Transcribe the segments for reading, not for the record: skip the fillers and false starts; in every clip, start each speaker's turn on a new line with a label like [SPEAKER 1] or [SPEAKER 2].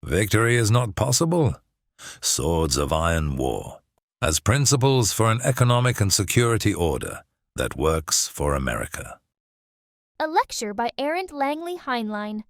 [SPEAKER 1] Victory is not possible. Swords of Iron War, as principles for an economic and security order that works for America.
[SPEAKER 2] A lecture by Arend Heinlein.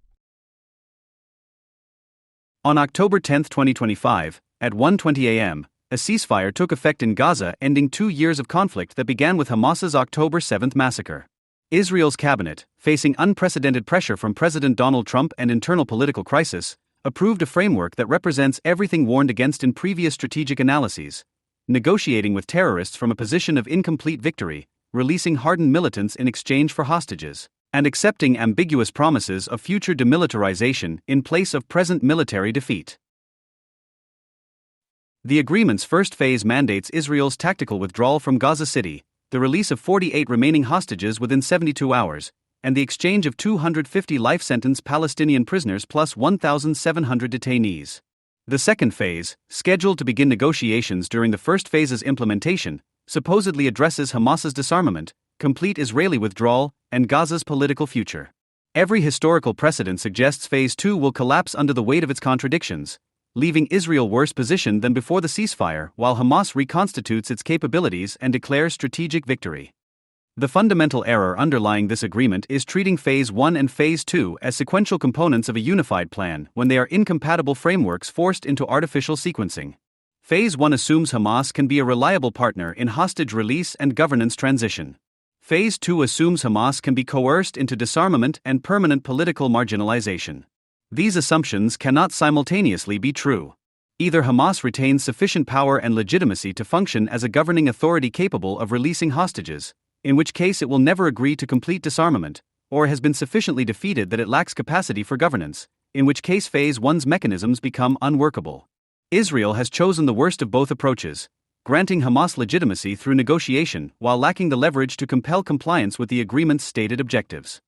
[SPEAKER 3] On October 10, 2025, at 1:20 a.m., a ceasefire took effect in Gaza, ending 2 years of conflict that began with Hamas's October 7 massacre. Israel's cabinet, facing unprecedented pressure from President Donald Trump and internal political crisis, approved a framework that represents everything warned against in previous strategic analyses: negotiating with terrorists from a position of incomplete victory, releasing hardened militants in exchange for hostages, and accepting ambiguous promises of future demilitarization in place of present military defeat. The agreement's first phase mandates Israel's tactical withdrawal from Gaza City, the release of 48 remaining hostages within 72 hours, and the exchange of 250 life-sentence Palestinian prisoners plus 1,700 detainees. The second phase, scheduled to begin negotiations during the first phase's implementation, supposedly addresses Hamas's disarmament, complete Israeli withdrawal, and Gaza's political future. Every historical precedent suggests Phase 2 will collapse under the weight of its contradictions, leaving Israel worse positioned than before the ceasefire, while Hamas reconstitutes its capabilities and declares strategic victory. The fundamental error underlying this agreement is treating Phase 1 and Phase 2 as sequential components of a unified plan when they are incompatible frameworks forced into artificial sequencing. Phase 1 assumes Hamas can be a reliable partner in hostage release and governance transition. Phase 2 assumes Hamas can be coerced into disarmament and permanent political marginalization. These assumptions cannot simultaneously be true. Either Hamas retains sufficient power and legitimacy to function as a governing authority capable of releasing hostages, in which case it will never agree to complete disarmament, or has been sufficiently defeated that it lacks capacity for governance, in which case Phase 1's mechanisms become unworkable. Israel has chosen the worst of both approaches, granting Hamas legitimacy through negotiation while lacking the leverage to compel compliance with the agreement's stated objectives.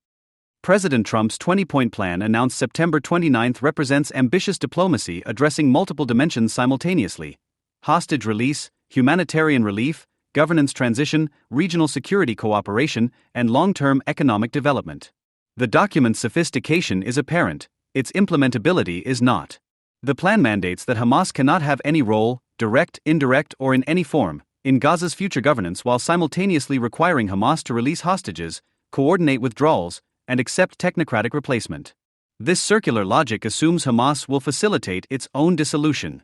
[SPEAKER 3] President Trump's 20-point plan announced September 29 represents ambitious diplomacy addressing multiple dimensions simultaneously: hostage release, humanitarian relief, governance transition, regional security cooperation, and long-term economic development. The document's sophistication is apparent, its implementability is not. The plan mandates that Hamas cannot have any role, direct, indirect, or in any form, in Gaza's future governance while simultaneously requiring Hamas to release hostages, coordinate withdrawals, and accept technocratic replacement. This circular logic assumes Hamas will facilitate its own dissolution.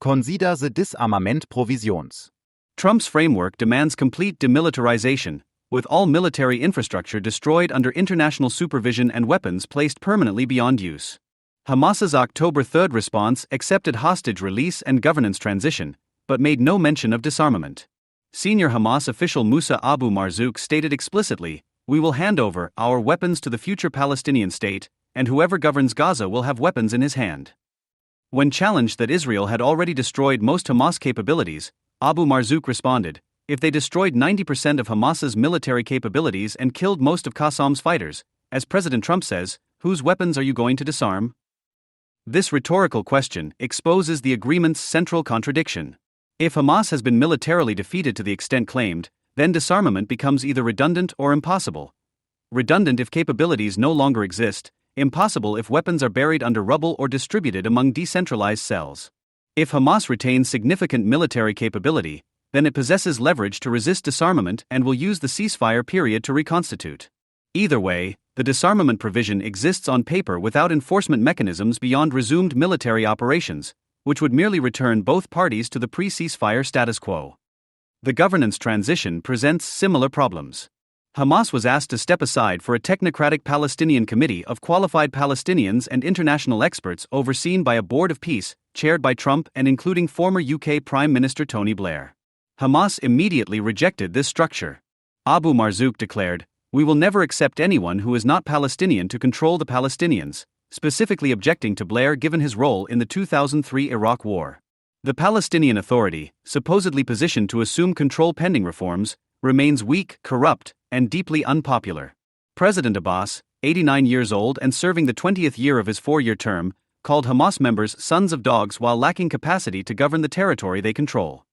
[SPEAKER 4] Consider the disarmament provisions.
[SPEAKER 3] Trump's framework demands complete demilitarization, with all military infrastructure destroyed under international supervision and weapons placed permanently beyond use. Hamas's October 3 response accepted hostage release and governance transition, but made no mention of disarmament. Senior Hamas official Musa Abu Marzouk stated explicitly, "We will hand over our weapons to the future Palestinian state, and whoever governs Gaza will have weapons in his hand." When challenged that Israel had already destroyed most Hamas capabilities, Abu Marzouk responded, "If they destroyed 90% of Hamas's military capabilities and killed most of Qassam's fighters, as President Trump says, whose weapons are you going to disarm?" This rhetorical question exposes the agreement's central contradiction. If Hamas has been militarily defeated to the extent claimed, then disarmament becomes either redundant or impossible. Redundant if capabilities no longer exist, impossible if weapons are buried under rubble or distributed among decentralized cells. If Hamas retains significant military capability, then it possesses leverage to resist disarmament and will use the ceasefire period to reconstitute. Either way, the disarmament provision exists on paper without enforcement mechanisms beyond resumed military operations, which would merely return both parties to the pre-ceasefire status quo. The governance transition presents similar problems. Hamas was asked to step aside for a technocratic Palestinian committee of qualified Palestinians and international experts overseen by a board of peace, chaired by Trump and including former UK Prime Minister Tony Blair. Hamas immediately rejected this structure. Abu Marzouk declared, "We will never accept anyone who is not Palestinian to control the Palestinians," specifically objecting to Blair given his role in the 2003 Iraq War. The Palestinian Authority, supposedly positioned to assume control pending reforms, remains weak, corrupt, and deeply unpopular. President Abbas, 89 years old and serving the 20th year of his 4-year term, called Hamas members sons of dogs while lacking capacity to govern the territory they control.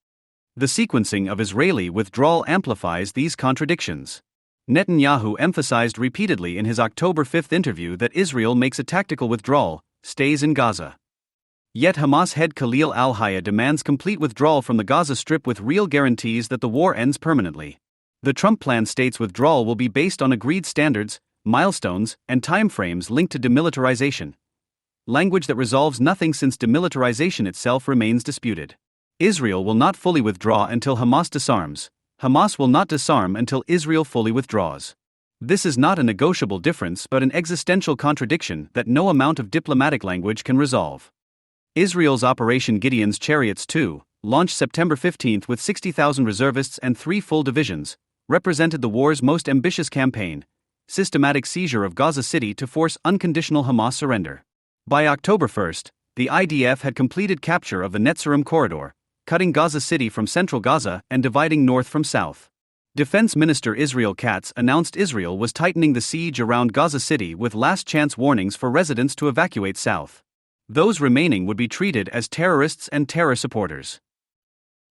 [SPEAKER 3] The sequencing of Israeli withdrawal amplifies these contradictions. Netanyahu emphasized repeatedly in his October 5 interview that Israel makes a tactical withdrawal, stays in Gaza. Yet Hamas head Khalil al-Hayya demands complete withdrawal from the Gaza Strip with real guarantees that the war ends permanently. The Trump plan states withdrawal will be based on agreed standards, milestones, and timeframes linked to demilitarization. Language that resolves nothing since demilitarization itself remains disputed. Israel will not fully withdraw until Hamas disarms. Hamas will not disarm until Israel fully withdraws. This is not a negotiable difference but an existential contradiction that no amount of diplomatic language can resolve. Israel's Operation Gideon's Chariots II, launched September 15 with 60,000 reservists and 3 full divisions, represented the war's most ambitious campaign, systematic seizure of Gaza City to force unconditional Hamas surrender. By October 1, the IDF had completed capture of the Netzarim corridor, cutting Gaza City from central Gaza and dividing north from south. Defense Minister Israel Katz announced Israel was tightening the siege around Gaza City with last-chance warnings for residents to evacuate south. Those remaining would be treated as terrorists and terror supporters.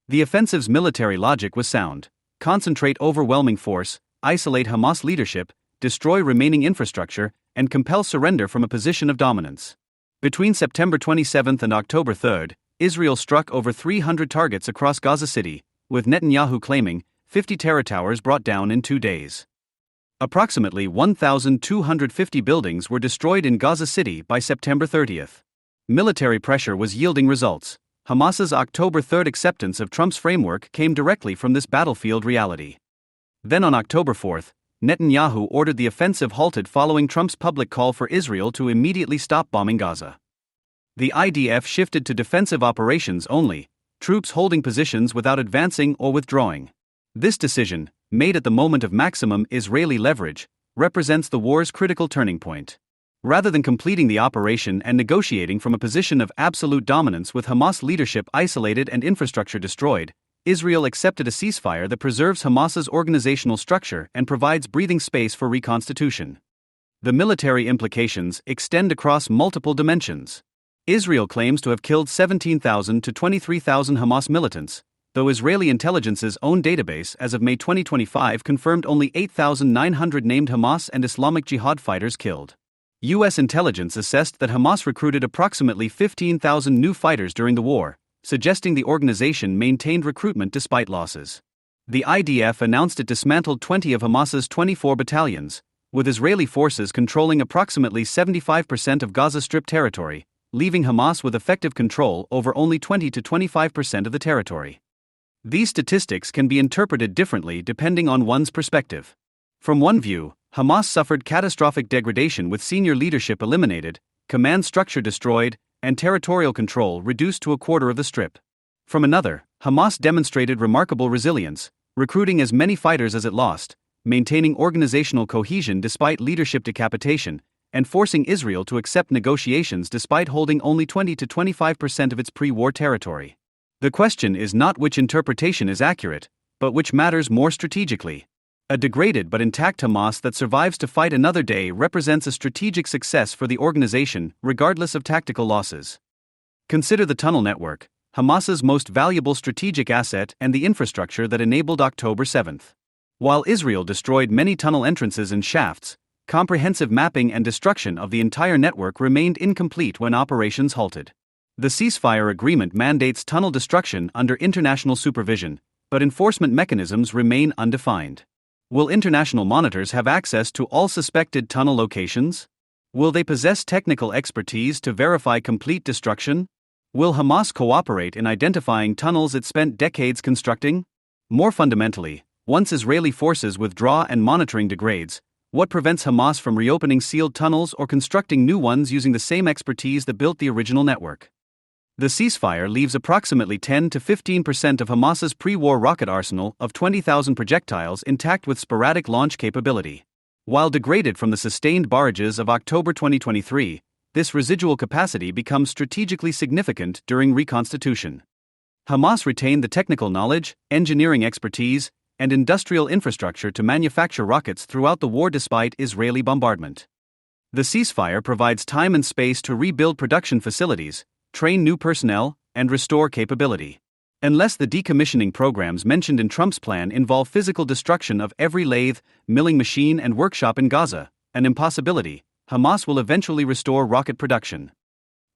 [SPEAKER 3] The offensive's military logic was sound: concentrate overwhelming force, isolate Hamas leadership, destroy remaining infrastructure, and compel surrender from a position of dominance. Between September 27 and October 3, Israel struck over 300 targets across Gaza City, with Netanyahu claiming 50 terror towers brought down in 2 days. Approximately 1,250 buildings were destroyed in Gaza City by September 30. Military pressure was yielding results. Hamas's October 3 acceptance of Trump's framework came directly from this battlefield reality. Then on October 4, Netanyahu ordered the offensive halted following Trump's public call for Israel to immediately stop bombing Gaza. The IDF shifted to defensive operations only, troops holding positions without advancing or withdrawing. This decision, made at the moment of maximum Israeli leverage, represents the war's critical turning point. Rather than completing the operation and negotiating from a position of absolute dominance with Hamas leadership isolated and infrastructure destroyed, Israel accepted a ceasefire that preserves Hamas's organizational structure and provides breathing space for reconstitution. The military implications extend across multiple dimensions. Israel claims to have killed 17,000 to 23,000 Hamas militants, though Israeli intelligence's own database as of May 2025 confirmed only 8,900 named Hamas and Islamic Jihad fighters killed. U.S. intelligence assessed that Hamas recruited approximately 15,000 new fighters during the war, suggesting the organization maintained recruitment despite losses. The IDF announced it dismantled 20 of Hamas's 24 battalions, with Israeli forces controlling approximately 75% of Gaza Strip territory, leaving Hamas with effective control over only 20 to 25% of the territory. These statistics can be interpreted differently depending on one's perspective. From one view, Hamas suffered catastrophic degradation with senior leadership eliminated, command structure destroyed, and territorial control reduced to a quarter of the Strip. From another, Hamas demonstrated remarkable resilience, recruiting as many fighters as it lost, maintaining organizational cohesion despite leadership decapitation, and forcing Israel to accept negotiations despite holding only 20 to 25% of its pre-war territory. The question is not which interpretation is accurate, but which matters more strategically. A degraded but intact Hamas that survives to fight another day represents a strategic success for the organization, regardless of tactical losses. Consider the tunnel network, Hamas's most valuable strategic asset and the infrastructure that enabled October 7. While Israel destroyed many tunnel entrances and shafts, comprehensive mapping and destruction of the entire network remained incomplete when operations halted. The ceasefire agreement mandates tunnel destruction under international supervision, but enforcement mechanisms remain undefined. Will international monitors have access to all suspected tunnel locations? Will they possess technical expertise to verify complete destruction? Will Hamas cooperate in identifying tunnels it spent decades constructing? More fundamentally, once Israeli forces withdraw and monitoring degrades, what prevents Hamas from reopening sealed tunnels or constructing new ones using the same expertise that built the original network? The ceasefire leaves approximately 10 to 15% of Hamas's pre-war rocket arsenal of 20,000 projectiles intact with sporadic launch capability. While degraded from the sustained barrages of October 2023, this residual capacity becomes strategically significant during reconstitution. Hamas retained the technical knowledge, engineering expertise, and industrial infrastructure to manufacture rockets throughout the war despite Israeli bombardment. The ceasefire provides time and space to rebuild production facilities, train new personnel, and restore capability. Unless the decommissioning programs mentioned in Trump's plan involve physical destruction of every lathe, milling machine, and workshop in Gaza, an impossibility, Hamas will eventually restore rocket production.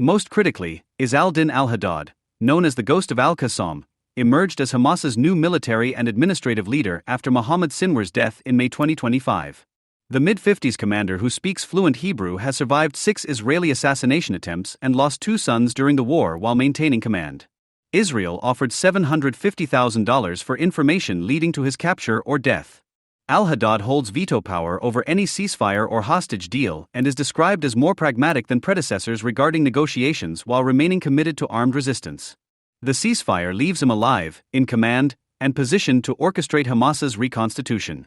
[SPEAKER 3] Most critically, is al-Din al-Haddad, known as the Ghost of al-Qassam, emerged as Hamas's new military and administrative leader after Mohammed Sinwar's death in May 2025. The mid-50s commander who speaks fluent Hebrew has survived 6 Israeli assassination attempts and lost 2 sons during the war while maintaining command. Israel offered $750,000 for information leading to his capture or death. Al-Haddad holds veto power over any ceasefire or hostage deal and is described as more pragmatic than predecessors regarding negotiations while remaining committed to armed resistance. The ceasefire leaves him alive, in command, and positioned to orchestrate Hamas's reconstitution.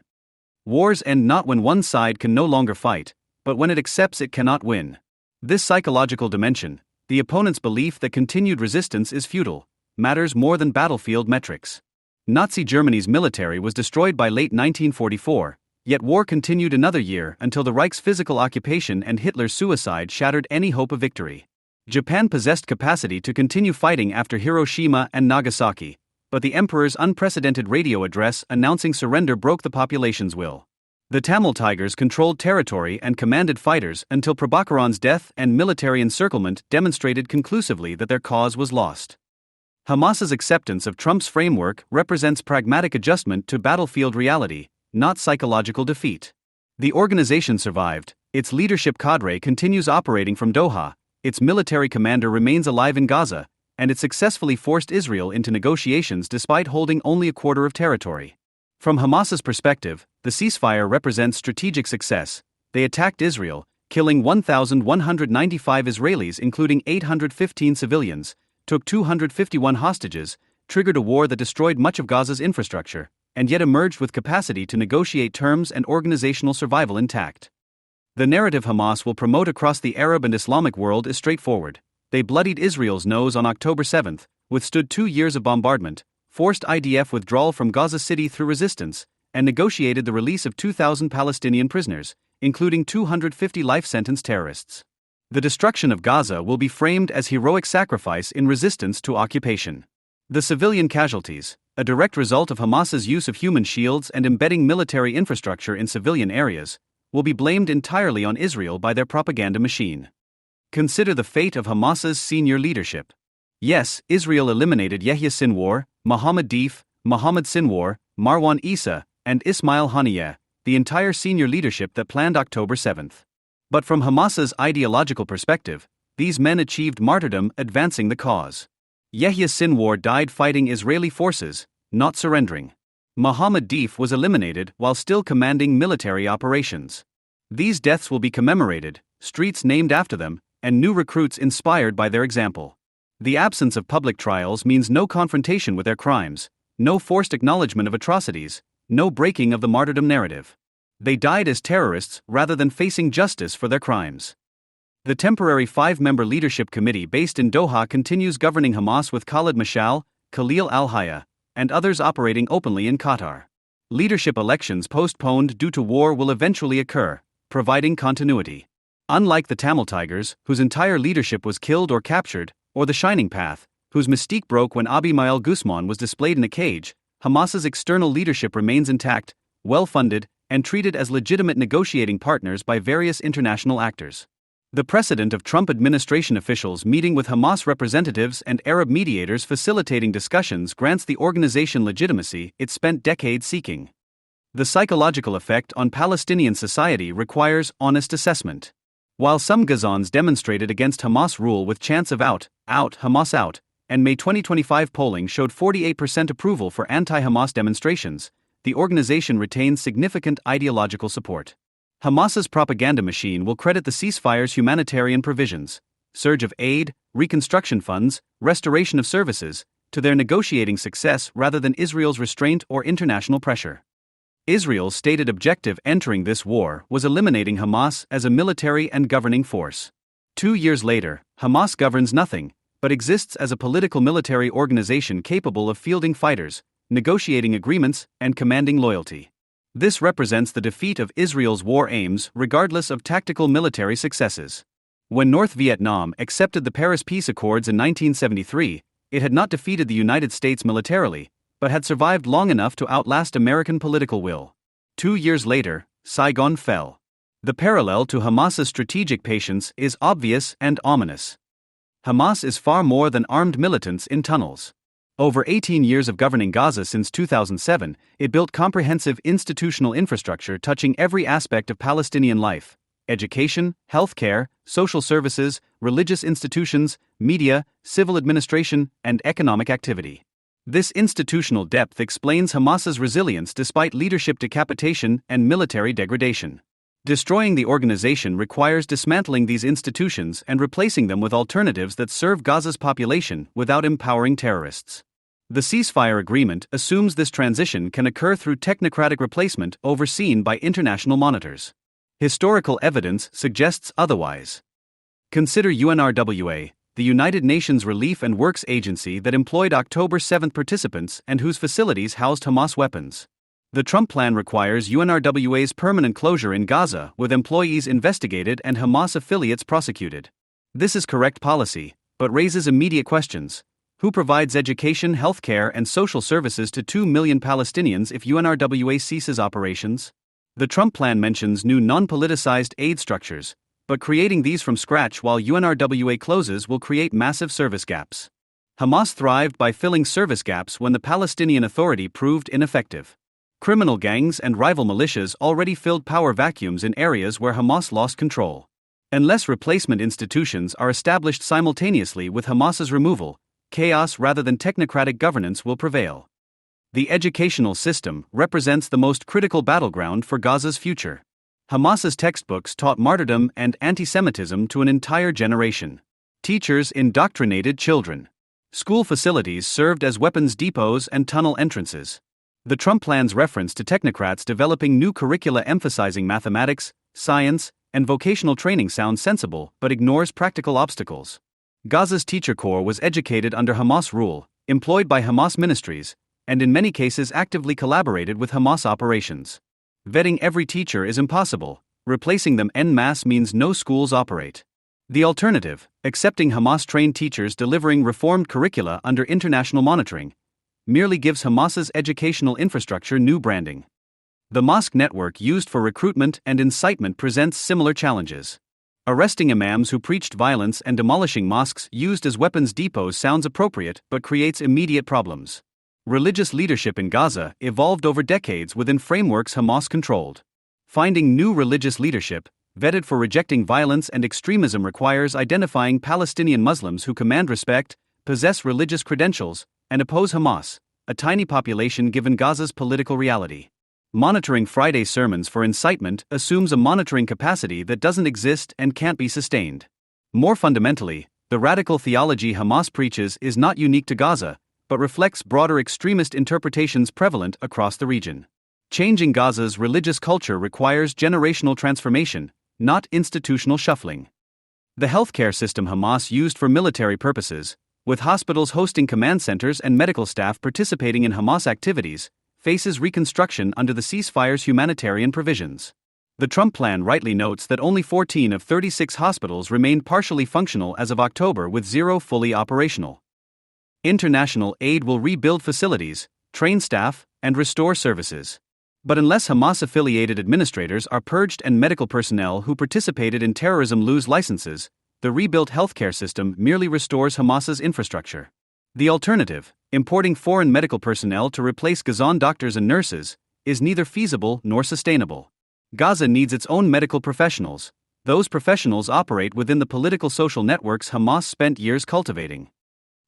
[SPEAKER 3] Wars end not when one side can no longer fight, but when it accepts it cannot win. This psychological dimension, the opponent's belief that continued resistance is futile, matters more than battlefield metrics. Nazi Germany's military was destroyed by late 1944, yet war continued another year until the Reich's physical occupation and Hitler's suicide shattered any hope of victory. Japan possessed capacity to continue fighting after Hiroshima and Nagasaki, but the emperor's unprecedented radio address announcing surrender broke the population's will. The Tamil Tigers controlled territory and commanded fighters until Prabhakaran's death and military encirclement demonstrated conclusively that their cause was lost. Hamas's acceptance of Trump's framework represents pragmatic adjustment to battlefield reality, not psychological defeat. The organization survived, its leadership cadre continues operating from Doha, its military commander remains alive in Gaza, and it successfully forced Israel into negotiations despite holding only a quarter of territory. From Hamas's perspective, the ceasefire represents strategic success. They attacked Israel, killing 1,195 Israelis including 815 civilians, took 251 hostages, triggered a war that destroyed much of Gaza's infrastructure, and yet emerged with capacity to negotiate terms and organizational survival intact. The narrative Hamas will promote across the Arab and Islamic world is straightforward. They bloodied Israel's nose on October 7, withstood 2 years of bombardment, forced IDF withdrawal from Gaza City through resistance, and negotiated the release of 2,000 Palestinian prisoners, including 250 life-sentence terrorists. The destruction of Gaza will be framed as heroic sacrifice in resistance to occupation. The civilian casualties, a direct result of Hamas's use of human shields and embedding military infrastructure in civilian areas, will be blamed entirely on Israel by their propaganda machine. Consider the fate of Hamas's senior leadership. Yes, Israel eliminated Yahya Sinwar, Mohammed Deif, Mohammed Sinwar, Marwan Issa, and Ismail Haniyeh, the entire senior leadership that planned October 7. But from Hamas's ideological perspective, these men achieved martyrdom advancing the cause. Yahya Sinwar died fighting Israeli forces, not surrendering. Mohammed Deif was eliminated while still commanding military operations. These deaths will be commemorated, streets named after them, and new recruits inspired by their example. The absence of public trials means no confrontation with their crimes, no forced acknowledgement of atrocities, no breaking of the martyrdom narrative. They died as terrorists rather than facing justice for their crimes. The temporary 5-member leadership committee based in Doha continues governing Hamas with Khalid Mashal, Khalil al-Hayya, and others operating openly in Qatar. Leadership elections postponed due to war will eventually occur, providing continuity. Unlike the Tamil Tigers, whose entire leadership was killed or captured, or the Shining Path, whose mystique broke when Abimael Guzman was displayed in a cage, Hamas's external leadership remains intact, well-funded, and treated as legitimate negotiating partners by various international actors. The precedent of Trump administration officials meeting with Hamas representatives and Arab mediators facilitating discussions grants the organization legitimacy it spent decades seeking. The psychological effect on Palestinian society requires honest assessment. While some Gazans demonstrated against Hamas rule with chants of out, Hamas out, and May 2025 polling showed 48% approval for anti-Hamas demonstrations, the organization retains significant ideological support. Hamas's propaganda machine will credit the ceasefire's humanitarian provisions, surge of aid, reconstruction funds, restoration of services, to their negotiating success rather than Israel's restraint or international pressure. Israel's stated objective entering this war was eliminating Hamas as a military and governing force. 2 years later, Hamas governs nothing, but exists as a political military organization capable of fielding fighters, negotiating agreements, and commanding loyalty. This represents the defeat of Israel's war aims regardless of tactical military successes. When North Vietnam accepted the Paris Peace Accords in 1973, it had not defeated the United States militarily, but had survived long enough to outlast American political will. 2 years later, Saigon fell. The parallel to Hamas's strategic patience is obvious and ominous. Hamas is far more than armed militants in tunnels. Over 18 years of governing Gaza since 2007, it built comprehensive institutional infrastructure touching every aspect of Palestinian life: education, healthcare, social services, religious institutions, media, civil administration, and economic activity. This institutional depth explains Hamas's resilience despite leadership decapitation and military degradation. Destroying the organization requires dismantling these institutions and replacing them with alternatives that serve Gaza's population without empowering terrorists. The ceasefire agreement assumes this transition can occur through technocratic replacement overseen by international monitors. Historical evidence suggests otherwise. Consider UNRWA, the United Nations Relief and Works Agency that employed October 7 participants and whose facilities housed Hamas weapons. The Trump plan requires UNRWA's permanent closure in Gaza, with employees investigated and Hamas affiliates prosecuted. This is correct policy, but raises immediate questions. Who provides education, healthcare, and social services to 2 million Palestinians if UNRWA ceases operations? The Trump plan mentions new non-politicized aid structures, but creating these from scratch while UNRWA closes will create massive service gaps. Hamas thrived by filling service gaps when the Palestinian Authority proved ineffective. Criminal gangs and rival militias already filled power vacuums in areas where Hamas lost control. Unless replacement institutions are established simultaneously with Hamas's removal, chaos rather than technocratic governance will prevail. The educational system represents the most critical battleground for Gaza's future. Hamas's textbooks taught martyrdom and anti-Semitism to an entire generation. Teachers indoctrinated children. School facilities served as weapons depots and tunnel entrances. The Trump plan's reference to technocrats developing new curricula emphasizing mathematics, science, and vocational training sounds sensible but ignores practical obstacles. Gaza's teacher corps was educated under Hamas rule, employed by Hamas ministries, and in many cases actively collaborated with Hamas operations. Vetting every teacher is impossible. Replacing them en masse means no schools operate. The alternative, accepting Hamas-trained teachers delivering reformed curricula under international monitoring, merely gives Hamas's educational infrastructure new branding. The mosque network used for recruitment and incitement presents similar challenges. Arresting imams who preached violence and demolishing mosques used as weapons depots sounds appropriate but creates immediate problems. Religious leadership in Gaza evolved over decades within frameworks Hamas controlled. Finding new religious leadership, vetted for rejecting violence and extremism, requires identifying Palestinian Muslims who command respect, possess religious credentials, and oppose Hamas, a tiny population given Gaza's political reality. Monitoring Friday sermons for incitement assumes a monitoring capacity that doesn't exist and can't be sustained. More fundamentally, the radical theology Hamas preaches is not unique to Gaza, but reflects broader extremist interpretations prevalent across the region. Changing Gaza's religious culture requires generational transformation, not institutional shuffling. The healthcare system Hamas used for military purposes, with hospitals hosting command centers and medical staff participating in Hamas activities, faces reconstruction under the ceasefire's humanitarian provisions. The Trump plan rightly notes that only 14 of 36 hospitals remained partially functional as of October, with 0 fully operational. International aid will rebuild facilities, train staff, and restore services. But unless Hamas-affiliated administrators are purged and medical personnel who participated in terrorism lose licenses, the rebuilt healthcare system merely restores Hamas's infrastructure. The alternative, importing foreign medical personnel to replace Gazan doctors and nurses, is neither feasible nor sustainable. Gaza needs its own medical professionals. Those professionals operate within the political social networks Hamas spent years cultivating.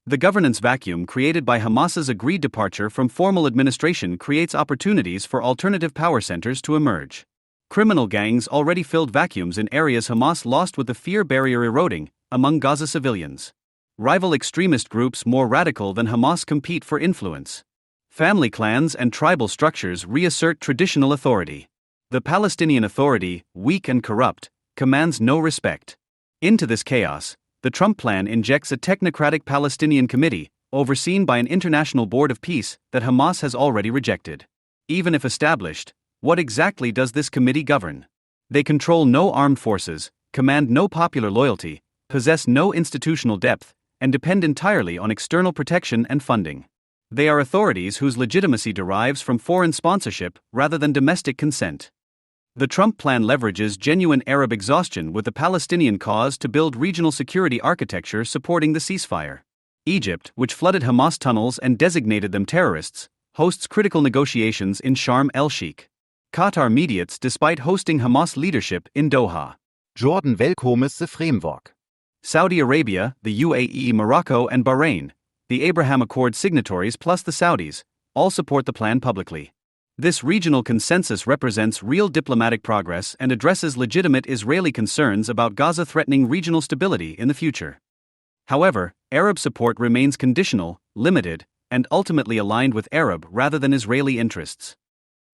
[SPEAKER 3] The governance vacuum created by Hamas's agreed departure from formal administration creates opportunities for alternative power centers to emerge. Criminal gangs already filled vacuums in areas Hamas lost, with the fear barrier eroding among Gaza civilians. Rival extremist groups more radical than Hamas compete for influence. Family clans and tribal structures reassert traditional authority. The Palestinian Authority, weak and corrupt, commands no respect. Into this chaos, the Trump plan injects a technocratic Palestinian committee, overseen by an international board of peace that Hamas has already rejected. Even if established, what exactly does this committee govern? They control no armed forces, command no popular loyalty, possess no institutional depth, and depend entirely on external protection and funding. They are authorities whose legitimacy derives from foreign sponsorship rather than domestic consent. The Trump plan leverages genuine Arab exhaustion with the Palestinian cause to build regional security architecture supporting the ceasefire. Egypt, which flooded Hamas tunnels and designated them terrorists, hosts critical negotiations in Sharm el-Sheikh. Qatar mediates despite hosting Hamas leadership in Doha.
[SPEAKER 4] Jordan welkomes the framework.
[SPEAKER 3] Saudi Arabia, the UAE, Morocco, and Bahrain, the Abraham Accord signatories plus the Saudis, all support the plan publicly. This regional consensus represents real diplomatic progress and addresses legitimate Israeli concerns about Gaza threatening regional stability in the future. However, Arab support remains conditional, limited, and ultimately aligned with Arab rather than Israeli interests.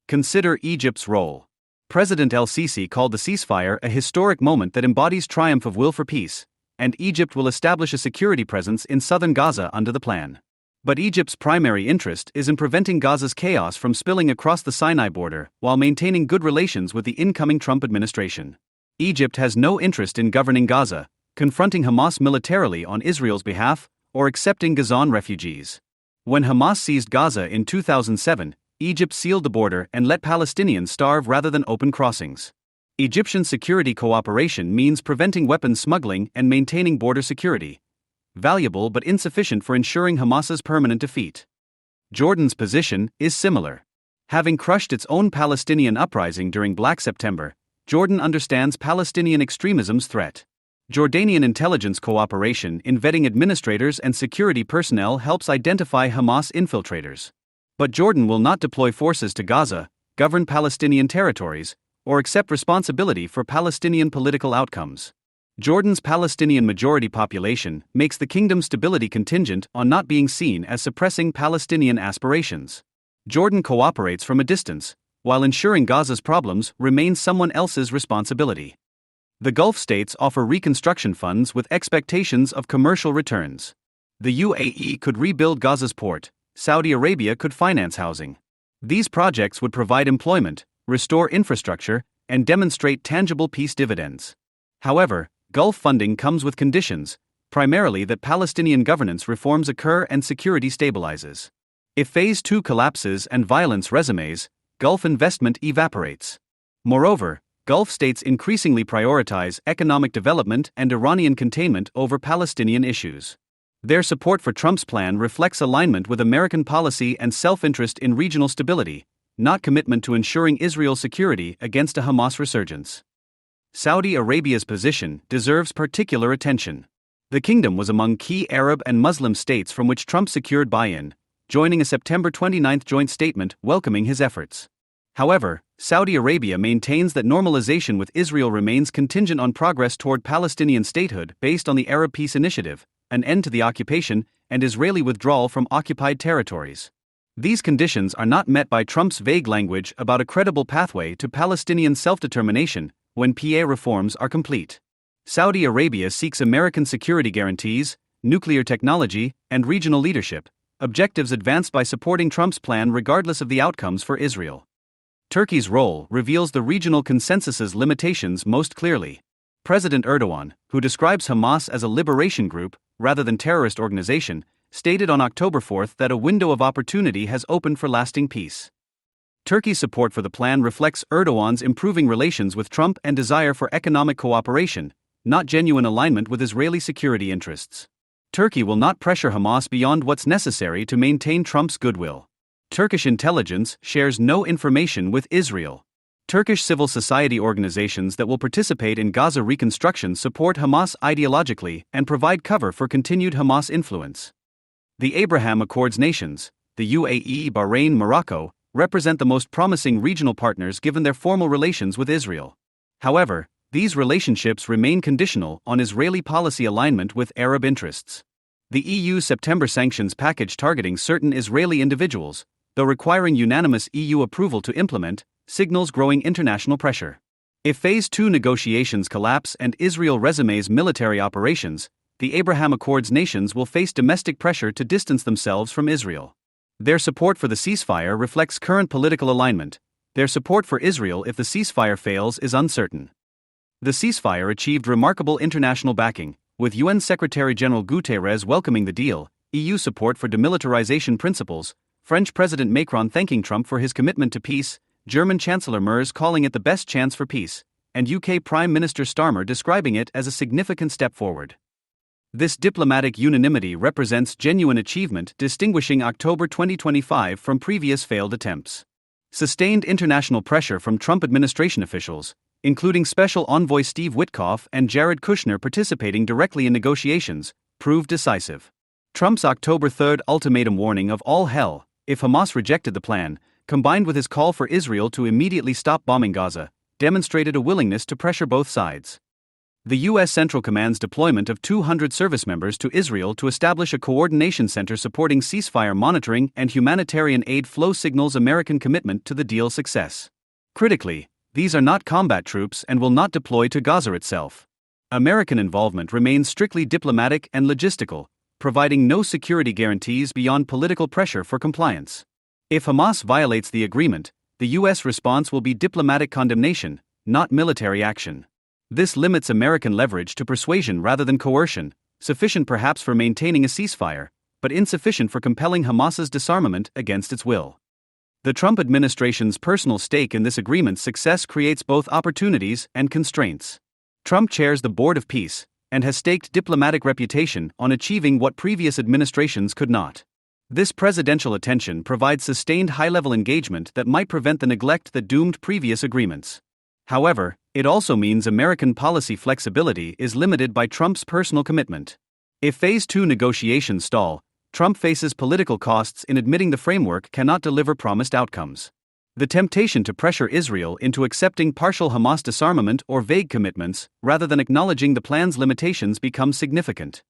[SPEAKER 3] Consider Egypt's role. President el-Sisi called the ceasefire a historic moment that embodies triumph of will for peace, and Egypt will establish a security presence in southern Gaza under the plan. But Egypt's primary interest is in preventing Gaza's chaos from spilling across the Sinai border while maintaining good relations with the incoming Trump administration. Egypt has no interest in governing Gaza, confronting Hamas militarily on Israel's behalf, or accepting Gazan refugees. When Hamas seized Gaza in 2007, Egypt sealed the border and let Palestinians starve rather than open crossings. Egyptian security cooperation means preventing weapons smuggling and maintaining border security. Valuable but insufficient for ensuring Hamas's permanent defeat. Jordan's position is similar. Having crushed its own Palestinian uprising during Black September, Jordan understands Palestinian extremism's threat. Jordanian intelligence cooperation in vetting administrators and security personnel helps identify Hamas infiltrators. But Jordan will not deploy forces to Gaza, govern Palestinian territories, or accept responsibility for Palestinian political outcomes. Jordan's Palestinian majority population makes the kingdom's stability contingent on not being seen as suppressing Palestinian aspirations. Jordan cooperates from a distance, while ensuring Gaza's problems remain someone else's responsibility. The Gulf states offer reconstruction funds with expectations of commercial returns. The UAE could rebuild Gaza's port, Saudi Arabia could finance housing. These projects would provide employment, restore infrastructure, and demonstrate tangible peace dividends. However, Gulf funding comes with conditions, primarily that Palestinian governance reforms occur and security stabilizes. If Phase 2 collapses and violence resumes, Gulf investment evaporates. Moreover, Gulf states increasingly prioritize economic development and Iranian containment over Palestinian issues. Their support for Trump's plan reflects alignment with American policy and self-interest in regional stability, not commitment to ensuring Israel's security against a Hamas resurgence. Saudi Arabia's position deserves particular attention. The kingdom was among key Arab and Muslim states from which Trump secured buy-in, joining a September 29 joint statement welcoming his efforts. However, Saudi Arabia maintains that normalization with Israel remains contingent on progress toward Palestinian statehood based on the Arab Peace Initiative, an end to the occupation, and Israeli withdrawal from occupied territories. These conditions are not met by Trump's vague language about a credible pathway to Palestinian self-determination when PA reforms are complete. Saudi Arabia seeks American security guarantees, nuclear technology, and regional leadership, objectives advanced by supporting Trump's plan regardless of the outcomes for Israel. Turkey's role reveals the regional consensus's limitations most clearly. President Erdogan, who describes Hamas as a liberation group rather than terrorist organization, stated on October 4 that a window of opportunity has opened for lasting peace. Turkey's support for the plan reflects Erdogan's improving relations with Trump and desire for economic cooperation, not genuine alignment with Israeli security interests. Turkey will not pressure Hamas beyond what's necessary to maintain Trump's goodwill. Turkish intelligence shares no information with Israel. Turkish civil society organizations that will participate in Gaza reconstruction support Hamas ideologically and provide cover for continued Hamas influence. The Abraham Accords nations, the UAE, Bahrain, Morocco, represent the most promising regional partners given their formal relations with Israel. However, these relationships remain conditional on Israeli policy alignment with Arab interests. The EU's September sanctions package targeting certain Israeli individuals, though requiring unanimous EU approval to implement, signals growing international pressure. If Phase 2 negotiations collapse and Israel resumes military operations, the Abraham Accords nations will face domestic pressure to distance themselves from Israel. Their support for the ceasefire reflects current political alignment. Their support for Israel if the ceasefire fails is uncertain. The ceasefire achieved remarkable international backing, with UN Secretary-General Guterres welcoming the deal, EU support for demilitarization principles, French President Macron thanking Trump for his commitment to peace, German Chancellor Merz calling it the best chance for peace, and UK Prime Minister Starmer describing it as a significant step forward. This diplomatic unanimity represents genuine achievement, distinguishing October 2025 from previous failed attempts. Sustained international pressure from Trump administration officials, including Special Envoy Steve Witkoff and Jared Kushner participating directly in negotiations, proved decisive. Trump's October 3 ultimatum warning of all hell if Hamas rejected the plan, combined with his call for Israel to immediately stop bombing Gaza, demonstrated a willingness to pressure both sides. The U.S. Central Command's deployment of 200 service members to Israel to establish a coordination center supporting ceasefire monitoring and humanitarian aid flow signals American commitment to the deal's success. Critically, these are not combat troops and will not deploy to Gaza itself. American involvement remains strictly diplomatic and logistical, providing no security guarantees beyond political pressure for compliance. If Hamas violates the agreement, the U.S. response will be diplomatic condemnation, not military action. This limits American leverage to persuasion rather than coercion, sufficient perhaps for maintaining a ceasefire, but insufficient for compelling Hamas's disarmament against its will. The Trump administration's personal stake in this agreement's success creates both opportunities and constraints. Trump chairs the Board of Peace and has staked diplomatic reputation on achieving what previous administrations could not. This presidential attention provides sustained high-level engagement that might prevent the neglect that doomed previous agreements. However, it also means American policy flexibility is limited by Trump's personal commitment. If Phase 2 negotiations stall, Trump faces political costs in admitting the framework cannot deliver promised outcomes. The temptation to pressure Israel into accepting partial Hamas disarmament or vague commitments, rather than acknowledging the plan's limitations, becomes significant.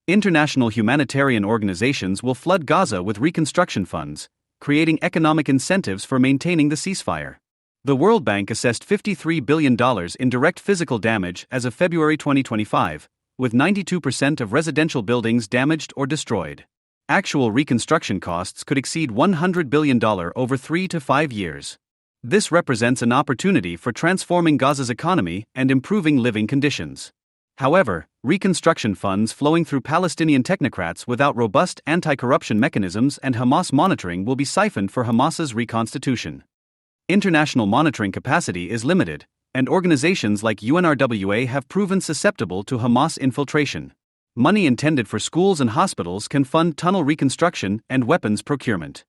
[SPEAKER 3] International humanitarian organizations will flood Gaza with reconstruction funds, creating economic incentives for maintaining the ceasefire. The World Bank assessed $53 billion in direct physical damage as of February 2025, with 92% of residential buildings damaged or destroyed. Actual reconstruction costs could exceed $100 billion over 3 to 5 years. This represents an opportunity for transforming Gaza's economy and improving living conditions. However, reconstruction funds flowing through Palestinian technocrats without robust anti-corruption mechanisms and Hamas monitoring will be siphoned for Hamas's reconstitution. International monitoring capacity is limited, and organizations like UNRWA have proven susceptible to Hamas infiltration. Money intended for schools and hospitals can fund tunnel reconstruction and weapons procurement.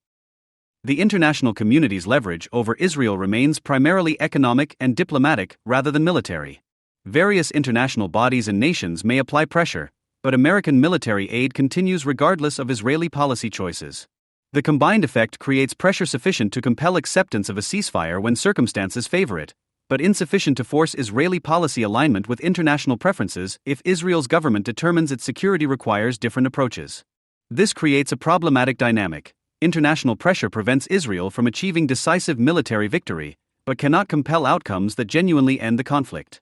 [SPEAKER 3] The international community's leverage over Israel remains primarily economic and diplomatic rather than military. Various international bodies and nations may apply pressure, but American military aid continues regardless of Israeli policy choices. The combined effect creates pressure sufficient to compel acceptance of a ceasefire when circumstances favor it, but insufficient to force Israeli policy alignment with international preferences if Israel's government determines its security requires different approaches. This creates a problematic dynamic. International pressure prevents Israel from achieving decisive military victory, but cannot compel outcomes that genuinely end the conflict.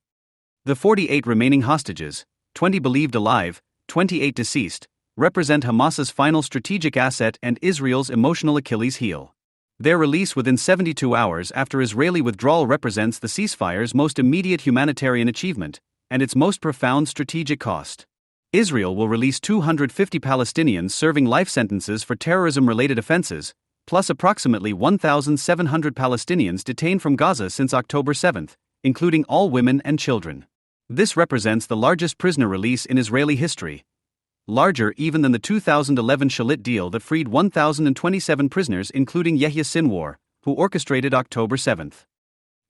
[SPEAKER 3] The 48 remaining hostages, 20 believed alive, 28 deceased, represent Hamas's final strategic asset and Israel's emotional Achilles heel. Their release within 72 hours after Israeli withdrawal represents the ceasefire's most immediate humanitarian achievement, and its most profound strategic cost. Israel will release 250 Palestinians serving life sentences for terrorism-related offenses, plus approximately 1,700 Palestinians detained from Gaza since October 7, including all women and children. This represents the largest prisoner release in Israeli history, larger even than the 2011 Shalit deal that freed 1,027 prisoners including Yehya Sinwar, who orchestrated October 7.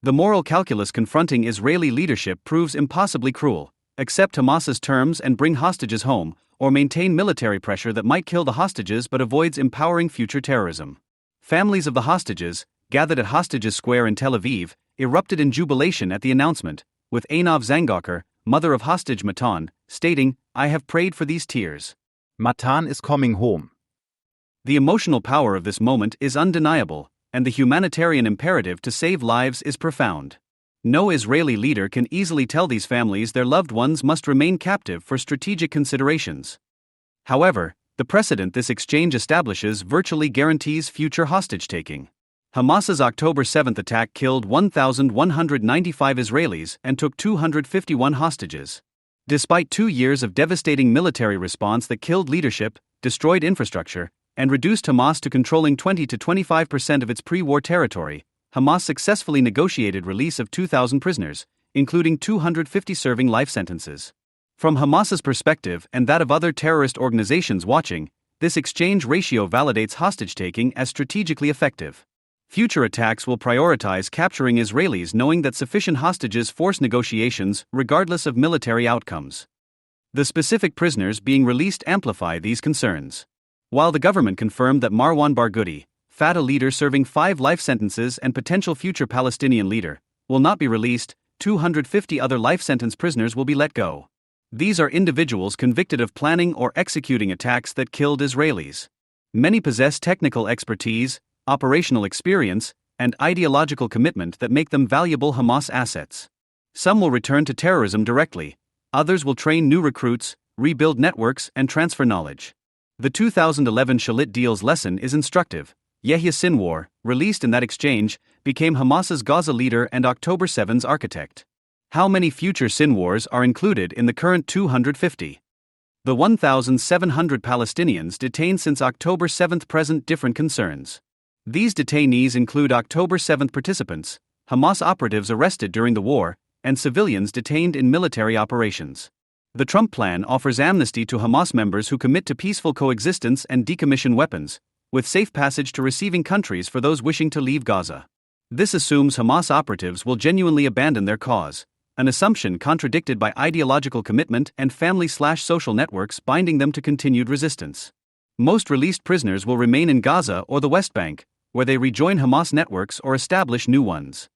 [SPEAKER 3] The moral calculus confronting Israeli leadership proves impossibly cruel: accept Hamas's terms and bring hostages home, or maintain military pressure that might kill the hostages but avoids empowering future terrorism. Families of the hostages, gathered at Hostages Square in Tel Aviv, erupted in jubilation at the announcement, with Einav Zangacher, mother of hostage Matan, stating, "I have prayed for these tears.
[SPEAKER 4] Matan is coming home."
[SPEAKER 3] The emotional power of this moment is undeniable, and the humanitarian imperative to save lives is profound. No Israeli leader can easily tell these families their loved ones must remain captive for strategic considerations. However, the precedent this exchange establishes virtually guarantees future hostage-taking. Hamas's October 7 attack killed 1,195 Israelis and took 251 hostages. Despite 2 years of devastating military response that killed leadership, destroyed infrastructure, and reduced Hamas to controlling 20 to 25% of its pre-war territory, Hamas successfully negotiated release of 2,000 prisoners, including 250 serving life sentences. From Hamas's perspective and that of other terrorist organizations watching, this exchange ratio validates hostage-taking as strategically effective. Future attacks will prioritize capturing Israelis knowing that sufficient hostages force negotiations regardless of military outcomes. The specific prisoners being released amplify these concerns. While the government confirmed that Marwan Barghouti, Fatah leader serving 5 life sentences and potential future Palestinian leader, will not be released, 250 other life sentence prisoners will be let go. These are individuals convicted of planning or executing attacks that killed Israelis. Many possess technical expertise, operational experience, and ideological commitment that make them valuable Hamas assets. Some will return to terrorism directly, others will train new recruits, rebuild networks, and transfer knowledge. The 2011 Shalit deal's lesson is instructive. Yahya Sinwar, released in that exchange, became Hamas's Gaza leader and October 7's architect. How many future Sinwars are included in the current 250? The 1,700 Palestinians detained since October 7 present different concerns. These detainees include October 7 participants, Hamas operatives arrested during the war, and civilians detained in military operations. The Trump plan offers amnesty to Hamas members who commit to peaceful coexistence and decommission weapons, with safe passage to receiving countries for those wishing to leave Gaza. This assumes Hamas operatives will genuinely abandon their cause, an assumption contradicted by ideological commitment and family/social networks binding them to continued resistance. Most released prisoners will remain in Gaza or the West Bank, where they rejoin Hamas networks or establish new ones.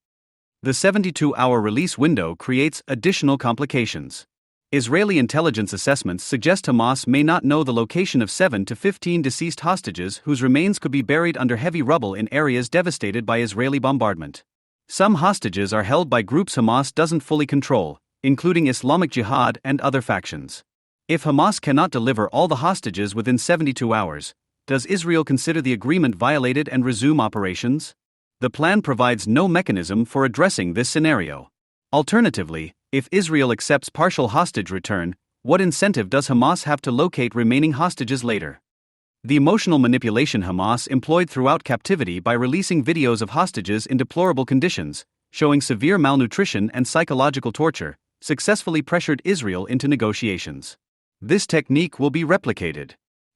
[SPEAKER 3] The 72-hour release window creates additional complications. Israeli intelligence assessments suggest Hamas may not know the location of 7 to 15 deceased hostages whose remains could be buried under heavy rubble in areas devastated by Israeli bombardment. Some hostages are held by groups Hamas doesn't fully control, including Islamic Jihad and other factions. If Hamas cannot deliver all the hostages within 72 hours, does Israel consider the agreement violated and resume operations? The plan provides no mechanism for addressing this scenario. Alternatively, if Israel accepts partial hostage return, what incentive does Hamas have to locate remaining hostages later? The emotional manipulation Hamas employed throughout captivity by releasing videos of hostages in deplorable conditions, showing severe malnutrition and psychological torture, successfully pressured Israel into negotiations. This technique will be replicated.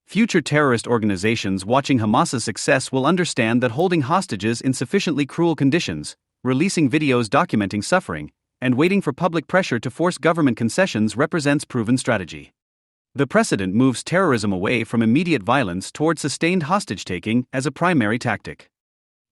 [SPEAKER 3] Future terrorist organizations watching Hamas's success will understand that holding hostages in sufficiently cruel conditions, releasing videos documenting suffering, and waiting for public pressure to force government concessions represents proven strategy. The precedent moves terrorism away from immediate violence toward sustained hostage-taking as a primary tactic.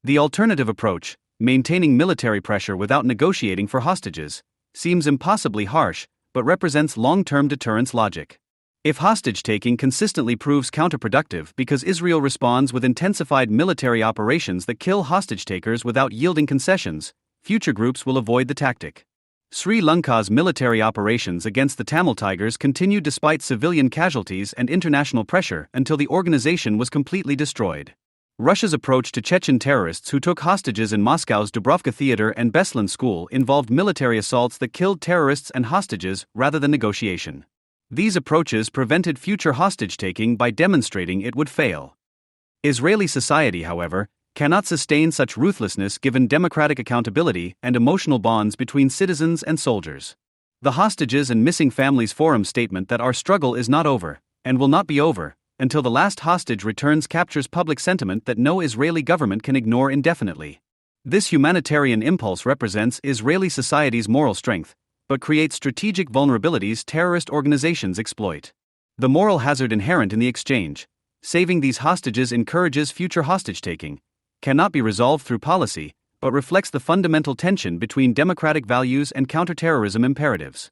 [SPEAKER 3] The alternative approach, maintaining military pressure without negotiating for hostages, seems impossibly harsh, but represents long-term deterrence logic. If hostage-taking consistently proves counterproductive because Israel responds with intensified military operations that kill hostage-takers without yielding concessions, future groups will avoid the tactic. Sri Lanka's military operations against the Tamil Tigers continued despite civilian casualties and international pressure until the organization was completely destroyed. Russia's approach to Chechen terrorists who took hostages in Moscow's Dubrovka Theater and Beslan School involved military assaults that killed terrorists and hostages rather than negotiation. These approaches prevented future hostage-taking by demonstrating it would fail. Israeli society, however, cannot sustain such ruthlessness given democratic accountability and emotional bonds between citizens and soldiers. The Hostages and Missing Families Forum statement that our struggle is not over, and will not be over, until the last hostage returns captures public sentiment that no Israeli government can ignore indefinitely. This humanitarian impulse represents Israeli society's moral strength, but creates strategic vulnerabilities terrorist organizations exploit. The moral hazard inherent in the exchange, saving these hostages encourages future hostage-taking, cannot be resolved through policy, but reflects the fundamental tension between democratic values and counterterrorism imperatives.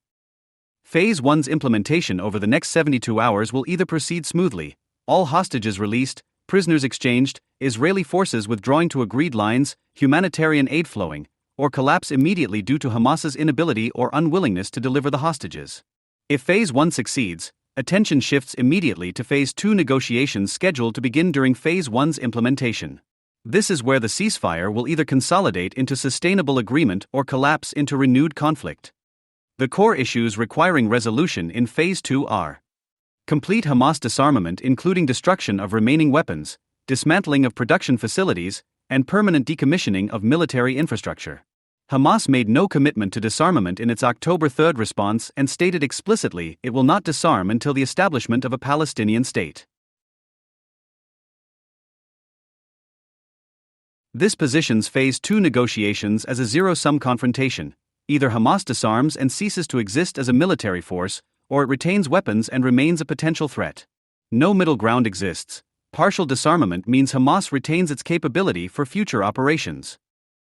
[SPEAKER 3] Phase 1's implementation over the next 72 hours will either proceed smoothly, all hostages released, prisoners exchanged, Israeli forces withdrawing to agreed lines, humanitarian aid flowing, or collapse immediately due to Hamas's inability or unwillingness to deliver the hostages. If Phase 1 succeeds, attention shifts immediately to Phase 2 negotiations scheduled to begin during Phase 1's implementation. This is where the ceasefire will either consolidate into sustainable agreement or collapse into renewed conflict. The core issues requiring resolution in Phase 2 are complete Hamas disarmament including destruction of remaining weapons, dismantling of production facilities, and permanent decommissioning of military infrastructure. Hamas made no commitment to disarmament in its October 3 response and stated explicitly it will not disarm until the establishment of a Palestinian state. This positions Phase 2 negotiations as a zero-sum confrontation. Either Hamas disarms and ceases to exist as a military force, or it retains weapons and remains a potential threat. No middle ground exists. Partial disarmament means Hamas retains its capability for future operations.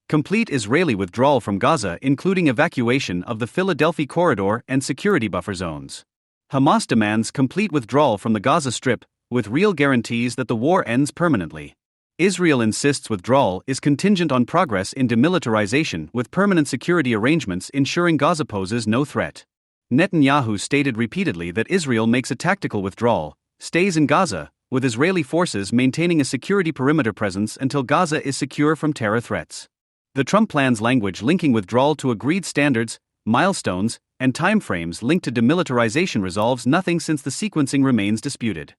[SPEAKER 3] Complete Israeli withdrawal from Gaza, including evacuation of the Philadelphia corridor and security buffer zones. Hamas demands complete withdrawal from the Gaza Strip, with real guarantees that the war ends permanently. Israel insists withdrawal is contingent on progress in demilitarization, with permanent security arrangements ensuring Gaza poses no threat. Netanyahu stated repeatedly that Israel makes a tactical withdrawal, stays in Gaza, with Israeli forces maintaining a security perimeter presence until Gaza is secure from terror threats. The Trump plan's language linking withdrawal to agreed standards, milestones, and timeframes linked to demilitarization resolves nothing since the sequencing remains disputed.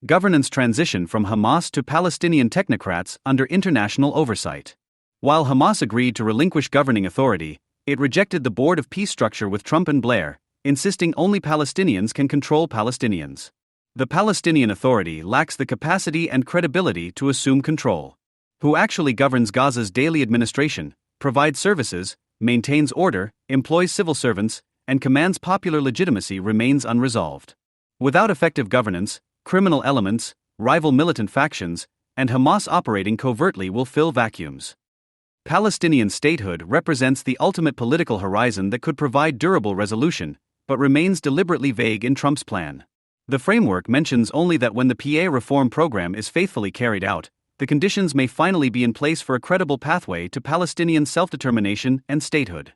[SPEAKER 3] Governance transition from Hamas to Palestinian technocrats under international oversight. While Hamas agreed to relinquish governing authority, it rejected the Board of Peace structure with Trump and Blair, insisting only Palestinians can control Palestinians. The Palestinian Authority lacks the capacity and credibility to assume control. Who actually governs Gaza's daily administration, provides services, maintains order, employs civil servants, and commands popular legitimacy remains unresolved. Without effective governance, criminal elements, rival militant factions, and Hamas operating covertly will fill vacuums. Palestinian statehood represents the ultimate political horizon that could provide durable resolution, but remains deliberately vague in Trump's plan. The framework mentions only that when the PA reform program is faithfully carried out, the conditions may finally be in place for a credible pathway to Palestinian self-determination and statehood.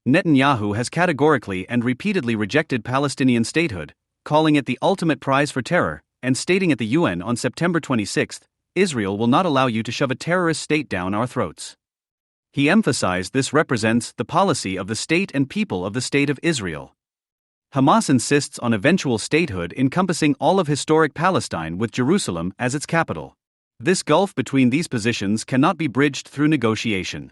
[SPEAKER 3] Netanyahu has categorically and repeatedly rejected Palestinian statehood, calling it the ultimate prize for terror, and stating at the UN on September 26, Israel will not allow you to shove a terrorist state down our throats. He emphasized this represents the policy of the state and people of the State of Israel. Hamas insists on eventual statehood encompassing all of historic Palestine with Jerusalem as its capital. This gulf between these positions cannot be bridged through negotiation.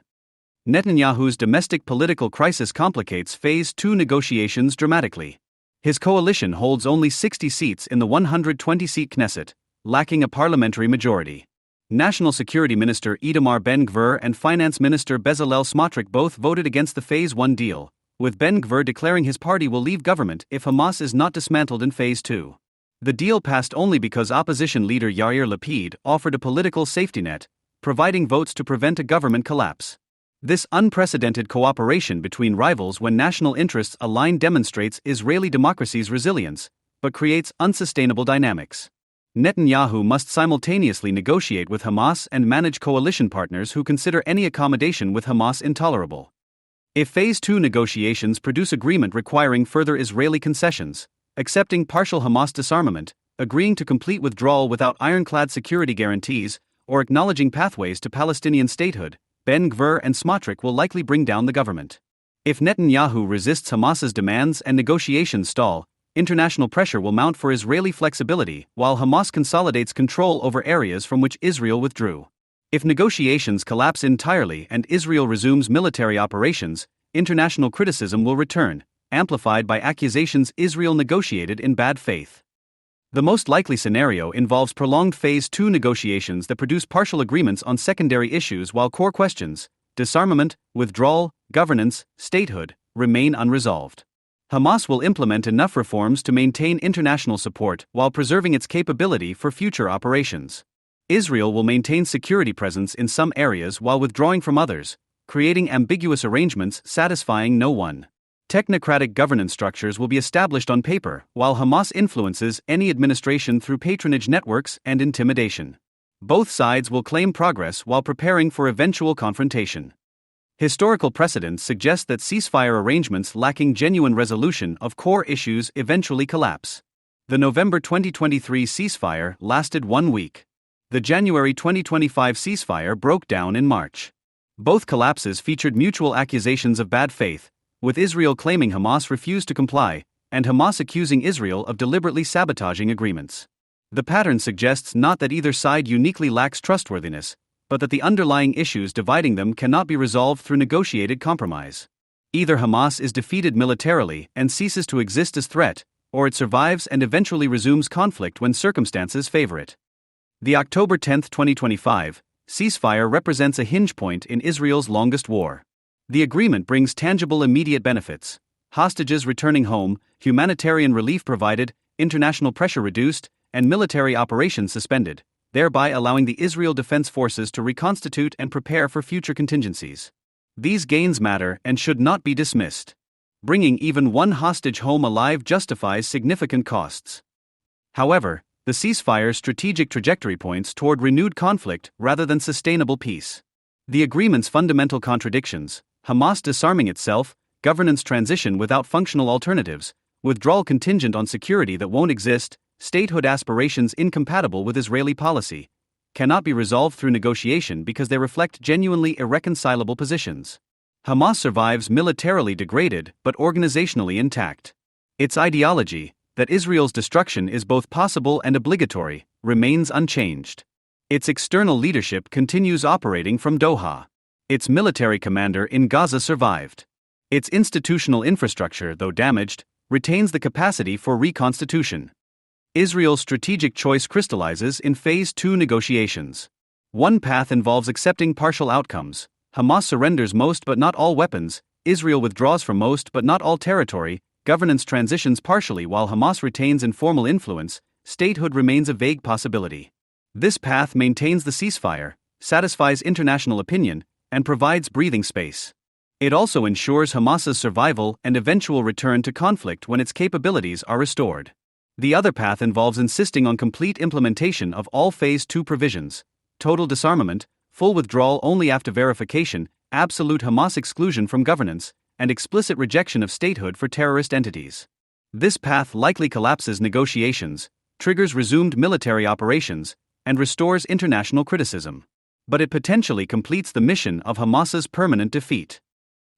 [SPEAKER 3] Netanyahu's domestic political crisis complicates Phase 2 negotiations dramatically. His coalition holds only 60 seats in the 120-seat Knesset, lacking a parliamentary majority. National Security Minister Itamar Ben-Gvir and Finance Minister Bezalel Smotrich both voted against the Phase 1 deal, with Ben-Gvir declaring his party will leave government if Hamas is not dismantled in Phase 2. The deal passed only because opposition leader Yair Lapid offered a political safety net, providing votes to prevent a government collapse. This unprecedented cooperation between rivals when national interests align demonstrates Israeli democracy's resilience, but creates unsustainable dynamics. Netanyahu must simultaneously negotiate with Hamas and manage coalition partners who consider any accommodation with Hamas intolerable. If Phase 2 negotiations produce agreement requiring further Israeli concessions, accepting partial Hamas disarmament, agreeing to complete withdrawal without ironclad security guarantees, or acknowledging pathways to Palestinian statehood, Ben-Gvir and Smotrich will likely bring down the government. If Netanyahu resists Hamas's demands and negotiations stall, international pressure will mount for Israeli flexibility, while Hamas consolidates control over areas from which Israel withdrew. If negotiations collapse entirely and Israel resumes military operations, international criticism will return, amplified by accusations Israel negotiated in bad faith. The most likely scenario involves prolonged Phase 2 negotiations that produce partial agreements on secondary issues while core questions, disarmament, withdrawal, governance, statehood, remain unresolved. Hamas will implement enough reforms to maintain international support while preserving its capability for future operations. Israel will maintain security presence in some areas while withdrawing from others, creating ambiguous arrangements satisfying no one. Technocratic governance structures will be established on paper, while Hamas influences any administration through patronage networks and intimidation. Both sides will claim progress while preparing for eventual confrontation. Historical precedents suggest that ceasefire arrangements lacking genuine resolution of core issues eventually collapse. The November 2023 ceasefire lasted 1 week. The January 2025 ceasefire broke down in March. Both collapses featured mutual accusations of bad faith, with Israel claiming Hamas refused to comply, and Hamas accusing Israel of deliberately sabotaging agreements. The pattern suggests not that either side uniquely lacks trustworthiness, but that the underlying issues dividing them cannot be resolved through negotiated compromise. Either Hamas is defeated militarily and ceases to exist as threat, or it survives and eventually resumes conflict when circumstances favor it. The October 10, 2025, ceasefire represents a hinge point in Israel's longest war. The agreement brings tangible immediate benefits: hostages returning home, humanitarian relief provided, international pressure reduced, and military operations suspended, thereby allowing the Israel Defense Forces to reconstitute and prepare for future contingencies. These gains matter and should not be dismissed. Bringing even one hostage home alive justifies significant costs. However, the ceasefire's strategic trajectory points toward renewed conflict rather than sustainable peace. The agreement's fundamental contradictions: Hamas disarming itself, governance transition without functional alternatives, withdrawal contingent on security that won't exist, statehood aspirations incompatible with Israeli policy, cannot be resolved through negotiation because they reflect genuinely irreconcilable positions. Hamas survives militarily degraded but organizationally intact. Its ideology, that Israel's destruction is both possible and obligatory, remains unchanged. Its external leadership continues operating from Doha. Its military commander in Gaza survived. Its institutional infrastructure, though damaged, retains the capacity for reconstitution. Israel's strategic choice crystallizes in Phase 2 negotiations. One path involves accepting partial outcomes. Hamas surrenders most but not all weapons, Israel withdraws from most but not all territory, governance transitions partially while Hamas retains informal influence, statehood remains a vague possibility. This path maintains the ceasefire, satisfies international opinion, and provides breathing space. It also ensures Hamas's survival and eventual return to conflict when its capabilities are restored. The other path involves insisting on complete implementation of all Phase 2 provisions: total disarmament, full withdrawal only after verification, absolute Hamas exclusion from governance, and explicit rejection of statehood for terrorist entities. This path likely collapses negotiations, triggers resumed military operations, and restores international criticism. But it potentially completes the mission of Hamas's permanent defeat.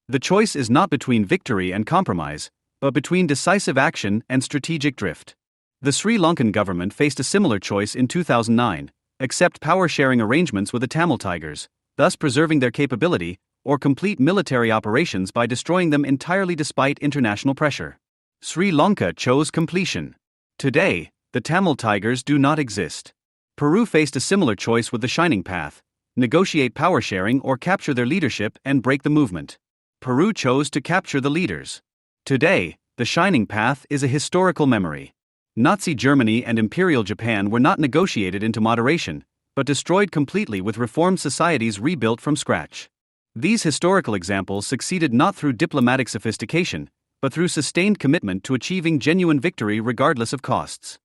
[SPEAKER 3] The choice is not between victory and compromise, but between decisive action and strategic drift. The Sri Lankan government faced a similar choice in 2009: accept power-sharing arrangements with the Tamil Tigers, thus preserving their capability, or complete military operations by destroying them entirely despite international pressure. Sri Lanka chose completion. Today, the Tamil Tigers do not exist. Peru faced a similar choice with the Shining Path: negotiate power-sharing or capture their leadership and break the movement. Peru chose to capture the leaders. Today, the Shining Path is a historical memory. Nazi Germany and Imperial Japan were not negotiated into moderation, but destroyed completely with reformed societies rebuilt from scratch. These historical examples succeeded not through diplomatic sophistication, but through sustained commitment to achieving genuine victory regardless of costs.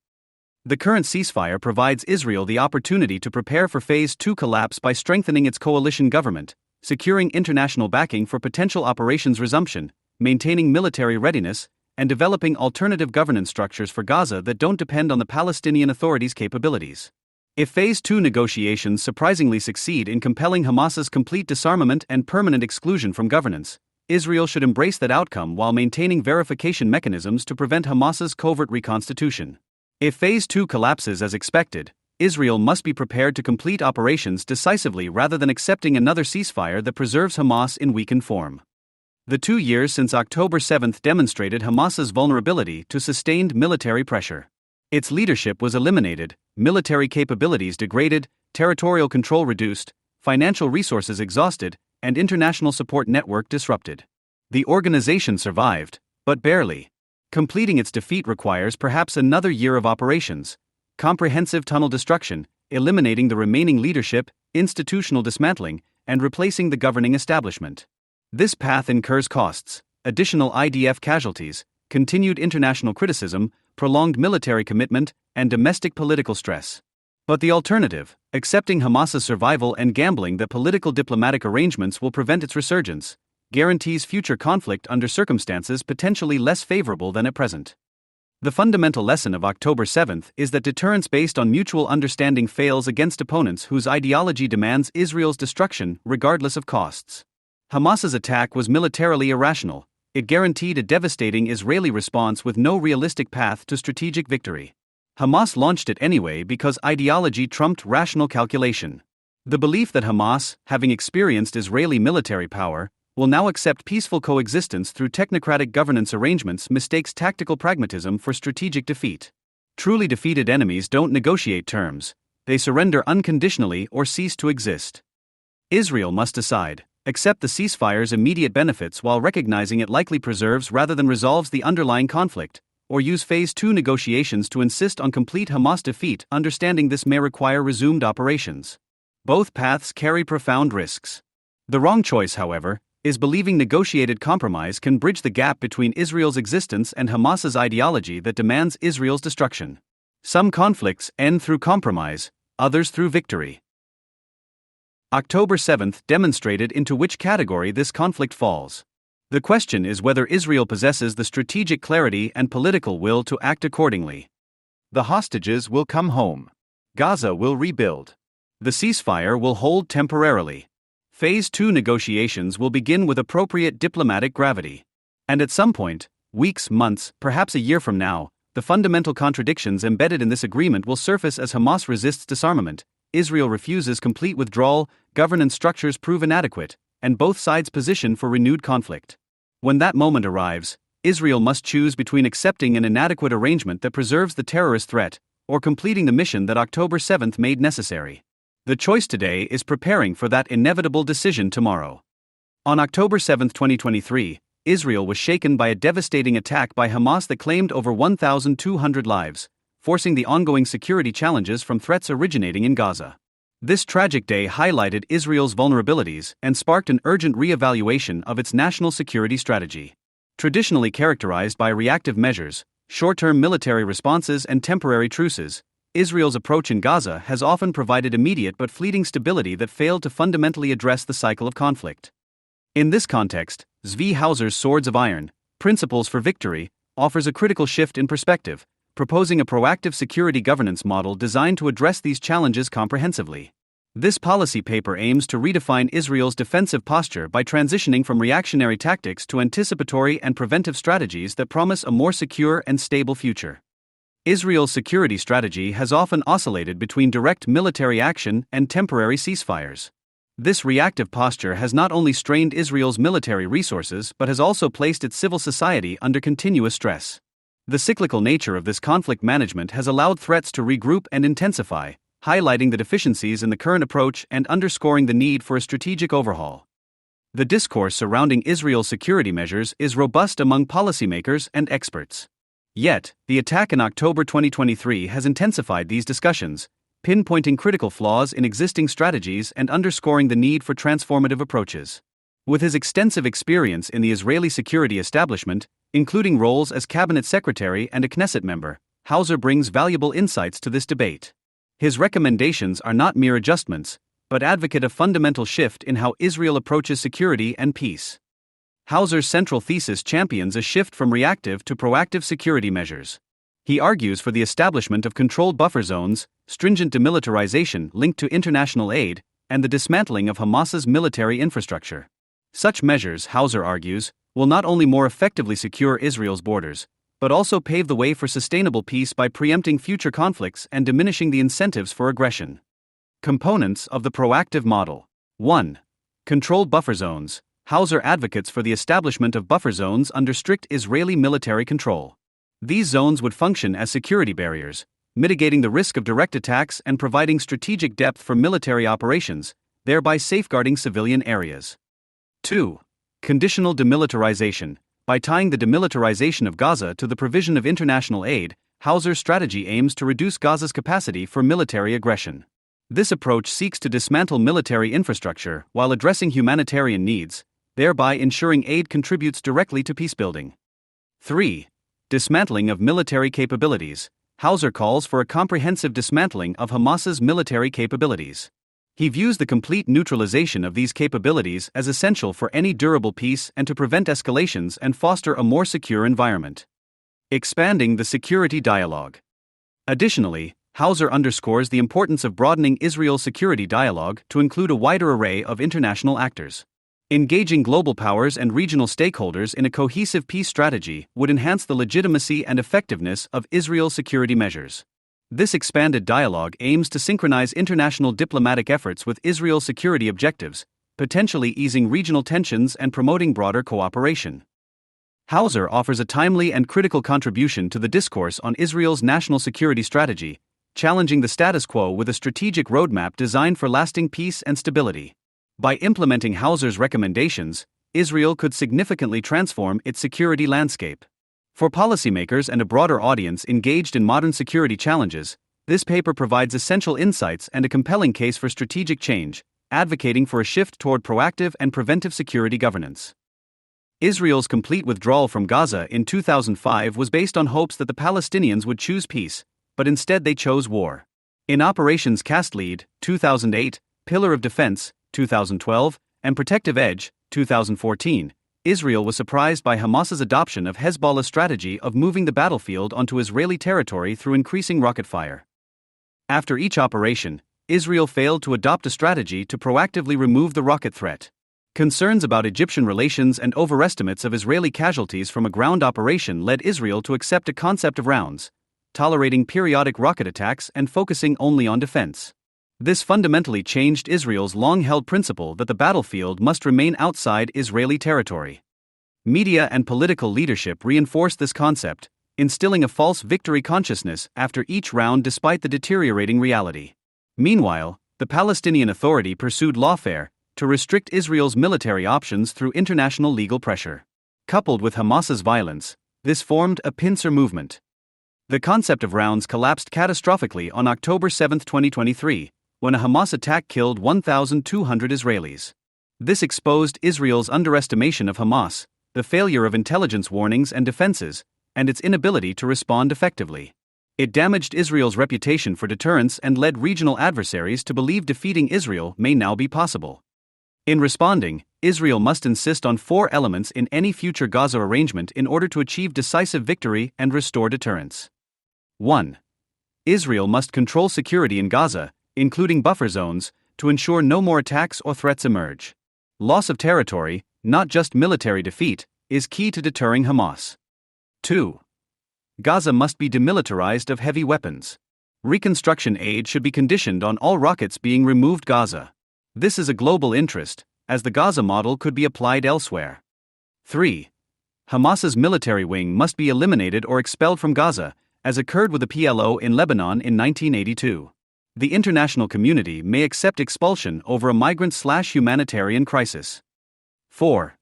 [SPEAKER 3] The current ceasefire provides Israel the opportunity to prepare for Phase 2 collapse by strengthening its coalition government, securing international backing for potential operations resumption, maintaining military readiness, and developing alternative governance structures for Gaza that don't depend on the Palestinian Authority's capabilities. If Phase 2 negotiations surprisingly succeed in compelling Hamas's complete disarmament and permanent exclusion from governance, Israel should embrace that outcome while maintaining verification mechanisms to prevent Hamas's covert reconstitution. If Phase 2 collapses as expected, Israel must be prepared to complete operations decisively rather than accepting another ceasefire that preserves Hamas in weakened form. The 2 years since October 7 demonstrated Hamas's vulnerability to sustained military pressure. Its leadership was eliminated, military capabilities degraded, territorial control reduced, financial resources exhausted, and international support network disrupted. The organization survived, but barely. Completing its defeat requires perhaps another year of operations, comprehensive tunnel destruction, eliminating the remaining leadership, institutional dismantling, and replacing the governing establishment. This path incurs costs: additional IDF casualties, continued international criticism, prolonged military commitment, and domestic political stress. But the alternative, accepting Hamas's survival and gambling that political diplomatic arrangements will prevent its resurgence, guarantees future conflict under circumstances potentially less favorable than at present. The fundamental lesson of October 7 is that deterrence based on mutual understanding fails against opponents whose ideology demands Israel's destruction regardless of costs. Hamas's attack was militarily irrational. It guaranteed a devastating Israeli response with no realistic path to strategic victory. Hamas launched it anyway because ideology trumped rational calculation. The belief that Hamas, having experienced Israeli military power, will now accept peaceful coexistence through technocratic governance arrangements mistakes tactical pragmatism for strategic defeat. Truly defeated enemies don't negotiate terms, they surrender unconditionally or cease to exist. Israel must decide, accept the ceasefire's immediate benefits while recognizing it likely preserves rather than resolves the underlying conflict, or use Phase 2 negotiations to insist on complete Hamas defeat, understanding this may require resumed operations. Both paths carry profound risks. The wrong choice, however, is believing negotiated compromise can bridge the gap between Israel's existence and Hamas's ideology that demands Israel's destruction. Some conflicts end through compromise, others through victory. October 7th demonstrated into which category this conflict falls. The question is whether Israel possesses the strategic clarity and political will to act accordingly.
[SPEAKER 4] The hostages will come home. Gaza will rebuild.
[SPEAKER 3] The ceasefire will hold temporarily. Phase 2 negotiations will begin with appropriate diplomatic gravity. And at some point, weeks, months, perhaps a year from now, the fundamental contradictions embedded in this agreement will surface as Hamas resists disarmament, Israel refuses complete withdrawal, governance structures prove inadequate, and both sides position for renewed conflict. When that moment arrives, Israel must choose between accepting an inadequate arrangement that preserves the terrorist threat, or completing the mission that October 7th made necessary. The choice today is preparing for that inevitable decision tomorrow. On October 7, 2023, Israel was shaken by a devastating attack by Hamas that claimed over 1,200 lives, forcing the ongoing security challenges from threats originating in Gaza. This tragic day highlighted Israel's vulnerabilities and sparked an urgent re-evaluation of its national security strategy. Traditionally characterized by reactive measures, short-term military responses and temporary truces, Israel's approach in Gaza has often provided immediate but fleeting stability that failed to fundamentally address the cycle of conflict. In this context, Zvi Hauser's Swords of Iron, Principles for Victory, offers a critical shift in perspective, proposing a proactive security governance model designed to address these challenges comprehensively. This policy paper aims to redefine Israel's defensive posture by transitioning from reactionary tactics to anticipatory and preventive strategies that promise a more secure and stable future. Israel's security strategy has often oscillated between direct military action and temporary ceasefires. This reactive posture has not only strained Israel's military resources but has also placed its civil society under continuous stress. The cyclical nature of this conflict management has allowed threats to regroup and intensify, highlighting the deficiencies in the current approach and underscoring the need for a strategic overhaul. The discourse surrounding Israel's security measures is robust among policymakers and experts. Yet, the attack in October 2023 has intensified these discussions, pinpointing critical flaws in existing strategies and underscoring the need for transformative approaches. With his extensive experience in the Israeli security establishment, including roles as cabinet secretary and a Knesset member, Hauser brings valuable insights to this debate. His recommendations are not mere adjustments, but advocate a fundamental shift in how Israel approaches security and peace. Hauser's central thesis champions a shift from reactive to proactive security measures. He argues for the establishment of controlled buffer zones, stringent demilitarization linked to international aid, and the dismantling of Hamas's military infrastructure. Such measures, Hauser argues, will not only more effectively secure Israel's borders, but also pave the way for sustainable peace by preempting future conflicts and diminishing the incentives for aggression. Components of the proactive model. 1. Controlled buffer zones. Hauser advocates for the establishment of buffer zones under strict Israeli military control. These zones would function as security barriers, mitigating the risk of direct attacks and providing strategic depth for military operations, thereby safeguarding civilian areas. 2. Conditional demilitarization. By tying the demilitarization of Gaza to the provision of international aid, Hauser's strategy aims to reduce Gaza's capacity for military aggression. This approach seeks to dismantle military infrastructure while addressing humanitarian needs, thereby ensuring aid contributes directly to peacebuilding. 3. Dismantling of military capabilities. Hauser calls for a comprehensive dismantling of Hamas's military capabilities. He views the complete neutralization of these capabilities as essential for any durable peace and to prevent escalations and foster a more secure environment. Expanding the security dialogue. Additionally, Hauser underscores the importance of broadening Israel's security dialogue to include a wider array of international actors. Engaging global powers and regional stakeholders in a cohesive peace strategy would enhance the legitimacy and effectiveness of Israel's security measures. This expanded dialogue aims to synchronize international diplomatic efforts with Israel's security objectives, potentially easing regional tensions and promoting broader cooperation. Hauser offers a timely and critical contribution to the discourse on Israel's national security strategy, challenging the status quo with a strategic roadmap designed for lasting peace and stability. By implementing Hauser's recommendations, Israel could significantly transform its security landscape. For policymakers and a broader audience engaged in modern security challenges, this paper provides essential insights and a compelling case for strategic change, advocating for a shift toward proactive and preventive security governance. Israel's complete withdrawal from Gaza in 2005 was based on hopes that the Palestinians would choose peace, but instead they chose war. In Operations Cast Lead, 2008, Pillar of Defense, 2012, and Protective Edge, 2014, Israel was surprised by Hamas's adoption of Hezbollah's strategy of moving the battlefield onto Israeli territory through increasing rocket fire. After each operation, Israel failed to adopt a strategy to proactively remove the rocket threat. Concerns about Egyptian relations and overestimates of Israeli casualties from a ground operation led Israel to accept a concept of rounds, tolerating periodic rocket attacks and focusing only on defense. This fundamentally changed Israel's long-held principle that the battlefield must remain outside Israeli territory. Media and political leadership reinforced this concept, instilling a false victory consciousness after each round despite the deteriorating reality. Meanwhile, the Palestinian Authority pursued lawfare to restrict Israel's military options through international legal pressure. Coupled with Hamas's violence, this formed a pincer movement. The concept of rounds collapsed catastrophically on October 7, 2023, when a Hamas attack killed 1,200 Israelis. This exposed Israel's underestimation of Hamas, the failure of intelligence warnings and defenses, and its inability to respond effectively. It damaged Israel's reputation for deterrence and led regional adversaries to believe defeating Israel may now be possible. In responding, Israel must insist on 4 elements in any future Gaza arrangement in order to achieve decisive victory and restore deterrence. 1. Israel must control security in Gaza, including buffer zones, to ensure no more attacks or threats emerge. Loss of territory, not just military defeat, is key to deterring Hamas. 2. Gaza must be demilitarized of heavy weapons. Reconstruction aid should be conditioned on all rockets being removed Gaza. This is a global interest, as the Gaza model could be applied elsewhere. 3. Hamas's military wing must be eliminated or expelled from Gaza, as occurred with the PLO in Lebanon in 1982. The international community may accept expulsion over a migrant/humanitarian crisis. 4.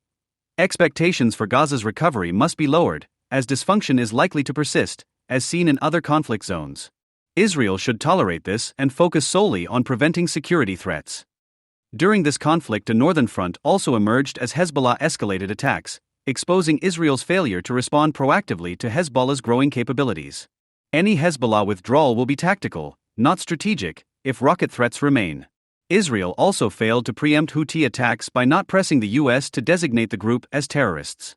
[SPEAKER 3] Expectations for Gaza's recovery must be lowered, as dysfunction is likely to persist, as seen in other conflict zones. Israel should tolerate this and focus solely on preventing security threats. During this conflict, a northern front also emerged as Hezbollah escalated attacks, exposing Israel's failure to respond proactively to Hezbollah's growing capabilities. Any Hezbollah withdrawal will be tactical, not strategic, if rocket threats remain. Israel also failed to preempt Houthi attacks by not pressing the U.S. to designate the group as terrorists.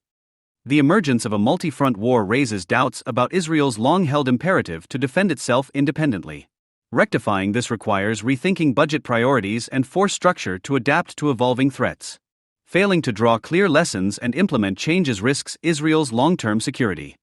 [SPEAKER 3] The emergence of a multi-front war raises doubts about Israel's long-held imperative to defend itself independently. Rectifying this requires rethinking budget priorities and force structure to adapt to evolving threats. Failing to draw clear lessons and implement changes risks Israel's long-term security.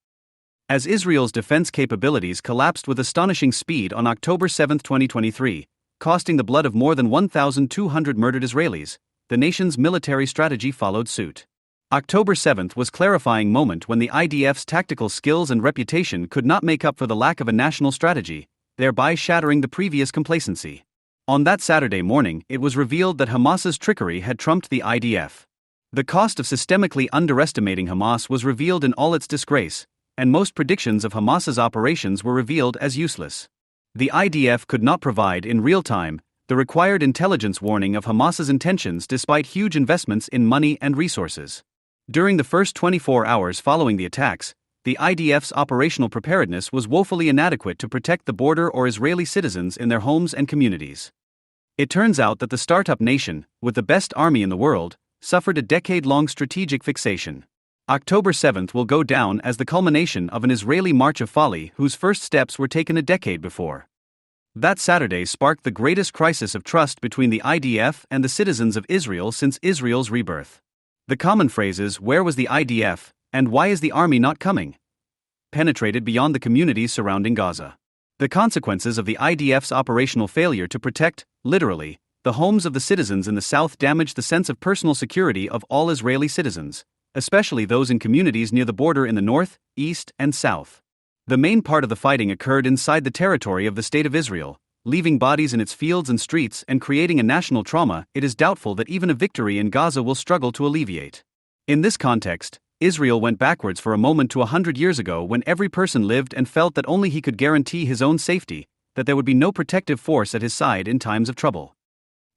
[SPEAKER 3] As Israel's defense capabilities collapsed with astonishing speed on October 7, 2023, costing the blood of more than 1,200 murdered Israelis, the nation's military strategy followed suit. October 7 was a clarifying moment when the IDF's tactical skills and reputation could not make up for the lack of a national strategy, thereby shattering the previous complacency. On that Saturday morning, it was revealed that Hamas's trickery had trumped the IDF. The cost of systemically underestimating Hamas was revealed in all its disgrace, and most predictions of Hamas's operations were revealed as useless. The IDF could not provide in real time the required intelligence warning of Hamas's intentions despite huge investments in money and resources. During the first 24 hours following the attacks, the IDF's operational preparedness was woefully inadequate to protect the border or Israeli citizens in their homes and communities. It turns out that the startup nation, with the best army in the world, suffered a decade-long strategic fixation. October 7 will go down as the culmination of an Israeli march of folly whose first steps were taken a decade before. That Saturday sparked the greatest crisis of trust between the IDF and the citizens of Israel since Israel's rebirth. The common phrases, "Where was the IDF?" and "Why is the army not coming?" penetrated beyond the communities surrounding Gaza. The consequences of the IDF's operational failure to protect, literally, the homes of the citizens in the south damaged the sense of personal security of all Israeli citizens, especially those in communities near the border in the north, east, and south. The main part of the fighting occurred inside the territory of the State of Israel, leaving bodies in its fields and streets and creating a national trauma it is doubtful that even a victory in Gaza will struggle to alleviate. In this context, Israel went backwards for a moment to 100 years ago when every person lived and felt that only he could guarantee his own safety, that there would be no protective force at his side in times of trouble.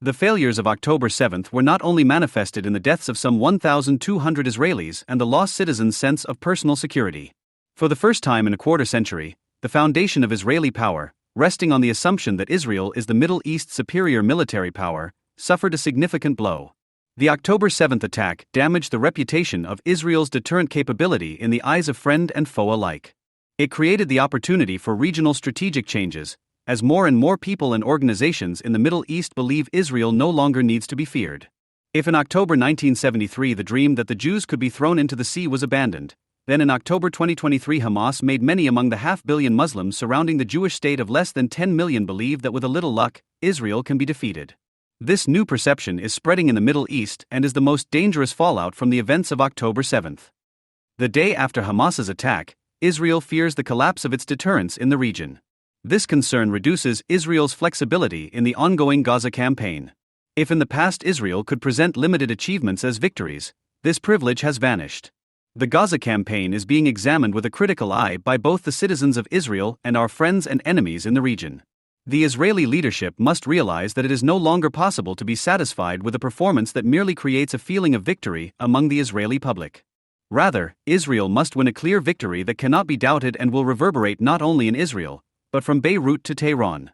[SPEAKER 3] The failures of October 7 were not only manifested in the deaths of some 1,200 Israelis and the lost citizens' sense of personal security. For the first time in a quarter century, the foundation of Israeli power, resting on the assumption that Israel is the Middle East's superior military power, suffered a significant blow. The October 7 attack damaged the reputation of Israel's deterrent capability in the eyes of friend and foe alike. It created the opportunity for regional strategic changes, as more and more people and organizations in the Middle East believe Israel no longer needs to be feared. If in October 1973 the dream that the Jews could be thrown into the sea was abandoned, then in October 2023 Hamas made many among the 500 million Muslims surrounding the Jewish state of less than 10 million believe that with a little luck, Israel can be defeated. This new perception is spreading in the Middle East and is the most dangerous fallout from the events of October 7. The day after Hamas's attack, Israel fears the collapse of its deterrence in the region. This concern reduces Israel's flexibility in the ongoing Gaza campaign. If in the past Israel could present limited achievements as victories, this privilege has vanished. The Gaza campaign is being examined with a critical eye by both the citizens of Israel and our friends and enemies in the region. The Israeli leadership must realize that it is no longer possible to be satisfied with a performance that merely creates a feeling of victory among the Israeli public. Rather, Israel must win a clear victory that cannot be doubted and will reverberate not only in Israel, but from Beirut to Tehran.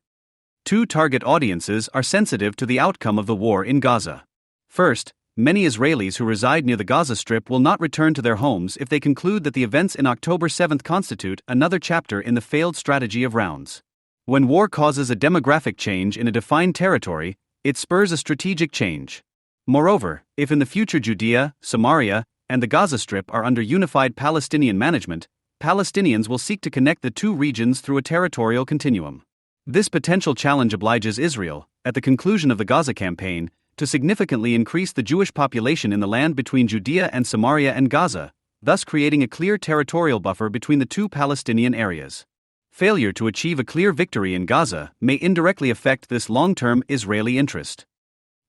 [SPEAKER 3] Two target audiences are sensitive to the outcome of the war in Gaza. First, many Israelis who reside near the Gaza Strip will not return to their homes if they conclude that the events in October 7 constitute another chapter in the failed strategy of rounds. When war causes a demographic change in a defined territory, it spurs a strategic change. Moreover, if in the future Judea, Samaria, and the Gaza Strip are under unified Palestinian management, Palestinians will seek to connect the two regions through a territorial continuum. This potential challenge obliges Israel, at the conclusion of the Gaza campaign, to significantly increase the Jewish population in the land between Judea and Samaria and Gaza, thus creating a clear territorial buffer between the two Palestinian areas. Failure to achieve a clear victory in Gaza may indirectly affect this long-term Israeli interest.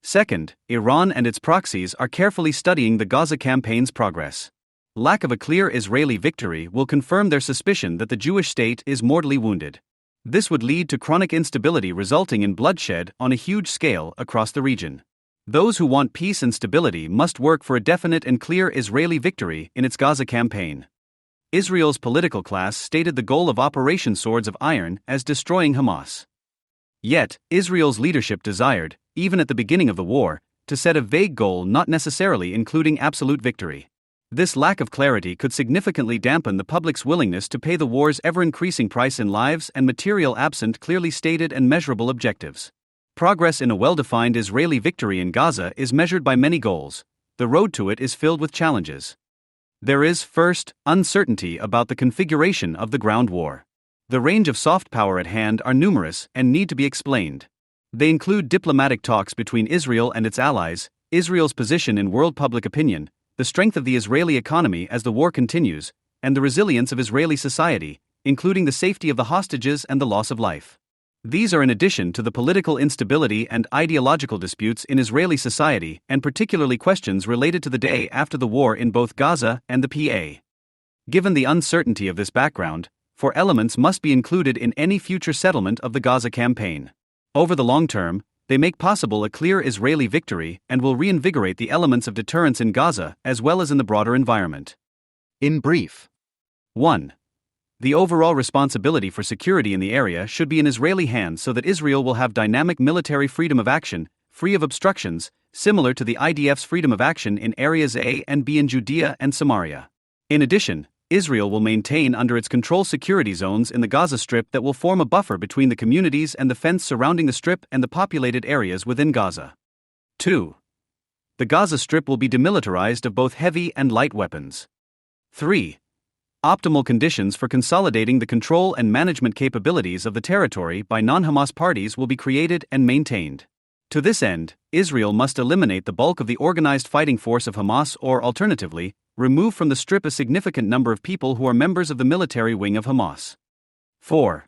[SPEAKER 3] Second, Iran and its proxies are carefully studying the Gaza campaign's progress. Lack of a clear Israeli victory will confirm their suspicion that the Jewish state is mortally wounded. This would lead to chronic instability resulting in bloodshed on a huge scale across the region. Those who want peace and stability must work for a definite and clear Israeli victory in its Gaza campaign. Israel's political class stated the goal of Operation Swords of Iron as destroying Hamas. Yet, Israel's leadership desired, even at the beginning of the war, to set a vague goal not necessarily including absolute victory. This lack of clarity could significantly dampen the public's willingness to pay the war's ever-increasing price in lives and material absent clearly stated and measurable objectives. Progress in a well-defined Israeli victory in Gaza is measured by many goals. The road to it is filled with challenges. There is, first, uncertainty about the configuration of the ground war. The range of soft power at hand are numerous and need to be explained. They include diplomatic talks between Israel and its allies, Israel's position in world public opinion, the strength of the Israeli economy as the war continues, and the resilience of Israeli society, including the safety of the hostages and the loss of life. These are in addition to the political instability and ideological disputes in Israeli society and particularly questions related to the day after the war in both Gaza and the PA. Given the uncertainty of this background, four elements must be included in any future settlement of the Gaza campaign. Over the long term, they make possible a clear Israeli victory and will reinvigorate the elements of deterrence in Gaza as well as in the broader environment.
[SPEAKER 4] In brief.
[SPEAKER 3] 1. The overall responsibility for security in the area should be in Israeli hands so that Israel will have dynamic military freedom of action, free of obstructions, similar to the IDF's freedom of action in areas A and B in Judea and Samaria. In addition, Israel will maintain under its control security zones in the Gaza Strip that will form a buffer between the communities and the fence surrounding the Strip and the populated areas within Gaza. 2. The Gaza Strip will be demilitarized of both heavy and light weapons. 3. Optimal conditions for consolidating the control and management capabilities of the territory by non-Hamas parties will be created and maintained. To this end, Israel must eliminate the bulk of the organized fighting force of Hamas or, alternatively, remove from the Strip a significant number of people who are members of the military wing of Hamas. 4.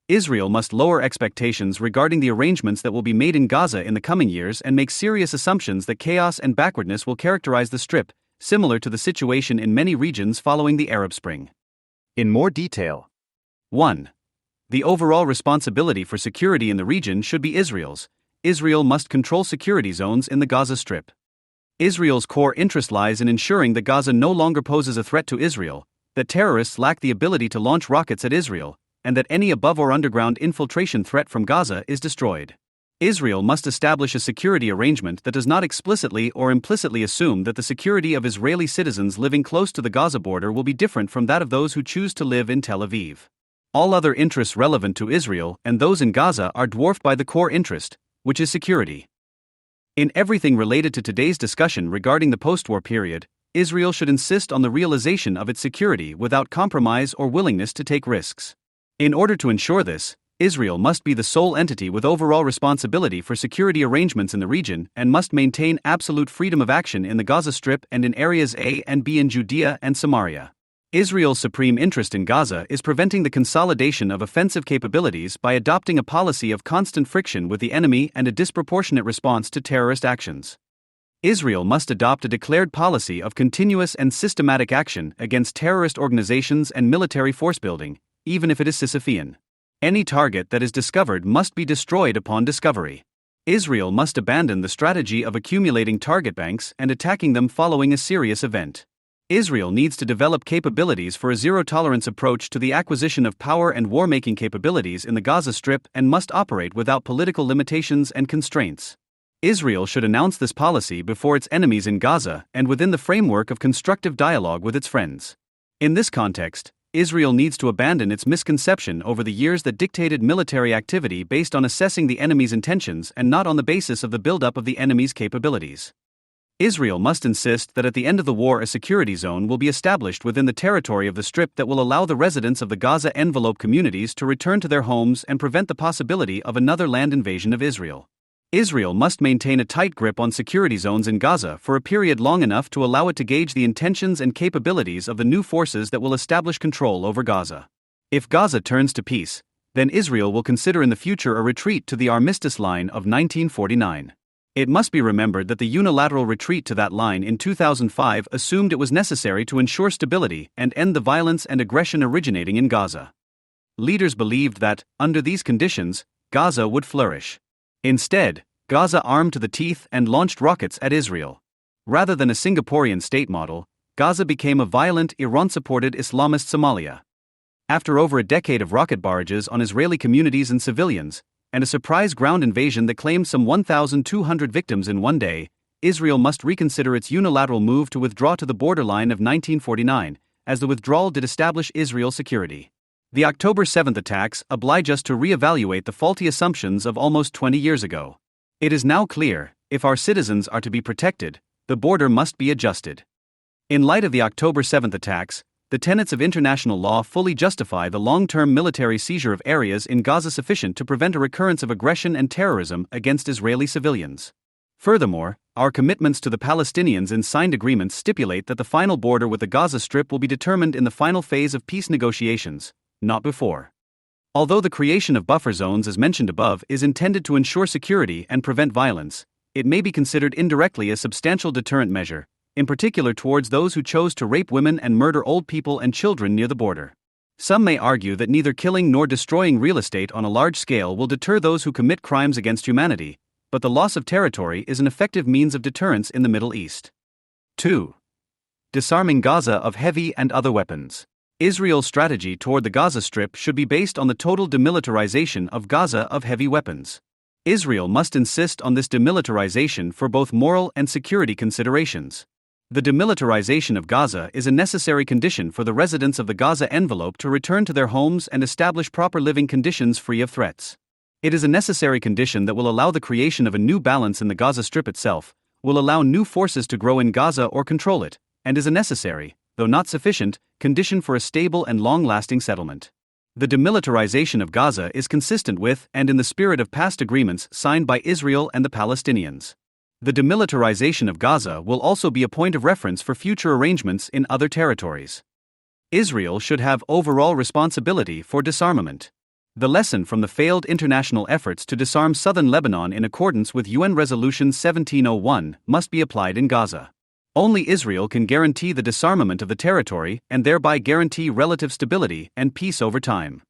[SPEAKER 3] Israel must lower expectations regarding the arrangements that will be made in Gaza in the coming years and make serious assumptions that chaos and backwardness will characterize the Strip, similar to the situation in many regions following the Arab Spring.
[SPEAKER 4] In more detail.
[SPEAKER 3] 1. The overall responsibility for security in the region should be Israel's. Israel must control security zones in the Gaza Strip. Israel's core interest lies in ensuring that Gaza no longer poses a threat to Israel, that terrorists lack the ability to launch rockets at Israel, and that any above or underground infiltration threat from Gaza is destroyed. Israel must establish a security arrangement that does not explicitly or implicitly assume that the security of Israeli citizens living close to the Gaza border will be different from that of those who choose to live in Tel Aviv. All other interests relevant to Israel and those in Gaza are dwarfed by the core interest, which is security. In everything related to today's discussion regarding the post-war period, Israel should insist on the realization of its security without compromise or willingness to take risks. In order to ensure this, Israel must be the sole entity with overall responsibility for security arrangements in the region and must maintain absolute freedom of action in the Gaza Strip and in areas A and B in Judea and Samaria. Israel's supreme interest in Gaza is preventing the consolidation of offensive capabilities by adopting a policy of constant friction with the enemy and a disproportionate response to terrorist actions. Israel must adopt a declared policy of continuous and systematic action against terrorist organizations and military force building, even if it is Sisyphean. Any target that is discovered must be destroyed upon discovery. Israel must abandon the strategy of accumulating target banks and attacking them following a serious event. Israel needs to develop capabilities for a zero-tolerance approach to the acquisition of power and war-making capabilities in the Gaza Strip and must operate without political limitations and constraints. Israel should announce this policy before its enemies in Gaza and within the framework of constructive dialogue with its friends. In this context, Israel needs to abandon its misconception over the years that dictated military activity based on assessing the enemy's intentions and not on the basis of the buildup of the enemy's capabilities. Israel must insist that at the end of the war a security zone will be established within the territory of the Strip that will allow the residents of the Gaza envelope communities to return to their homes and prevent the possibility of another land invasion of Israel. Israel must maintain a tight grip on security zones in Gaza for a period long enough to allow it to gauge the intentions and capabilities of the new forces that will establish control over Gaza. If Gaza turns to peace, then Israel will consider in the future a retreat to the armistice line of 1949. It must be remembered that the unilateral retreat to that line in 2005 assumed it was necessary to ensure stability and end the violence and aggression originating in Gaza. Leaders believed that, under these conditions, Gaza would flourish. Instead, Gaza armed to the teeth and launched rockets at Israel. Rather than a Singaporean state model, Gaza became a violent, Iran-supported Islamist Somalia. After over a decade of rocket barrages on Israeli communities and civilians, and a surprise ground invasion that claimed some 1,200 victims in one day, Israel must reconsider its unilateral move to withdraw to the borderline of 1949, as the withdrawal did establish Israel's security. The October 7 attacks oblige us to re-evaluate the faulty assumptions of almost 20 years ago. It is now clear, if our citizens are to be protected, the border must be adjusted. In light of the October 7 attacks, the tenets of international law fully justify the long-term military seizure of areas in Gaza sufficient to prevent a recurrence of aggression and terrorism against Israeli civilians. Furthermore, our commitments to the Palestinians in signed agreements stipulate that the final border with the Gaza Strip will be determined in the final phase of peace negotiations, not before. Although the creation of buffer zones as mentioned above is intended to ensure security and prevent violence, it may be considered indirectly a substantial deterrent measure, in particular towards those who chose to rape women and murder old people and children near the border. Some may argue that neither killing nor destroying real estate on a large scale will deter those who commit crimes against humanity, but the loss of territory is an effective means of deterrence in the Middle East. 2. Disarming Gaza of heavy and other weapons. Israel's strategy toward the Gaza Strip should be based on the total demilitarization of Gaza of heavy weapons. Israel must insist on this demilitarization for both moral and security considerations. The demilitarization of Gaza is a necessary condition for the residents of the Gaza envelope to return to their homes and establish proper living conditions free of threats. It is a necessary condition that will allow the creation of a new balance in the Gaza Strip itself, will allow new forces to grow in Gaza or control it, and is a necessary, though not sufficient, condition for a stable and long-lasting settlement. The demilitarization of Gaza is consistent with and in the spirit of past agreements signed by Israel and the Palestinians. The demilitarization of Gaza will also be a point of reference for future arrangements in other territories. Israel should have overall responsibility for disarmament. The lesson from the failed international efforts to disarm southern Lebanon in accordance with UN Resolution 1701 must be applied in Gaza. Only Israel can guarantee the disarmament of the territory and thereby guarantee relative stability and peace over time.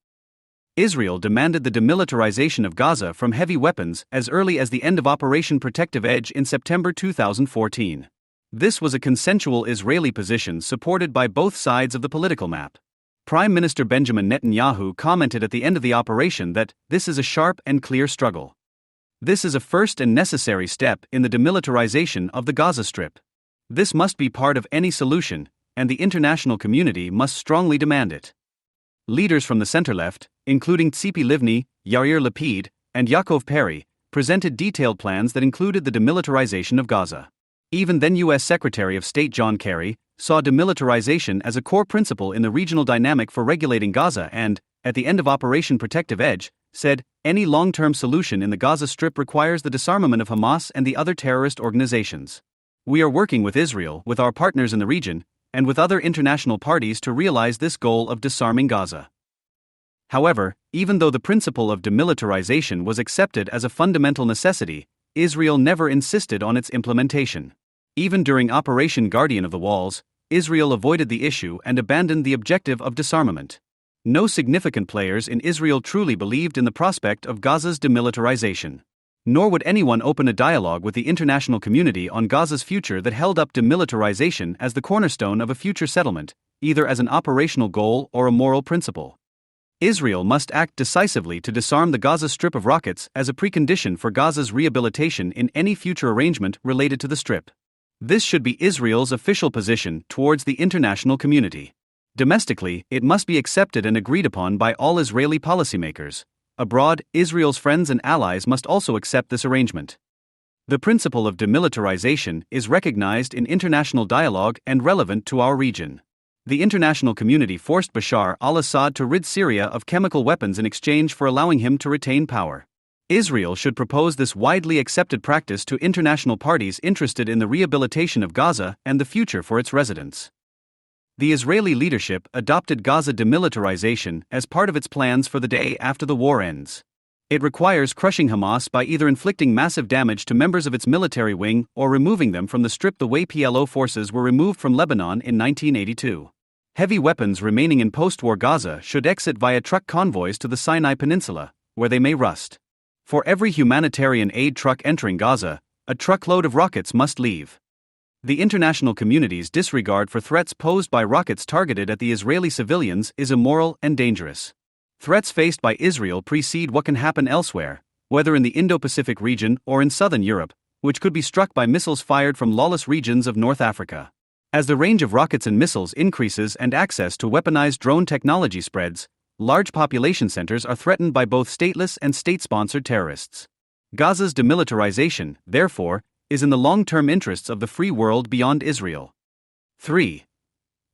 [SPEAKER 3] Israel demanded the demilitarization of Gaza from heavy weapons as early as the end of Operation Protective Edge in September 2014. This was a consensual Israeli position supported by both sides of the political map. Prime Minister Benjamin Netanyahu commented at the end of the operation that this is a sharp and clear struggle. This is a first and necessary step in the demilitarization of the Gaza Strip. This must be part of any solution, and the international community must strongly demand it. Leaders from the center-left, including Tzipi Livni, Yair Lapid, and Yaakov Peri, presented detailed plans that included the demilitarization of Gaza. Even then U.S. Secretary of State John Kerry saw demilitarization as a core principle in the regional dynamic for regulating Gaza and, at the end of Operation Protective Edge, said, any long-term solution in the Gaza Strip requires the disarmament of Hamas and the other terrorist organizations. We are working with Israel, with our partners in the region, and with other international parties to realize this goal of disarming Gaza. However, even though the principle of demilitarization was accepted as a fundamental necessity, Israel never insisted on its implementation. Even during Operation Guardian of the Walls, Israel avoided the issue and abandoned the objective of disarmament. No significant players in Israel truly believed in the prospect of Gaza's demilitarization. Nor would anyone open a dialogue with the international community on Gaza's future that held up demilitarization as the cornerstone of a future settlement, either as an operational goal or a moral principle. Israel must act decisively to disarm the Gaza Strip of rockets as a precondition for Gaza's rehabilitation in any future arrangement related to the Strip. This should be Israel's official position towards the international community. Domestically, it must be accepted and agreed upon by all Israeli policymakers. Abroad, Israel's friends and allies must also accept this arrangement. The principle of demilitarization is recognized in international dialogue and relevant to our region. The international community forced Bashar al-Assad to rid Syria of chemical weapons in exchange for allowing him to retain power. Israel should propose this widely accepted practice to international parties interested in the rehabilitation of Gaza and the future for its residents. The Israeli leadership adopted Gaza demilitarization as part of its plans for the day after the war ends. It requires crushing Hamas by either inflicting massive damage to members of its military wing or removing them from the Strip the way PLO forces were removed from Lebanon in 1982. Heavy weapons remaining in post-war Gaza should exit via truck convoys to the Sinai Peninsula, where they may rust. For every humanitarian aid truck entering Gaza, a truckload of rockets must leave. The international community's disregard for threats posed by rockets targeted at the Israeli civilians is immoral and dangerous. Threats faced by Israel precede what can happen elsewhere, whether in the Indo-Pacific region or in southern Europe, which could be struck by missiles fired from lawless regions of North Africa. As the range of rockets and missiles increases and access to weaponized drone technology spreads, large population centers are threatened by both stateless and state-sponsored terrorists. Gaza's demilitarization, therefore, is in the long-term interests of the free world beyond Israel. 3.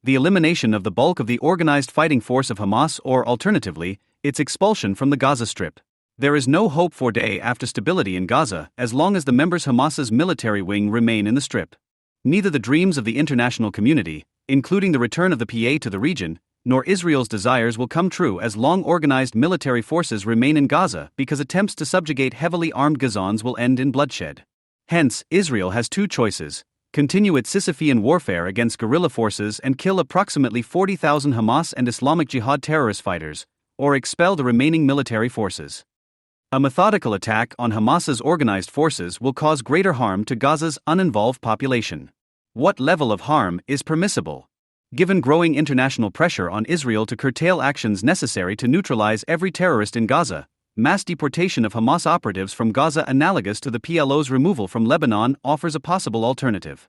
[SPEAKER 3] The elimination of the bulk of the organized fighting force of Hamas or, alternatively, its expulsion from the Gaza Strip. There is no hope for day after stability in Gaza as long as the members Hamas's military wing remain in the Strip. Neither the dreams of the international community, including the return of the PA to the region, nor Israel's desires will come true as long organized military forces remain in Gaza because attempts to subjugate heavily armed Gazans will end in bloodshed. Hence, Israel has two choices: continue its Sisyphean warfare against guerrilla forces and kill approximately 40,000 Hamas and Islamic Jihad terrorist fighters, or expel the remaining military forces. A methodical attack on Hamas's organized forces will cause greater harm to Gaza's uninvolved population. What level of harm is permissible? Given growing international pressure on Israel to curtail actions necessary to neutralize every terrorist in Gaza, mass deportation of Hamas operatives from Gaza analogous to the PLO's removal from Lebanon offers a possible alternative.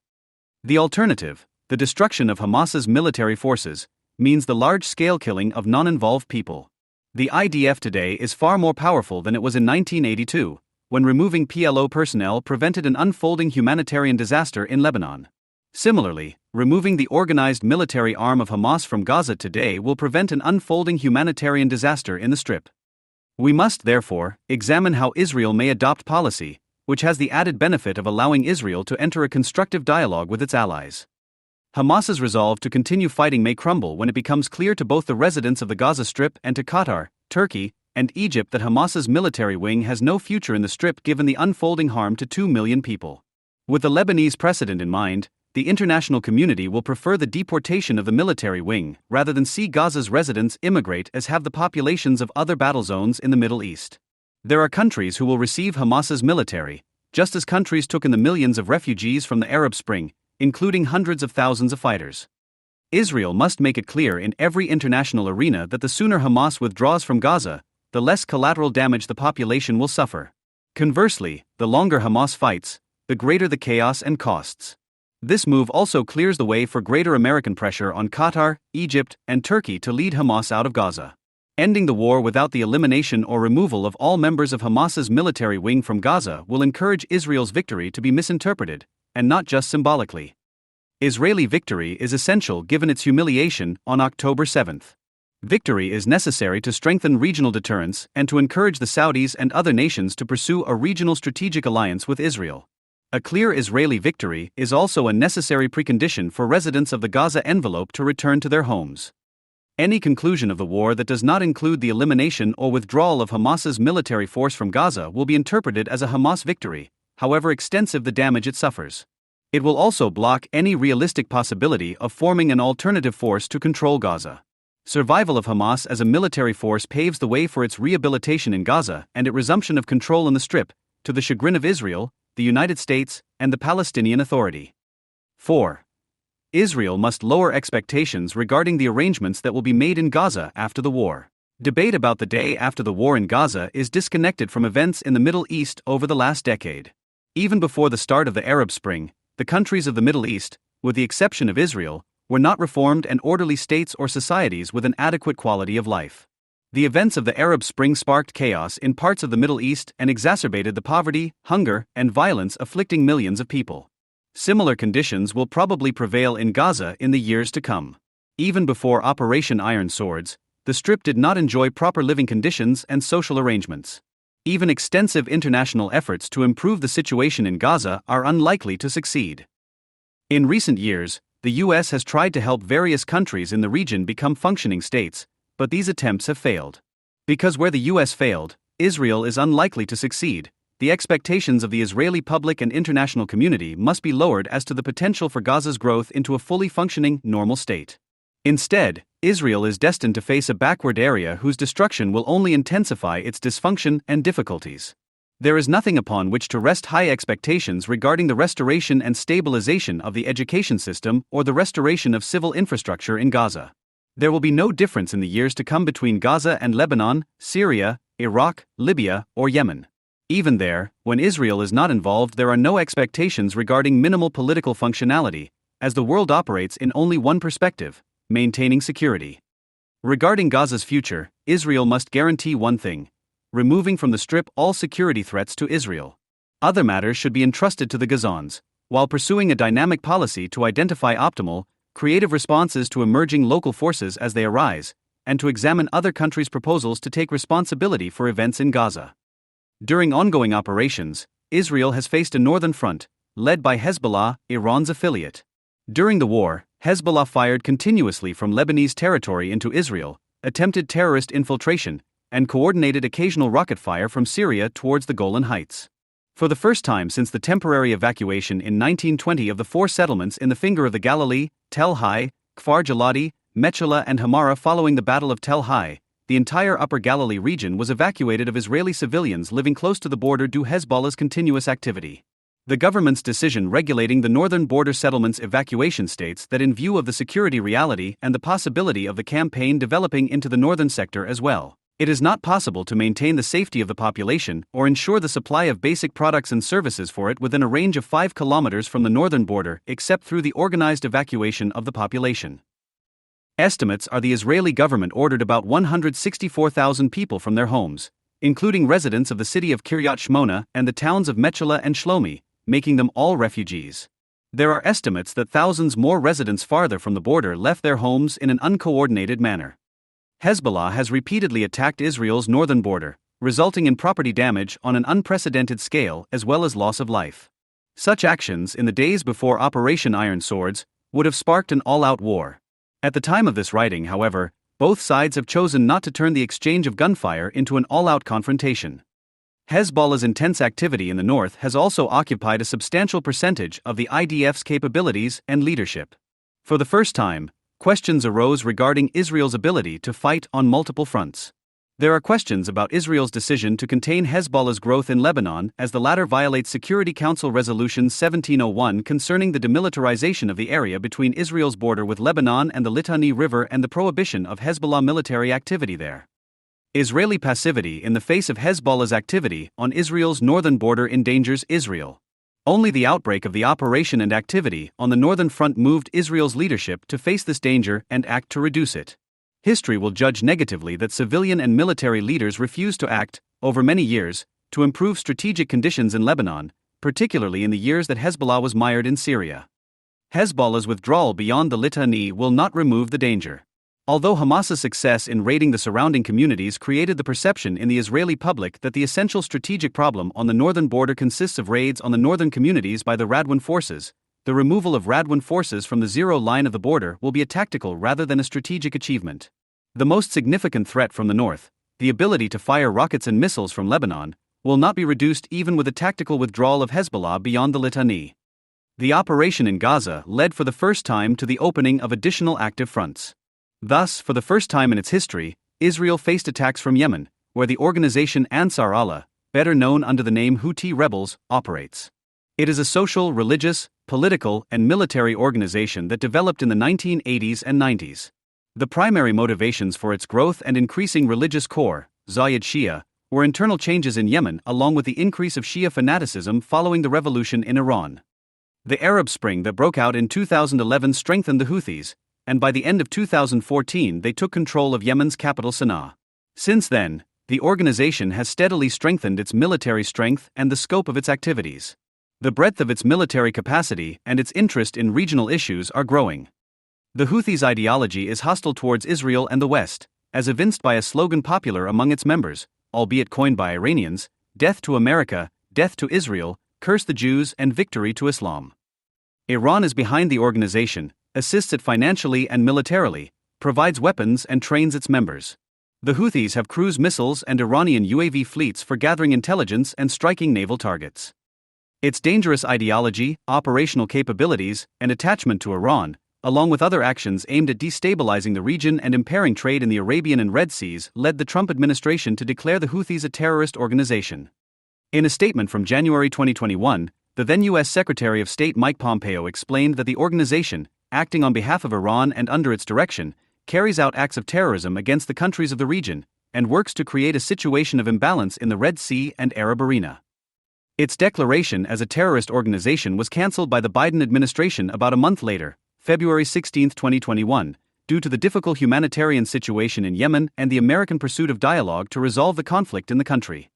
[SPEAKER 3] The alternative, the destruction of Hamas's military forces, means the large-scale killing of non-involved people. The IDF today is far more powerful than it was in 1982, when removing PLO personnel prevented an unfolding humanitarian disaster in Lebanon. Similarly, Removing the organized military arm of Hamas from Gaza today will prevent an unfolding humanitarian disaster in the Strip. We must, therefore, examine how Israel may adopt policy, which has the added benefit of allowing Israel to enter a constructive dialogue with its allies. Hamas's resolve to continue fighting may crumble when it becomes clear to both the residents of the Gaza Strip and to Qatar, Turkey, and Egypt that Hamas's military wing has no future in the Strip given the unfolding harm to 2 million people. With the Lebanese precedent in mind, the international community will prefer the deportation of the military wing rather than see Gaza's residents immigrate as have the populations of other battle zones in the Middle East. There are countries who will receive Hamas's military, just as countries took in the millions of refugees from the Arab Spring, including hundreds of thousands of fighters. Israel must make it clear in every international arena that the sooner Hamas withdraws from Gaza, the less collateral damage the population will suffer. Conversely, the longer Hamas fights, the greater the chaos and costs. This move also clears the way for greater American pressure on Qatar, Egypt, and Turkey to lead Hamas out of Gaza. Ending the war without the elimination or removal of all members of Hamas's military wing from Gaza will encourage Israel's victory to be misinterpreted, and not just symbolically. Israeli victory is essential given its humiliation on October 7th. Victory is necessary to strengthen regional deterrence and to encourage the Saudis and other nations to pursue a regional strategic alliance with Israel. A clear Israeli victory is also a necessary precondition for residents of the Gaza envelope to return to their homes. Any conclusion of the war that does not include the elimination or withdrawal of Hamas's military force from Gaza will be interpreted as a Hamas victory, however extensive the damage it suffers. It will also block any realistic possibility of forming an alternative force to control Gaza. Survival of Hamas as a military force paves the way for its rehabilitation in Gaza and its resumption of control in the Strip, to the chagrin of Israel, the United States, and the Palestinian Authority. 4. Israel must lower expectations regarding the arrangements that will be made in Gaza after the war. Debate about the day after the war in Gaza is disconnected from events in the Middle East over the last decade. Even before the start of the Arab Spring, the countries of the Middle East, with the exception of Israel, were not reformed and orderly states or societies with an adequate quality of life. The events of the Arab Spring sparked chaos in parts of the Middle East and exacerbated the poverty, hunger, and violence afflicting millions of people. Similar conditions will probably prevail in Gaza in the years to come. Even before Operation Iron Swords, the Strip did not enjoy proper living conditions and social arrangements. Even extensive international efforts to improve the situation in Gaza are unlikely to succeed. In recent years, the U.S. has tried to help various countries in the region become functioning states, but these attempts have failed. Because where the U.S. failed, Israel is unlikely to succeed, the expectations of the Israeli public and international community must be lowered as to the potential for Gaza's growth into a fully functioning, normal state. Instead, Israel is destined to face a backward area whose destruction will only intensify its dysfunction and difficulties. There is nothing upon which to rest high expectations regarding the restoration and stabilization of the education system or the restoration of civil infrastructure in Gaza. There will be no difference in the years to come between Gaza and Lebanon, Syria, Iraq, Libya, or Yemen. Even there, when Israel is not involved, there are no expectations regarding minimal political functionality, as the world operates in only one perspective: maintaining security. Regarding Gaza's future, Israel must guarantee one thing: removing from the Strip all security threats to Israel. Other matters should be entrusted to the Gazans, while pursuing a dynamic policy to identify optimal, creative responses to emerging local forces as they arise, and to examine other countries' proposals to take responsibility for events in Gaza. During ongoing operations, Israel has faced a northern front, led by Hezbollah, Iran's affiliate. During the war, Hezbollah fired continuously from Lebanese territory into Israel, attempted terrorist infiltration, and coordinated occasional rocket fire from Syria towards the Golan Heights. For the first time since the temporary evacuation in 1920 of the 4 settlements in the Finger of the Galilee, Tel Hai, Kfar Jaladi, Mechola and Hamara following the Battle of Tel Hai, the entire Upper Galilee region was evacuated of Israeli civilians living close to the border due to Hezbollah's continuous activity. The government's decision regulating the northern border settlements evacuation states that in view of the security reality and the possibility of the campaign developing into the northern sector as well, it is not possible to maintain the safety of the population or ensure the supply of basic products and services for it within a range of 5 kilometers from the northern border except through the organized evacuation of the population. Estimates are the Israeli government ordered about 164,000 people from their homes, including residents of the city of Kiryat Shmona and the towns of Mechola and Shlomi, making them all refugees. There are estimates that thousands more residents farther from the border left their homes in an uncoordinated manner. Hezbollah has repeatedly attacked Israel's northern border, resulting in property damage on an unprecedented scale as well as loss of life. Such actions in the days before Operation Iron Swords would have sparked an all-out war. At the time of this writing, however, both sides have chosen not to turn the exchange of gunfire into an all-out confrontation. Hezbollah's intense activity in the north has also occupied a substantial percentage of the IDF's capabilities and leadership. For the first time, questions arose regarding Israel's ability to fight on multiple fronts. There are questions about Israel's decision to contain Hezbollah's growth in Lebanon, as the latter violates Security Council Resolution 1701 concerning the demilitarization of the area between Israel's border with Lebanon and the Litani River and the prohibition of Hezbollah military activity there. Israeli passivity in the face of Hezbollah's activity on Israel's northern border endangers Israel. Only the outbreak of the operation and activity on the northern front moved Israel's leadership to face this danger and act to reduce it. History will judge negatively that civilian and military leaders refused to act, over many years, to improve strategic conditions in Lebanon, particularly in the years that Hezbollah was mired in Syria. Hezbollah's withdrawal beyond the Litani will not remove the danger. Although Hamas's success in raiding the surrounding communities created the perception in the Israeli public that the essential strategic problem on the northern border consists of raids on the northern communities by the Radwan forces, the removal of Radwan forces from the zero line of the border will be a tactical rather than a strategic achievement. The most significant threat from the north, the ability to fire rockets and missiles from Lebanon, will not be reduced even with a tactical withdrawal of Hezbollah beyond the Litani. The operation in Gaza led for the first time to the opening of additional active fronts. Thus, for the first time in its history, Israel faced attacks from Yemen, where the organization Ansar Allah, better known under the name Houthi rebels, operates. It is a social, religious, political, and military organization that developed in the 1980s and 90s. The primary motivations for its growth and increasing religious core, Zayed Shia, were internal changes in Yemen along with the increase of Shia fanaticism following the revolution in Iran. The Arab Spring that broke out in 2011 strengthened the Houthis, and by the end of 2014 they took control of Yemen's capital Sana'a. Since then, the organization has steadily strengthened its military strength and the scope of its activities. The breadth of its military capacity and its interest in regional issues are growing. The Houthis' ideology is hostile towards Israel and the West, as evinced by a slogan popular among its members, albeit coined by Iranians: "Death to America, death to Israel, curse the Jews and victory to Islam." Iran is behind the organization, assists it financially and militarily, provides weapons and trains its members. The Houthis have cruise missiles and Iranian UAV fleets for gathering intelligence and striking naval targets. Its dangerous ideology, operational capabilities, and attachment to Iran, along with other actions aimed at destabilizing the region and impairing trade in the Arabian and Red Seas, led the Trump administration to declare the Houthis a terrorist organization. In a statement from January 2021, the then U.S. Secretary of State Mike Pompeo explained that the organization, acting on behalf of Iran and under its direction, carries out acts of terrorism against the countries of the region, and works to create a situation of imbalance in the Red Sea and Arab arena. Its declaration as a terrorist organization was cancelled by the Biden administration about a month later, February 16, 2021, due to the difficult humanitarian situation in Yemen and the American pursuit of dialogue to resolve the conflict in the country.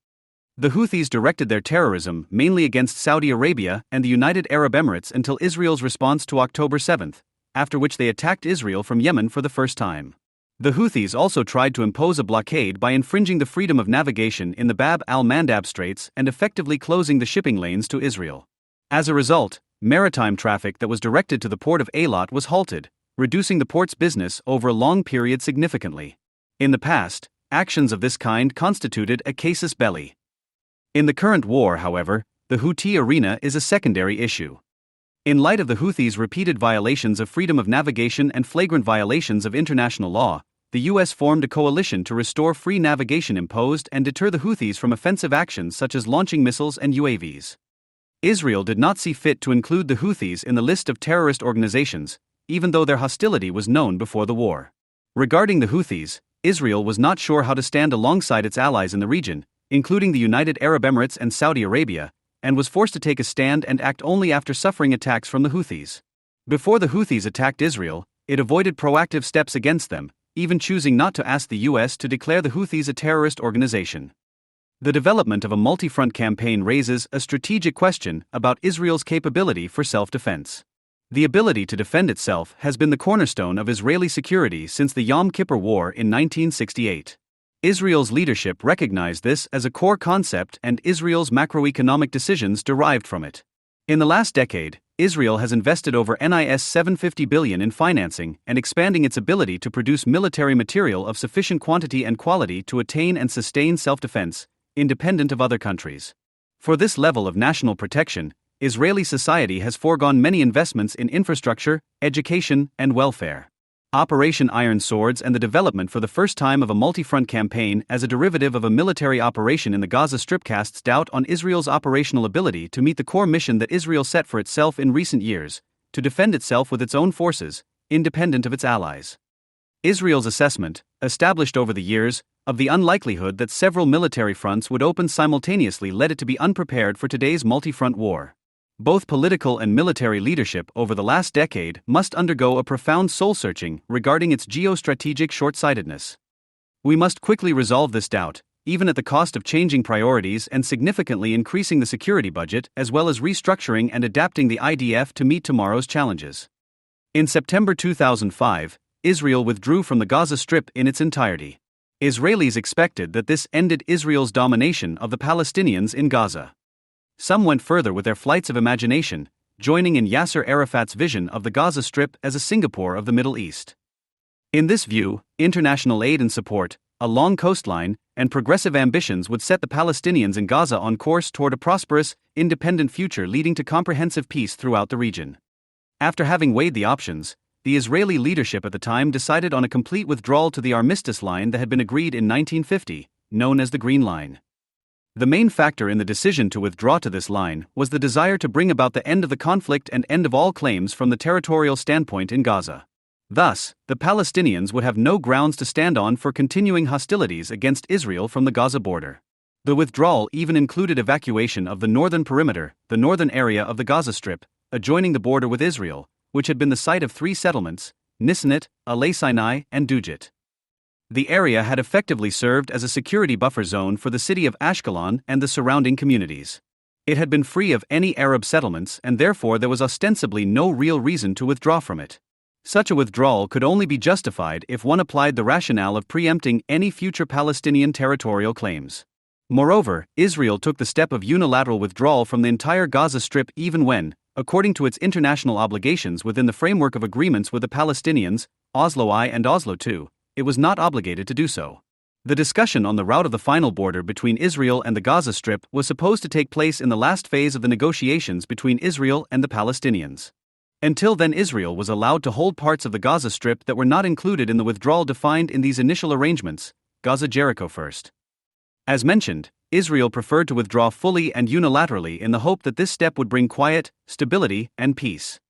[SPEAKER 3] The Houthis directed their terrorism mainly against Saudi Arabia and the United Arab Emirates until Israel's response to October 7, after which they attacked Israel from Yemen for the first time. The Houthis also tried to impose a blockade by infringing the freedom of navigation in the Bab al-Mandab Straits and effectively closing the shipping lanes to Israel. As a result, maritime traffic that was directed to the port of Eilat was halted, reducing the port's business over a long period significantly. In the past, actions of this kind constituted a casus belli. In the current war, however, the Houthi arena is a secondary issue. In light of the Houthis' repeated violations of freedom of navigation and flagrant violations of international law, the U.S. formed a coalition to restore free navigation imposed and deter the Houthis from offensive actions such as launching missiles and UAVs. Israel did not see fit to include the Houthis in the list of terrorist organizations, even though their hostility was known before the war. Regarding the Houthis, Israel was not sure how to stand alongside its allies in the region, including the United Arab Emirates and Saudi Arabia, and was forced to take a stand and act only after suffering attacks from the Houthis. Before the Houthis attacked Israel, it avoided proactive steps against them, even choosing not to ask the U.S. to declare the Houthis a terrorist organization. The development of a multi-front campaign raises a strategic question about Israel's capability for self-defense. The ability to defend itself has been the cornerstone of Israeli security since the Yom Kippur War in 1968. Israel's leadership recognized this as a core concept, and Israel's macroeconomic decisions derived from it. In the last decade, Israel has invested over NIS $750 billion in financing and expanding its ability to produce military material of sufficient quantity and quality to attain and sustain self-defense, independent of other countries. For this level of national protection, Israeli society has foregone many investments in infrastructure, education, and welfare. Operation Iron Swords and the development for the first time of a multi-front campaign as a derivative of a military operation in the Gaza Strip casts doubt on Israel's operational ability to meet the core mission that Israel set for itself in recent years, to defend itself with its own forces, independent of its allies. Israel's assessment, established over the years, of the unlikelihood that several military fronts would open simultaneously led it to be unprepared for today's multi-front war. Both political and military leadership over the last decade must undergo a profound soul-searching regarding its geostrategic short-sightedness. We must quickly resolve this doubt, even at the cost of changing priorities and significantly increasing the security budget, as well as restructuring and adapting the IDF to meet tomorrow's challenges. In September 2005, Israel withdrew from the Gaza Strip in its entirety. Israelis expected that this ended Israel's domination of the Palestinians in Gaza. Some went further with their flights of imagination, joining in Yasser Arafat's vision of the Gaza Strip as a Singapore of the Middle East. In this view, international aid and support, a long coastline, and progressive ambitions would set the Palestinians in Gaza on course toward a prosperous, independent future leading to comprehensive peace throughout the region. After having weighed the options, the Israeli leadership at the time decided on a complete withdrawal to the armistice line that had been agreed in 1950, known as the Green Line. The main factor in the decision to withdraw to this line was the desire to bring about the end of the conflict and end of all claims from the territorial standpoint in Gaza. Thus, the Palestinians would have no grounds to stand on for continuing hostilities against Israel from the Gaza border. The withdrawal even included evacuation of the northern perimeter, the northern area of the Gaza Strip, adjoining the border with Israel, which had been the site of 3 settlements, Nisnit, Alei Sinai, and Dujit. The area had effectively served as a security buffer zone for the city of Ashkelon and the surrounding communities. It had been free of any Arab settlements, and therefore there was ostensibly no real reason to withdraw from it. Such a withdrawal could only be justified if one applied the rationale of preempting any future Palestinian territorial claims. Moreover, Israel took the step of unilateral withdrawal from the entire Gaza Strip even when, according to its international obligations within the framework of agreements with the Palestinians, Oslo I and Oslo II, it was not obligated to do so. The discussion on the route of the final border between Israel and the Gaza Strip was supposed to take place in the last phase of the negotiations between Israel and the Palestinians. Until then, Israel was allowed to hold parts of the Gaza Strip that were not included in the withdrawal defined in these initial arrangements, Gaza-Jericho first. As mentioned, Israel preferred to withdraw fully and unilaterally in the hope that this step would bring quiet, stability, and peace.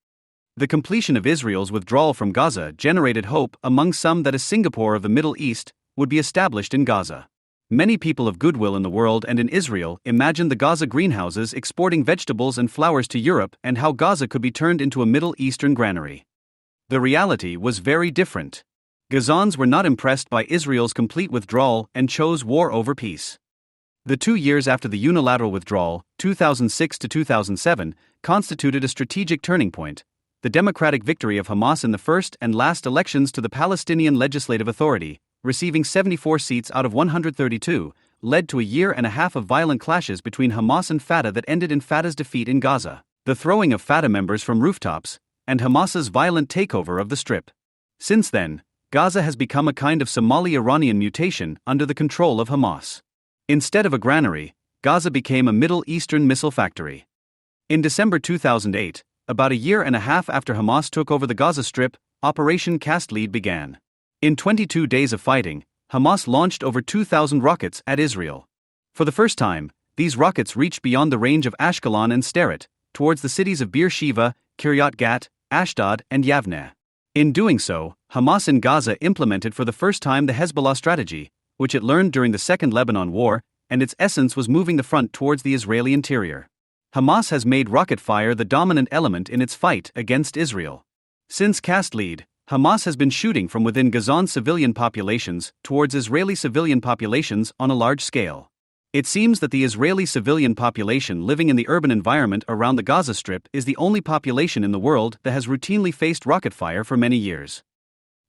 [SPEAKER 3] The completion of Israel's withdrawal from Gaza generated hope among some that a Singapore of the Middle East would be established in Gaza. Many people of goodwill in the world and in Israel imagined the Gaza greenhouses exporting vegetables and flowers to Europe and how Gaza could be turned into a Middle Eastern granary. The reality was very different. Gazans were not impressed by Israel's complete withdrawal and chose war over peace. The 2 years after the unilateral withdrawal, 2006 to 2007, constituted a strategic turning point. The democratic victory of Hamas in the first and last elections to the Palestinian Legislative Authority, receiving 74 seats out of 132, led to a year and a half of violent clashes between Hamas and Fatah that ended in Fatah's defeat in Gaza, the throwing of Fatah members from rooftops, and Hamas's violent takeover of the Strip. Since then, Gaza has become a kind of Somali-Iranian mutation under the control of Hamas. Instead of a granary, Gaza became a Middle Eastern missile factory. In December 2008, about a year and a half after Hamas took over the Gaza Strip, Operation Cast Lead began. In 22 days of fighting, Hamas launched over 2,000 rockets at Israel. For the first time, these rockets reached beyond the range of Ashkelon and Sderot, towards the cities of Beersheva, Kiryat Gat, Ashdod, and Yavneh. In doing so, Hamas in Gaza implemented for the first time the Hezbollah strategy, which it learned during the Second Lebanon War, and its essence was moving the front towards the Israeli interior. Hamas has made rocket fire the dominant element in its fight against Israel. Since Cast Lead, Hamas has been shooting from within Gazan civilian populations towards Israeli civilian populations on a large scale. It seems that the Israeli civilian population living in the urban environment around the Gaza Strip is the only population in the world that has routinely faced rocket fire for many years.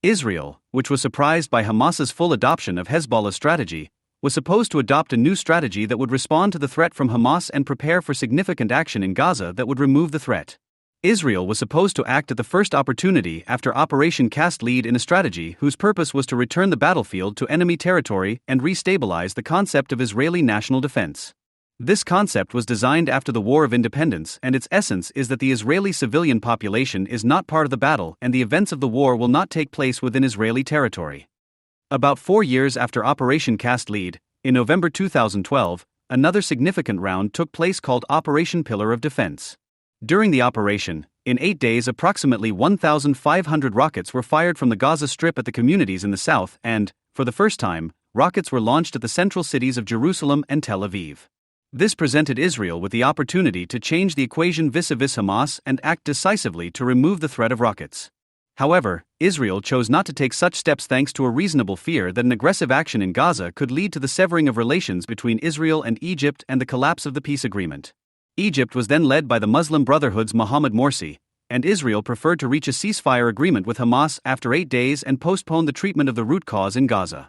[SPEAKER 3] Israel, which was surprised by Hamas's full adoption of Hezbollah's strategy, was supposed to adopt a new strategy that would respond to the threat from Hamas and prepare for significant action in Gaza that would remove the threat. Israel was supposed to act at the first opportunity after Operation Cast Lead in a strategy whose purpose was to return the battlefield to enemy territory and restabilize the concept of Israeli national defense. This concept was designed after the War of Independence, and its essence is that the Israeli civilian population is not part of the battle and the events of the war will not take place within Israeli territory. About 4 years after Operation Cast Lead, in November 2012, another significant round took place called Operation Pillar of Defense. During the operation, in 8 days approximately 1,500 rockets were fired from the Gaza Strip at the communities in the south and, for the first time, rockets were launched at the central cities of Jerusalem and Tel Aviv. This presented Israel with the opportunity to change the equation vis-a-vis Hamas and act decisively to remove the threat of rockets. However, Israel chose not to take such steps thanks to a reasonable fear that an aggressive action in Gaza could lead to the severing of relations between Israel and Egypt and the collapse of the peace agreement. Egypt was then led by the Muslim Brotherhood's Mohammed Morsi, and Israel preferred to reach a ceasefire agreement with Hamas after 8 days and postpone the treatment of the root cause in Gaza.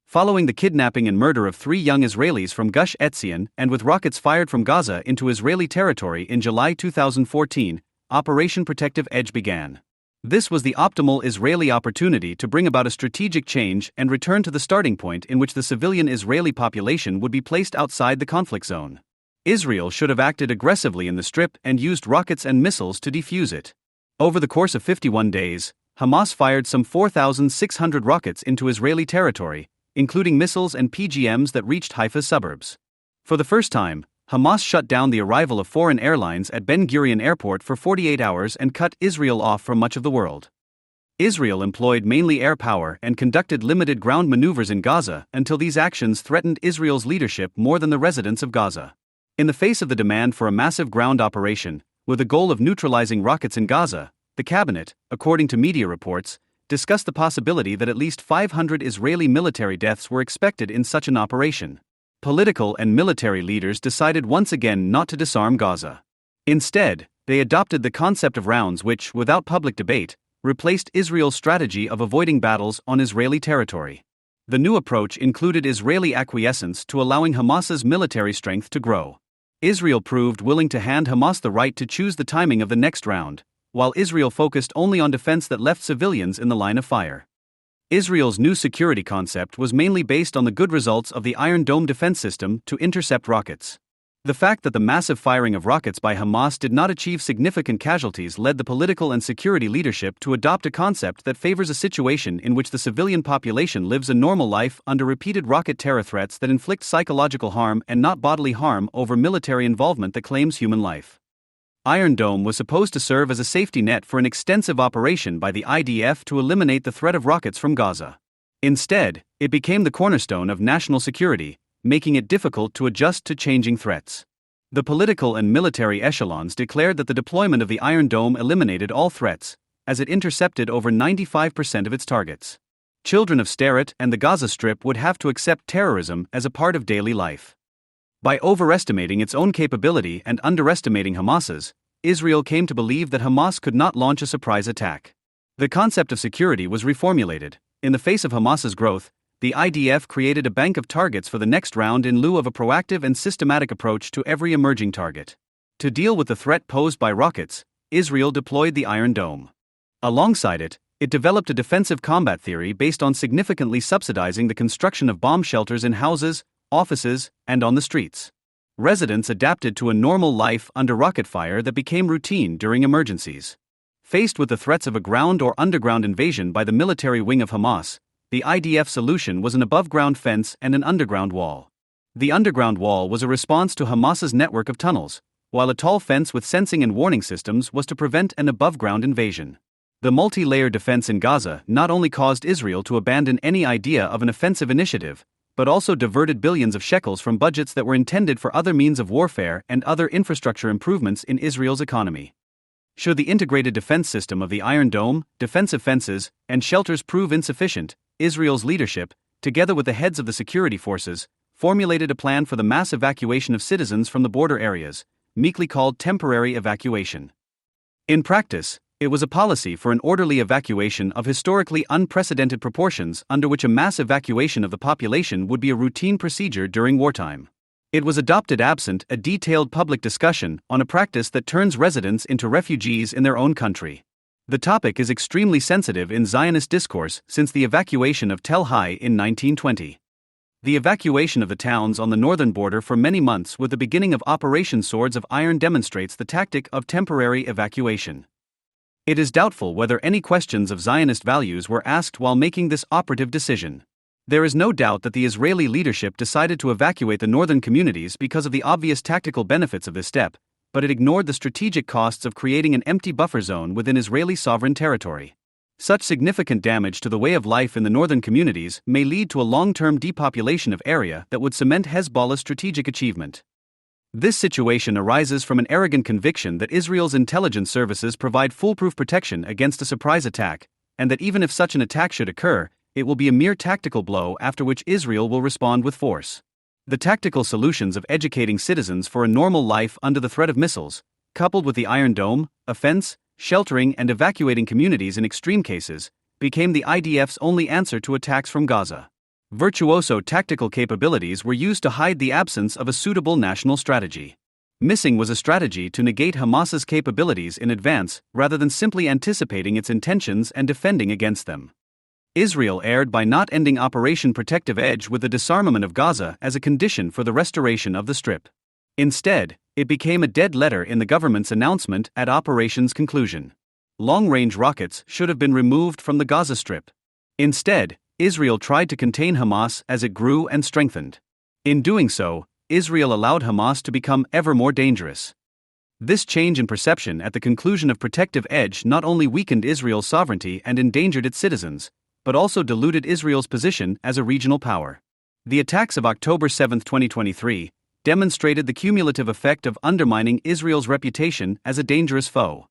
[SPEAKER 3] Following the kidnapping and murder of 3 young Israelis from Gush Etzion and with rockets fired from Gaza into Israeli territory in July 2014, Operation Protective Edge began. This was the optimal Israeli opportunity to bring about a strategic change and return to the starting point in which the civilian Israeli population would be placed outside the conflict zone. Israel should have acted aggressively in the Strip and used rockets and missiles to defuse it. Over the course of 51 days, Hamas fired some 4,600 rockets into Israeli territory, including missiles and PGMs that reached Haifa's suburbs. For the first time, Hamas shut down the arrival of foreign airlines at Ben Gurion Airport for 48 hours and cut Israel off from much of the world. Israel employed mainly air power and conducted limited ground maneuvers in Gaza until these actions threatened Israel's leadership more than the residents of Gaza. In the face of the demand for a massive ground operation, with the goal of neutralizing rockets in Gaza, the cabinet, according to media reports, discussed the possibility that at least 500 Israeli military deaths were expected in such an operation. Political and military leaders decided once again not to disarm Gaza. Instead, they adopted the concept of rounds which, without public debate, replaced Israel's strategy of avoiding battles on Israeli territory. The new approach included Israeli acquiescence to allowing Hamas's military strength to grow. Israel proved willing to hand Hamas the right to choose the timing of the next round, while Israel focused only on defense that left civilians in the line of fire. Israel's new security concept was mainly based on the good results of the Iron Dome defense system to intercept rockets. The fact that the massive firing of rockets by Hamas did not achieve significant casualties led the political and security leadership to adopt a concept that favors a situation in which the civilian population lives a normal life under repeated rocket terror threats that inflict psychological harm and not bodily harm over military involvement that claims human life. Iron Dome was supposed to serve as a safety net for an extensive operation by the IDF to eliminate the threat of rockets from Gaza. Instead, it became the cornerstone of national security, making it difficult to adjust to changing threats. The political and military echelons declared that the deployment of the Iron Dome eliminated all threats, as it intercepted over 95% of its targets. Children of Sderot and the Gaza Strip would have to accept terrorism as a part of daily life. By overestimating its own capability and underestimating Hamas's, Israel came to believe that Hamas could not launch a surprise attack. The concept of security was reformulated. In the face of Hamas's growth, the IDF created a bank of targets for the next round in lieu of a proactive and systematic approach to every emerging target. To deal with the threat posed by rockets, Israel deployed the Iron Dome. Alongside it, it developed a defensive combat theory based on significantly subsidizing the construction of bomb shelters in houses, offices, and on the streets. Residents adapted to a normal life under rocket fire that became routine during emergencies. Faced with the threats of a ground or underground invasion by the military wing of Hamas, the IDF solution was an above-ground fence and an underground wall. The underground wall was a response to Hamas's network of tunnels, while a tall fence with sensing and warning systems was to prevent an above-ground invasion. The multi-layer defense in Gaza not only caused Israel to abandon any idea of an offensive initiative, but also diverted billions of shekels from budgets that were intended for other means of warfare and other infrastructure improvements in Israel's economy. Should the integrated defense system of the Iron Dome, defensive fences, and shelters prove insufficient, Israel's leadership, together with the heads of the security forces, formulated a plan for the mass evacuation of citizens from the border areas, meekly called temporary evacuation. In practice, it was a policy for an orderly evacuation of historically unprecedented proportions under which a mass evacuation of the population would be a routine procedure during wartime. It was adopted absent a detailed public discussion on a practice that turns residents into refugees in their own country. The topic is extremely sensitive in Zionist discourse since the evacuation of Tel Hai in 1920. The evacuation of the towns on the northern border for many months with the beginning of Operation Swords of Iron demonstrates the tactic of temporary evacuation. It is doubtful whether any questions of Zionist values were asked while making this operative decision. There is no doubt that the Israeli leadership decided to evacuate the northern communities because of the obvious tactical benefits of this step, but it ignored the strategic costs of creating an empty buffer zone within Israeli sovereign territory. Such significant damage to the way of life in the northern communities may lead to a long-term depopulation of area that would cement Hezbollah's strategic achievement. This situation arises from an arrogant conviction that Israel's intelligence services provide foolproof protection against a surprise attack, and that even if such an attack should occur, it will be a mere tactical blow after which Israel will respond with force. The tactical solutions of educating citizens for a normal life under the threat of missiles, coupled with the Iron Dome, a fence, sheltering and evacuating communities in extreme cases, became the IDF's only answer to attacks from Gaza. Virtuoso tactical capabilities were used to hide the absence of a suitable national strategy. Missing was a strategy to negate Hamas's capabilities in advance rather than simply anticipating its intentions and defending against them. Israel erred by not ending Operation Protective Edge with the disarmament of Gaza as a condition for the restoration of the Strip. Instead, it became a dead letter in the government's announcement at operation's conclusion. Long-range rockets should have been removed from the Gaza Strip. Instead, Israel tried to contain Hamas as it grew and strengthened. In doing so, Israel allowed Hamas to become ever more dangerous. This change in perception at the conclusion of Protective Edge not only weakened Israel's sovereignty and endangered its citizens, but also diluted Israel's position as a regional power. The attacks of October 7, 2023, demonstrated the cumulative effect of undermining Israel's reputation as a dangerous foe.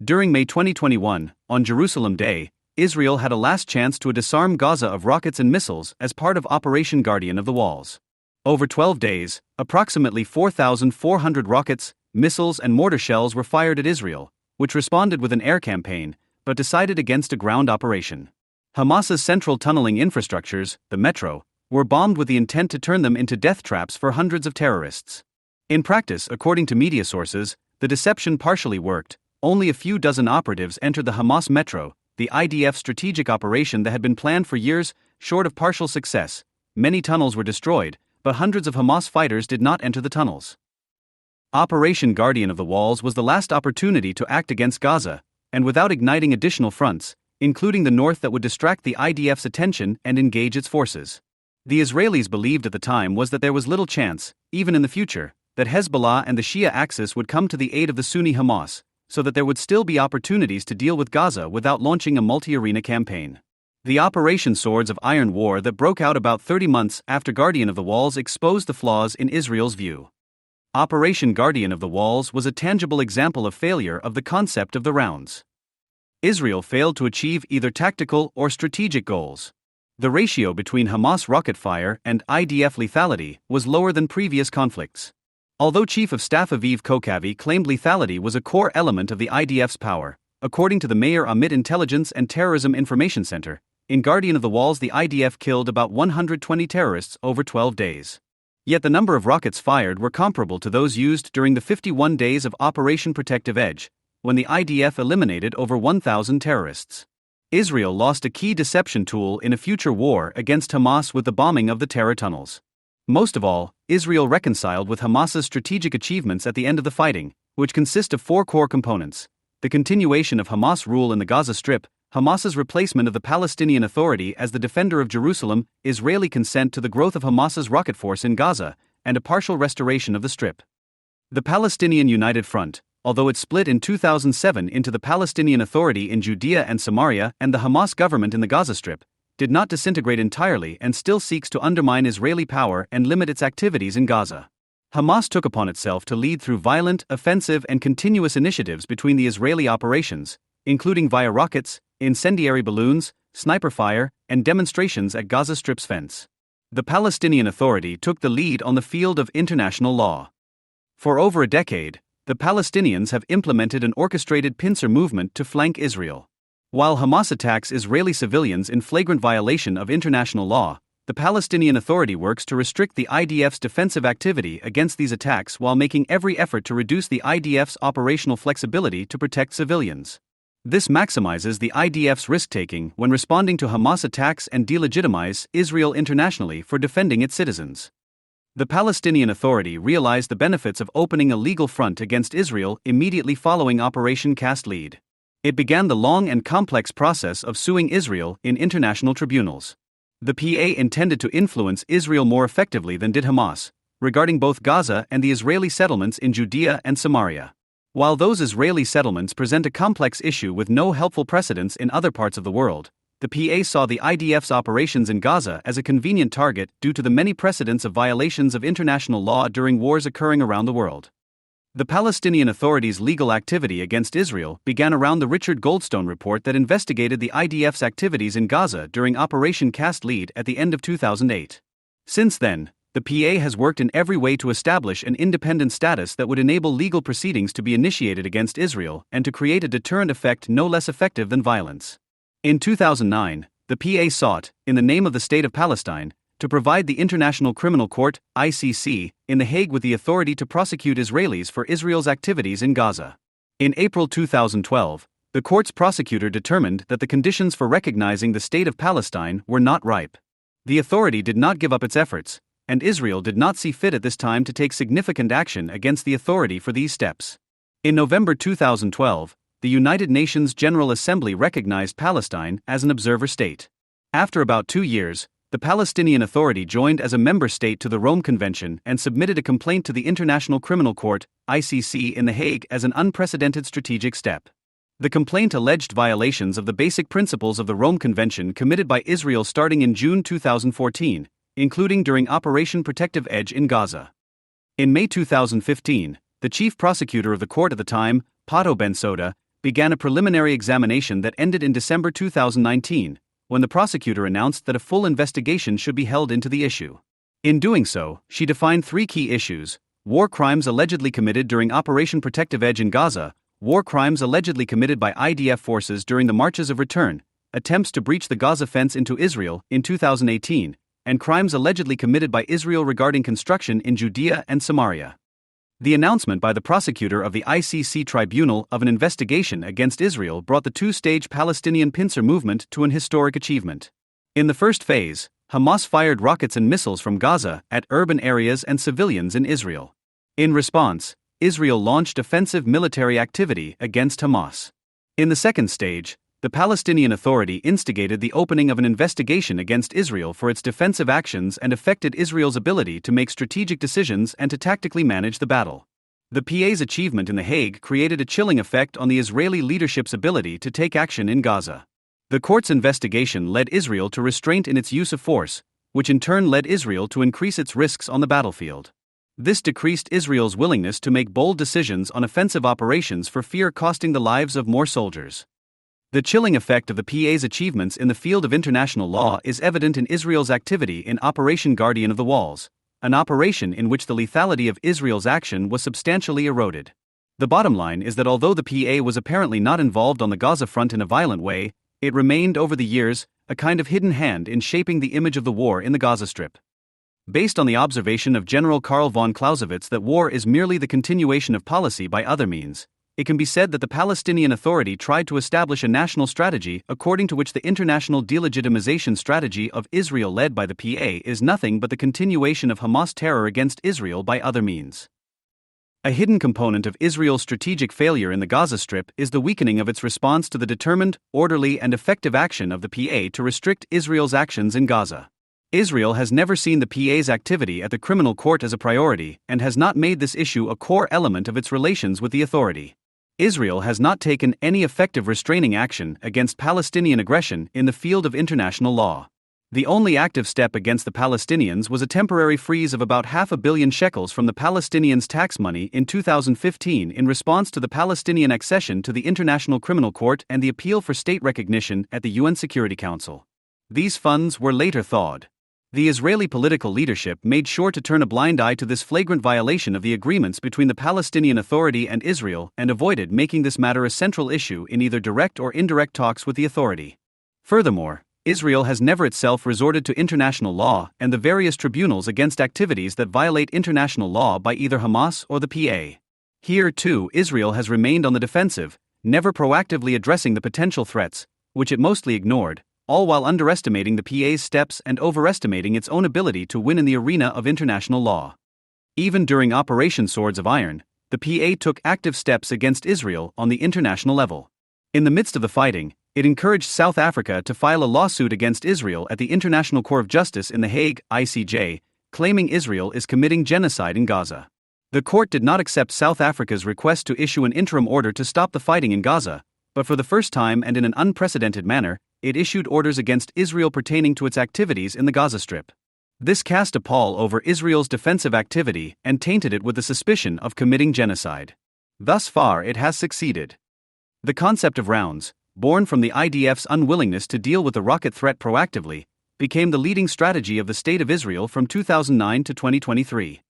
[SPEAKER 3] During May 2021, on Jerusalem Day, Israel had a last chance to disarm Gaza of rockets and missiles as part of Operation Guardian of the Walls. Over 12 days, approximately 4,400 rockets, missiles and mortar shells were fired at Israel, which responded with an air campaign, but decided against a ground operation. Hamas's central tunneling infrastructures, the metro, were bombed with the intent to turn them into death traps for hundreds of terrorists. In practice, according to media sources, the deception partially worked. Only a few dozen operatives entered the Hamas metro, the IDF strategic operation that had been planned for years, short of partial success. Many tunnels were destroyed, but hundreds of Hamas fighters did not enter the tunnels. Operation Guardian of the Walls was the last opportunity to act against Gaza, and without igniting additional fronts, including the north that would distract the IDF's attention and engage its forces. The Israelis believed at the time was that there was little chance, even in the future, that Hezbollah and the Shia axis would come to the aid of the Sunni Hamas, so that there would still be opportunities to deal with Gaza without launching a multi-arena campaign. The Operation Swords of Iron war that broke out about 30 months after Guardian of the Walls exposed the flaws in Israel's view. Operation Guardian of the Walls was a tangible example of failure of the concept of the rounds. Israel failed to achieve either tactical or strategic goals. The ratio between Hamas rocket fire and IDF lethality was lower than previous conflicts. Although Chief of Staff Aviv Kochavi claimed lethality was a core element of the IDF's power, according to the Meir Amit Intelligence and Terrorism Information Center, in Guardian of the Walls the IDF killed about 120 terrorists over 12 days. Yet the number of rockets fired were comparable to those used during the 51 days of Operation Protective Edge, when the IDF eliminated over 1,000 terrorists. Israel lost a key deception tool in a future war against Hamas with the bombing of the terror tunnels. Most of all, Israel reconciled with Hamas's strategic achievements at the end of the fighting, which consist of 4 core components: the continuation of Hamas rule in the Gaza Strip, Hamas's replacement of the Palestinian Authority as the defender of Jerusalem, Israeli consent to the growth of Hamas's rocket force in Gaza, and a partial restoration of the Strip. The Palestinian United Front, although it split in 2007 into the Palestinian Authority in Judea and Samaria and the Hamas government in the Gaza Strip, did not disintegrate entirely and still seeks to undermine Israeli power and limit its activities in Gaza. Hamas took upon itself to lead through violent, offensive and continuous initiatives between the Israeli operations, including via rockets, incendiary balloons, sniper fire, and demonstrations at Gaza Strip's fence. The Palestinian Authority took the lead on the field of international law. For over a decade, the Palestinians have implemented an orchestrated pincer movement to flank Israel. While Hamas attacks Israeli civilians in flagrant violation of international law, the Palestinian Authority works to restrict the IDF's defensive activity against these attacks while making every effort to reduce the IDF's operational flexibility to protect civilians. This maximizes the IDF's risk-taking when responding to Hamas attacks and delegitimize Israel internationally for defending its citizens. The Palestinian Authority realized the benefits of opening a legal front against Israel immediately following Operation Cast Lead. It began the long and complex process of suing Israel in international tribunals. The PA intended to influence Israel more effectively than did Hamas, regarding both Gaza and the Israeli settlements in Judea and Samaria. While those Israeli settlements present a complex issue with no helpful precedents in other parts of the world, the PA saw the IDF's operations in Gaza as a convenient target due to the many precedents of violations of international law during wars occurring around the world. The Palestinian Authority's legal activity against Israel began around the Richard Goldstone report that investigated the IDF's activities in Gaza during Operation Cast Lead at the end of 2008. Since then, the PA has worked in every way to establish an independent status that would enable legal proceedings to be initiated against Israel and to create a deterrent effect no less effective than violence. In 2009, the PA sought, in the name of the State of Palestine, to provide the International Criminal Court, ICC, in The Hague with the authority to prosecute Israelis for Israel's activities in Gaza. In April 2012, the court's prosecutor determined that the conditions for recognizing the State of Palestine were not ripe. The authority did not give up its efforts, and Israel did not see fit at this time to take significant action against the authority for these steps. In November 2012, the United Nations General Assembly recognized Palestine as an observer state. After about 2 years, the Palestinian Authority joined as a member state to the Rome Convention and submitted a complaint to the International Criminal Court, ICC, in The Hague as an unprecedented strategic step. The complaint alleged violations of the basic principles of the Rome Convention committed by Israel starting in June 2014, including during Operation Protective Edge in Gaza. In May 2015, the chief prosecutor of the court at the time, Pato Bensouda, began a preliminary examination that ended in December 2019, when the prosecutor announced that a full investigation should be held into the issue. In doing so, she defined 3 key issues: war crimes allegedly committed during Operation Protective Edge in Gaza, war crimes allegedly committed by IDF forces during the Marches of Return, attempts to breach the Gaza fence into Israel in 2018, and crimes allegedly committed by Israel regarding construction in Judea and Samaria. The announcement by the prosecutor of the ICC tribunal of an investigation against Israel brought the 2-stage Palestinian pincer movement to an historic achievement. In the first phase, Hamas fired rockets and missiles from Gaza at urban areas and civilians in Israel. In response, Israel launched offensive military activity against Hamas. In the second stage, the Palestinian Authority instigated the opening of an investigation against Israel for its defensive actions and affected Israel's ability to make strategic decisions and to tactically manage the battle. The PA's achievement in The Hague created a chilling effect on the Israeli leadership's ability to take action in Gaza. The court's investigation led Israel to restraint in its use of force, which in turn led Israel to increase its risks on the battlefield. This decreased Israel's willingness to make bold decisions on offensive operations for fear costing the lives of more soldiers. The chilling effect of the PA's achievements in the field of international law is evident in Israel's activity in Operation Guardian of the Walls, an operation in which the lethality of Israel's action was substantially eroded. The bottom line is that although the PA was apparently not involved on the Gaza front in a violent way, it remained over the years a kind of hidden hand in shaping the image of the war in the Gaza Strip. Based on the observation of General Karl von Clausewitz that war is merely the continuation of policy by other means, it can be said that the Palestinian Authority tried to establish a national strategy according to which the international delegitimization strategy of Israel led by the PA is nothing but the continuation of Hamas terror against Israel by other means. A hidden component of Israel's strategic failure in the Gaza Strip is the weakening of its response to the determined, orderly and effective action of the PA to restrict Israel's actions in Gaza. Israel has never seen the PA's activity at the criminal court as a priority and has not made this issue a core element of its relations with the authority. Israel has not taken any effective restraining action against Palestinian aggression in the field of international law. The only active step against the Palestinians was a temporary freeze of about $500 million shekels from the Palestinians' tax money in 2015 in response to the Palestinian accession to the International Criminal Court and the appeal for state recognition at the UN Security Council. These funds were later thawed. The Israeli political leadership made sure to turn a blind eye to this flagrant violation of the agreements between the Palestinian Authority and Israel and avoided making this matter a central issue in either direct or indirect talks with the authority. Furthermore, Israel has never itself resorted to international law and the various tribunals against activities that violate international law by either Hamas or the PA. Here, too, Israel has remained on the defensive, never proactively addressing the potential threats, which it mostly ignored, all while underestimating the PA's steps and overestimating its own ability to win in the arena of international law. Even during Operation Swords of Iron, the PA took active steps against Israel on the international level. In the midst of the fighting, it encouraged South Africa to file a lawsuit against Israel at the International Court of Justice in The Hague, ICJ, claiming Israel is committing genocide in Gaza. The court did not accept South Africa's request to issue an interim order to stop the fighting in Gaza, but for the first time and in an unprecedented manner, it issued orders against Israel pertaining to its activities in the Gaza Strip. This cast a pall over Israel's defensive activity and tainted it with the suspicion of committing genocide. Thus far, it has succeeded. The concept of rounds, born from the IDF's unwillingness to deal with the rocket threat proactively, became the leading strategy of the State of Israel from 2009 to 2023.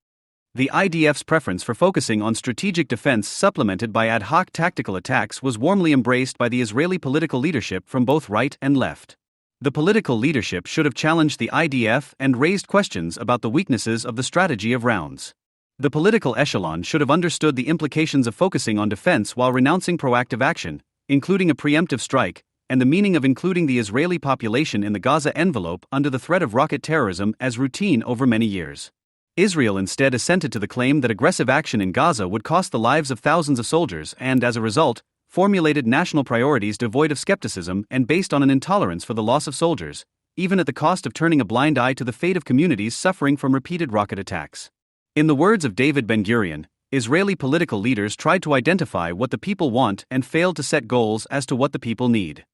[SPEAKER 3] The IDF's preference for focusing on strategic defense supplemented by ad hoc tactical attacks was warmly embraced by the Israeli political leadership from both right and left. The political leadership should have challenged the IDF and raised questions about the weaknesses of the strategy of rounds. The political echelon should have understood the implications of focusing on defense while renouncing proactive action, including a preemptive strike, and the meaning of including the Israeli population in the Gaza envelope under the threat of rocket terrorism as routine over many years. Israel instead assented to the claim that aggressive action in Gaza would cost the lives of thousands of soldiers and, as a result, formulated national priorities devoid of skepticism and based on an intolerance for the loss of soldiers, even at the cost of turning a blind eye to the fate of communities suffering from repeated rocket attacks. In the words of David Ben-Gurion, Israeli political leaders tried to identify what the people want and failed to set goals as to what the people need.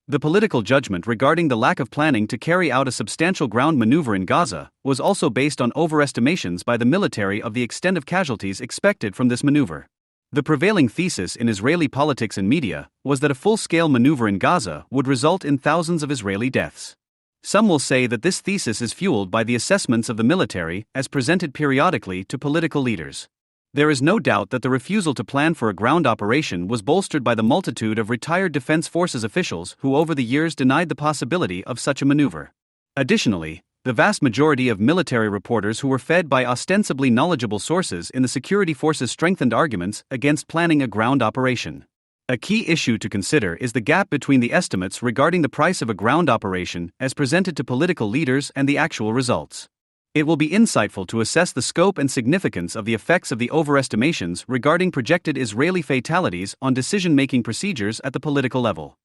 [SPEAKER 3] The political judgment regarding the lack of planning to carry out a substantial ground maneuver in Gaza was also based on overestimations by the military of the extent of casualties expected from this maneuver. The prevailing thesis in Israeli politics and media was that a full-scale maneuver in Gaza would result in thousands of Israeli deaths. Some will say that this thesis is fueled by the assessments of the military as presented periodically to political leaders. There is no doubt that the refusal to plan for a ground operation was bolstered by the multitude of retired Defense Forces officials who over the years denied the possibility of such a maneuver. Additionally, the vast majority of military reporters who were fed by ostensibly knowledgeable sources in the security forces strengthened arguments against planning a ground operation. A key issue to consider is the gap between the estimates regarding the price of a ground operation as presented to political leaders and the actual results. It will be insightful to assess the scope and significance of the effects of the overestimations regarding projected Israeli fatalities on decision-making procedures at the political level.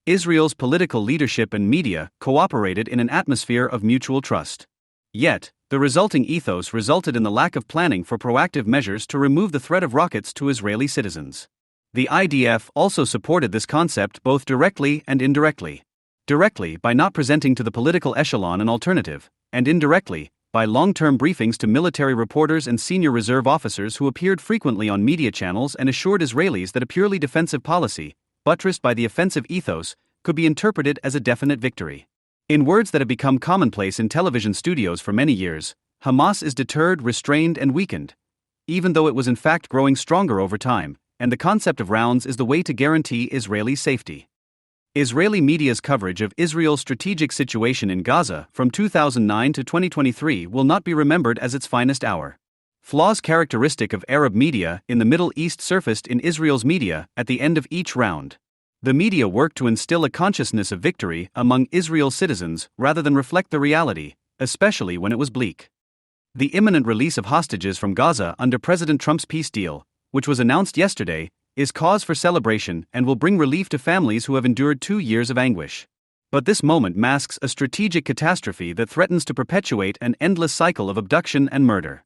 [SPEAKER 3] Israel's political leadership and media cooperated in an atmosphere of mutual trust. Yet, the resulting ethos resulted in the lack of planning for proactive measures to remove the threat of rockets to Israeli citizens. The IDF also supported this concept both directly and indirectly. Directly by not presenting to the political echelon an alternative, and indirectly by long-term briefings to military reporters and senior reserve officers who appeared frequently on media channels and assured Israelis that a purely defensive policy, buttressed by the offensive ethos, could be interpreted as a definite victory. In words that have become commonplace in television studios for many years, Hamas is deterred, restrained, and weakened, even though it was in fact growing stronger over time, and the concept of rounds is the way to guarantee Israeli safety. Israeli media's coverage of Israel's strategic situation in Gaza from 2009 to 2023 will not be remembered as its finest hour. Flaws characteristic of Arab media in the Middle East surfaced in Israel's media at the end of each round. The media worked to instill a consciousness of victory among Israel's citizens rather than reflect the reality, especially when it was bleak. The imminent release of hostages from Gaza under President Trump's peace deal, which was announced yesterday, is cause for celebration and will bring relief to families who have endured 2 years of anguish. But this moment masks a strategic catastrophe that threatens to perpetuate an endless cycle of abduction and murder.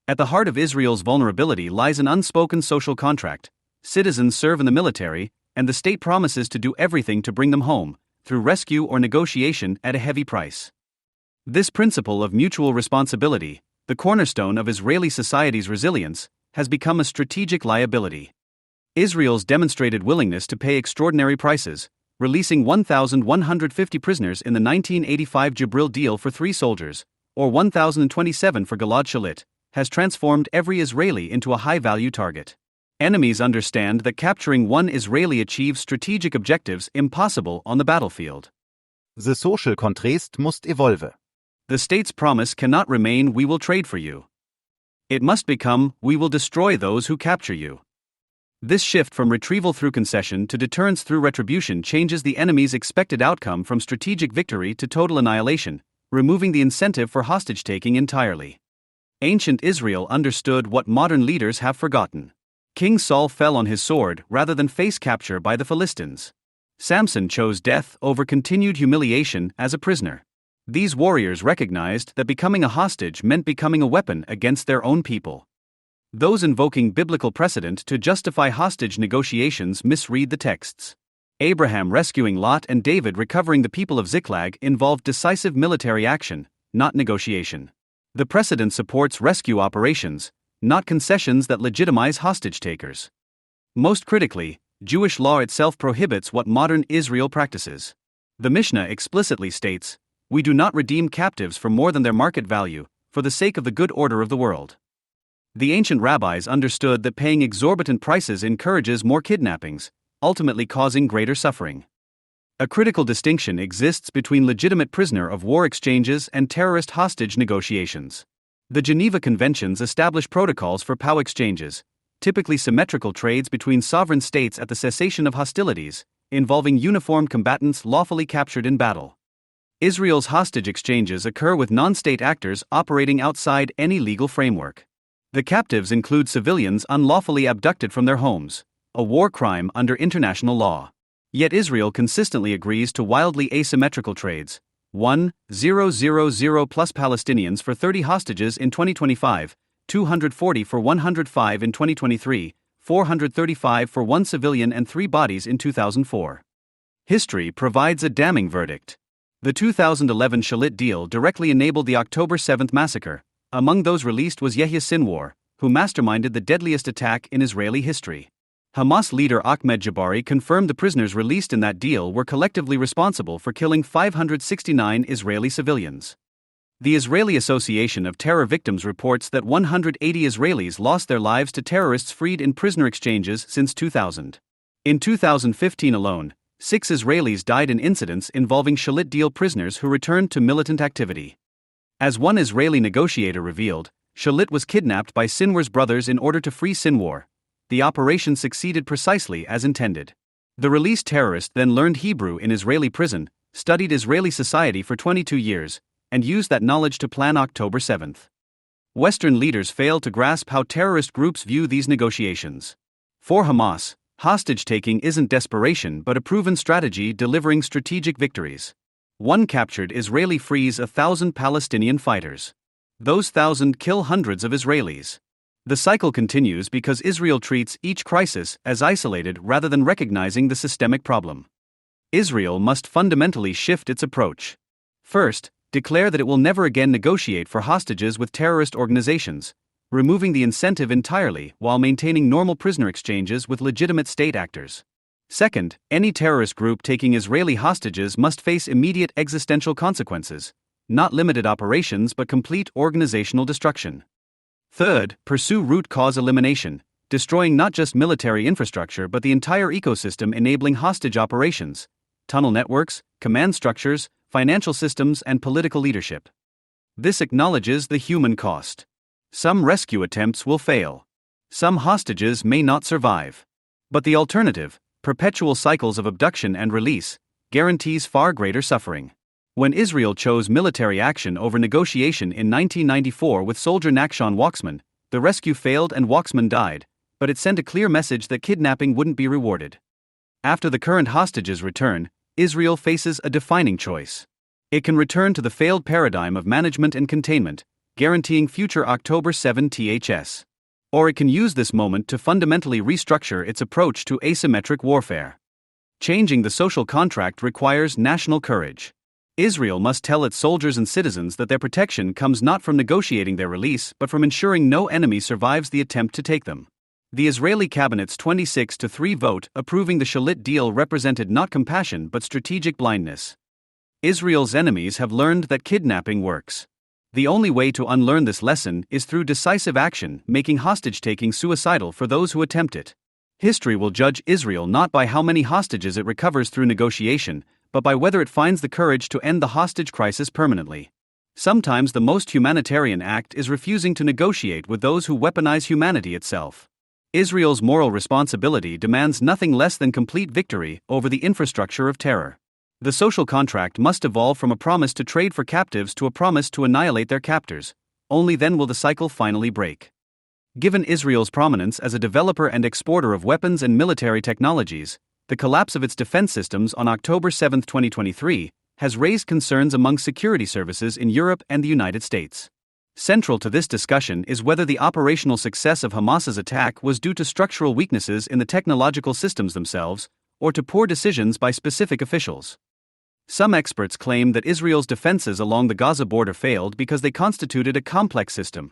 [SPEAKER 3] At the heart of Israel's vulnerability lies an unspoken social contract. Citizens serve in the military, and the state promises to do everything to bring them home, through rescue or negotiation at a heavy price. This principle of mutual responsibility, the cornerstone of Israeli society's resilience, has become a strategic liability. Israel's demonstrated willingness to pay extraordinary prices, releasing 1,150 prisoners in the 1985 Jibril deal for 3 soldiers, or 1,027 for Gilad Shalit, has transformed every Israeli into a high-value target. Enemies understand that capturing one Israeli achieves strategic objectives impossible on the battlefield.
[SPEAKER 4] The social contrast must evolve.
[SPEAKER 3] The state's promise cannot remain "we will trade for you." It must become "we will destroy those who capture you." This shift from retrieval through concession to deterrence through retribution changes the enemy's expected outcome from strategic victory to total annihilation, removing the incentive for hostage-taking entirely. Ancient Israel understood what modern leaders have forgotten. King Saul fell on his sword rather than face capture by the Philistines. Samson chose death over continued humiliation as a prisoner. These warriors recognized that becoming a hostage meant becoming a weapon against their own people. Those invoking biblical precedent to justify hostage negotiations misread the texts. Abraham rescuing Lot and David recovering the people of Ziklag involved decisive military action, not negotiation. The precedent supports rescue operations, not concessions that legitimize hostage takers. Most critically, Jewish law itself prohibits what modern Israel practices. The Mishnah explicitly states, "We do not redeem captives for more than their market value, for the sake of the good order of the world." The ancient rabbis understood that paying exorbitant prices encourages more kidnappings, ultimately causing greater suffering. A critical distinction exists between legitimate prisoner of war exchanges and terrorist hostage negotiations. The Geneva Conventions establish protocols for POW exchanges, typically symmetrical trades between sovereign states at the cessation of hostilities, involving uniformed combatants lawfully captured in battle. Israel's hostage exchanges occur with non-state actors operating outside any legal framework. The captives include civilians unlawfully abducted from their homes, a war crime under international law. Yet Israel consistently agrees to wildly asymmetrical trades. 1,000 plus Palestinians for 30 hostages in 2025, 240 for 105 in 2023, 435 for 1 civilian and 3 bodies in 2004. History provides a damning verdict. The 2011 Shalit deal directly enabled the October 7 massacre. Among those released was Yehya Sinwar, who masterminded the deadliest attack in Israeli history. Hamas leader Ahmed Jabari confirmed the prisoners released in that deal were collectively responsible for killing 569 Israeli civilians. The Israeli Association of Terror Victims reports that 180 Israelis lost their lives to terrorists freed in prisoner exchanges since 2000. In 2015 alone, 6 Israelis died in incidents involving Shalit deal prisoners who returned to militant activity. As one Israeli negotiator revealed, Shalit was kidnapped by Sinwar's brothers in order to free Sinwar. The operation succeeded precisely as intended. The released terrorist then learned Hebrew in Israeli prison, studied Israeli society for 22 years, and used that knowledge to plan October 7. Western leaders fail to grasp how terrorist groups view these negotiations. For Hamas, hostage-taking isn't desperation but a proven strategy delivering strategic victories. One captured Israeli frees 1,000 Palestinian fighters. Those 1,000 kill hundreds of Israelis. The cycle continues because Israel treats each crisis as isolated rather than recognizing the systemic problem. Israel must fundamentally shift its approach. First, declare that it will never again negotiate for hostages with terrorist organizations, removing the incentive entirely while maintaining normal prisoner exchanges with legitimate state actors. Second, any terrorist group taking Israeli hostages must face immediate existential consequences, not limited operations but complete organizational destruction. Third, pursue root cause elimination, destroying not just military infrastructure but the entire ecosystem enabling hostage operations, tunnel networks, command structures, financial systems, and political leadership. This acknowledges the human cost. Some rescue attempts will fail. Some hostages may not survive. But the alternative, perpetual cycles of abduction and release, guarantees far greater suffering. When Israel chose military action over negotiation in 1994 with soldier Nachshon Waksman, the rescue failed and Waksman died, but it sent a clear message that kidnapping wouldn't be rewarded. After the current hostages return, Israel faces a defining choice. It can return to the failed paradigm of management and containment, guaranteeing future October 7 THS. Or it can use this moment to fundamentally restructure its approach to asymmetric warfare. Changing the social contract requires national courage. Israel must tell its soldiers and citizens that their protection comes not from negotiating their release but from ensuring no enemy survives the attempt to take them. The Israeli cabinet's 26-3 vote approving the Shalit deal represented not compassion but strategic blindness. Israel's enemies have learned that kidnapping works. The only way to unlearn this lesson is through decisive action, making hostage-taking suicidal for those who attempt it. History will judge Israel not by how many hostages it recovers through negotiation, but by whether it finds the courage to end the hostage crisis permanently. Sometimes the most humanitarian act is refusing to negotiate with those who weaponize humanity itself. Israel's moral responsibility demands nothing less than complete victory over the infrastructure of terror. The social contract must evolve from a promise to trade for captives to a promise to annihilate their captors. Only then will the cycle finally break. Given Israel's prominence as a developer and exporter of weapons and military technologies, the collapse of its defense systems on October 7, 2023, has raised concerns among security services in Europe and the United States. Central to this discussion is whether the operational success of Hamas's attack was due to structural weaknesses in the technological systems themselves, or to poor decisions by specific officials. Some experts claim that Israel's defenses along the Gaza border failed because they constituted a complex system,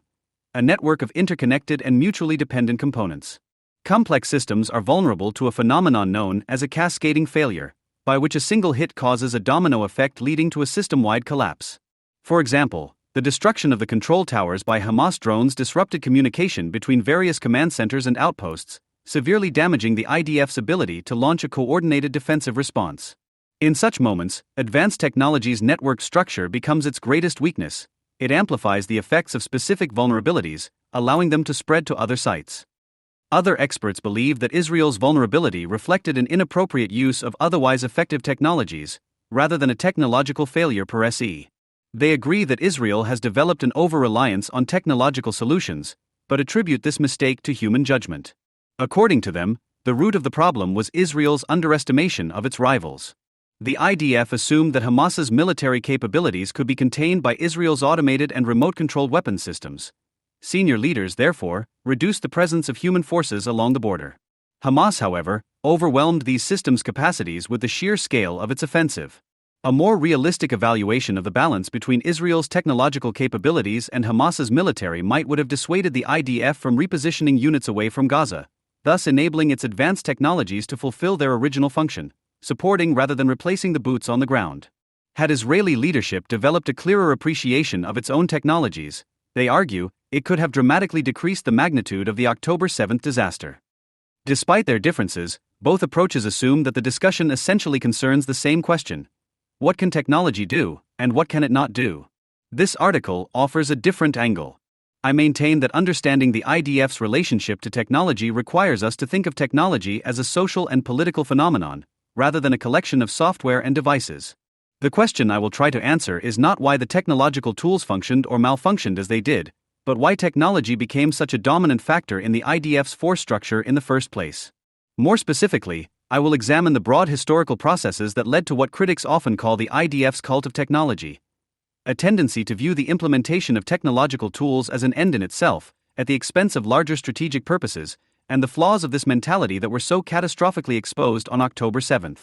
[SPEAKER 3] a network of interconnected and mutually dependent components. Complex systems are vulnerable to a phenomenon known as a cascading failure, by which a single hit causes a domino effect leading to a system-wide collapse. For example, the destruction of the control towers by Hamas drones disrupted communication between various command centers and outposts, severely damaging the IDF's ability to launch a coordinated defensive response. In such moments, advanced technology's network structure becomes its greatest weakness. It amplifies the effects of specific vulnerabilities, allowing them to spread to other sites. Other experts believe that Israel's vulnerability reflected an inappropriate use of otherwise effective technologies, rather than a technological failure per se. They agree that Israel has developed an over-reliance on technological solutions, but attribute this mistake to human judgment. According to them, the root of the problem was Israel's underestimation of its rivals. The IDF assumed that Hamas's military capabilities could be contained by Israel's automated and remote-controlled weapons systems. Senior leaders, therefore, reduced the presence of human forces along the border. Hamas, however, overwhelmed these systems' capacities with the sheer scale of its offensive. A more realistic evaluation of the balance between Israel's technological capabilities and Hamas's military might would have dissuaded the IDF from repositioning units away from Gaza, thus enabling its advanced technologies to fulfill their original function, supporting rather than replacing the boots on the ground. Had Israeli leadership developed a clearer appreciation of its own technologies, they argue, it could have dramatically decreased the magnitude of the October 7 disaster. Despite their differences, both approaches assume that the discussion essentially concerns the same question: what can technology do, and what can it not do? This article offers a different angle. I maintain that understanding the IDF's relationship to technology requires us to think of technology as a social and political phenomenon, rather than a collection of software and devices. The question I will try to answer is not why the technological tools functioned or malfunctioned as they did, but why technology became such a dominant factor in the IDF's force structure in the first place. More specifically, I will examine the broad historical processes that led to what critics often call the IDF's cult of technology, a tendency to view the implementation of technological tools as an end in itself, at the expense of larger strategic purposes, and the flaws of this mentality that were so catastrophically exposed on October 7.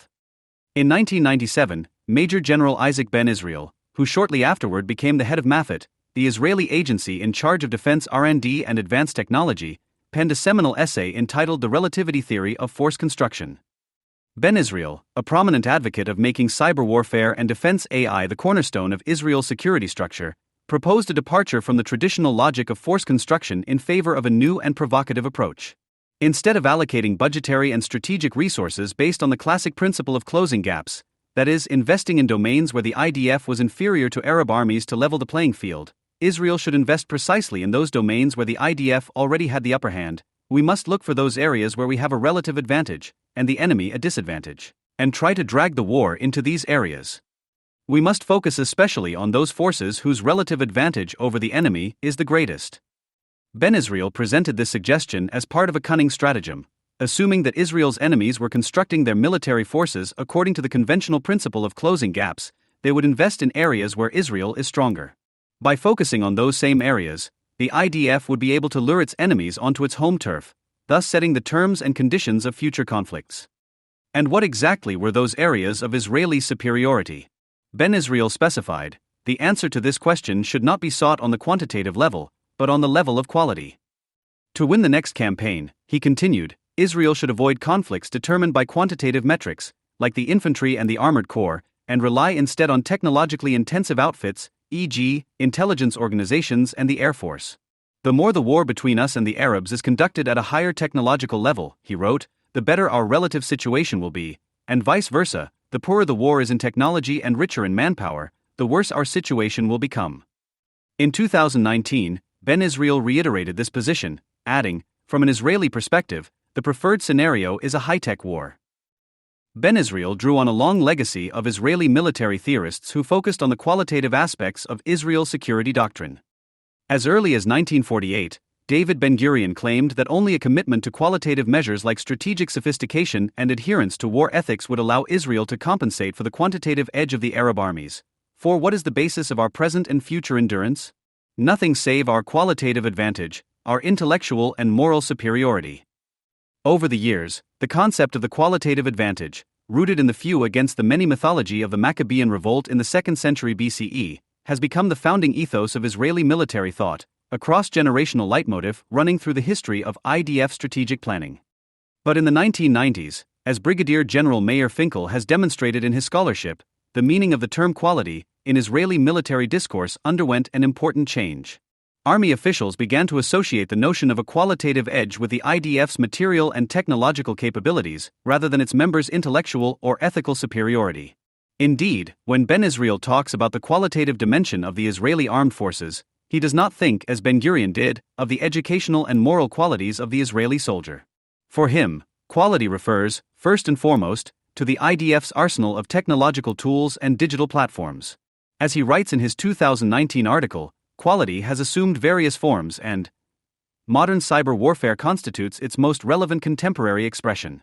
[SPEAKER 3] In 1997, Major General Isaac Ben Israel, who shortly afterward became the head of MAFAT, the Israeli agency in charge of defense R&D and advanced technology, penned a seminal essay entitled The Relativity Theory of Force Construction. Ben Israel, a prominent advocate of making cyber warfare and defense AI the cornerstone of Israel's security structure, proposed a departure from the traditional logic of force construction in favor of a new and provocative approach. Instead of allocating budgetary and strategic resources based on the classic principle of closing gaps, that is, investing in domains where the IDF was inferior to Arab armies to level the playing field, Israel should invest precisely in those domains where the IDF already had the upper hand. We must look for those areas where we have a relative advantage, and the enemy a disadvantage, and try to drag the war into these areas. We must focus especially on those forces whose relative advantage over the enemy is the greatest. Ben Israel presented this suggestion as part of a cunning stratagem, assuming that Israel's enemies were constructing their military forces according to the conventional principle of closing gaps. They would invest in areas where Israel is stronger. By focusing on those same areas, the IDF would be able to lure its enemies onto its home turf, thus setting the terms and conditions of future conflicts. And what exactly were those areas of Israeli superiority? Ben Israel specified, the answer to this question should not be sought on the quantitative level, but on the level of quality. To win the next campaign, he continued, Israel should avoid conflicts determined by quantitative metrics, like the infantry and the armored corps, and rely instead on technologically intensive outfits, e.g., intelligence organizations and the Air Force. The more the war between us and the Arabs is conducted at a higher technological level, he wrote, the better our relative situation will be, and vice versa, the poorer the war is in technology and richer in manpower, the worse our situation will become. In 2019, Ben Israel reiterated this position, adding, from an Israeli perspective, the preferred scenario is a high-tech war. Ben Israel drew on a long legacy of Israeli military theorists who focused on the qualitative aspects of Israel's security doctrine. As early as 1948, David Ben-Gurion claimed that only a commitment to qualitative measures like strategic sophistication and adherence to war ethics would allow Israel to compensate for the quantitative edge of the Arab armies. For what is the basis of our present and future endurance? Nothing save our qualitative advantage, our intellectual and moral superiority. Over the years, the concept of the qualitative advantage, rooted in the few against the many mythology of the Maccabean revolt in the 2nd century BCE, has become the founding ethos of Israeli military thought, a cross-generational leitmotif running through the history of IDF strategic planning. But in the 1990s, as Brigadier General Meir Finkel has demonstrated in his scholarship, the meaning of the term quality in Israeli military discourse underwent an important change. Army officials began to associate the notion of a qualitative edge with the IDF's material and technological capabilities, rather than its members' intellectual or ethical superiority. Indeed, when Ben Israel talks about the qualitative dimension of the Israeli armed forces, he does not think, as Ben-Gurion did, of the educational and moral qualities of the Israeli soldier. For him, quality refers, first and foremost, to the IDF's arsenal of technological tools and digital platforms. As he writes in his 2019 article, quality has assumed various forms and modern cyber warfare constitutes its most relevant contemporary expression.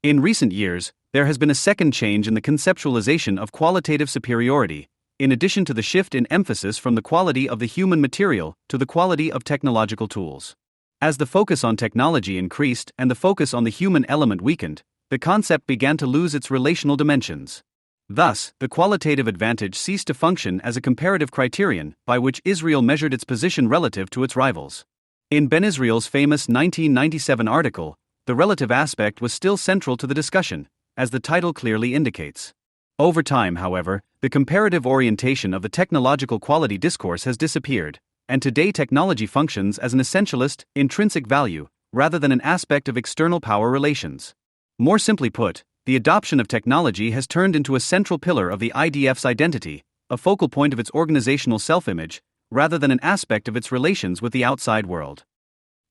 [SPEAKER 3] In recent years, there has been a second change in the conceptualization of qualitative superiority, in addition to the shift in emphasis from the quality of the human material to the quality of technological tools. As the focus on technology increased and the focus on the human element weakened, the concept began to lose its relational dimensions. Thus, the qualitative advantage ceased to function as a comparative criterion by which Israel measured its position relative to its rivals. In Ben Israel's famous 1997 article, the relative aspect was still central to the discussion, as the title clearly indicates. Over time, however, the comparative orientation of the technological quality discourse has disappeared, and today technology functions as an essentialist, intrinsic value, rather than an aspect of external power relations. More simply put, the adoption of technology has turned into a central pillar of the IDF's identity, a focal point of its organizational self-image, rather than an aspect of its relations with the outside world.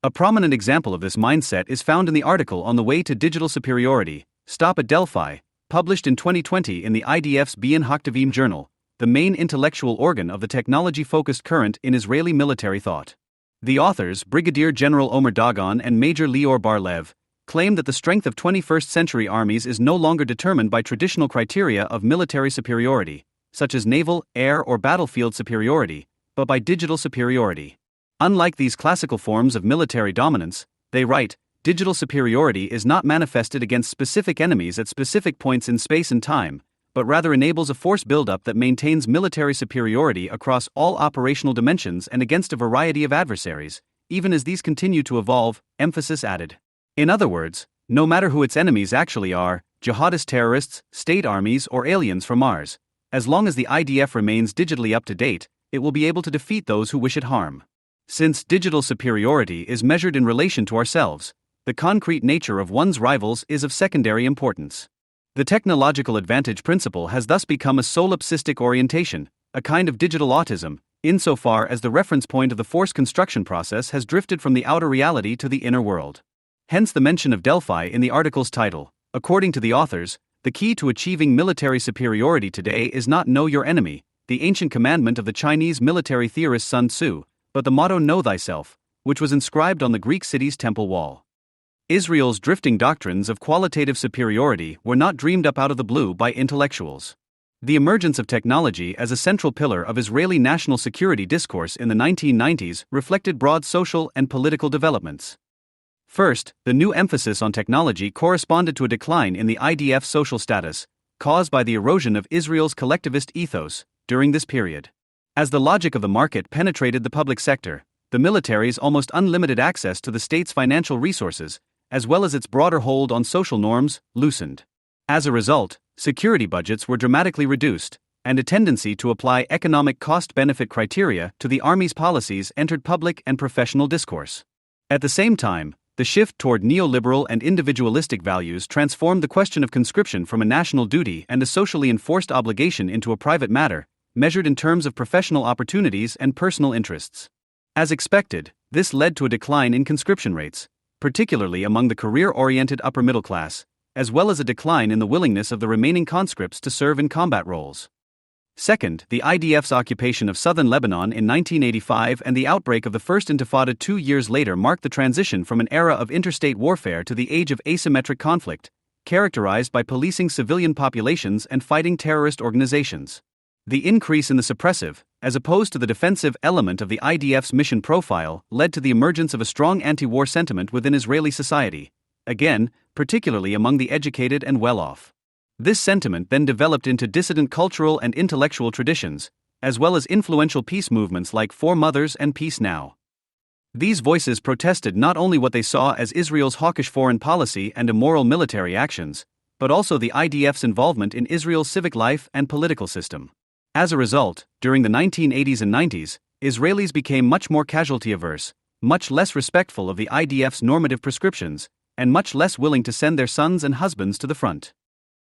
[SPEAKER 3] A prominent example of this mindset is found in the article On the Way to Digital Superiority, Stop at Delphi, published in 2020 in the IDF's Bien Haktavim journal, the main intellectual organ of the technology-focused current in Israeli military thought. The authors, Brigadier General Omer Dagon and Major Lior Bar-Lev, claim that the strength of 21st century armies is no longer determined by traditional criteria of military superiority, such as naval, air, or battlefield superiority, but by digital superiority. Unlike these classical forms of military dominance, they write, digital superiority is not manifested against specific enemies at specific points in space and time, but rather enables a force buildup that maintains military superiority across all operational dimensions and against a variety of adversaries, even as these continue to evolve, emphasis added. In other words, no matter who its enemies actually are, jihadist terrorists, state armies, or aliens from Mars, as long as the IDF remains digitally up to date, it will be able to defeat those who wish it harm. Since digital superiority is measured in relation to ourselves, the concrete nature of one's rivals is of secondary importance. The technological advantage principle has thus become a solipsistic orientation, a kind of digital autism, insofar as the reference point of the force construction process has drifted from the outer reality to the inner world. Hence the mention of Delphi in the article's title. According to the authors, the key to achieving military superiority today is not know your enemy, the ancient commandment of the Chinese military theorist Sun Tzu, but the motto know thyself, which was inscribed on the Greek city's temple wall. Israel's drifting doctrines of qualitative superiority were not dreamed up out of the blue by intellectuals. The emergence of technology as a central pillar of Israeli national security discourse in the 1990s reflected broad social and political developments. First, the new emphasis on technology corresponded to a decline in the IDF's social status, caused by the erosion of Israel's collectivist ethos during this period. As the logic of the market penetrated the public sector, the military's almost unlimited access to the state's financial resources, as well as its broader hold on social norms, loosened. As a result, security budgets were dramatically reduced, and a tendency to apply economic cost-benefit criteria to the Army's policies entered public and professional discourse. At the same time, the shift toward neoliberal and individualistic values transformed the question of conscription from a national duty and a socially enforced obligation into a private matter, measured in terms of professional opportunities and personal interests. As expected, this led to a decline in conscription rates, particularly among the career-oriented upper middle class, as well as a decline in the willingness of the remaining conscripts to serve in combat roles. Second, the IDF's occupation of southern Lebanon in 1985 and the outbreak of the First Intifada 2 years later marked the transition from an era of interstate warfare to the age of asymmetric conflict, characterized by policing civilian populations and fighting terrorist organizations. The increase in the suppressive, as opposed to the defensive element of the IDF's mission profile, led to the emergence of a strong anti-war sentiment within Israeli society, again, particularly among the educated and well-off. This sentiment then developed into dissident cultural and intellectual traditions, as well as influential peace movements like Four Mothers and Peace Now. These voices protested not only what they saw as Israel's hawkish foreign policy and immoral military actions, but also the IDF's involvement in Israel's civic life and political system. As a result, during the 1980s and 90s, Israelis became much more casualty-averse, much less respectful of the IDF's normative prescriptions, and much less willing to send their sons and husbands to the front.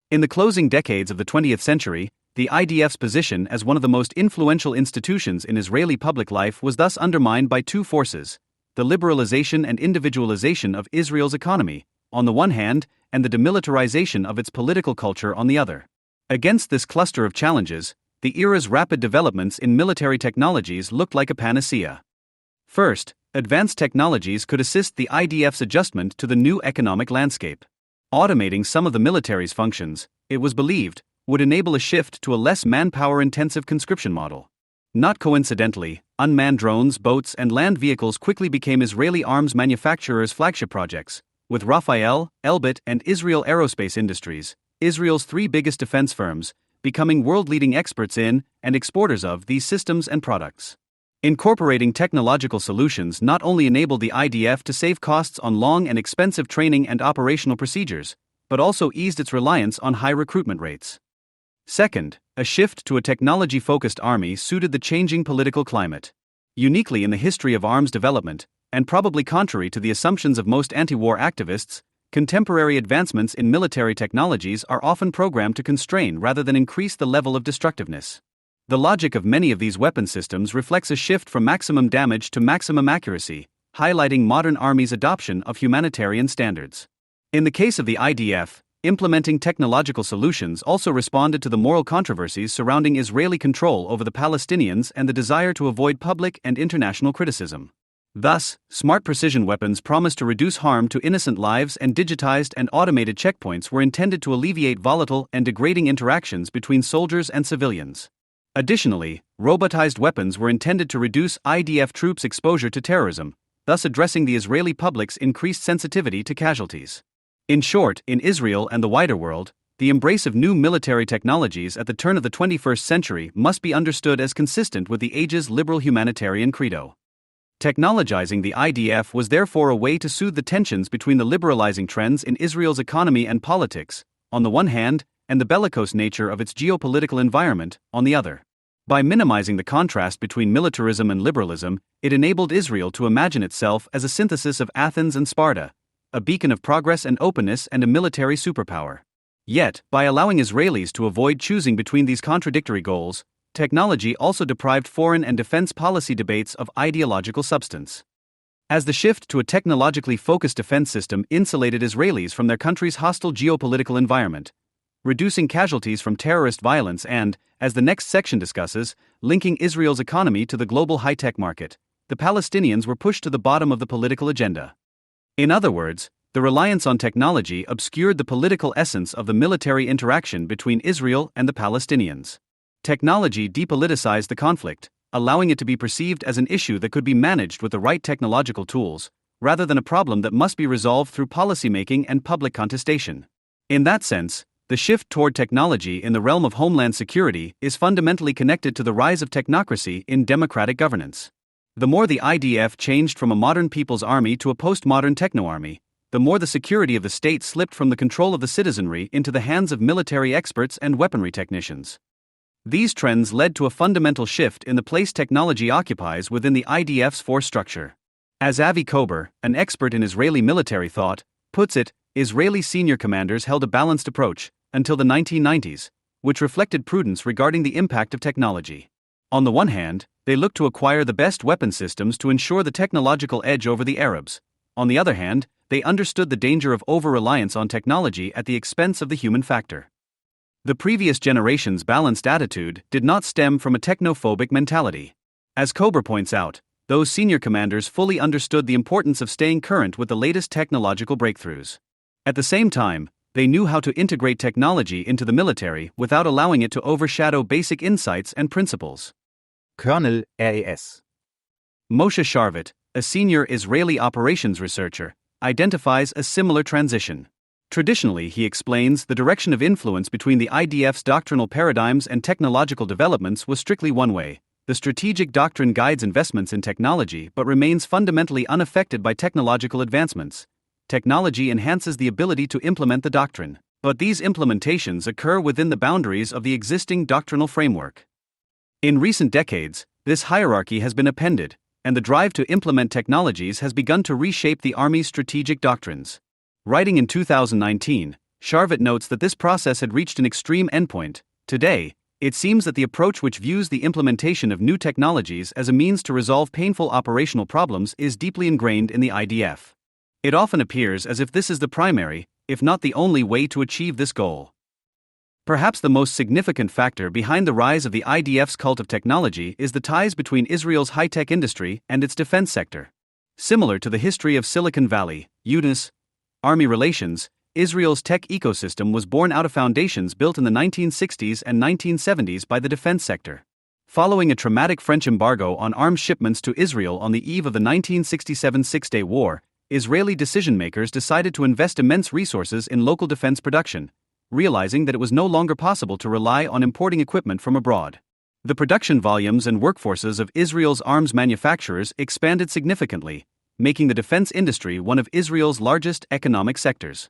[SPEAKER 3] In the closing decades of the 20th century, the IDF's position as one of the most influential institutions in Israeli public life was thus undermined by two forces: the liberalization and individualization of Israel's economy, on the one hand, and the demilitarization of its political culture on the other. Against this cluster of challenges, the era's rapid developments in military technologies looked like a panacea. First, advanced technologies could assist the IDF's adjustment to the new economic landscape. Automating some of the military's functions, it was believed, would enable a shift to a less manpower-intensive conscription model. Not coincidentally, unmanned drones, boats, and land vehicles quickly became Israeli arms manufacturers' flagship projects, with Rafael, Elbit, and Israel Aerospace Industries, Israel's three biggest defense firms, becoming world-leading experts in and exporters of these systems and products. Incorporating technological solutions not only enabled the IDF to save costs on long and expensive training and operational procedures, but also eased its reliance on high recruitment rates. Second, a shift to a technology-focused army suited the changing political climate. Uniquely in the history of arms development, and probably contrary to the assumptions of most anti-war activists, contemporary advancements in military technologies are often programmed to constrain rather than increase the level of destructiveness. The logic of many of these weapon systems reflects a shift from maximum damage to maximum accuracy, highlighting modern armies' adoption of humanitarian standards. In the case of the IDF, implementing technological solutions also responded to the moral controversies surrounding Israeli control over the Palestinians and the desire to avoid public and international criticism. Thus, smart precision weapons promised to reduce harm to innocent lives, and digitized and automated checkpoints were intended to alleviate volatile and degrading interactions between soldiers and civilians. Additionally, robotized weapons were intended to reduce IDF troops' exposure to terrorism, thus addressing the Israeli public's increased sensitivity to casualties. In short, in Israel and the wider world, the embrace of new military technologies at the turn of the 21st century must be understood as consistent with the age's liberal humanitarian credo. Technologizing the IDF was therefore a way to soothe the tensions between the liberalizing trends in Israel's economy and politics, on the one hand, and the bellicose nature of its geopolitical environment, on the other. By minimizing the contrast between militarism and liberalism, it enabled Israel to imagine itself as a synthesis of Athens and Sparta, a beacon of progress and openness and a military superpower. Yet, by allowing Israelis to avoid choosing between these contradictory goals, technology also deprived foreign and defense policy debates of ideological substance. As the shift to a technologically focused defense system insulated Israelis from their country's hostile geopolitical environment, reducing casualties from terrorist violence and, as the next section discusses, linking Israel's economy to the global high-tech market, the Palestinians were pushed to the bottom of the political agenda. In other words, the reliance on technology obscured the political essence of the military interaction between Israel and the Palestinians. Technology depoliticized the conflict, allowing it to be perceived as an issue that could be managed with the right technological tools, rather than a problem that must be resolved through policymaking and public contestation. In that sense, the shift toward technology in the realm of homeland security is fundamentally connected to the rise of technocracy in democratic governance. The more the IDF changed from a modern people's army to a postmodern techno-army, the more the security of the state slipped from the control of the citizenry into the hands of military experts and weaponry technicians. These trends led to a fundamental shift in the place technology occupies within the IDF's force structure. As Avi Kober, an expert in Israeli military thought, puts it, Israeli senior commanders held a balanced approach until the 1990s, which reflected prudence regarding the impact of technology. On the one hand, they looked to acquire the best weapon systems to ensure the technological edge over the Arabs. On the other hand, they understood the danger of over-reliance on technology at the expense of the human factor. The previous generation's balanced attitude did not stem from a technophobic mentality. As Kober points out, those senior commanders fully understood the importance of staying current with the latest technological breakthroughs. At the same time, they knew how to integrate technology into the military without allowing it to overshadow basic insights and principles.
[SPEAKER 4] Colonel RAS.
[SPEAKER 3] Moshe Sharvat, a senior Israeli operations researcher, identifies a similar transition. Traditionally, he explains, the direction of influence between the IDF's doctrinal paradigms and technological developments was strictly one way. The strategic doctrine guides investments in technology but remains fundamentally unaffected by technological advancements. Technology enhances the ability to implement the doctrine, but these implementations occur within the boundaries of the existing doctrinal framework. In recent decades, this hierarchy has been appended, and the drive to implement technologies has begun to reshape the Army's strategic doctrines. Writing in 2019, Sharvat notes that this process had reached an extreme endpoint. Today, it seems that the approach which views the implementation of new technologies as a means to resolve painful operational problems is deeply ingrained in the IDF. It often appears as if this is the primary, if not the only way to achieve this goal. Perhaps the most significant factor behind the rise of the IDF's cult of technology is the ties between Israel's high-tech industry and its defense sector. Similar to the history of Silicon Valley, UNIS, Army relations, Israel's tech ecosystem was born out of foundations built in the 1960s and 1970s by the defense sector. Following a traumatic French embargo on arms shipments to Israel on the eve of the 1967 Six-Day War, Israeli decision-makers decided to invest immense resources in local defense production, realizing that it was no longer possible to rely on importing equipment from abroad. The production volumes and workforces of Israel's arms manufacturers expanded significantly, making the defense industry one of Israel's largest economic sectors.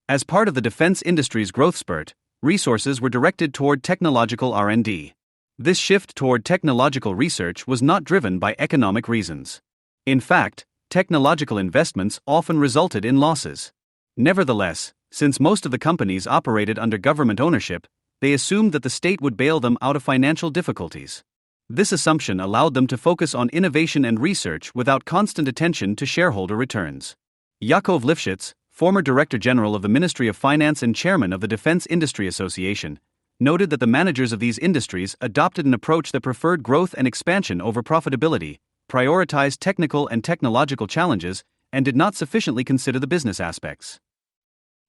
[SPEAKER 3] As part of the defense industry's growth spurt, resources were directed toward technological R&D. This shift toward technological research was not driven by economic reasons. In fact, technological investments often resulted in losses. Nevertheless, since most of the companies operated under government ownership, they assumed that the state would bail them out of financial difficulties. This assumption allowed them to focus on innovation and research without constant attention to shareholder returns. Yaakov Lifshitz, former Director General of the Ministry of Finance and Chairman of the Defense Industry Association, noted that the managers of these industries adopted an approach that preferred growth and expansion over profitability, prioritized technical and technological challenges, and did not sufficiently consider the business aspects.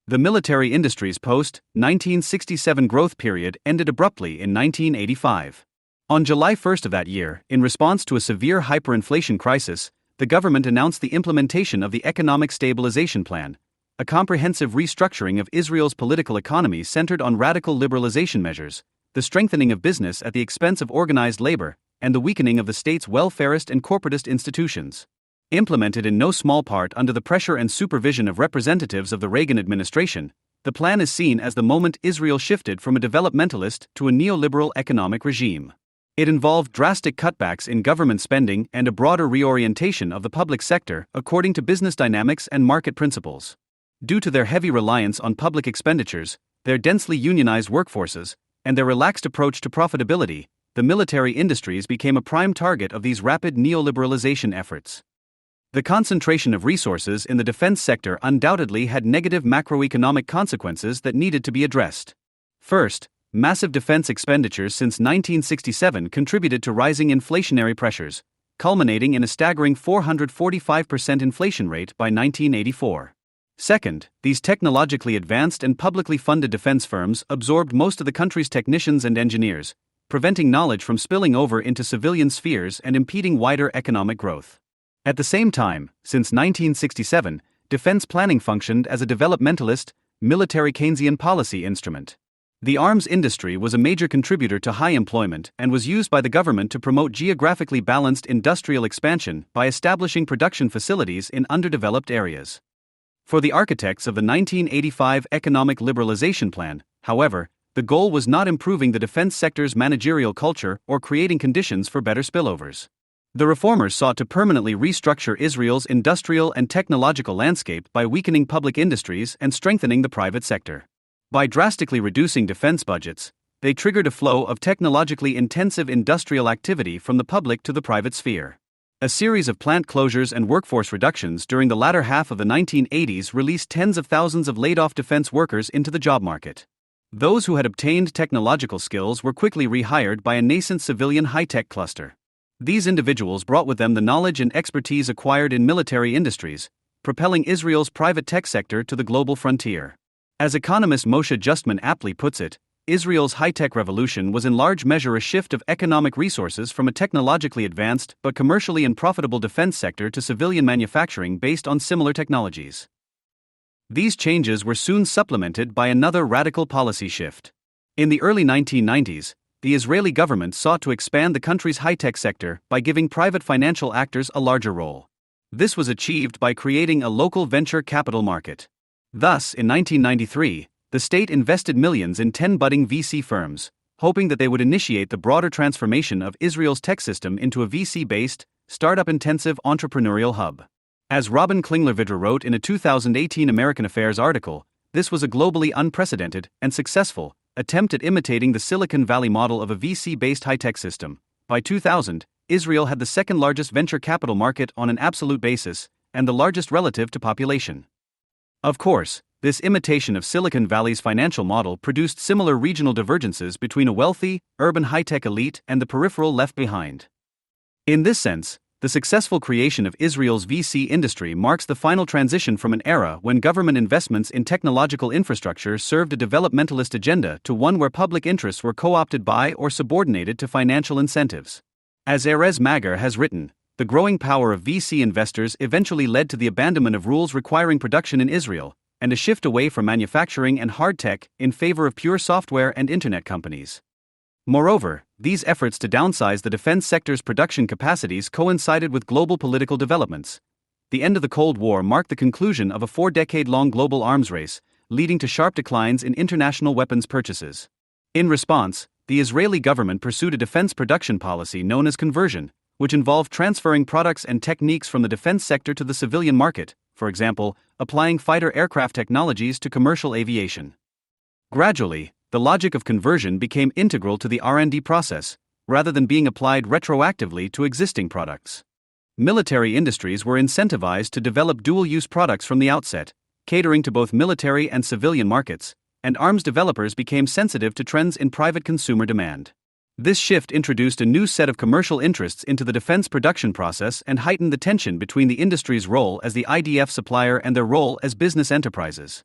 [SPEAKER 3] The military industry's post-1967 growth period ended abruptly in 1985. On July 1 of that year, in response to a severe hyperinflation crisis, the government announced the implementation of the Economic Stabilization Plan, a comprehensive restructuring of Israel's political economy centered on radical liberalization measures, the strengthening of business at the expense of organized labor, and the weakening of the state's welfarist and corporatist institutions. Implemented in no small part under the pressure and supervision of representatives of the Reagan administration, the plan is seen as the moment Israel shifted from a developmentalist to a neoliberal economic regime. It involved drastic cutbacks in government spending and a broader reorientation of the public sector according to business dynamics and market principles. Due to their heavy reliance on public expenditures, their densely unionized workforces, and their relaxed approach to profitability, the military industries became a prime target of these rapid neoliberalization efforts. The concentration of resources in the defense sector undoubtedly had negative macroeconomic consequences that needed to be addressed. First, massive defense expenditures since 1967 contributed to rising inflationary pressures, culminating in a staggering 445% inflation rate by 1984. Second, these technologically advanced and publicly funded defense firms absorbed most of the country's technicians and engineers, preventing knowledge from spilling over into civilian spheres and impeding wider economic growth. At the same time, since 1967, defense planning functioned as a developmentalist, military Keynesian policy instrument. The arms industry was a major contributor to high employment and was used by the government to promote geographically balanced industrial expansion by establishing production facilities in underdeveloped areas. For the architects of the 1985 Economic Liberalization Plan, however, the goal was not improving the defense sector's managerial culture or creating conditions for better spillovers. The reformers sought to permanently restructure Israel's industrial and technological landscape by weakening public industries and strengthening the private sector. By drastically reducing defense budgets, they triggered a flow of technologically intensive industrial activity from the public to the private sphere. A series of plant closures and workforce reductions during the latter half of the 1980s released tens of thousands of laid-off defense workers into the job market. Those who had obtained technological skills were quickly rehired by a nascent civilian high-tech cluster. These individuals brought with them the knowledge and expertise acquired in military industries, propelling Israel's private tech sector to the global frontier. As economist Moshe Justman aptly puts it, Israel's high-tech revolution was in large measure a shift of economic resources from a technologically advanced but commercially unprofitable defense sector to civilian manufacturing based on similar technologies. These changes were soon supplemented by another radical policy shift. In the early 1990s, the Israeli government sought to expand the country's high-tech sector by giving private financial actors a larger role. This was achieved by creating a local venture capital market. Thus, in 1993, the state invested millions in 10 budding VC firms, hoping that they would initiate the broader transformation of Israel's tech system into a VC-based, startup-intensive entrepreneurial hub. As Robin Klingler-Vidra wrote in a 2018 American Affairs article, this was a globally unprecedented and successful attempt at imitating the Silicon Valley model of a VC-based high-tech system. By 2000, Israel had the second-largest venture capital market on an absolute basis, and the largest relative to population. Of course, this imitation of Silicon Valley's financial model produced similar regional divergences between a wealthy, urban high-tech elite and the peripheral left behind. In this sense, the successful creation of Israel's VC industry marks the final transition from an era when government investments in technological infrastructure served a developmentalist agenda to one where public interests were co-opted by or subordinated to financial incentives. As Erez Mager has written, the growing power of VC investors eventually led to the abandonment of rules requiring production in Israel, and a shift away from manufacturing and hard tech in favor of pure software and internet companies. Moreover, these efforts to downsize the defense sector's production capacities coincided with global political developments. The end of the Cold War marked the conclusion of a 4-decade-long global arms race, leading to sharp declines in international weapons purchases. In response, the Israeli government pursued a defense production policy known as conversion, which involved transferring products and techniques from the defense sector to the civilian market, for example, applying fighter aircraft technologies to commercial aviation. Gradually, the logic of conversion became integral to the R&D process, rather than being applied retroactively to existing products. Military industries were incentivized to develop dual-use products from the outset, catering to both military and civilian markets, and arms developers became sensitive to trends in private consumer demand. This shift introduced a new set of commercial interests into the defense production process and heightened the tension between the industry's role as the IDF supplier and their role as business enterprises.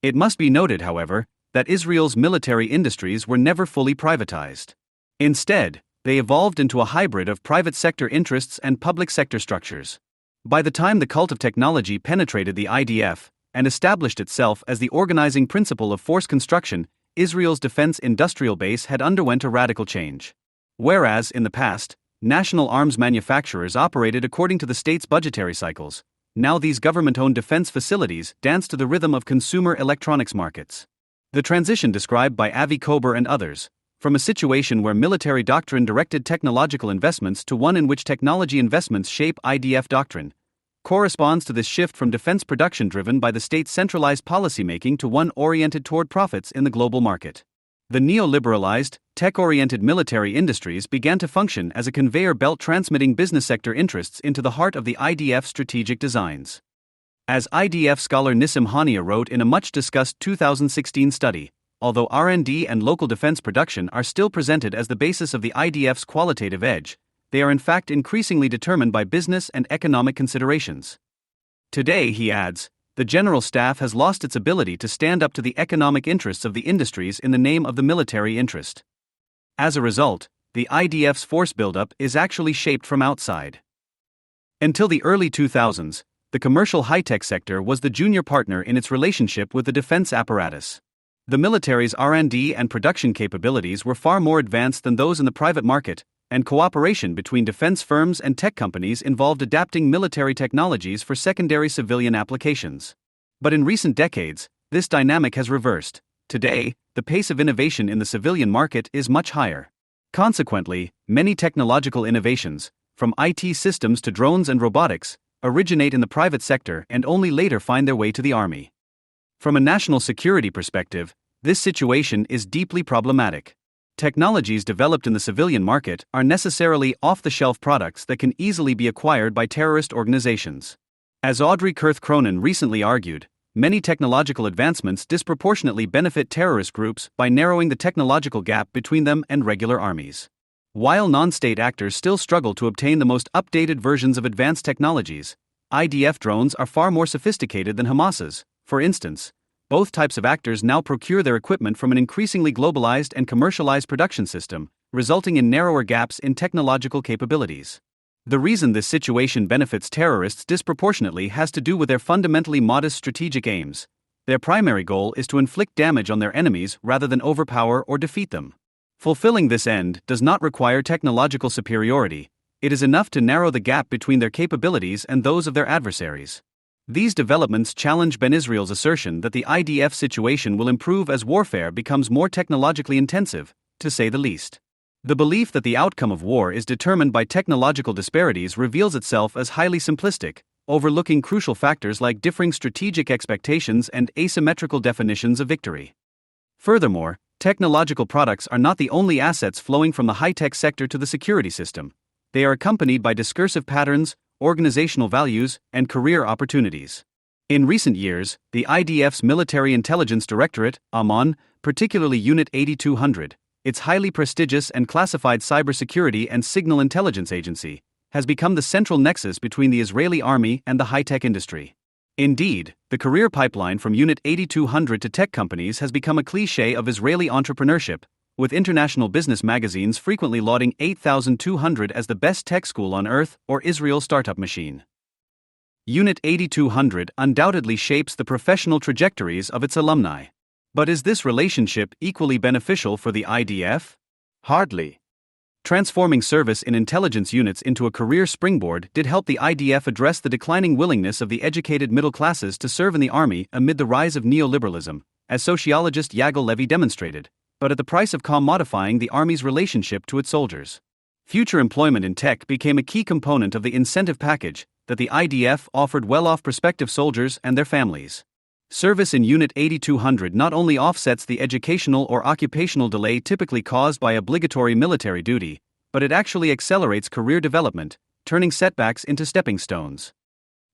[SPEAKER 3] It must be noted, however, that Israel's military industries were never fully privatized. Instead, they evolved into a hybrid of private sector interests and public sector structures. By the time the cult of technology penetrated the IDF and established itself as the organizing principle of force construction, Israel's defense industrial base had underwent a radical change. Whereas, in the past, national arms manufacturers operated according to the state's budgetary cycles, now these government-owned defense facilities dance to the rhythm of consumer electronics markets. The transition described by Avi Kober and others, from a situation where military doctrine directed technological investments to one in which technology investments shape IDF doctrine, corresponds to this shift from defense production driven by the state's centralized policymaking to one oriented toward profits in the global market. The neoliberalized, tech-oriented military industries began to function as a conveyor belt transmitting business sector interests into the heart of the IDF's strategic designs. As IDF scholar Nissim Hania wrote in a much-discussed 2016 study, although R&D and local defense production are still presented as the basis of the IDF's qualitative edge, they are in fact increasingly determined by business and economic considerations. Today, he adds, the General Staff has lost its ability to stand up to the economic interests of the industries in the name of the military interest. As a result, the IDF's force buildup is actually shaped from outside. Until the early 2000s, the commercial high-tech sector was the junior partner in its relationship with the defense apparatus. The military's R&D and production capabilities were far more advanced than those in the private market, and cooperation between defense firms and tech companies involved adapting military technologies for secondary civilian applications. But in recent decades, this dynamic has reversed. Today, the pace of innovation in the civilian market is much higher. Consequently, many technological innovations, from IT systems to drones and robotics, originate in the private sector and only later find their way to the army. From a national security perspective, this situation is deeply problematic. Technologies developed in the civilian market are necessarily off-the-shelf products that can easily be acquired by terrorist organizations. As Audrey Kurth-Cronin recently argued, many technological advancements disproportionately benefit terrorist groups by narrowing the technological gap between them and regular armies. While non-state actors still struggle to obtain the most updated versions of advanced technologies, IDF drones are far more sophisticated than Hamas's. For instance, both types of actors now procure their equipment from an increasingly globalized and commercialized production system, resulting in narrower gaps in technological capabilities. The reason this situation benefits terrorists disproportionately has to do with their fundamentally modest strategic aims. Their primary goal is to inflict damage on their enemies rather than overpower or defeat them. Fulfilling this end does not require technological superiority. It is enough to narrow the gap between their capabilities and those of their adversaries. These developments challenge Ben Israel's assertion that the IDF situation will improve as warfare becomes more technologically intensive, to say the least. The belief that the outcome of war is determined by technological disparities reveals itself as highly simplistic, overlooking crucial factors like differing strategic expectations and asymmetrical definitions of victory. Furthermore, technological products are not the only assets flowing from the high-tech sector to the security system. They are accompanied by discursive patterns, organizational values, and career opportunities. In recent years, the IDF's Military Intelligence Directorate, AMON, particularly Unit 8200, its highly prestigious and classified cybersecurity and signal intelligence agency, has become the central nexus between the Israeli army and the high-tech industry. Indeed, the career pipeline from Unit 8200 to tech companies has become a cliché of Israeli entrepreneurship, with international business magazines frequently lauding 8200 as the best tech school on earth or Israel startup machine. Unit 8200 undoubtedly shapes the professional trajectories of its alumni. But is this relationship equally beneficial for the IDF?
[SPEAKER 4] Hardly.
[SPEAKER 3] Transforming service in intelligence units into a career springboard did help the IDF address the declining willingness of the educated middle classes to serve in the army amid the rise of neoliberalism, as sociologist Yagal Levy demonstrated, but at the price of commodifying the army's relationship to its soldiers. Future employment in tech became a key component of the incentive package that the IDF offered well-off prospective soldiers and their families. Service in Unit 8200 not only offsets the educational or occupational delay typically caused by obligatory military duty, but it actually accelerates career development, turning setbacks into stepping stones.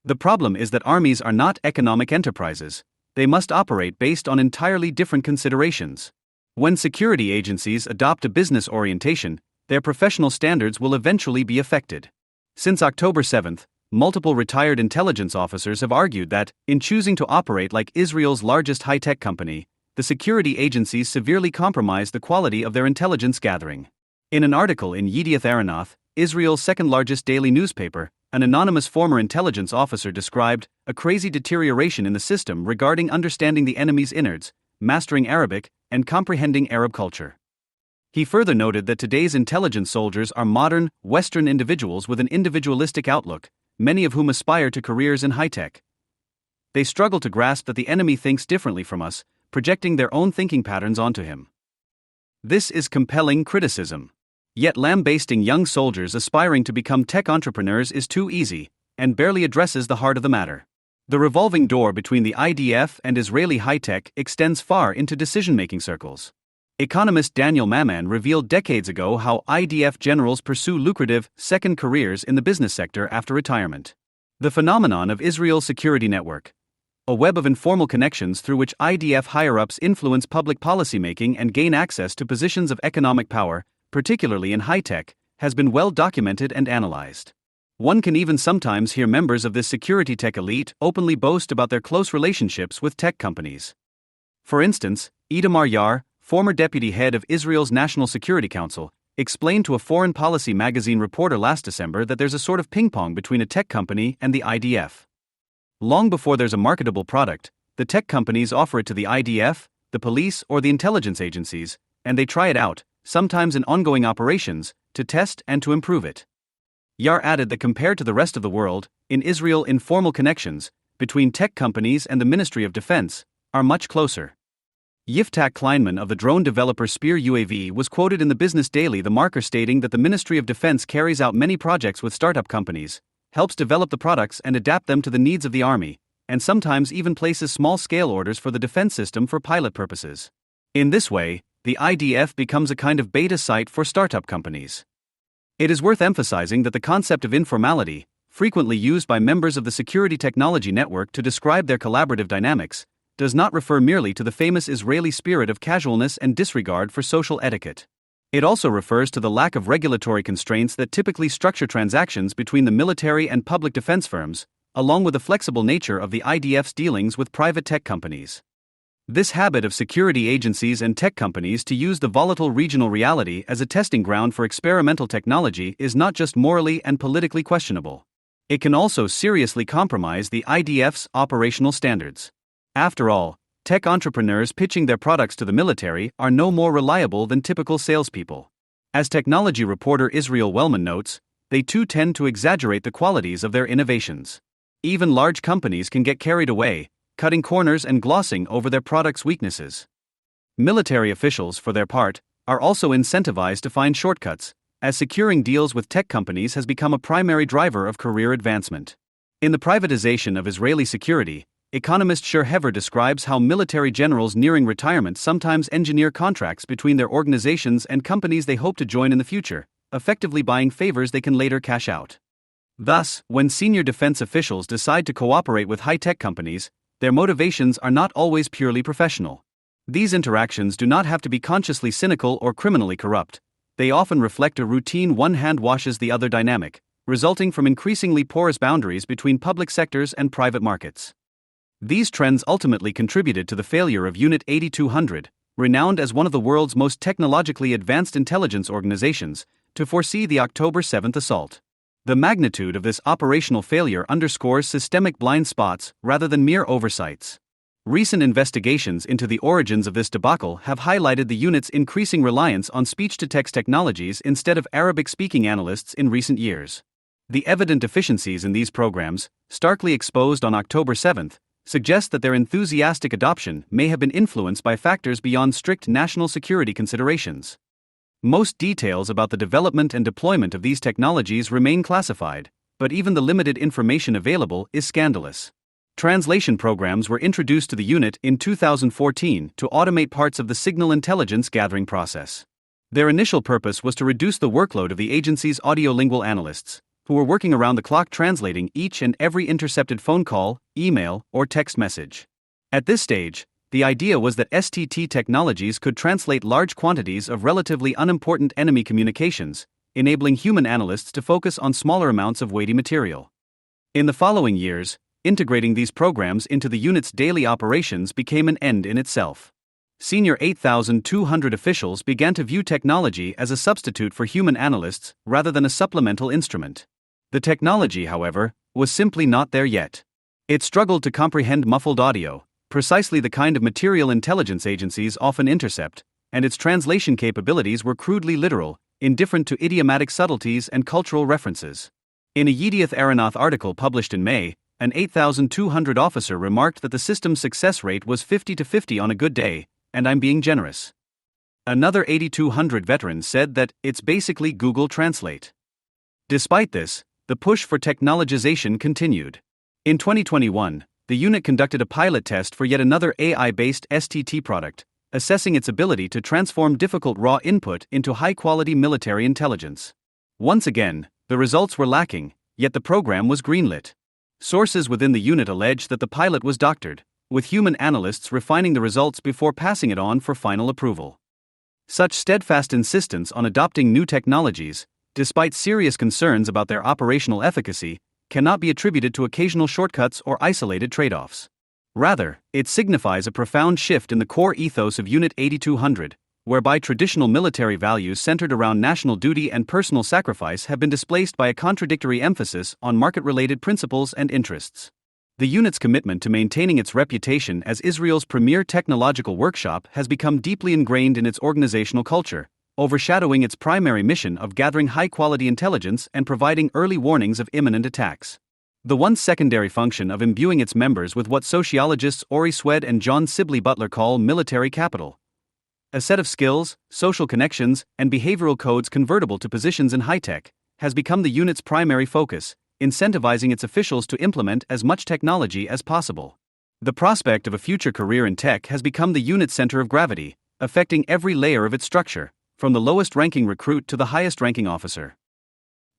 [SPEAKER 3] The problem is that armies are not economic enterprises. They must operate based on entirely different considerations. When security agencies adopt a business orientation, their professional standards will eventually be affected. Since October 7th, multiple retired intelligence officers have argued that, in choosing to operate like Israel's largest high-tech company, the security agencies severely compromise the quality of their intelligence gathering. In an article in Yedioth Ahronoth, Israel's second-largest daily newspaper, an anonymous former intelligence officer described a crazy deterioration in the system regarding understanding the enemy's innards, mastering Arabic, and comprehending Arab culture. He further noted that today's intelligence soldiers are modern, Western individuals with an individualistic outlook, many of whom aspire to careers in high-tech. They struggle to grasp that the enemy thinks differently from us, projecting their own thinking patterns onto him. This is compelling criticism. Yet lambasting young soldiers aspiring to become tech entrepreneurs is too easy, and barely addresses the heart of the matter. The revolving door between the IDF and Israeli high-tech extends far into decision-making circles. Economist Daniel Maman revealed decades ago how IDF generals pursue lucrative, second careers in the business sector after retirement. The phenomenon of Israel's security network, a web of informal connections through which IDF higher-ups influence public policymaking and gain access to positions of economic power, particularly in high-tech, has been well documented and analyzed. One can even sometimes hear members of this security tech elite openly boast about their close relationships with tech companies. For instance, Itamar Yar, former deputy head of Israel's National Security Council, explained to a foreign policy magazine reporter last December that there's a sort of ping-pong between a tech company and the IDF. Long before there's a marketable product, the tech companies offer it to the IDF, the police, or the intelligence agencies, and they try it out, sometimes in ongoing operations, to test and to improve it. Yair added that compared to the rest of the world, in Israel informal connections between tech companies and the Ministry of Defense are much closer. Yiftach Kleinman of the drone developer Spear UAV was quoted in the Business Daily The Marker stating that the Ministry of Defense carries out many projects with startup companies, helps develop the products and adapt them to the needs of the army, and sometimes even places small-scale orders for the defense system for pilot purposes. In this way, the IDF becomes a kind of beta site for startup companies. It is worth emphasizing that the concept of informality, frequently used by members of the Security Technology Network to describe their collaborative dynamics, does not refer merely to the famous Israeli spirit of casualness and disregard for social etiquette. It also refers to the lack of regulatory constraints that typically structure transactions between the military and public defense firms, along with the flexible nature of the IDF's dealings with private tech companies. This habit of security agencies and tech companies to use the volatile regional reality as a testing ground for experimental technology is not just morally and politically questionable. It can also seriously compromise the IDF's operational standards. After all, tech entrepreneurs pitching their products to the military are no more reliable than typical salespeople. As technology reporter Israel Wellman notes, they too tend to exaggerate the qualities of their innovations. Even large companies can get carried away, cutting corners and glossing over their products' weaknesses. Military officials, for their part, are also incentivized to find shortcuts, as securing deals with tech companies has become a primary driver of career advancement. In The Privatization of Israeli Security, economist Shir Hever describes how military generals nearing retirement sometimes engineer contracts between their organizations and companies they hope to join in the future, effectively buying favors they can later cash out. Thus, when senior defense officials decide to cooperate with high-tech companies, their motivations are not always purely professional. These interactions do not have to be consciously cynical or criminally corrupt. They often reflect a routine one hand washes the other dynamic, resulting from increasingly porous boundaries between public sectors and private markets. These trends ultimately contributed to the failure of Unit 8200, renowned as one of the world's most technologically advanced intelligence organizations, to foresee the October 7th assault. The magnitude of this operational failure underscores systemic blind spots rather than mere oversights. Recent investigations into the origins of this debacle have highlighted the unit's increasing reliance on speech-to-text technologies instead of Arabic-speaking analysts in recent years. The evident deficiencies in these programs, starkly exposed on October 7th, suggest that their enthusiastic adoption may have been influenced by factors beyond strict national security considerations. Most details about the development and deployment of these technologies remain classified, but even the limited information available is scandalous. Translation programs were introduced to the unit in 2014 to automate parts of the signal intelligence gathering process. Their initial purpose was to reduce the workload of the agency's audiolingual analysts, who were working around the clock translating each and every intercepted phone call, email, or text message. At this stage, the idea was that STT technologies could translate large quantities of relatively unimportant enemy communications, enabling human analysts to focus on smaller amounts of weighty material. In the following years, integrating these programs into the unit's daily operations became an end in itself. Senior 8,200 officials began to view technology as a substitute for human analysts rather than a supplemental instrument. The technology, however, was simply not there yet. It struggled to comprehend muffled audio, precisely the kind of material intelligence agencies often intercept, and its translation capabilities were crudely literal, indifferent to idiomatic subtleties and cultural references. In a Yedioth Ahronoth article published in May, an 8,200 officer remarked that the system's success rate was 50-50 on a good day, and I'm being generous. Another 8,200 veteran said that it's basically Google Translate. Despite this, the push for technologization continued. In 2021, the unit conducted a pilot test for yet another AI-based STT product, assessing its ability to transform difficult raw input into high-quality military intelligence. Once again, the results were lacking, yet the program was greenlit. Sources within the unit allege that the pilot was doctored, with human analysts refining the results before passing it on for final approval. Such steadfast insistence on adopting new technologies, despite serious concerns about their operational efficacy, cannot be attributed to occasional shortcuts or isolated trade-offs. Rather, it signifies a profound shift in the core ethos of Unit 8200, whereby traditional military values centered around national duty and personal sacrifice have been displaced by a contradictory emphasis on market-related principles and interests. The unit's commitment to maintaining its reputation as Israel's premier technological workshop has become deeply ingrained in its organizational culture, overshadowing its primary mission of gathering high-quality intelligence and providing early warnings of imminent attacks. The once secondary function of imbuing its members with what sociologists Ori Swed and John Sibley Butler call military capital, a set of skills, social connections, and behavioral codes convertible to positions in high-tech, has become the unit's primary focus, incentivizing its officials to implement as much technology as possible. The prospect of a future career in tech has become the unit's center of gravity, affecting every layer of its structure, from the lowest-ranking recruit to the highest-ranking officer.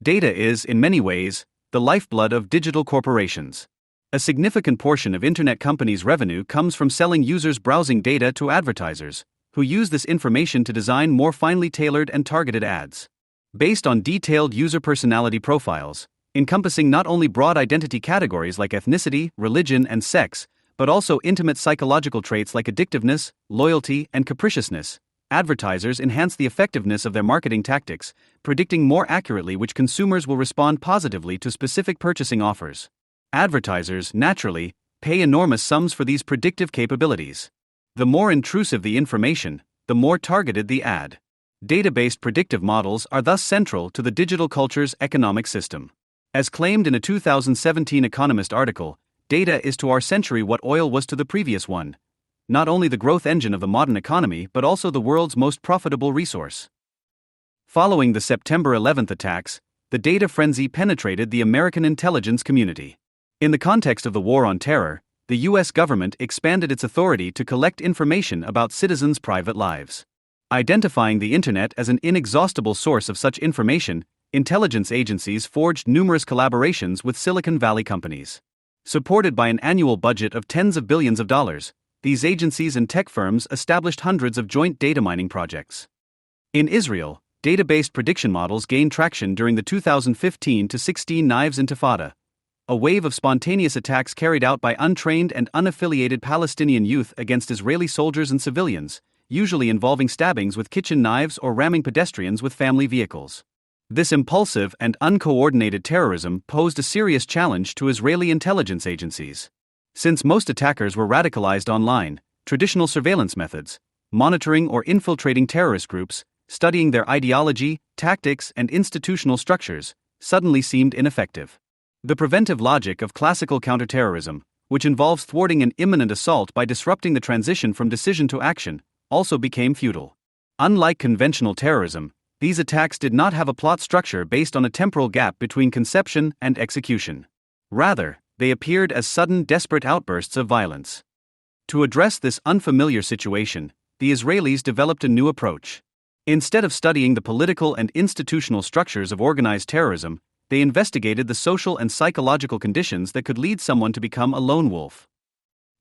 [SPEAKER 3] Data is, in many ways, the lifeblood of digital corporations. A significant portion of internet companies' revenue comes from selling users' browsing data to advertisers, who use this information to design more finely tailored and targeted ads. Based on detailed user personality profiles, encompassing not only broad identity categories like ethnicity, religion, and sex, but also intimate psychological traits like addictiveness, loyalty, and capriciousness, advertisers enhance the effectiveness of their marketing tactics, predicting more accurately which consumers will respond positively to specific purchasing offers. Advertisers, naturally, pay enormous sums for these predictive capabilities. The more intrusive the information, the more targeted the ad. Data-based predictive models are thus central to the digital culture's economic system. As claimed in a 2017 Economist article, data is to our century what oil was to the previous one. Not only the growth engine of the modern economy but also the world's most profitable resource. Following the September 11th attacks, the data frenzy penetrated the American intelligence community. In the context of the war on terror, the U.S. government expanded its authority to collect information about citizens' private lives. Identifying the internet as an inexhaustible source of such information, intelligence agencies forged numerous collaborations with Silicon Valley companies. Supported by an annual budget of tens of billions of dollars, these agencies and tech firms established hundreds of joint data mining projects. In Israel, data-based prediction models gained traction during the 2015-16 Knives Intifada, a wave of spontaneous attacks carried out by untrained and unaffiliated Palestinian youth against Israeli soldiers and civilians, usually involving stabbings with kitchen knives or ramming pedestrians with family vehicles. This impulsive and uncoordinated terrorism posed a serious challenge to Israeli intelligence agencies. Since most attackers were radicalized online, traditional surveillance methods, monitoring or infiltrating terrorist groups, studying their ideology, tactics, and institutional structures, suddenly seemed ineffective. The preventive logic of classical counterterrorism, which involves thwarting an imminent assault by disrupting the transition from decision to action, also became futile. Unlike conventional terrorism, these attacks did not have a plot structure based on a temporal gap between conception and execution. Rather, they appeared as sudden, desperate outbursts of violence. To address this unfamiliar situation, the Israelis developed a new approach. Instead of studying the political and institutional structures of organized terrorism, they investigated the social and psychological conditions that could lead someone to become a lone wolf.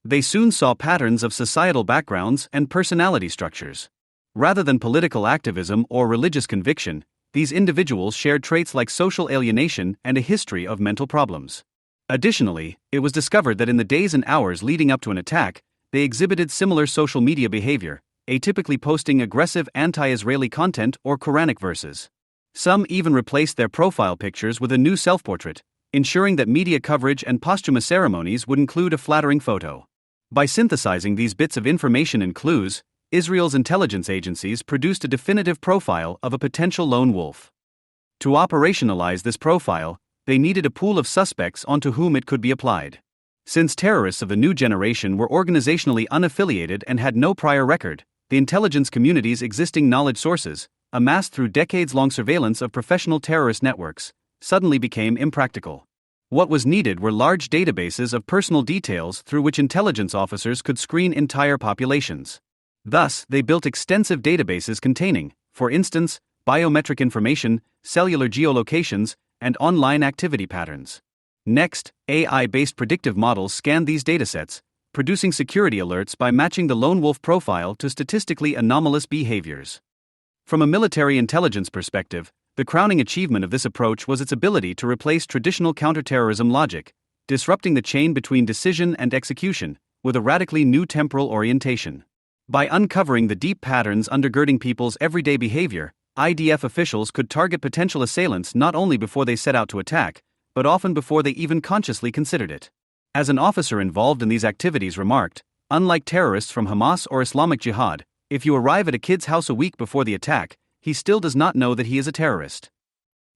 [SPEAKER 3] They soon saw patterns of societal backgrounds and personality structures. Rather than political activism or religious conviction, these individuals shared traits like social alienation and a history of mental problems. Additionally, it was discovered that in the days and hours leading up to an attack, they exhibited similar social media behavior, atypically posting aggressive anti-Israeli content or Quranic verses. Some even replaced their profile pictures with a new self-portrait, ensuring that media coverage and posthumous ceremonies would include a flattering photo. By synthesizing these bits of information and clues, Israel's intelligence agencies produced a definitive profile of a potential lone wolf. To operationalize this profile, they needed a pool of suspects onto whom it could be applied. Since terrorists of the new generation were organizationally unaffiliated and had no prior record, the intelligence community's existing knowledge sources, amassed through decades-long surveillance of professional terrorist networks, suddenly became impractical. What was needed were large databases of personal details through which intelligence officers could screen entire populations. Thus, they built extensive databases containing, for instance, biometric information, cellular geolocations, and online activity patterns. Next, AI-based predictive models scanned these datasets, producing security alerts by matching the lone wolf profile to statistically anomalous behaviors. From a military intelligence perspective, the crowning achievement of this approach was its ability to replace traditional counterterrorism logic, disrupting the chain between decision and execution, with a radically new temporal orientation. By uncovering the deep patterns undergirding people's everyday behavior, IDF officials could target potential assailants not only before they set out to attack, but often before they even consciously considered it. As an officer involved in these activities remarked, unlike terrorists from Hamas or Islamic Jihad, if you arrive at a kid's house a week before the attack, he still does not know that he is a terrorist.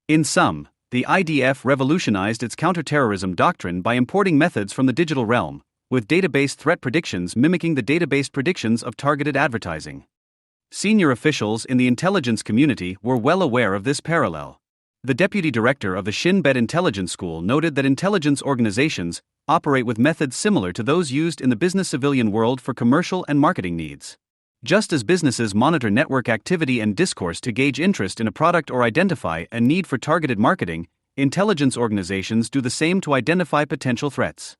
[SPEAKER 3] In sum, the IDF revolutionized its counterterrorism doctrine by importing methods from the digital realm, with database threat predictions mimicking the database predictions of targeted advertising. Senior officials in the intelligence community were well aware of this parallel. The deputy director of the Shin Bet Intelligence School noted that intelligence organizations operate with methods similar to those used in the business civilian world for commercial and marketing needs. Just as businesses monitor network activity and discourse to gauge interest in a product or identify a need for targeted marketing, intelligence organizations do the same to identify potential threats.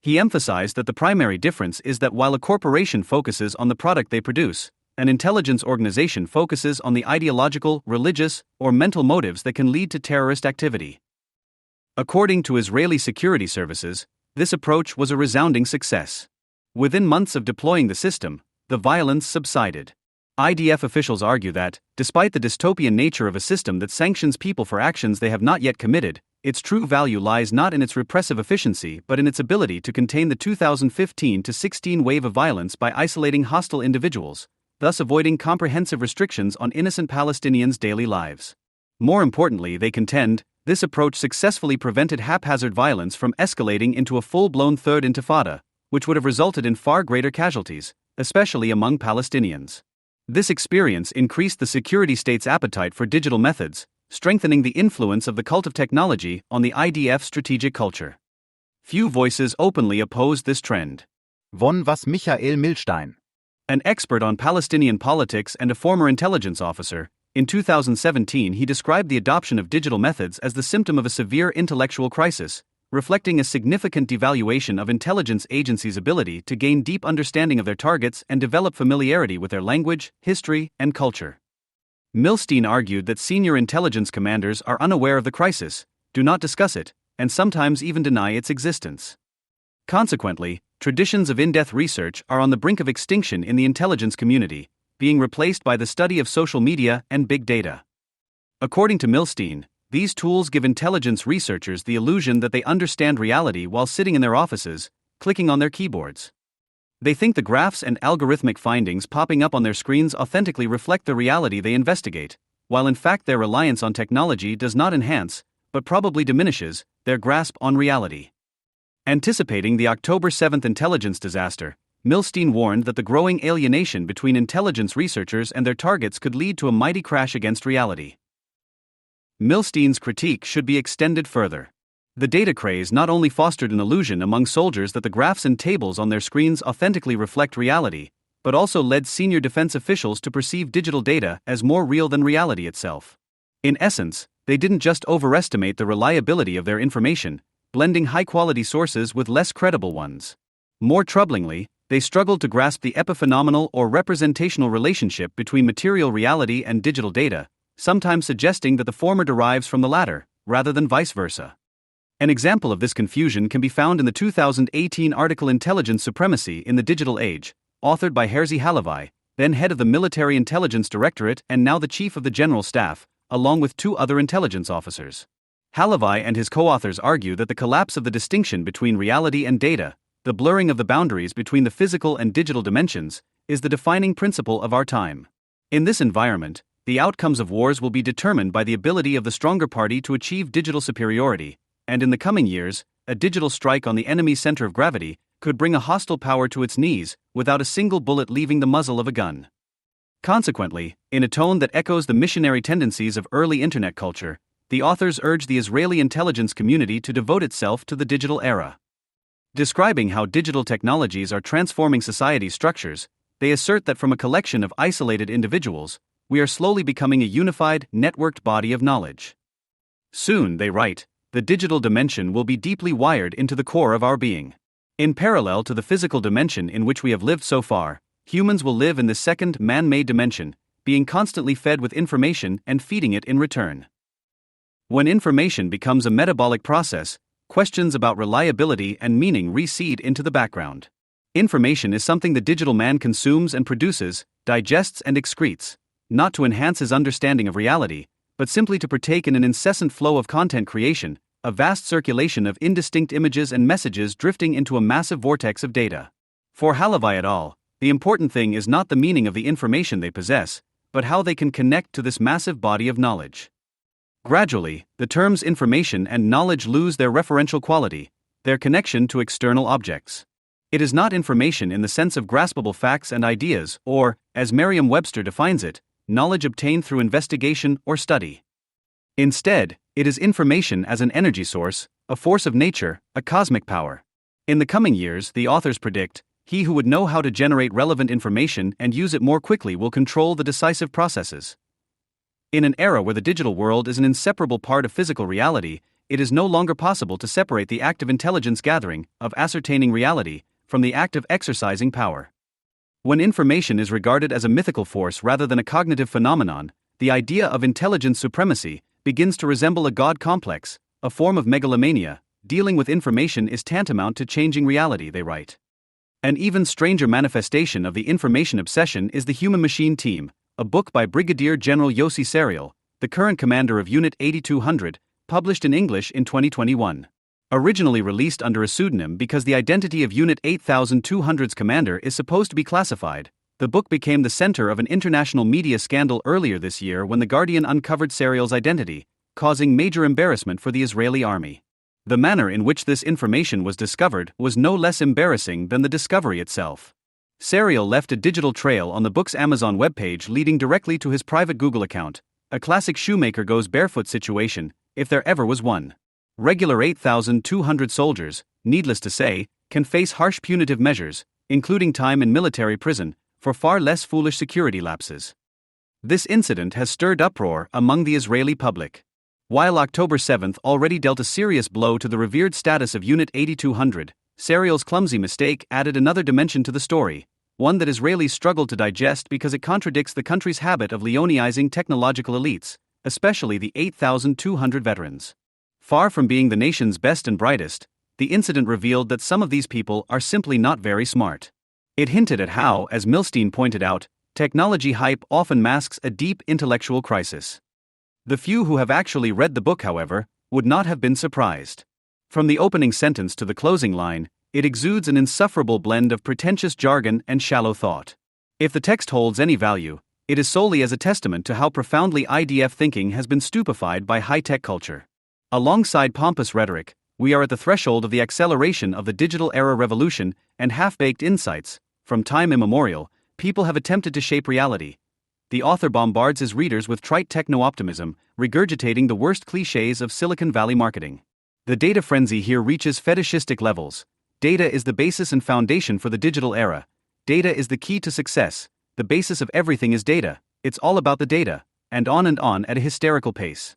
[SPEAKER 3] He emphasized that the primary difference is that while a corporation focuses on the product they produce, an intelligence organization focuses on the ideological, religious, or mental motives that can lead to terrorist activity. According to Israeli security services, this approach was a resounding success. Within months of deploying the system, the violence subsided. IDF officials argue that, despite the dystopian nature of a system that sanctions people for actions they have not yet committed, its true value lies not in its repressive efficiency but in its ability to contain the 2015-16 wave of violence by isolating hostile individuals, thus avoiding comprehensive restrictions on innocent Palestinians' daily lives. More importantly, they contend, this approach successfully prevented haphazard violence from escalating into a full-blown third intifada, which would have resulted in far greater casualties, especially among Palestinians. This experience increased the security state's appetite for digital methods, strengthening the influence of the cult of technology on the IDF strategic culture. Few voices openly opposed this trend.
[SPEAKER 4] Von was Michael Milstein,
[SPEAKER 3] an expert on Palestinian politics and a former intelligence officer, in 2017 he described the adoption of digital methods as the symptom of a severe intellectual crisis, reflecting a significant devaluation of intelligence agencies' ability to gain deep understanding of their targets and develop familiarity with their language, history, and culture. Milstein argued that senior intelligence commanders are unaware of the crisis, do not discuss it, and sometimes even deny its existence. Consequently, traditions of in-depth research are on the brink of extinction in the intelligence community, being replaced by the study of social media and big data. According to Milstein, these tools give intelligence researchers the illusion that they understand reality while sitting in their offices, clicking on their keyboards. They think the graphs and algorithmic findings popping up on their screens authentically reflect the reality they investigate, while in fact their reliance on technology does not enhance, but probably diminishes, their grasp on reality. Anticipating the October 7th intelligence disaster, Milstein warned that the growing alienation between intelligence researchers and their targets could lead to a mighty crash against reality. Milstein's critique should be extended further. The data craze not only fostered an illusion among soldiers that the graphs and tables on their screens authentically reflect reality, but also led senior defense officials to perceive digital data as more real than reality itself. In essence, they didn't just overestimate the reliability of their information, blending high-quality sources with less credible ones. More troublingly, they struggled to grasp the epiphenomenal or representational relationship between material reality and digital data, sometimes suggesting that the former derives from the latter, rather than vice versa. An example of this confusion can be found in the 2018 article Intelligence Supremacy in the Digital Age, authored by Herzi Halevi, then head of the Military Intelligence Directorate and now the Chief of the General Staff, along with two other intelligence officers. Halevi and his co-authors argue that the collapse of the distinction between reality and data, the blurring of the boundaries between the physical and digital dimensions, is the defining principle of our time. In this environment, the outcomes of wars will be determined by the ability of the stronger party to achieve digital superiority, and in the coming years, a digital strike on the enemy's center of gravity could bring a hostile power to its knees without a single bullet leaving the muzzle of a gun. Consequently, in a tone that echoes the missionary tendencies of early internet culture, the authors urge the Israeli intelligence community to devote itself to the digital era. Describing how digital technologies are transforming society's structures, they assert that from a collection of isolated individuals, we are slowly becoming a unified, networked body of knowledge. Soon, they write, the digital dimension will be deeply wired into the core of our being. In parallel to the physical dimension in which we have lived so far, humans will live in the second man-made dimension, being constantly fed with information and feeding it in return. When information becomes a metabolic process, questions about reliability and meaning recede into the background. Information is something the digital man consumes and produces, digests and excretes, not to enhance his understanding of reality, but simply to partake in an incessant flow of content creation, a vast circulation of indistinct images and messages drifting into a massive vortex of data. For Heinlein et al., the important thing is not the meaning of the information they possess, but how they can connect to this massive body of knowledge. Gradually, the terms information and knowledge lose their referential quality, their connection to external objects. It is not information in the sense of graspable facts and ideas, or, as Merriam-Webster defines it, knowledge obtained through investigation or study. Instead, it is information as an energy source, a force of nature, a cosmic power. In the coming years, the authors predict, he who would know how to generate relevant information and use it more quickly will control the decisive processes. In an era where the digital world is an inseparable part of physical reality, it is no longer possible to separate the act of intelligence gathering, of ascertaining reality, from the act of exercising power. When information is regarded as a mythical force rather than a cognitive phenomenon, the idea of intelligence supremacy begins to resemble a god complex, a form of megalomania. Dealing with information is tantamount to changing reality, they write. An even stranger manifestation of the information obsession is the Human-Machine Team, a book by Brigadier General Yossi Serial, the current commander of Unit 8200, published in English in 2021. Originally released under a pseudonym because the identity of Unit 8200's commander is supposed to be classified, the book became the center of an international media scandal earlier this year when The Guardian uncovered Serial's identity, causing major embarrassment for the Israeli army. The manner in which this information was discovered was no less embarrassing than the discovery itself. Serial left a digital trail on the book's Amazon webpage leading directly to his private Google account, a classic shoemaker goes barefoot situation, if there ever was one. Regular 8,200 soldiers, needless to say, can face harsh punitive measures, including time in military prison, for far less foolish security lapses. This incident has stirred uproar among the Israeli public. While October 7 already dealt a serious blow to the revered status of Unit 8200, Serial's clumsy mistake added another dimension to the story, one that Israelis struggled to digest because it contradicts the country's habit of leonizing technological elites, especially the 8,200 veterans. Far from being the nation's best and brightest, the incident revealed that some of these people are simply not very smart. It hinted at how, as Milstein pointed out, technology hype often masks a deep intellectual crisis. The few who have actually read the book, however, would not have been surprised. From the opening sentence to the closing line, it exudes an insufferable blend of pretentious jargon and shallow thought. If the text holds any value, it is solely as a testament to how profoundly IDF thinking has been stupefied by high-tech culture. Alongside pompous rhetoric, we are at the threshold of the acceleration of the digital era revolution, and half-baked insights. From time immemorial, people have attempted to shape reality. The author bombards his readers with trite techno-optimism, regurgitating the worst cliches of Silicon Valley marketing. The data frenzy here reaches fetishistic levels. Data is the basis and foundation for the digital era. Data is the key to success. The basis of everything is data. It's all about the data, and on at a hysterical pace.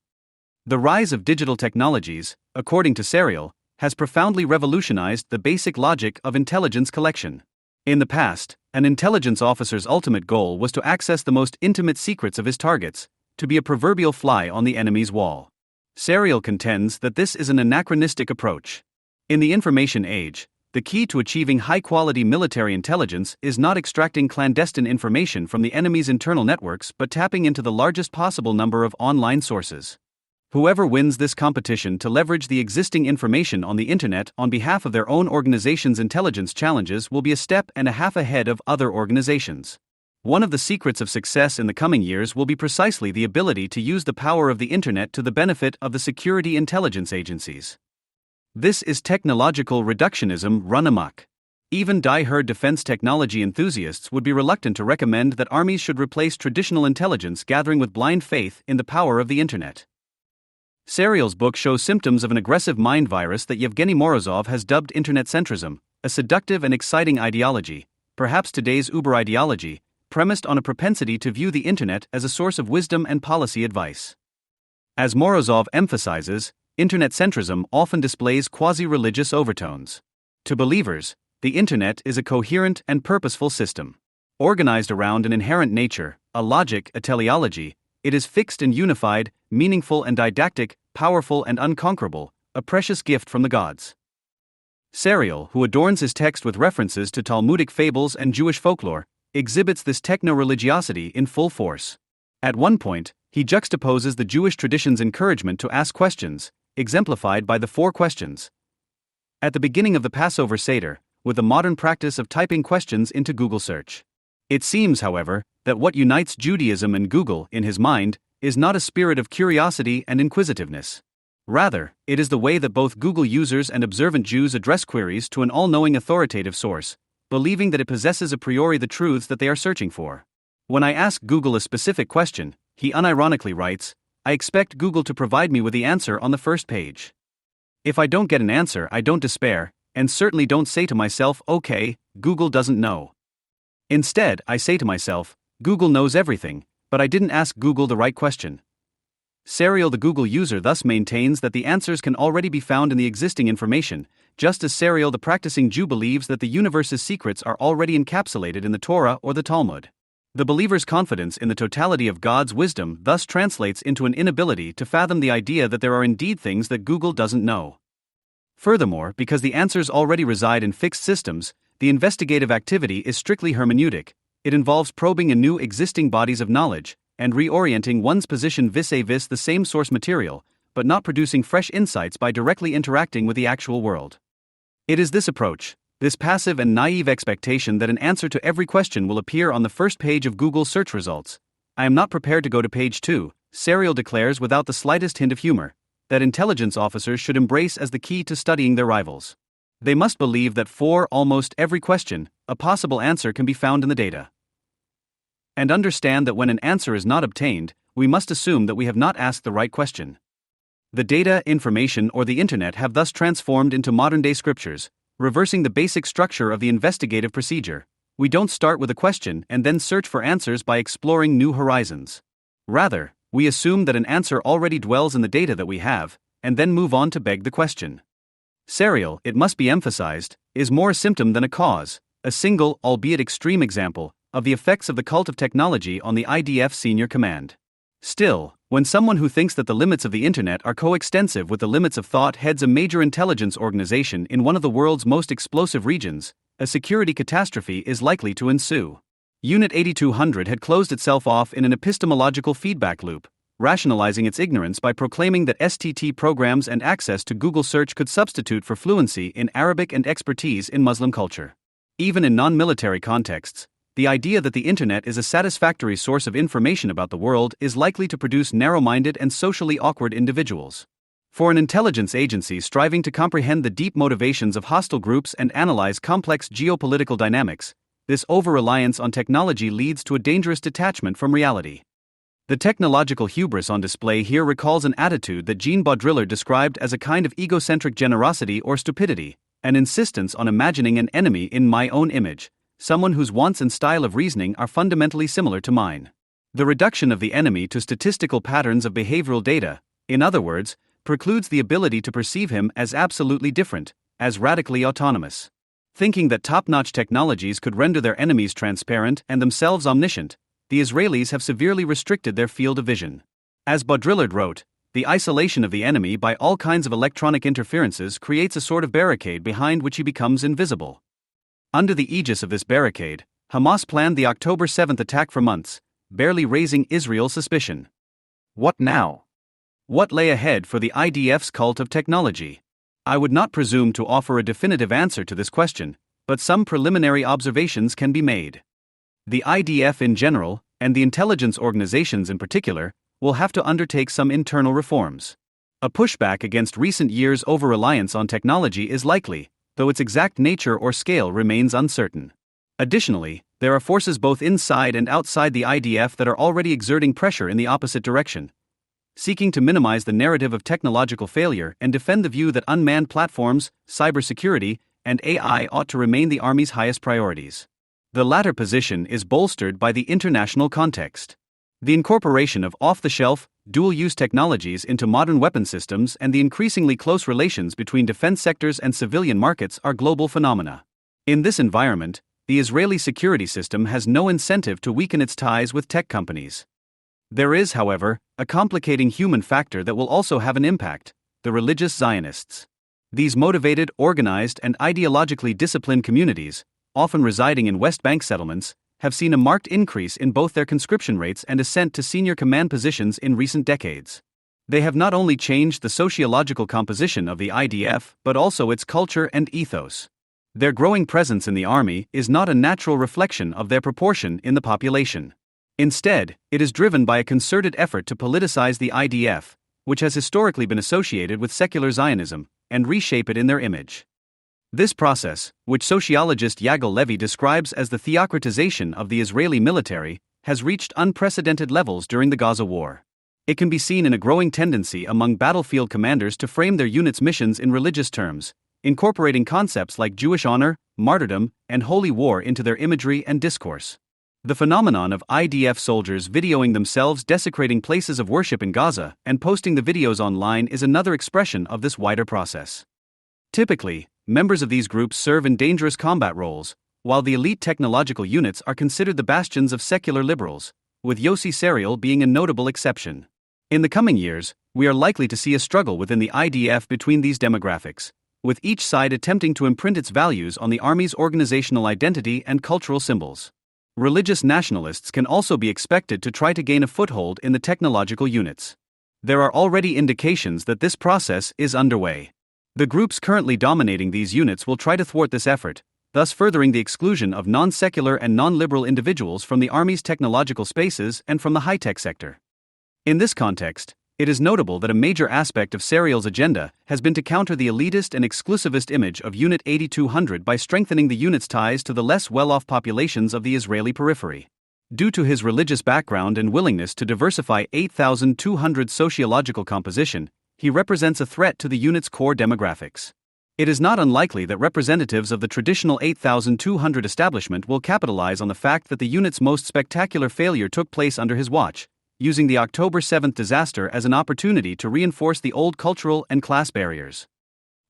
[SPEAKER 3] The rise of digital technologies, according to Serial, has profoundly revolutionized the basic logic of intelligence collection. In the past, an intelligence officer's ultimate goal was to access the most intimate secrets of his targets, to be a proverbial fly on the enemy's wall. Serial contends that this is an anachronistic approach. In the information age, the key to achieving high-quality military intelligence is not extracting clandestine information from the enemy's internal networks but tapping into the largest possible number of online sources. Whoever wins this competition to leverage the existing information on the internet on behalf of their own organization's intelligence challenges will be a step and a half ahead of other organizations. One of the secrets of success in the coming years will be precisely the ability to use the power of the internet to the benefit of the security intelligence agencies. This is technological reductionism run amok. Even die-hard defense technology enthusiasts would be reluctant to recommend that armies should replace traditional intelligence gathering with blind faith in the power of the internet. Serial's book shows symptoms of an aggressive mind virus that Yevgeny Morozov has dubbed internet centrism, a seductive and exciting ideology, perhaps today's Uber ideology, premised on a propensity to view the internet as a source of wisdom and policy advice. As Morozov emphasizes, internet centrism often displays quasi-religious overtones. To believers, the internet is a coherent and purposeful system. Organized around an inherent nature, a logic, a teleology, it is fixed and unified, meaningful and didactic, powerful and unconquerable, a precious gift from the gods. Serial, who adorns his text with references to Talmudic fables and Jewish folklore, exhibits this techno-religiosity in full force. At one point, he juxtaposes the Jewish tradition's encouragement to ask questions, exemplified by the 4 questions. At the beginning of the Passover Seder, with the modern practice of typing questions into Google search. It seems, however, that what unites Judaism and Google, in his mind, is not a spirit of curiosity and inquisitiveness. Rather, it is the way that both Google users and observant Jews address queries to an all-knowing authoritative source, believing that it possesses a priori the truths that they are searching for. When I ask Google a specific question, he unironically writes, I expect Google to provide me with the answer on the first page. If I don't get an answer, I don't despair, and certainly don't say to myself, okay, Google doesn't know. Instead, I say to myself, Google knows everything, but I didn't ask Google the right question. Serial, the Google user, thus maintains that the answers can already be found in the existing information, just as Serial, the practicing Jew, believes that the universe's secrets are already encapsulated in the Torah or the Talmud. The believer's confidence in the totality of God's wisdom thus translates into an inability to fathom the idea that there are indeed things that Google doesn't know. Furthermore, because the answers already reside in fixed systems, the investigative activity is strictly hermeneutic. It involves probing anew existing bodies of knowledge, and reorienting one's position vis-a-vis the same source material, but not producing fresh insights by directly interacting with the actual world. It is this approach, this passive and naive expectation that an answer to every question will appear on the first page of Google search results. I am not prepared to go to page 2, Serial declares without the slightest hint of humor, that intelligence officers should embrace as the key to studying their rivals. They must believe that for almost every question, a possible answer can be found in the data. And understand that when an answer is not obtained, we must assume that we have not asked the right question. The data, information, or the internet have thus transformed into modern-day scriptures, reversing the basic structure of the investigative procedure. We don't start with a question and then search for answers by exploring new horizons. Rather, we assume that an answer already dwells in the data that we have, and then move on to beg the question. Serial, it must be emphasized, is more a symptom than a cause, a single, albeit extreme example, of the effects of the cult of technology on the IDF senior command. Still, when someone who thinks that the limits of the internet are coextensive with the limits of thought heads a major intelligence organization in one of the world's most explosive regions, a security catastrophe is likely to ensue. Unit 8200 had closed itself off in an epistemological feedback loop, rationalizing its ignorance by proclaiming that STT programs and access to Google search could substitute for fluency in Arabic and expertise in Muslim culture. Even in non-military contexts, the idea that the internet is a satisfactory source of information about the world is likely to produce narrow-minded and socially awkward individuals. For an intelligence agency striving to comprehend the deep motivations of hostile groups and analyze complex geopolitical dynamics, this over-reliance on technology leads to a dangerous detachment from reality. The technological hubris on display here recalls an attitude that Jean Baudrillard described as a kind of egocentric generosity or stupidity, an insistence on imagining an enemy in my own image, someone whose wants and style of reasoning are fundamentally similar to mine. The reduction of the enemy to statistical patterns of behavioral data, in other words, precludes the ability to perceive him as absolutely different, as radically autonomous. Thinking that top-notch technologies could render their enemies transparent and themselves omniscient, the Israelis have severely restricted their field of vision. As Baudrillard wrote, the isolation of the enemy by all kinds of electronic interferences creates a sort of barricade behind which he becomes invisible. Under the aegis of this barricade, Hamas planned the October 7th attack for months, barely raising Israel's suspicion. What now? What lay ahead for the IDF's cult of technology? I would not presume to offer a definitive answer to this question, but some preliminary observations can be made. The IDF in general, and the intelligence organizations in particular, will have to undertake some internal reforms. A pushback against recent years' over-reliance on technology is likely, though its exact nature or scale remains uncertain. Additionally, there are forces both inside and outside the IDF that are already exerting pressure in the opposite direction, seeking to minimize the narrative of technological failure and defend the view that unmanned platforms, cybersecurity, and AI ought to remain the Army's highest priorities. The latter position is bolstered by the international context. The incorporation of off-the-shelf, dual-use technologies into modern weapon systems and the increasingly close relations between defense sectors and civilian markets are global phenomena. In this environment, the Israeli security system has no incentive to weaken its ties with tech companies. There is, however, a complicating human factor that will also have an impact: the religious Zionists. These motivated, organized, and ideologically disciplined communities, often residing in West Bank settlements, have seen a marked increase in both their conscription rates and ascent to senior command positions in recent decades. They have not only changed the sociological composition of the IDF but also its culture and ethos. Their growing presence in the army is not a natural reflection of their proportion in the population. Instead, it is driven by a concerted effort to politicize the IDF, which has historically been associated with secular Zionism, and reshape it in their image. This process, which sociologist Yagal Levy describes as the theocratization of the Israeli military, has reached unprecedented levels during the Gaza war. It can be seen in a growing tendency among battlefield commanders to frame their units' missions in religious terms, incorporating concepts like Jewish honor, martyrdom, and holy war into their imagery and discourse. The phenomenon of IDF soldiers videoing themselves desecrating places of worship in Gaza and posting the videos online is another expression of this wider process. Typically, members of these groups serve in dangerous combat roles, while the elite technological units are considered the bastions of secular liberals, with Yossi Serial being a notable exception. In the coming years, we are likely to see a struggle within the IDF between these demographics, with each side attempting to imprint its values on the army's organizational identity and cultural symbols. Religious nationalists can also be expected to try to gain a foothold in the technological units. There are already indications that this process is underway. The groups currently dominating these units will try to thwart this effort, thus furthering the exclusion of non-secular and non-liberal individuals from the army's technological spaces and from the high-tech sector. In this context, it is notable that a major aspect of Serial's agenda has been to counter the elitist and exclusivist image of Unit 8200 by strengthening the unit's ties to the less well-off populations of the Israeli periphery. Due to his religious background and willingness to diversify 8200's sociological composition, he represents a threat to the unit's core demographics. It is not unlikely that representatives of the traditional 8200 establishment will capitalize on the fact that the unit's most spectacular failure took place under his watch, using the October 7th disaster as an opportunity to reinforce the old cultural and class barriers.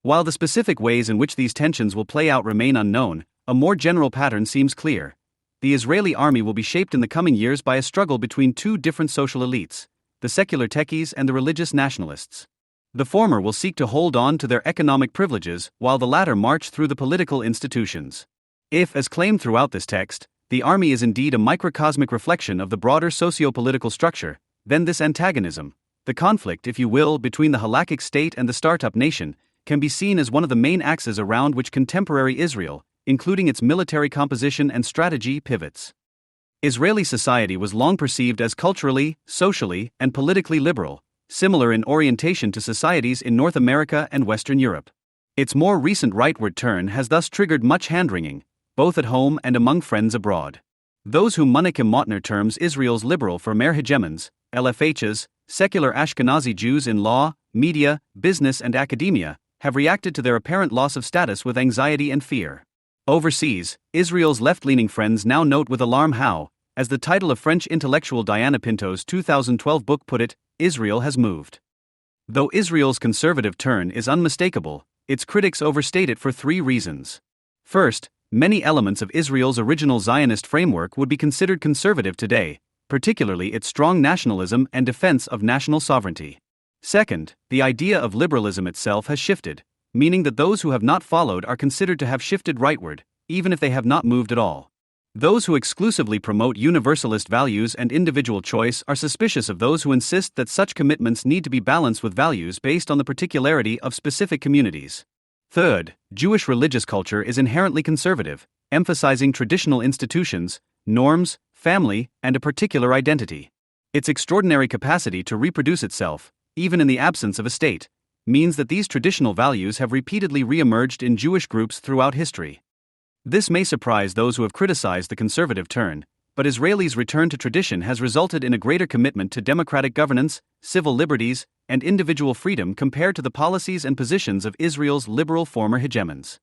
[SPEAKER 3] While the specific ways in which these tensions will play out remain unknown, a more general pattern seems clear. The Israeli army will be shaped in the coming years by a struggle between two different social elites, the secular techies and the religious nationalists. The former will seek to hold on to their economic privileges while the latter march through the political institutions. If, as claimed throughout this text, the army is indeed a microcosmic reflection of the broader socio-political structure, then this antagonism, the conflict, if you will, between the halakhic state and the startup nation, can be seen as one of the main axes around which contemporary Israel, including its military composition and strategy, pivots. Israeli society was long perceived as culturally, socially, and politically liberal, similar in orientation to societies in North America and Western Europe. Its more recent rightward turn has thus triggered much hand-wringing, both at home and among friends abroad. Those whom Menachem Motner terms Israel's liberal for mer hegemons, LFHs, secular Ashkenazi Jews in law, media, business and academia, have reacted to their apparent loss of status with anxiety and fear. Overseas, Israel's left-leaning friends now note with alarm how, as the title of French intellectual Diana Pinto's 2012 book put it, Israel has moved. Though Israel's conservative turn is unmistakable, its critics overstate it for three reasons. First, many elements of Israel's original Zionist framework would be considered conservative today, particularly its strong nationalism and defense of national sovereignty. Second, the idea of liberalism itself has shifted, meaning that those who have not followed are considered to have shifted rightward, even if they have not moved at all. Those who exclusively promote universalist values and individual choice are suspicious of those who insist that such commitments need to be balanced with values based on the particularity of specific communities. Third, Jewish religious culture is inherently conservative, emphasizing traditional institutions, norms, family, and a particular identity. Its extraordinary capacity to reproduce itself, even in the absence of a state, means that these traditional values have repeatedly re-emerged in Jewish groups throughout history. This may surprise those who have criticized the conservative turn, but Israelis' return to tradition has resulted in a greater commitment to democratic governance, civil liberties, and individual freedom compared to the policies and positions of Israel's liberal former hegemons.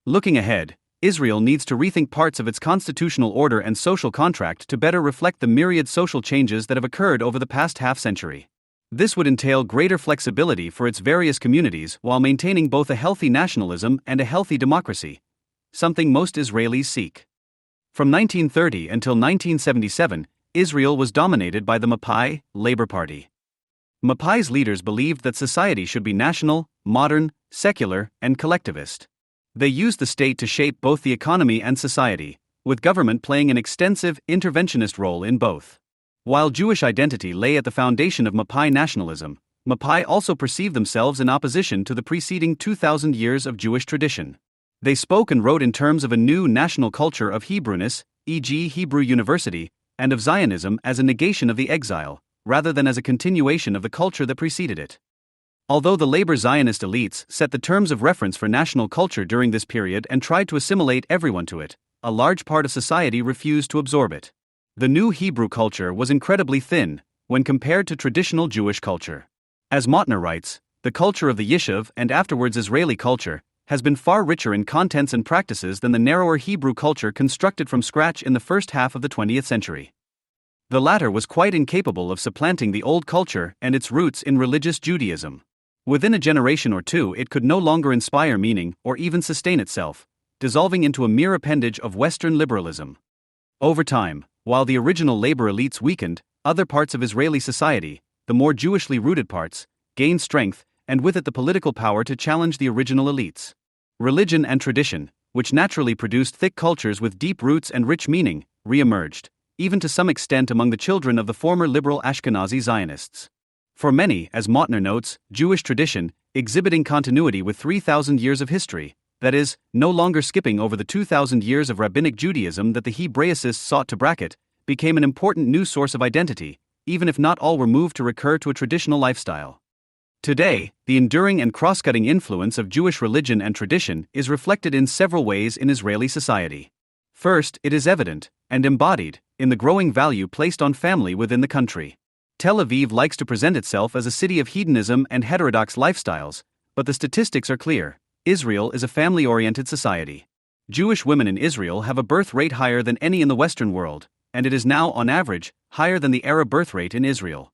[SPEAKER 3] Looking ahead, Israel needs to rethink parts of its constitutional order and social contract to better reflect the myriad social changes that have occurred over the past half-century. This would entail greater flexibility for its various communities while maintaining both a healthy nationalism and a healthy democracy, something most Israelis seek. From 1930 until 1977, Israel was dominated by the Mapai, Labor Party. Mapai's leaders believed that society should be national, modern, secular, and collectivist. They used the state to shape both the economy and society, with government playing an extensive, interventionist role in both. While Jewish identity lay at the foundation of Mapai nationalism, Mapai also perceived themselves in opposition to the preceding 2,000 years of Jewish tradition. They spoke and wrote in terms of a new national culture of Hebrewness, e.g., Hebrew University, and of Zionism as a negation of the exile, rather than as a continuation of the culture that preceded it. Although the labor Zionist elites set the terms of reference for national culture during this period and tried to assimilate everyone to it, a large part of society refused to absorb it. The new Hebrew culture was incredibly thin when compared to traditional Jewish culture. As Motner writes, the culture of the Yishuv and afterwards Israeli culture has been far richer in contents and practices than the narrower Hebrew culture constructed from scratch in the first half of the 20th century. The latter was quite incapable of supplanting the old culture and its roots in religious Judaism. Within a generation or two, it could no longer inspire meaning or even sustain itself, dissolving into a mere appendage of Western liberalism. Over time, while the original labor elites weakened, other parts of Israeli society, the more Jewishly rooted parts, gained strength, and with it the political power to challenge the original elites. Religion and tradition, which naturally produced thick cultures with deep roots and rich meaning, re-emerged, even to some extent among the children of the former liberal Ashkenazi Zionists. For many, as Motner notes, Jewish tradition, exhibiting continuity with 3,000 years of history, that is, no longer skipping over the 2,000 years of rabbinic Judaism that the Hebraicists sought to bracket, became an important new source of identity, even if not all were moved to recur to a traditional lifestyle. Today, the enduring and cross-cutting influence of Jewish religion and tradition is reflected in several ways in Israeli society. First, it is evident, and embodied, in the growing value placed on family within the country. Tel Aviv likes to present itself as a city of hedonism and heterodox lifestyles, but the statistics are clear. Israel is a family-oriented society. Jewish women in Israel have a birth rate higher than any in the Western world, and it is now, on average, higher than the Arab birth rate in Israel.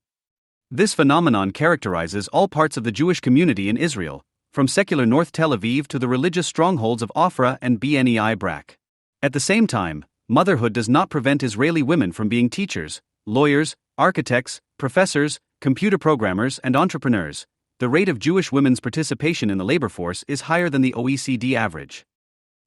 [SPEAKER 3] This phenomenon characterizes all parts of the Jewish community in Israel, from secular North Tel Aviv to the religious strongholds of Ofra and Bnei Brak. At the same time, motherhood does not prevent Israeli women from being teachers, lawyers, architects, professors, computer programmers, and entrepreneurs. The rate of Jewish women's participation in the labor force is higher than the OECD average.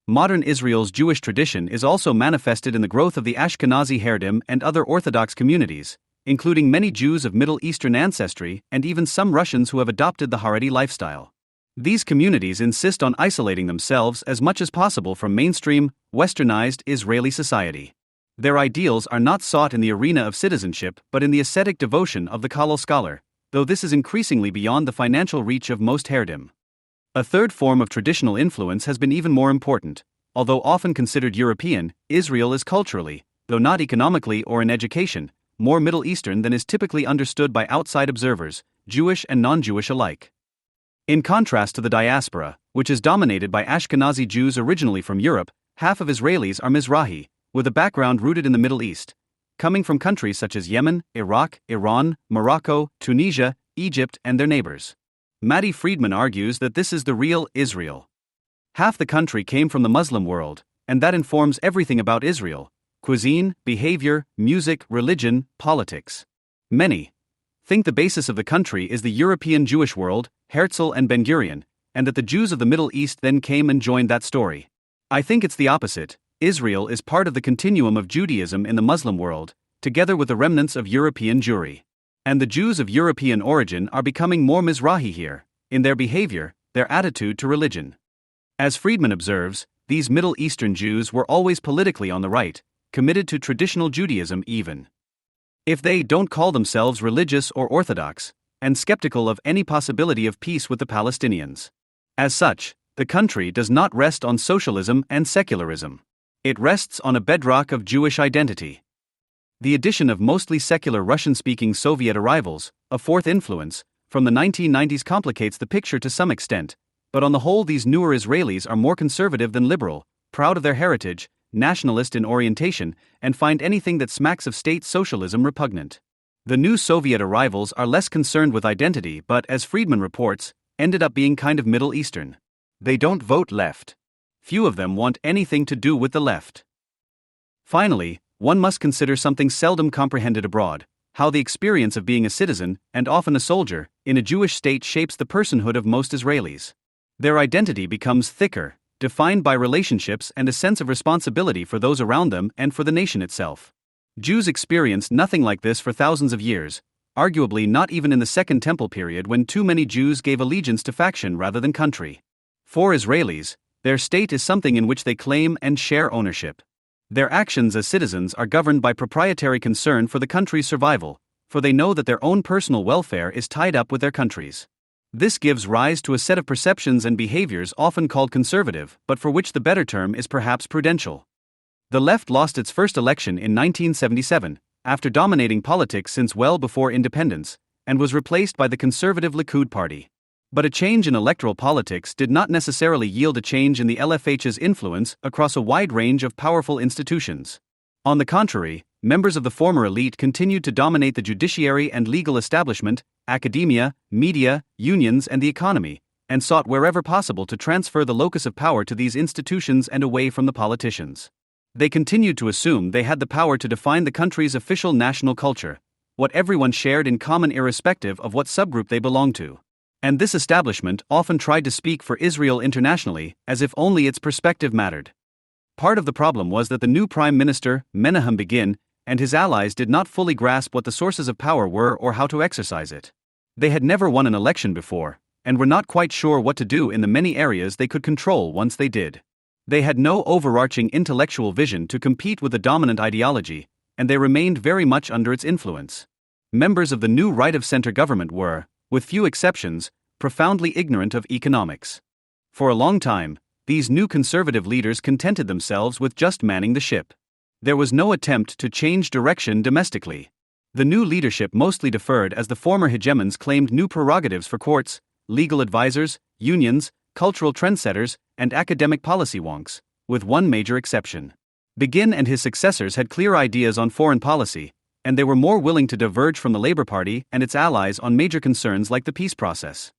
[SPEAKER 3] Modern Israel's Jewish tradition is also manifested in the growth of the Ashkenazi Haredim and other Orthodox communities, including many Jews of Middle Eastern ancestry and even some Russians who have adopted the Haredi lifestyle. These communities insist on isolating themselves as much as possible from mainstream, westernized Israeli society. Their ideals are not sought in the arena of citizenship but in the ascetic devotion of the Kollel scholar, though this is increasingly beyond the financial reach of most Haredim. A third form of traditional influence has been even more important. Although often considered European, Israel is culturally, though not economically or in education, more Middle Eastern than is typically understood by outside observers, Jewish and non-Jewish alike. In contrast to the diaspora, which is dominated by Ashkenazi Jews originally from Europe, half of Israelis are Mizrahi, with a background rooted in the Middle East, coming from countries such as Yemen, Iraq, Iran, Morocco, Tunisia, Egypt, and their neighbors. Matti Friedman argues that this is the real Israel. Half the country came from the Muslim world, and that informs everything about Israel: cuisine, behavior, music, religion, politics. Many think the basis of the country is the European Jewish world, Herzl and Ben-Gurion, and that the Jews of the Middle East then came and joined that story. I think it's the opposite. Israel is part of the continuum of Judaism in the Muslim world, together with the remnants of European Jewry. And the Jews of European origin are becoming more Mizrahi here, in their behavior, their attitude to religion. As Friedman observes, these Middle Eastern Jews were always politically on the right, committed to traditional Judaism even if they don't call themselves religious or Orthodox, and skeptical of any possibility of peace with the Palestinians. As such, the country does not rest on socialism and secularism. It rests on a bedrock of Jewish identity. The addition of mostly secular Russian-speaking Soviet arrivals, a fourth influence, from the 1990s complicates the picture to some extent, but on the whole these newer Israelis are more conservative than liberal, proud of their heritage, nationalist in orientation, and find anything that smacks of state socialism repugnant. The new Soviet arrivals are less concerned with identity but, as Friedman reports, ended up being kind of Middle Eastern. They don't vote left. Few of them want anything to do with the left. Finally, one must consider something seldom comprehended abroad: how the experience of being a citizen, and often a soldier, in a Jewish state shapes the personhood of most Israelis. Their identity becomes thicker, defined by relationships and a sense of responsibility for those around them and for the nation itself. Jews experienced nothing like this for thousands of years, arguably not even in the Second Temple period when too many Jews gave allegiance to faction rather than country. For Israelis, their state is something in which they claim and share ownership. Their actions as citizens are governed by proprietary concern for the country's survival, for they know that their own personal welfare is tied up with their country's. This gives rise to a set of perceptions and behaviors often called conservative, but for which the better term is perhaps prudential. The left lost its first election in 1977, after dominating politics since well before independence, and was replaced by the conservative Likud party. But a change in electoral politics did not necessarily yield a change in the LFH's influence across a wide range of powerful institutions. On the contrary, members of the former elite continued to dominate the judiciary and legal establishment, academia, media, unions, and the economy, and sought wherever possible to transfer the locus of power to these institutions and away from the politicians. They continued to assume they had the power to define the country's official national culture, what everyone shared in common irrespective of what subgroup they belonged to. And this establishment often tried to speak for Israel internationally, as if only its perspective mattered. Part of the problem was that the new Prime Minister, Menahem Begin, and his allies did not fully grasp what the sources of power were or how to exercise it. They had never won an election before, and were not quite sure what to do in the many areas they could control once they did. They had no overarching intellectual vision to compete with the dominant ideology, and they remained very much under its influence. Members of the new right-of-center government were, with few exceptions, profoundly ignorant of economics. For a long time, these new conservative leaders contented themselves with just manning the ship. There was no attempt to change direction domestically. The new leadership mostly deferred as the former hegemons claimed new prerogatives for courts, legal advisors, unions, cultural trendsetters, and academic policy wonks, with one major exception. Begin and his successors had clear ideas on foreign policy, and they were more willing to diverge from the Labour Party and its allies on major concerns like the peace process.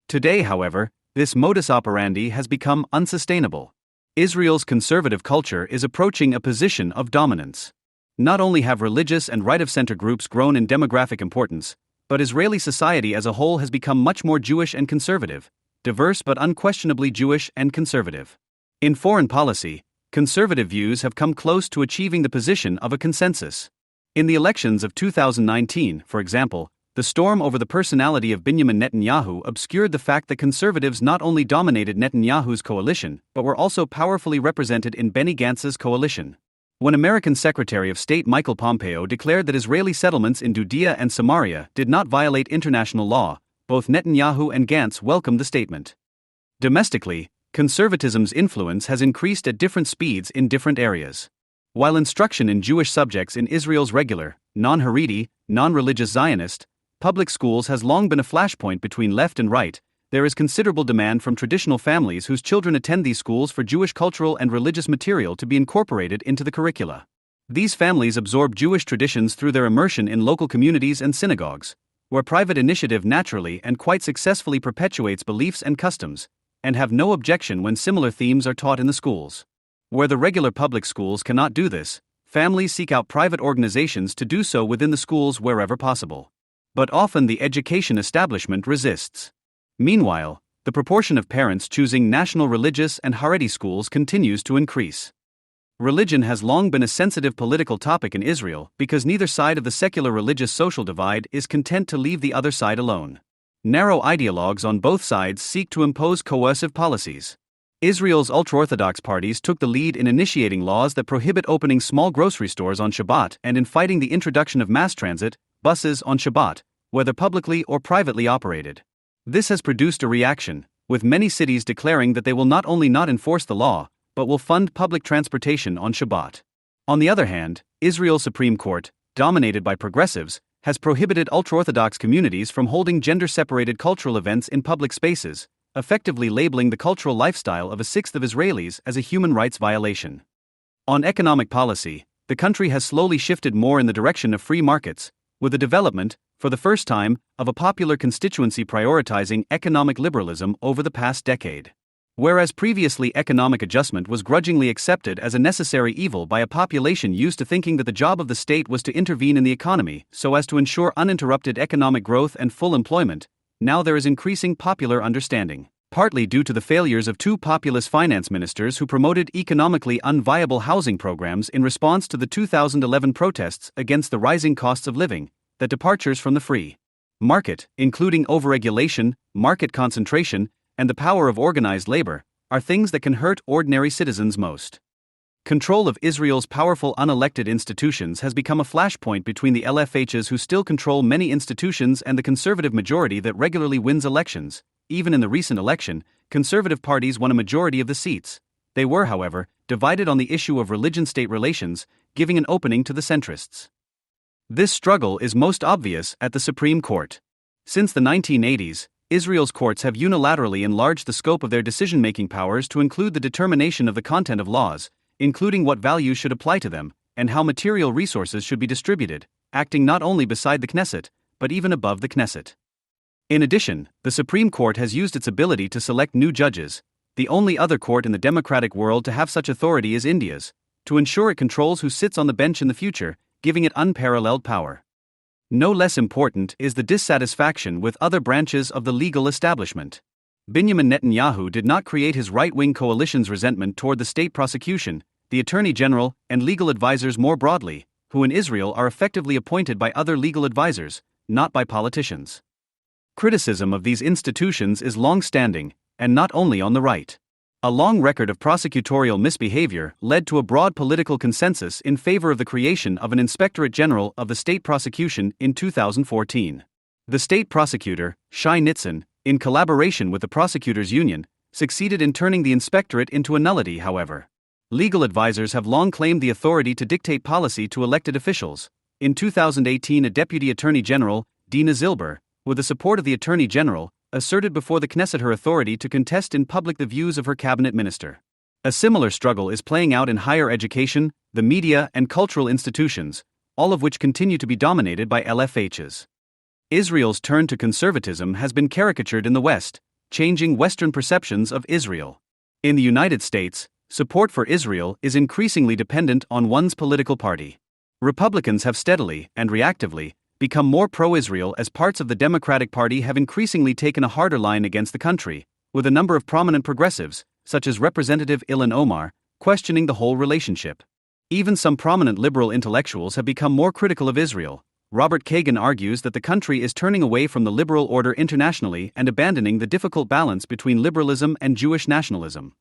[SPEAKER 3] Today, however, this modus operandi has become unsustainable. Israel's conservative culture is approaching a position of dominance. Not only have religious and right-of-center groups grown in demographic importance, but Israeli society as a whole has become much more Jewish and conservative, diverse but unquestionably Jewish and conservative. In foreign policy, conservative views have come close to achieving the position of a consensus. In the elections of 2019, for example, the storm over the personality of Benjamin Netanyahu obscured the fact that conservatives not only dominated Netanyahu's coalition, but were also powerfully represented in Benny Gantz's coalition. When American Secretary of State Michael Pompeo declared that Israeli settlements in Judea and Samaria did not violate international law, both Netanyahu and Gantz welcomed the statement. Domestically, conservatism's influence has increased at different speeds in different areas. While instruction in Jewish subjects in Israel's regular, non-Haredi, non-religious Zionist, public schools has long been a flashpoint between left and right, there is considerable demand from traditional families whose children attend these schools for Jewish cultural and religious material to be incorporated into the curricula. These families absorb Jewish traditions through their immersion in local communities and synagogues, where private initiative naturally and quite successfully perpetuates beliefs and customs, and have no objection when similar themes are taught in the schools. Where the regular public schools cannot do this, families seek out private organizations to do so within the schools wherever possible. But often the education establishment resists. Meanwhile, the proportion of parents choosing national religious and Haredi schools continues to increase. Religion has long been a sensitive political topic in Israel because neither side of the secular religious social divide is content to leave the other side alone. Narrow ideologues on both sides seek to impose coercive policies. Israel's ultra-Orthodox parties took the lead in initiating laws that prohibit opening small grocery stores on Shabbat and in fighting the introduction of mass transit, buses on Shabbat, whether publicly or privately operated. This has produced a reaction, with many cities declaring that they will not only not enforce the law, but will fund public transportation on Shabbat. On the other hand, Israel's Supreme Court, dominated by progressives, has prohibited ultra-Orthodox communities from holding gender-separated cultural events in public spaces, effectively labeling the cultural lifestyle of a sixth of Israelis as a human rights violation. On economic policy, the country has slowly shifted more in the direction of free markets, with the development, for the first time, of a popular constituency prioritizing economic liberalism over the past decade. Whereas previously economic adjustment was grudgingly accepted as a necessary evil by a population used to thinking that the job of the state was to intervene in the economy so as to ensure uninterrupted economic growth and full employment, now there is increasing popular understanding, partly due to the failures of two populist finance ministers who promoted economically unviable housing programs in response to the 2011 protests against the rising costs of living, that departures from the free market, including overregulation, market concentration, and the power of organized labor, are things that can hurt ordinary citizens most. Control of Israel's powerful unelected institutions has become a flashpoint between the LFHs who still control many institutions and the conservative majority that regularly wins elections. Even in the recent election, conservative parties won a majority of the seats. They were, however, divided on the issue of religion-state relations, giving an opening to the centrists. This struggle is most obvious at the Supreme Court. Since the 1980s, Israel's courts have unilaterally enlarged the scope of their decision-making powers to include the determination of the content of laws, including what values should apply to them, and how material resources should be distributed, acting not only beside the Knesset, but even above the Knesset. In addition, the Supreme Court has used its ability to select new judges. The only other court in the democratic world to have such authority is India's, to ensure it controls who sits on the bench in the future, giving it unparalleled power. No less important is the dissatisfaction with other branches of the legal establishment. Benjamin Netanyahu did not create his right-wing coalition's resentment toward the state prosecution, the attorney general, and legal advisors more broadly, who in Israel are effectively appointed by other legal advisors, not by politicians. Criticism of these institutions is long-standing, and not only on the right. A long record of prosecutorial misbehavior led to a broad political consensus in favor of the creation of an Inspectorate General of the State Prosecution in 2014. The state prosecutor, Shai Nitzan, in collaboration with the Prosecutors' Union, succeeded in turning the inspectorate into a nullity, however. Legal advisors have long claimed the authority to dictate policy to elected officials. In 2018, a Deputy Attorney General, Dina Zilber, with the support of the Attorney General, asserted before the Knesset her authority to contest in public the views of her cabinet minister. A similar struggle is playing out in higher education, the media, and cultural institutions, all of which continue to be dominated by LFHs. Israel's turn to conservatism has been caricatured in the West, changing Western perceptions of Israel. In the United States, support for Israel is increasingly dependent on one's political party. Republicans have steadily, and reactively, become more pro-Israel as parts of the Democratic Party have increasingly taken a harder line against the country, with a number of prominent progressives, such as Representative Ilhan Omar, questioning the whole relationship. Even some prominent liberal intellectuals have become more critical of Israel. Robert Kagan argues that the country is turning away from the liberal order internationally and abandoning the difficult balance between liberalism and Jewish nationalism,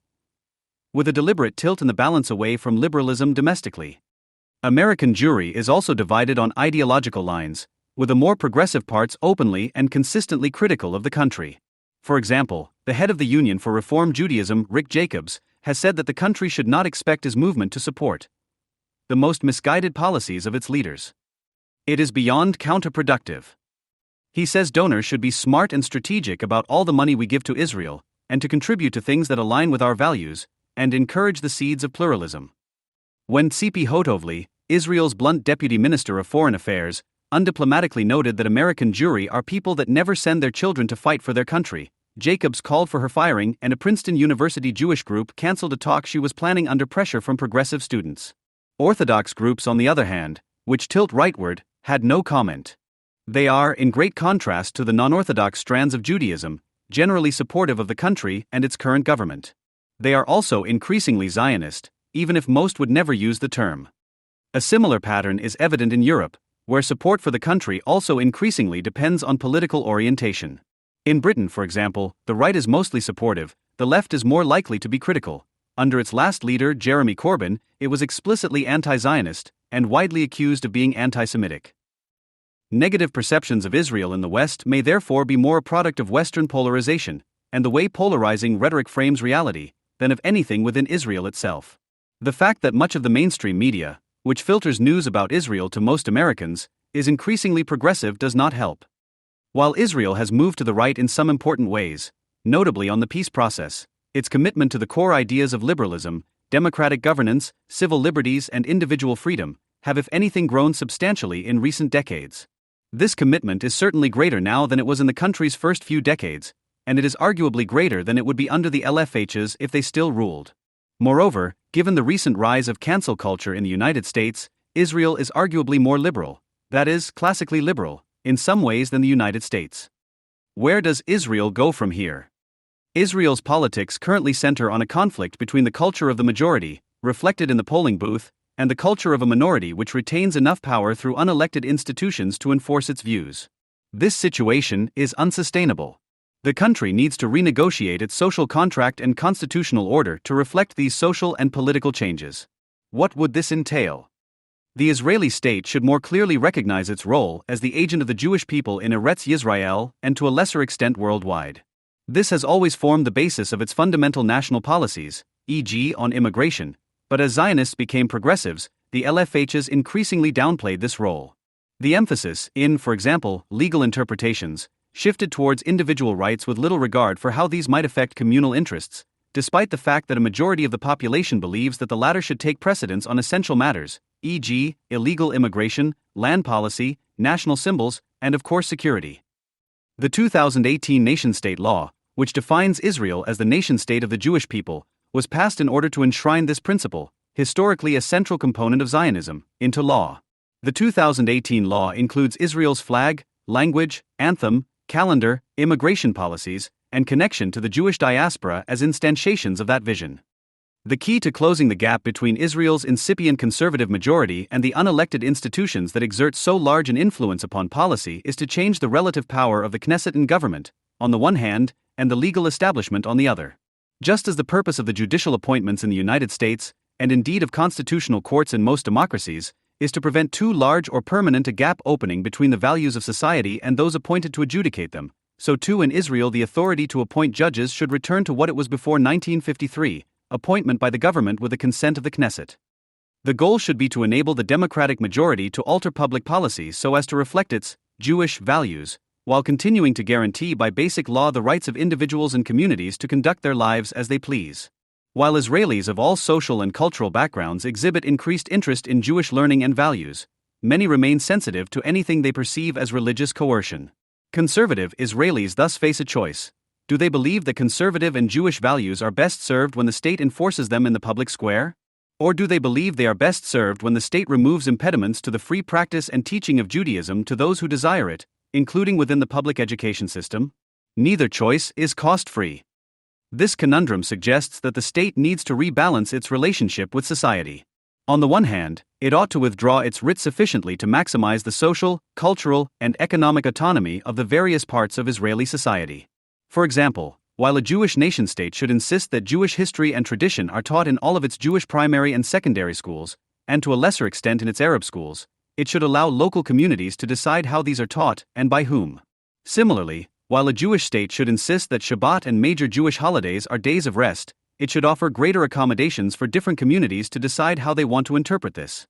[SPEAKER 3] with a deliberate tilt in the balance away from liberalism domestically. American Jewry is also divided on ideological lines, with the more progressive parts openly and consistently critical of the country. For example, the head of the Union for Reform Judaism, Rick Jacobs, has said that the country should not expect his movement to support the most misguided policies of its leaders. It is beyond counterproductive. He says donors should be smart and strategic about all the money we give to Israel, and to contribute to things that align with our values, and encourage the seeds of pluralism. When Tzipi Hotovely, Israel's blunt deputy minister of foreign affairs, undiplomatically noted that American Jewry are people that never send their children to fight for their country, Jacobs called for her firing, and a Princeton University Jewish group canceled a talk she was planning under pressure from progressive students. Orthodox groups, on the other hand, which tilt rightward, had no comment. They are in great contrast to the non-Orthodox strands of Judaism, generally supportive of the country and its current government. They are also increasingly Zionist, even if most would never use the term. A similar pattern is evident in Europe, where support for the country also increasingly depends on political orientation. In Britain, for example, the right is mostly supportive, the left is more likely to be critical. Under its last leader, Jeremy Corbyn, it was explicitly anti-Zionist, and widely accused of being anti-Semitic. Negative perceptions of Israel in the West may therefore be more a product of Western polarization, and the way polarizing rhetoric frames reality, than of anything within Israel itself. The fact that much of the mainstream media, which filters news about Israel to most Americans, is increasingly progressive does not help. While Israel has moved to the right in some important ways, notably on the peace process, its commitment to the core ideas of liberalism, democratic governance, civil liberties, and individual freedom have, if anything, grown substantially in recent decades. This commitment is certainly greater now than it was in the country's first few decades, and it is arguably greater than it would be under the LFHs if they still ruled. Moreover, given the recent rise of cancel culture in the United States, Israel is arguably more liberal, that is, classically liberal, in some ways than the United States. Where does Israel go from here? Israel's politics currently center on a conflict between the culture of the majority, reflected in the polling booth, and the culture of a minority which retains enough power through unelected institutions to enforce its views. This situation is unsustainable. The country needs to renegotiate its social contract and constitutional order to reflect these social and political changes. What would this entail? The Israeli state should more clearly recognize its role as the agent of the Jewish people in Eretz Yisrael and to a lesser extent worldwide. This has always formed the basis of its fundamental national policies, e.g., on immigration, but as Zionists became progressives, the LFHs increasingly downplayed this role. The emphasis, in, for example, legal interpretations, shifted towards individual rights with little regard for how these might affect communal interests, despite the fact that a majority of the population believes that the latter should take precedence on essential matters, e.g., illegal immigration, land policy, national symbols, and of course security. The 2018 nation-state law, which defines Israel as the nation-state of the Jewish people, was passed in order to enshrine this principle, historically a central component of Zionism, into law. The 2018 law includes Israel's flag, language, anthem, calendar, immigration policies, and connection to the Jewish diaspora as instantiations of that vision. The key to closing the gap between Israel's incipient conservative majority and the unelected institutions that exert so large an influence upon policy is to change the relative power of the Knesset and government, on the one hand, and the legal establishment on the other. Just as the purpose of the judicial appointments in the United States, and indeed of constitutional courts in most democracies, is to prevent too large or permanent a gap opening between the values of society and those appointed to adjudicate them, so too in Israel the authority to appoint judges should return to what it was before 1953, appointment by the government with the consent of the Knesset. The goal should be to enable the democratic majority to alter public policies so as to reflect its Jewish values, while continuing to guarantee by basic law the rights of individuals and communities to conduct their lives as they please. While Israelis of all social and cultural backgrounds exhibit increased interest in Jewish learning and values, many remain sensitive to anything they perceive as religious coercion. Conservative Israelis thus face a choice. Do they believe that conservative and Jewish values are best served when the state enforces them in the public square? Or do they believe they are best served when the state removes impediments to the free practice and teaching of Judaism to those who desire it, including within the public education system? Neither choice is cost-free. This conundrum suggests that the state needs to rebalance its relationship with society. On the one hand, it ought to withdraw its writ sufficiently to maximize the social, cultural, and economic autonomy of the various parts of Israeli society. For example, while a Jewish nation-state should insist that Jewish history and tradition are taught in all of its Jewish primary and secondary schools, and to a lesser extent in its Arab schools, it should allow local communities to decide how these are taught and by whom. Similarly, while a Jewish state should insist that Shabbat and major Jewish holidays are days of rest, it should offer greater accommodations for different communities to decide how they want to interpret this.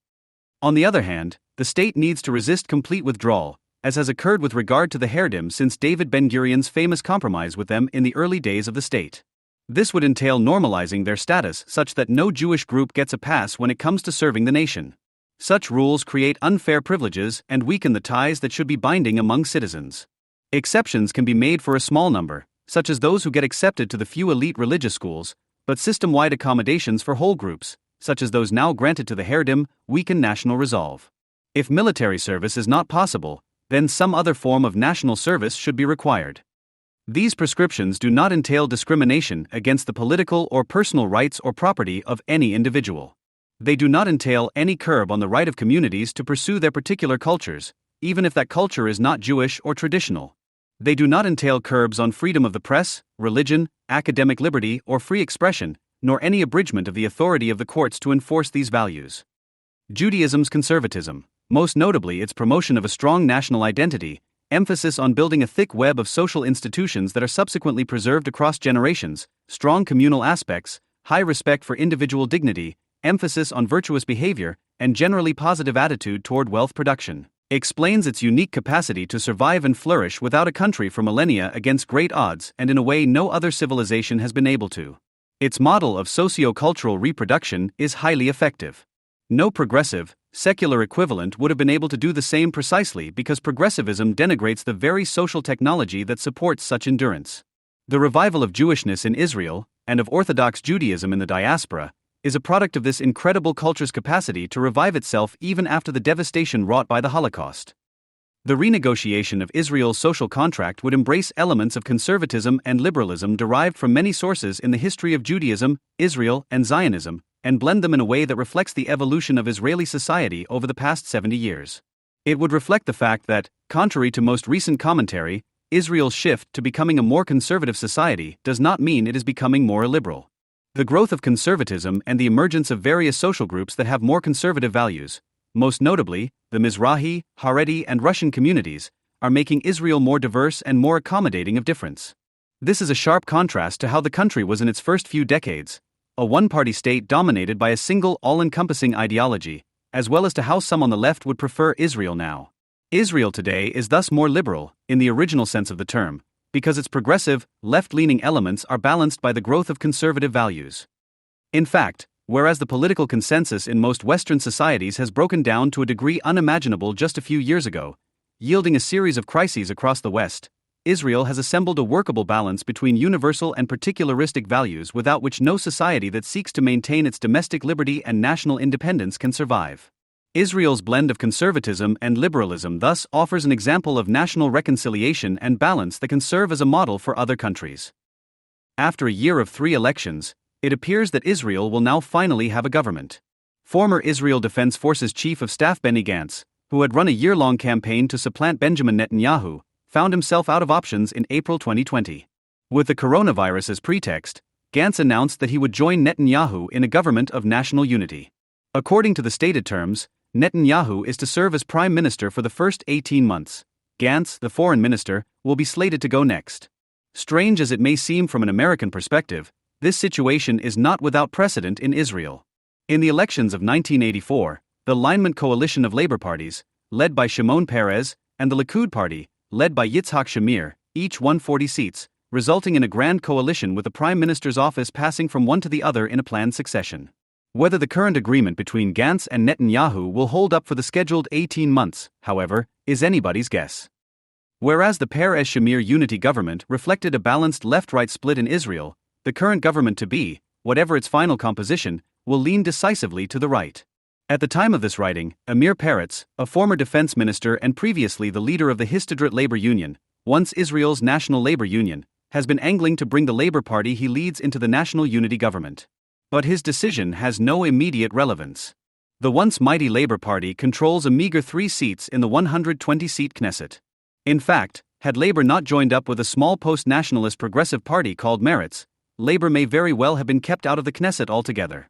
[SPEAKER 3] On the other hand, the state needs to resist complete withdrawal, as has occurred with regard to the Haredim since David Ben-Gurion's famous compromise with them in the early days of the state. This would entail normalizing their status such that no Jewish group gets a pass when it comes to serving the nation. Such rules create unfair privileges and weaken the ties that should be binding among citizens. Exceptions can be made for a small number, such as those who get accepted to the few elite religious schools, but system-wide accommodations for whole groups, such as those now granted to the Haredim, weaken national resolve. If military service is not possible, then some other form of national service should be required. These prescriptions do not entail discrimination against the political or personal rights or property of any individual. They do not entail any curb on the right of communities to pursue their particular cultures, even if that culture is not Jewish or traditional. They do not entail curbs on freedom of the press, religion, academic liberty, or free expression, nor any abridgment of the authority of the courts to enforce these values. Judaism's conservatism, most notably its promotion of a strong national identity, emphasis on building a thick web of social institutions that are subsequently preserved across generations, strong communal aspects, high respect for individual dignity, emphasis on virtuous behavior, and generally positive attitude toward wealth production, explains its unique capacity to survive and flourish without a country for millennia against great odds and in a way no other civilization has been able to. Its model of socio-cultural reproduction is highly effective. No progressive, secular equivalent would have been able to do the same precisely because progressivism denigrates the very social technology that supports such endurance. The revival of Jewishness in Israel, and of Orthodox Judaism in the diaspora, is a product of this incredible culture's capacity to revive itself even after the devastation wrought by the Holocaust. The renegotiation of Israel's social contract would embrace elements of conservatism and liberalism derived from many sources in the history of Judaism, Israel, and Zionism, and blend them in a way that reflects the evolution of Israeli society over the past 70 years. It would reflect the fact that, contrary to most recent commentary, Israel's shift to becoming a more conservative society does not mean it is becoming more illiberal. The growth of conservatism and the emergence of various social groups that have more conservative values, most notably, the Mizrahi, Haredi, and Russian communities, are making Israel more diverse and more accommodating of difference. This is a sharp contrast to how the country was in its first few decades, a one-party state dominated by a single all-encompassing ideology, as well as to how some on the left would prefer Israel now. Israel today is thus more liberal, in the original sense of the term, because its progressive, left-leaning elements are balanced by the growth of conservative values. In fact, whereas the political consensus in most Western societies has broken down to a degree unimaginable just a few years ago, yielding a series of crises across the West, Israel has assembled a workable balance between universal and particularistic values without which no society that seeks to maintain its domestic liberty and national independence can survive. Israel's blend of conservatism and liberalism thus offers an example of national reconciliation and balance that can serve as a model for other countries. After a year of 3 elections, it appears that Israel will now finally have a government. Former Israel Defense Forces Chief of Staff Benny Gantz, who had run a year-long campaign to supplant Benjamin Netanyahu, found himself out of options in April 2020. With the coronavirus as pretext, Gantz announced that he would join Netanyahu in a government of national unity. According to the stated terms, Netanyahu is to serve as prime minister for the first 18 months. Gantz, the foreign minister, will be slated to go next. Strange as it may seem from an American perspective, this situation is not without precedent in Israel. In the elections of 1984, the alignment coalition of labor parties, led by Shimon Peres, and the Likud party, led by Yitzhak Shamir, each won 40 seats, resulting in a grand coalition with the prime minister's office passing from one to the other in a planned succession. Whether the current agreement between Gantz and Netanyahu will hold up for the scheduled 18 months, however, is anybody's guess. Whereas the Peres-Shamir unity government reflected a balanced left-right split in Israel, the current government-to-be, whatever its final composition, will lean decisively to the right. At the time of this writing, Amir Peretz, a former defense minister and previously the leader of the Histadrut Labor Union, once Israel's National Labor Union, has been angling to bring the Labor Party he leads into the national unity government. But his decision has no immediate relevance. The once mighty Labor Party controls a meager 3 seats in the 120-seat Knesset. In fact, had Labor not joined up with a small post-nationalist progressive party called Meretz, Labor may very well have been kept out of the Knesset altogether.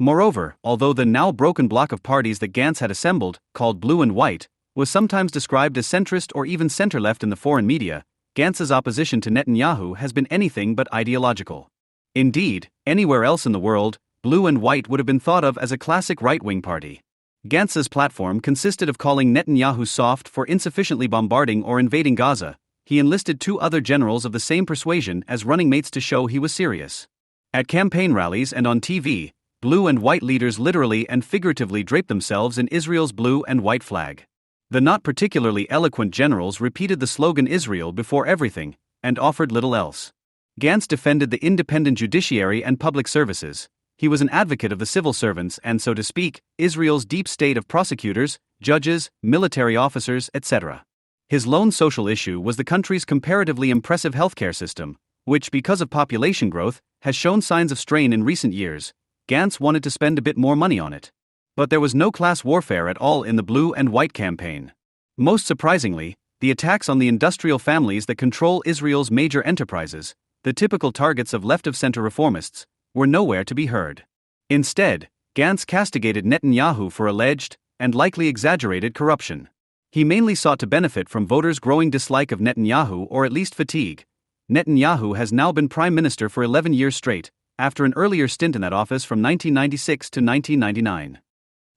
[SPEAKER 3] Moreover, although the now broken bloc of parties that Gantz had assembled, called Blue and White, was sometimes described as centrist or even center-left in the foreign media, Gantz's opposition to Netanyahu has been anything but ideological. Indeed, anywhere else in the world, Blue and White would have been thought of as a classic right-wing party. Gantz's platform consisted of calling Netanyahu soft for insufficiently bombarding or invading Gaza. He enlisted 2 other generals of the same persuasion as running mates to show he was serious. At campaign rallies and on TV, Blue and White leaders literally and figuratively draped themselves in Israel's blue and white flag. The not particularly eloquent generals repeated the slogan Israel before everything, and offered little else. Gantz defended the independent judiciary and public services. He was an advocate of the civil servants and, so to speak, Israel's deep state of prosecutors, judges, military officers, etc. His lone social issue was the country's comparatively impressive healthcare system, which, because of population growth, has shown signs of strain in recent years. Gantz wanted to spend a bit more money on it. But there was no class warfare at all in the Blue and White campaign. Most surprisingly, the attacks on the industrial families that control Israel's major enterprises, the typical targets of left-of-center reformists, were nowhere to be heard. Instead, Gantz castigated Netanyahu for alleged, and likely exaggerated, corruption. He mainly sought to benefit from voters' growing dislike of Netanyahu or at least fatigue. Netanyahu has now been prime minister for 11 years straight, after an earlier stint in that office from 1996 to 1999.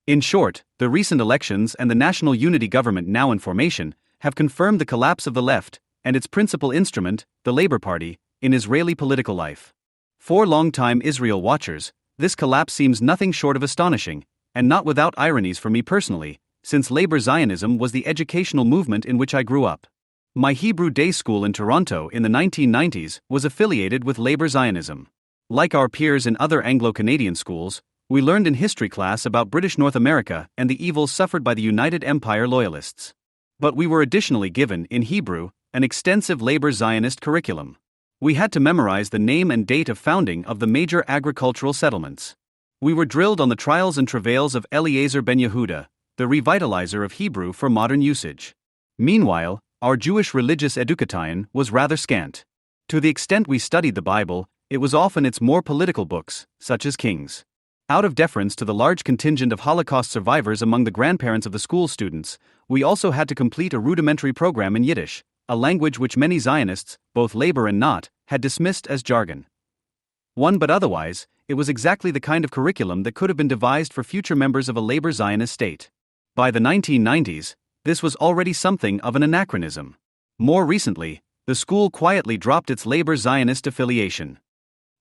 [SPEAKER 3] In short, the recent elections and the national unity government now in formation have confirmed the collapse of the left, and its principal instrument, the Labor Party, in Israeli political life. For long-time Israel watchers, this collapse seems nothing short of astonishing, and not without ironies for me personally, since Labor Zionism was the educational movement in which I grew up. My Hebrew day school in Toronto in the 1990s was affiliated with Labor Zionism. Like our peers in other Anglo-Canadian schools, we learned in history class about British North America and the evils suffered by the United Empire Loyalists. But we were additionally given, in Hebrew, an extensive Labor Zionist curriculum. We had to memorize the name and date of founding of the major agricultural settlements. We were drilled on the trials and travails of Eliezer ben Yehuda, the revitalizer of Hebrew for modern usage. Meanwhile, our Jewish religious education was rather scant. To the extent we studied the Bible, it was often its more political books, such as Kings. Out of deference to the large contingent of Holocaust survivors among the grandparents of the school students, we also had to complete a rudimentary program in Yiddish, a language which many Zionists, both labor and not, had dismissed as jargon. But otherwise, it was exactly the kind of curriculum that could have been devised for future members of a labor Zionist state. By the 1990s, this was already something of an anachronism. More recently, the school quietly dropped its labor Zionist affiliation.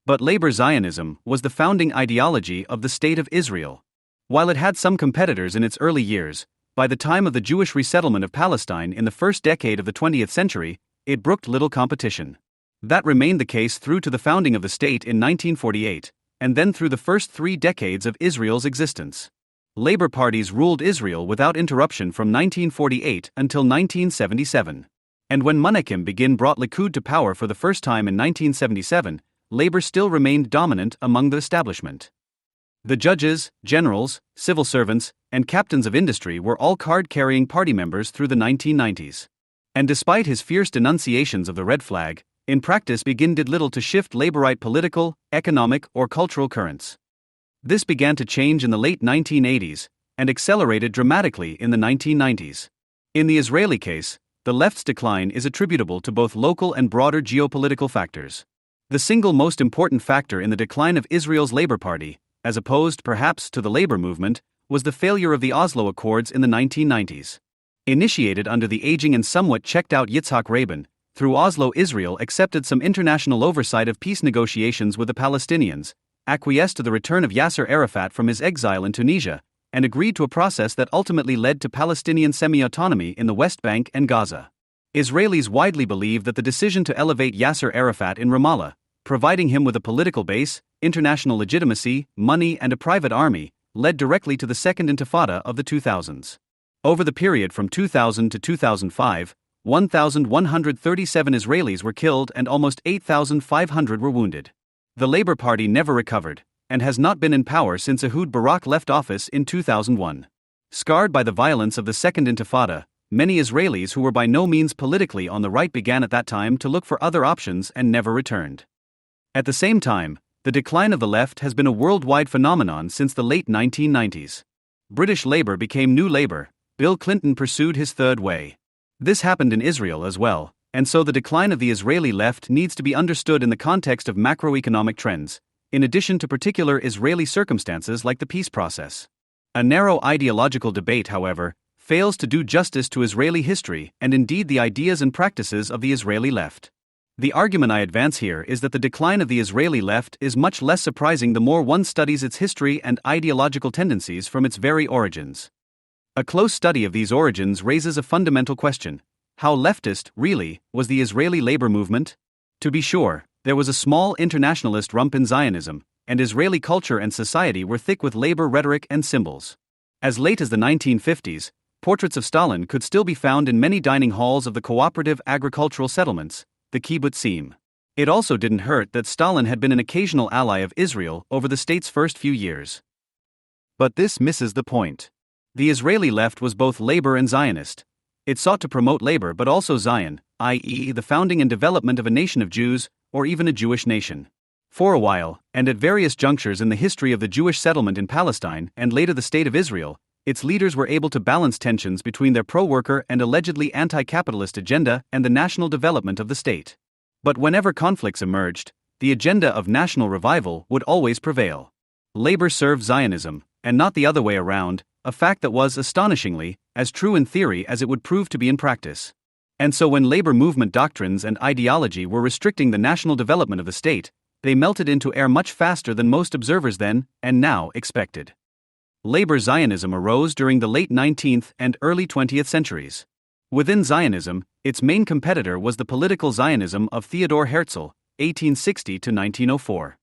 [SPEAKER 3] But labor Zionism was the founding ideology of the State of Israel. While it had some competitors in its early years, by the time of the Jewish resettlement of Palestine in the first decade of the 20th century, it brooked little competition. That remained the case through to the founding of the state in 1948, and then through the first 3 decades of Israel's existence. Labor parties ruled Israel without interruption from 1948 until 1977. And when Menachem Begin brought Likud to power for the first time in 1977, labor still remained dominant among the establishment. The judges, generals, civil servants, and captains of industry were all card-carrying party members through the 1990s. And despite his fierce denunciations of the red flag, in practice Begin did little to shift laborite political, economic, or cultural currents. This began to change in the late 1980s, and accelerated dramatically in the 1990s. In the Israeli case, the left's decline is attributable to both local and broader geopolitical factors. The single most important factor in the decline of Israel's Labor Party, as opposed perhaps to the labor movement, was the failure of the Oslo Accords in the 1990s. Initiated under the aging and somewhat checked-out Yitzhak Rabin, through Oslo Israel accepted some international oversight of peace negotiations with the Palestinians, acquiesced to the return of Yasser Arafat from his exile in Tunisia, and agreed to a process that ultimately led to Palestinian semi-autonomy in the West Bank and Gaza. Israelis widely believe that the decision to elevate Yasser Arafat in Ramallah, providing him with a political base, international legitimacy, money, and a private army, led directly to the Second Intifada of the 2000s. Over the period from 2000 to 2005, 1,137 Israelis were killed and almost 8,500 were wounded. The Labour Party never recovered, and has not been in power since Ehud Barak left office in 2001. Scarred by the violence of the Second Intifada, many Israelis who were by no means politically on the right began at that time to look for other options and never returned. At the same time, the decline of the left has been a worldwide phenomenon since the late 1990s. British Labour became New Labour, Bill Clinton pursued his third way. This happened in Israel as well, and so the decline of the Israeli left needs to be understood in the context of macroeconomic trends, in addition to particular Israeli circumstances like the peace process. A narrow ideological debate, however, fails to do justice to Israeli history and indeed the ideas and practices of the Israeli left. The argument I advance here is that the decline of the Israeli left is much less surprising the more one studies its history and ideological tendencies from its very origins. A close study of these origins raises a fundamental question: how leftist, really, was the Israeli labor movement? To be sure, there was a small internationalist rump in Zionism, and Israeli culture and society were thick with labor rhetoric and symbols. As late as the 1950s, portraits of Stalin could still be found in many dining halls of the cooperative agricultural settlements, the kibbutzim. It also didn't hurt that Stalin had been an occasional ally of Israel over the state's first few years. But this misses the point. The Israeli left was both labor and Zionist. It sought to promote labor but also Zion, i.e., the founding and development of a nation of Jews, or even a Jewish nation. For a while, and at various junctures in the history of the Jewish settlement in Palestine and later the State of Israel, its leaders were able to balance tensions between their pro-worker and allegedly anti-capitalist agenda and the national development of the state. But whenever conflicts emerged, the agenda of national revival would always prevail. Labor served Zionism, and not the other way around, a fact that was, astonishingly, as true in theory as it would prove to be in practice. And so when labor movement doctrines and ideology were restricting the national development of the state, they melted into air much faster than most observers then, and now, expected. Labor Zionism arose during the late 19th and early 20th centuries. Within Zionism, its main competitor was the political Zionism of Theodor Herzl, 1860 to 1904.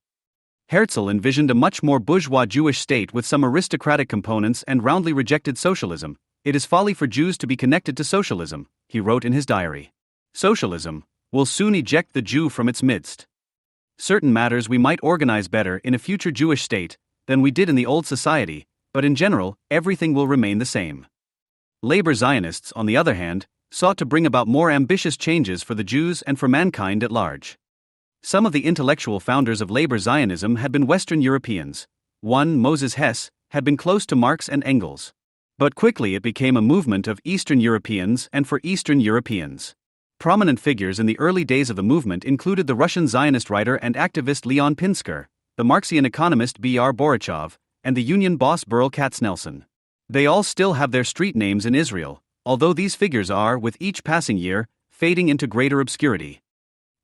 [SPEAKER 3] Herzl envisioned a much more bourgeois Jewish state with some aristocratic components and roundly rejected socialism. "It is folly for Jews to be connected to socialism," he wrote in his diary. "Socialism will soon eject the Jew from its midst. Certain matters we might organize better in a future Jewish state, than we did in the old society, but in general, everything will remain the same. Labor Zionists, on the other hand, sought to bring about more ambitious changes for the Jews and for mankind at large. Some of the intellectual founders of labor Zionism had been Western Europeans. One, Moses Hess, had been close to Marx and Engels. But quickly it became a movement of Eastern Europeans and for Eastern Europeans. Prominent figures in the early days of the movement included the Russian Zionist writer and activist Leon Pinsker, the Marxian economist B.R. Borochov, and the union boss Burl Katznelson. They all still have their street names in Israel, although these figures are, with each passing year, fading into greater obscurity.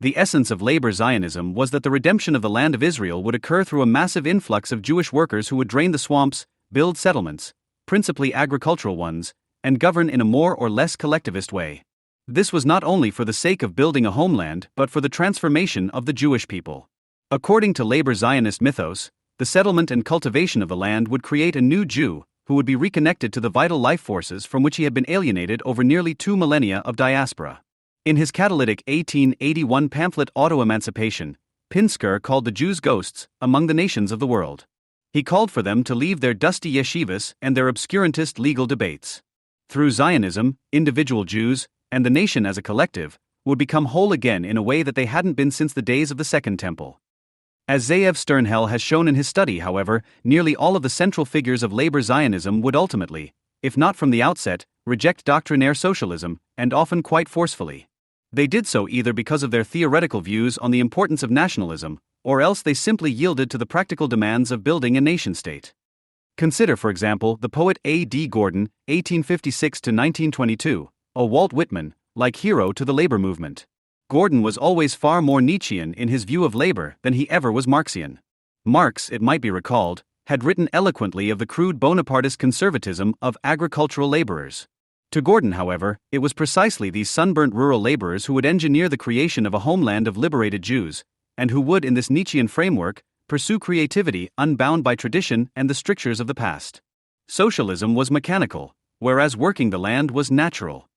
[SPEAKER 3] The essence of labor Zionism was that the redemption of the land of Israel would occur through a massive influx of Jewish workers who would drain the swamps, build settlements, principally agricultural ones, and govern in a more or less collectivist way. This was not only for the sake of building a homeland but for the transformation of the Jewish people. According to labor Zionist mythos, the settlement and cultivation of the land would create a new Jew, who would be reconnected to the vital life forces from which he had been alienated over nearly 2 millennia of diaspora. In his catalytic 1881 pamphlet Auto-Emancipation, Pinsker called the Jews ghosts among the nations of the world. He called for them to leave their dusty yeshivas and their obscurantist legal debates. Through Zionism, individual Jews, and the nation as a collective, would become whole again in a way that they hadn't been since the days of the Second Temple. As Zeev Sternhell has shown in his study, however, nearly all of the central figures of labor Zionism would ultimately, if not from the outset, reject doctrinaire socialism, and often quite forcefully. They did so either because of their theoretical views on the importance of nationalism, or else they simply yielded to the practical demands of building a nation-state. Consider, for example, the poet A. D. Gordon, 1856–1922, a Walt Whitman, like hero to the labor movement. Gordon was always far more Nietzschean in his view of labor than he ever was Marxian. Marx, it might be recalled, had written eloquently of the crude Bonapartist conservatism of agricultural laborers. To Gordon, however, it was precisely these sunburnt rural laborers who would engineer the creation of a homeland of liberated Jews, and who would, in this Nietzschean framework, pursue creativity unbound by tradition and the strictures of the past. Socialism was mechanical, whereas working the land was natural.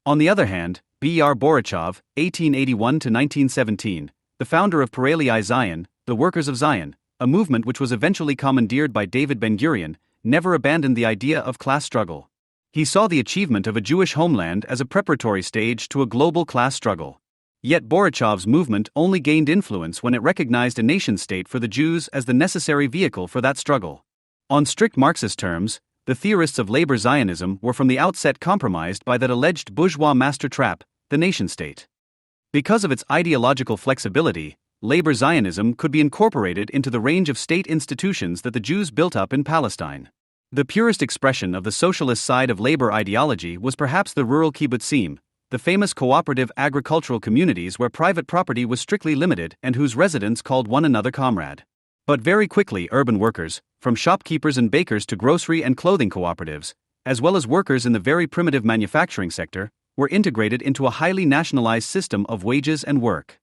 [SPEAKER 3] On the other hand, B.R. Borochov, 1881–1917, the founder of Paralei Zion, the Workers of Zion, a movement which was eventually commandeered by David Ben-Gurion, never abandoned the idea of class struggle. He saw the achievement of a Jewish homeland as a preparatory stage to a global class struggle. Yet Borochov's movement only gained influence when it recognized a nation-state for the Jews as the necessary vehicle for that struggle. On strict Marxist terms, the theorists of labor Zionism were from the outset compromised by that alleged bourgeois master trap, the nation-state. Because of its ideological flexibility, labor Zionism could be incorporated into the range of state institutions that the Jews built up in Palestine. The purest expression of the socialist side of labor ideology was perhaps the rural kibbutzim, the famous cooperative agricultural communities where private property was strictly limited and whose residents called one another comrade. But very quickly urban workers, from shopkeepers and bakers to grocery and clothing cooperatives, as well as workers in the very primitive manufacturing sector, were integrated into a highly nationalized system of wages and work.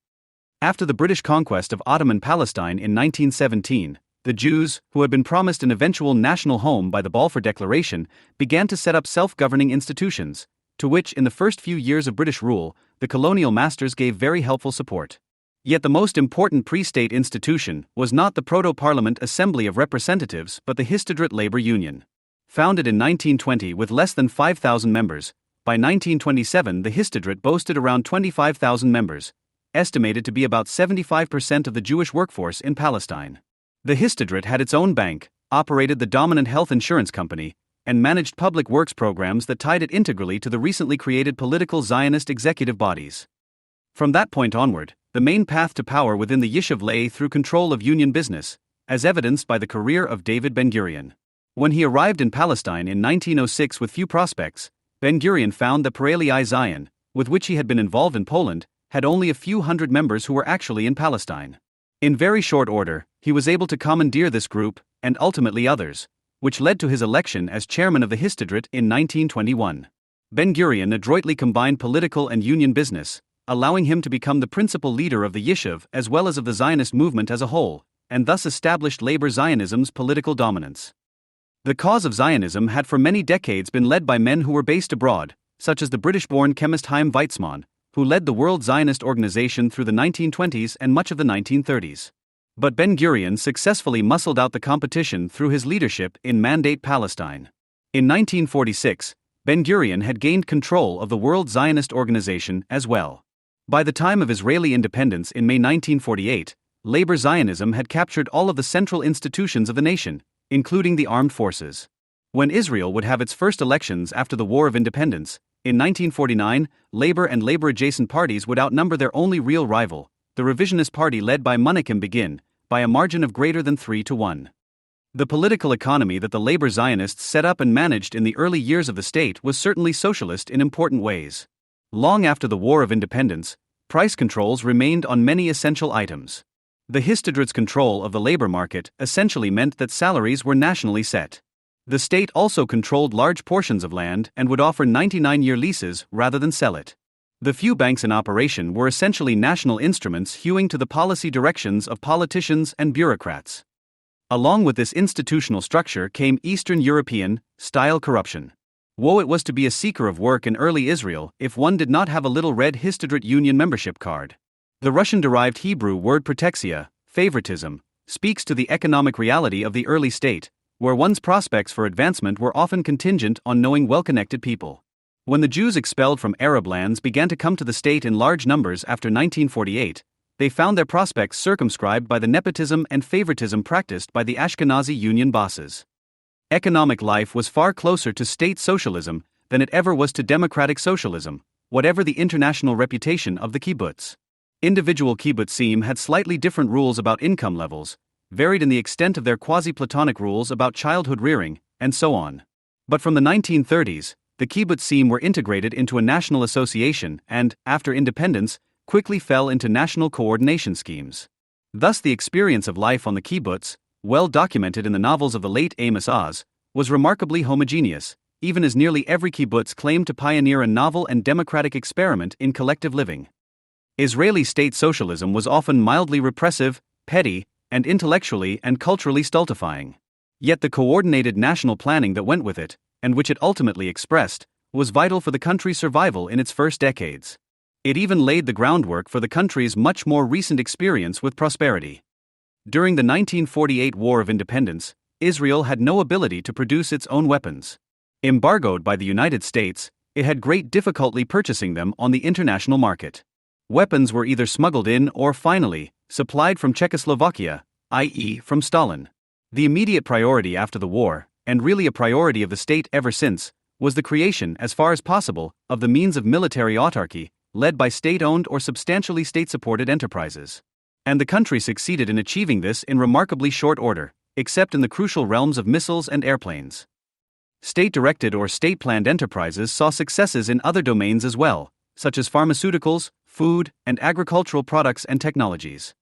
[SPEAKER 3] After the British conquest of Ottoman Palestine in 1917, the Jews, who had been promised an eventual national home by the Balfour Declaration, began to set up self-governing institutions, to which in the first few years of British rule, the colonial masters gave very helpful support. Yet the most important pre-state institution was not the Proto-Parliament Assembly of Representatives but the Histadrut Labor Union. Founded in 1920 with less than 5,000 members, by 1927 the Histadrut boasted around 25,000 members, estimated to be about 75% of the Jewish workforce in Palestine. The Histadrut had its own bank, operated the dominant health insurance company, and managed public works programs that tied it integrally to the recently created political Zionist executive bodies. From that point onward, the main path to power within the Yishuv lay through control of union business, as evidenced by the career of David Ben-Gurion. When he arrived in Palestine in 1906 with few prospects, Ben-Gurion found that Paralei Zion, with which he had been involved in Poland, had only a few hundred members who were actually in Palestine. In very short order, he was able to commandeer this group, and ultimately others, which led to his election as chairman of the Histadrut in 1921. Ben-Gurion adroitly combined political and union business, allowing him to become the principal leader of the Yishuv as well as of the Zionist movement as a whole, and thus established labor Zionism's political dominance. The cause of Zionism had for many decades been led by men who were based abroad, such as the British-born chemist Chaim Weizmann, who led the World Zionist Organization through the 1920s and much of the 1930s. But Ben-Gurion successfully muscled out the competition through his leadership in Mandate Palestine. In 1946, Ben-Gurion had gained control of the World Zionist Organization as well. By the time of Israeli independence in May 1948, labor Zionism had captured all of the central institutions of the nation, including the armed forces. When Israel would have its first elections after the War of Independence, in 1949, labor and labor-adjacent parties would outnumber their only real rival, the revisionist party led by Menachem Begin, by a margin of greater than 3-1. The political economy that the labor Zionists set up and managed in the early years of the state was certainly socialist in important ways. Long after the War of Independence, price controls remained on many essential items. The Histadrut's control of the labor market essentially meant that salaries were nationally set. The state also controlled large portions of land and would offer 99-year leases rather than sell it. The few banks in operation were essentially national instruments hewing to the policy directions of politicians and bureaucrats. Along with this institutional structure came Eastern European-style corruption. Woe it was to be a seeker of work in early Israel if one did not have a little red Histadrut Union membership card. The Russian-derived Hebrew word protexia, favoritism, speaks to the economic reality of the early state, where one's prospects for advancement were often contingent on knowing well-connected people. When the Jews expelled from Arab lands began to come to the state in large numbers after 1948, they found their prospects circumscribed by the nepotism and favoritism practiced by the Ashkenazi union bosses. Economic life was far closer to state socialism than it ever was to democratic socialism, whatever the international reputation of the kibbutz. Individual kibbutzim had slightly different rules about income levels, varied in the extent of their quasi-Platonic rules about childhood rearing, and so on. But from the 1930s, the kibbutzim were integrated into a national association and, after independence, quickly fell into national coordination schemes. Thus the experience of life on the kibbutz, well documented in the novels of the late Amos Oz, was remarkably homogeneous, even as nearly every kibbutz claimed to pioneer a novel and democratic experiment in collective living. Israeli state socialism was often mildly repressive, petty, and intellectually and culturally stultifying. Yet the coordinated national planning that went with it, and which it ultimately expressed, was vital for the country's survival in its first decades. It even laid the groundwork for the country's much more recent experience with prosperity. During the 1948 War of Independence, Israel had no ability to produce its own weapons. Embargoed by the United States, it had great difficulty purchasing them on the international market. Weapons were either smuggled in or, finally, supplied from Czechoslovakia, i.e., from Stalin. The immediate priority after the war, and really a priority of the state ever since, was the creation, as far as possible, of the means of military autarky, led by state-owned or substantially state-supported enterprises. And the country succeeded in achieving this in remarkably short order, except in the crucial realms of missiles and airplanes. State-directed or state-planned enterprises saw successes in other domains as well, such as pharmaceuticals, food, and agricultural products and technologies.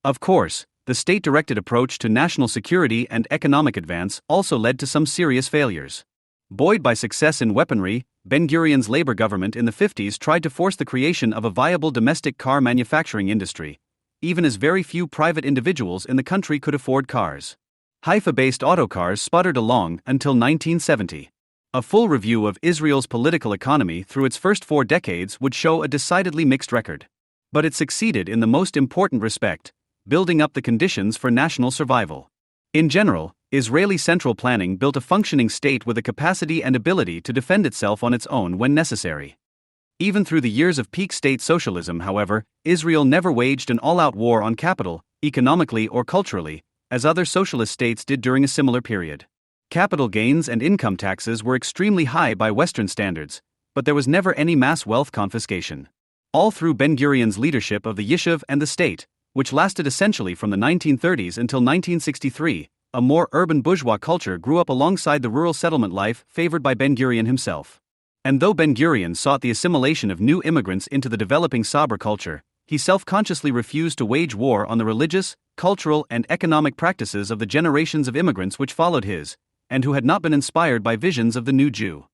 [SPEAKER 3] Of course, the state-directed approach to national security and economic advance also led to some serious failures. Buoyed by success in weaponry, Ben-Gurion's labor government in the 50s tried to force the creation of a viable domestic car manufacturing industry, even as very few private individuals in the country could afford cars. Haifa-based autocars sputtered along until 1970. A full review of Israel's political economy through its first 4 decades would show a decidedly mixed record. But it succeeded in the most important respect, building up the conditions for national survival. In general, Israeli central planning built a functioning state with the capacity and ability to defend itself on its own when necessary. Even through the years of peak state socialism, however, Israel never waged an all-out war on capital, economically or culturally, as other socialist states did during a similar period. Capital gains and income taxes were extremely high by Western standards, but there was never any mass wealth confiscation. All through Ben-Gurion's leadership of the Yishuv and the state, which lasted essentially from the 1930s until 1963, a more urban bourgeois culture grew up alongside the rural settlement life favored by Ben-Gurion himself. And though Ben-Gurion sought the assimilation of new immigrants into the developing Sabra culture, he self-consciously refused to wage war on the religious, cultural, and economic practices of the generations of immigrants which followed his, and who had not been inspired by visions of the new Jew.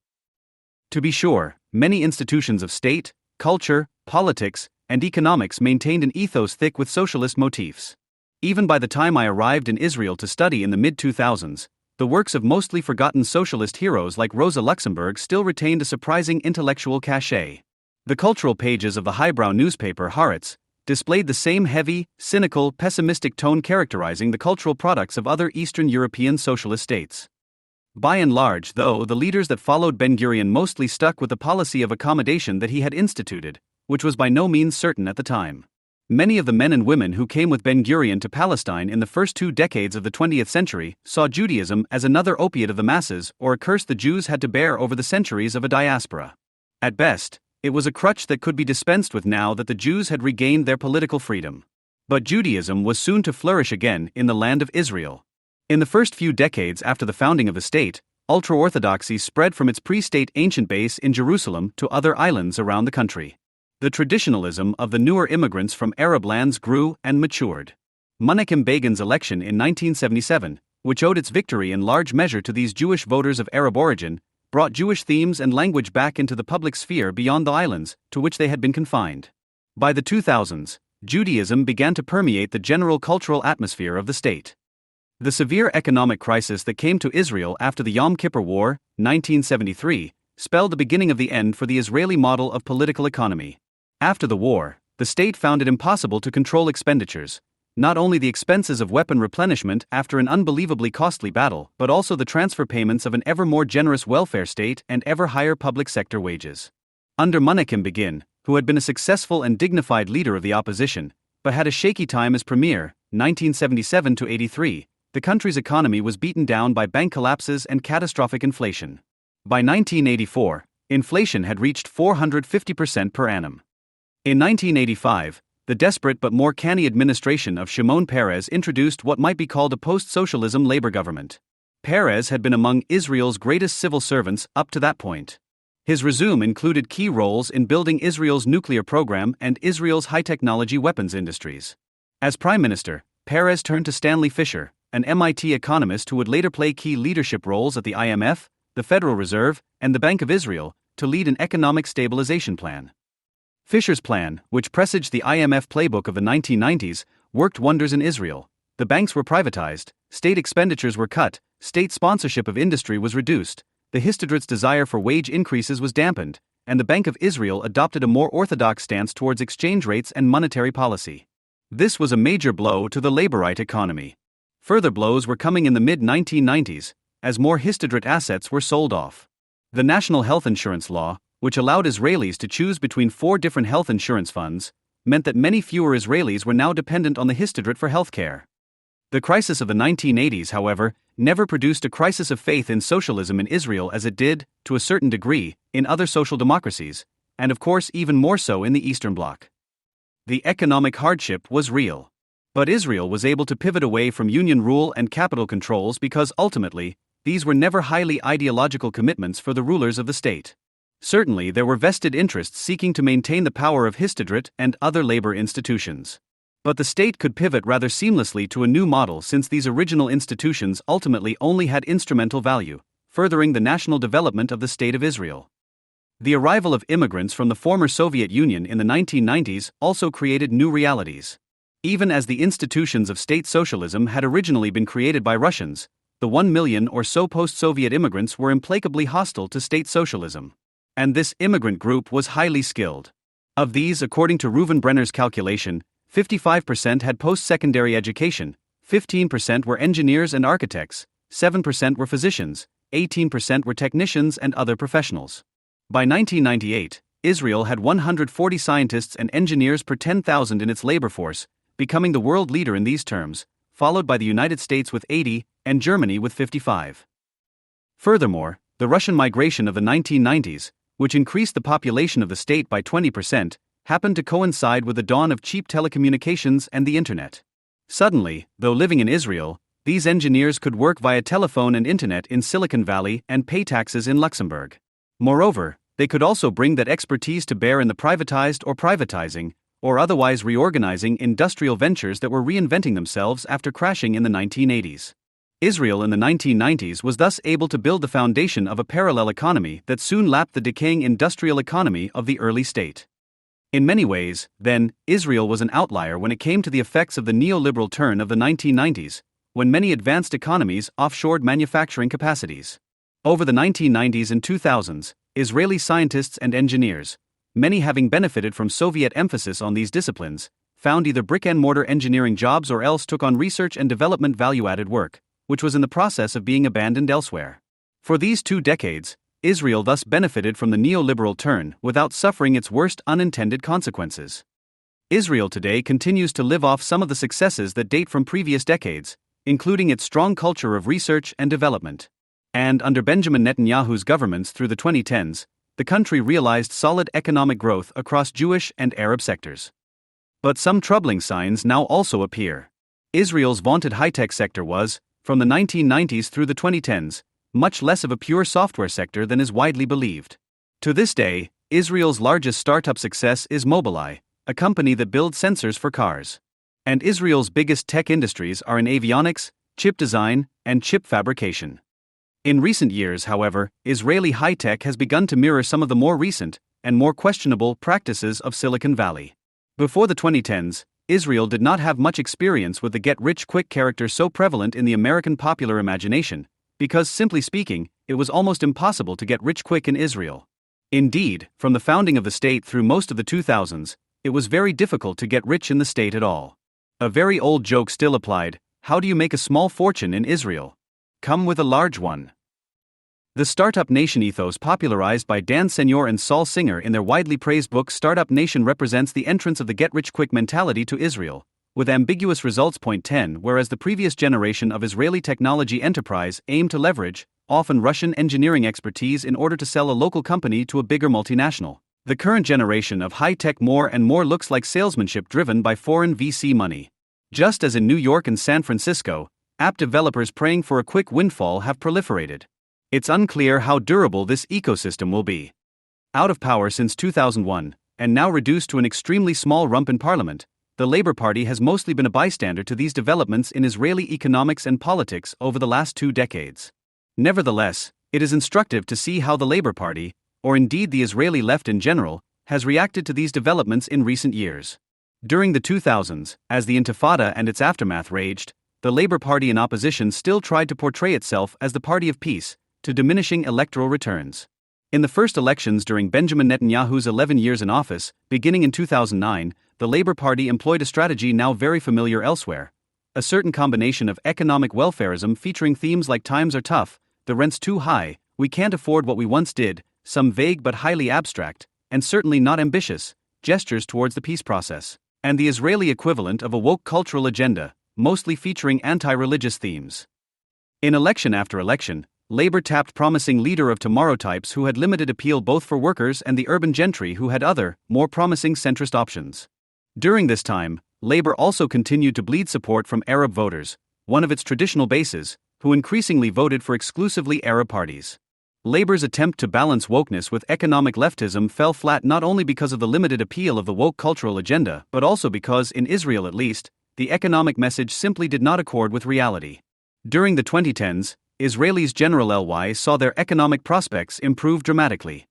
[SPEAKER 3] To be sure, many institutions of state, culture, politics, and economics maintained an ethos thick with socialist motifs. Even by the time I arrived in Israel to study in the mid-2000s, the works of mostly forgotten socialist heroes like Rosa Luxemburg still retained a surprising intellectual cachet. The cultural pages of the highbrow newspaper Haaretz, displayed the same heavy, cynical, pessimistic tone characterizing the cultural products of other Eastern European socialist states. By and large, though, the leaders that followed Ben-Gurion mostly stuck with the policy of accommodation that he had instituted, which was by no means certain at the time. Many of the men and women who came with Ben-Gurion to Palestine in the first 2 decades of the 20th century saw Judaism as another opiate of the masses or a curse the Jews had to bear over the centuries of a diaspora. At best, it was a crutch that could be dispensed with now that the Jews had regained their political freedom. But Judaism was soon to flourish again in the land of Israel. In the first few decades after the founding of the state, ultra-Orthodoxy spread from its pre-state ancient base in Jerusalem to other islands around the country. The traditionalism of the newer immigrants from Arab lands grew and matured. Menachem Begin's election in 1977, which owed its victory in large measure to these Jewish voters of Arab origin, brought Jewish themes and language back into the public sphere beyond the islands to which they had been confined. By the 2000s, Judaism began to permeate the general cultural atmosphere of the state. The severe economic crisis that came to Israel after the Yom Kippur War, 1973, spelled the beginning of the end for the Israeli model of political economy. After the war, the state found it impossible to control expenditures, not only the expenses of weapon replenishment after an unbelievably costly battle, but also the transfer payments of an ever more generous welfare state and ever higher public sector wages. Under Menachem Begin, who had been a successful and dignified leader of the opposition, but had a shaky time as premier, 1977 to 83, the country's economy was beaten down by bank collapses and catastrophic inflation. By 1984, inflation had reached 450% per annum. In 1985, the desperate but more canny administration of Shimon Peres introduced what might be called a post-socialism labor government. Peres had been among Israel's greatest civil servants up to that point. His resume included key roles in building Israel's nuclear program and Israel's high-technology weapons industries. As prime minister, Peres turned to Stanley Fischer, an MIT economist who would later play key leadership roles at the IMF, the Federal Reserve, and the Bank of Israel, to lead an economic stabilization plan. Fischer's plan, which presaged the IMF playbook of the 1990s, worked wonders in Israel. The banks were privatized, state expenditures were cut, state sponsorship of industry was reduced, the Histadrut's desire for wage increases was dampened, and the Bank of Israel adopted a more orthodox stance towards exchange rates and monetary policy. This was a major blow to the laborite economy. Further blows were coming in the mid-1990s, as more Histadrut assets were sold off. The National Health Insurance Law, which allowed Israelis to choose between 4 different health insurance funds, meant that many fewer Israelis were now dependent on the Histadrut for health care. The crisis of the 1980s, however, never produced a crisis of faith in socialism in Israel as it did, to a certain degree, in other social democracies, and of course even more so in the Eastern Bloc. The economic hardship was real. But Israel was able to pivot away from union rule and capital controls because ultimately, these were never highly ideological commitments for the rulers of the state. Certainly there were vested interests seeking to maintain the power of Histadrut and other labor institutions. But the state could pivot rather seamlessly to a new model since these original institutions ultimately only had instrumental value, furthering the national development of the State of Israel. The arrival of immigrants from the former Soviet Union in the 1990s also created new realities. Even as the institutions of state socialism had originally been created by Russians, the 1 million or so post-Soviet immigrants were implacably hostile to state socialism. And this immigrant group was highly skilled. Of these, according to Reuven Brenner's calculation, 55% had post-secondary education, 15% were engineers and architects, 7% were physicians, 18% were technicians and other professionals. By 1998, Israel had 140 scientists and engineers per 10,000 in its labor force, becoming the world leader in these terms, followed by the United States with 80 and Germany with 55. Furthermore, the Russian migration of the 1990s, which increased the population of the state by 20%, happened to coincide with the dawn of cheap telecommunications and the internet. Suddenly, though living in Israel, these engineers could work via telephone and internet in Silicon Valley and pay taxes in Luxembourg. Moreover, they could also bring that expertise to bear in the privatized or privatizing, or otherwise reorganizing industrial ventures that were reinventing themselves after crashing in the 1980s. Israel in the 1990s was thus able to build the foundation of a parallel economy that soon lapped the decaying industrial economy of the early state. In many ways, then, Israel was an outlier when it came to the effects of the neoliberal turn of the 1990s, when many advanced economies offshored manufacturing capacities. Over the 1990s and 2000s, Israeli scientists and engineers, many having benefited from Soviet emphasis on these disciplines, found either brick-and-mortar engineering jobs or else took on research and development value-added work, which was in the process of being abandoned elsewhere. For these 2 decades, Israel thus benefited from the neoliberal turn without suffering its worst unintended consequences. Israel today continues to live off some of the successes that date from previous decades, including its strong culture of research and development. And under Benjamin Netanyahu's governments through the 2010s, the country realized solid economic growth across Jewish and Arab sectors. But some troubling signs now also appear. Israel's vaunted high-tech sector was, from the 1990s through the 2010s, much less of a pure software sector than is widely believed. To this day, Israel's largest startup success is Mobileye, a company that builds sensors for cars. And Israel's biggest tech industries are in avionics, chip design, and chip fabrication. In recent years, however, Israeli high-tech has begun to mirror some of the more recent and more questionable practices of Silicon Valley. Before the 2010s, Israel did not have much experience with the get-rich-quick character so prevalent in the American popular imagination, because, simply speaking, it was almost impossible to get rich quick in Israel. Indeed, from the founding of the state through most of the 2000s, it was very difficult to get rich in the state at all. A very old joke still applied: how do you make a small fortune in Israel? Come with a large one. The Startup Nation ethos popularized by Dan Senor and Saul Singer in their widely praised book Startup Nation represents the entrance of the get-rich-quick mentality to Israel, with ambiguous results. Point 10. Whereas the previous generation of Israeli technology enterprise aimed to leverage, often Russian engineering expertise in order to sell a local company to a bigger multinational, the current generation of high-tech more and more looks like salesmanship driven by foreign VC money. Just as in New York and San Francisco, app developers praying for a quick windfall have proliferated. It's unclear how durable this ecosystem will be. Out of power since 2001, and now reduced to an extremely small rump in parliament, the Labour Party has mostly been a bystander to these developments in Israeli economics and politics over the last 2 decades. Nevertheless, it is instructive to see how the Labour Party, or indeed the Israeli left in general, has reacted to these developments in recent years. During the 2000s, as the Intifada and its aftermath raged, the Labour Party in opposition still tried to portray itself as the party of peace, to diminishing electoral returns. In the first elections during Benjamin Netanyahu's 11 years in office, beginning in 2009, the Labour Party employed a strategy now very familiar elsewhere: a certain combination of economic welfarism featuring themes like times are tough, the rent's too high, we can't afford what we once did, some vague but highly abstract, and certainly not ambitious, gestures towards the peace process, and the Israeli equivalent of a woke cultural agenda, mostly featuring anti-religious themes. In election after election, Labour tapped promising leader of tomorrow types who had limited appeal both for workers and the urban gentry who had other, more promising centrist options. During this time, Labour also continued to bleed support from Arab voters, one of its traditional bases, who increasingly voted for exclusively Arab parties. Labour's attempt to balance wokeness with economic leftism fell flat not only because of the limited appeal of the woke cultural agenda but also because, in Israel at least, the economic message simply did not accord with reality. During the 2010s, Israelis generally saw their economic prospects improve dramatically.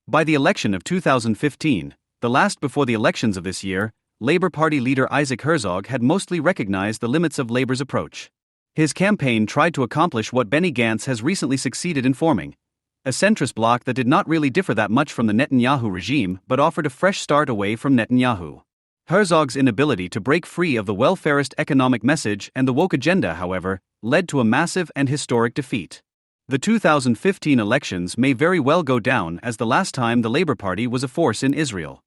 [SPEAKER 3] By the election of 2015, the last before the elections of this year, Labour Party leader Isaac Herzog had mostly recognized the limits of Labour's approach. His campaign tried to accomplish what Benny Gantz has recently succeeded in forming: a centrist bloc that did not really differ that much from the Netanyahu regime but offered a fresh start away from Netanyahu. Herzog's inability to break free of the welfarist economic message and the woke agenda, however, led to a massive and historic defeat. The 2015 elections may very well go down as the last time the Labour Party was a force in Israel.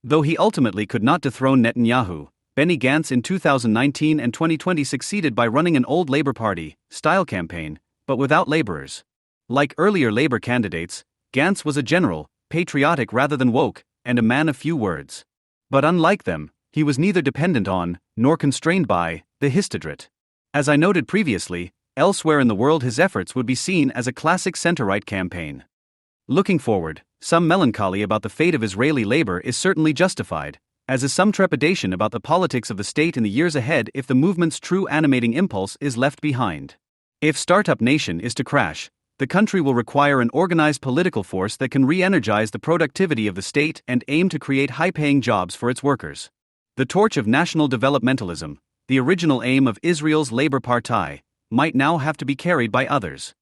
[SPEAKER 3] Though he ultimately could not dethrone Netanyahu, Benny Gantz in 2019 and 2020 succeeded by running an old Labour Party-style campaign, but without labourers. Like earlier Labour candidates, Gantz was a general, patriotic rather than woke, and a man of few words. But unlike them, he was neither dependent on, nor constrained by, the Histadrut. As I noted previously, elsewhere in the world his efforts would be seen as a classic center-right campaign. Looking forward, some melancholy about the fate of Israeli labor is certainly justified, as is some trepidation about the politics of the state in the years ahead if the movement's true animating impulse is left behind. If Startup Nation is to crash, the country will require an organized political force that can re-energize the productivity of the state and aim to create high-paying jobs for its workers. The torch of national developmentalism, the original aim of Israel's Labour Party, might now have to be carried by others.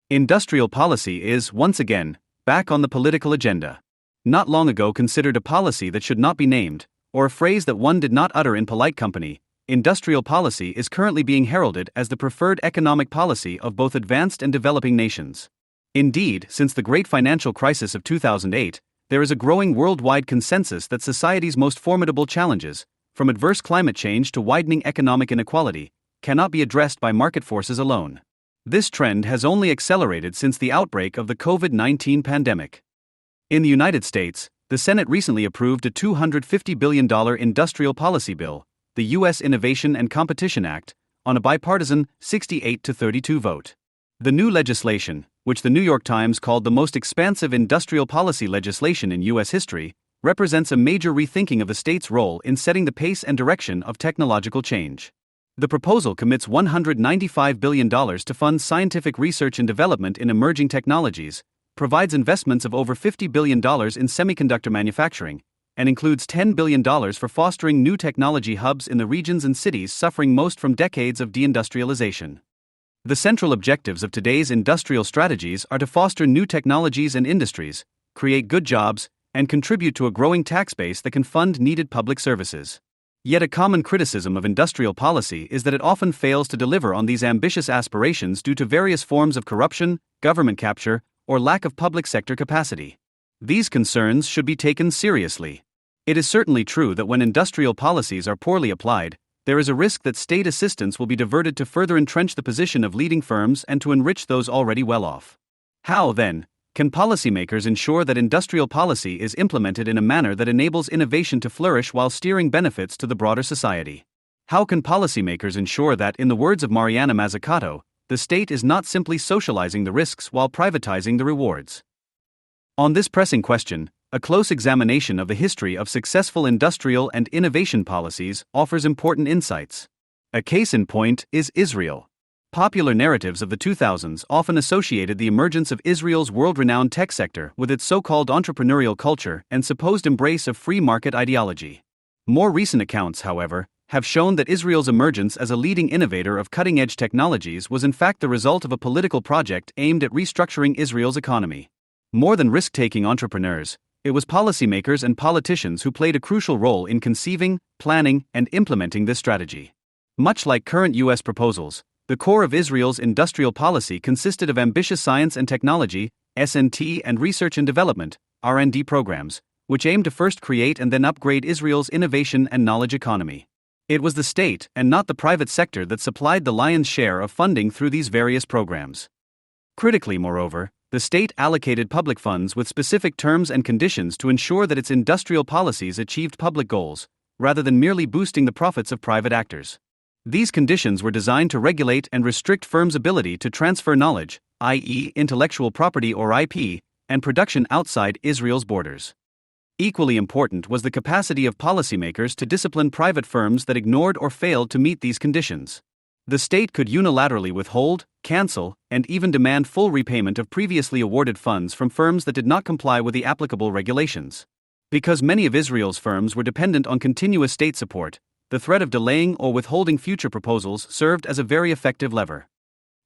[SPEAKER 3] Industrial policy is, once again, back on the political agenda. Not long ago considered a policy that should not be named, or a phrase that one did not utter in polite company, industrial policy is currently being heralded as the preferred economic policy of both advanced and developing nations. Indeed, since the great financial crisis of 2008, there is a growing worldwide consensus that society's most formidable challenges, from adverse climate change to widening economic inequality, cannot be addressed by market forces alone. This trend has only accelerated since the outbreak of the COVID-19 pandemic. In the United States, the Senate recently approved a $250 billion industrial policy bill, the U.S. Innovation and Competition Act, on a bipartisan 68-32 vote. The new legislation, which the New York Times called the most expansive industrial policy legislation in U.S. history, represents a major rethinking of the state's role in setting the pace and direction of technological change. The proposal commits $195 billion to fund scientific research and development in emerging technologies, provides investments of over $50 billion in semiconductor manufacturing, and includes $10 billion for fostering new technology hubs in the regions and cities suffering most from decades of deindustrialization. The central objectives of today's industrial strategies are to foster new technologies and industries, create good jobs, and contribute to a growing tax base that can fund needed public services. Yet a common criticism of industrial policy is that it often fails to deliver on these ambitious aspirations due to various forms of corruption, government capture, or lack of public sector capacity. These concerns should be taken seriously. It is certainly true that when industrial policies are poorly applied, there is a risk that state assistance will be diverted to further entrench the position of leading firms and to enrich those already well off. How, then, can policymakers ensure that industrial policy is implemented in a manner that enables innovation to flourish while steering benefits to the broader society? How can policymakers ensure that, in the words of Mariana Mazzucato, the state is not simply socializing the risks while privatizing the rewards? On this pressing question, a close examination of the history of successful industrial and innovation policies offers important insights. A case in point is Israel. Popular narratives of the 2000s often associated the emergence of Israel's world-renowned tech sector with its so-called entrepreneurial culture and supposed embrace of free market ideology. More recent accounts, however, have shown that Israel's emergence as a leading innovator of cutting-edge technologies was in fact the result of a political project aimed at restructuring Israel's economy. More than risk-taking entrepreneurs, it was policymakers and politicians who played a crucial role in conceiving, planning, and implementing this strategy. Much like current U.S. proposals, the core of Israel's industrial policy consisted of ambitious science and technology, S&T, and research and development, R&D programs, which aimed to first create and then upgrade Israel's innovation and knowledge economy. It was the state, and not the private sector, that supplied the lion's share of funding through these various programs. Critically, moreover, the state allocated public funds with specific terms and conditions to ensure that its industrial policies achieved public goals, rather than merely boosting the profits of private actors. These conditions were designed to regulate and restrict firms' ability to transfer knowledge, i.e., intellectual property or IP, and production outside Israel's borders. Equally important was the capacity of policymakers to discipline private firms that ignored or failed to meet these conditions. The state could unilaterally withhold, cancel, and even demand full repayment of previously awarded funds from firms that did not comply with the applicable regulations. Because many of Israel's firms were dependent on continuous state support, the threat of delaying or withholding future proposals served as a very effective lever.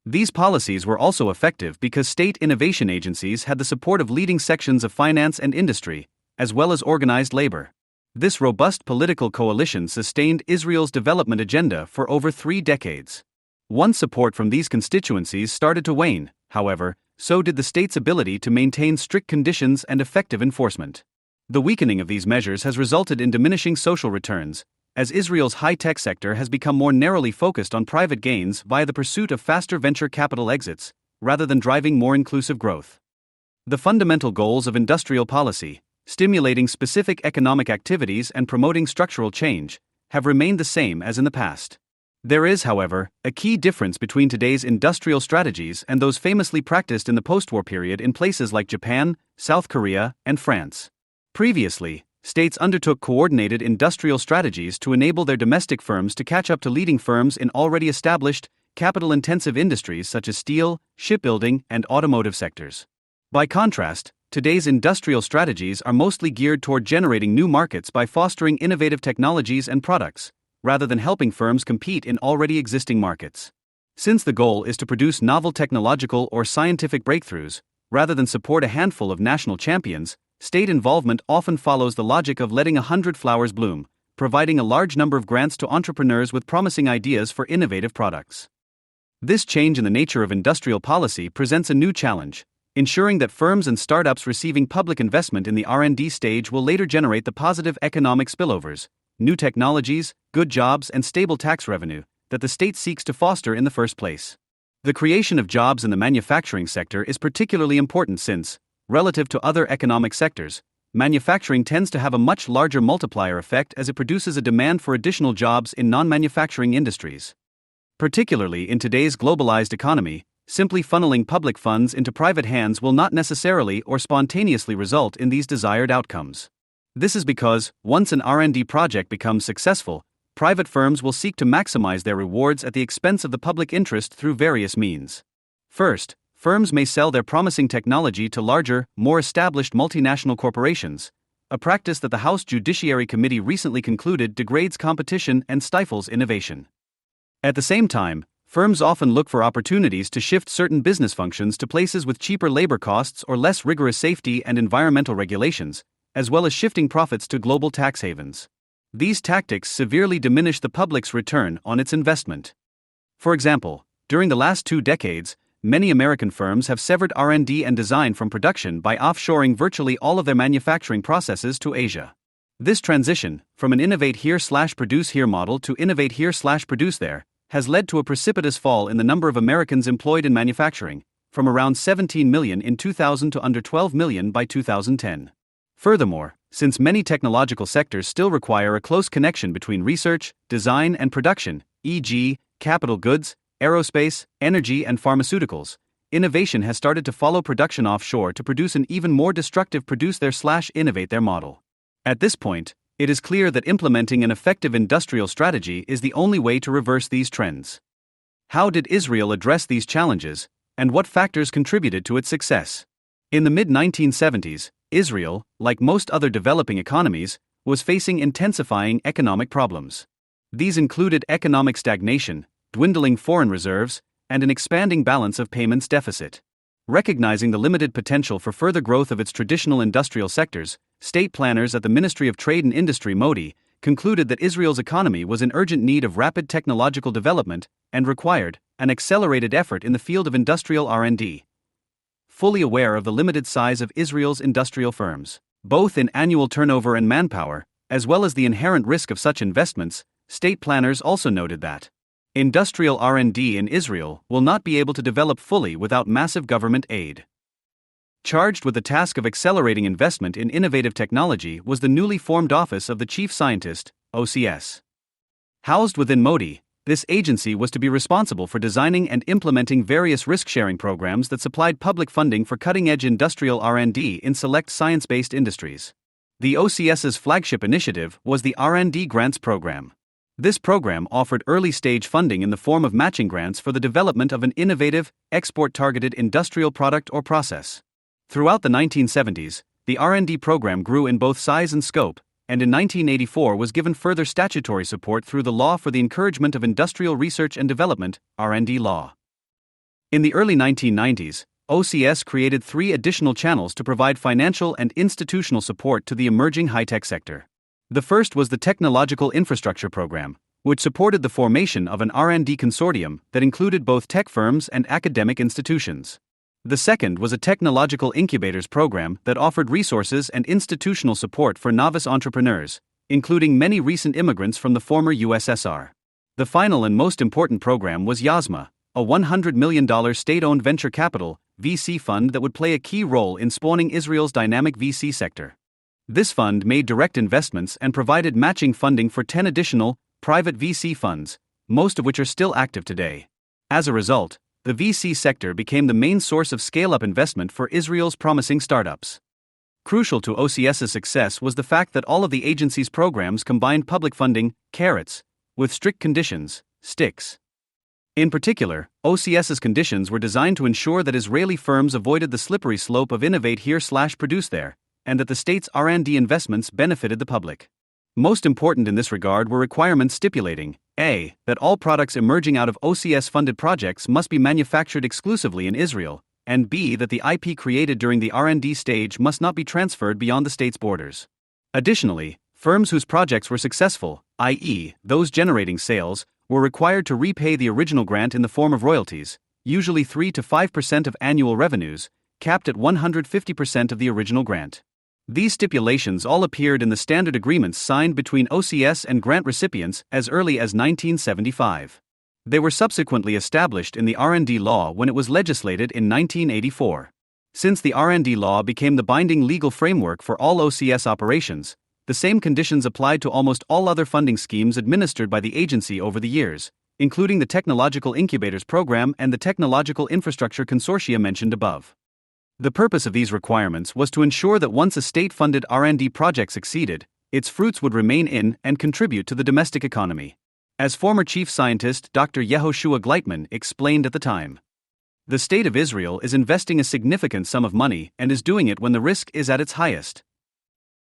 [SPEAKER 3] These policies were also effective because state innovation agencies had the support of leading sections of finance and industry, as well as organized labor. This robust political coalition sustained Israel's development agenda for over 3 decades. Once support from these constituencies started to wane, however, so did the state's ability to maintain strict conditions and effective enforcement. The weakening of these measures has resulted in diminishing social returns, as Israel's high-tech sector has become more narrowly focused on private gains via the pursuit of faster venture capital exits, rather than driving more inclusive growth. The fundamental goals of industrial policy, stimulating specific economic activities and promoting structural change, have remained the same as in the past. There is, however, a key difference between today's industrial strategies and those famously practiced in the post-war period in places like Japan, South Korea, and France. Previously, states undertook coordinated industrial strategies to enable their domestic firms to catch up to leading firms in already established, capital-intensive industries such as steel, shipbuilding, and automotive sectors. By contrast, today's industrial strategies are mostly geared toward generating new markets by fostering innovative technologies and products, rather than helping firms compete in already existing markets. Since the goal is to produce novel technological or scientific breakthroughs, rather than support a handful of national champions, state involvement often follows the logic of letting 100 flowers bloom, providing a large number of grants to entrepreneurs with promising ideas for innovative products. This change in the nature of industrial policy presents a new challenge, ensuring that firms and startups receiving public investment in the R&D stage will later generate the positive economic spillovers, new technologies, good jobs, and stable tax revenue that the state seeks to foster in the first place. The creation of jobs in the manufacturing sector is particularly important since, relative to other economic sectors, manufacturing tends to have a much larger multiplier effect as it produces a demand for additional jobs in non-manufacturing industries. Particularly in today's globalized economy, simply funneling public funds into private hands will not necessarily or spontaneously result in these desired outcomes. This is because, once an R&D project becomes successful, private firms will seek to maximize their rewards at the expense of the public interest through various means. First, firms may sell their promising technology to larger, more established multinational corporations, a practice that the House Judiciary Committee recently concluded degrades competition and stifles innovation. At the same time, firms often look for opportunities to shift certain business functions to places with cheaper labor costs or less rigorous safety and environmental regulations, as well as shifting profits to global tax havens. These tactics severely diminish the public's return on its investment. For example, during the last 2 decades, many American firms have severed R&D and design from production by offshoring virtually all of their manufacturing processes to Asia. This transition, from an innovate here/produce here model to innovate here/produce there, has led to a precipitous fall in the number of Americans employed in manufacturing, from around 17 million in 2000 to under 12 million by 2010. Furthermore, since many technological sectors still require a close connection between research, design, and production, e.g., capital goods, aerospace, energy, and pharmaceuticals, innovation has started to follow production offshore to produce an even more destructive produce there/innovate there model. At this point, it is clear that implementing an effective industrial strategy is the only way to reverse these trends. How did Israel address these challenges, and what factors contributed to its success? In the mid-1970s, Israel, like most other developing economies, was facing intensifying economic problems. These included economic stagnation, dwindling foreign reserves, and an expanding balance of payments deficit. Recognizing the limited potential for further growth of its traditional industrial sectors, state planners at the Ministry of Trade and Industry (MODI) concluded that Israel's economy was in urgent need of rapid technological development and required an accelerated effort in the field of industrial R&D. Fully aware of the limited size of Israel's industrial firms, both in annual turnover and manpower, as well as the inherent risk of such investments, state planners also noted that industrial R&D in Israel will not be able to develop fully without massive government aid. Charged with the task of accelerating investment in innovative technology was the newly formed Office of the Chief Scientist, OCS. Housed within MODI, this agency was to be responsible for designing and implementing various risk-sharing programs that supplied public funding for cutting-edge industrial R&D in select science-based industries. The OCS's flagship initiative was the R&D Grants Program. This program offered early-stage funding in the form of matching grants for the development of an innovative, export-targeted industrial product or process. Throughout the 1970s, the R&D program grew in both size and scope, and in 1984 was given further statutory support through the Law for the Encouragement of Industrial Research and Development, R&D Law. In the early 1990s, OCS created 3 additional channels to provide financial and institutional support to the emerging high-tech sector. The first was the Technological Infrastructure Program, which supported the formation of an R&D consortium that included both tech firms and academic institutions. The second was a Technological Incubators Program that offered resources and institutional support for novice entrepreneurs, including many recent immigrants from the former USSR. The final and most important program was YASMA, a $100 million state-owned venture capital (VC) fund that would play a key role in spawning Israel's dynamic VC sector. This fund made direct investments and provided matching funding for 10 additional, private VC funds, most of which are still active today. As a result, the VC sector became the main source of scale-up investment for Israel's promising startups. Crucial to OCS's success was the fact that all of the agency's programs combined public funding, carrots, with strict conditions, sticks. In particular, OCS's conditions were designed to ensure that Israeli firms avoided the slippery slope of innovate here/produce there, and that the state's R&D investments benefited the public. Most important in this regard were requirements stipulating, a. that all products emerging out of OCS-funded projects must be manufactured exclusively in Israel, and B. that the IP created during the R&D stage must not be transferred beyond the state's borders. Additionally, firms whose projects were successful, i.e., those generating sales, were required to repay the original grant in the form of royalties, usually 3 to 5% of annual revenues, capped at 150% of the original grant. These stipulations all appeared in the standard agreements signed between OCS and grant recipients as early as 1975. They were subsequently established in the R&D law when it was legislated in 1984. Since the R&D law became the binding legal framework for all OCS operations, the same conditions applied to almost all other funding schemes administered by the agency over the years, including the Technological Incubators Program and the Technological Infrastructure Consortia mentioned above. The purpose of these requirements was to ensure that once a state-funded R&D project succeeded, its fruits would remain in and contribute to the domestic economy. As former chief scientist Dr. Yehoshua Gleitman explained at the time, the state of Israel is investing a significant sum of money and is doing it when the risk is at its highest.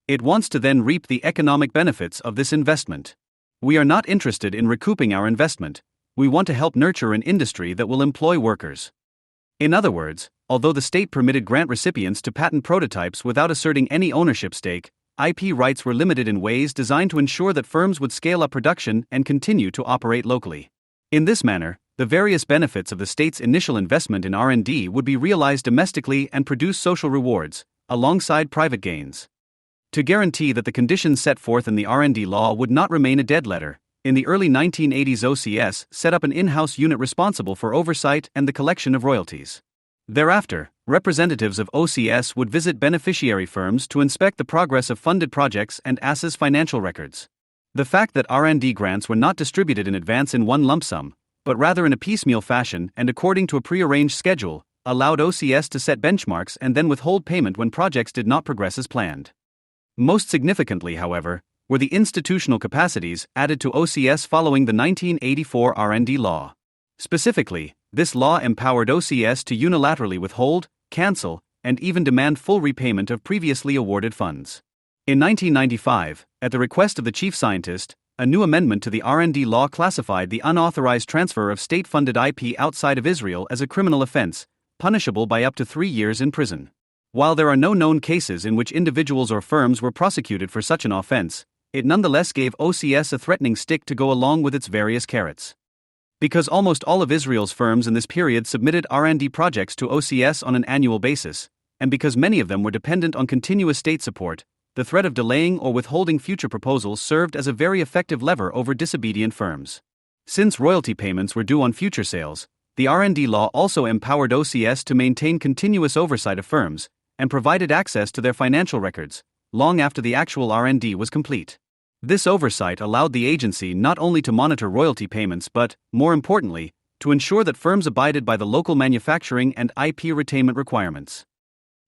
[SPEAKER 3] It wants to then reap the economic benefits of this investment. We are not interested in recouping our investment. We want to help nurture an industry that will employ workers. In other words, although the state permitted grant recipients to patent prototypes without asserting any ownership stake, IP rights were limited in ways designed to ensure that firms would scale up production and continue to operate locally. In this manner, the various benefits of the state's initial investment in R&D would be realized domestically and produce social rewards, alongside private gains. To guarantee that the conditions set forth in the R&D law would not remain a dead letter, in the early 1980s OCS set up an in-house unit responsible for oversight and the collection of royalties. Thereafter, representatives of OCS would visit beneficiary firms to inspect the progress of funded projects and assess financial records. The fact that R&D grants were not distributed in advance in one lump sum, but rather in a piecemeal fashion and according to a prearranged schedule, allowed OCS to set benchmarks and then withhold payment when projects did not progress as planned. Most significantly, however, were the institutional capacities added to OCS following the 1984 R&D law. Specifically, this law empowered OCS to unilaterally withhold, cancel, and even demand full repayment of previously awarded funds. In 1995, at the request of the chief scientist, a new amendment to the R&D law classified the unauthorized transfer of state-funded IP outside of Israel as a criminal offense, punishable by up to 3 years in prison. While there are no known cases in which individuals or firms were prosecuted for such an offense, it nonetheless gave OCS a threatening stick to go along with its various carrots. Because almost all of Israel's firms in this period submitted R&D projects to OCS on an annual basis, and because many of them were dependent on continuous state support, the threat of delaying or withholding future proposals served as a very effective lever over disobedient firms. Since royalty payments were due on future sales, the R&D law also empowered OCS to maintain continuous oversight of firms, and provided access to their financial records, long after the actual R&D was complete. This oversight allowed the agency not only to monitor royalty payments but, more importantly, to ensure that firms abided by the local manufacturing and IP retainment requirements.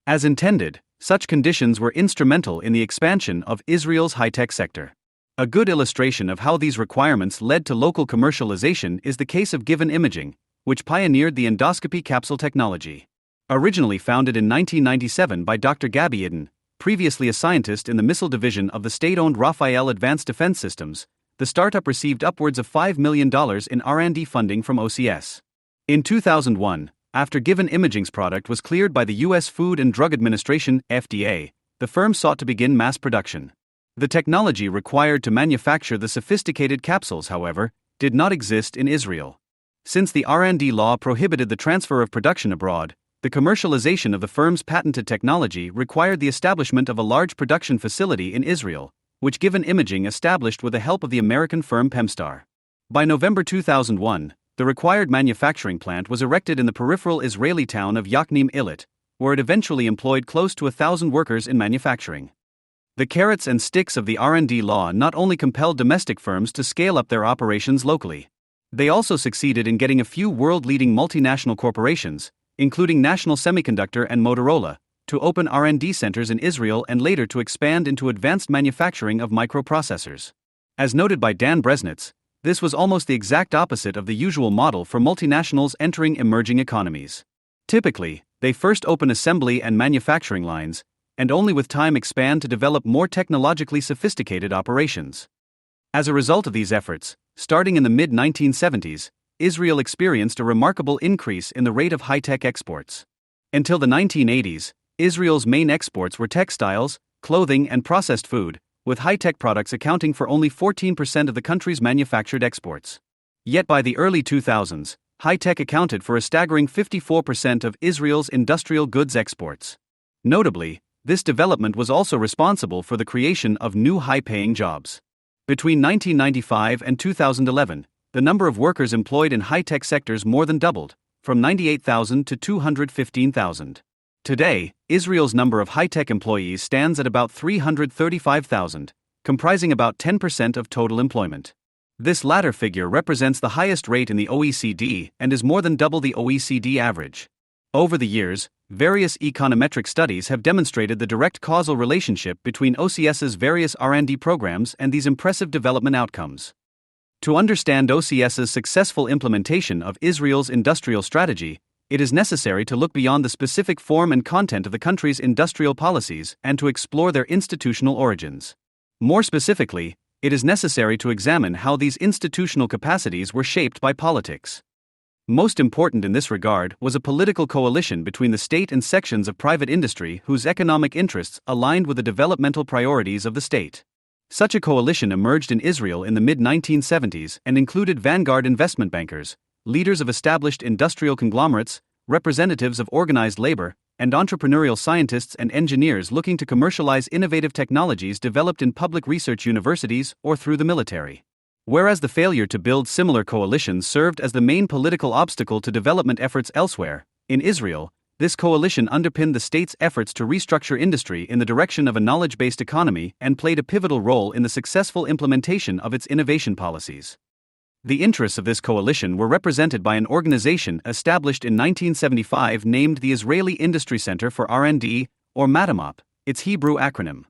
[SPEAKER 3] As intended, such conditions were instrumental in the expansion of Israel's high-tech sector. A good illustration of how these requirements led to local commercialization is the case of Given Imaging, which pioneered the endoscopy capsule technology. Originally founded in 1997 by Dr. Gabi Eden, previously a scientist in the missile division of the state-owned Rafael Advanced Defense Systems, the startup received upwards of $5 million in R&D funding from OCS. In 2001, after Given Imaging's product was cleared by the U.S. Food and Drug Administration (FDA), the firm sought to begin mass production. The technology required to manufacture the sophisticated capsules, however, did not exist in Israel. Since the R&D law prohibited the transfer of production abroad, the commercialization of the firm's patented technology required the establishment of a large production facility in Israel, which Given Imaging established with the help of the American firm Pemstar. By November 2001, the required manufacturing plant was erected in the peripheral Israeli town of Yokneam Illit, where it eventually employed close to 1,000 workers in manufacturing. The carrots and sticks of the R&D law not only compelled domestic firms to scale up their operations locally. They also succeeded in getting a few world-leading multinational corporations, including National Semiconductor and Motorola, to open R&D centers in Israel and later to expand into advanced manufacturing of microprocessors. As noted by Dan Bresnitz, this was almost the exact opposite of the usual model for multinationals entering emerging economies. Typically, they first open assembly and manufacturing lines, and only with time expand to develop more technologically sophisticated operations. As a result of these efforts, starting in the mid-1970s, Israel experienced a remarkable increase in the rate of high-tech exports. Until the 1980s, Israel's main exports were textiles, clothing, and processed food, with high-tech products accounting for only 14% of the country's manufactured exports. Yet by the early 2000s, high-tech accounted for a staggering 54% of Israel's industrial goods exports. Notably, this development was also responsible for the creation of new high-paying jobs. Between 1995 and 2011, the number of workers employed in high-tech sectors more than doubled, from 98,000 to 215,000. Today, Israel's number of high-tech employees stands at about 335,000, comprising about 10% of total employment. This latter figure represents the highest rate in the OECD and is more than double the OECD average. Over the years, various econometric studies have demonstrated the direct causal relationship between OCS's various R&D programs and these impressive development outcomes. To understand OCS's successful implementation of Israel's industrial strategy, it is necessary to look beyond the specific form and content of the country's industrial policies and to explore their institutional origins. More specifically, it is necessary to examine how these institutional capacities were shaped by politics. Most important in this regard was a political coalition between the state and sections of private industry whose economic interests aligned with the developmental priorities of the state. Such a coalition emerged in Israel in the mid-1970s and included vanguard investment bankers, leaders of established industrial conglomerates, representatives of organized labor, and entrepreneurial scientists and engineers looking to commercialize innovative technologies developed in public research universities or through the military. Whereas the failure to build similar coalitions served as the main political obstacle to development efforts elsewhere, in Israel, this coalition underpinned the state's efforts to restructure industry in the direction of a knowledge-based economy and played a pivotal role in the successful implementation of its innovation policies. The interests of this coalition were represented by an organization established in 1975 named the Israeli Industry Center for R&D, or Matamop, its Hebrew acronym.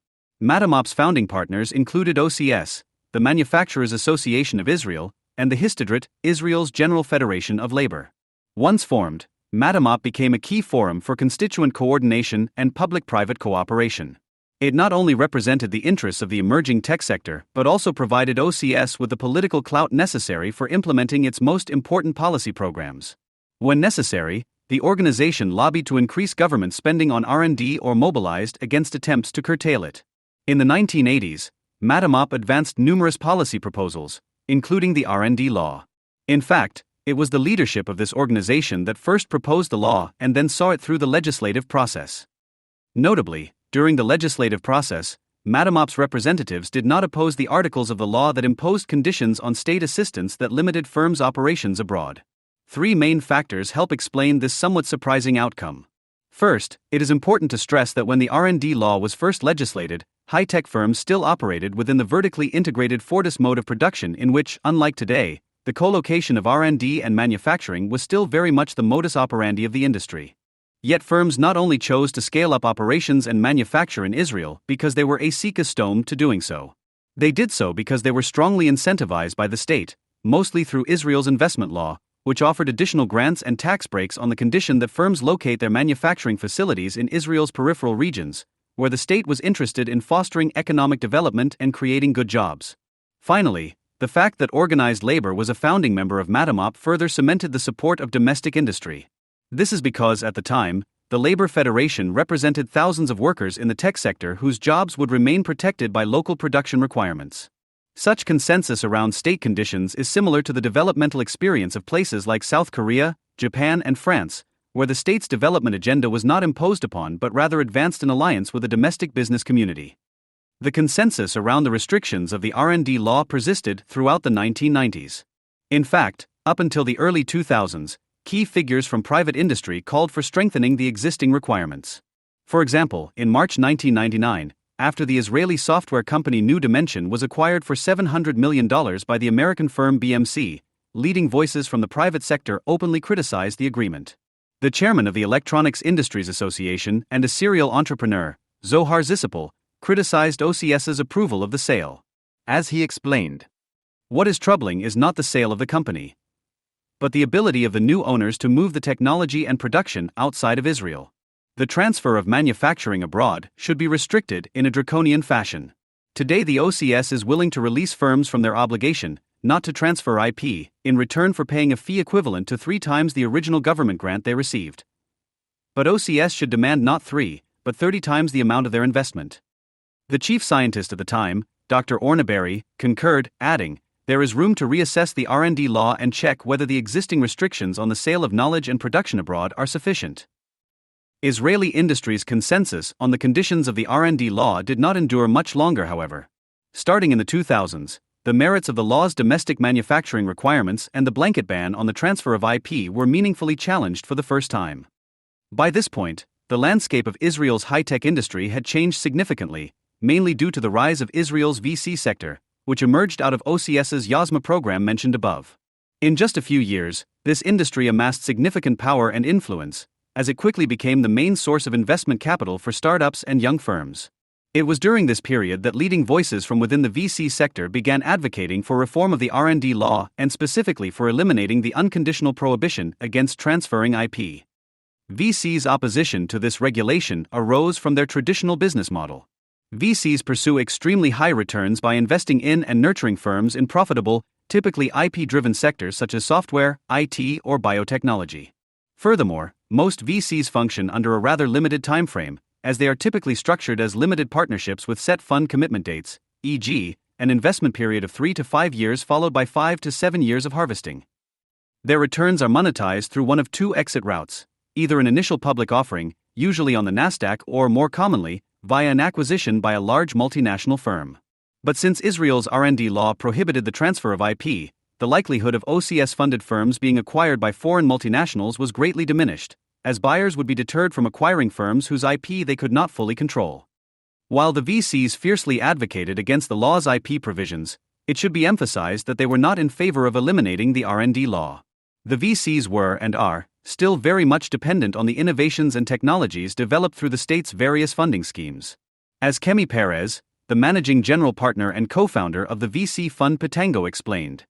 [SPEAKER 3] Matamop's founding partners included OCS, the Manufacturers Association of Israel, and the Histadrut, Israel's General Federation of Labor. Once formed, Matamop became a key forum for constituent coordination and public-private cooperation. It not only represented the interests of the emerging tech sector but also provided OCS with the political clout necessary for implementing its most important policy programs. When necessary, the organization lobbied to increase government spending on R&D or mobilized against attempts to curtail it. In the 1980s, Matamop advanced numerous policy proposals, including the R&D law. In fact, it was the leadership of this organization that first proposed the law and then saw it through the legislative process. Notably, during the legislative process, Matamop's representatives did not oppose the articles of the law that imposed conditions on state assistance that limited firms' operations abroad. Three main factors help explain this somewhat surprising outcome. First, it is important to stress that when the R&D law was first legislated, high-tech firms still operated within the vertically integrated Fordist mode of production in which, unlike today, the co-location of R&D and manufacturing was still very much the modus operandi of the industry. Yet firms not only chose to scale up operations and manufacture in Israel because they were accustomed to doing so. They did so because they were strongly incentivized by the state, mostly through Israel's investment law, which offered additional grants and tax breaks on the condition that firms locate their manufacturing facilities in Israel's peripheral regions, where the state was interested in fostering economic development and creating good jobs. Finally, the fact that organized labor was a founding member of Matamop further cemented the support of domestic industry. This is because, at the time, the Labor Federation represented thousands of workers in the tech sector whose jobs would remain protected by local production requirements. Such consensus around state conditions is similar to the developmental experience of places like South Korea, Japan, and France, where the state's development agenda was not imposed upon but rather advanced in alliance with the domestic business community. The consensus around the restrictions of the R&D law persisted throughout the 1990s. In fact, up until the early 2000s, key figures from private industry called for strengthening the existing requirements. For example, in March 1999, after the Israeli software company New Dimension was acquired for $700 million by the American firm BMC, leading voices from the private sector openly criticized the agreement. The chairman of the Electronics Industries Association and a serial entrepreneur, Zohar Zisipel, criticized OCS's approval of the sale. As he explained, "What is troubling is not the sale of the company, but the ability of the new owners to move the technology and production outside of Israel. The transfer of manufacturing abroad should be restricted in a draconian fashion. Today the OCS is willing to release firms from their obligation not to transfer IP, in return for paying a fee equivalent to 3 times the original government grant they received. But OCS should demand not 3, but 30 times the amount of their investment. The chief scientist at the time, Dr. Ornaberry, concurred, adding, "There is room to reassess the R&D law and check whether the existing restrictions on the sale of knowledge and production abroad are sufficient." Israeli industry's consensus on the conditions of the R&D law did not endure much longer, however. Starting in the 2000s, the merits of the law's domestic manufacturing requirements and the blanket ban on the transfer of IP were meaningfully challenged for the first time. By this point, the landscape of Israel's high-tech industry had changed significantly, mainly due to the rise of Israel's VC sector, which emerged out of OCS's Yozma program mentioned above. In just a few years, this industry amassed significant power and influence, as it quickly became the main source of investment capital for startups and young firms. It was during this period that leading voices from within the VC sector began advocating for reform of the R&D law and specifically for eliminating the unconditional prohibition against transferring IP. VC's opposition to this regulation arose from their traditional business model. VCs pursue extremely high returns by investing in and nurturing firms in profitable, typically IP-driven sectors such as software, IT, or biotechnology. Furthermore, most VCs function under a rather limited time frame, as they are typically structured as limited partnerships with set fund commitment dates, e.g., an investment period of 3 to 5 years followed by 5 to 7 years of harvesting. Their returns are monetized through one of two exit routes, either an initial public offering, usually on the Nasdaq, or more commonly, via an acquisition by a large multinational firm. But since Israel's R&D law prohibited the transfer of IP, the likelihood of OCS-funded firms being acquired by foreign multinationals was greatly diminished, as buyers would be deterred from acquiring firms whose IP they could not fully control. While the VCs fiercely advocated against the law's IP provisions, it should be emphasized that they were not in favor of eliminating the R&D law. The VCs were and are still very much dependent on the innovations and technologies developed through the state's various funding schemes. As Kemi Perez, the managing general partner and co-founder of the VC fund Pitango, explained,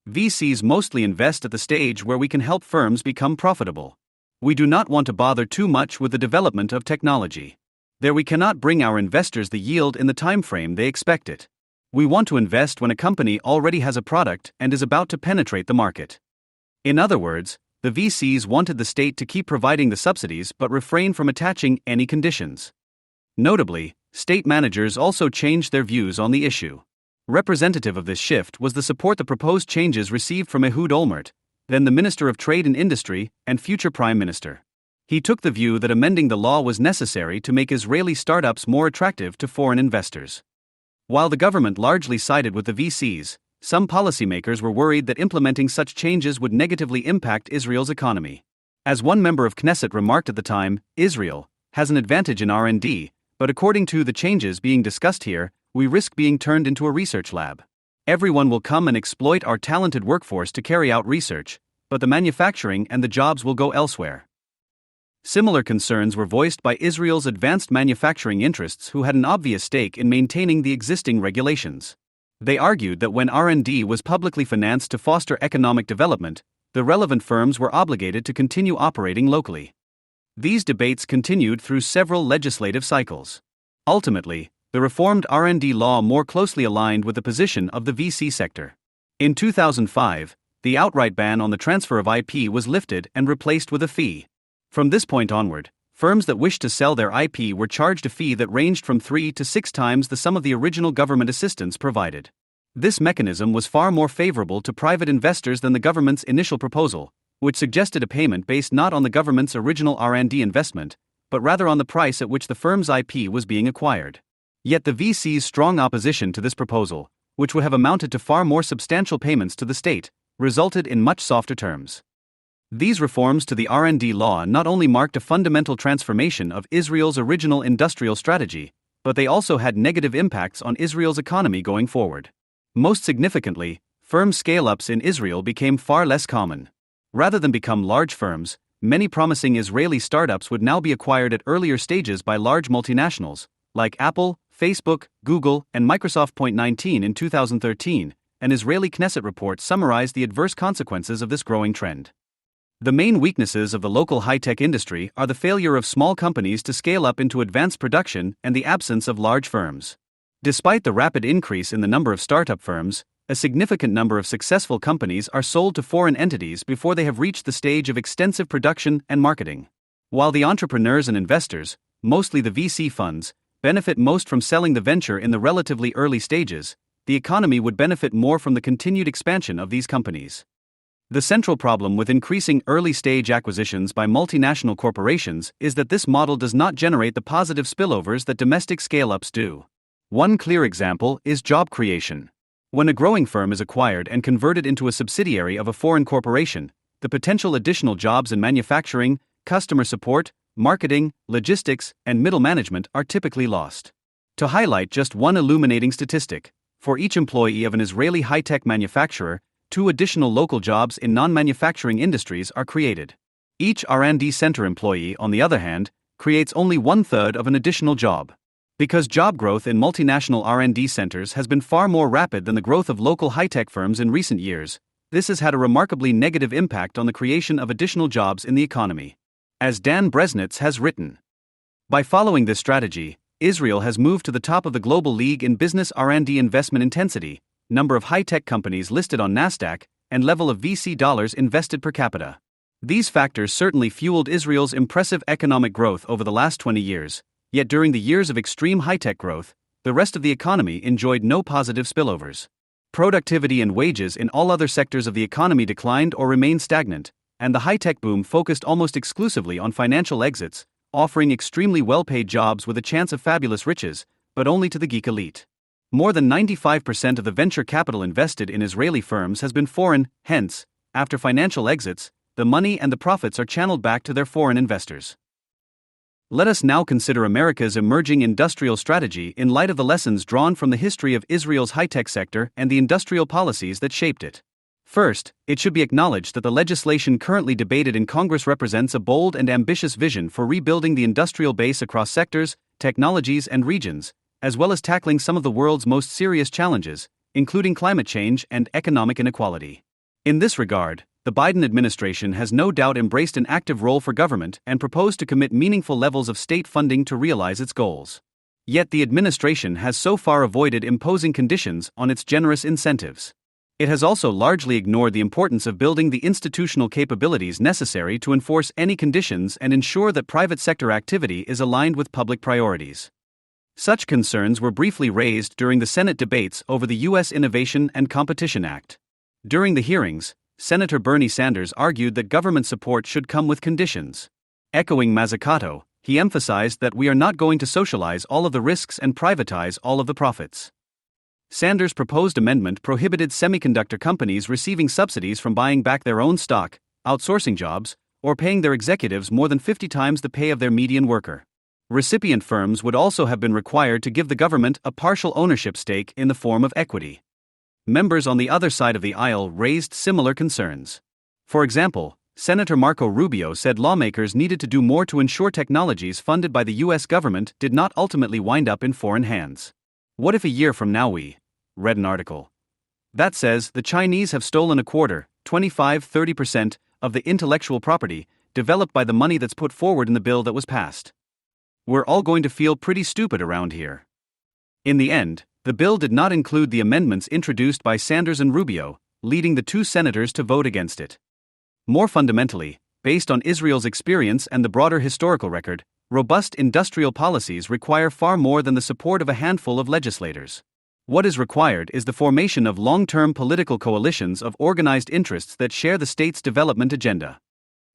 [SPEAKER 3] "VCs mostly invest at the stage where we can help firms become profitable. We do not want to bother too much with the development of technology. There we cannot bring our investors the yield in the time frame they expect it. We want to invest when a company already has a product and is about to penetrate the market." In other words, the VCs wanted the state to keep providing the subsidies but refrain from attaching any conditions. Notably, state managers also changed their views on the issue. Representative of this shift was the support the proposed changes received from Ehud Olmert, then the Minister of Trade and Industry and future Prime Minister. He took the view that amending the law was necessary to make Israeli startups more attractive to foreign investors. While the government largely sided with the VCs, some policymakers were worried that implementing such changes would negatively impact Israel's economy. As one member of Knesset remarked at the time, Israel has an advantage in R&D, but according to the changes being discussed here, we risk being turned into a research lab. Everyone will come and exploit our talented workforce to carry out research, but the manufacturing and the jobs will go elsewhere. Similar concerns were voiced by Israel's advanced manufacturing interests, who had an obvious stake in maintaining the existing regulations. They argued that when R&D was publicly financed to foster economic development, the relevant firms were obligated to continue operating locally. These debates continued through several legislative cycles. Ultimately, the reformed R&D law more closely aligned with the position of the VC sector. In 2005, the outright ban on the transfer of IP was lifted and replaced with a fee. From this point onward, firms that wished to sell their IP were charged a fee that ranged from 3 to 6 times the sum of the original government assistance provided. This mechanism was far more favorable to private investors than the government's initial proposal, which suggested a payment based not on the government's original R&D investment, but rather on the price at which the firm's IP was being acquired. Yet the VC's strong opposition to this proposal, which would have amounted to far more substantial payments to the state, resulted in much softer terms. These reforms to the R&D law not only marked a fundamental transformation of Israel's original industrial strategy, but they also had negative impacts on Israel's economy going forward. Most significantly, firm scale-ups in Israel became far less common. Rather than become large firms, many promising Israeli startups would now be acquired at earlier stages by large multinationals, like Apple, Facebook, Google, and Microsoft. 19 In 2013, an Israeli Knesset report summarized the adverse consequences of this growing trend. The main weaknesses of the local high-tech industry are the failure of small companies to scale up into advanced production and the absence of large firms. Despite the rapid increase in the number of startup firms, a significant number of successful companies are sold to foreign entities before they have reached the stage of extensive production and marketing. While the entrepreneurs and investors, mostly the VC funds, benefit most from selling the venture in the relatively early stages, the economy would benefit more from the continued expansion of these companies. The central problem with increasing early-stage acquisitions by multinational corporations is that this model does not generate the positive spillovers that domestic scale-ups do. One clear example is job creation. When a growing firm is acquired and converted into a subsidiary of a foreign corporation, the potential additional jobs in manufacturing, customer support, marketing, logistics, and middle management are typically lost. To highlight just one illuminating statistic, for each employee of an Israeli high-tech manufacturer, 2 additional local jobs in non-manufacturing industries are created. Each R&D center employee, on the other hand, creates only 1/3 of an additional job. Because job growth in multinational R&D centers has been far more rapid than the growth of local high-tech firms in recent years, this has had a remarkably negative impact on the creation of additional jobs in the economy. As Dan Bresnitz has written, by following this strategy, Israel has moved to the top of the global league in business R&D investment intensity, number of high-tech companies listed on Nasdaq, and level of VC dollars invested per capita. These factors certainly fueled Israel's impressive economic growth over the last 20 years, yet during the years of extreme high-tech growth, the rest of the economy enjoyed no positive spillovers. Productivity and wages in all other sectors of the economy declined or remained stagnant, and the high-tech boom focused almost exclusively on financial exits, offering extremely well-paid jobs with a chance of fabulous riches, but only to the geek elite. More than 95% of the venture capital invested in Israeli firms has been foreign, hence, after financial exits, the money and the profits are channeled back to their foreign investors. Let us now consider America's emerging industrial strategy in light of the lessons drawn from the history of Israel's high-tech sector and the industrial policies that shaped it. First, it should be acknowledged that the legislation currently debated in Congress represents a bold and ambitious vision for rebuilding the industrial base across sectors, technologies, and regions, as well as tackling some of the world's most serious challenges, including climate change and economic inequality. In this regard, the Biden administration has no doubt embraced an active role for government and proposed to commit meaningful levels of state funding to realize its goals. Yet the administration has so far avoided imposing conditions on its generous incentives. It has also largely ignored the importance of building the institutional capabilities necessary to enforce any conditions and ensure that private sector activity is aligned with public priorities. Such concerns were briefly raised during the Senate debates over the U.S. Innovation and Competition Act. During the hearings, Senator Bernie Sanders argued that government support should come with conditions. Echoing Mazzucato, he emphasized that we are not going to socialize all of the risks and privatize all of the profits. Sanders' proposed amendment prohibited semiconductor companies receiving subsidies from buying back their own stock, outsourcing jobs, or paying their executives more than 50 times the pay of their median worker. Recipient firms would also have been required to give the government a partial ownership stake in the form of equity. Members on the other side of the aisle raised similar concerns. For example, Senator Marco Rubio said lawmakers needed to do more to ensure technologies funded by the U.S. government did not ultimately wind up in foreign hands. What if a year from now we read an article that says the Chinese have stolen a quarter, 25-30% of the intellectual property developed by the money that's put forward in the bill that was passed? We're all going to feel pretty stupid around here. In the end, the bill did not include the amendments introduced by Sanders and Rubio, leading the 2 senators to vote against it. More fundamentally, based on Israel's experience and the broader historical record, robust industrial policies require far more than the support of a handful of legislators. What is required is the formation of long-term political coalitions of organized interests that share the state's development agenda.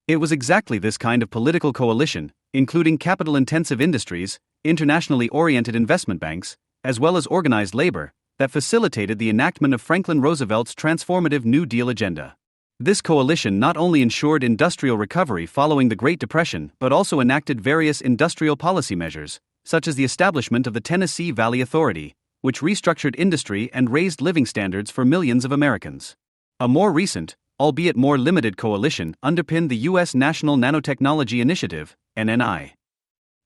[SPEAKER 3] It was exactly this kind of political coalition, including capital-intensive industries, internationally oriented investment banks, as well as organized labor, that facilitated the enactment of Franklin Roosevelt's transformative New Deal agenda. This coalition not only ensured industrial recovery following the Great Depression but also enacted various industrial policy measures, such as the establishment of the Tennessee Valley Authority, which restructured industry and raised living standards for millions of Americans. A more recent, albeit more limited coalition underpinned the U.S. National Nanotechnology Initiative, NNI.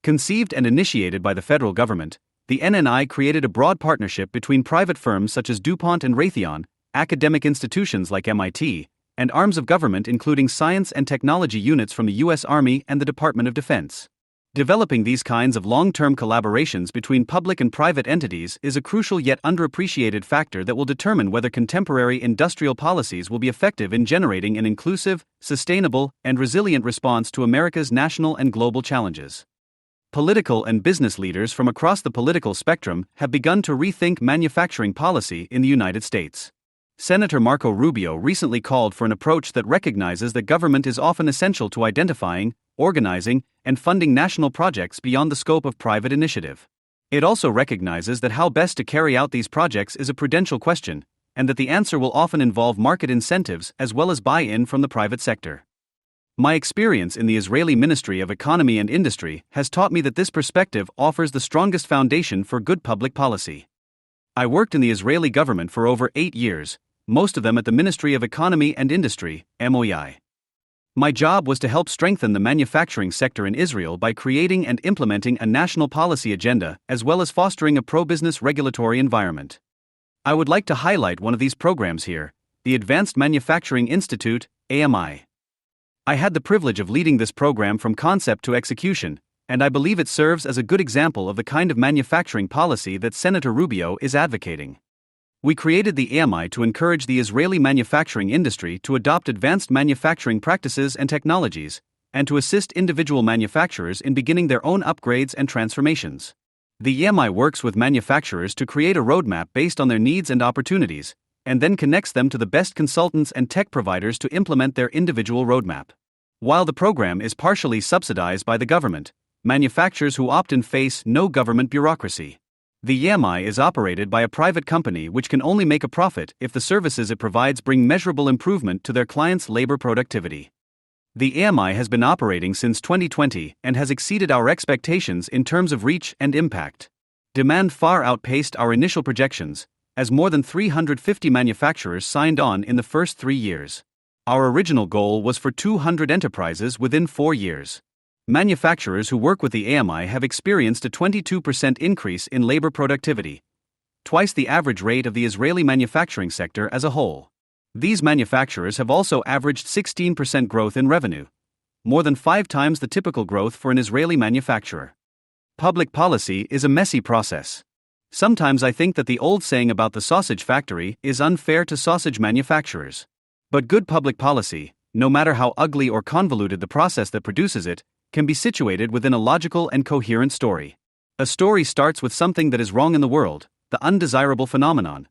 [SPEAKER 3] Conceived and initiated by the federal government, the NNI created a broad partnership between private firms such as DuPont and Raytheon, academic institutions like MIT, and arms of government including science and technology units from the U.S. Army and the Department of Defense. Developing these kinds of long-term collaborations between public and private entities is a crucial yet underappreciated factor that will determine whether contemporary industrial policies will be effective in generating an inclusive, sustainable, and resilient response to America's national and global challenges. Political and business leaders from across the political spectrum have begun to rethink manufacturing policy in the United States. Senator Marco Rubio recently called for an approach that recognizes that government is often essential to identifying, organizing, and funding national projects beyond the scope of private initiative. It also recognizes that how best to carry out these projects is a prudential question, and that the answer will often involve market incentives as well as buy-in from the private sector. My experience in the Israeli Ministry of Economy and Industry has taught me that this perspective offers the strongest foundation for good public policy. I worked in the Israeli government for over 8 years, most of them at the Ministry of Economy and Industry, MOI. My job was to help strengthen the manufacturing sector in Israel by creating and implementing a national policy agenda as well as fostering a pro-business regulatory environment. I would like to highlight one of these programs here, the Advanced Manufacturing Institute, AMI. I had the privilege of leading this program from concept to execution, and I believe it serves as a good example of the kind of manufacturing policy that Senator Rubio is advocating. We created the AMI to encourage the Israeli manufacturing industry to adopt advanced manufacturing practices and technologies, and to assist individual manufacturers in beginning their own upgrades and transformations. The AMI works with manufacturers to create a roadmap based on their needs and opportunities, and then connects them to the best consultants and tech providers to implement their individual roadmap. While the program is partially subsidized by the government, manufacturers who opt in face no government bureaucracy. The AMI is operated by a private company which can only make a profit if the services it provides bring measurable improvement to their clients' labor productivity. The AMI has been operating since 2020 and has exceeded our expectations in terms of reach and impact. Demand far outpaced our initial projections, as more than 350 manufacturers signed on in the first 3 years. Our original goal was for 200 enterprises within 4 years. Manufacturers who work with the AMI have experienced a 22% increase in labor productivity, twice the average rate of the Israeli manufacturing sector as a whole. These manufacturers have also averaged 16% growth in revenue, more than 5 times the typical growth for an Israeli manufacturer. Public policy is a messy process. Sometimes I think that the old saying about the sausage factory is unfair to sausage manufacturers. But good public policy, no matter how ugly or convoluted the process that produces it, can be situated within a logical and coherent story. A story starts with something that is wrong in the world, the undesirable phenomenon,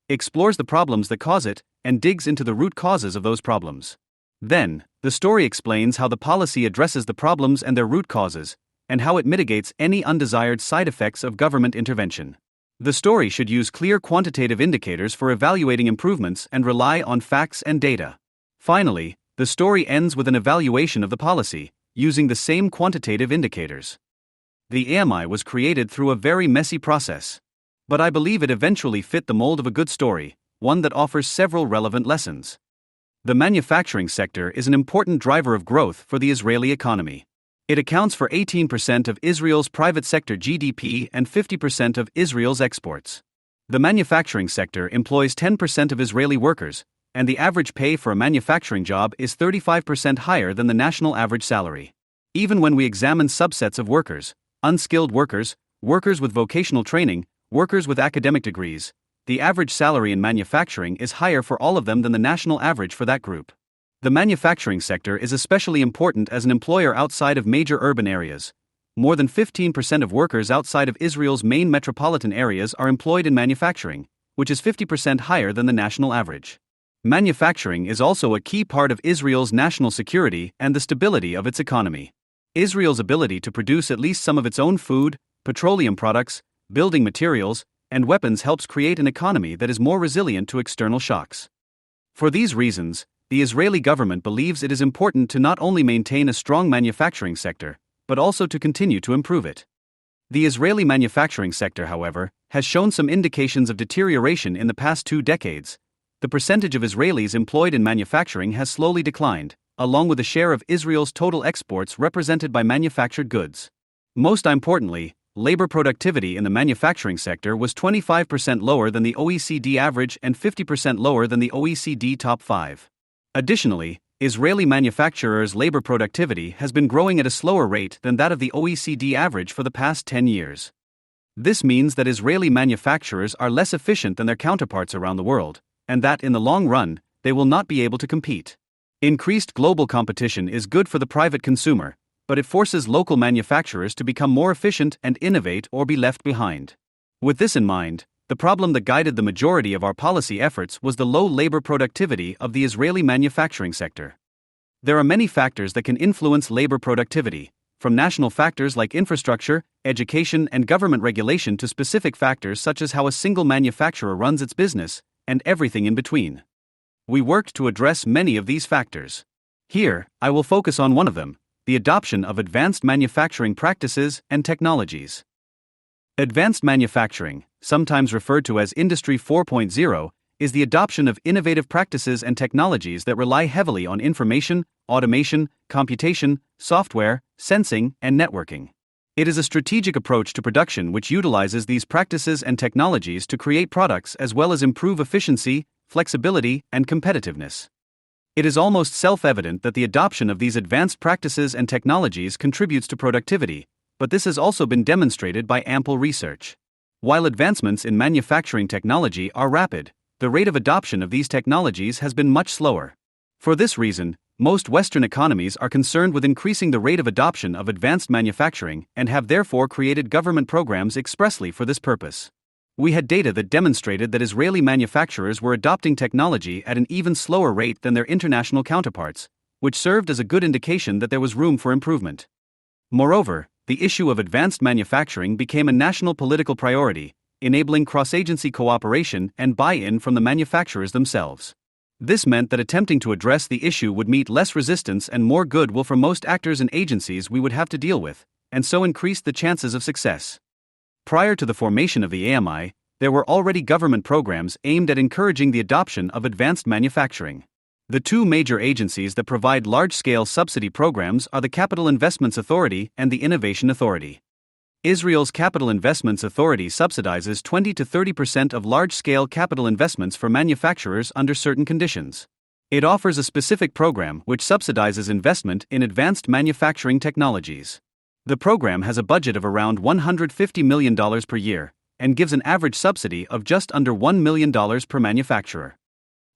[SPEAKER 3] explores the problems that cause it, and digs into the root causes of those problems. Then, the story explains how the policy addresses the problems and their root causes, and how it mitigates any undesired side effects of government intervention. The story should use clear quantitative indicators for evaluating improvements and rely on facts and data. Finally, the story ends with an evaluation of the policy, using the same quantitative indicators. The AMI was created through a very messy process. But I believe it eventually fit the mold of a good story, one that offers several relevant lessons. The manufacturing sector is an important driver of growth for the Israeli economy. It accounts for 18% of Israel's private sector GDP and 50% of Israel's exports. The manufacturing sector employs 10% of Israeli workers, and the average pay for a manufacturing job is 35% higher than the national average salary. Even when we examine subsets of workers, unskilled workers, workers with vocational training, workers with academic degrees, the average salary in manufacturing is higher for all of them than the national average for that group. The manufacturing sector is especially important as an employer outside of major urban areas. More than 15% of workers outside of Israel's main metropolitan areas are employed in manufacturing, which is 50% higher than the national average. Manufacturing is also a key part of Israel's national security and the stability of its economy. Israel's ability to produce at least some of its own food, petroleum products, building materials, and weapons helps create an economy that is more resilient to external shocks. For these reasons, the Israeli government believes it is important to not only maintain a strong manufacturing sector, but also to continue to improve it. The Israeli manufacturing sector, however, has shown some indications of deterioration in the past 2 decades. The percentage of Israelis employed in manufacturing has slowly declined, along with the share of Israel's total exports represented by manufactured goods. Most importantly, labor productivity in the manufacturing sector was 25% lower than the OECD average and 50% lower than the OECD top 5. Additionally, Israeli manufacturers' labor productivity has been growing at a slower rate than that of the OECD average for the past 10 years. This means that Israeli manufacturers are less efficient than their counterparts around the world, and that in the long run, they will not be able to compete. Increased global competition is good for the private consumer, but it forces local manufacturers to become more efficient and innovate or be left behind. With this in mind, the problem that guided the majority of our policy efforts was the low labor productivity of the Israeli manufacturing sector. There are many factors that can influence labor productivity, from national factors like infrastructure, education, and government regulation to specific factors such as how a single manufacturer runs its business, and everything in between. We worked to address many of these factors. Here, I will focus on one of them: the adoption of advanced manufacturing practices and technologies. Advanced manufacturing, sometimes referred to as Industry 4.0, is the adoption of innovative practices and technologies that rely heavily on information, automation, computation, software, sensing, and networking. It is a strategic approach to production which utilizes these practices and technologies to create products as well as improve efficiency, flexibility, and competitiveness. It is almost self-evident that the adoption of these advanced practices and technologies contributes to productivity, but this has also been demonstrated by ample research. While advancements in manufacturing technology are rapid, the rate of adoption of these technologies has been much slower. For this reason, most Western economies are concerned with increasing the rate of adoption of advanced manufacturing and have therefore created government programs expressly for this purpose. We had data that demonstrated that Israeli manufacturers were adopting technology at an even slower rate than their international counterparts, which served as a good indication that there was room for improvement. Moreover, the issue of advanced manufacturing became a national political priority, enabling cross-agency cooperation and buy-in from the manufacturers themselves. This meant that attempting to address the issue would meet less resistance and more goodwill from most actors and agencies we would have to deal with, and so increased the chances of success. Prior to the formation of the AMI, there were already government programs aimed at encouraging the adoption of advanced manufacturing. The two major agencies that provide large-scale subsidy programs are the Capital Investments Authority and the Innovation Authority. Israel's Capital Investments Authority subsidizes 20 to 30% of large-scale capital investments for manufacturers under certain conditions. It offers a specific program which subsidizes investment in advanced manufacturing technologies. The program has a budget of around $150 million per year and gives an average subsidy of just under $1 million per manufacturer.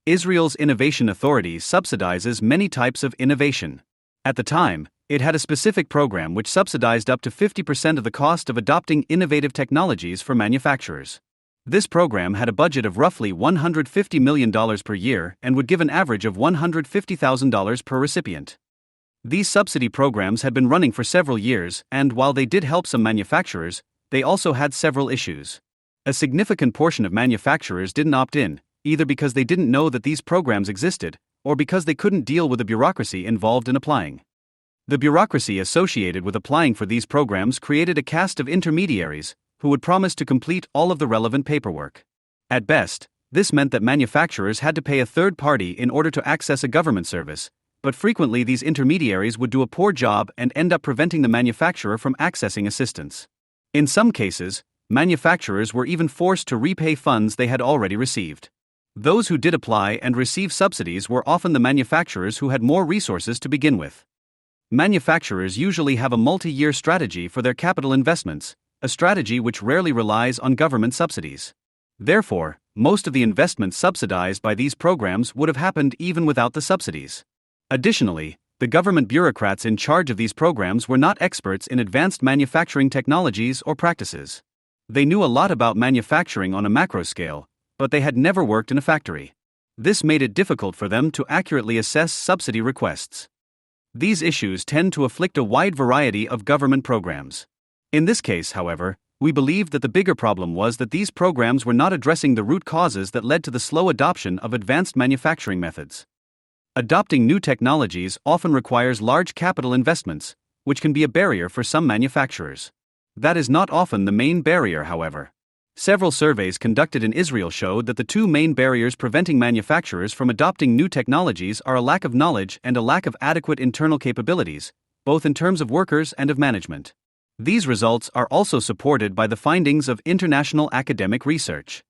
[SPEAKER 3] Israel's Innovation Authority subsidizes many types of innovation. At the time, it had a specific program which subsidized up to 50% of the cost of adopting innovative technologies for manufacturers. This program had a budget of roughly $150 million per year and would give an average of $150,000 per recipient. These subsidy programs had been running for several years, and while they did help some manufacturers, they also had several issues. A significant portion of manufacturers didn't opt in, either because they didn't know that these programs existed, or because they couldn't deal with the bureaucracy involved in applying. The bureaucracy associated with applying for these programs created a caste of intermediaries who would promise to complete all of the relevant paperwork. At best, this meant that manufacturers had to pay a third party in order to access a government service, but frequently these intermediaries would do a poor job and end up preventing the manufacturer from accessing assistance. In some cases, manufacturers were even forced to repay funds they had already received. Those who did apply and receive subsidies were often the manufacturers who had more resources to begin with. Manufacturers usually have a multi-year strategy for their capital investments, a strategy which rarely relies on government subsidies. Therefore, most of the investments subsidized by these programs would have happened even without the subsidies. Additionally, the government bureaucrats in charge of these programs were not experts in advanced manufacturing technologies or practices. They knew a lot about manufacturing on a macro scale, but they had never worked in a factory. This made it difficult for them to accurately assess subsidy requests. These issues tend to afflict a wide variety of government programs. In this case, however, we believed that the bigger problem was that these programs were not addressing the root causes that led to the slow adoption of advanced manufacturing methods. Adopting new technologies often requires large capital investments, which can be a barrier for some manufacturers. That is not often the main barrier, however. Several surveys conducted in Israel showed that the two main barriers preventing manufacturers from adopting new technologies are a lack of knowledge and a lack of adequate internal capabilities, both in terms of workers and of management. These results are also supported by the findings of international academic research.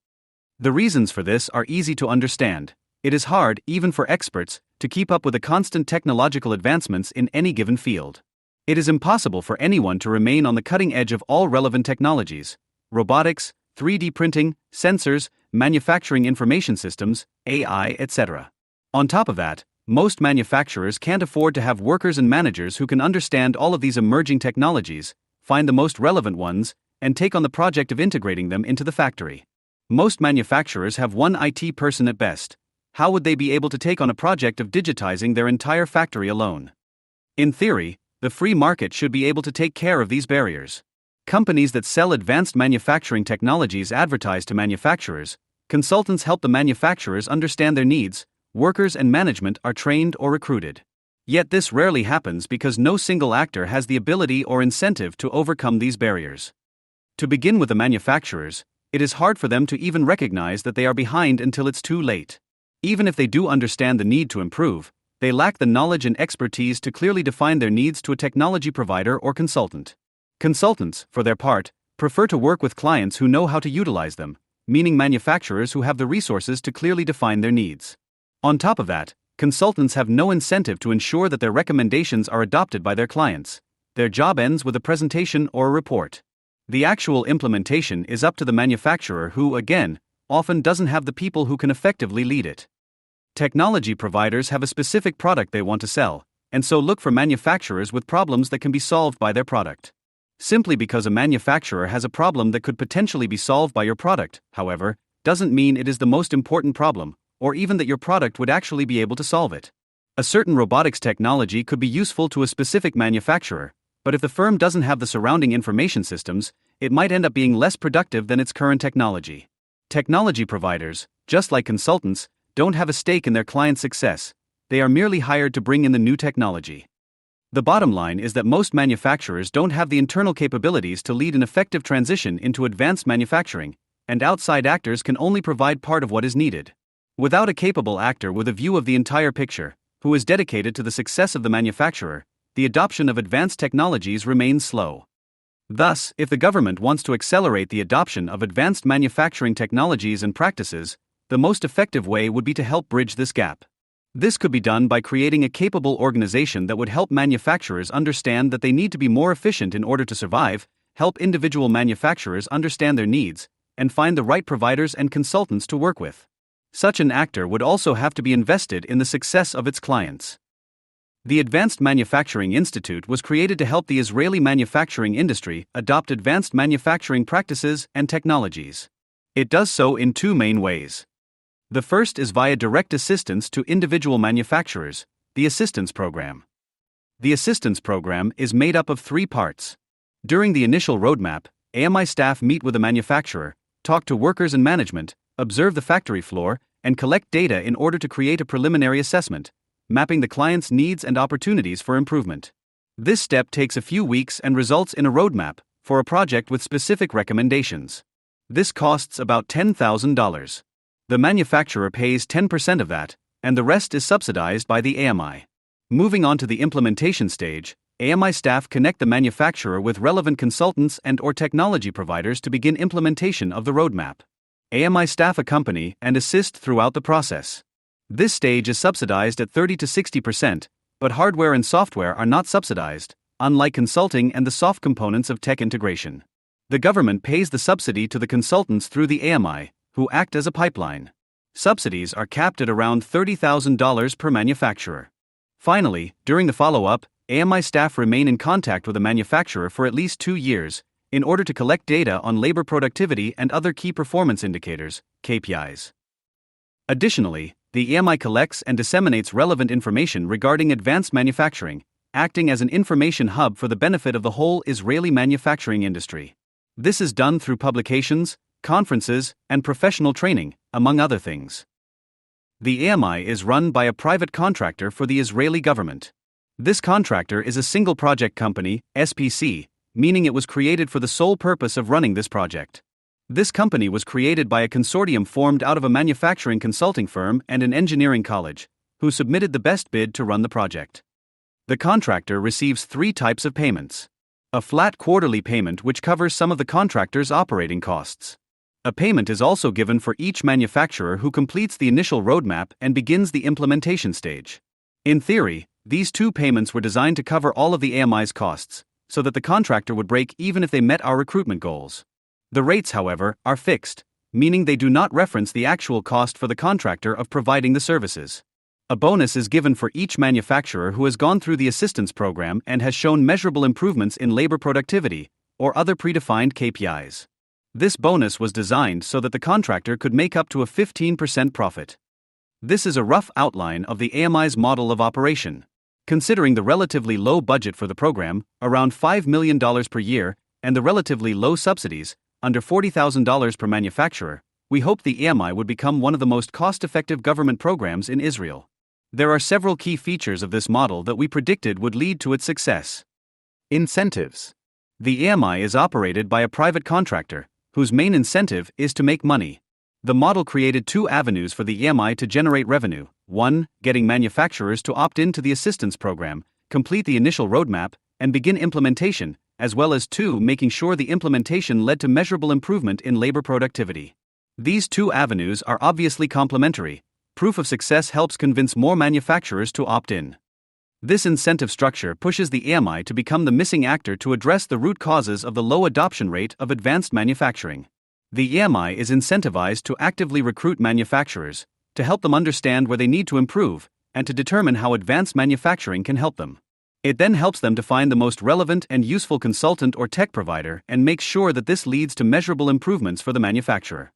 [SPEAKER 3] The reasons for this are easy to understand. It is hard, even for experts, to keep up with the constant technological advancements in any given field. It is impossible for anyone to remain on the cutting edge of all relevant technologies: robotics, 3D printing, sensors, manufacturing information systems, AI, etc. On top of that, most manufacturers can't afford to have workers and managers who can understand all of these emerging technologies, find the most relevant ones, and take on the project of integrating them into the factory. Most manufacturers have one IT person at best. How would they be able to take on a project of digitizing their entire factory alone? In theory, the free market should be able to take care of these barriers. Companies that sell advanced manufacturing technologies advertise to manufacturers. Consultants help the manufacturers understand their needs. Workers and management are trained or recruited. Yet this rarely happens because no single actor has the ability or incentive to overcome these barriers. To begin with the manufacturers, it is hard for them to even recognize that they are behind until it's too late. Even if they do understand the need to improve, they lack the knowledge and expertise to clearly define their needs to a technology provider or consultant. Consultants, for their part, prefer to work with clients who know how to utilize them, meaning manufacturers who have the resources to clearly define their needs. On top of that, consultants have no incentive to ensure that their recommendations are adopted by their clients. Their job ends with a presentation or a report. The actual implementation is up to the manufacturer who, again, often doesn't have the people who can effectively lead it. Technology providers have a specific product they want to sell, and so look for manufacturers with problems that can be solved by their product. Simply because a manufacturer has a problem that could potentially be solved by your product, however, doesn't mean it is the most important problem, or even that your product would actually be able to solve it. A certain robotics technology could be useful to a specific manufacturer, but if the firm doesn't have the surrounding information systems, it might end up being less productive than its current technology. Technology providers, just like consultants, don't have a stake in their client's success. They are merely hired to bring in the new technology. The bottom line is that most manufacturers don't have the internal capabilities to lead an effective transition into advanced manufacturing, and outside actors can only provide part of what is needed. Without a capable actor with a view of the entire picture, who is dedicated to the success of the manufacturer, the adoption of advanced technologies remains slow. Thus, if the government wants to accelerate the adoption of advanced manufacturing technologies and practices, the most effective way would be to help bridge this gap. This could be done by creating a capable organization that would help manufacturers understand that they need to be more efficient in order to survive, help individual manufacturers understand their needs, and find the right providers and consultants to work with. Such an actor would also have to be invested in the success of its clients. The Advanced Manufacturing Institute was created to help the Israeli manufacturing industry adopt advanced manufacturing practices and technologies. It does so in two main ways. The first is via direct assistance to individual manufacturers, the Assistance Program. The Assistance Program is made up of 3 parts. During the initial roadmap, AMI staff meet with the manufacturer, talk to workers and management, observe the factory floor, and collect data in order to create a preliminary assessment, mapping the client's needs and opportunities for improvement. This step takes a few weeks and results in a roadmap for a project with specific recommendations. This costs about $10,000. The manufacturer pays 10% of that, and the rest is subsidized by the AMI. Moving on to the implementation stage, AMI staff connect the manufacturer with relevant consultants and/or technology providers to begin implementation of the roadmap. AMI staff accompany and assist throughout the process. This stage is subsidized at 30 to 60%, but hardware and software are not subsidized, unlike consulting and the soft components of tech integration. The government pays the subsidy to the consultants through the AMI, who act as a pipeline. Subsidies are capped at around $30,000 per manufacturer. Finally, during the follow-up, AMI staff remain in contact with the manufacturer for at least 2 years, in order to collect data on labor productivity and other key performance indicators, KPIs. Additionally, the AMI collects and disseminates relevant information regarding advanced manufacturing, acting as an information hub for the benefit of the whole Israeli manufacturing industry. This is done through publications, conferences, and professional training, among other things. The AMI is run by a private contractor for the Israeli government. This contractor is a single project company, SPC, meaning it was created for the sole purpose of running this project. This company was created by a consortium formed out of a manufacturing consulting firm and an engineering college, who submitted the best bid to run the project. The contractor receives 3 types of payments. A flat quarterly payment which covers some of the contractor's operating costs. A payment is also given for each manufacturer who completes the initial roadmap and begins the implementation stage. In theory, these two payments were designed to cover all of the AMI's costs, so that the contractor would break even if they met our recruitment goals. The rates, however, are fixed, meaning they do not reference the actual cost for the contractor of providing the services. A bonus is given for each manufacturer who has gone through the assistance program and has shown measurable improvements in labor productivity or other predefined KPIs. This bonus was designed so that the contractor could make up to a 15% profit. This is a rough outline of the AMI's model of operation. Considering the relatively low budget for the program, around $5 million per year, and the relatively low subsidies, under $40,000 per manufacturer, we hoped the AMI would become one of the most cost-effective government programs in Israel. There are several key features of this model that we predicted would lead to its success.
[SPEAKER 4] Incentives.
[SPEAKER 3] The AMI is operated by a private contractor, whose main incentive is to make money. The model created two avenues for the AMI to generate revenue: 1, getting manufacturers to opt in to the assistance program, complete the initial roadmap, and begin implementation, as well as 2, making sure the implementation led to measurable improvement in labor productivity. These two avenues are obviously complementary. Proof of success helps convince more manufacturers to opt in. This incentive structure pushes the AMI to become the missing actor to address the root causes of the low adoption rate of advanced manufacturing. The AMI is incentivized to actively recruit manufacturers, to help them understand where they need to improve, and to determine how advanced manufacturing can help them. It then helps them to find the most relevant and useful consultant or tech provider and makes sure that this leads to measurable improvements for the manufacturer.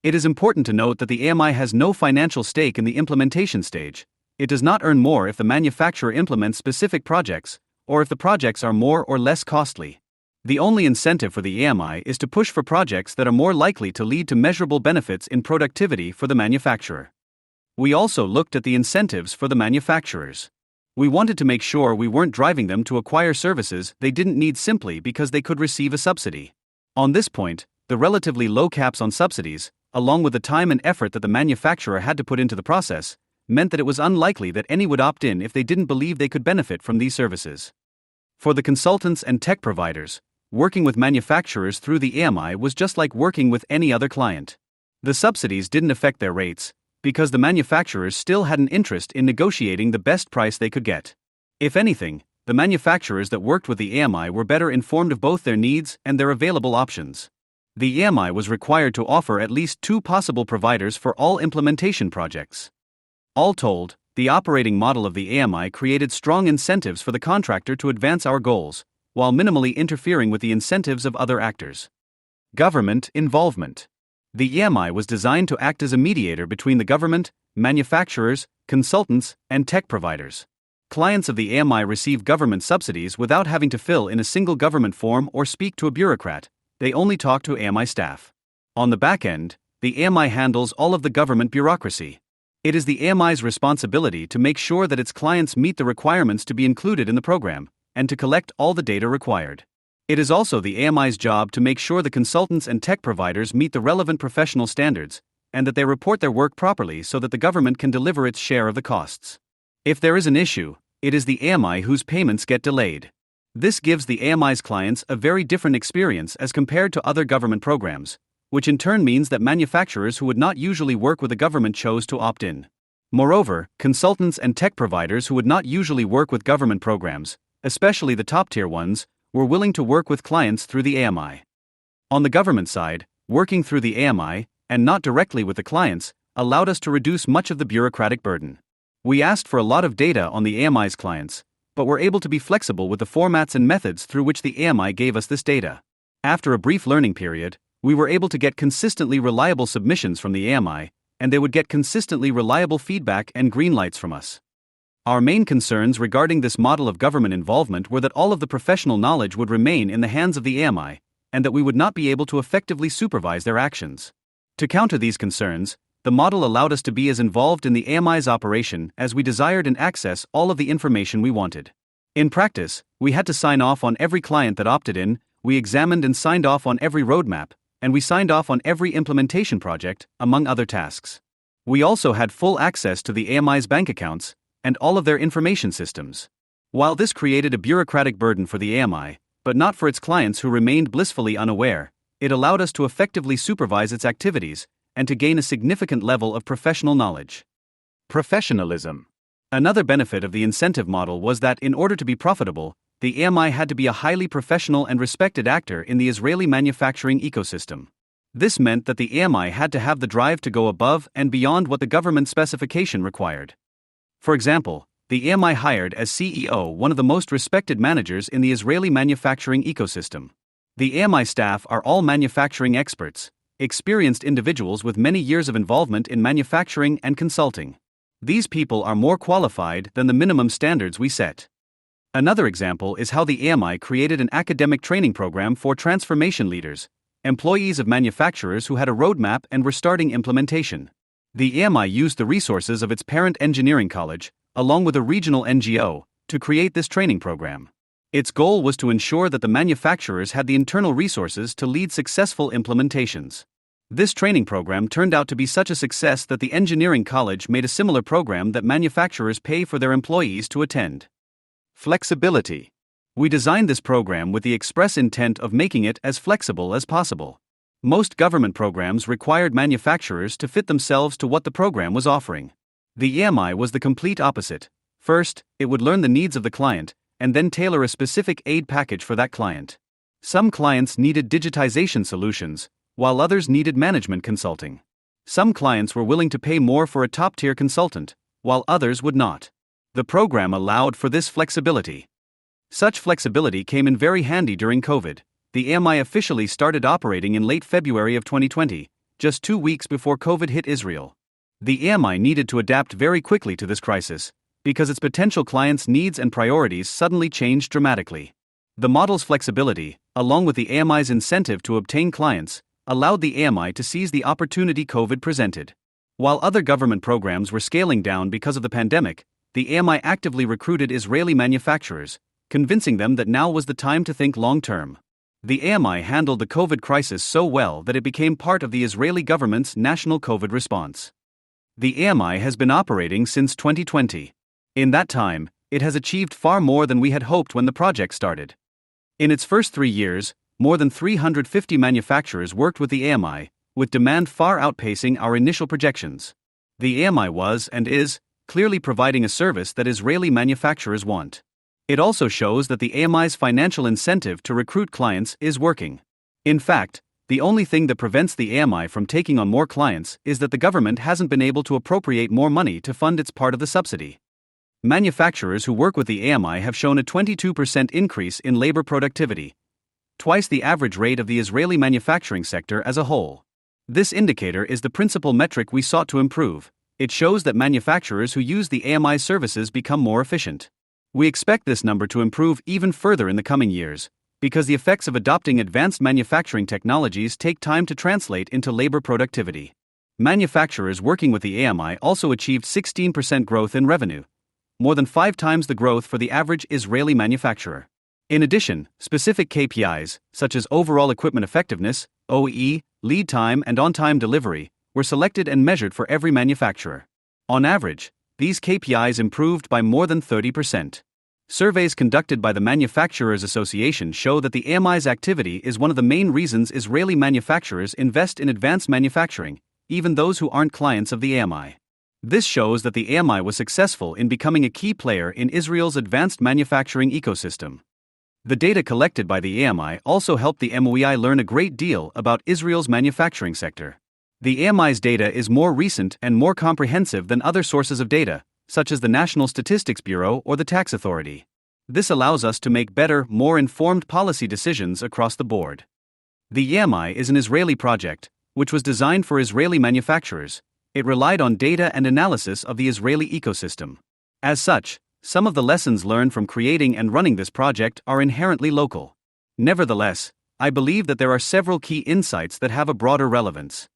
[SPEAKER 3] It is important to note that the AMI has no financial stake in the implementation stage. It does not earn more if the manufacturer implements specific projects, or if the projects are more or less costly. The only incentive for the AMI is to push for projects that are more likely to lead to measurable benefits in productivity for the manufacturer. We also looked at the incentives for the manufacturers. We wanted to make sure we weren't driving them to acquire services they didn't need simply because they could receive a subsidy. On this point, the relatively low caps on subsidies, along with the time and effort that the manufacturer had to put into the process, meant that it was unlikely that any would opt in if they didn't believe they could benefit from these services. For the consultants and tech providers, working with manufacturers through the AMI was just like working with any other client. The subsidies didn't affect their rates, because the manufacturers still had an interest in negotiating the best price they could get. If anything, the manufacturers that worked with the AMI were better informed of both their needs and their available options. The AMI was required to offer at least 2 possible providers for all implementation projects. All told, the operating model of the AMI created strong incentives for the contractor to advance our goals, while minimally interfering with the incentives of other actors. Government involvement. The AMI was designed to act as a mediator between the government, manufacturers, consultants, and tech providers. Clients of the AMI receive government subsidies without having to fill in a single government form or speak to a bureaucrat. They only talk to AMI staff. On the back end, the AMI handles all of the government bureaucracy. It is the AMI's responsibility to make sure that its clients meet the requirements to be included in the program, and to collect all the data required. It is also the AMI's job to make sure the consultants and tech providers meet the relevant professional standards, and that they report their work properly so that the government can deliver its share of the costs. If there is an issue, it is the AMI whose payments get delayed. This gives the AMI's clients a very different experience as compared to other government programs, which in turn means that manufacturers who would not usually work with the government chose to opt in. Moreover, consultants and tech providers who would not usually work with government programs, especially the top-tier ones, were willing to work with clients through the AMI. On the government side, working through the AMI, and not directly with the clients, allowed us to reduce much of the bureaucratic burden. We asked for a lot of data on the AMI's clients, but were able to be flexible with the formats and methods through which the AMI gave us this data. After a brief learning period, we were able to get consistently reliable submissions from the AMI, and they would get consistently reliable feedback and green lights from us. Our main concerns regarding this model of government involvement were that all of the professional knowledge would remain in the hands of the AMI, and that we would not be able to effectively supervise their actions. To counter these concerns, the model allowed us to be as involved in the AMI's operation as we desired and access all of the information we wanted. In practice, we had to sign off on every client that opted in, we examined and signed off on every roadmap, and we signed off on every implementation project, among other tasks. We also had full access to the AMI's bank accounts, and all of their information systems. While this created a bureaucratic burden for the AMI, but not for its clients who remained blissfully unaware, it allowed us to effectively supervise its activities and to gain a significant level of professional knowledge.
[SPEAKER 4] Professionalism.
[SPEAKER 3] Another benefit of the incentive model was that in order to be profitable, the AMI had to be a highly professional and respected actor in the Israeli manufacturing ecosystem. This meant that the AMI had to have the drive to go above and beyond what the government specification required. For example, the AMI hired as CEO one of the most respected managers in the Israeli manufacturing ecosystem. The AMI staff are all manufacturing experts, experienced individuals with many years of involvement in manufacturing and consulting. These people are more qualified than the minimum standards we set. Another example is how the AMI created an academic training program for transformation leaders, employees of manufacturers who had a roadmap and were starting implementation. The AMI used the resources of its parent engineering college, along with a regional NGO, to create this training program. Its goal was to ensure that the manufacturers had the internal resources to lead successful implementations. This training program turned out to be such a success that the engineering college made a similar program that manufacturers pay for their employees to attend.
[SPEAKER 4] Flexibility.
[SPEAKER 3] We designed this program with the express intent of making it as flexible as possible. Most government programs required manufacturers to fit themselves to what the program was offering. The AMI was the complete opposite. First, it would learn the needs of the client, and then tailor a specific aid package for that client. Some clients needed digitization solutions, while others needed management consulting. Some clients were willing to pay more for a top-tier consultant, while others would not. The program allowed for this flexibility. Such flexibility came in very handy during COVID. The AMI officially started operating in late February of 2020, just 2 weeks before COVID hit Israel. The AMI needed to adapt very quickly to this crisis, because its potential clients' needs and priorities suddenly changed dramatically. The model's flexibility, along with the AMI's incentive to obtain clients, allowed the AMI to seize the opportunity COVID presented. While other government programs were scaling down because of the pandemic, the AMI actively recruited Israeli manufacturers, convincing them that now was the time to think long-term. The AMI handled the COVID crisis so well that it became part of the Israeli government's national COVID response. The AMI has been operating since 2020. In that time, it has achieved far more than we had hoped when the project started. In its first 3 years, more than 350 manufacturers worked with the AMI, with demand far outpacing our initial projections. The AMI was, and is, clearly providing a service that Israeli manufacturers want. It also shows that the AMI's financial incentive to recruit clients is working. In fact, the only thing that prevents the AMI from taking on more clients is that the government hasn't been able to appropriate more money to fund its part of the subsidy. Manufacturers who work with the AMI have shown a 22% increase in labor productivity, twice the average rate of the Israeli manufacturing sector as a whole. This indicator is the principal metric we sought to improve. It shows that manufacturers who use the AMI services become more efficient. We expect this number to improve even further in the coming years, because the effects of adopting advanced manufacturing technologies take time to translate into labor productivity. Manufacturers working with the AMI also achieved 16% growth in revenue, more than 5 times the growth for the average Israeli manufacturer. In addition, specific KPIs, such as overall equipment effectiveness, OEE, lead time and on-time delivery, were selected and measured for every manufacturer. On average, these KPIs improved by more than 30%. Surveys conducted by the Manufacturers Association show that the AMI's activity is one of the main reasons Israeli manufacturers invest in advanced manufacturing, even those who aren't clients of the AMI. This shows that the AMI was successful in becoming a key player in Israel's advanced manufacturing ecosystem. The data collected by the AMI also helped the MOEI learn a great deal about Israel's manufacturing sector. The AMI's data is more recent and more comprehensive than other sources of data, such as the National Statistics Bureau or the Tax Authority. This allows us to make better, more informed policy decisions across the board. The AMI is an Israeli project, which was designed for Israeli manufacturers. It relied on data and analysis of the Israeli ecosystem. As such, some of the lessons learned from creating and running this project are inherently local. Nevertheless, I believe that there are several key insights that have a broader relevance.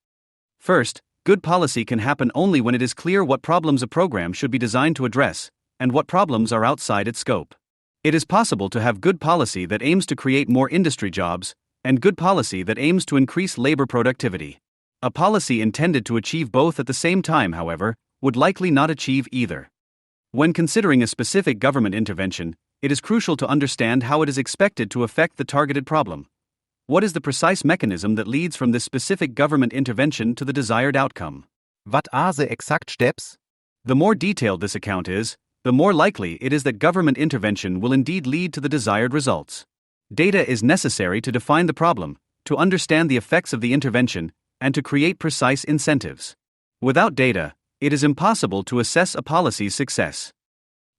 [SPEAKER 3] First, good policy can happen only when it is clear what problems a program should be designed to address, and what problems are outside its scope. It is possible to have good policy that aims to create more industry jobs, and good policy that aims to increase labor productivity. A policy intended to achieve both at the same time, however, would likely not achieve either. When considering a specific government intervention, it is crucial to understand how it is expected to affect the targeted problem. What is the precise mechanism that leads from this specific government intervention to the desired outcome?
[SPEAKER 4] What are the exact steps?
[SPEAKER 3] The more detailed this account is, the more likely it is that government intervention will indeed lead to the desired results. Data is necessary to define the problem, to understand the effects of the intervention, and to create precise incentives. Without data, it is impossible to assess a policy's success.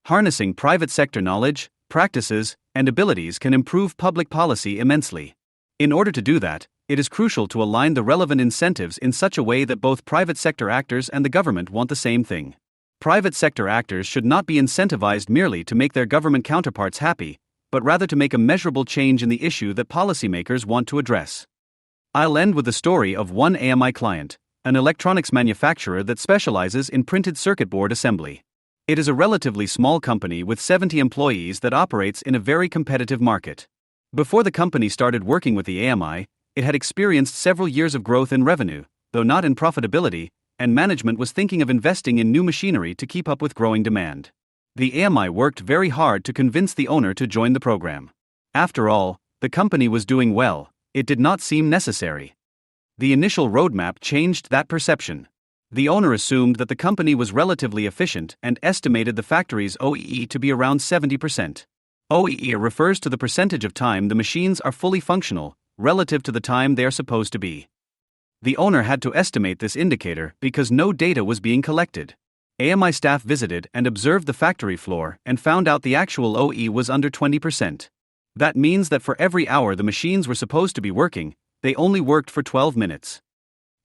[SPEAKER 3] Harnessing private sector knowledge, practices, and abilities can improve public policy immensely. In order to do that, it is crucial to align the relevant incentives in such a way that both private sector actors and the government want the same thing. Private sector actors should not be incentivized merely to make their government counterparts happy, but rather to make a measurable change in the issue that policymakers want to address. I'll end with the story of one AMI client, an electronics manufacturer that specializes in printed circuit board assembly. It is a relatively small company with 70 employees that operates in a very competitive market. Before the company started working with the AMI, it had experienced several years of growth in revenue, though not in profitability, and management was thinking of investing in new machinery to keep up with growing demand. The AMI worked very hard to convince the owner to join the program. After all, the company was doing well, it did not seem necessary. The initial roadmap changed that perception. The owner assumed that the company was relatively efficient and estimated the factory's OEE to be around 70%. OEE refers to the percentage of time the machines are fully functional, relative to the time they are supposed to be. The owner had to estimate this indicator because no data was being collected. AMI staff visited and observed the factory floor and found out the actual OEE was under 20%. That means that for every hour the machines were supposed to be working, they only worked for 12 minutes.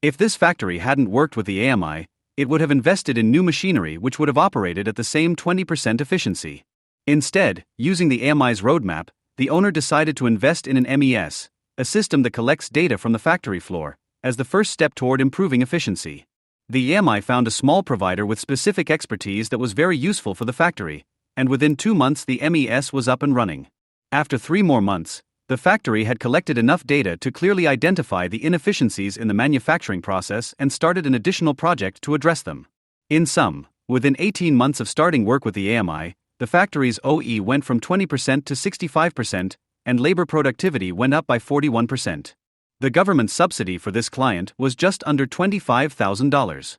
[SPEAKER 3] If this factory hadn't worked with the AMI, it would have invested in new machinery which would have operated at the same 20% efficiency. Instead, using the AMI's roadmap, the owner decided to invest in an MES, a system that collects data from the factory floor, as the first step toward improving efficiency. The AMI found a small provider with specific expertise that was very useful for the factory, and within 2 months the MES was up and running. After 3 more months, the factory had collected enough data to clearly identify the inefficiencies in the manufacturing process and started an additional project to address them. In sum, within 18 months of starting work with the AMI, the factory's OE went from 20% to 65%, and labor productivity went up by 41%. The government subsidy for this client was just under $25,000.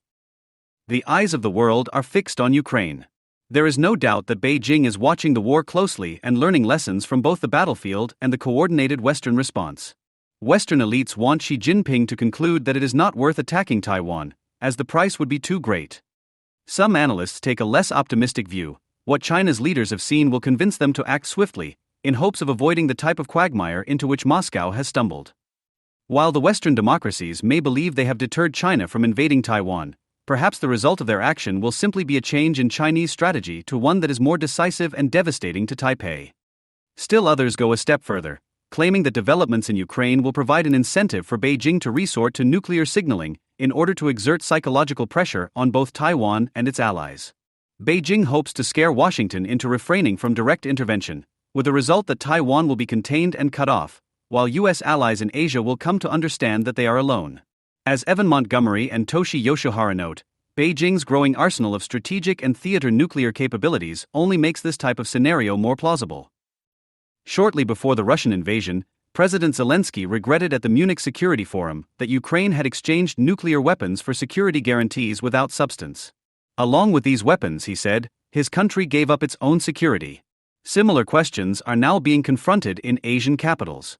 [SPEAKER 3] The eyes of the world are fixed on Ukraine. There is no doubt that Beijing is watching the war closely and learning lessons from both the battlefield and the coordinated Western response. Western elites want Xi Jinping to conclude that it is not worth attacking Taiwan, as the price would be too great. Some analysts take a less optimistic view. What China's leaders have seen will convince them to act swiftly, in hopes of avoiding the type of quagmire into which Moscow has stumbled. While the Western democracies may believe they have deterred China from invading Taiwan, perhaps the result of their action will simply be a change in Chinese strategy to one that is more decisive and devastating to Taipei. Still others go a step further, claiming that developments in Ukraine will provide an incentive for Beijing to resort to nuclear signaling in order to exert psychological pressure on both Taiwan and its allies. Beijing hopes to scare Washington into refraining from direct intervention, with the result that Taiwan will be contained and cut off, while U.S. allies in Asia will come to understand that they are alone. As Evan Montgomery and Toshi Yoshihara note, Beijing's growing arsenal of strategic and theater nuclear capabilities only makes this type of scenario more plausible. Shortly before the Russian invasion, President Zelensky regretted at the Munich Security Forum that Ukraine had exchanged nuclear weapons for security guarantees without substance. Along with these weapons, he said, his country gave up its own security. Similar questions are now being confronted in Asian capitals.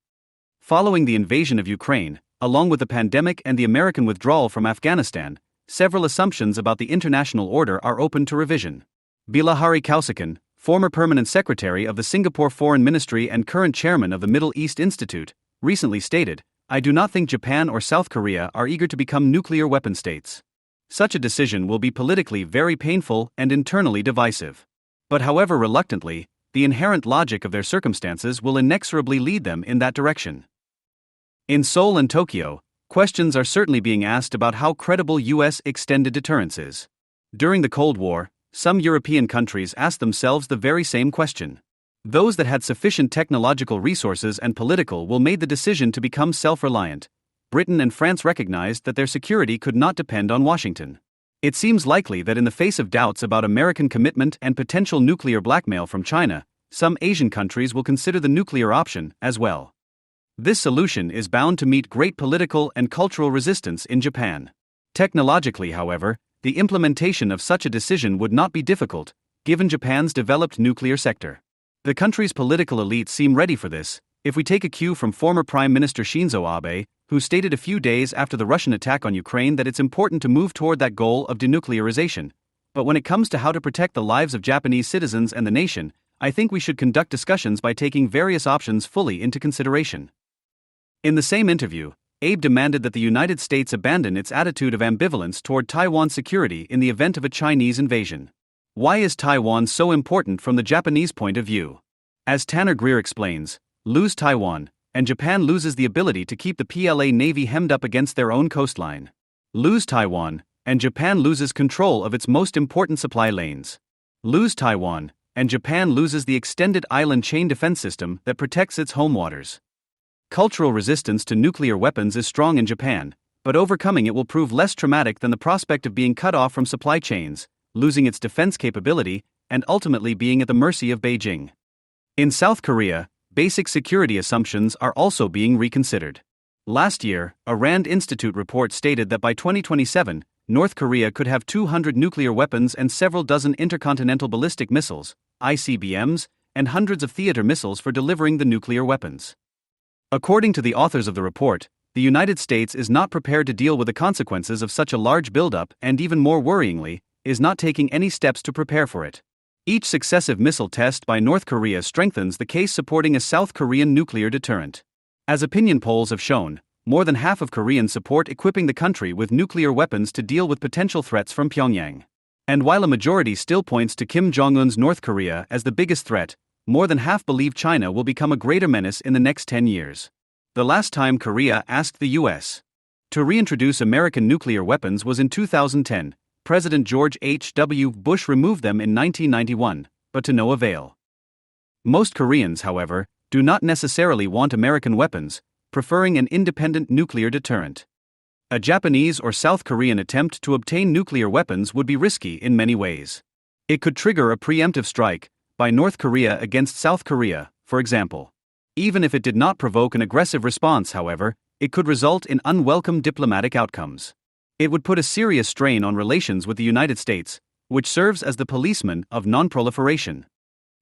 [SPEAKER 3] Following the invasion of Ukraine, along with the pandemic and the American withdrawal from Afghanistan, several assumptions about the international order are open to revision. Bilahari Kausikan, former permanent secretary of the Singapore Foreign Ministry and current chairman of the Middle East Institute, recently stated, "I do not think Japan or South Korea are eager to become nuclear weapon states. Such a decision will be politically very painful and internally divisive. But however reluctantly, the inherent logic of their circumstances will inexorably lead them in that direction." In Seoul and Tokyo, questions are certainly being asked about how credible U.S. extended deterrence is. During the Cold War, some European countries asked themselves the very same question. Those that had sufficient technological resources and political will made the decision to become self-reliant. Britain and France recognized that their security could not depend on Washington. It seems likely that in the face of doubts about American commitment and potential nuclear blackmail from China, some Asian countries will consider the nuclear option as well. This solution is bound to meet great political and cultural resistance in Japan. Technologically, however, the implementation of such a decision would not be difficult, given Japan's developed nuclear sector. The country's political elite seem ready for this, if we take a cue from former Prime Minister Shinzo Abe, who stated a few days after the Russian attack on Ukraine that it's important to move toward that goal of denuclearization. But when it comes to how to protect the lives of Japanese citizens and the nation, I think we should conduct discussions by taking various options fully into consideration. In the same interview, Abe demanded that the United States abandon its attitude of ambivalence toward Taiwan's security in the event of a Chinese invasion. Why is Taiwan so important from the Japanese point of view? As Tanner Greer explains, lose Taiwan, and Japan loses the ability to keep the PLA Navy hemmed up against their own coastline. Lose Taiwan, and Japan loses control of its most important supply lanes. Lose Taiwan, and Japan loses the extended island chain defense system that protects its home waters. Cultural resistance to nuclear weapons is strong in Japan, but overcoming it will prove less traumatic than the prospect of being cut off from supply chains, losing its defense capability, and ultimately being at the mercy of Beijing. In South Korea, basic security assumptions are also being reconsidered. Last year, a Rand Institute report stated that by 2027, North Korea could have 200 nuclear weapons and several dozen intercontinental ballistic missiles, ICBMs, and hundreds of theater missiles for delivering the nuclear weapons. According to the authors of the report, the United States is not prepared to deal with the consequences of such a large buildup and, even more worryingly, is not taking any steps to prepare for it. Each successive missile test by North Korea strengthens the case supporting a South Korean nuclear deterrent. As opinion polls have shown, more than half of Koreans support equipping the country with nuclear weapons to deal with potential threats from Pyongyang. And while a majority still points to Kim Jong-un's North Korea as the biggest threat, more than half believe China will become a greater menace in the next 10 years. The last time Korea asked the U.S. to reintroduce American nuclear weapons was in 2010. President George H.W. Bush removed them in 1991, but to no avail. Most Koreans, however, do not necessarily want American weapons, preferring an independent nuclear deterrent. A Japanese or South Korean attempt to obtain nuclear weapons would be risky in many ways. It could trigger a preemptive strike by North Korea against South Korea, for example. Even if it did not provoke an aggressive response, however, it could result in unwelcome diplomatic outcomes. It would put a serious strain on relations with the United States, which serves as the policeman of non-proliferation.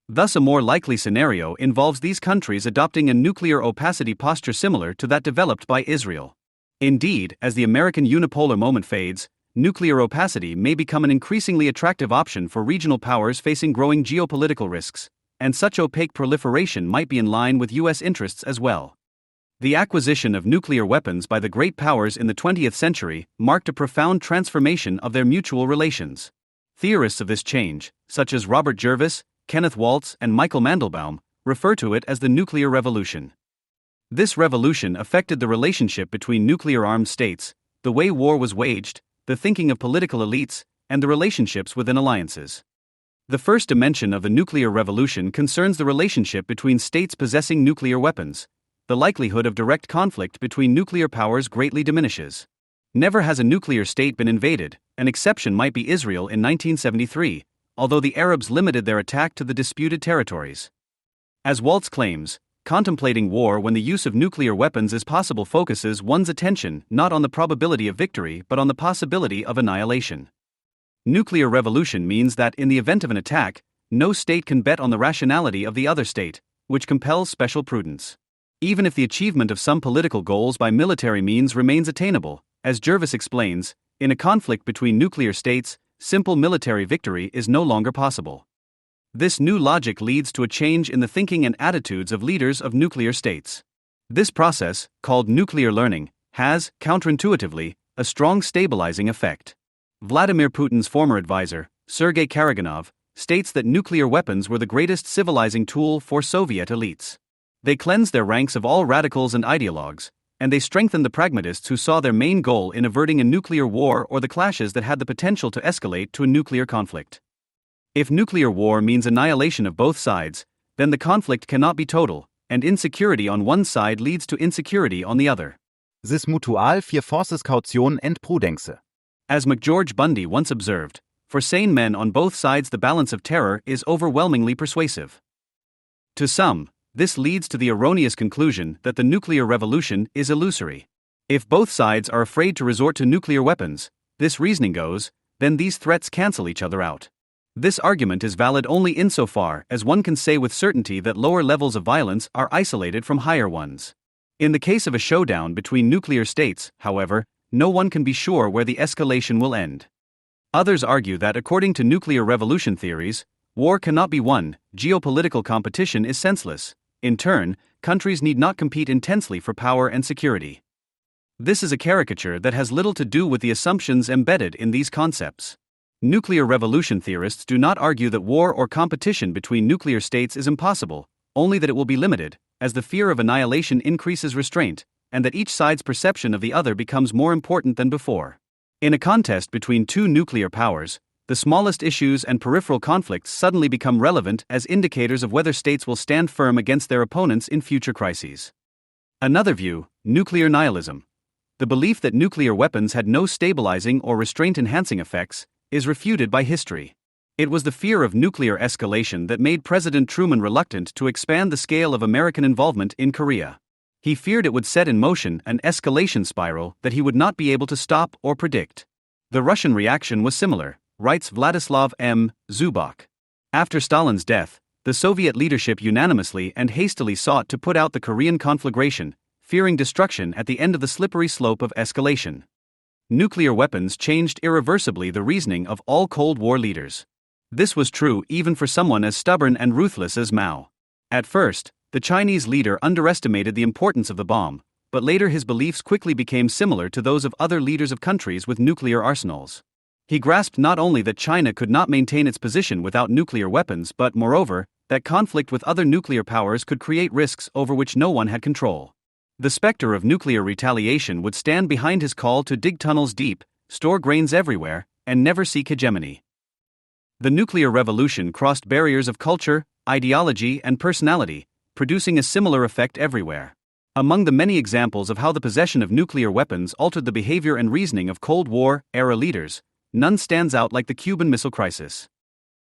[SPEAKER 3] Thus, a more likely scenario involves these countries adopting a nuclear opacity posture similar to that developed by Israel. Indeed, as the American unipolar moment fades, nuclear opacity may become an increasingly attractive option for regional powers facing growing geopolitical risks, and such opaque proliferation might be in line with U.S. interests as well. The acquisition of nuclear weapons by the great powers in the 20th century marked a profound transformation of their mutual relations. Theorists of this change, such as Robert Jervis, Kenneth Waltz, and Michael Mandelbaum, refer to it as the nuclear revolution. This revolution affected the relationship between nuclear-armed states, the way war was waged, the thinking of political elites, and the relationships within alliances. The first dimension of the nuclear revolution concerns the relationship between states possessing nuclear weapons. The likelihood of direct conflict between nuclear powers greatly diminishes. Never has a nuclear state been invaded, an exception might be Israel in 1973, although the Arabs limited their attack to the disputed territories. As Waltz claims, contemplating war when the use of nuclear weapons is possible focuses one's attention not on the probability of victory but on the possibility of annihilation. Nuclear revolution means that in the event of an attack, no state can bet on the rationality of the other state, which compels special prudence. Even if the achievement of some political goals by military means remains attainable, as Jervis explains, in a conflict between nuclear states, simple military victory is no longer possible. This new logic leads to a change in the thinking and attitudes of leaders of nuclear states. This process, called nuclear learning, has, counterintuitively, a strong stabilizing effect. Vladimir Putin's former advisor, Sergei Karaganov, states that nuclear weapons were the greatest civilizing tool for Soviet elites. They cleansed their ranks of all radicals and ideologues, and they strengthened the pragmatists who saw their main goal in averting a nuclear war or the clashes that had the potential to escalate to a nuclear conflict. If nuclear war means annihilation of both sides, then the conflict cannot be total, and insecurity on one side leads to insecurity on the other.
[SPEAKER 4] Sis mutual vier forces caution and prudence.
[SPEAKER 3] As McGeorge Bundy once observed, for sane men on both sides the balance of terror is overwhelmingly persuasive. To some, This leads to the erroneous conclusion that the nuclear revolution is illusory. If both sides are afraid to resort to nuclear weapons, this reasoning goes, then these threats cancel each other out. This argument is valid only insofar as one can say with certainty that lower levels of violence are isolated from higher ones. In the case of a showdown between nuclear states, however, no one can be sure where the escalation will end. Others argue that according to nuclear revolution theories, war cannot be won, geopolitical competition is senseless. In turn, countries need not compete intensely for power and security. This is a caricature that has little to do with the assumptions embedded in these concepts. Nuclear revolution theorists do not argue that war or competition between nuclear states is impossible, only that it will be limited, as the fear of annihilation increases restraint, and that each side's perception of the other becomes more important than before. In a contest between two nuclear powers, the smallest issues and peripheral conflicts suddenly become relevant as indicators of whether states will stand firm against their opponents in future crises. Another view, nuclear nihilism. The belief that nuclear weapons had no stabilizing or restraint-enhancing effects is refuted by history. It was the fear of nuclear escalation that made President Truman reluctant to expand the scale of American involvement in Korea. He feared it would set in motion an escalation spiral that he would not be able to stop or predict. The Russian reaction was similar, writes Vladislav M. Zubok. After Stalin's death, the Soviet leadership unanimously and hastily sought to put out the Korean conflagration, fearing destruction at the end of the slippery slope of escalation. Nuclear weapons changed irreversibly the reasoning of all Cold War leaders. This was true even for someone as stubborn and ruthless as Mao. At first, the Chinese leader underestimated the importance of the bomb, but later his beliefs quickly became similar to those of other leaders of countries with nuclear arsenals. He grasped not only that China could not maintain its position without nuclear weapons but, moreover, that conflict with other nuclear powers could create risks over which no one had control. The specter of nuclear retaliation would stand behind his call to dig tunnels deep, store grains everywhere, and never seek hegemony. The nuclear revolution crossed barriers of culture, ideology, and personality, producing a similar effect everywhere. Among the many examples of how the possession of nuclear weapons altered the behavior and reasoning of Cold War-era leaders, none stands out like the Cuban Missile Crisis.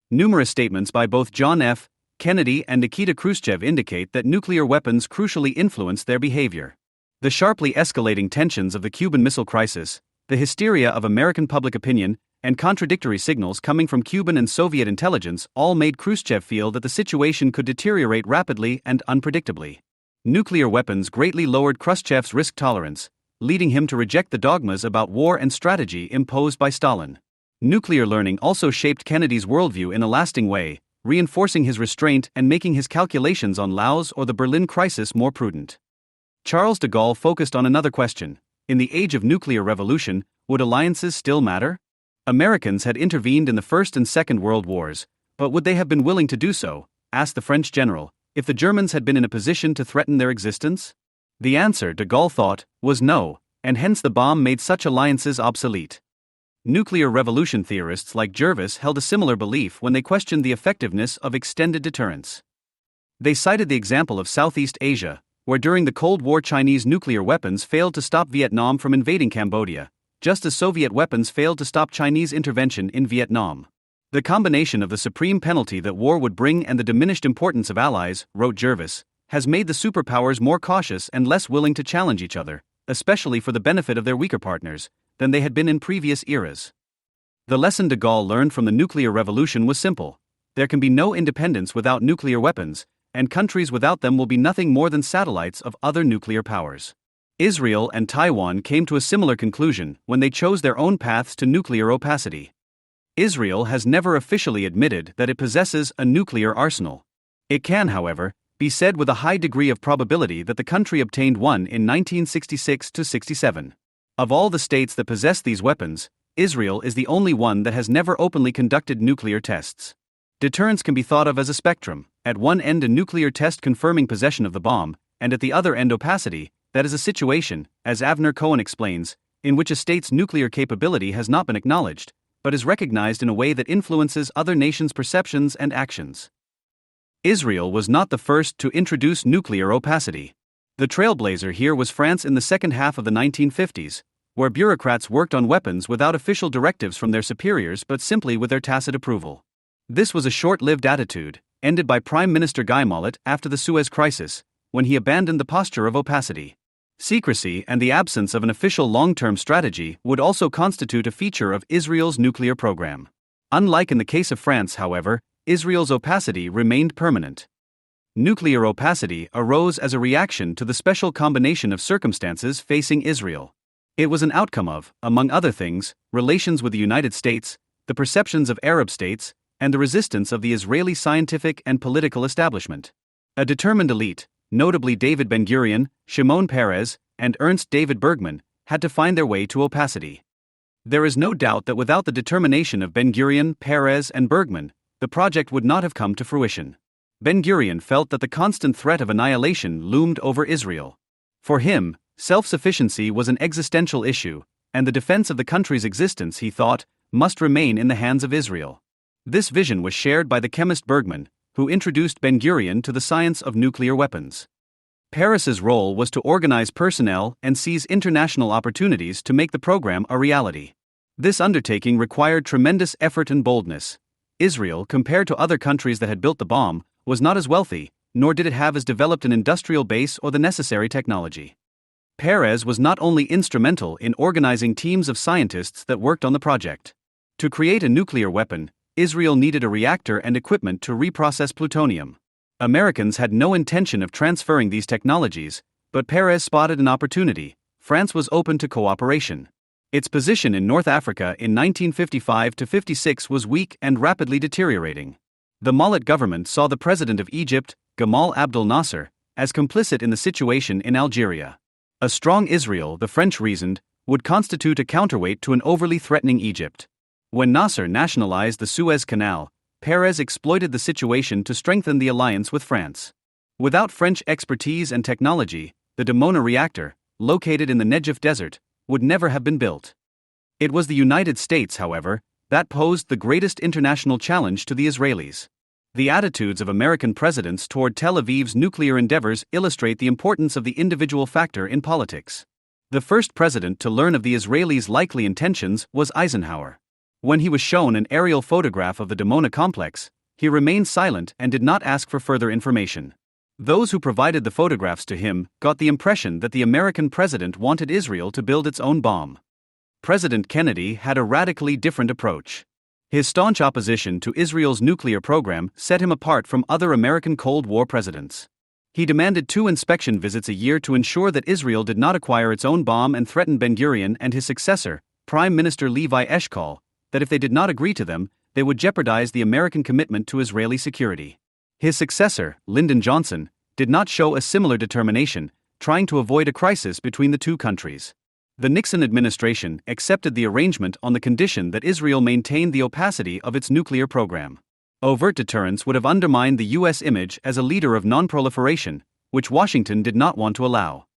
[SPEAKER 3] Numerous statements by both John F. Kennedy and Nikita Khrushchev indicate that nuclear weapons crucially influenced their behavior. The sharply escalating tensions of the Cuban Missile Crisis, the hysteria of American public opinion, and contradictory signals coming from Cuban and Soviet intelligence all made Khrushchev feel that the situation could deteriorate rapidly and unpredictably. Nuclear weapons greatly lowered Khrushchev's risk tolerance, leading him to reject the dogmas about war and strategy imposed by Stalin. Nuclear learning also shaped Kennedy's worldview in a lasting way, reinforcing his restraint and making his calculations on Laos or the Berlin crisis more prudent. Charles de Gaulle focused on another question. In the age of nuclear revolution, would alliances still matter? Americans had intervened in the First and Second World Wars, but would they have been willing to do so, asked the French general, if the Germans had been in a position to threaten their existence? The answer, de Gaulle thought, was no, and hence the bomb made such alliances obsolete. Nuclear revolution theorists like Jervis held a similar belief when they questioned the effectiveness of extended deterrence. They cited the example of Southeast Asia, where during the Cold War Chinese nuclear weapons failed to stop Vietnam from invading Cambodia, just as Soviet weapons failed to stop Chinese intervention in Vietnam. The combination of the supreme penalty that war would bring and the diminished importance of allies, wrote Jervis, has made the superpowers more cautious and less willing to challenge each other, especially for the benefit of their weaker partners, than they had been in previous eras. The lesson de Gaulle learned from the nuclear revolution was simple. There can be no independence without nuclear weapons, and countries without them will be nothing more than satellites of other nuclear powers. Israel and Taiwan came to a similar conclusion when they chose their own paths to nuclear opacity. Israel has never officially admitted that it possesses a nuclear arsenal. It can, however, be said with a high degree of probability that the country obtained one in 1966-67. Of all the states that possess these weapons, Israel is the only one that has never openly conducted nuclear tests. Deterrence can be thought of as a spectrum, at one end a nuclear test confirming possession of the bomb, and at the other end opacity, that is a situation, as Avner Cohen explains, in which a state's nuclear capability has not been acknowledged, but is recognized in a way that influences other nations' perceptions and actions. Israel was not the first to introduce nuclear opacity. The trailblazer here was France in the second half of the 1950s, where bureaucrats worked on weapons without official directives from their superiors but simply with their tacit approval. This was a short-lived attitude, ended by Prime Minister Guy Mollet after the Suez Crisis, when he abandoned the posture of opacity. Secrecy and the absence of an official long-term strategy would also constitute a feature of Israel's nuclear program. Unlike in the case of France, however, Israel's opacity remained permanent. Nuclear opacity arose as a reaction to the special combination of circumstances facing Israel. It was an outcome of, among other things, relations with the United States, the perceptions of Arab states, and the resistance of the Israeli scientific and political establishment. A determined elite, notably David Ben-Gurion, Shimon Peres, and Ernst David Bergman, had to find their way to opacity. There is no doubt that without the determination of Ben-Gurion, Peres, and Bergman, the project would not have come to fruition. Ben-Gurion felt that the constant threat of annihilation loomed over Israel. For him, self-sufficiency was an existential issue, and the defense of the country's existence, he thought, must remain in the hands of Israel. This vision was shared by the chemist Bergman, who introduced Ben-Gurion to the science of nuclear weapons. Peres's role was to organize personnel and seize international opportunities to make the program a reality. This undertaking required tremendous effort and boldness. Israel, compared to other countries that had built the bomb, was not as wealthy, nor did it have as developed an industrial base or the necessary technology. Peres was not only instrumental in organizing teams of scientists that worked on the project. To create a nuclear weapon, Israel needed a reactor and equipment to reprocess plutonium. Americans had no intention of transferring these technologies, but Peres spotted an opportunity. France was open to cooperation. Its position in North Africa in 1955 to 56 was weak and rapidly deteriorating. The Mollet government saw the president of Egypt, Gamal Abdel Nasser, as complicit in the situation in Algeria. A strong Israel, the French reasoned, would constitute a counterweight to an overly threatening Egypt. When Nasser nationalized the Suez Canal, Peres exploited the situation to strengthen the alliance with France. Without French expertise and technology, the Dimona reactor, located in the Negev Desert, would never have been built. It was the United States, however, that posed the greatest international challenge to the Israelis. The attitudes of American presidents toward Tel Aviv's nuclear endeavors illustrate the importance of the individual factor in politics. The first president to learn of the Israelis' likely intentions was Eisenhower. When he was shown an aerial photograph of the Dimona complex, he remained silent and did not ask for further information. Those who provided the photographs to him got the impression that the American president wanted Israel to build its own bomb. President Kennedy had a radically different approach. His staunch opposition to Israel's nuclear program set him apart from other American Cold War presidents. He demanded 2 inspection visits a year to ensure that Israel did not acquire its own bomb and threatened Ben-Gurion and his successor, Prime Minister Levi Eshkol, that if they did not agree to them, they would jeopardize the American commitment to Israeli security. His successor, Lyndon Johnson, did not show a similar determination, trying to avoid a crisis between the two countries. The Nixon administration accepted the arrangement on the condition that Israel maintained the opacity of its nuclear program. Overt deterrence would have undermined the U.S. image as a leader of non-proliferation, which Washington did not want to allow.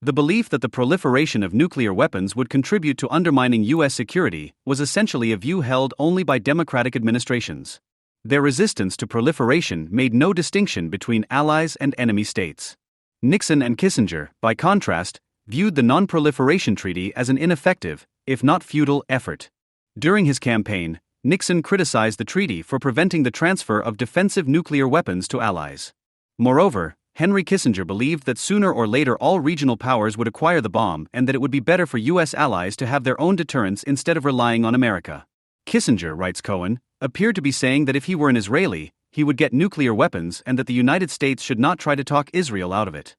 [SPEAKER 3] The belief that the proliferation of nuclear weapons would contribute to undermining U.S. security was essentially a view held only by Democratic administrations. Their resistance to proliferation made no distinction between allies and enemy states. Nixon and Kissinger, by contrast, viewed the Non-Proliferation Treaty as an ineffective, if not futile, effort. During his campaign, Nixon criticized the treaty for preventing the transfer of defensive nuclear weapons to allies. Moreover, Henry Kissinger believed that sooner or later all regional powers would acquire the bomb and that it would be better for U.S. allies to have their own deterrence instead of relying on America. Kissinger, writes Cohen, appeared to be saying that if he were an Israeli, he would get nuclear weapons and that the United States should not try to talk Israel out of it.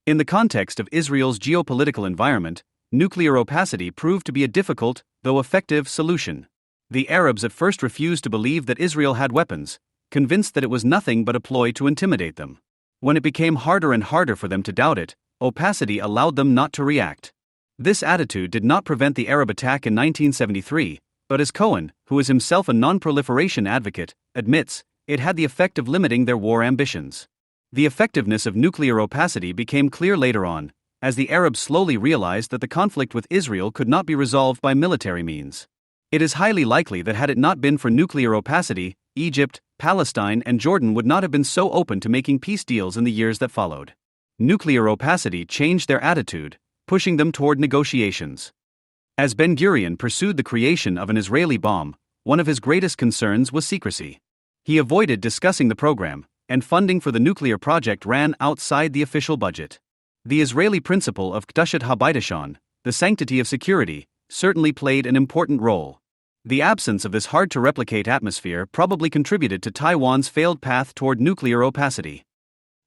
[SPEAKER 3] In the context of Israel's geopolitical environment, nuclear opacity proved to be a difficult, though effective, solution. The Arabs at first refused to believe that Israel had weapons, convinced that it was nothing but a ploy to intimidate them. When it became harder and harder for them to doubt it, opacity allowed them not to react. This attitude did not prevent the Arab attack in 1973, but as Cohen, who is himself a non-proliferation advocate, admits, it had the effect of limiting their war ambitions. The effectiveness of nuclear opacity became clear later on, as the Arabs slowly realized that the conflict with Israel could not be resolved by military means. It is highly likely that had it not been for nuclear opacity, Egypt, Palestine, and Jordan would not have been so open to making peace deals in the years that followed. Nuclear opacity changed their attitude, pushing them toward negotiations. As Ben-Gurion pursued the creation of an Israeli bomb, one of his greatest concerns was secrecy. He avoided discussing the program, and funding for the nuclear project ran outside the official budget. The Israeli principle of Kedushat HaBeitashan, the sanctity of security, certainly played an important role. The absence of this hard-to-replicate atmosphere probably contributed to Taiwan's failed path toward nuclear opacity.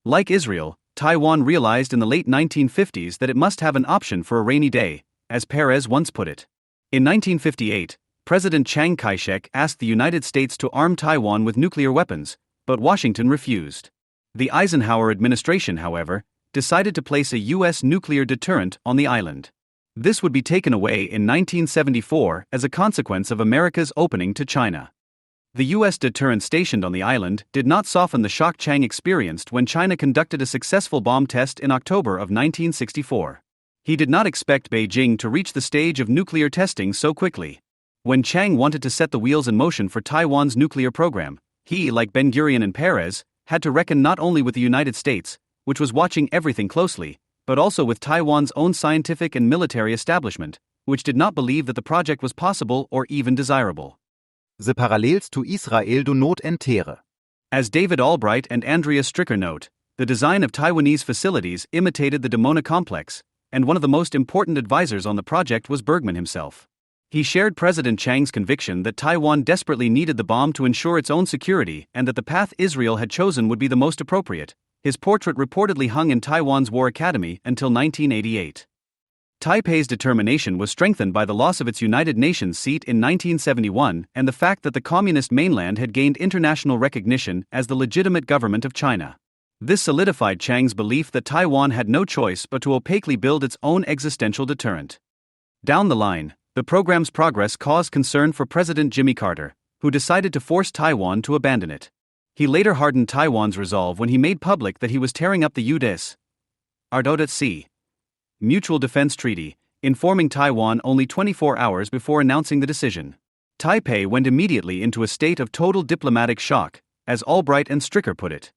[SPEAKER 3] Like Israel, Taiwan realized in the late 1950s that it must have an option for a rainy day, as Perez once put it. In 1958, President Chiang Kai-shek asked the United States to arm Taiwan with nuclear weapons, but Washington refused. The Eisenhower administration, however, decided to place a U.S. nuclear deterrent on the island. This would be taken away in 1974 as a consequence of America's opening to China. The U.S. deterrent stationed on the island did not soften the shock Chiang experienced when China conducted a successful bomb test in October of 1964. He did not expect Beijing to reach the stage of nuclear testing so quickly. When Chiang wanted to set the wheels in motion for Taiwan's nuclear program, he, like Ben-Gurion and Perez, had to reckon not only with the United States, which was watching everything closely, but also with Taiwan's own scientific and military establishment, which did not believe that the project was possible or even desirable.
[SPEAKER 4] The parallels to Israel do not entere.
[SPEAKER 3] As David Albright and Andrea Stricker note, the design of Taiwanese facilities imitated the Dimona complex, and one of the most important advisors on the project was Bergman himself. He shared President Chiang's conviction that Taiwan desperately needed the bomb to ensure its own security and that the path Israel had chosen would be the most appropriate. His portrait reportedly hung in Taiwan's War Academy until 1988. Taipei's determination was strengthened by the loss of its United Nations seat in 1971 and the fact that the communist mainland had gained international recognition as the legitimate government of China. This solidified Chiang's belief that Taiwan had no choice but to opaquely build its own existential deterrent. Down the line, the program's progress caused concern for President Jimmy Carter, who decided to force Taiwan to abandon it. He later hardened Taiwan's resolve when he made public that he was tearing up the UDES (RDOT-C) Mutual Defense Treaty, informing Taiwan only 24 hours before announcing the decision. Taipei went immediately into a state of total diplomatic shock, as Albright and Stricker put it.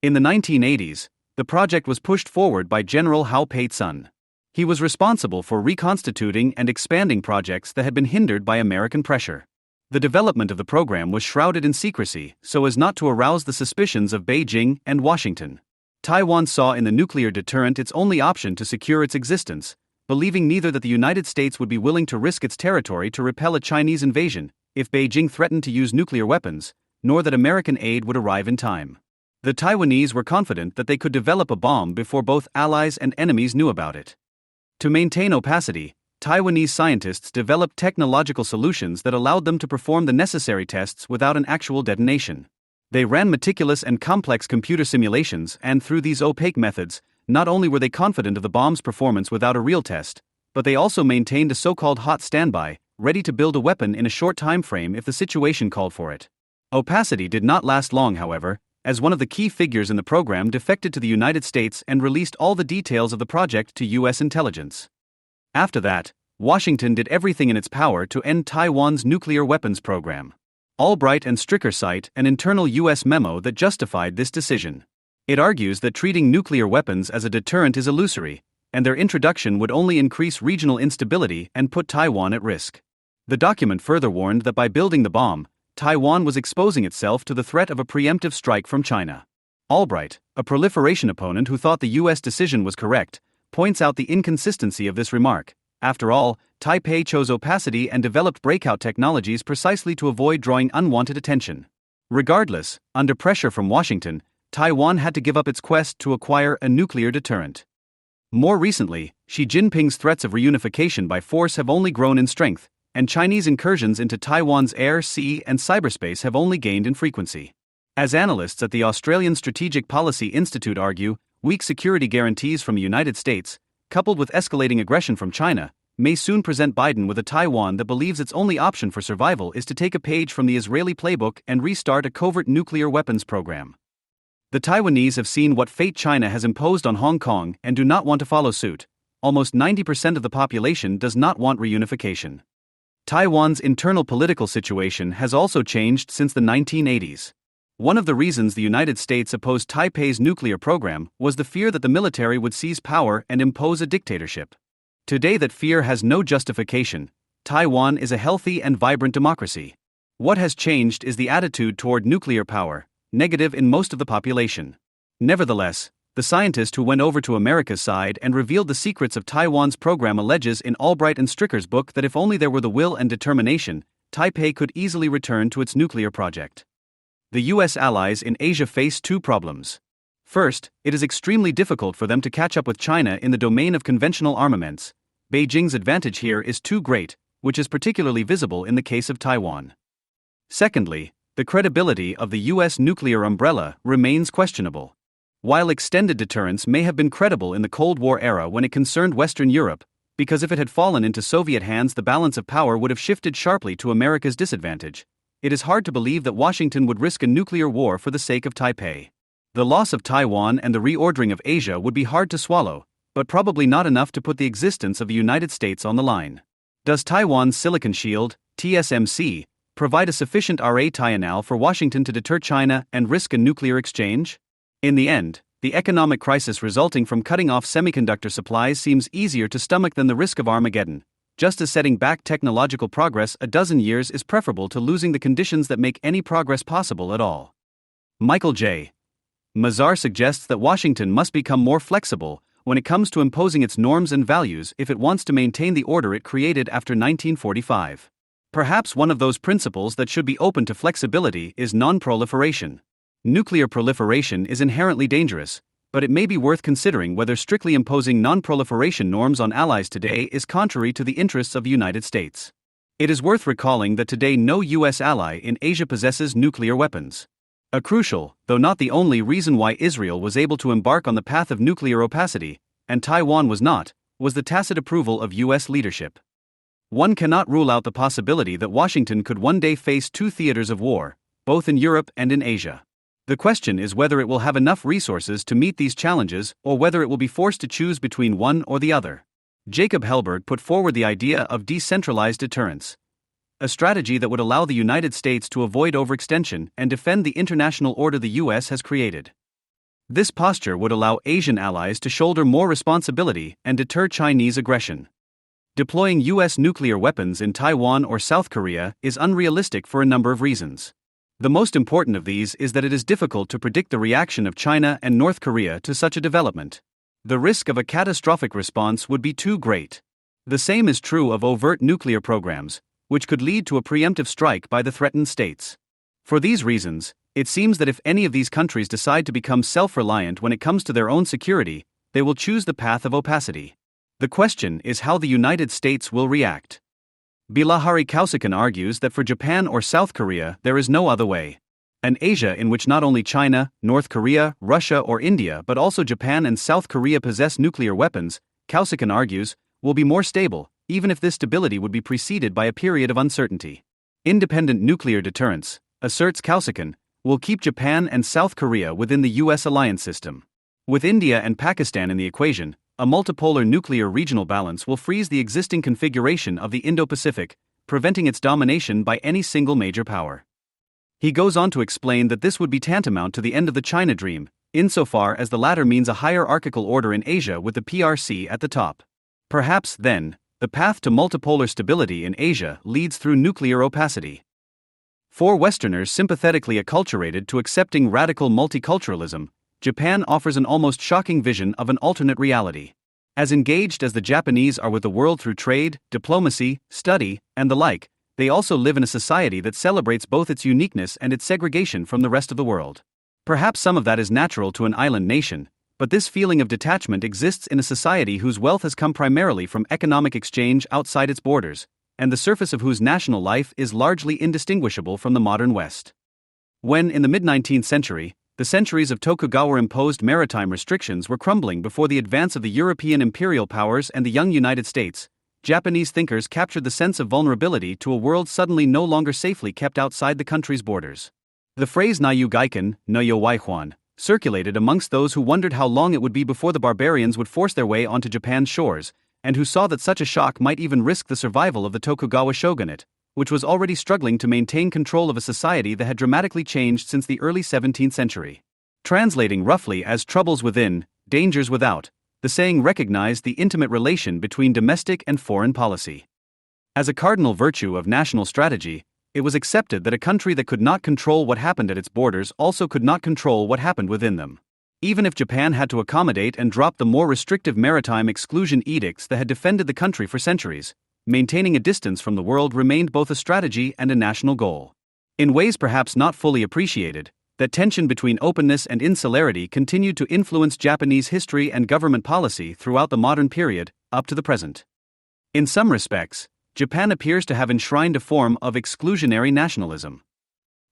[SPEAKER 3] In the 1980s, the project was pushed forward by General Hao Pei-tsun. He was responsible for reconstituting and expanding projects that had been hindered by American pressure. The development of the program was shrouded in secrecy so as not to arouse the suspicions of Beijing and Washington. Taiwan saw in the nuclear deterrent its only option to secure its existence, believing neither that the United States would be willing to risk its territory to repel a Chinese invasion if Beijing threatened to use nuclear weapons, nor that American aid would arrive in time. The Taiwanese were confident that they could develop a bomb before both allies and enemies knew about it. To maintain opacity, Taiwanese scientists developed technological solutions that allowed them to perform the necessary tests without an actual detonation. They ran meticulous and complex computer simulations, and through these opaque methods, not only were they confident of the bomb's performance without a real test, but they also maintained a so-called hot standby, ready to build a weapon in a short time frame if the situation called for it. Opacity did not last long, however, as one of the key figures in the program defected to the United States and released all the details of the project to U.S. intelligence. After that, Washington did everything in its power to end Taiwan's nuclear weapons program. Albright and Stricker cite an internal U.S. memo that justified this decision. It argues that treating nuclear weapons as a deterrent is illusory, and their introduction would only increase regional instability and put Taiwan at risk. The document further warned that by building the bomb, Taiwan was exposing itself to the threat of a preemptive strike from China. Albright, a proliferation opponent who thought the U.S. decision was correct, points out the inconsistency of this remark. After all, Taipei chose opacity and developed breakout technologies precisely to avoid drawing unwanted attention. Regardless, under pressure from Washington, Taiwan had to give up its quest to acquire a nuclear deterrent. More recently, Xi Jinping's threats of reunification by force have only grown in strength, and Chinese incursions into Taiwan's air, sea, and cyberspace have only gained in frequency. As analysts at the Australian Strategic Policy Institute argue, weak security guarantees from the United States, coupled with escalating aggression from China, may soon present Biden with a Taiwan that believes its only option for survival is to take a page from the Israeli playbook and restart a covert nuclear weapons program. The Taiwanese have seen what fate China has imposed on Hong Kong and do not want to follow suit. Almost 90% of the population does not want reunification. Taiwan's internal political situation has also changed since the 1980s. One of the reasons the United States opposed Taipei's nuclear program was the fear that the military would seize power and impose a dictatorship. Today that fear has no justification. Taiwan is a healthy and vibrant democracy. What has changed is the attitude toward nuclear power, negative in most of the population. Nevertheless, the scientist who went over to America's side and revealed the secrets of Taiwan's program alleges in Albright and Stricker's book that if only there were the will and determination, Taipei could easily return to its nuclear project. The U.S. allies in Asia face two problems. First, it is extremely difficult for them to catch up with China in the domain of conventional armaments. Beijing's advantage here is too great, which is particularly visible in the case of Taiwan. Secondly, the credibility of the U.S. nuclear umbrella remains questionable. While extended deterrence may have been credible in the Cold War era when it concerned Western Europe, because if it had fallen into Soviet hands the balance of power would have shifted sharply to America's disadvantage, it is hard to believe that Washington would risk a nuclear war for the sake of Taipei. The loss of Taiwan and the reordering of Asia would be hard to swallow, but probably not enough to put the existence of the United States on the line. Does Taiwan's Silicon Shield, TSMC, provide a sufficient arsenal for Washington to deter China and risk a nuclear exchange? In the end, the economic crisis resulting from cutting off semiconductor supplies seems easier to stomach than the risk of Armageddon, just as setting back technological progress a dozen years is preferable to losing the conditions that make any progress possible at all. Michael J. Mazar suggests that Washington must become more flexible when it comes to imposing its norms and values if it wants to maintain the order it created after 1945. Perhaps one of those principles that should be open to flexibility is non-proliferation. Nuclear proliferation is inherently dangerous, but it may be worth considering whether strictly imposing non-proliferation norms on allies today is contrary to the interests of the United States. It is worth recalling that today no U.S. ally in Asia possesses nuclear weapons. A crucial, though not the only reason why Israel was able to embark on the path of nuclear opacity, and Taiwan was not, was the tacit approval of U.S. leadership. One cannot rule out the possibility that Washington could one day face two theaters of war, both in Europe and in Asia. The question is whether it will have enough resources to meet these challenges or whether it will be forced to choose between one or the other. Jacob Hellberg put forward the idea of decentralized deterrence, a strategy that would allow the United States to avoid overextension and defend the international order the U.S. has created. This posture would allow Asian allies to shoulder more responsibility and deter Chinese aggression. Deploying U.S. nuclear weapons in Taiwan or South Korea is unrealistic for a number of reasons. The most important of these is that it is difficult to predict the reaction of China and North Korea to such a development. The risk of a catastrophic response would be too great. The same is true of overt nuclear programs, which could lead to a preemptive strike by the threatened states. For these reasons, it seems that if any of these countries decide to become self-reliant when it comes to their own security, they will choose the path of opacity. The question is how the United States will react. Bilahari Kausikan argues that for Japan or South Korea there is no other way. An Asia in which not only China, North Korea, Russia or India but also Japan and South Korea possess nuclear weapons, Kausikan argues, will be more stable, even if this stability would be preceded by a period of uncertainty. Independent nuclear deterrence, asserts Kausikan, will keep Japan and South Korea within the U.S. alliance system. With India and Pakistan in the equation, a multipolar nuclear regional balance will freeze the existing configuration of the Indo-Pacific, preventing its domination by any single major power. He goes on to explain that this would be tantamount to the end of the China dream, insofar as the latter means a hierarchical order in Asia with the PRC at the top. Perhaps, then, the path to multipolar stability in Asia leads through nuclear opacity. For Westerners sympathetically acculturated to accepting radical multiculturalism, Japan offers an almost shocking vision of an alternate reality. As engaged as the Japanese are with the world through trade, diplomacy, study, and the like, they also live in a society that celebrates both its uniqueness and its segregation from the rest of the world. Perhaps some of that is natural to an island nation, but this feeling of detachment exists in a society whose wealth has come primarily from economic exchange outside its borders, and the surface of whose national life is largely indistinguishable from the modern West. When, in the mid-19th century, the centuries of Tokugawa-imposed maritime restrictions were crumbling before the advance of the European imperial powers and the young United States, Japanese thinkers captured the sense of vulnerability to a world suddenly no longer safely kept outside the country's borders. The phrase Nayu Gaiken, Noyo Waihuan, circulated amongst those who wondered how long it would be before the barbarians would force their way onto Japan's shores, and who saw that such a shock might even risk the survival of the Tokugawa shogunate, which was already struggling to maintain control of a society that had dramatically changed since the early 17th century. Translating roughly as troubles within, dangers without, the saying recognized the intimate relation between domestic and foreign policy. As a cardinal virtue of national strategy, It was accepted that a country that could not control what happened at its borders also could not control what happened within them. Even if Japan had to accommodate and drop the more restrictive maritime exclusion edicts that had defended the country for centuries, maintaining a distance from the world remained both a strategy and a national goal. In ways perhaps not fully appreciated, that tension between openness and insularity continued to influence Japanese history and government policy throughout the modern period, up to the present. In some respects, Japan appears to have enshrined a form of exclusionary nationalism.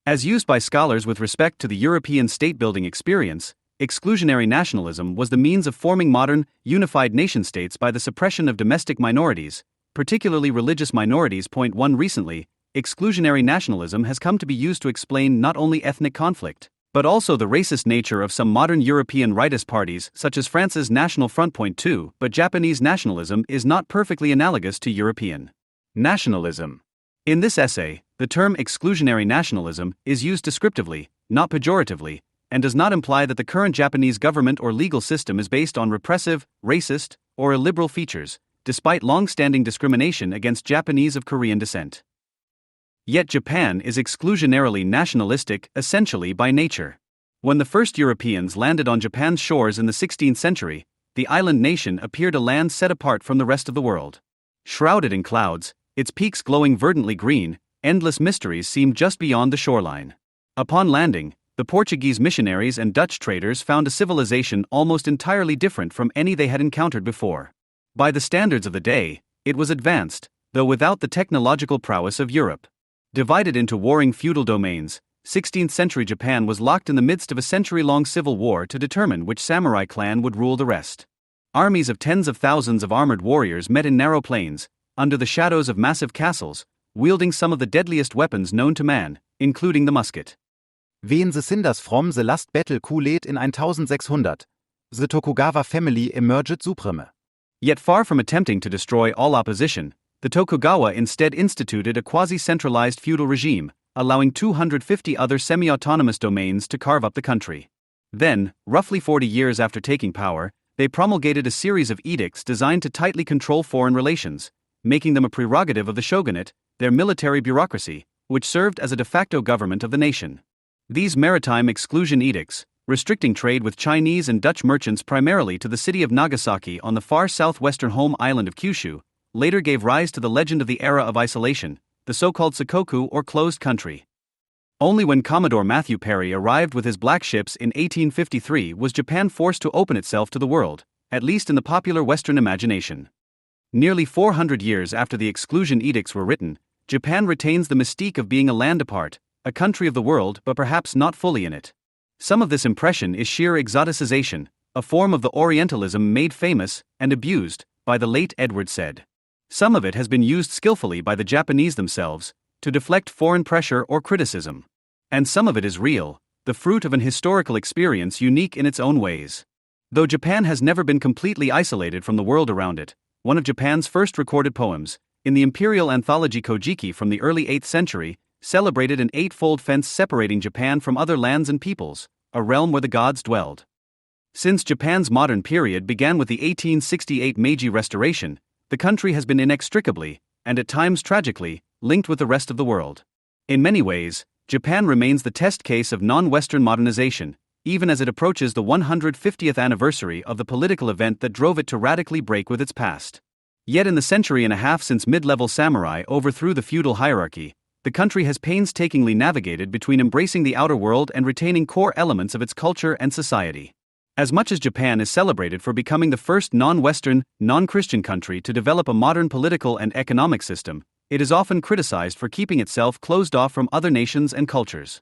[SPEAKER 3] As used by scholars with respect to the European state-building experience, exclusionary nationalism was the means of forming modern, unified nation-states by the suppression of domestic minorities, particularly religious minorities. Point 1 Recently, exclusionary nationalism has come to be used to explain not only ethnic conflict, but also the racist nature of some modern European rightist parties such as France's National Front. Point 2 But Japanese nationalism is not perfectly analogous to European nationalism. In this essay, the term exclusionary nationalism is used descriptively, not pejoratively, and does not imply that the current Japanese government or legal system is based on repressive, racist, or illiberal features, despite long-standing discrimination against Japanese of Korean descent. Yet Japan is exclusionarily nationalistic essentially by nature. When the first Europeans landed on Japan's shores in the 16th century, the island nation appeared a land set apart from the rest of the world. Shrouded in clouds, its peaks glowing verdantly green, endless mysteries seemed just beyond the shoreline. Upon landing, the Portuguese missionaries and Dutch traders found a civilization almost entirely different from any they had encountered before. By the standards of the day, it was advanced, though without the technological prowess of Europe. Divided into warring feudal domains, 16th century Japan was locked in the midst of a century-long civil war to determine which samurai clan would rule the rest. Armies of tens of thousands of armored warriors met in narrow plains, under the shadows of massive castles, wielding some of the deadliest weapons known to man, including the musket.
[SPEAKER 4] Wen se sind das from the last battle kulet in 1600, the Tokugawa family emerged supreme.
[SPEAKER 3] Yet far from attempting to destroy all opposition, the Tokugawa instead instituted a quasi-centralized feudal regime, allowing 250 other semi-autonomous domains to carve up the country. Then, roughly 40 years after taking power, they promulgated a series of edicts designed to tightly control foreign relations, making them a prerogative of the shogunate, their military bureaucracy, which served as a de facto government of the nation. These maritime exclusion edicts, restricting trade with Chinese and Dutch merchants primarily to the city of Nagasaki on the far southwestern home island of Kyushu, later gave rise to the legend of the era of isolation, the so-called Sakoku or closed country. Only when Commodore Matthew Perry arrived with his black ships in 1853 was Japan forced to open itself to the world, at least in the popular Western imagination. Nearly 400 years after the exclusion edicts were written, Japan retains the mystique of being a land apart, a country of the world but perhaps not fully in it. Some of this impression is sheer exoticization, a form of the Orientalism made famous and abused by the late Edward Said. Some of it has been used skillfully by the Japanese themselves to deflect foreign pressure or criticism. And some of it is real, the fruit of an historical experience unique in its own ways. Though Japan has never been completely isolated from the world around it, one of Japan's first recorded poems, in the imperial anthology Kojiki from the early 8th century, celebrated an eightfold fence separating Japan from other lands and peoples, a realm where the gods dwelled. Since Japan's modern period began with the 1868 Meiji Restoration, the country has been inextricably, and at times tragically, linked with the rest of the world. In many ways, Japan remains the test case of non-Western modernization, even as it approaches the 150th anniversary of the political event that drove it to radically break with its past. Yet in the century and a half since mid-level samurai overthrew the feudal hierarchy, the country has painstakingly navigated between embracing the outer world and retaining core elements of its culture and society. As much as Japan is celebrated for becoming the first non-Western, non-Christian country to develop a modern political and economic system, it is often criticized for keeping itself closed off from other nations and cultures.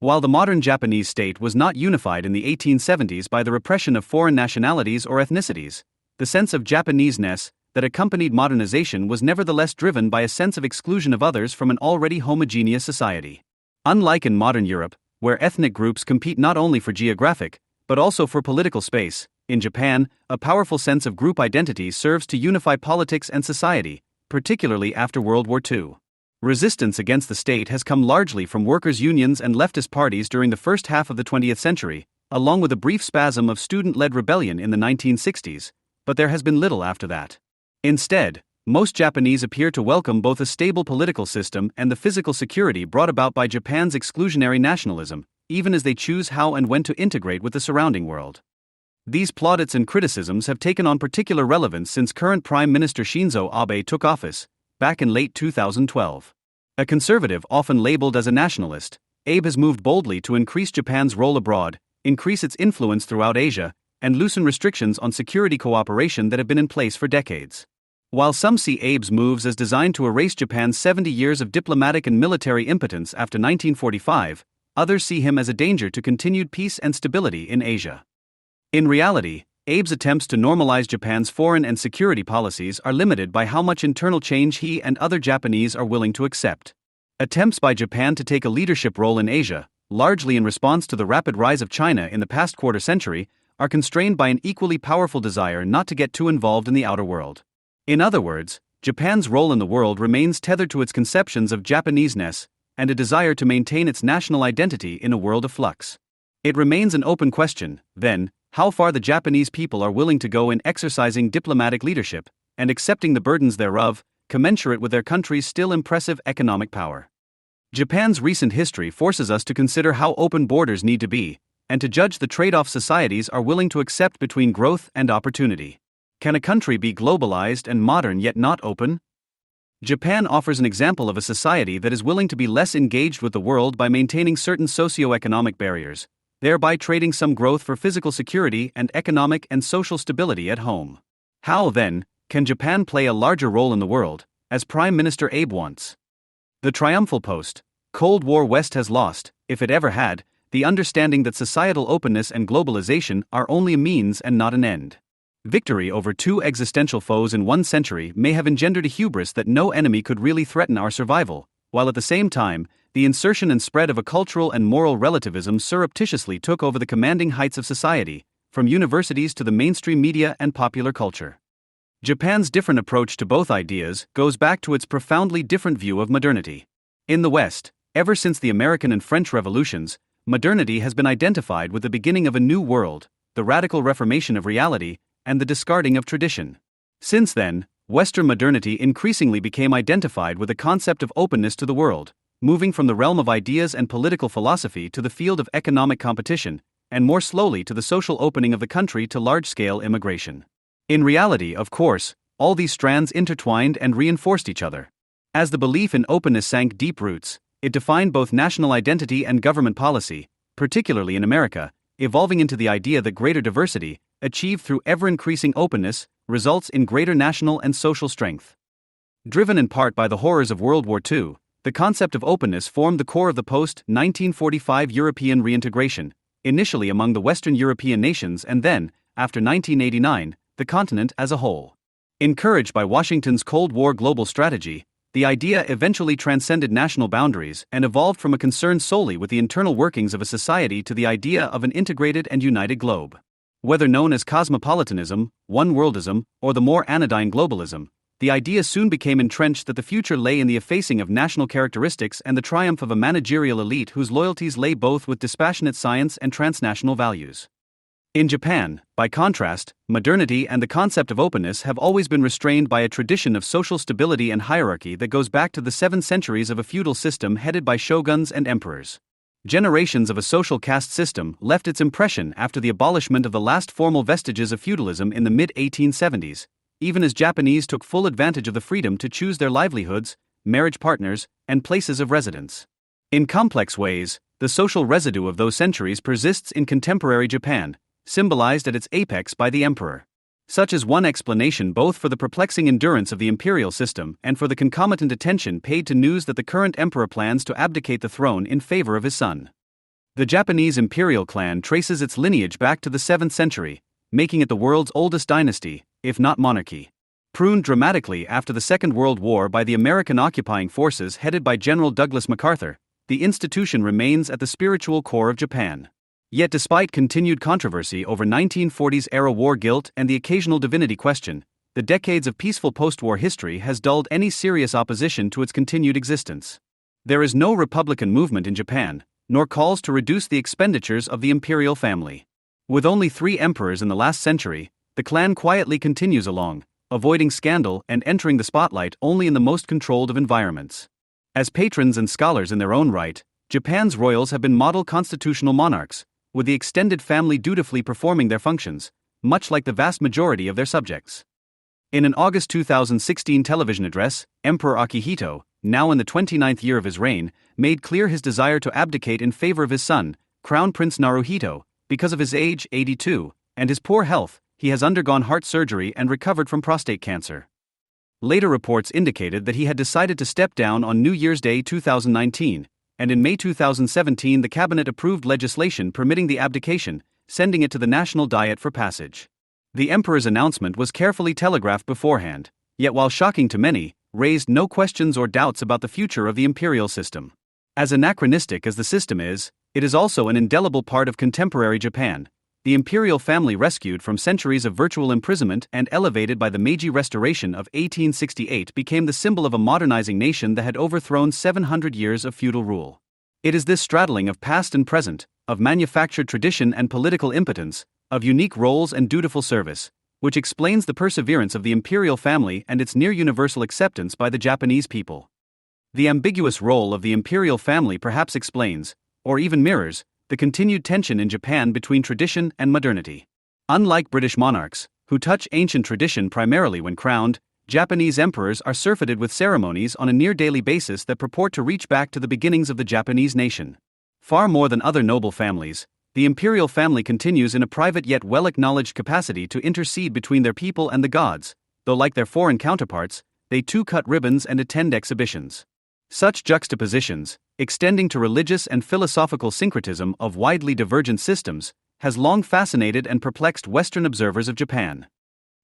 [SPEAKER 3] While the modern Japanese state was not unified in the 1870s by the repression of foreign nationalities or ethnicities, the sense of Japaneseness that accompanied modernization was nevertheless driven by a sense of exclusion of others from an already homogeneous society. Unlike in modern Europe, where ethnic groups compete not only for geographic, but also for political space, in Japan, a powerful sense of group identity serves to unify politics and society, particularly after World War II. Resistance against the state has come largely from workers' unions and leftist parties during the first half of the 20th century, along with a brief spasm of student-led rebellion in the 1960s, but there has been little after that. Instead, Most Japanese appear to welcome both a stable political system and the physical security brought about by Japan's exclusionary nationalism, even as they choose how and when to integrate with the surrounding world. These plaudits and criticisms have taken on particular relevance since current Prime Minister Shinzo Abe took office, back in late 2012. A conservative often labeled as a nationalist, Abe has moved boldly to increase Japan's role abroad, increase its influence throughout Asia, and loosen restrictions on security cooperation that have been in place for decades. While some see Abe's moves as designed to erase Japan's 70 years of diplomatic and military impotence after 1945, others see him as a danger to continued peace and stability in Asia. In reality, Abe's attempts to normalize Japan's foreign and security policies are limited by how much internal change he and other Japanese are willing to accept. Attempts by Japan to take a leadership role in Asia, largely in response to the rapid rise of China in the past quarter century, are constrained by an equally powerful desire not to get too involved in the outer world. In other words, Japan's role in the world remains tethered to its conceptions of Japaneseness and a desire to maintain its national identity in a world of flux. It remains an open question, then, how far the Japanese people are willing to go in exercising diplomatic leadership and accepting the burdens thereof, commensurate with their country's still impressive economic power. Japan's recent history forces us to consider how open borders need to be, and to judge the trade-off societies are willing to accept between growth and opportunity. Can a country be globalized and modern yet not open? Japan offers an example of a society that is willing to be less engaged with the world by maintaining certain socio-economic barriers, thereby trading some growth for physical security and economic and social stability at home. How, then, can Japan play a larger role in the world, as Prime Minister Abe wants? The triumphal post-Cold War West has lost, if it ever had, the understanding that societal openness and globalization are only a means and not an end. Victory over two existential foes in one century may have engendered a hubris that no enemy could really threaten our survival, while at the same time, the insertion and spread of a cultural and moral relativism surreptitiously took over the commanding heights of society, from universities to the mainstream media and popular culture. Japan's different approach to both ideas goes back to its profoundly different view of modernity. In the West, ever since the American and French revolutions, modernity has been identified with the beginning of a new world, the radical reformation of reality, and the discarding of tradition. Since then, Western modernity increasingly became identified with the concept of openness to the world, moving from the realm of ideas and political philosophy to the field of economic competition, and more slowly to the social opening of the country to large-scale immigration. In reality, of course, all these strands intertwined and reinforced each other. As the belief in openness sank deep roots, it defined both national identity and government policy, particularly in America, evolving into the idea that greater diversity, achieved through ever-increasing openness, results in greater national and social strength. Driven in part by the horrors of World War II, the concept of openness formed the core of the post-1945 European reintegration, initially among the Western European nations and then, after 1989, the continent as a whole. Encouraged by Washington's Cold War global strategy, the idea eventually transcended national boundaries and evolved from a concern solely with the internal workings of a society to the idea of an integrated and united globe. Whether known as cosmopolitanism, one-worldism, or the more anodyne globalism, the idea soon became entrenched that the future lay in the effacing of national characteristics and the triumph of a managerial elite whose loyalties lay both with dispassionate science and transnational values. In Japan, by contrast, modernity and the concept of openness have always been restrained by a tradition of social stability and hierarchy that goes back to the 7 centuries of a feudal system headed by shoguns and emperors. Generations of a social caste system left its impression after the abolishment of the last formal vestiges of feudalism in the mid-1870s, even as Japanese took full advantage of the freedom to choose their livelihoods, marriage partners, and places of residence. In complex ways, the social residue of those centuries persists in contemporary Japan, symbolized at its apex by the emperor. Such is one explanation both for the perplexing endurance of the imperial system and for the concomitant attention paid to news that the current emperor plans to abdicate the throne in favor of his son. The Japanese imperial clan traces its lineage back to the 7th century, making it the world's oldest dynasty, if not monarchy. Pruned dramatically after the Second World War by the American occupying forces headed by General Douglas MacArthur, the institution remains at the spiritual core of Japan. Yet despite continued controversy over 1940s-era war guilt and the occasional divinity question, the decades of peaceful post-war history has dulled any serious opposition to its continued existence. There is no republican movement in Japan, nor calls to reduce the expenditures of the imperial family. With only 3 emperors in the last century, the clan quietly continues along, avoiding scandal and entering the spotlight only in the most controlled of environments. As patrons and scholars in their own right, Japan's royals have been model constitutional monarchs, with the extended family dutifully performing their functions, much like the vast majority of their subjects. In an August 2016 television address, Emperor Akihito, now in the 29th year of his reign, made clear his desire to abdicate in favor of his son, Crown Prince Naruhito, because of his age, 82, and his poor health. He has undergone heart surgery and recovered from prostate cancer. Later reports indicated that he had decided to step down on New Year's Day 2019, and in May 2017 the cabinet approved legislation permitting the abdication, sending it to the National Diet for passage. The emperor's announcement was carefully telegraphed beforehand, yet while shocking to many, raised no questions or doubts about the future of the imperial system. As anachronistic as the system is, it is also an indelible part of contemporary Japan. The imperial family, rescued from centuries of virtual imprisonment and elevated by the Meiji Restoration of 1868, became the symbol of a modernizing nation that had overthrown 700 years of feudal rule. It is this straddling of past and present, of manufactured tradition and political impotence, of unique roles and dutiful service, which explains the perseverance of the imperial family and its near-universal acceptance by the Japanese people. The ambiguous role of the imperial family perhaps explains, or even mirrors, the continued tension in Japan between tradition and modernity. Unlike British monarchs, who touch ancient tradition primarily when crowned, Japanese emperors are surfeited with ceremonies on a near-daily basis that purport to reach back to the beginnings of the Japanese nation. Far more than other noble families, the imperial family continues in a private yet well-acknowledged capacity to intercede between their people and the gods, though like their foreign counterparts, they too cut ribbons and attend exhibitions. Such juxtapositions, extending to religious and philosophical syncretism of widely divergent systems, has long fascinated and perplexed Western observers of Japan.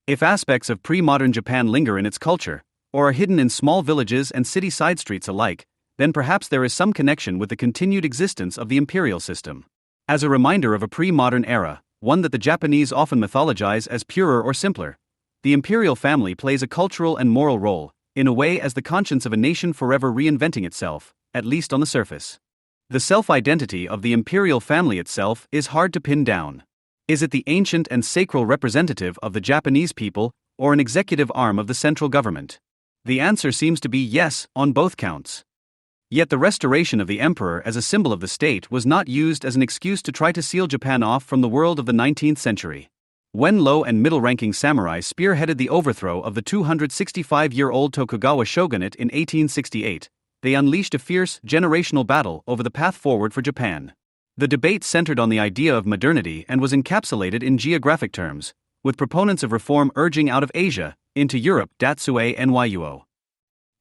[SPEAKER 3] If aspects of pre-modern Japan linger in its culture, or are hidden in small villages and city side streets alike, then perhaps there is some connection with the continued existence of the imperial system. As a reminder of a pre-modern era, one that the Japanese often mythologize as purer or simpler, the imperial family plays a cultural and moral role, in a way as the conscience of a nation forever reinventing itself, at least on the surface. The self-identity of the imperial family itself is hard to pin down. Is it the ancient and sacral representative of the Japanese people, or an executive arm of the central government? The answer seems to be yes, on both counts. Yet the restoration of the emperor as a symbol of the state was not used as an excuse to try to seal Japan off from the world of the 19th century. When low and middle-ranking samurai spearheaded the overthrow of the 265-year-old Tokugawa shogunate in 1868, they unleashed a fierce, generational battle over the path forward for Japan. The debate centered on the idea of modernity and was encapsulated in geographic terms, with proponents of reform urging out of Asia, into Europe, Datsue Nyuo.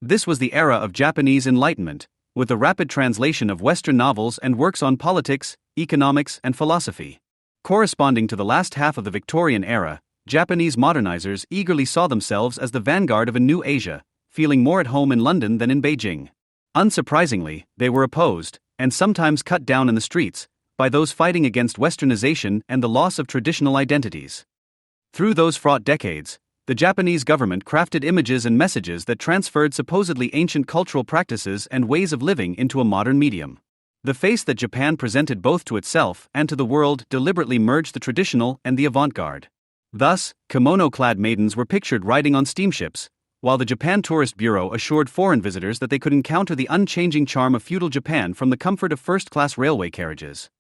[SPEAKER 3] This was the era of Japanese Enlightenment, with the rapid translation of Western novels and works on politics, economics, and philosophy. Corresponding to the last half of the Victorian era, Japanese modernizers eagerly saw themselves as the vanguard of a new Asia, feeling more at home in London than in Beijing. Unsurprisingly, they were opposed, and sometimes cut down in the streets, by those fighting against westernization and the loss of traditional identities. Through those fraught decades, the Japanese government crafted images and messages that transferred supposedly ancient cultural practices and ways of living into a modern medium. The face that Japan presented both to itself and to the world deliberately merged the traditional and the avant-garde. Thus, kimono-clad maidens were pictured riding on steamships, while the Japan Tourist Bureau assured foreign visitors that they could encounter the unchanging charm of feudal Japan from the comfort of first-class railway carriages.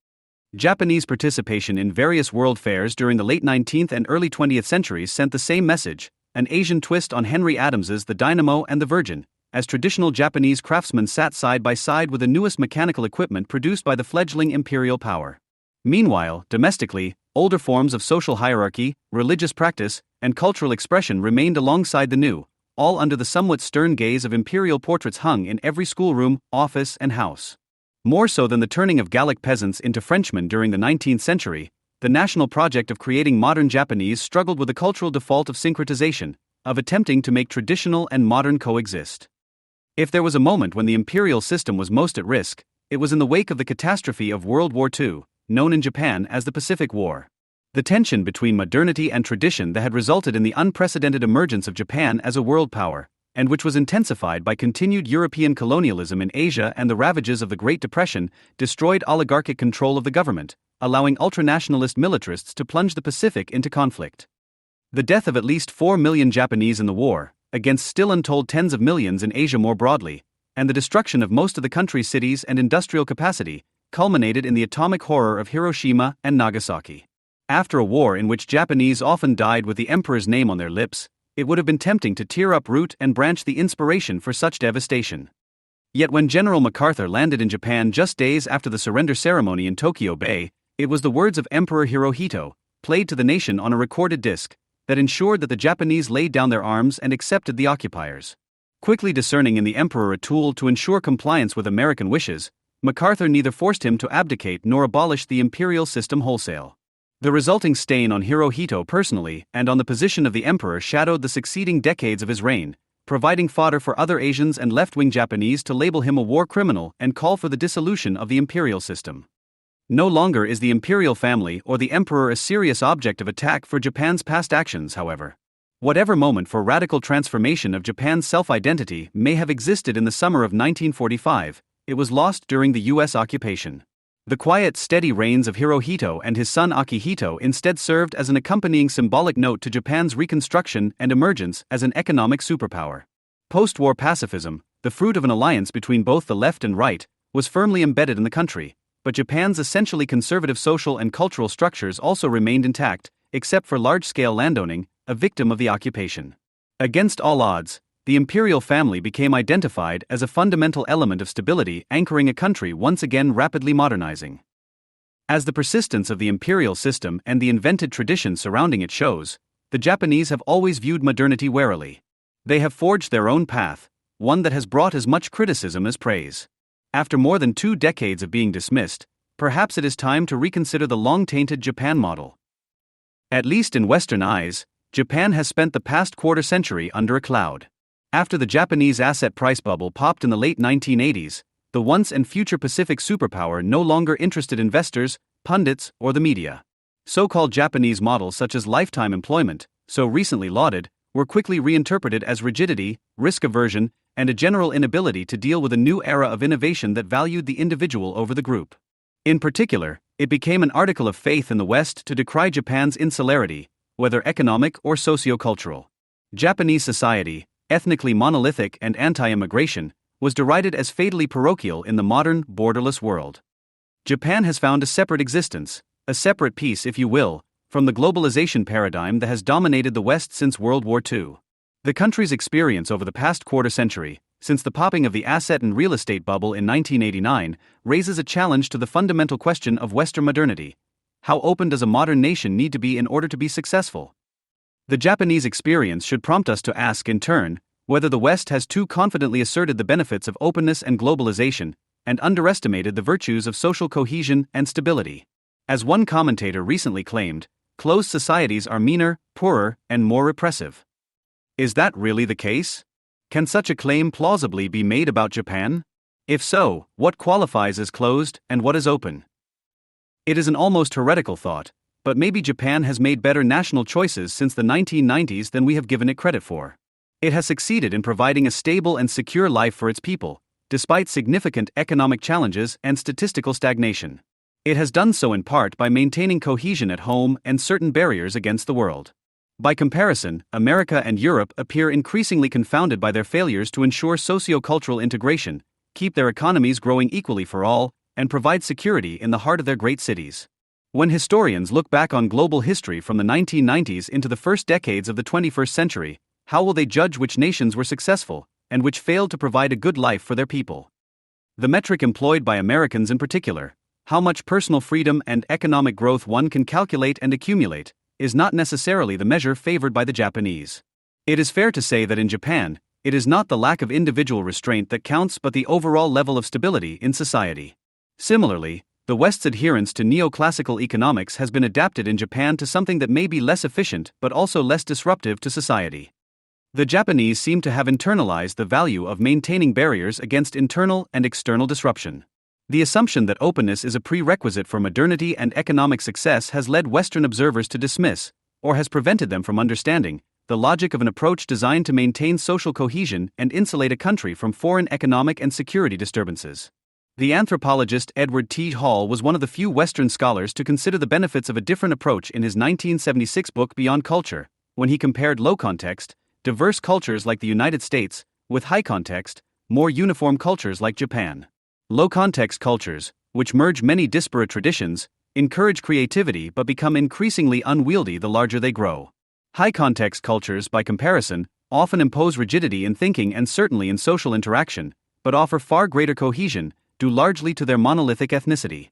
[SPEAKER 3] Japanese participation in various world fairs during the late 19th and early 20th centuries sent the same message, an Asian twist on Henry Adams's The Dynamo and the Virgin, as traditional Japanese craftsmen sat side by side with the newest mechanical equipment produced by the fledgling imperial power. Meanwhile, domestically, older forms of social hierarchy, religious practice, and cultural expression remained alongside the new, all under the somewhat stern gaze of imperial portraits hung in every schoolroom, office, and house. More so than the turning of Gallic peasants into Frenchmen during the 19th century, the national project of creating modern Japanese struggled with the cultural default of syncretization, of attempting to make traditional and modern coexist. If there was a moment when the imperial system was most at risk, it was in the wake of the catastrophe of World War II, known in Japan as the Pacific War. The tension between modernity and tradition that had resulted in the unprecedented emergence of Japan as a world power, and which was intensified by continued European colonialism in Asia and the ravages of the Great Depression, destroyed oligarchic control of the government, allowing ultranationalist militarists to plunge the Pacific into conflict. The death of at least 4 million Japanese in the war, against still untold tens of millions in Asia more broadly, and the destruction of most of the country's cities and industrial capacity, culminated in the atomic horror of Hiroshima and Nagasaki. After a war in which Japanese often died with the emperor's name on their lips, it would have been tempting to tear up root and branch the inspiration for such devastation. Yet when General MacArthur landed in Japan just days after the surrender ceremony in Tokyo Bay, it was the words of Emperor Hirohito, played to the nation on a recorded disc, that ensured that the Japanese laid down their arms and accepted the occupiers. Quickly discerning in the emperor a tool to ensure compliance with American wishes, MacArthur neither forced him to abdicate nor abolish the imperial system wholesale. The resulting stain on Hirohito personally and on the position of the emperor shadowed the succeeding decades of his reign, providing fodder for other Asians and left-wing Japanese to label him a war criminal and call for the dissolution of the imperial system. No longer is the imperial family or the emperor a serious object of attack for Japan's past actions, however. Whatever moment for radical transformation of Japan's self-identity may have existed in the summer of 1945, it was lost during the U.S. occupation. The quiet, steady reigns of Hirohito and his son Akihito instead served as an accompanying symbolic note to Japan's reconstruction and emergence as an economic superpower. Post-war pacifism, the fruit of an alliance between both the left and right, was firmly embedded in the country, but Japan's essentially conservative social and cultural structures also remained intact, except for large-scale landowning, a victim of the occupation. Against all odds, the imperial family became identified as a fundamental element of stability anchoring a country once again rapidly modernizing. As the persistence of the imperial system and the invented tradition surrounding it shows, the Japanese have always viewed modernity warily. They have forged their own path, one that has brought as much criticism as praise. After more than 2 decades of being dismissed, perhaps it is time to reconsider the long-tainted Japan model. At least in Western eyes, Japan has spent the past quarter-century under a cloud. After the Japanese asset price bubble popped in the late 1980s, the once and future Pacific superpower no longer interested investors, pundits, or the media. So-called Japanese models such as lifetime employment, so recently lauded, were quickly reinterpreted as rigidity, risk aversion, and a general inability to deal with a new era of innovation that valued the individual over the group. In particular, it became an article of faith in the West to decry Japan's insularity, whether economic or socio-cultural. Japanese society, ethnically monolithic and anti-immigration, was derided as fatally parochial in the modern, borderless world. Japan has found a separate existence, a separate piece, if you will, from the globalization paradigm that has dominated the West since World War II. The country's experience over the past quarter-century, since the popping of the asset and real estate bubble in 1989, raises a challenge to the fundamental question of Western modernity. How open does a modern nation need to be in order to be successful? The Japanese experience should prompt us to ask, in turn, whether the West has too confidently asserted the benefits of openness and globalization, and underestimated the virtues of social cohesion and stability. As one commentator recently claimed, closed societies are meaner, poorer, and more repressive. Is that really the case? Can such a claim plausibly be made about Japan? If so, what qualifies as closed and what is open? It is an almost heretical thought, but maybe Japan has made better national choices since the 1990s than we have given it credit for. It has succeeded in providing a stable and secure life for its people, despite significant economic challenges and statistical stagnation. It has done so in part by maintaining cohesion at home and certain barriers against the world. By comparison, America and Europe appear increasingly confounded by their failures to ensure socio-cultural integration, keep their economies growing equally for all, and provide security in the heart of their great cities. When historians look back on global history from the 1990s into the first decades of the 21st century, how will they judge which nations were successful, and which failed to provide a good life for their people? The metric employed by Americans in particular, how much personal freedom and economic growth one can calculate and accumulate, is not necessarily the measure favored by the Japanese. It is fair to say that in Japan, it is not the lack of individual restraint that counts but the overall level of stability in society. Similarly, the West's adherence to neoclassical economics has been adapted in Japan to something that may be less efficient but also less disruptive to society. The Japanese seem to have internalized the value of maintaining barriers against internal and external disruption. The assumption that openness is a prerequisite for modernity and economic success has led Western observers to dismiss, or has prevented them from understanding, the logic of an approach designed to maintain social cohesion and insulate a country from foreign economic and security disturbances. The anthropologist Edward T. Hall was one of the few Western scholars to consider the benefits of a different approach in his 1976 book Beyond Culture, when he compared low-context, diverse cultures like the United States, with high-context, more uniform cultures like Japan. Low-context cultures, which merge many disparate traditions, encourage creativity but become increasingly unwieldy the larger they grow. High-context cultures, by comparison, often impose rigidity in thinking and certainly in social interaction, but offer far greater cohesion, due largely to their monolithic ethnicity.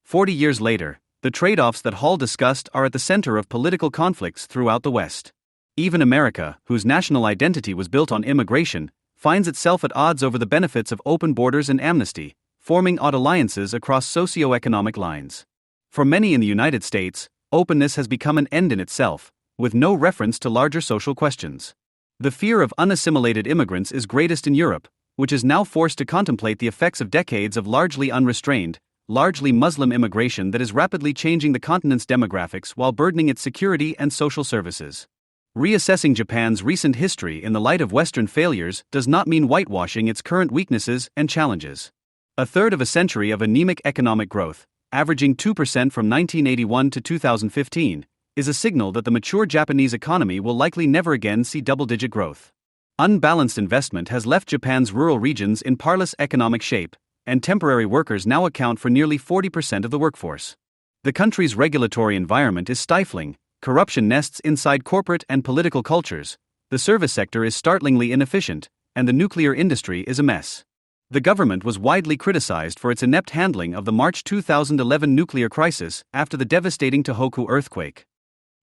[SPEAKER 3] 40 years later, the trade-offs that Hall discussed are at the center of political conflicts throughout the West. Even America, whose national identity was built on immigration, finds itself at odds over the benefits of open borders and amnesty, forming odd alliances across socio-economic lines. For many in the United States, openness has become an end in itself, with no reference to larger social questions. The fear of unassimilated immigrants is greatest in Europe, which is now forced to contemplate the effects of decades of largely unrestrained, largely Muslim immigration that is rapidly changing the continent's demographics while burdening its security and social services. Reassessing Japan's recent history in the light of Western failures does not mean whitewashing its current weaknesses and challenges. A third of a century of anemic economic growth, averaging 2% from 1981 to 2015, is a signal that the mature Japanese economy will likely never again see double-digit growth. Unbalanced investment has left Japan's rural regions in parlous economic shape, and temporary workers now account for nearly 40% of the workforce. The country's regulatory environment is stifling, corruption nests inside corporate and political cultures, the service sector is startlingly inefficient, and the nuclear industry is a mess. The government was widely criticized for its inept handling of the March 2011 nuclear crisis after the devastating Tohoku earthquake.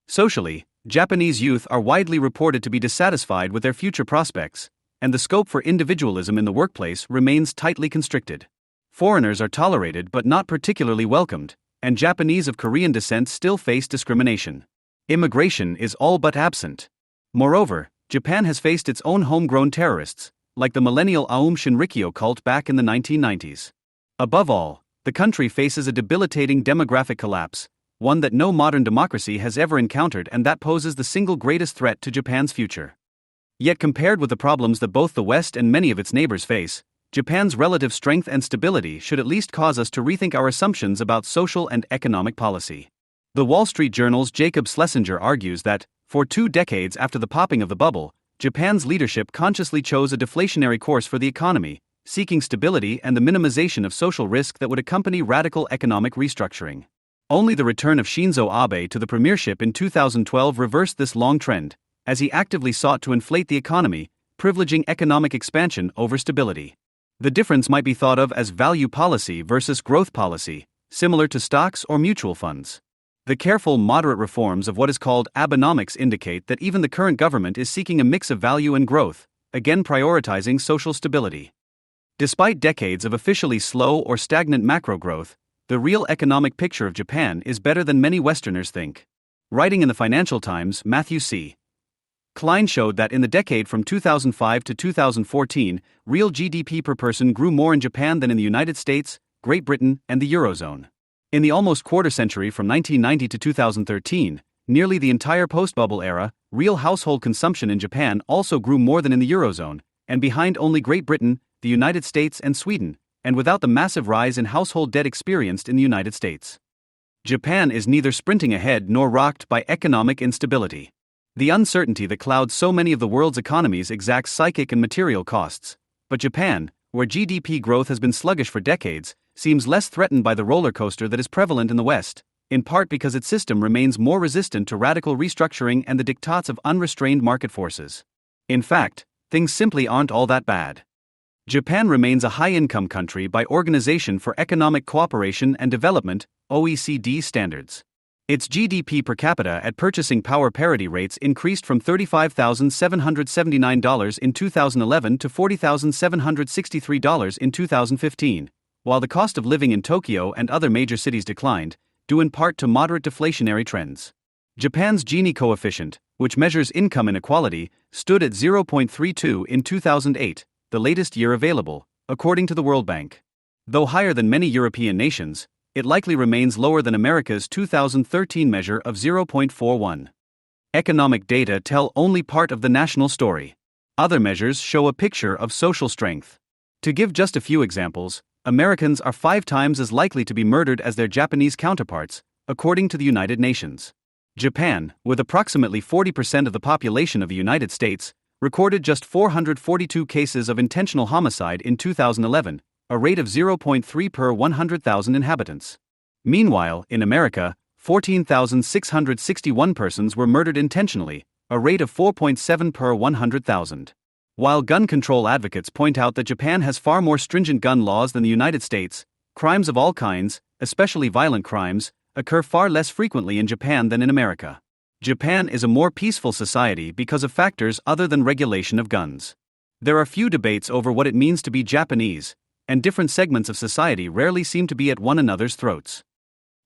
[SPEAKER 3] Socially, Japanese youth are widely reported to be dissatisfied with their future prospects, and the scope for individualism in the workplace remains tightly constricted. Foreigners are tolerated but not particularly welcomed, and Japanese of Korean descent still face discrimination. Immigration is all but absent. Moreover, Japan has faced its own homegrown terrorists, like the millennial Aum Shinrikyo cult back in the 1990s. Above all, the country faces a debilitating demographic collapse, one that no modern democracy has ever encountered and that poses the single greatest threat to Japan's future. Yet compared with the problems that both the West and many of its neighbors face, Japan's relative strength and stability should at least cause us to rethink our assumptions about social and economic policy. The Wall Street Journal's Jacob Schlesinger argues that, for 2 decades after the popping of the bubble, Japan's leadership consciously chose a deflationary course for the economy, seeking stability and the minimization of social risk that would accompany radical economic restructuring. Only the return of Shinzo Abe to the premiership in 2012 reversed this long trend, as he actively sought to inflate the economy, privileging economic expansion over stability. The difference might be thought of as value policy versus growth policy, similar to stocks or mutual funds. The careful, moderate reforms of what is called Abenomics indicate that even the current government is seeking a mix of value and growth, again prioritizing social stability. Despite decades of officially slow or stagnant macro growth, the real economic picture of Japan is better than many Westerners think. Writing in the Financial Times, Matthew C. Klein showed that in the decade from 2005 to 2014, real GDP per person grew more in Japan than in the United States, Great Britain, and the Eurozone. In the almost quarter century from 1990 to 2013, nearly the entire post-bubble era, real household consumption in Japan also grew more than in the Eurozone, and behind only Great Britain, the United States, and Sweden, and without the massive rise in household debt experienced in the United States. Japan is neither sprinting ahead nor rocked by economic instability. The uncertainty that clouds so many of the world's economies exacts psychic and material costs, but Japan, where GDP growth has been sluggish for decades, seems less threatened by the roller coaster that is prevalent in the West, in part because its system remains more resistant to radical restructuring and the diktats of unrestrained market forces. In fact, things simply aren't all that bad. Japan remains a high-income country by Organization for Economic Cooperation and Development, OECD standards. Its GDP per capita at purchasing power parity rates increased from $35,779 in 2011 to $40,763 in 2015, while the cost of living in Tokyo and other major cities declined, due in part to moderate deflationary trends. Japan's Gini coefficient, which measures income inequality, stood at 0.32 in 2008, the latest year available, according to the World Bank. Though higher than many European nations, it likely remains lower than America's 2013 measure of 0.41. Economic data tell only part of the national story. Other measures show a picture of social strength. To give just a few examples, Americans are 5 times as likely to be murdered as their Japanese counterparts, according to the United Nations. Japan, with approximately 40% of the population of the United States, recorded just 442 cases of intentional homicide in 2011, a rate of 0.3 per 100,000 inhabitants. Meanwhile, in America, 14,661 persons were murdered intentionally, a rate of 4.7 per 100,000. While gun control advocates point out that Japan has far more stringent gun laws than the United States, crimes of all kinds, especially violent crimes, occur far less frequently in Japan than in America. Japan is a more peaceful society because of factors other than regulation of guns. There are few debates over what it means to be Japanese, and different segments of society rarely seem to be at one another's throats.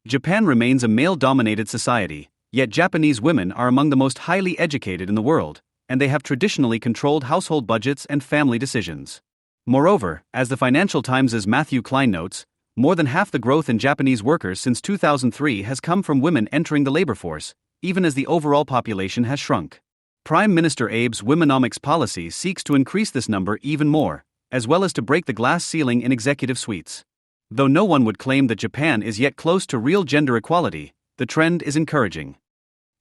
[SPEAKER 3] Japan remains a male-dominated society, yet Japanese women are among the most highly educated in the world, and they have traditionally controlled household budgets and family decisions. Moreover, as the Financial Times' Matthew Klein notes, more than half the growth in Japanese workers since 2003 has come from women entering the labor force, even as the overall population has shrunk. Prime Minister Abe's womenomics policy seeks to increase this number even more, as well as to break the glass ceiling in executive suites. Though no one would claim that Japan is yet close to real gender equality, the trend is encouraging.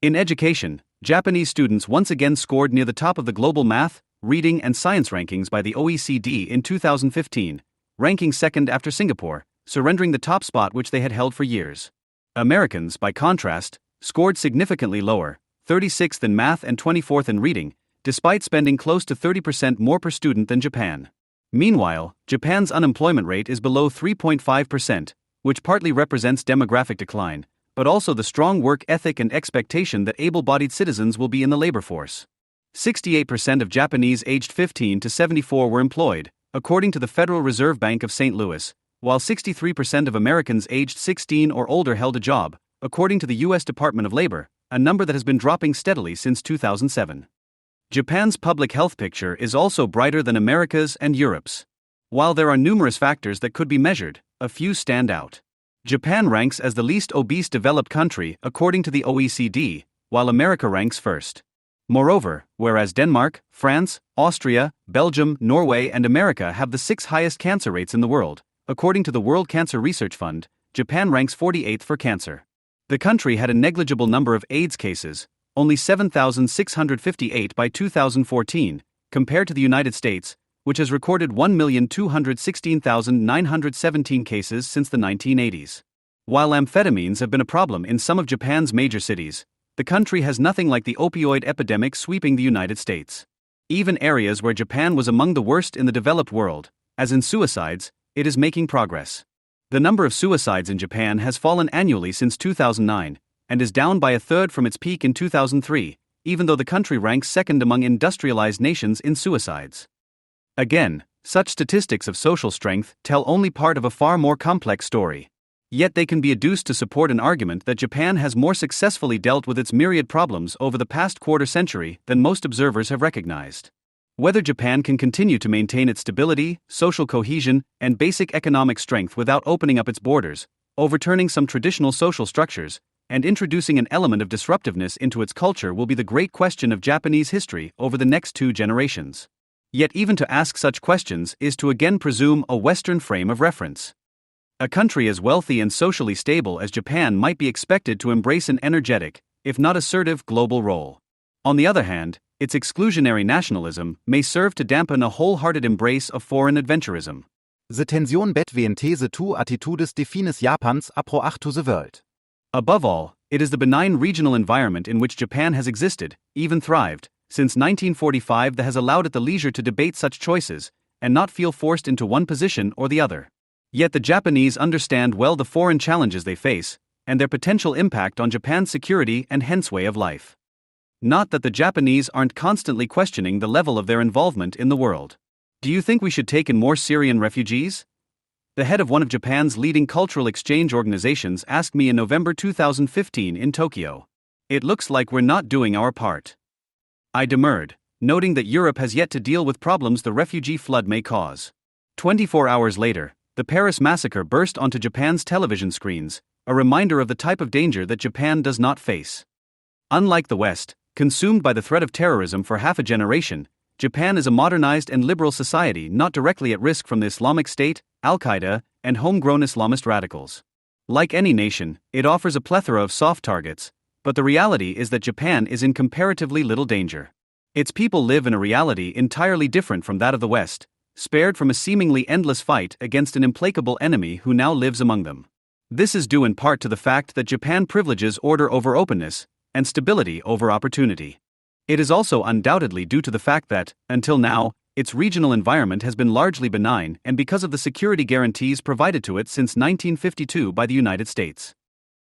[SPEAKER 3] In education, Japanese students once again scored near the top of the global math, reading, and science rankings by the OECD in 2015, ranking second after Singapore, surrendering the top spot which they had held for years. Americans, by contrast, scored significantly lower, 36th in math and 24th in reading, despite spending close to 30% more per student than Japan. Meanwhile, Japan's unemployment rate is below 3.5%, which partly represents demographic decline, but also the strong work ethic and expectation that able-bodied citizens will be in the labor force. 68% of Japanese aged 15 to 74 were employed, according to the Federal Reserve Bank of St. Louis, while 63% of Americans aged 16 or older held a job, according to the U.S. Department of Labor, a number that has been dropping steadily since 2007. Japan's public health picture is also brighter than America's and Europe's. While there are numerous factors that could be measured, a few stand out. Japan ranks as the least obese developed country according to the OECD, while America ranks first. Moreover, whereas Denmark, France, Austria, Belgium, Norway, and America have the 6 highest cancer rates in the world, according to the World Cancer Research Fund, Japan ranks 48th for cancer. The country had a negligible number of AIDS cases, only 7,658 by 2014, compared to the United States, which has recorded 1,216,917 cases since the 1980s. While amphetamines have been a problem in some of Japan's major cities, the country has nothing like the opioid epidemic sweeping the United States. Even areas where Japan was among the worst in the developed world, as in suicides, it is making progress. The number of suicides in Japan has fallen annually since 2009, and is down by a third from its peak in 2003, even though the country ranks second among industrialized nations in suicides. Again, such statistics of social strength tell only part of a far more complex story. Yet they can be adduced to support an argument that Japan has more successfully dealt with its myriad problems over the past quarter century than most observers have recognized. Whether Japan can continue to maintain its stability, social cohesion, and basic economic strength without opening up its borders, overturning some traditional social structures, and introducing an element of disruptiveness into its culture will be the great question of Japanese history over the next 2 generations. Yet even to ask such questions is to again presume a Western frame of reference. A country as wealthy and socially stable as Japan might be expected to embrace an energetic, if not assertive, global role. On the other hand, its exclusionary nationalism may serve to dampen a wholehearted embrace of foreign adventurism.
[SPEAKER 4] The tension between these two attitudes defines Japan's approach to the world.
[SPEAKER 3] Above all, it is the benign regional environment in which Japan has existed, even thrived, since 1945 that has allowed it the leisure to debate such choices, and not feel forced into one position or the other. Yet the Japanese understand well the foreign challenges they face, and their potential impact on Japan's security and hence way of life. Not that the Japanese aren't constantly questioning the level of their involvement in the world. Do you think we should take in more Syrian refugees? The head of one of Japan's leading cultural exchange organizations asked me in November 2015 in Tokyo. It looks like we're not doing our part. I demurred, noting that Europe has yet to deal with problems the refugee flood may cause. 24 hours later, the Paris massacre burst onto Japan's television screens, a reminder of the type of danger that Japan does not face. Unlike the West, consumed by the threat of terrorism for half a generation, Japan is a modernized and liberal society not directly at risk from the Islamic State, Al-Qaeda, and homegrown Islamist radicals. Like any nation, it offers a plethora of soft targets, But the reality is that Japan is in comparatively little danger. Its people live in a reality entirely different from that of the West, spared from a seemingly endless fight against an implacable enemy who now lives among them. This is due in part to the fact that Japan privileges order over openness, and stability over opportunity. It is also undoubtedly due to the fact that, until now, its regional environment has been largely benign and because of the security guarantees provided to it since 1952 by the United States.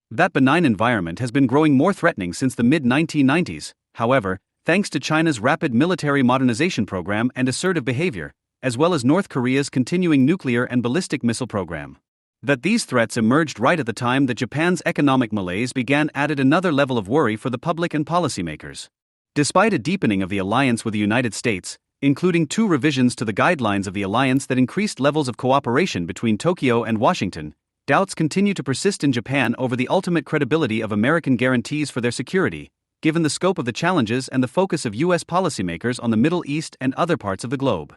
[SPEAKER 3] That benign environment has been growing more threatening since the mid-1990s, however, thanks to China's rapid military modernization program and assertive behavior, as well as North Korea's continuing nuclear and ballistic missile program. That these threats emerged right at the time that Japan's economic malaise began added another level of worry for the public and policymakers. Despite a deepening of the alliance with the United States, including 2 revisions to the guidelines of the alliance that increased levels of cooperation between Tokyo and Washington, doubts continue to persist in Japan over the ultimate credibility of American guarantees for their security, given the scope of the challenges and the focus of U.S. policymakers on the Middle East and other parts of the globe.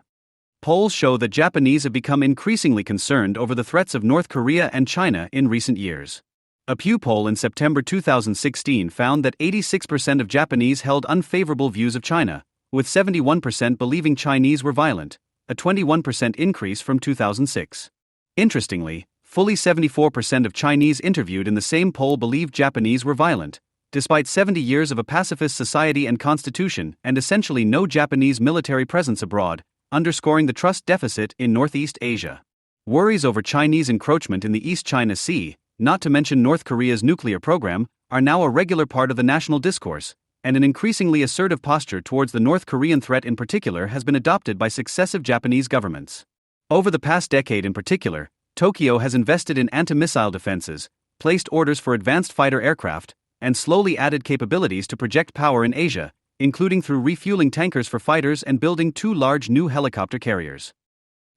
[SPEAKER 3] Polls show that Japanese have become increasingly concerned over the threats of North Korea and China in recent years. A Pew poll in September 2016 found that 86% of Japanese held unfavorable views of China, with 71% believing Chinese were violent, a 21% increase from 2006. Interestingly, fully 74% of Chinese interviewed in the same poll believed Japanese were violent, despite 70 years of a pacifist society and constitution and essentially no Japanese military presence abroad, underscoring the trust deficit in Northeast Asia. Worries over Chinese encroachment in the East China Sea, not to mention North Korea's nuclear program, are now a regular part of the national discourse, and an increasingly assertive posture towards the North Korean threat in particular has been adopted by successive Japanese governments. Over the past decade in particular, Tokyo has invested in anti-missile defenses, placed orders for advanced fighter aircraft, and slowly added capabilities to project power in Asia, including through refueling tankers for fighters and building 2 large new helicopter carriers.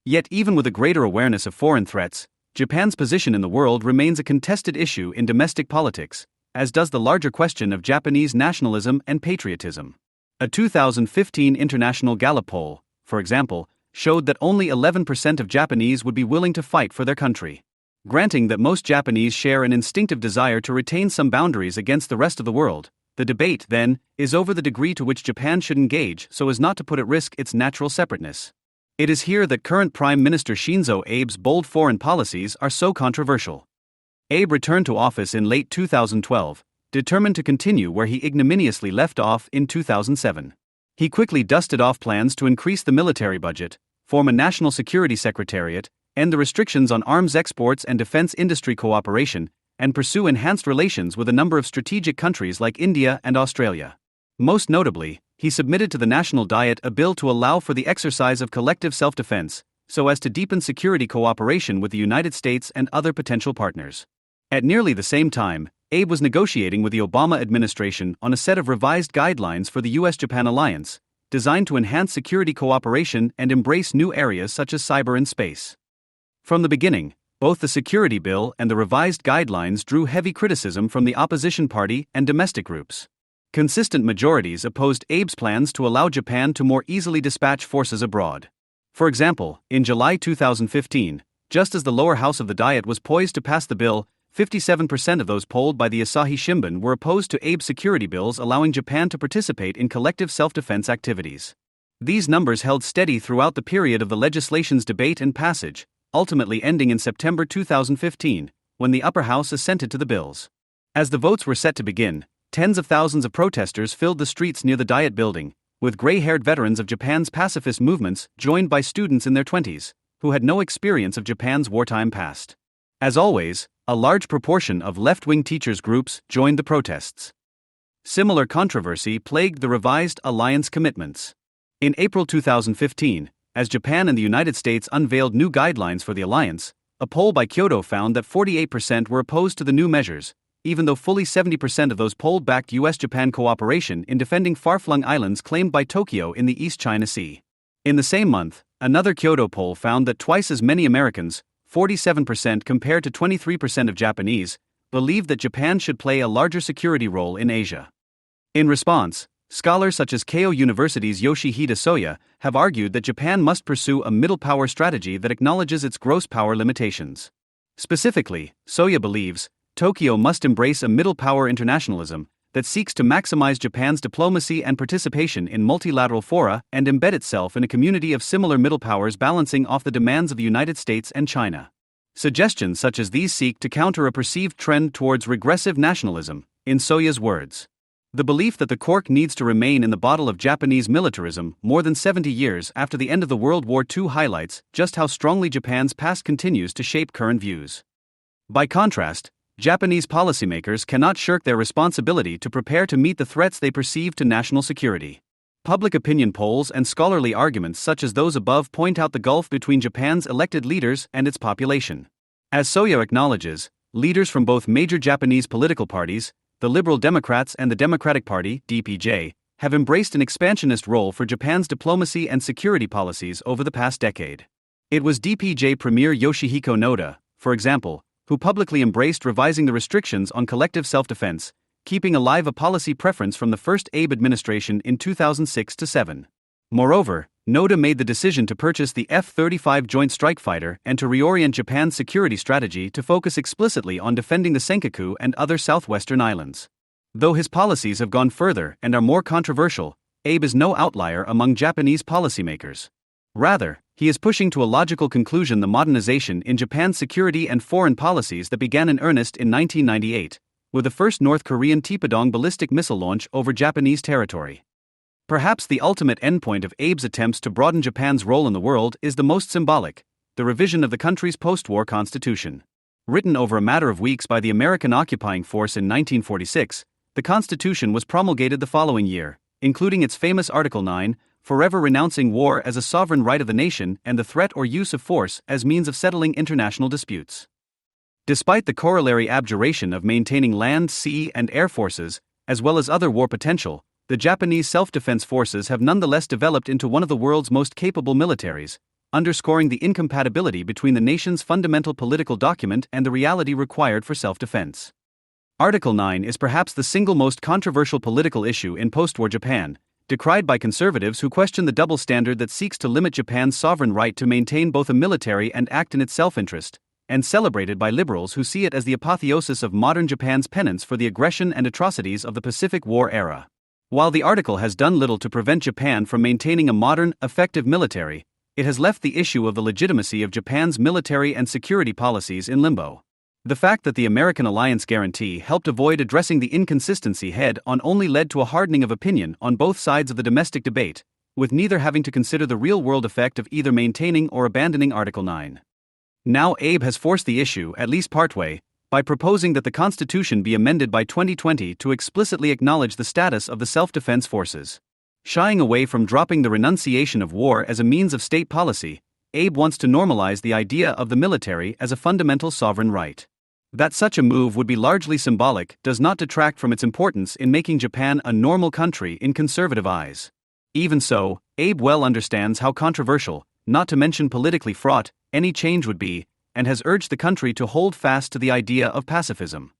[SPEAKER 3] Yet even with a greater awareness of foreign threats, Japan's position in the world remains a contested issue in domestic politics, as does the larger question of Japanese nationalism and patriotism. A 2015 international Gallup poll, for example, showed that only 11% of Japanese would be willing to fight for their country. Granting that most Japanese share an instinctive desire to retain some boundaries against the rest of the world, the debate, then, is over the degree to which Japan should engage so as not to put at risk its natural separateness. It is here that current Prime Minister Shinzo Abe's bold foreign policies are so controversial. Abe returned to office in late 2012, determined to continue where he ignominiously left off in 2007. He quickly dusted off plans to increase the military budget, form a national security secretariat, end the restrictions on arms exports and defense industry cooperation, and pursue enhanced relations with a number of strategic countries like India and Australia. Most notably, he submitted to the National Diet a bill to allow for the exercise of collective self-defense, so as to deepen security cooperation with the United States and other potential partners. At nearly the same time, Abe was negotiating with the Obama administration on a set of revised guidelines for the U.S.-Japan alliance, designed to enhance security cooperation and embrace new areas such as cyber and space. From the beginning, both the security bill and the revised guidelines drew heavy criticism from the opposition party and domestic groups. Consistent majorities opposed Abe's plans to allow Japan to more easily dispatch forces abroad. For example, in July 2015, just as the lower house of the Diet was poised to pass the bill, 57% of those polled by the Asahi Shimbun were opposed to Abe's security bills allowing Japan to participate in collective self-defense activities. These numbers held steady throughout the period of the legislation's debate and passage, ultimately ending in September 2015, when the upper house assented to the bills. As the votes were set to begin, tens of thousands of protesters filled the streets near the Diet building, with gray-haired veterans of Japan's pacifist movements joined by students in their 20s, who had no experience of Japan's wartime past. As always, a large proportion of left-wing teachers' groups joined the protests. Similar controversy plagued the revised alliance commitments. In April 2015, as Japan and the United States unveiled new guidelines for the alliance, a poll by Kyoto found that 48% were opposed to the new measures, even though fully 70% of those polled backed U.S.-Japan cooperation in defending far-flung islands claimed by Tokyo in the East China Sea. In the same month, another Kyoto poll found that twice as many Americans, 47% compared to 23% of Japanese, believed that Japan should play a larger security role in Asia. In response, scholars such as Keio University's Yoshihide Soya have argued that Japan must pursue a middle power strategy that acknowledges its gross power limitations. Specifically, Soya believes, Tokyo must embrace a middle power internationalism, that seeks to maximize Japan's diplomacy and participation in multilateral fora and embed itself in a community of similar middle powers balancing off the demands of the United States and China. Suggestions such as these seek to counter a perceived trend towards regressive nationalism, in Soya's words. The belief that the cork needs to remain in the bottle of Japanese militarism more than 70 years after the end of the World War II highlights just how strongly Japan's past continues to shape current views. By contrast, Japanese policymakers cannot shirk their responsibility to prepare to meet the threats they perceive to national security. Public opinion polls and scholarly arguments such as those above point out the gulf between Japan's elected leaders and its population. As Soya acknowledges, leaders from both major Japanese political parties, the Liberal Democrats and the Democratic Party, DPJ, have embraced an expansionist role for Japan's diplomacy and security policies over the past decade. It was DPJ Premier Yoshihiko Noda, for example, who publicly embraced revising the restrictions on collective self-defense, keeping alive a policy preference from the first Abe administration in 2006-7. Moreover, Noda made the decision to purchase the F-35 Joint Strike Fighter and to reorient Japan's security strategy to focus explicitly on defending the Senkaku and other southwestern islands. Though his policies have gone further and are more controversial, Abe is no outlier among Japanese policymakers. Rather, he is pushing to a logical conclusion the modernization in Japan's security and foreign policies that began in earnest in 1998, with the first North Korean Taepodong ballistic missile launch over Japanese territory. Perhaps the ultimate endpoint of Abe's attempts to broaden Japan's role in the world is the most symbolic: the revision of the country's post-war constitution. Written over a matter of weeks by the American occupying force in 1946, the Constitution was promulgated the following year, including its famous Article 9, forever renouncing war as a sovereign right of the nation and the threat or use of force as means of settling international disputes. Despite the corollary abjuration of maintaining land, sea, and air forces, as well as other war potential, the Japanese self-defense forces have nonetheless developed into one of the world's most capable militaries, underscoring the incompatibility between the nation's fundamental political document and the reality required for self-defense. Article 9 is perhaps the single most controversial political issue in post-war Japan, decried by conservatives who question the double standard that seeks to limit Japan's sovereign right to maintain both a military and act in its self-interest, and celebrated by liberals who see it as the apotheosis of modern Japan's penance for the aggression and atrocities of the Pacific War era. While the article has done little to prevent Japan from maintaining a modern, effective military, it has left the issue of the legitimacy of Japan's military and security policies in limbo. The fact that the American alliance guarantee helped avoid addressing the inconsistency head-on only led to a hardening of opinion on both sides of the domestic debate, with neither having to consider the real-world effect of either maintaining or abandoning Article 9. Now Abe has forced the issue, at least partway, by proposing that the Constitution be amended by 2020 to explicitly acknowledge the status of the self-defense forces. Shying away from dropping the renunciation of war as a means of state policy, Abe wants to normalize the idea of the military as a fundamental sovereign right. That such a move would be largely symbolic does not detract from its importance in making Japan a normal country in conservative eyes. Even so, Abe well understands how controversial, not to mention politically fraught, any change would be, and has urged the country to hold fast to the idea of pacifism.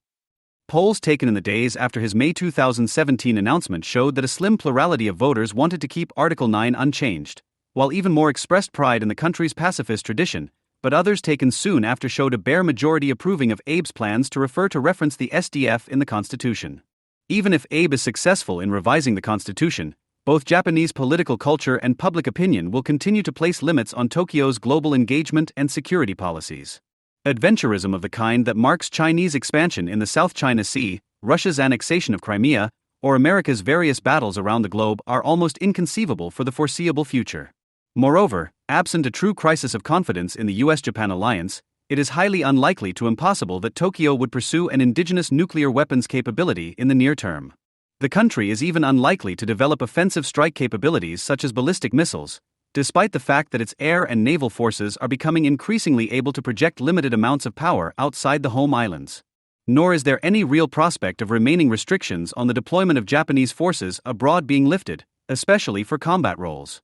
[SPEAKER 3] Polls taken in the days after his May 2017 announcement showed that a slim plurality of voters wanted to keep Article 9 unchanged, while even more expressed pride in the country's pacifist tradition, but others taken soon after showed a bare majority approving of Abe's plans to reference the SDF in the Constitution. Even if Abe is successful in revising the Constitution, both Japanese political culture and public opinion will continue to place limits on Tokyo's global engagement and security policies. Adventurism of the kind that marks Chinese expansion in the South China Sea, Russia's annexation of Crimea, or America's various battles around the globe are almost inconceivable for the foreseeable future. Moreover, absent a true crisis of confidence in the US-Japan alliance, it is highly unlikely to impossible that Tokyo would pursue an indigenous nuclear weapons capability in the near term. The country is even unlikely to develop offensive strike capabilities such as ballistic missiles, despite the fact that its air and naval forces are becoming increasingly able to project limited amounts of power outside the home islands. Nor is there any real prospect of remaining restrictions on the deployment of Japanese forces abroad being lifted, especially for combat roles.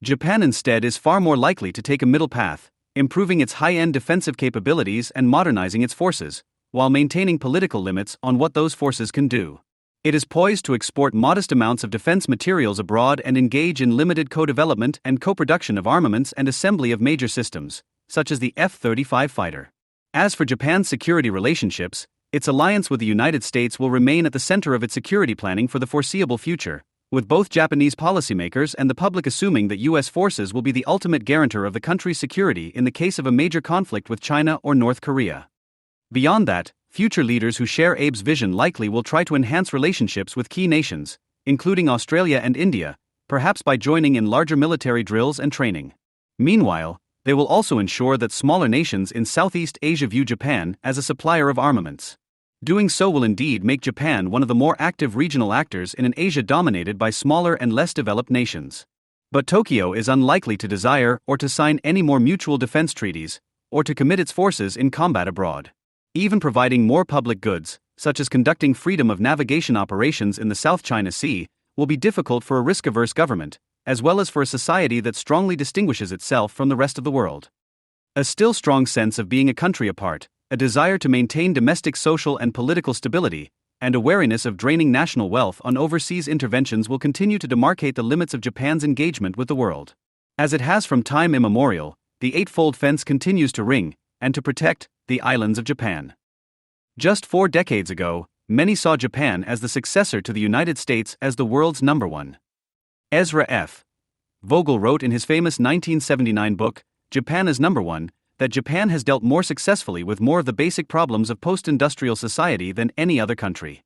[SPEAKER 3] Japan instead is far more likely to take a middle path, improving its high-end defensive capabilities and modernizing its forces, while maintaining political limits on what those forces can do. It is poised to export modest amounts of defense materials abroad and engage in limited co-development and co-production of armaments and assembly of major systems, such as the F-35 fighter. As for Japan's security relationships, Its alliance with the United States will remain at the center of its security planning for the foreseeable future, with both Japanese policymakers and the public assuming that U.S. forces will be the ultimate guarantor of the country's security in the case of a major conflict with China or North Korea. Beyond that, future leaders who share Abe's vision likely will try to enhance relationships with key nations, including Australia and India, perhaps by joining in larger military drills and training. Meanwhile, they will also ensure that smaller nations in Southeast Asia view Japan as a supplier of armaments. Doing so will indeed make Japan one of the more active regional actors in an Asia dominated by smaller and less developed nations. But Tokyo is unlikely to desire or to sign any more mutual defense treaties, or to commit its forces in combat abroad. Even providing more public goods, such as conducting freedom of navigation operations in the South China Sea, will be difficult for a risk-averse government, as well as for a society that strongly distinguishes itself from the rest of the world. A still strong sense of being a country apart, a desire to maintain domestic social and political stability, and a wariness of draining national wealth on overseas interventions will continue to demarcate the limits of Japan's engagement with the world. As it has from time immemorial, the eightfold fence continues to ring, and to protect, the islands of Japan. Just 4 decades ago, many saw Japan as the successor to the United States as the world's number one. Ezra F. Vogel wrote in his famous 1979 book, Japan is Number One, that Japan has dealt more successfully with more of the basic problems of post-industrial society than any other country.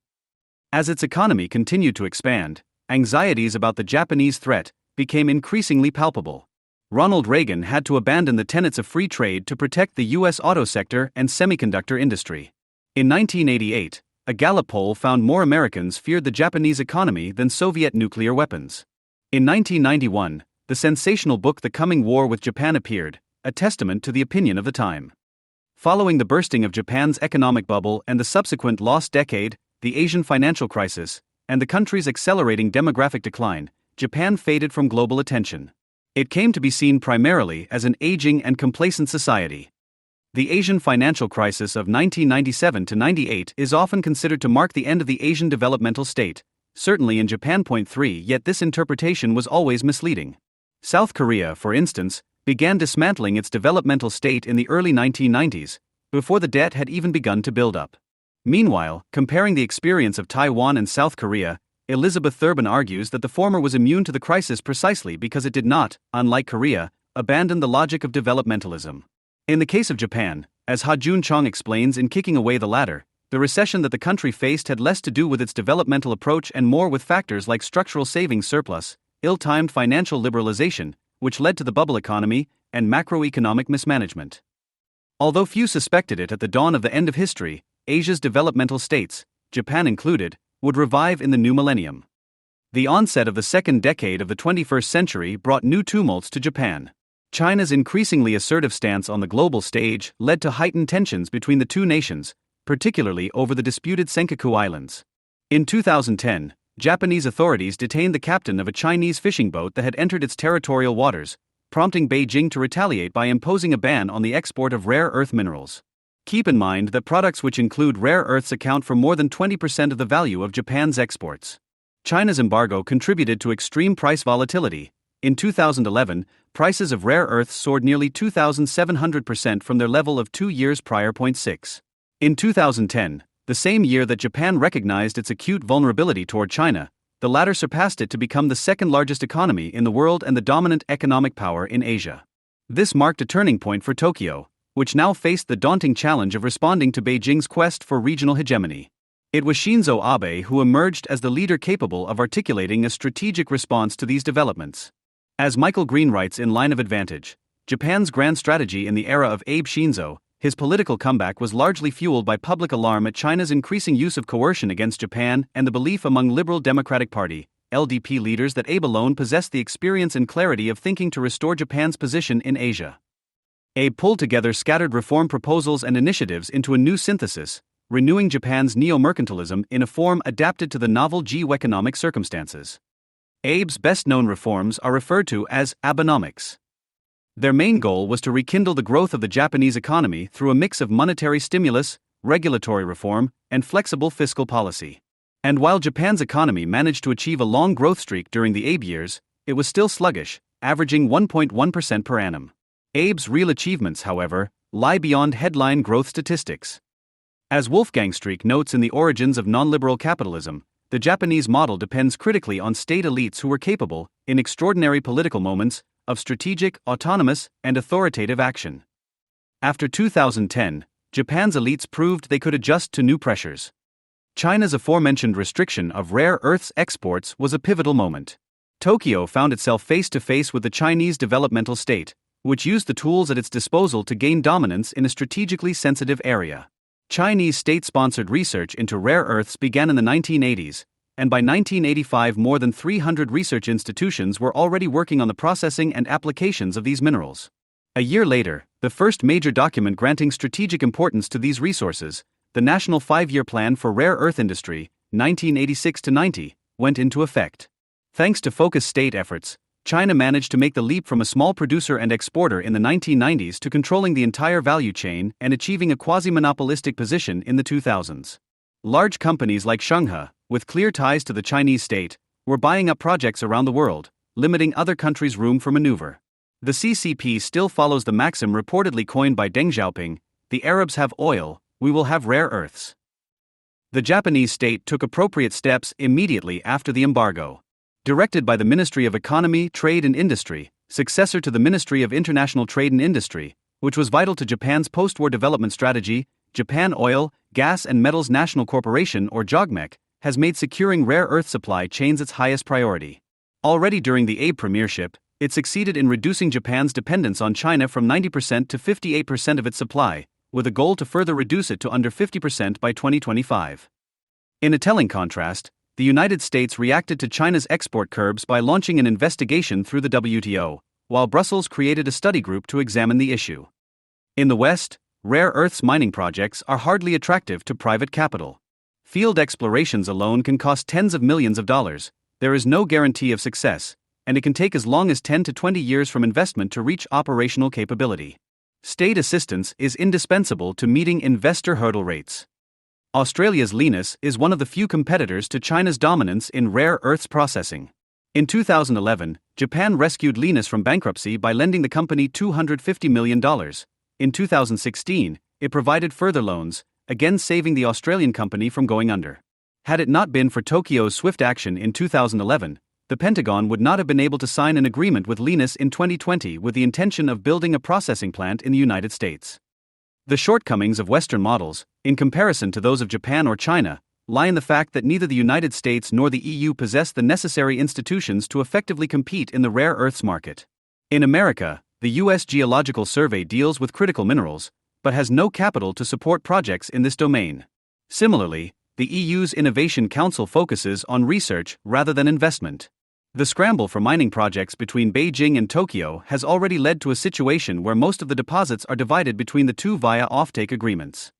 [SPEAKER 3] As its economy continued to expand, anxieties about the Japanese threat became increasingly palpable. Ronald Reagan had to abandon the tenets of free trade to protect the U.S. auto sector and semiconductor industry. In 1988, a Gallup poll found more Americans feared the Japanese economy than Soviet nuclear weapons. In 1991, the sensational book The Coming War with Japan appeared, a testament to the opinion of the time. Following the bursting of Japan's economic bubble and the subsequent lost decade, the Asian financial crisis, and the country's accelerating demographic decline, Japan faded from global attention. It came to be seen primarily as an aging and complacent society. The Asian financial crisis of 1997 to 98 is often considered to mark the end of the Asian developmental state, certainly in Japan. 3 Yet this interpretation was always misleading. South Korea, for instance, began dismantling its developmental state in the early 1990s, before the debt had even begun to build up. Meanwhile, comparing the experience of Taiwan and South Korea, Elizabeth Thurbin argues that the former was immune to the crisis precisely because it did not, unlike Korea, abandon the logic of developmentalism. In the case of Japan, as Ha-Jun Chong explains in Kicking Away the Ladder, the recession that the country faced had less to do with its developmental approach and more with factors like structural savings surplus, ill-timed financial liberalization, which led to the bubble economy, and macroeconomic mismanagement. Although few suspected it at the dawn of the end of history, Asia's developmental states, Japan included, would revive in the new millennium. The onset of the second decade of the 21st century brought new tumults to Japan. China's increasingly assertive stance on the global stage led to heightened tensions between the two nations, particularly over the disputed Senkaku Islands. In 2010, Japanese authorities detained the captain of a Chinese fishing boat that had entered its territorial waters, prompting Beijing to retaliate by imposing a ban on the export of rare earth minerals. Keep in mind that products which include rare earths account for more than 20% of the value of Japan's exports. China's embargo contributed to extreme price volatility. In 2011, prices of rare earths soared nearly 2,700% from their level of 2 years prior. 6. In 2010, the same year that Japan recognized its acute vulnerability toward China, the latter surpassed it to become the second largest economy in the world and the dominant economic power in Asia. This marked a turning point for Tokyo, which now faced the daunting challenge of responding to Beijing's quest for regional hegemony. It was Shinzo Abe who emerged as the leader capable of articulating a strategic response to these developments. As Michael Green writes in Line of Advantage, Japan's grand strategy in the era of Abe Shinzo, his political comeback was largely fueled by public alarm at China's increasing use of coercion against Japan and the belief among Liberal Democratic Party (LDP) leaders that Abe alone possessed the experience and clarity of thinking to restore Japan's position in Asia. Abe pulled together scattered reform proposals and initiatives into a new synthesis, renewing Japan's neo-mercantilism in a form adapted to the novel geoeconomic circumstances. Abe's best-known reforms are referred to as Abenomics. Their main goal was to rekindle the growth of the Japanese economy through a mix of monetary stimulus, regulatory reform, and flexible fiscal policy. And while Japan's economy managed to achieve a long growth streak during the Abe years, it was still sluggish, averaging 1.1% per annum. Abe's real achievements, however, lie beyond headline growth statistics. As Wolfgang Streeck notes in The Origins of Non-Liberal Capitalism, the Japanese model depends critically on state elites who were capable, in extraordinary political moments, of strategic, autonomous, and authoritative action. After 2010, Japan's elites proved they could adjust to new pressures. China's aforementioned restriction of rare earths exports was a pivotal moment. Tokyo found itself face to face with the Chinese developmental state, which used the tools at its disposal to gain dominance in a strategically sensitive area. Chinese state-sponsored research into rare earths began in the 1980s, and by 1985 more than 300 research institutions were already working on the processing and applications of these minerals. A year later, the first major document granting strategic importance to these resources, the National Five-Year Plan for Rare Earth Industry, 1986-90, went into effect. Thanks to focused state efforts, China managed to make the leap from a small producer and exporter in the 1990s to controlling the entire value chain and achieving a quasi-monopolistic position in the 2000s. Large companies like Shenghe, with clear ties to the Chinese state, were buying up projects around the world, limiting other countries' room for maneuver. The CCP still follows the maxim reportedly coined by Deng Xiaoping: "The Arabs have oil, we will have rare earths." The Japanese state took appropriate steps immediately after the embargo. Directed by the Ministry of Economy, Trade and Industry, successor to the Ministry of International Trade and Industry, which was vital to Japan's post-war development strategy, Japan Oil, Gas and Metals National Corporation or JOGMEC, has made securing rare earth supply chains its highest priority. Already during the Abe premiership, it succeeded in reducing Japan's dependence on China from 90% to 58% of its supply, with a goal to further reduce it to under 50% by 2025. In a telling contrast, the United States reacted to China's export curbs by launching an investigation through the WTO, while Brussels created a study group to examine the issue. In the West, rare earths mining projects are hardly attractive to private capital. Field explorations alone can cost tens of millions of dollars, there is no guarantee of success, and it can take as long as 10 to 20 years from investment to reach operational capability. State assistance is indispensable to meeting investor hurdle rates. Australia's Lynas is one of the few competitors to China's dominance in rare earths processing. In 2011, Japan rescued Lynas from bankruptcy by lending the company $250 million. In 2016, it provided further loans, again saving the Australian company from going under. Had it not been for Tokyo's swift action in 2011, the Pentagon would not have been able to sign an agreement with Lynas in 2020 with the intention of building a processing plant in the United States. The shortcomings of Western models, in comparison to those of Japan or China, lie in the fact that neither the United States nor the EU possess the necessary institutions to effectively compete in the rare earths market. In America, the U.S. Geological Survey deals with critical minerals, but has no capital to support projects in this domain. Similarly, the EU's Innovation Council focuses on research rather than investment. The scramble for mining projects between Beijing and Tokyo has already led to a situation where most of the deposits are divided between the two via offtake agreements.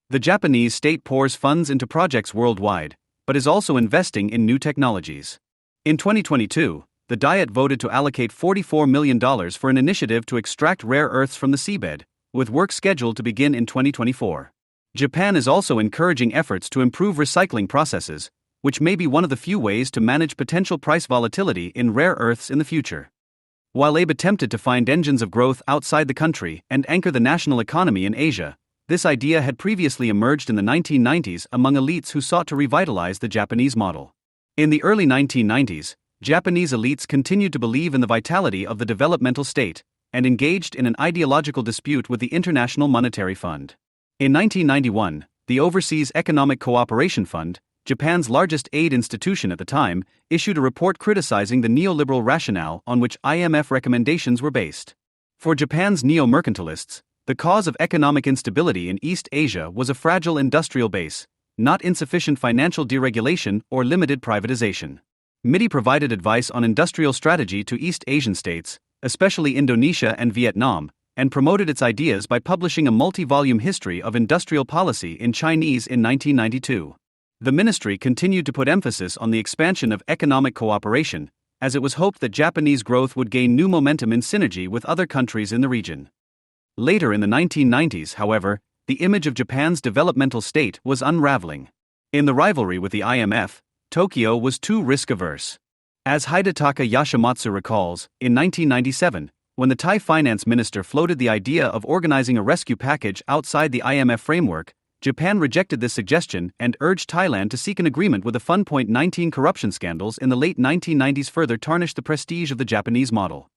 [SPEAKER 3] The Japanese state pours funds into projects worldwide, but is also investing in new technologies. In 2022, the Diet voted to allocate $44 million for an initiative to extract rare earths from the seabed, with work scheduled to begin in 2024. Japan is also encouraging efforts to improve recycling processes, which may be one of the few ways to manage potential price volatility in rare earths in the future. While Abe attempted to find engines of growth outside the country and anchor the national economy in Asia, this idea had previously emerged in the 1990s among elites who sought to revitalize the Japanese model. In the early 1990s, Japanese elites continued to believe in the vitality of the developmental state, and engaged in an ideological dispute with the International Monetary Fund. In 1991, the Overseas Economic Cooperation Fund, Japan's largest aid institution at the time, issued a report criticizing the neoliberal rationale on which IMF recommendations were based. For Japan's neo-mercantilists, the cause of economic instability in East Asia was a fragile industrial base, not insufficient financial deregulation or limited privatization. MITI provided advice on industrial strategy to East Asian states, especially Indonesia and Vietnam, and promoted its ideas by publishing a multi-volume history of industrial policy in Chinese in 1992. The ministry continued to put emphasis on the expansion of economic cooperation, as it was hoped that Japanese growth would gain new momentum in synergy with other countries in the region. Later in the 1990s, however, the image of Japan's developmental state was unraveling. In the rivalry with the IMF, Tokyo was too risk-averse. As Hidetaka Yashimatsu recalls, in 1997, when the Thai finance minister floated the idea of organizing a rescue package outside the IMF framework, Japan rejected this suggestion and urged Thailand to seek an agreement with the fund. 19 corruption scandals in the late 1990s further tarnished the prestige of the Japanese model.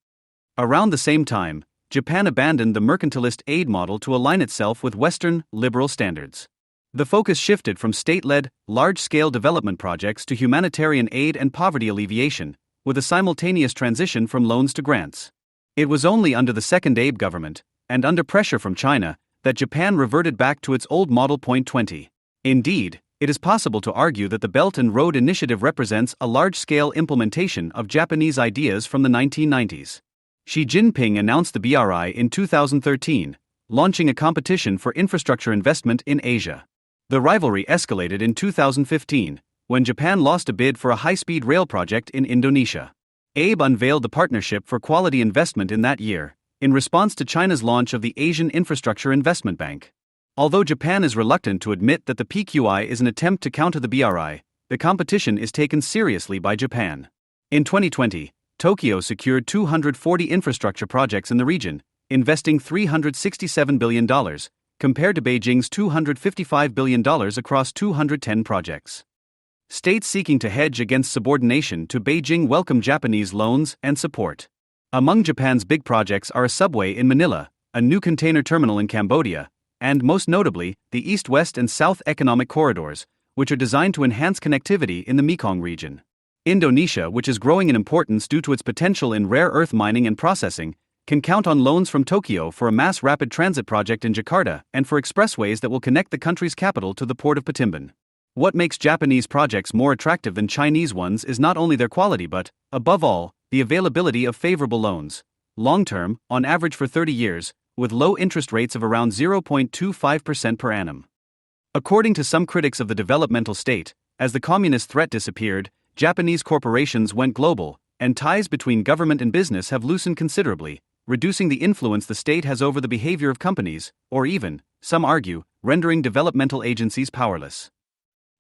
[SPEAKER 3] Around the same time, Japan abandoned the mercantilist aid model to align itself with Western, liberal standards. The focus shifted from state-led, large-scale development projects to humanitarian aid and poverty alleviation, with a simultaneous transition from loans to grants. It was only under the second Abe government, and under pressure from China, that Japan reverted back to its old model. 20. Indeed, it is possible to argue that the Belt and Road Initiative represents a large-scale implementation of Japanese ideas from the 1990s. Xi Jinping announced the BRI in 2013, launching a competition for infrastructure investment in Asia. The rivalry escalated in 2015, when Japan lost a bid for a high-speed rail project in Indonesia. Abe unveiled the Partnership for Quality Investment in that year, in response to China's launch of the Asian Infrastructure Investment Bank. Although Japan is reluctant to admit that the PQI is an attempt to counter the BRI, the competition is taken seriously by Japan. In 2020, Tokyo secured 240 infrastructure projects in the region, investing $367 billion, compared to Beijing's $255 billion across 210 projects. States seeking to hedge against subordination to Beijing welcome Japanese loans and support. Among Japan's big projects are a subway in Manila, a new container terminal in Cambodia, and most notably, the East-West and South Economic Corridors, which are designed to enhance connectivity in the Mekong region. Indonesia, which is growing in importance due to its potential in rare earth mining and processing, can count on loans from Tokyo for a mass rapid transit project in Jakarta and for expressways that will connect the country's capital to the port of Patimban. What makes Japanese projects more attractive than Chinese ones is not only their quality but, above all, the availability of favorable loans, long-term, on average for 30 years, with low interest rates of around 0.25% per annum. According to some critics of the developmental state, as the communist threat disappeared, Japanese corporations went global, and ties between government and business have loosened considerably, reducing the influence the state has over the behavior of companies, or even, some argue, rendering developmental agencies powerless.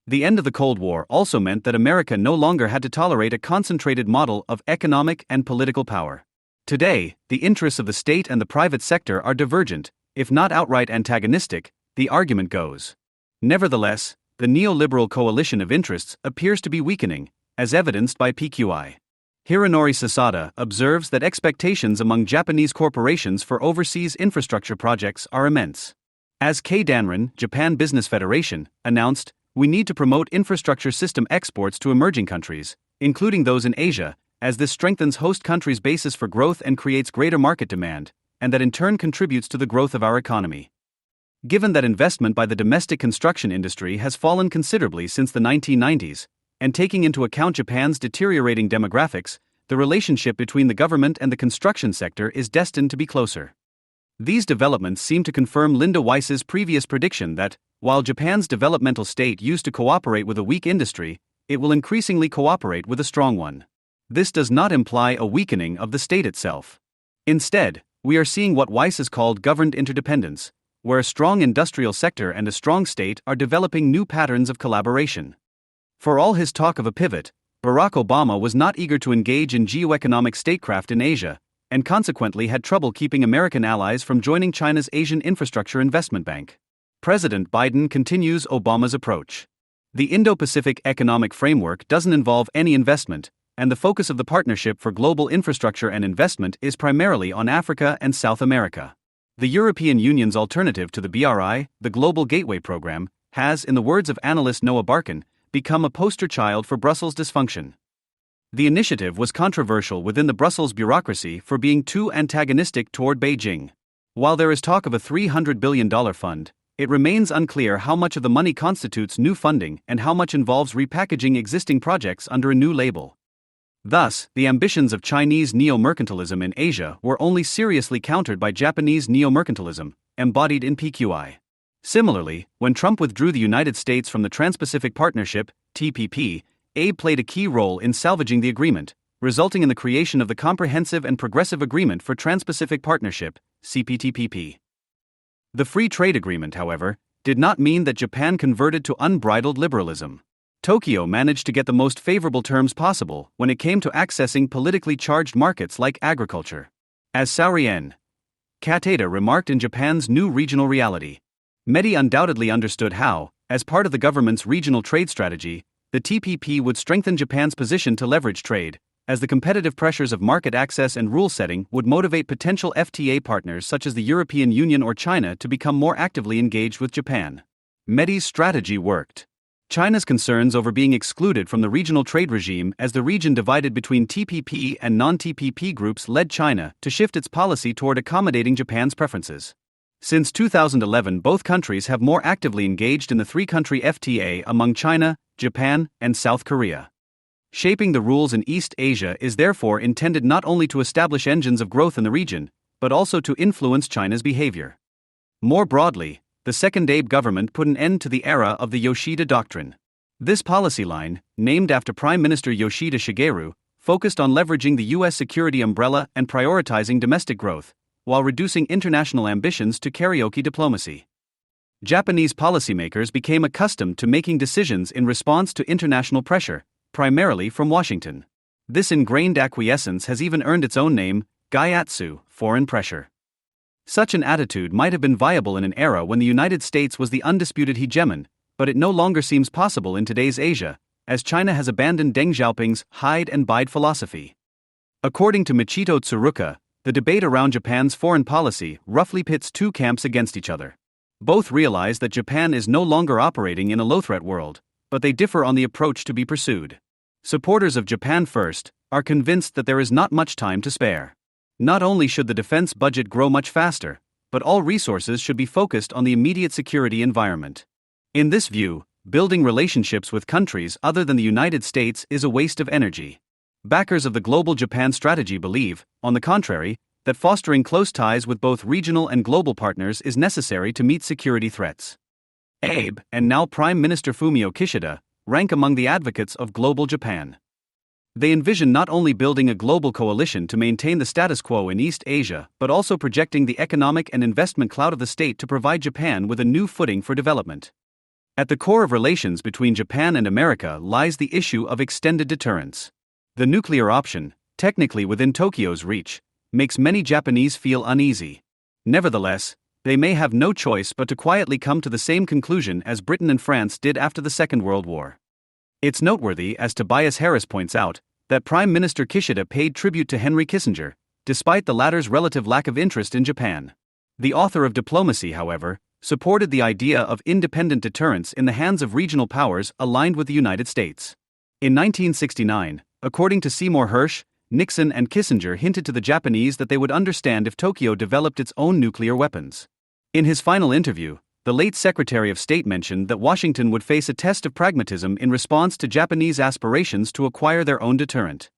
[SPEAKER 3] The end of the Cold War also meant that America no longer had to tolerate a concentrated model of economic and political power. Today, the interests of the state and the private sector are divergent, if not outright antagonistic, the argument goes. Nevertheless, the neoliberal coalition of interests appears to be weakening, as evidenced by PQI. Hironori Sasada observes that expectations among Japanese corporations for overseas infrastructure projects are immense. As K-Danron, Japan Business Federation, announced, we need to promote infrastructure system exports to emerging countries, including those in Asia, as this strengthens host countries' basis for growth and creates greater market demand, and that in turn contributes to the growth of our economy. Given that investment by the domestic construction industry has fallen considerably since the 1990s, and taking into account Japan's deteriorating demographics, the relationship between the government and the construction sector is destined to be closer. These developments seem to confirm Linda Weiss's previous prediction that, while Japan's developmental state used to cooperate with a weak industry, it will increasingly cooperate with a strong one. This does not imply a weakening of the state itself. Instead, we are seeing what Weiss has called governed interdependence, where a strong industrial sector and a strong state are developing new patterns of collaboration. For all his talk of a pivot, Barack Obama was not eager to engage in geoeconomic statecraft in Asia, and consequently had trouble keeping American allies from joining China's Asian Infrastructure Investment Bank. President Biden continues Obama's approach. The Indo-Pacific Economic Framework doesn't involve any investment, and the focus of the Partnership for Global Infrastructure and Investment is primarily on Africa and South America. The European Union's alternative to the BRI, the Global Gateway Program, has, in the words of analyst Noah Barkin, become a poster child for Brussels' dysfunction. The initiative was controversial within the Brussels bureaucracy for being too antagonistic toward Beijing. While there is talk of a $300 billion fund, it remains unclear how much of the money constitutes new funding and how much involves repackaging existing projects under a new label. Thus, the ambitions of Chinese neo-mercantilism in Asia were only seriously countered by Japanese neo-mercantilism, embodied in PQI. Similarly, when Trump withdrew the United States from the Trans-Pacific Partnership, TPP, Abe played a key role in salvaging the agreement, resulting in the creation of the Comprehensive and Progressive Agreement for Trans-Pacific Partnership, CPTPP. The Free Trade Agreement, however, did not mean that Japan converted to unbridled liberalism. Tokyo managed to get the most favorable terms possible when it came to accessing politically charged markets like agriculture. As Saurien Kateda remarked in Japan's new regional reality, Mehdi undoubtedly understood how, as part of the government's regional trade strategy, the TPP would strengthen Japan's position to leverage trade, as the competitive pressures of market access and rule setting would motivate potential FTA partners such as the European Union or China to become more actively engaged with Japan. Mehdi's strategy worked. China's concerns over being excluded from the regional trade regime as the region divided between TPP and non-TPP groups led China to shift its policy toward accommodating Japan's preferences. Since 2011, both countries have more actively engaged in the three-country FTA among China, Japan, and South Korea. Shaping the rules in East Asia is therefore intended not only to establish engines of growth in the region, but also to influence China's behavior. More broadly, the second Abe government put an end to the era of the Yoshida Doctrine. This policy line, named after Prime Minister Yoshida Shigeru, focused on leveraging the U.S. security umbrella and prioritizing domestic growth, while reducing international ambitions to karaoke diplomacy. Japanese policymakers became accustomed to making decisions in response to international pressure, primarily from Washington. This ingrained acquiescence has even earned its own name, Gyatso, foreign pressure. Such an attitude might have been viable in an era when the United States was the undisputed hegemon, but it no longer seems possible in today's Asia, as China has abandoned Deng Xiaoping's hide and bide philosophy. According to Michito Tsuruka, the debate around Japan's foreign policy roughly pits two camps against each other. Both realize that Japan is no longer operating in a low-threat world, but they differ on the approach to be pursued. Supporters of Japan First are convinced that there is not much time to spare. Not only should the defense budget grow much faster, but all resources should be focused on the immediate security environment. In this view, building relationships with countries other than the United States is a waste of energy. Backers of the Global Japan Strategy believe, on the contrary, that fostering close ties with both regional and global partners is necessary to meet security threats. Abe, and now Prime Minister Fumio Kishida, rank among the advocates of Global Japan. They envision not only building a global coalition to maintain the status quo in East Asia, but also projecting the economic and investment clout of the state to provide Japan with a new footing for development. At the core of relations between Japan and America lies the issue of extended deterrence. The nuclear option, technically within Tokyo's reach, makes many Japanese feel uneasy. Nevertheless, they may have no choice but to quietly come to the same conclusion as Britain and France did after the Second World War. It's noteworthy, as Tobias Harris points out, that Prime Minister Kishida paid tribute to Henry Kissinger, despite the latter's relative lack of interest in Japan. The author of Diplomacy, however, supported the idea of independent deterrence in the hands of regional powers aligned with the United States. In 1969, according to Seymour Hersh, Nixon and Kissinger hinted to the Japanese that they would understand if Tokyo developed its own nuclear weapons. In his final interview, the late Secretary of State mentioned that Washington would face a test of pragmatism in response to Japanese aspirations to acquire their own deterrent.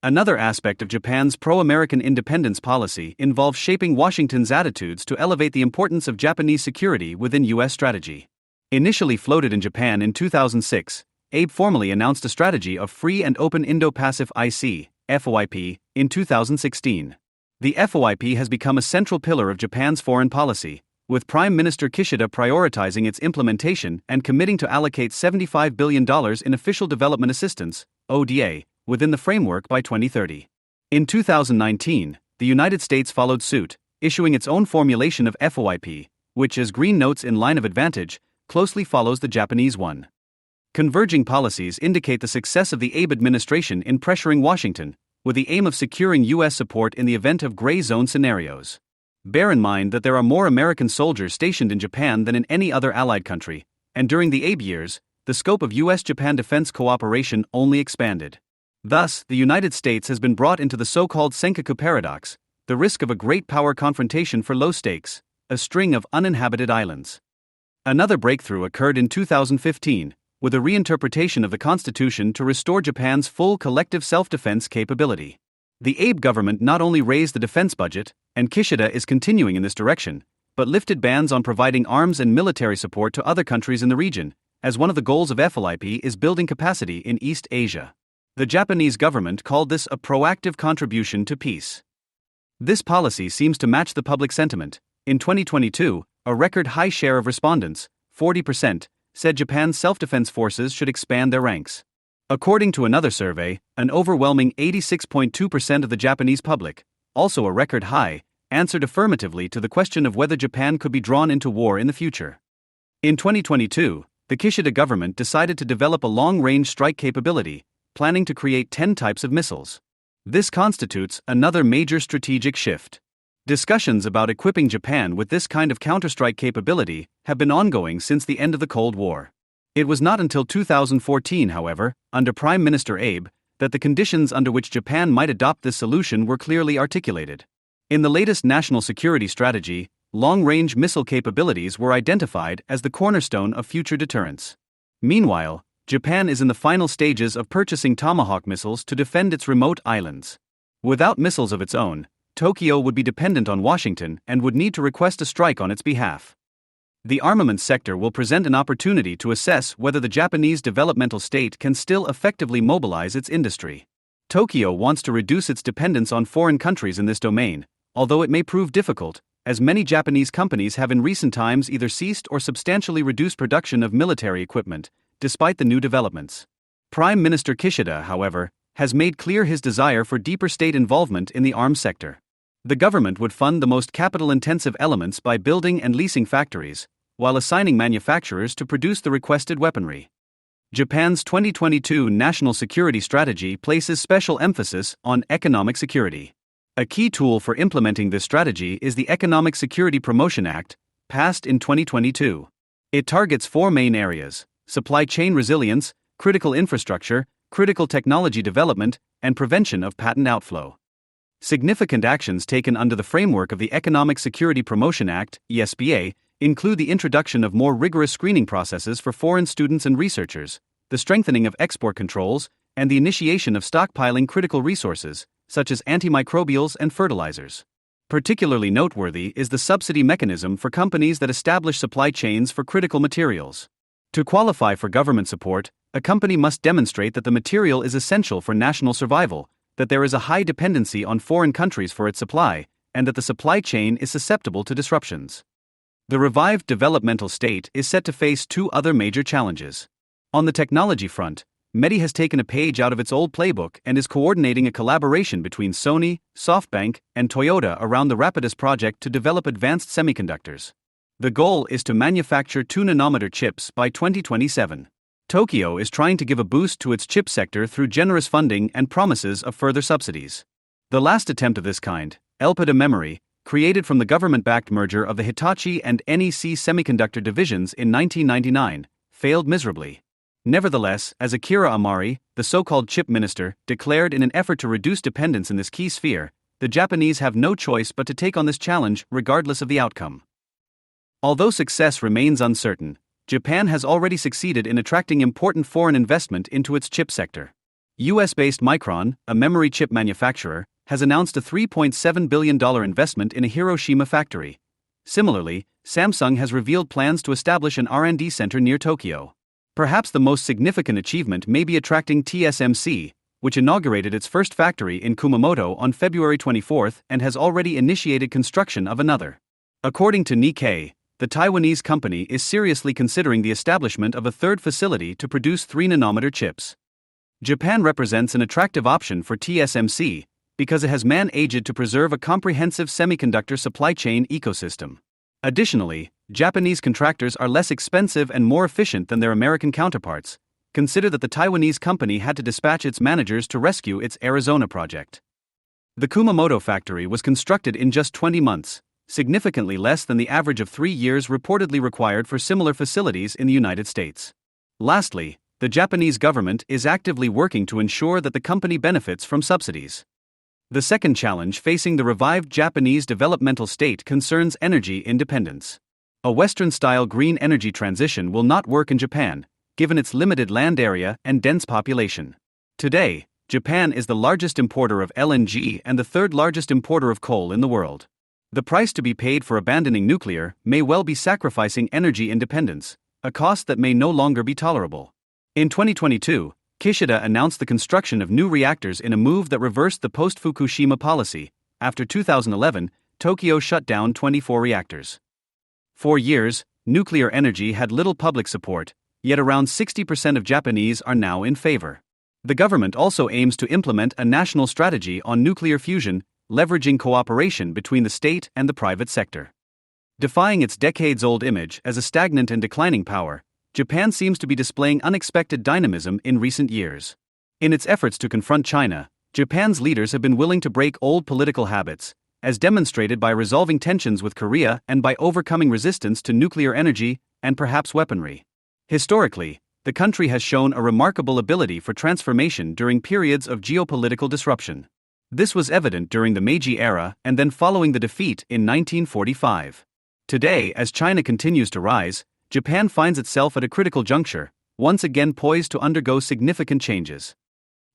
[SPEAKER 3] Another aspect of Japan's pro-American independence policy involves shaping Washington's attitudes to elevate the importance of Japanese security within U.S. strategy. Initially floated in Japan in 2006, Abe formally announced a strategy of free and open Indo-Pacific FOIP, in 2016. The FOIP has become a central pillar of Japan's foreign policy, with Prime Minister Kishida prioritizing its implementation and committing to allocate $75 billion in official development assistance, ODA, within the framework by 2030. In 2019, the United States followed suit, issuing its own formulation of FOIP, which, as Green notes in Line of Advantage, closely follows the Japanese one. Converging policies indicate the success of the Abe administration in pressuring Washington, with the aim of securing U.S. support in the event of gray zone scenarios. Bear in mind that there are more American soldiers stationed in Japan than in any other allied country, and during the Abe years, the scope of U.S.-Japan defense cooperation only expanded. Thus, the United States has been brought into the so-called Senkaku paradox, the risk of a great power confrontation for low stakes, a string of uninhabited islands. Another breakthrough occurred in 2015, with a reinterpretation of the Constitution to restore Japan's full collective self-defense capability. The Abe government not only raised the defense budget, and Kishida is continuing in this direction, but lifted bans on providing arms and military support to other countries in the region, as one of the goals of FOIP is building capacity in East Asia. The Japanese government called this a proactive contribution to peace. This policy seems to match the public sentiment. In 2022, a record high share of respondents, 40%, said Japan's self-defense forces should expand their ranks. According to another survey, an overwhelming 86.2% of the Japanese public, also a record high, answered affirmatively to the question of whether Japan could be drawn into war in the future. In 2022, the Kishida government decided to develop a long-range strike capability, planning to create 10 types of missiles. This constitutes another major strategic shift. Discussions about equipping Japan with this kind of counterstrike capability have been ongoing since the end of the Cold War. It was not until 2014, however, under Prime Minister Abe, that the conditions under which Japan might adopt this solution were clearly articulated. In the latest national security strategy, long-range missile capabilities were identified as the cornerstone of future deterrence. Meanwhile, Japan is in the final stages of purchasing Tomahawk missiles to defend its remote islands. Without missiles of its own, Tokyo would be dependent on Washington and would need to request a strike on its behalf. The armaments sector will present an opportunity to assess whether the Japanese developmental state can still effectively mobilize its industry. Tokyo wants to reduce its dependence on foreign countries in this domain, although it may prove difficult, as many Japanese companies have in recent times either ceased or substantially reduced production of military equipment, despite the new developments. Prime Minister Kishida, however, has made clear his desire for deeper state involvement in the arms sector. The government would fund the most capital-intensive elements by building and leasing factories, while assigning manufacturers to produce the requested weaponry. Japan's 2022 national security strategy places special emphasis on economic security. A key tool for implementing this strategy is the Economic Security Promotion Act, passed in 2022. It targets four main areas: supply chain resilience, critical infrastructure, critical technology development, and prevention of patent outflow. Significant actions taken under the framework of the Economic Security Promotion Act, ESPA, include the introduction of more rigorous screening processes for foreign students and researchers, the strengthening of export controls, and the initiation of stockpiling critical resources, such as antimicrobials and fertilizers. Particularly noteworthy is the subsidy mechanism for companies that establish supply chains for critical materials. To qualify for government support, a company must demonstrate that the material is essential for national survival, that there is a high dependency on foreign countries for its supply, and that the supply chain is susceptible to disruptions. The revived developmental state is set to face two other major challenges. On the technology front, METI has taken a page out of its old playbook and is coordinating a collaboration between Sony, SoftBank, and Toyota around the Rapidus project to develop advanced semiconductors. The goal is to manufacture 2-nanometer chips by 2027. Tokyo is trying to give a boost to its chip sector through generous funding and promises of further subsidies. The last attempt of this kind, Elpida Memory, created from the government-backed merger of the Hitachi and NEC semiconductor divisions in 1999, failed miserably. Nevertheless, as Akira Amari, the so-called chip minister, declared in an effort to reduce dependence in this key sphere, the Japanese have no choice but to take on this challenge regardless of the outcome. Although success remains uncertain, Japan has already succeeded in attracting important foreign investment into its chip sector. US-based Micron, a memory chip manufacturer, has announced a $3.7 billion investment in a Hiroshima factory. Similarly, Samsung has revealed plans to establish an R&D center near Tokyo. Perhaps the most significant achievement may be attracting TSMC, which inaugurated its first factory in Kumamoto on February 24 and has already initiated construction of another. According to Nikkei, the Taiwanese company is seriously considering the establishment of a third facility to produce 3-nanometer chips. Japan represents an attractive option for TSMC because it has managed to preserve a comprehensive semiconductor supply chain ecosystem. Additionally, Japanese contractors are less expensive and more efficient than their American counterparts. Consider that the Taiwanese company had to dispatch its managers to rescue its Arizona project. The Kumamoto factory was constructed in just 20 months, significantly less than the average of 3 years reportedly required for similar facilities in the United States. Lastly, the Japanese government is actively working to ensure that the company benefits from subsidies. The second challenge facing the revived Japanese developmental state concerns energy independence. A Western-style green energy transition will not work in Japan, given its limited land area and dense population. Today, Japan is the largest importer of LNG and the third largest importer of coal in the world. The price to be paid for abandoning nuclear may well be sacrificing energy independence, a cost that may no longer be tolerable. In 2022, Kishida announced the construction of new reactors in a move that reversed the post-Fukushima policy. After 2011, Tokyo shut down 24 reactors. For years, nuclear energy had little public support, yet around 60% of Japanese are now in favor. The government also aims to implement a national strategy on nuclear fusion, leveraging cooperation between the state and the private sector. Defying its decades-old image as a stagnant and declining power, Japan seems to be displaying unexpected dynamism in recent years. In its efforts to confront China, Japan's leaders have been willing to break old political habits, as demonstrated by resolving tensions with Korea and by overcoming resistance to nuclear energy and perhaps weaponry. Historically, the country has shown a remarkable ability for transformation during periods of geopolitical disruption. This was evident during the Meiji era and then following the defeat in 1945. Today, as China continues to rise, Japan finds itself at a critical juncture, once again poised to undergo significant changes.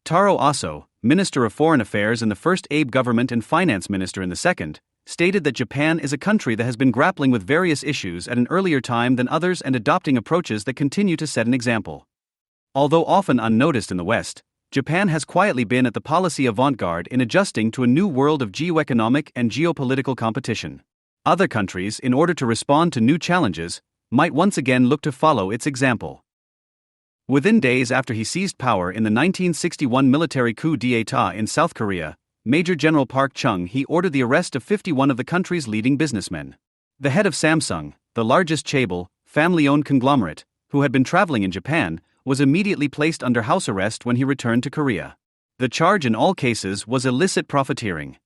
[SPEAKER 3] Taro Aso, Minister of Foreign Affairs in the first Abe government and Finance Minister in the second, stated that Japan is a country that has been grappling with various issues at an earlier time than others and adopting approaches that continue to set an example. Although often unnoticed in the West, Japan has quietly been at the policy avant-garde in adjusting to a new world of geoeconomic and geopolitical competition. Other countries, in order to respond to new challenges, might once again look to follow its example. Within days after he seized power in the 1961 military coup d'état in South Korea, Major General Park Chung-hee ordered the arrest of 51 of the country's leading businessmen. The head of Samsung, the largest chaebol, family-owned conglomerate, who had been traveling in Japan, was immediately placed under house arrest when he returned to Korea. The charge in all cases was illicit profiteering.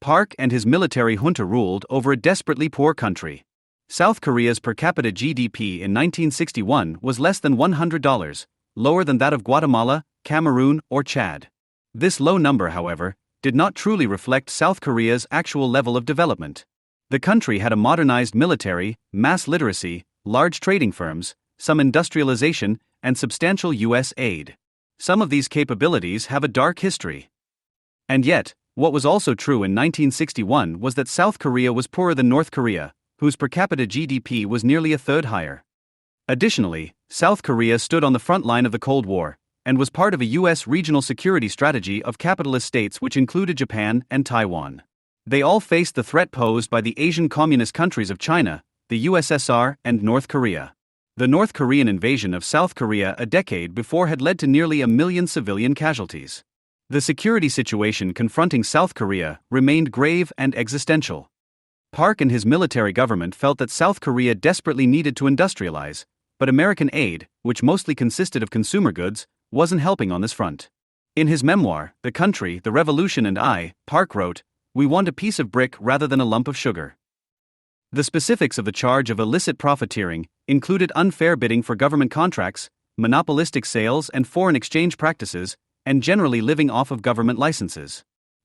[SPEAKER 3] Park and his military junta ruled over a desperately poor country. South Korea's per capita GDP in 1961 was less than $100, lower than that of Guatemala, Cameroon, or Chad. This low number, however, did not truly reflect South Korea's actual level of development. The country had a modernized military, mass literacy, large trading firms, some industrialization, and substantial U.S. aid. Some of these capabilities have a dark history. And yet, what was also true in 1961 was that South Korea was poorer than North Korea, whose per capita GDP was nearly a third higher. Additionally, South Korea stood on the front line of the Cold War, and was part of a U.S. regional security strategy of capitalist states which included Japan and Taiwan. They all faced the threat posed by the Asian communist countries of China, the USSR, and North Korea. The North Korean invasion of South Korea a decade before had led to nearly 1 million civilian casualties. The security situation confronting South Korea remained grave and existential. Park and his military government felt that South Korea desperately needed to industrialize, but American aid, which mostly consisted of consumer goods, wasn't helping on this front. In his memoir, The Country, the Revolution and I, Park wrote, "We want a piece of brick rather than a lump of sugar." The specifics of the charge of illicit profiteering included unfair bidding for government contracts, monopolistic sales and foreign exchange practices, and generally living off of government licenses.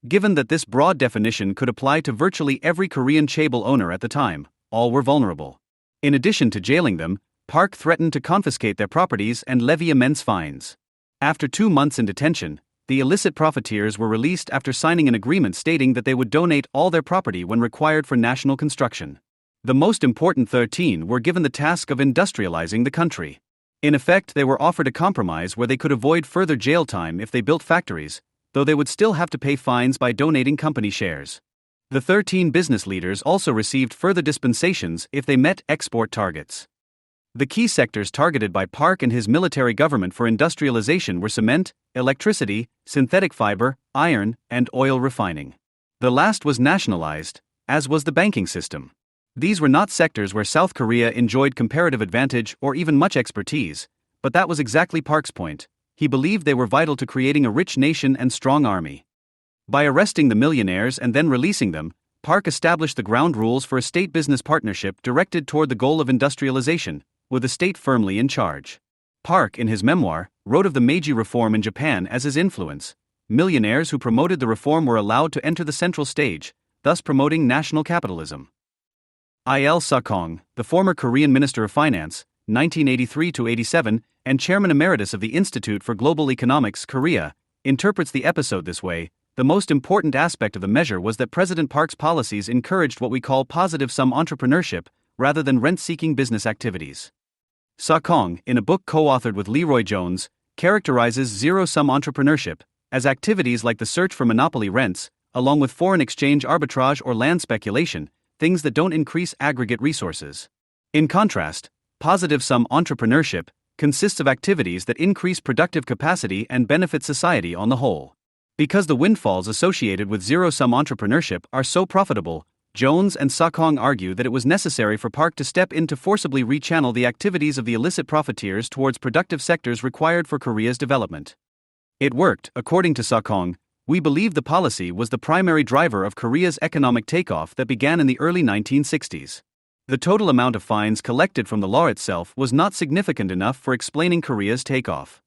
[SPEAKER 3] Given that this broad definition could apply to virtually every Korean chaebol owner at the time, all were vulnerable. In addition to jailing them, Park threatened to confiscate their properties and levy immense fines. After 2 months in detention, the illicit profiteers were released after signing an agreement stating that they would donate all their property when required for national construction. The most important 13 were given the task of industrializing the country. In effect, they were offered a compromise where they could avoid further jail time if they built factories, though they would still have to pay fines by donating company shares. The 13 business leaders also received further dispensations if they met export targets. The key sectors targeted by Park and his military government for industrialization were cement, electricity, synthetic fiber, iron, and oil refining. The last was nationalized, as was the banking system. These were not sectors where South Korea enjoyed comparative advantage or even much expertise, but that was exactly Park's point. He believed they were vital to creating a rich nation and strong army. By arresting the millionaires and then releasing them, Park established the ground rules for a state-business partnership directed toward the goal of industrialization, with the state firmly in charge. Park, in his memoir, wrote of the Meiji reform in Japan as his influence. Millionaires who promoted the reform were allowed to enter the central stage, thus promoting national capitalism. Il Suk-kong, the former Korean Minister of Finance, 1983-87, and Chairman Emeritus of the Institute for Global Economics, Korea, interprets the episode this way: the most important aspect of the measure was that President Park's policies encouraged what we call positive-sum entrepreneurship, rather than rent-seeking business activities. Suk-kong, in a book co-authored with Leroy Jones, characterizes zero-sum entrepreneurship as activities like the search for monopoly rents, along with foreign exchange arbitrage or land speculation, things that don't increase aggregate resources. In contrast, positive-sum entrepreneurship consists of activities that increase productive capacity and benefit society on the whole. Because the windfalls associated with zero-sum entrepreneurship are so profitable, Jones and Sakong argue that it was necessary for Park to step in to forcibly rechannel the activities of the illicit profiteers towards productive sectors required for Korea's development. It worked, according to Sakong. We believe the policy was the primary driver of Korea's economic takeoff that began in the early 1960s. The total amount of fines collected from the law itself was not significant enough for explaining Korea's takeoff.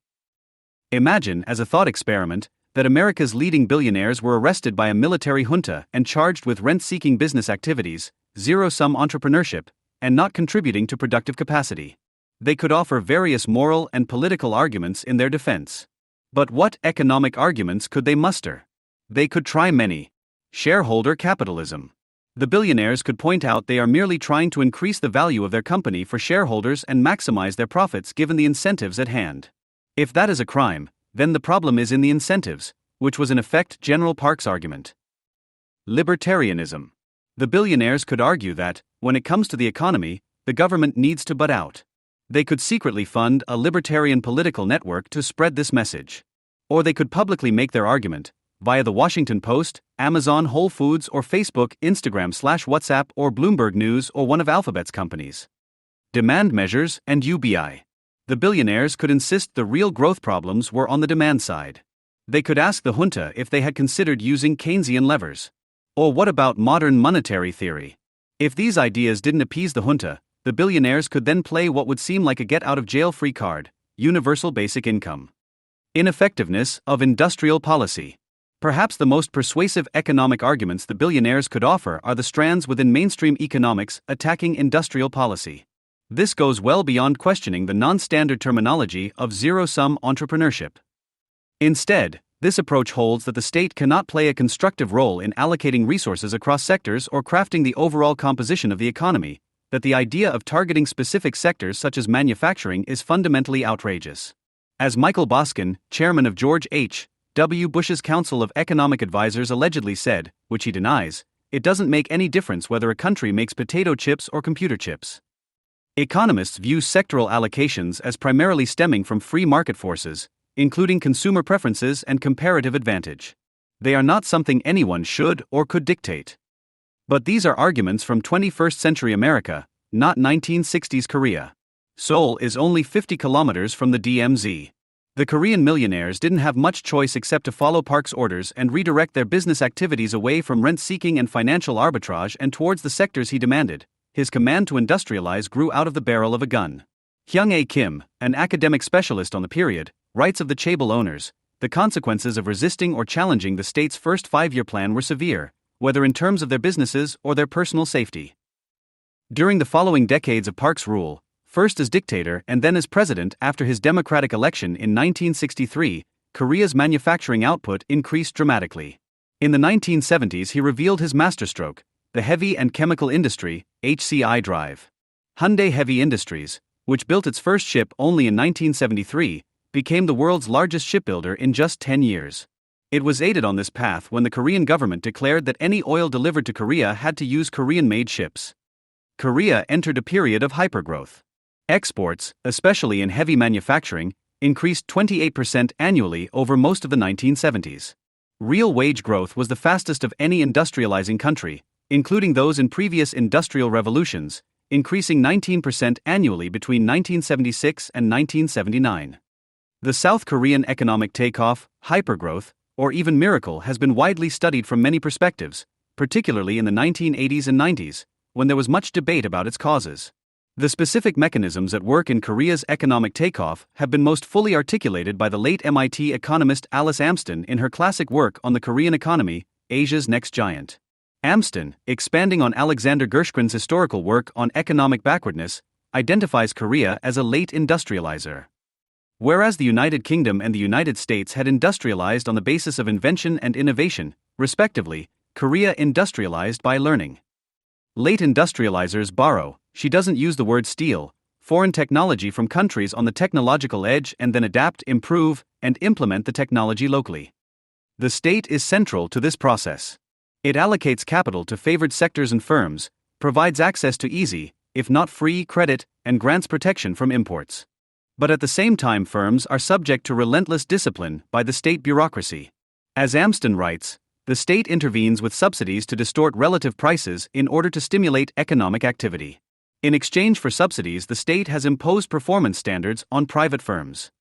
[SPEAKER 3] Imagine, as a thought experiment, that America's leading billionaires were arrested by a military junta and charged with rent-seeking business activities, zero-sum entrepreneurship, and not contributing to productive capacity. They could offer various moral and political arguments in their defense. But what economic arguments could they muster? They could try many. Shareholder capitalism. The billionaires could point out they are merely trying to increase the value of their company for shareholders and maximize their profits given the incentives at hand. If that is a crime, then the problem is in the incentives, which was in effect General Park's argument. Libertarianism. The billionaires could argue that, when it comes to the economy, the government needs to butt out. They could secretly fund a libertarian political network to spread this message. Or they could publicly make their argument, via the Washington Post, Amazon Whole Foods or Facebook, Instagram/WhatsApp or Bloomberg News or one of Alphabet's companies. Demand measures and UBI. The billionaires could insist the real growth problems were on the demand side. They could ask the junta if they had considered using Keynesian levers. Or what about modern monetary theory? If these ideas didn't appease the junta, the billionaires could then play what would seem like a get-out-of-jail-free card: universal basic income. Ineffectiveness of industrial policy. Perhaps the most persuasive economic arguments the billionaires could offer are the strands within mainstream economics attacking industrial policy. This goes well beyond questioning the non-standard terminology of zero-sum entrepreneurship. Instead, this approach holds that the state cannot play a constructive role in allocating resources across sectors or crafting the overall composition of the economy, that the idea of targeting specific sectors such as manufacturing is fundamentally outrageous. As Michael Boskin, chairman of George H. W. Bush's Council of Economic Advisers allegedly said, which he denies, it doesn't make any difference whether a country makes potato chips or computer chips. Economists view sectoral allocations as primarily stemming from free market forces, including consumer preferences and comparative advantage. They are not something anyone should or could dictate. But these are arguments from 21st century America, not 1960s Korea. Seoul is only 50 kilometers from the DMZ. The Korean millionaires didn't have much choice except to follow Park's orders and redirect their business activities away from rent-seeking and financial arbitrage and towards the sectors he demanded. His command to industrialize grew out of the barrel of a gun. Hyung-A Kim, an academic specialist on the period, writes of the chaebol owners, the consequences of resisting or challenging the state's first five-year plan were severe, whether in terms of their businesses or their personal safety. During the following decades of Park's rule, first as dictator and then as president after his democratic election in 1963, Korea's manufacturing output increased dramatically. In the 1970s he revealed his masterstroke, the heavy and chemical industry, HCI drive. Hyundai Heavy Industries, which built its first ship only in 1973, became the world's largest shipbuilder in just 10 years. It was aided on this path when the Korean government declared that any oil delivered to Korea had to use Korean-made ships. Korea entered a period of hypergrowth. Exports, especially in heavy manufacturing, increased 28% annually over most of the 1970s. Real wage growth was the fastest of any industrializing country, including those in previous industrial revolutions, increasing 19% annually between 1976 and 1979. The South Korean economic takeoff, hypergrowth, or even miracle has been widely studied from many perspectives, particularly in the 1980s and 90s, when there was much debate about its causes. The specific mechanisms at work in Korea's economic takeoff have been most fully articulated by the late MIT economist Alice Amsden in her classic work on the Korean economy, Asia's Next Giant. Amsden, expanding on Alexander Gershwin's historical work on economic backwardness, identifies Korea as a late industrializer. Whereas the United Kingdom and the United States had industrialized on the basis of invention and innovation, respectively, Korea industrialized by learning. Late industrializers borrow, she doesn't use the word steal, foreign technology from countries on the technological edge and then adapt, improve, and implement the technology locally. The state is central to this process. It allocates capital to favored sectors and firms, provides access to easy, if not free, credit, and grants protection from imports. But at the same time firms are subject to relentless discipline by the state bureaucracy. As Amsden writes, The state intervenes with subsidies to distort relative prices in order to stimulate economic activity. In exchange for subsidies, the state has imposed performance standards on private firms.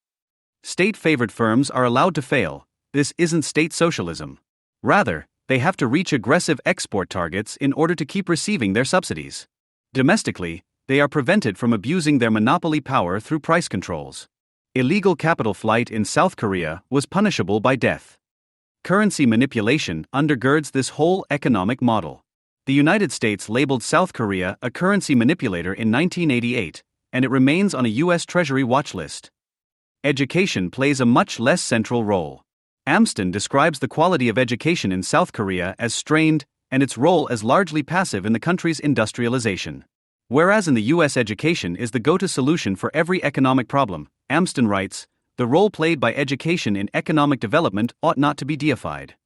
[SPEAKER 3] State-favored firms are allowed to fail. This isn't state socialism. Rather, they have to reach aggressive export targets in order to keep receiving their subsidies. Domestically, they are prevented from abusing their monopoly power through price controls. Illegal capital flight in South Korea was punishable by death. Currency manipulation undergirds this whole economic model. The United States labeled South Korea a currency manipulator in 1988, and it remains on a U.S. Treasury watch list. Education plays a much less central role. Amsden describes the quality of education in South Korea as strained, and its role as largely passive in the country's industrialization. Whereas in the U.S. education is the go-to solution for every economic problem, Amsden writes, the role played by education in economic development ought not to be deified.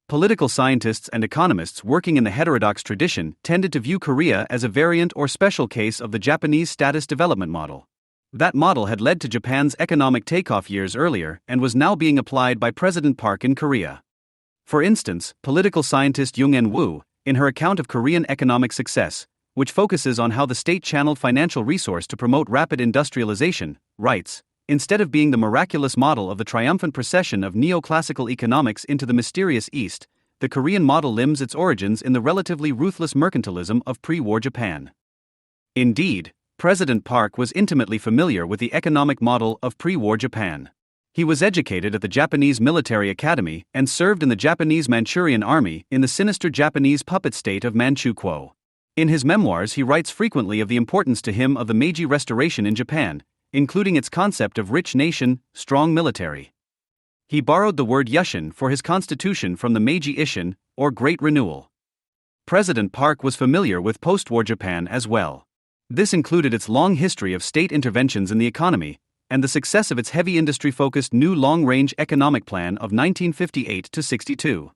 [SPEAKER 3] Political scientists and economists working in the heterodox tradition tended to view Korea as a variant or special case of the Japanese status development model. That model had led to Japan's economic takeoff years earlier and was now being applied by President Park in Korea. For instance, political scientist Jung-en Woo, in her account of Korean economic success, which focuses on how the state channeled financial resource to promote rapid industrialization, writes, instead of being the miraculous model of the triumphant procession of neoclassical economics into the mysterious East, the Korean model limbs its origins in the relatively ruthless mercantilism of pre-war Japan. Indeed, President Park was intimately familiar with the economic model of pre-war Japan. He was educated at the Japanese Military Academy and served in the Japanese Manchurian Army in the sinister Japanese puppet state of Manchukuo. In his memoirs, he writes frequently of the importance to him of the Meiji Restoration in Japan, including its concept of rich nation, strong military. He borrowed the word Yushin for his constitution from the Meiji Ishin, or Great Renewal. President Park was familiar with post-war Japan as well. This included its long history of state interventions in the economy, and the success of its heavy industry-focused new long-range economic plan of 1958-62.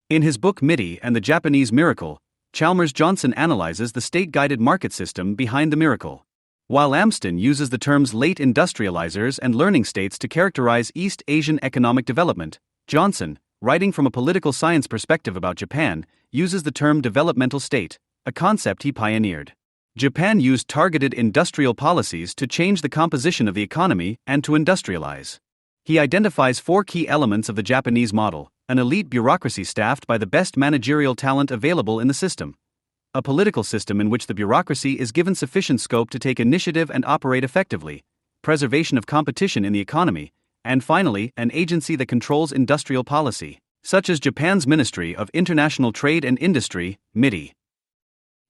[SPEAKER 3] In his book MITI and the Japanese Miracle, Chalmers Johnson analyzes the state-guided market system behind the miracle. While Amsden uses the terms late industrializers and learning states to characterize East Asian economic development, Johnson, writing from a political science perspective about Japan, uses the term developmental state, a concept he pioneered. Japan used targeted industrial policies to change the composition of the economy and to industrialize. He identifies four key elements of the Japanese model: an elite bureaucracy staffed by the best managerial talent available in the system, a political system in which the bureaucracy is given sufficient scope to take initiative and operate effectively, preservation of competition in the economy, and finally, an agency that controls industrial policy, such as Japan's Ministry of International Trade and Industry, MITI.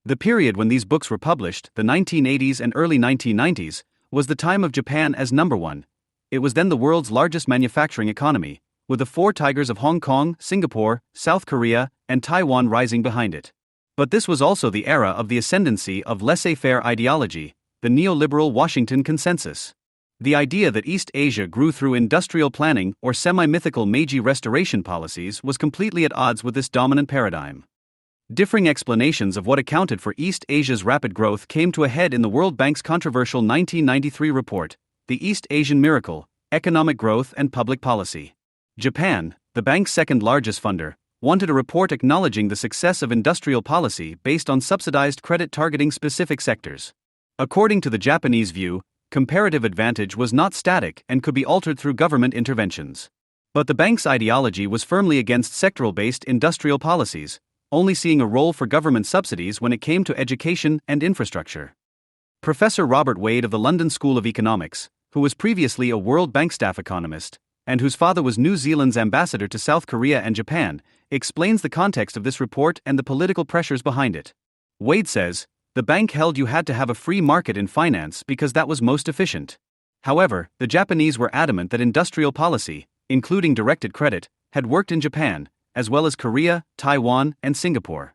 [SPEAKER 3] The period when these books were published, the 1980s and early 1990s, was the time of Japan as number one. It was then the world's largest manufacturing economy, with the four tigers of Hong Kong, Singapore, South Korea, and Taiwan rising behind it. But this was also the era of the ascendancy of laissez-faire ideology, the neoliberal Washington Consensus. The idea that East Asia grew through industrial planning or semi-mythical Meiji restoration policies was completely at odds with this dominant paradigm. Differing explanations of what accounted for East Asia's rapid growth came to a head in the World Bank's controversial 1993 report, The East Asian Miracle, Economic Growth and Public Policy. Japan, the bank's second-largest funder, wanted a report acknowledging the success of industrial policy based on subsidized credit targeting specific sectors. According to the Japanese view, comparative advantage was not static and could be altered through government interventions. But the bank's ideology was firmly against sectoral-based industrial policies, only seeing a role for government subsidies when it came to education and infrastructure. Professor Robert Wade of the London School of Economics, who was previously a World Bank staff economist, and whose father was New Zealand's ambassador to South Korea and Japan, explains the context of this report and the political pressures behind it. Wade says, the bank held you had to have a free market in finance because that was most efficient. However, the Japanese were adamant that industrial policy, including directed credit, had worked in Japan, as well as Korea, Taiwan, and Singapore.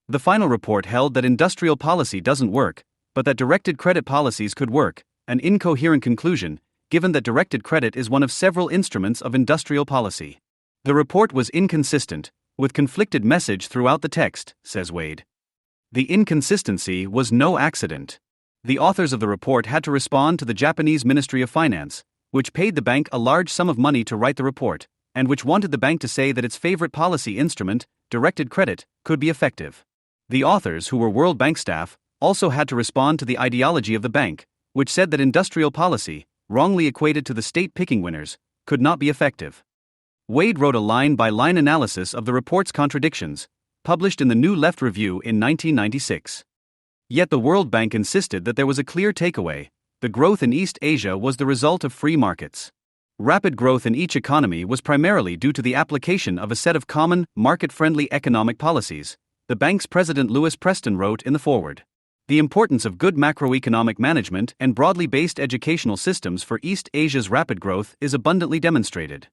[SPEAKER 3] The final report held that industrial policy doesn't work, but that directed credit policies could work, an incoherent conclusion, given that directed credit is one of several instruments of industrial policy. The report was inconsistent, with conflicted message throughout the text, says Wade. The inconsistency was no accident. The authors of the report had to respond to the Japanese Ministry of Finance, which paid the bank a large sum of money to write the report, and which wanted the bank to say that its favorite policy instrument, directed credit, could be effective. The authors, who were World Bank staff, also had to respond to the ideology of the bank, which said that industrial policy, wrongly equated to the state picking winners, could not be effective. Wade wrote a line-by-line analysis of the report's contradictions, published in the New Left Review in 1996. Yet the World Bank insisted that there was a clear takeaway: the growth in East Asia was the result of free markets. Rapid growth in each economy was primarily due to the application of a set of common, market-friendly economic policies, the bank's president Lewis Preston wrote in the foreword. The importance of good macroeconomic management and broadly based educational systems for East Asia's rapid growth is abundantly demonstrated.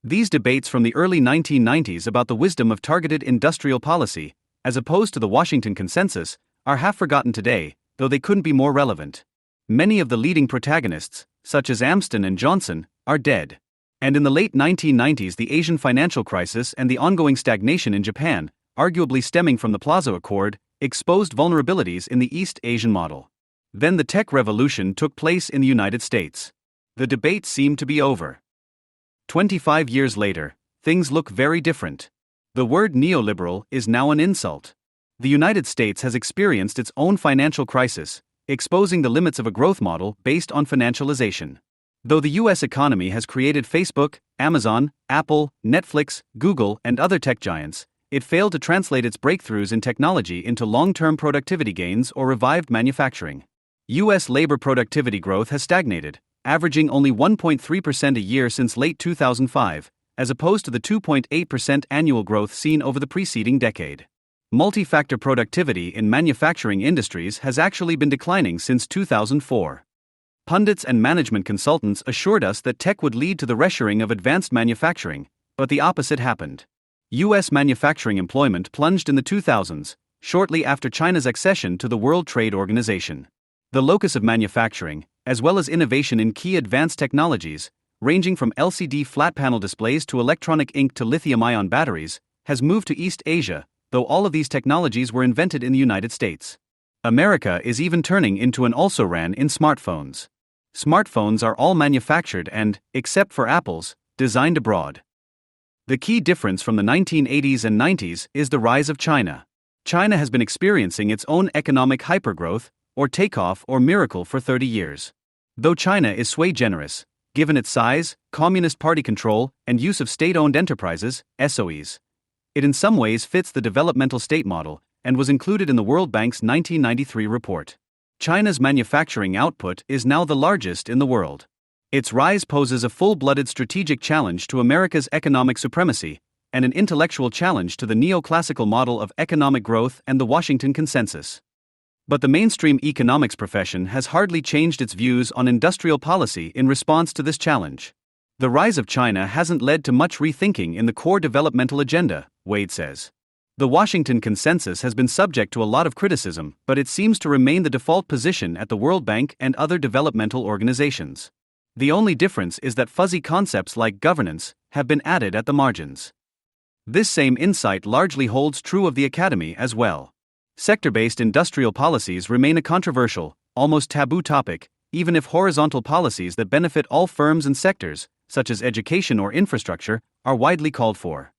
[SPEAKER 3] These debates from the early 1990s about the wisdom of targeted industrial policy, as opposed to the Washington Consensus, are half forgotten today, though they couldn't be more relevant. Many of the leading protagonists, such as Amsden and Johnson, are dead. And in the late 1990s, the Asian financial crisis and the ongoing stagnation in Japan, arguably stemming from the Plaza Accord, exposed vulnerabilities in the East Asian model. Then the tech revolution took place in the United States. The debate seemed to be over. 25 years later, things look very different. The word neoliberal is now an insult. The United States has experienced its own financial crisis, exposing the limits of a growth model based on financialization. Though the U.S. economy has created Facebook, Amazon, Apple, Netflix, Google, and other tech giants, it failed to translate its breakthroughs in technology into long-term productivity gains or revived manufacturing. U.S. labor productivity growth has stagnated, averaging only 1.3% a year since late 2005, as opposed to the 2.8% annual growth seen over the preceding decade. Multi-factor productivity in manufacturing industries has actually been declining since 2004. Pundits and management consultants assured us that tech would lead to the reshoring of advanced manufacturing, but the opposite happened. U.S. manufacturing employment plunged in the 2000s, shortly after China's accession to the World Trade Organization. The locus of manufacturing, as well as innovation in key advanced technologies, ranging from LCD flat panel displays to electronic ink to lithium-ion batteries, has moved to East Asia, though all of these technologies were invented in the United States. America is even turning into an also-ran in smartphones. Smartphones are all manufactured and, except for Apple's, designed abroad. The key difference from the 1980s and 90s is the rise of China. China has been experiencing its own economic hypergrowth, or takeoff or miracle, for 30 years. Though China is sui generis, given its size, Communist Party control, and use of state-owned enterprises, SOEs, it in some ways fits the developmental state model, and was included in the World Bank's 1993 report. China's manufacturing output is now the largest in the world. Its rise poses a full-blooded strategic challenge to America's economic supremacy, and an intellectual challenge to the neoclassical model of economic growth and the Washington Consensus. But the mainstream economics profession has hardly changed its views on industrial policy in response to this challenge. The rise of China hasn't led to much rethinking in the core developmental agenda, Wade says. The Washington Consensus has been subject to a lot of criticism, but it seems to remain the default position at the World Bank and other developmental organizations. The only difference is that fuzzy concepts like governance have been added at the margins. This same insight largely holds true of the academy as well. Sector-based industrial policies remain a controversial, almost taboo topic, even if horizontal policies that benefit all firms and sectors, such as education or infrastructure, are widely called for.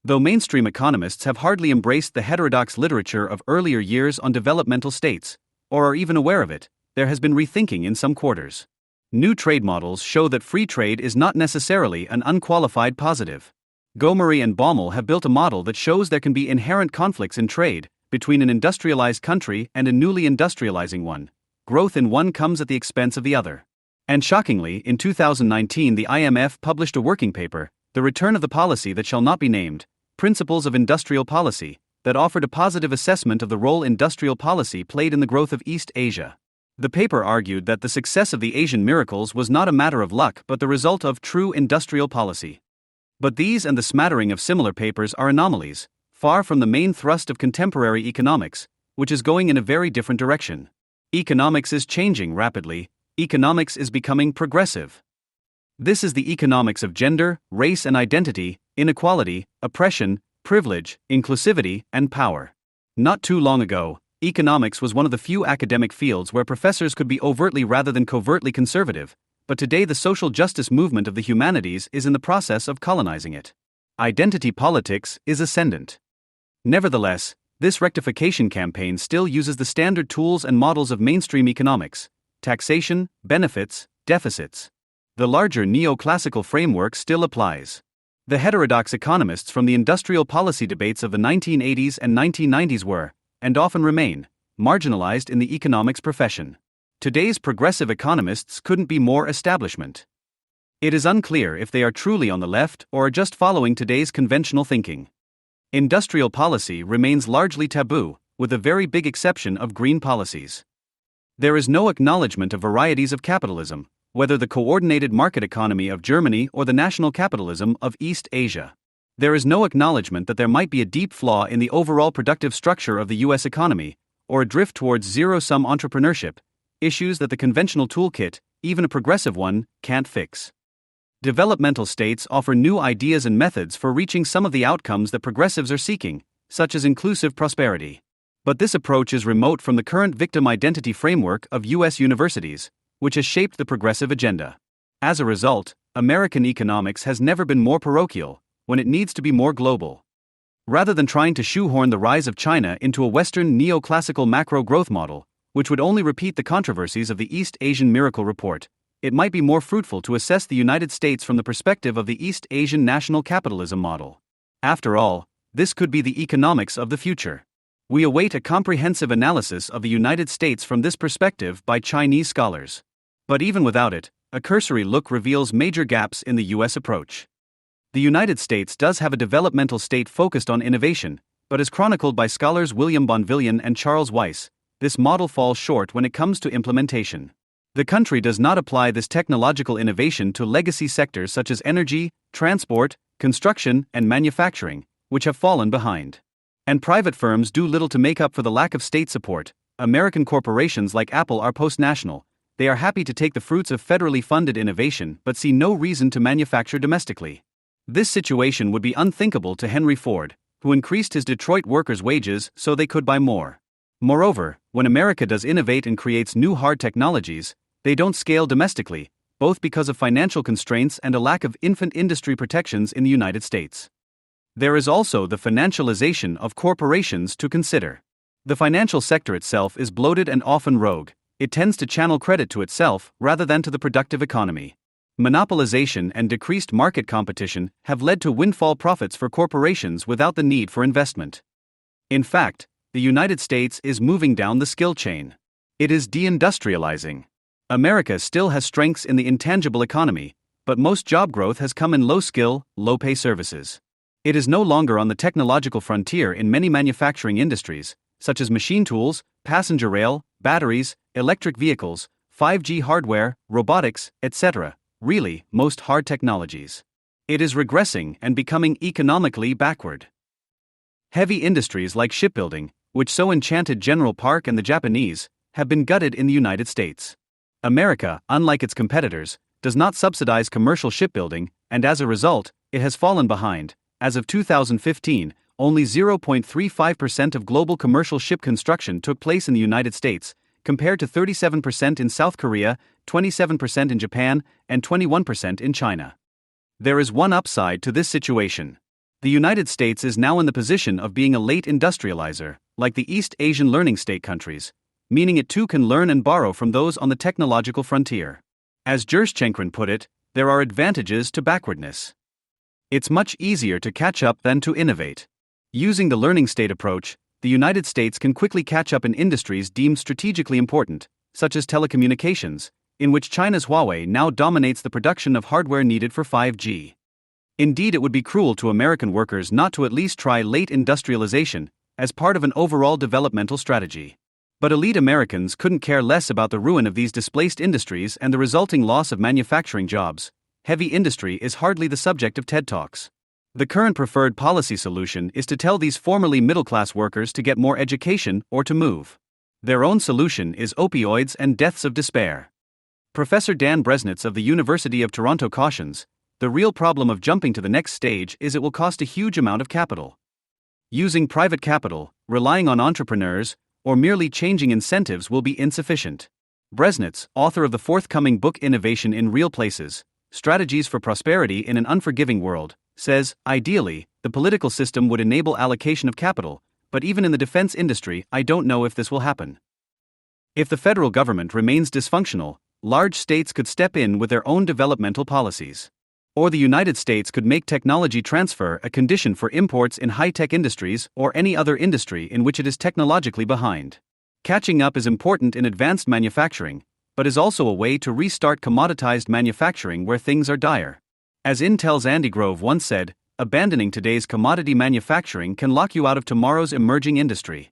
[SPEAKER 3] Though mainstream economists have hardly embraced the heterodox literature of earlier years on developmental states, or are even aware of it, there has been rethinking in some quarters. New trade models show that free trade is not necessarily an unqualified positive. Gomery and Baumol have built a model that shows there can be inherent conflicts in trade between an industrialized country and a newly industrializing one. Growth in one comes at the expense of the other. And shockingly, in 2019 the IMF published a working paper, The Return of the Policy That Shall Not Be Named, Principles of Industrial Policy, that offered a positive assessment of the role industrial policy played in the growth of East Asia. The paper argued that the success of the Asian miracles was not a matter of luck but the result of true industrial policy. But these and the smattering of similar papers are anomalies, far from the main thrust of contemporary economics, which is going in a very different direction. Economics is changing rapidly. Economics is becoming progressive. This is the economics of gender, race and identity, inequality, oppression, privilege, inclusivity, and power. Not too long ago, economics was one of the few academic fields where professors could be overtly rather than covertly conservative, but today the social justice movement of the humanities is in the process of colonizing it. Identity politics is ascendant. Nevertheless, this rectification campaign still uses the standard tools and models of mainstream economics: taxation, benefits, deficits. The larger neoclassical framework still applies. The heterodox economists from the industrial policy debates of the 1980s and 1990s were, and often remain, marginalized in the economics profession. Today's progressive economists couldn't be more establishment. It is unclear if they are truly on the left or are just following today's conventional thinking. Industrial policy remains largely taboo, with a very big exception of green policies. There is no acknowledgement of varieties of capitalism, whether the coordinated market economy of Germany or the national capitalism of East Asia. There is no acknowledgement that there might be a deep flaw in the overall productive structure of the US economy, or a drift towards zero-sum entrepreneurship, issues that the conventional toolkit, even a progressive one, can't fix. Developmental states offer new ideas and methods for reaching some of the outcomes that progressives are seeking, such as inclusive prosperity. But this approach is remote from the current victim identity framework of US universities, which has shaped the progressive agenda. As a result, American economics has never been more parochial, when it needs to be more global. Rather than trying to shoehorn the rise of China into a Western neoclassical macro growth model, which would only repeat the controversies of the East Asian Miracle Report, it might be more fruitful to assess the United States from the perspective of the East Asian national capitalism model. After all, this could be the economics of the future. We await a comprehensive analysis of the United States from this perspective by Chinese scholars. But even without it, a cursory look reveals major gaps in the US approach. The United States does have a developmental state focused on innovation, but as chronicled by scholars William Bonvillian and Charles Weiss, this model falls short when it comes to implementation. The country does not apply this technological innovation to legacy sectors such as energy, transport, construction, and manufacturing, which have fallen behind. And private firms do little to make up for the lack of state support. American corporations like Apple are post-national. They are happy to take the fruits of federally funded innovation but see no reason to manufacture domestically. This situation would be unthinkable to Henry Ford, who increased his Detroit workers' wages so they could buy more. Moreover, when America does innovate and creates new hard technologies, they don't scale domestically, both because of financial constraints and a lack of infant industry protections in the United States. There is also the financialization of corporations to consider. The financial sector itself is bloated and often rogue. It tends to channel credit to itself rather than to the productive economy. Monopolization and decreased market competition have led to windfall profits for corporations without the need for investment. In fact, the United States is moving down the skill chain. It is deindustrializing. America still has strengths in the intangible economy, but most job growth has come in low-skill, low-pay services. It is no longer on the technological frontier in many manufacturing industries, such as machine tools, passenger rail, batteries, electric vehicles, 5G hardware, robotics, etc., really, most hard technologies. It is regressing and becoming economically backward. Heavy industries like shipbuilding, which so enchanted General Park and the Japanese, have been gutted in the United States. America, unlike its competitors, does not subsidize commercial shipbuilding, and as a result, it has fallen behind. As of 2015, only 0.35% of global commercial ship construction took place in the United States, compared to 37% in South Korea, 27% in Japan, and 21% in China. There is one upside to this situation. The United States is now in the position of being a late industrializer, like the East Asian learning state countries, meaning it too can learn and borrow from those on the technological frontier. As Gerschenkren put it, there are advantages to backwardness. It's much easier to catch up than to innovate. Using the learning state approach, the United States can quickly catch up in industries deemed strategically important, such as telecommunications, in which China's Huawei now dominates the production of hardware needed for 5G. Indeed, it would be cruel to American workers not to at least try late industrialization as part of an overall developmental strategy. But elite Americans couldn't care less about the ruin of these displaced industries and the resulting loss of manufacturing jobs. Heavy industry is hardly the subject of TED Talks. The current preferred policy solution is to tell these formerly middle-class workers to get more education or to move. Their own solution is opioids and deaths of despair. Professor Dan Bresnitz of the University of Toronto cautions, the real problem of jumping to the next stage is it will cost a huge amount of capital. Using private capital, relying on entrepreneurs, or merely changing incentives will be insufficient. Bresnitz, author of the forthcoming book Innovation in Real Places, Strategies for Prosperity in an Unforgiving World, says, ideally, the political system would enable allocation of capital, but even in the defense industry, I don't know if this will happen. If the federal government remains dysfunctional, large states could step in with their own developmental policies. Or the United States could make technology transfer a condition for imports in high-tech industries or any other industry in which it is technologically behind. Catching up is important in advanced manufacturing, but is also a way to restart commoditized manufacturing where things are dire. As Intel's Andy Grove once said, abandoning today's commodity manufacturing can lock you out of tomorrow's emerging industry.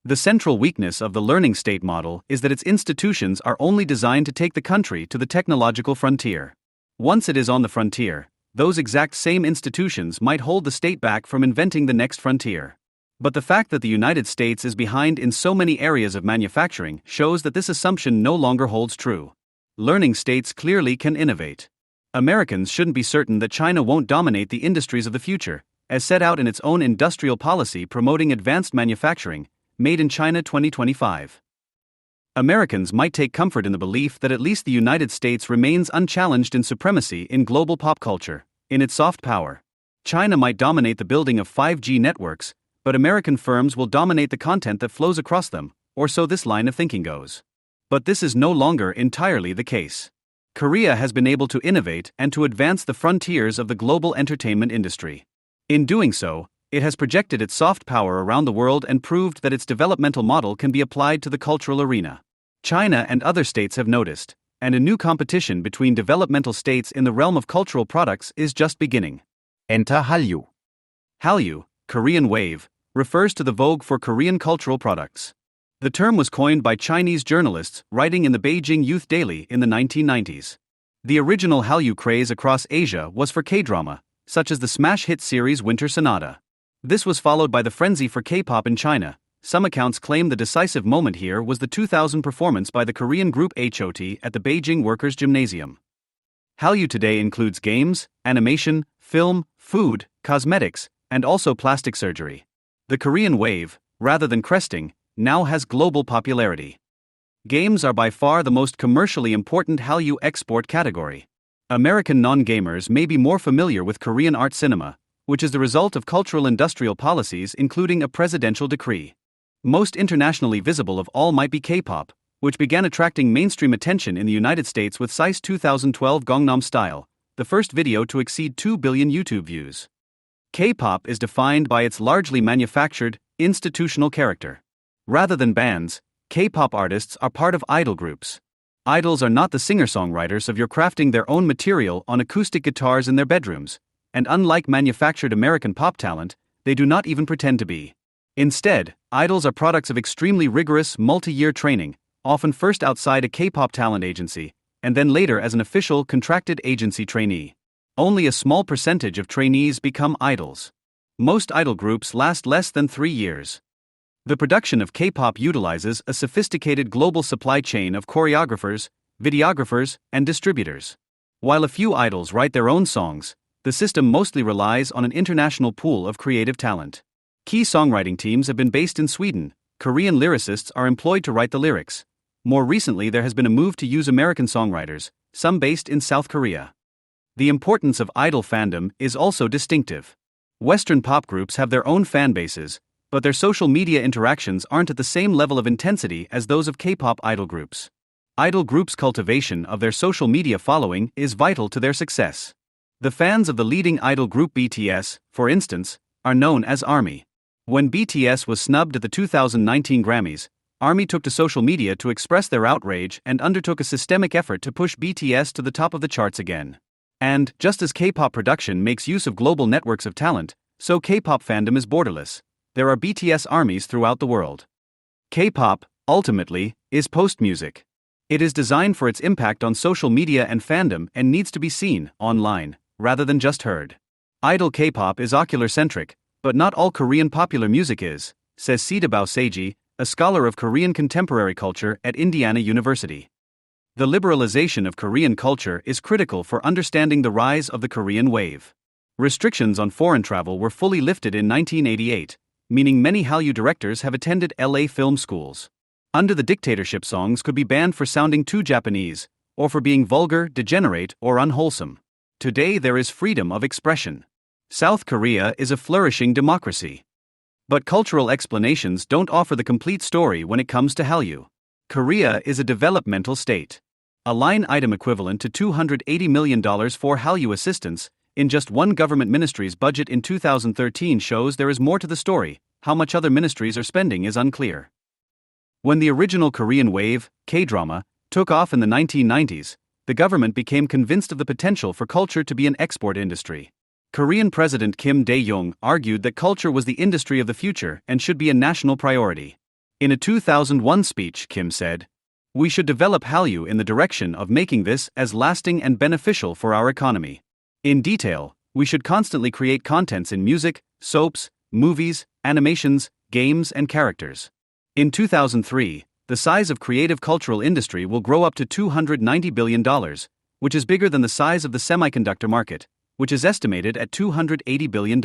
[SPEAKER 3] The central weakness of the learning state model is that its institutions are only designed to take the country to the technological frontier. Once it is on the frontier, those exact same institutions might hold the state back from inventing the next frontier. But the fact that the United States is behind in so many areas of manufacturing shows that this assumption no longer holds true. Learning states clearly can innovate. Americans shouldn't be certain that China won't dominate the industries of the future, as set out in its own industrial policy promoting advanced manufacturing, Made in China 2025. Americans might take comfort in the belief that at least the United States remains unchallenged in supremacy in global pop culture, in its soft power. China might dominate the building of 5G networks, but American firms will dominate the content that flows across them, or so this line of thinking goes. But this is no longer entirely the case. Korea has been able to innovate and to advance the frontiers of the global entertainment industry. In doing so, it has projected its soft power around the world and proved that its developmental model can be applied to the cultural arena. China and other states have noticed, and a new competition between developmental states in the realm of cultural products is just beginning.
[SPEAKER 4] Enter Hallyu.
[SPEAKER 3] Hallyu, Korean wave, refers to the vogue for Korean cultural products. The term was coined by Chinese journalists writing in the Beijing Youth Daily in the 1990s. The original Hallyu craze across Asia was for K-drama, such as the smash hit series Winter Sonata. This was followed by the frenzy for K-pop in China. Some accounts claim the decisive moment here was the 2000 performance by the Korean group HOT at the Beijing Workers' Gymnasium. Hallyu today includes games, animation, film, food, cosmetics, and also plastic surgery. The Korean wave, rather than cresting, now has global popularity. Games are by far the most commercially important Hallyu export category. American non-gamers may be more familiar with Korean art cinema, which is the result of cultural industrial policies including a presidential decree. Most internationally visible of all might be K-pop, which began attracting mainstream attention in the United States with Psy's 2012 Gangnam Style, the first video to exceed 2 billion YouTube views. K-pop is defined by its largely manufactured, institutional character. Rather than bands, K-pop artists are part of idol groups. Idols are not the singer-songwriters of your crafting their own material on acoustic guitars in their bedrooms, and unlike manufactured American pop talent, they do not even pretend to be. Instead, idols are products of extremely rigorous, multi-year training, often first outside a K-pop talent agency, and then later as an official, contracted agency trainee. Only a small percentage of trainees become idols. Most idol groups last less than 3 years. The production of K-pop utilizes a sophisticated global supply chain of choreographers, videographers, and distributors. While a few idols write their own songs, the system mostly relies on an international pool of creative talent. Key songwriting teams have been based in Sweden. Korean lyricists are employed to write the lyrics. More recently, there has been a move to use American songwriters, some based in South Korea. The importance of idol fandom is also distinctive. Western pop groups have their own fan bases, but their social media interactions aren't at the same level of intensity as those of K-pop idol groups. Idol groups' cultivation of their social media following is vital to their success. The fans of the leading idol group BTS, for instance, are known as ARMY. When BTS was snubbed at the 2019 Grammys, ARMY took to social media to express their outrage and undertook a systemic effort to push BTS to the top of the charts again. And, just as K-pop production makes use of global networks of talent, so K-pop fandom is borderless. There are BTS armies throughout the world. K-pop, ultimately, is post-music. It is designed for its impact on social media and fandom and needs to be seen, online, rather than just heard. Idol K-pop is ocular-centric, but not all Korean popular music is, says Sidabao Seiji, a scholar of Korean contemporary culture at Indiana University. The liberalization of Korean culture is critical for understanding the rise of the Korean wave. Restrictions on foreign travel were fully lifted in 1988, meaning many Hallyu directors have attended LA film schools. Under the dictatorship, songs could be banned for sounding too Japanese, or for being vulgar, degenerate, or unwholesome. Today there is freedom of expression. South Korea is a flourishing democracy. But cultural explanations don't offer the complete story when it comes to Hallyu. Korea is a developmental state. A line item equivalent to $280 million for Hallyu assistance in just one government ministry's budget in 2013 shows there is more to the story. How much other ministries are spending is unclear. When the original Korean wave, K-drama, took off in the 1990s, the government became convinced of the potential for culture to be an export industry. Korean President Kim Dae-jung argued that culture was the industry of the future and should be a national priority. In a 2001 speech, Kim said, "We should develop Hallyu in the direction of making this as lasting and beneficial for our economy. In detail, we should constantly create contents in music, soaps, movies, animations, games, and characters." In 2003, the size of creative cultural industry will grow up to $290 billion, which is bigger than the size of the semiconductor market, which is estimated at $280 billion.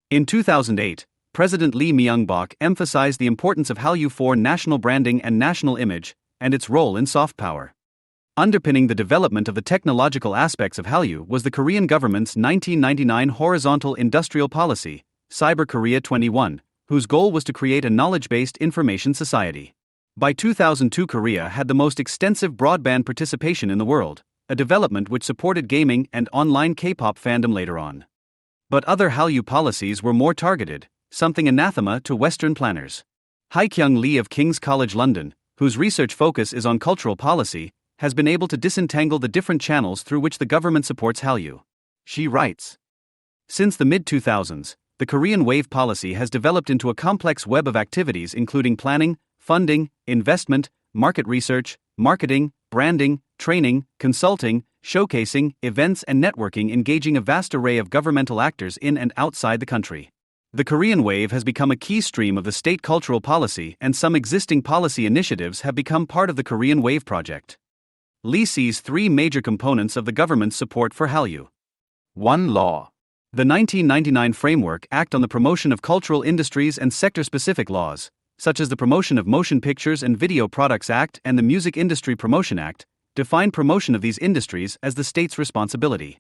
[SPEAKER 3] In 2008, President Lee Myung-bak emphasized the importance of Hallyu for national branding and national image, and its role in soft power. Underpinning the development of the technological aspects of Hallyu was the Korean government's 1999 horizontal industrial policy, Cyber Korea 21, whose goal was to create a knowledge-based information society. By 2002, Korea had the most extensive broadband participation in the world, a development which supported gaming and online K-pop fandom later on. But other Hallyu policies were more targeted, something anathema to Western planners. Hae-kyung Lee of King's College London, whose research focus is on cultural policy, has been able to disentangle the different channels through which the government supports Hallyu. She writes, "Since the mid-2000s, the Korean wave policy has developed into a complex web of activities including planning, funding, investment, market research, marketing, branding, training, consulting, showcasing, events and networking, engaging a vast array of governmental actors in and outside the country. The Korean wave has become a key stream of the state cultural policy, and some existing policy initiatives have become part of the Korean Wave project." Lee sees three major components of the government's support for Hallyu. 1. Law. The 1999 Framework Act on the Promotion of Cultural Industries and sector-specific laws, such as the Promotion of Motion Pictures and Video Products Act and the Music Industry Promotion Act, define promotion of these industries as the state's responsibility.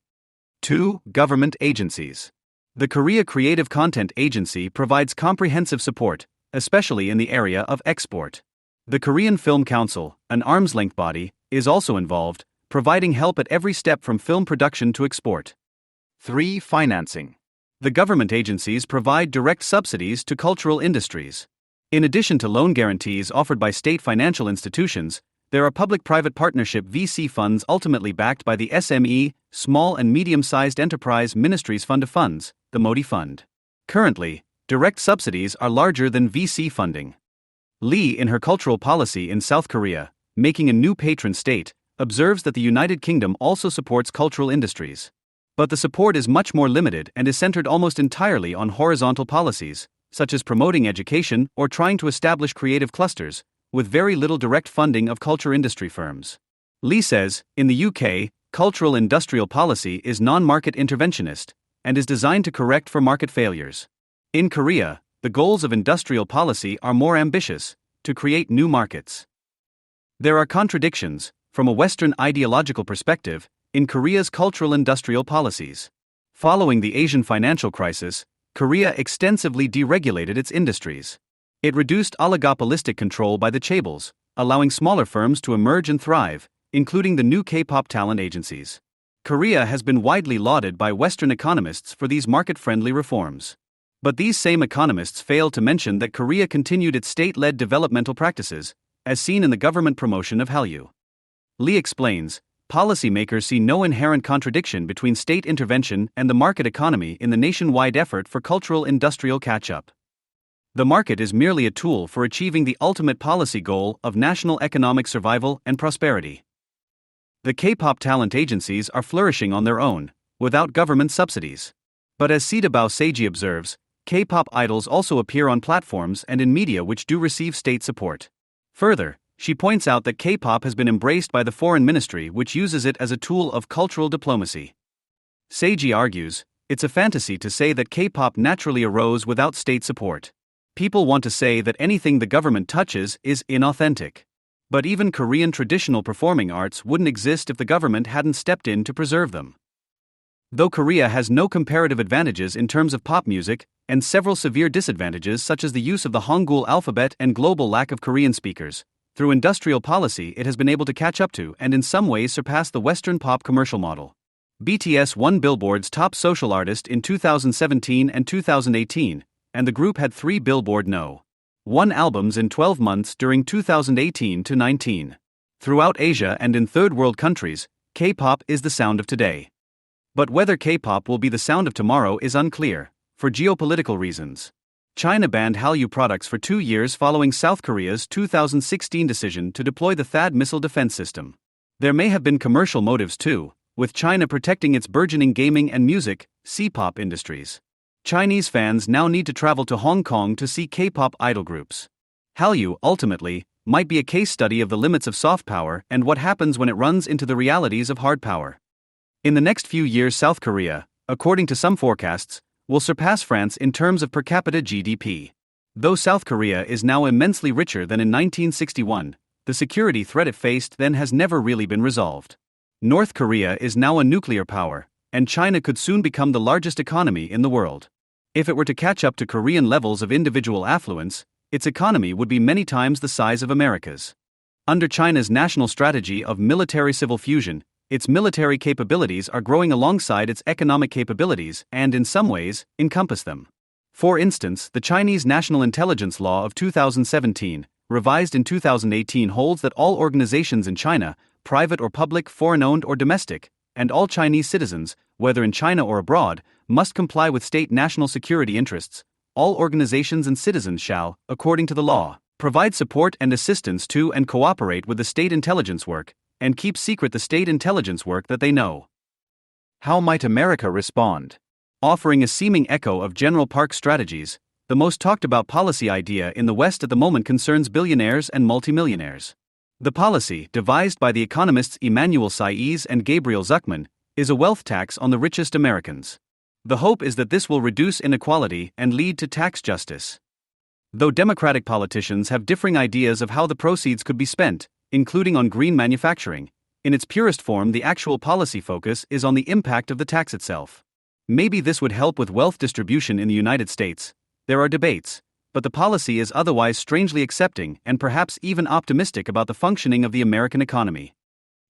[SPEAKER 3] 2. Government agencies. The Korea Creative Content Agency provides comprehensive support, especially in the area of export. The Korean Film Council, an arm's-length body, is also involved, providing help at every step from film production to export. 3. Financing. The government agencies provide direct subsidies to cultural industries. In addition to loan guarantees offered by state financial institutions, there are public-private partnership VC funds ultimately backed by the SME, Small and Medium-Sized Enterprise Ministries Fund of Funds, the Modi Fund. Currently, direct subsidies are larger than VC funding. Lee, in her cultural policy in South Korea, making a new patron state, observes that the United Kingdom also supports cultural industries. But the support is much more limited and is centered almost entirely on horizontal policies, such as promoting education or trying to establish creative clusters, with very little direct funding of culture industry firms. Lee says, in the UK, cultural industrial policy is non-market interventionist, and is designed to correct for market failures. In Korea, the goals of industrial policy are more ambitious, to create new markets. There are contradictions, from a Western ideological perspective, in Korea's cultural industrial policies. Following the Asian financial crisis, Korea extensively deregulated its industries. It reduced oligopolistic control by the chaebols, allowing smaller firms to emerge and thrive, including the new K-pop talent agencies. Korea has been widely lauded by Western economists for these market-friendly reforms. But these same economists fail to mention that Korea continued its state-led developmental practices, as seen in the government promotion of Hallyu. Lee explains, policymakers see no inherent contradiction between state intervention and the market economy in the nationwide effort for cultural industrial catch-up. The market is merely a tool for achieving the ultimate policy goal of national economic survival and prosperity. The K-pop talent agencies are flourishing on their own, without government subsidies. But as Sidabao Seiji observes, K-pop idols also appear on platforms and in media which do receive state support. Further, she points out that K-pop has been embraced by the foreign ministry, which uses it as a tool of cultural diplomacy. Seiji argues, it's a fantasy to say that K-pop naturally arose without state support. People want to say that anything the government touches is inauthentic. But even Korean traditional performing arts wouldn't exist if the government hadn't stepped in to preserve them. Though Korea has no comparative advantages in terms of pop music, and several severe disadvantages such as the use of the Hangul alphabet and global lack of Korean speakers, through industrial policy it has been able to catch up to and in some ways surpass the Western pop commercial model. BTS won Billboard's Top Social Artist in 2017 and 2018, and the group had 3 Billboard No. 1 albums in 12 months during 2018-19. Throughout Asia and in third world countries, K-pop is the sound of today. But whether K-pop will be the sound of tomorrow is unclear, for geopolitical reasons. China banned Hallyu products for 2 years following South Korea's 2016 decision to deploy the THAAD missile defense system. There may have been commercial motives too, with China protecting its burgeoning gaming and music, C-pop industries. Chinese fans now need to travel to Hong Kong to see K-pop idol groups. Hallyu, ultimately, might be a case study of the limits of soft power and what happens when it runs into the realities of hard power. In the next few years, South Korea, according to some forecasts, will surpass France in terms of per capita GDP. Though South Korea is now immensely richer than in 1961, the security threat it faced then has never really been resolved. North Korea is now a nuclear power, and China could soon become the largest economy in the world. If it were to catch up to Korean levels of individual affluence, its economy would be many times the size of America's. Under China's national strategy of military-civil fusion, its military capabilities are growing alongside its economic capabilities and, in some ways, encompass them. For instance, the Chinese National Intelligence Law of 2017, revised in 2018, holds that all organizations in China, private or public, foreign-owned or domestic, and all Chinese citizens, whether in China or abroad, must comply with state national security interests. All organizations and citizens shall, according to the law, provide support and assistance to and cooperate with the state intelligence work, and keep secret the state intelligence work that they know. How might America respond? Offering a seeming echo of General Park's strategies, the most talked about policy idea in the West at the moment concerns billionaires and multimillionaires. The policy, devised by the economists Emmanuel Saez and Gabriel Zuckman, is a wealth tax on the richest Americans. The hope is that this will reduce inequality and lead to tax justice. Though Democratic politicians have differing ideas of how the proceeds could be spent, including on green manufacturing, in its purest form the actual policy focus is on the impact of the tax itself. Maybe this would help with wealth distribution in the United States. There are debates, but the policy is otherwise strangely accepting and perhaps even optimistic about the functioning of the American economy.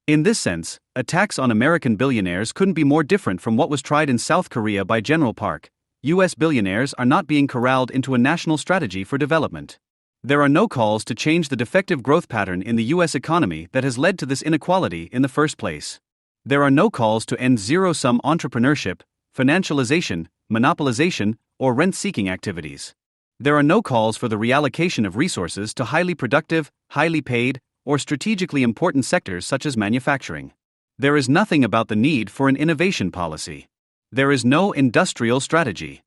[SPEAKER 3] In this sense, a tax on American billionaires couldn't be more different from what was tried in South Korea by General Park. U.S. billionaires are not being corralled into a national strategy for development. There are no calls to change the defective growth pattern in the U.S. economy that has led to this inequality in the first place. There are no calls to end zero-sum entrepreneurship, financialization, monopolization, or rent-seeking activities. There are no calls for the reallocation of resources to highly productive, highly paid, or strategically important sectors such as manufacturing. There is nothing about the need for an innovation policy. There is no industrial strategy.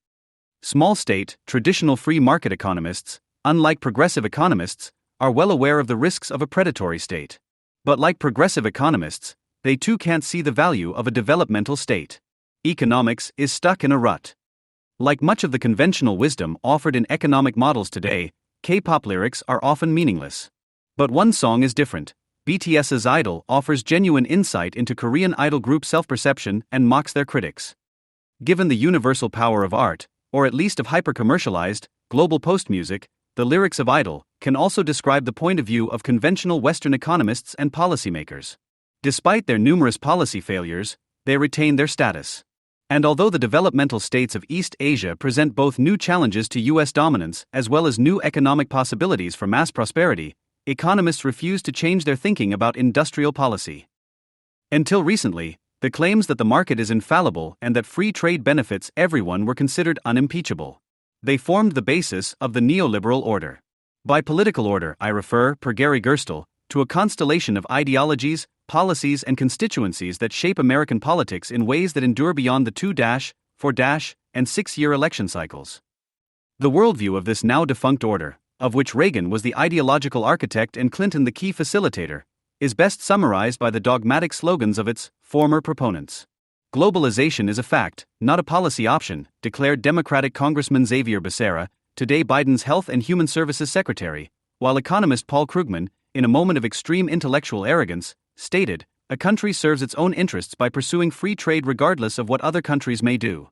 [SPEAKER 3] Small state, traditional free market economists, unlike progressive economists, are well aware of the risks of a predatory state. But like progressive economists, they too can't see the value of a developmental state. Economics is stuck in a rut. Like much of the conventional wisdom offered in economic models today, K-pop lyrics are often meaningless. But one song is different. BTS's Idol offers genuine insight into Korean idol group self-perception and mocks their critics. Given the universal power of art, or at least of hyper-commercialized, global post-music, the lyrics of Idol can also describe the point of view of conventional Western economists and policymakers. Despite their numerous policy failures, they retain their status. And although the developmental states of East Asia present both new challenges to U.S. dominance as well as new economic possibilities for mass prosperity, economists refuse to change their thinking about industrial policy. Until recently, the claims that the market is infallible and that free trade benefits everyone were considered unimpeachable. They formed the basis of the neoliberal order. By political order, I refer, per Gary Gerstle, to a constellation of ideologies, policies, and constituencies that shape American politics in ways that endure beyond the 2-, 4-, and 6-year election cycles. The worldview of this now defunct order, of which Reagan was the ideological architect and Clinton the key facilitator, is best summarized by the dogmatic slogans of its former proponents. Globalization is a fact, not a policy option, declared Democratic Congressman Xavier Becerra, today Biden's Health and Human Services Secretary, while economist Paul Krugman, in a moment of extreme intellectual arrogance, stated, "A country serves its own interests by pursuing free trade regardless of what other countries may do."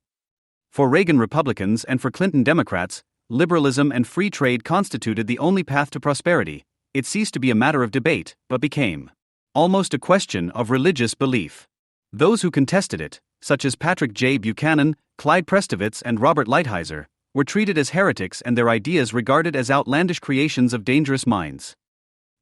[SPEAKER 3] For Reagan Republicans and for Clinton Democrats, liberalism and free trade constituted the only path to prosperity. It ceased to be a matter of debate, but became almost a question of religious belief. Those who contested it, such as Patrick J. Buchanan, Clyde Prestovitz, and Robert Lighthizer, were treated as heretics and their ideas regarded as outlandish creations of dangerous minds.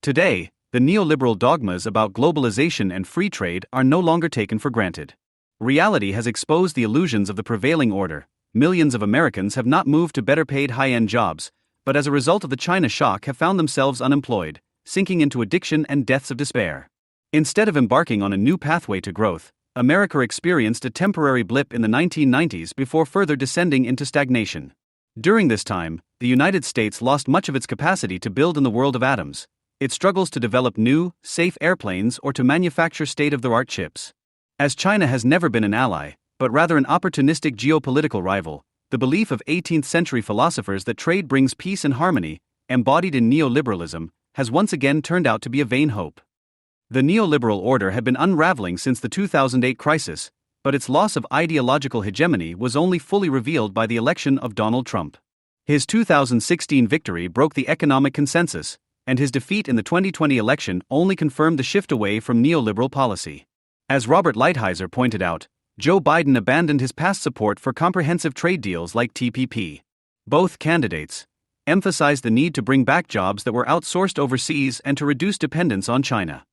[SPEAKER 3] Today, the neoliberal dogmas about globalization and free trade are no longer taken for granted. Reality has exposed the illusions of the prevailing order. Millions of Americans have not moved to better-paid high-end jobs, but as a result of the China shock have found themselves unemployed, sinking into addiction and deaths of despair. Instead of embarking on a new pathway to growth, America experienced a temporary blip in the 1990s before further descending into stagnation. During this time, the United States lost much of its capacity to build in the world of atoms. It struggles to develop new, safe airplanes or to manufacture state-of-the-art chips. As China has never been an ally, but rather an opportunistic geopolitical rival, the belief of 18th-century philosophers that trade brings peace and harmony, embodied in neoliberalism, has once again turned out to be a vain hope. The neoliberal order had been unraveling since the 2008 crisis, but its loss of ideological hegemony was only fully revealed by the election of Donald Trump. His 2016 victory broke the economic consensus, and his defeat in the 2020 election only confirmed the shift away from neoliberal policy. As Robert Lighthizer pointed out, Joe Biden abandoned his past support for comprehensive trade deals like TPP. Both candidates emphasized the need to bring back jobs that were outsourced overseas and to reduce dependence on China.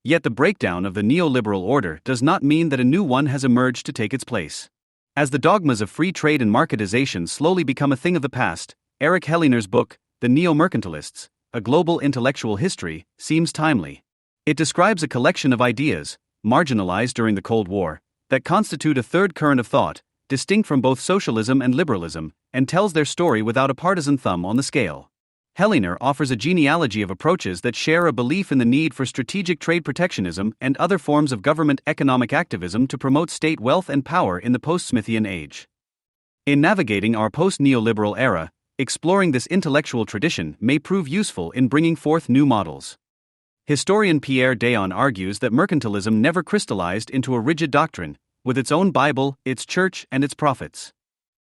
[SPEAKER 3] Yet the breakdown of the neoliberal order does not mean that a new one has emerged to take its place. As the dogmas of free trade and marketization slowly become a thing of the past, Eric Helliner's book, The Neo-Mercantilists, A Global Intellectual History, seems timely. It describes a collection of ideas, marginalized during the Cold War, that constitute a third current of thought, distinct from both socialism and liberalism, and tells their story without a partisan thumb on the scale. Helliner offers a genealogy of approaches that share a belief in the need for strategic trade protectionism and other forms of government economic activism to promote state wealth and power in the post-Smithian age. In navigating our post-neoliberal era, exploring this intellectual tradition may prove useful in bringing forth new models. Historian Pierre Dayon argues that mercantilism never crystallized into a rigid doctrine, with its own Bible, its church, and its prophets.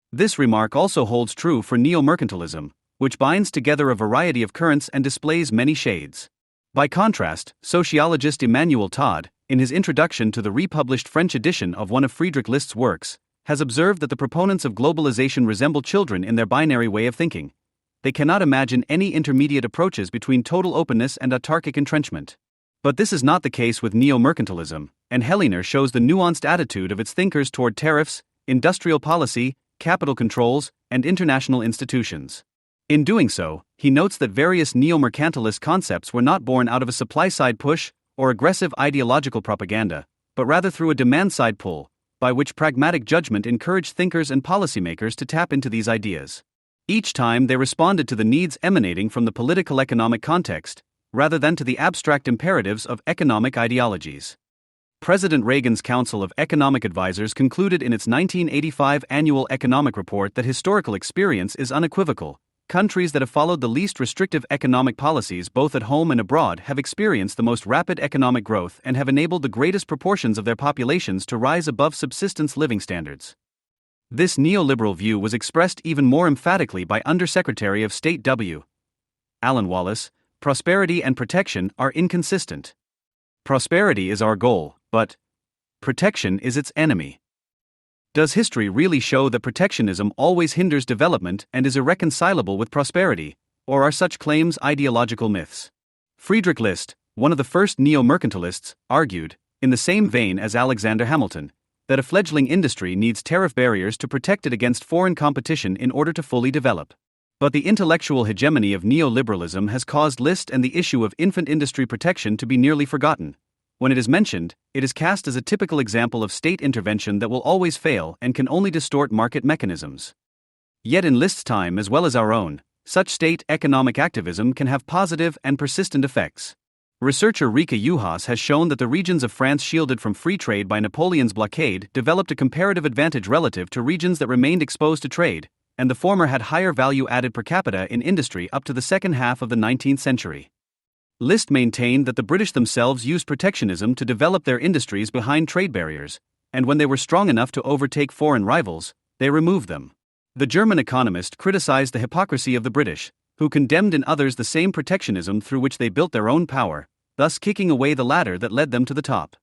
[SPEAKER 3] This remark also holds true for neo-mercantilism, which binds together a variety of currents and displays many shades. By contrast, sociologist Emmanuel Todd, in his introduction to the republished French edition of one of Friedrich List's works, has observed that the proponents of globalization resemble children in their binary way of thinking. They cannot imagine any intermediate approaches between total openness and autarkic entrenchment. But this is not the case with neo-mercantilism, and Helliner shows the nuanced attitude of its thinkers toward tariffs, industrial policy, capital controls, and international institutions. In doing so, he notes that various neo-mercantilist concepts were not born out of a supply-side push or aggressive ideological propaganda, but rather through a demand-side pull, by which pragmatic judgment encouraged thinkers and policymakers to tap into these ideas. Each time they responded to the needs emanating from the political economic context, rather than to the abstract imperatives of economic ideologies. President Reagan's Council of Economic Advisers concluded in its 1985 annual economic report that historical experience is unequivocal. Countries that have followed the least restrictive economic policies both at home and abroad have experienced the most rapid economic growth and have enabled the greatest proportions of their populations to rise above subsistence living standards. This neoliberal view was expressed even more emphatically by Undersecretary of State W. Alan Wallace. Prosperity and protection are inconsistent. Prosperity is our goal, but protection is its enemy. Does history really show that protectionism always hinders development and is irreconcilable with prosperity, or are such claims ideological myths? Friedrich List, one of the first neo-mercantilists, argued, in the same vein as Alexander Hamilton, that a fledgling industry needs tariff barriers to protect it against foreign competition in order to fully develop. But the intellectual hegemony of neoliberalism has caused List and the issue of infant industry protection to be nearly forgotten. When it is mentioned, it is cast as a typical example of state intervention that will always fail and can only distort market mechanisms. Yet in List's time as well as our own, such state economic activism can have positive and persistent effects. Researcher Rika Juhas has shown that the regions of France shielded from free trade by Napoleon's blockade developed a comparative advantage relative to regions that remained exposed to trade, and the former had higher value added per capita in industry up to the second half of the 19th century. List maintained that the British themselves used protectionism to develop their industries behind trade barriers, and when they were strong enough to overtake foreign rivals, they removed them. The German economist criticized the hypocrisy of the British, who condemned in others the same protectionism through which they built their own power, thus kicking away the ladder that led them to the top.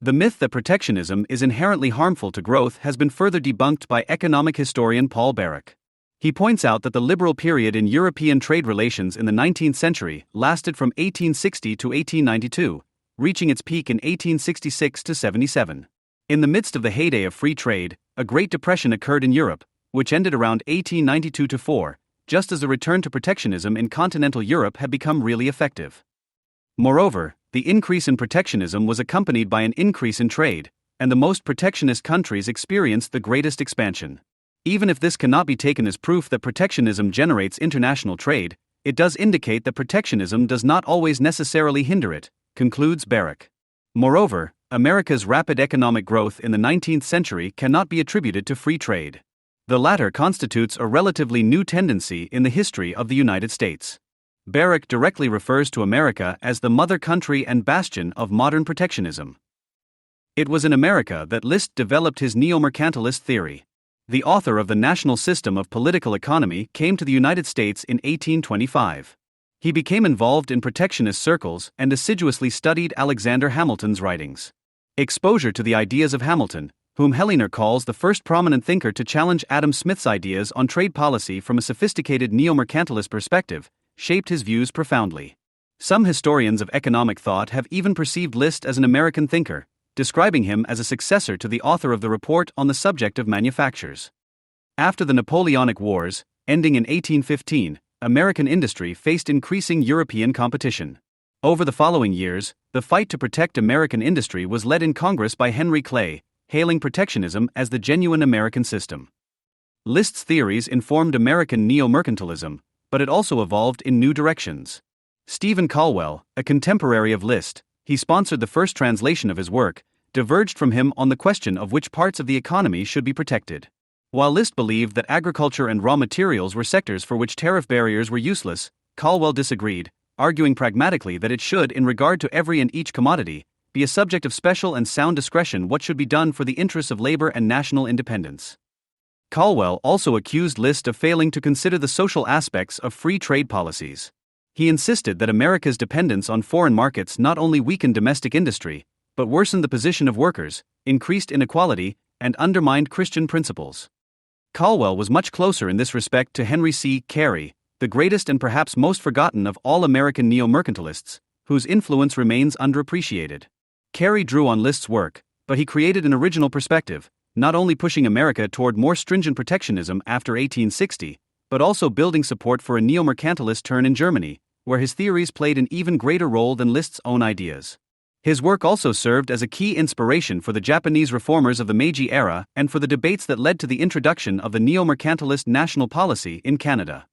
[SPEAKER 3] The myth that protectionism is inherently harmful to growth has been further debunked by economic historian Paul Barrack. He points out that the liberal period in European trade relations in the 19th century lasted from 1860 to 1892, reaching its peak in 1866 to 77. In the midst of the heyday of free trade, a Great Depression occurred in Europe, which ended around 1892 to 4, just as the return to protectionism in continental Europe had become really effective. Moreover, the increase in protectionism was accompanied by an increase in trade, and the most protectionist countries experienced the greatest expansion. Even if this cannot be taken as proof that protectionism generates international trade, it does indicate that protectionism does not always necessarily hinder it, concludes Barrack. Moreover, America's rapid economic growth in the 19th century cannot be attributed to free trade. The latter constitutes a relatively new tendency in the history of the United States. Barrack directly refers to America as the mother country and bastion of modern protectionism. It was in America that List developed his neo-mercantilist theory. The author of the National System of Political Economy came to the United States in 1825. He became involved in protectionist circles and assiduously studied Alexander Hamilton's writings. Exposure to the ideas of Hamilton, whom Heinlein calls the first prominent thinker to challenge Adam Smith's ideas on trade policy from a sophisticated neo-mercantilist perspective, shaped his views profoundly. Some historians of economic thought have even perceived List as an American thinker, describing him as a successor to the author of the report on the subject of manufactures. After the Napoleonic Wars, ending in 1815, American industry faced increasing European competition. Over the following years, the fight to protect American industry was led in Congress by Henry Clay, hailing protectionism as the genuine American system. List's theories informed American neo-mercantilism, but it also evolved in new directions. Stephen Caldwell, a contemporary of List, he sponsored the first translation of his work, diverged from him on the question of which parts of the economy should be protected. While List believed that agriculture and raw materials were sectors for which tariff barriers were useless, Caldwell disagreed, arguing pragmatically that it should, in regard to every and each commodity, be a subject of special and sound discretion what should be done for the interests of labor and national independence. Caldwell also accused List of failing to consider the social aspects of free trade policies. He insisted that America's dependence on foreign markets not only weakened domestic industry, but worsened the position of workers, increased inequality, and undermined Christian principles. Caldwell was much closer in this respect to Henry C. Carey, the greatest and perhaps most forgotten of all American neo-mercantilists, whose influence remains underappreciated. Carey drew on List's work, but he created an original perspective, not only pushing America toward more stringent protectionism after 1860, but also building support for a neo-mercantilist turn in Germany, where his theories played an even greater role than List's own ideas. His work also served as a key inspiration for the Japanese reformers of the Meiji era and for the debates that led to the introduction of the neo-mercantilist national policy in Canada.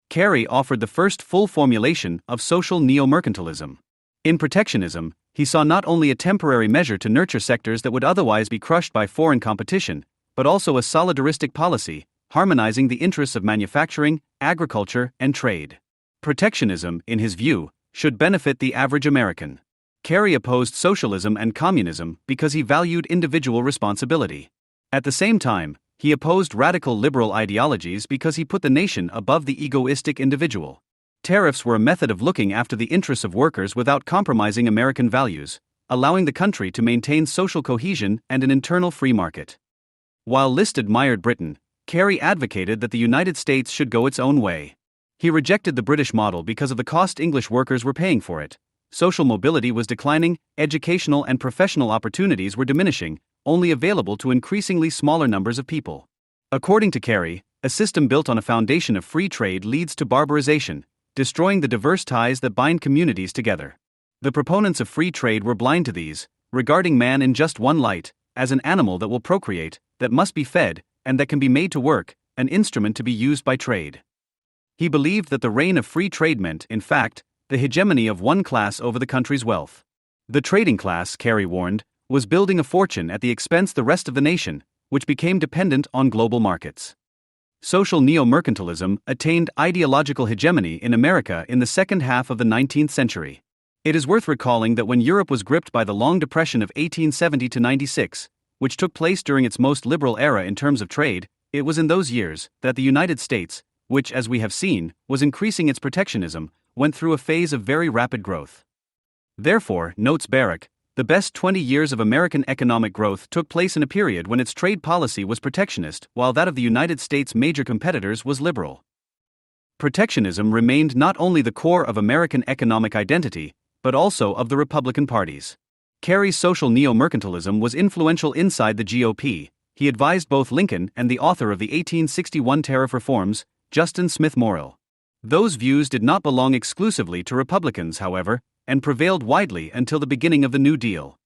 [SPEAKER 3] Carey offered the first full formulation of social neo-mercantilism. In protectionism, he saw not only a temporary measure to nurture sectors that would otherwise be crushed by foreign competition, but also a solidaristic policy, harmonizing the interests of manufacturing, agriculture, and trade. Protectionism, in his view, should benefit the average American. Carey opposed socialism and communism because he valued individual responsibility. At the same time, he opposed radical liberal ideologies because he put the nation above the egoistic individual. Tariffs were a method of looking after the interests of workers without compromising American values, allowing the country to maintain social cohesion and an internal free market. While List admired Britain, Carey advocated that the United States should go its own way. He rejected the British model because of the cost English workers were paying for it. Social mobility was declining, educational and professional opportunities were diminishing, only available to increasingly smaller numbers of people. According to Carey, a system built on a foundation of free trade leads to barbarization, destroying the diverse ties that bind communities together. The proponents of free trade were blind to these, regarding man in just one light, as an animal that will procreate, that must be fed, and that can be made to work, an instrument to be used by trade. He believed that the reign of free trade meant, in fact, the hegemony of one class over the country's wealth. The trading class, Carey warned, was building a fortune at the expense of the rest of the nation, which became dependent on global markets. social neo-mercantilism attained ideological hegemony in America in the second half of the 19th century. It is worth recalling that when Europe was gripped by the long depression of 1870 to 96, which took place during its most liberal era in terms of trade, it was in those years that the United States, which, as we have seen, was increasing its protectionism, went through a phase of very rapid growth. Therefore, notes Barrack, the best 20 years of American economic growth took place in a period when its trade policy was protectionist, while that of the United States' major competitors was liberal. Protectionism remained not only the core of American economic identity, but also of the Republican parties. Kerry's social neo-mercantilism was influential inside the GOP. He advised both Lincoln and the author of the 1861 tariff reforms, Justin Smith Morrill. Those views did not belong exclusively to Republicans, however, and prevailed widely until the beginning of the New Deal.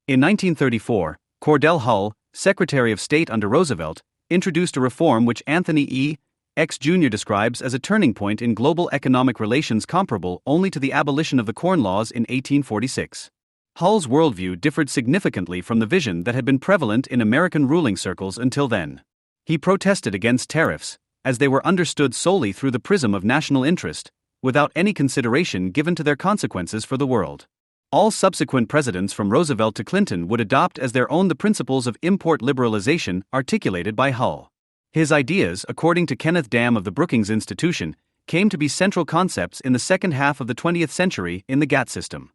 [SPEAKER 3] In 1934, Cordell Hull, Secretary of State under Roosevelt, introduced a reform which Anthony E. X. Jr. describes as a turning point in global economic relations comparable only to the abolition of the Corn Laws in 1846. Hull's worldview differed significantly from the vision that had been prevalent in American ruling circles until then. He protested against tariffs, as they were understood solely through the prism of national interest, without any consideration given to their consequences for the world. All subsequent presidents from Roosevelt to Clinton would adopt as their own the principles of import liberalization articulated by Hull. His ideas, according to Kenneth Dam of the Brookings Institution, came to be central concepts in the second half of the 20th century in the GATT system.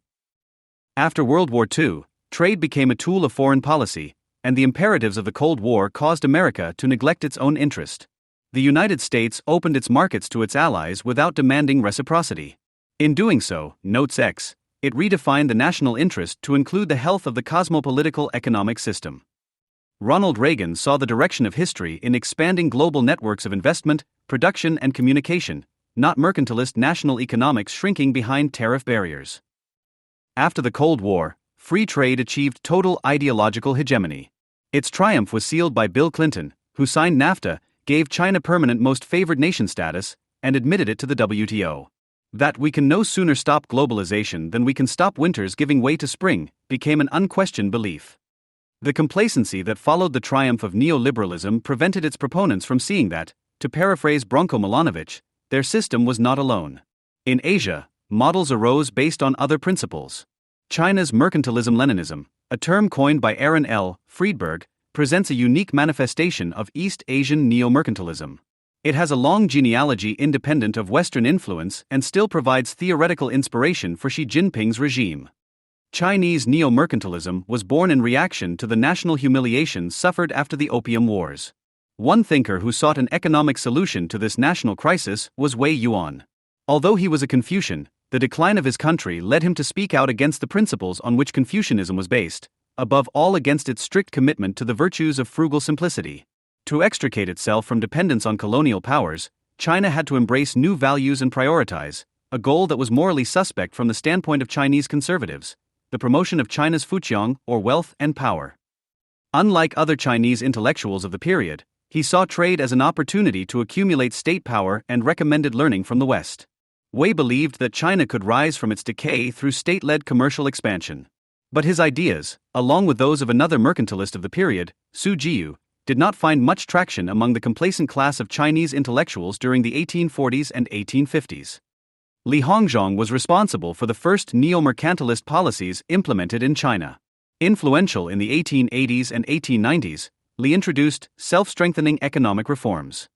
[SPEAKER 3] After World War II, trade became a tool of foreign policy, and the imperatives of the Cold War caused America to neglect its own interest. The United States opened its markets to its allies without demanding reciprocity. In doing so, notes X, it redefined the national interest to include the health of the cosmopolitical economic system. Ronald Reagan saw the direction of history in expanding global networks of investment, production, and communication, not mercantilist national economics shrinking behind tariff barriers. After the Cold War, free trade achieved total ideological hegemony. Its triumph was sealed by Bill Clinton, who signed NAFTA, gave China permanent most favored nation status, and admitted it to the WTO. That we can no sooner stop globalization than we can stop winters giving way to spring became an unquestioned belief. The complacency that followed the triumph of neoliberalism prevented its proponents from seeing that, to paraphrase Branko Milanovic, their system was not alone. In Asia, models arose based on other principles. China's mercantilism-Leninism, a term coined by Aaron L. Friedberg, presents a unique manifestation of East Asian neo-mercantilism. It has a long genealogy independent of Western influence and still provides theoretical inspiration for Xi Jinping's regime. Chinese neo-mercantilism was born in reaction to the national humiliations suffered after the Opium Wars. One thinker who sought an economic solution to this national crisis was Wei Yuan. Although he was a Confucian, the decline of his country led him to speak out against the principles on which Confucianism was based, above all against its strict commitment to the virtues of frugal simplicity. To extricate itself from dependence on colonial powers, China had to embrace new values and prioritize, a goal that was morally suspect from the standpoint of Chinese conservatives, the promotion of China's fuqiang, or wealth and power. Unlike other Chinese intellectuals of the period, he saw trade as an opportunity to accumulate state power and recommended learning from the West. Wei believed that China could rise from its decay through state-led commercial expansion. But his ideas, along with those of another mercantilist of the period, Su Jiu, did not find much traction among the complacent class of Chinese intellectuals during the 1840s and 1850s. Li Hongzhang was responsible for the first neo-mercantilist policies implemented in China. Influential in the 1880s and 1890s, Li introduced self-strengthening economic reforms.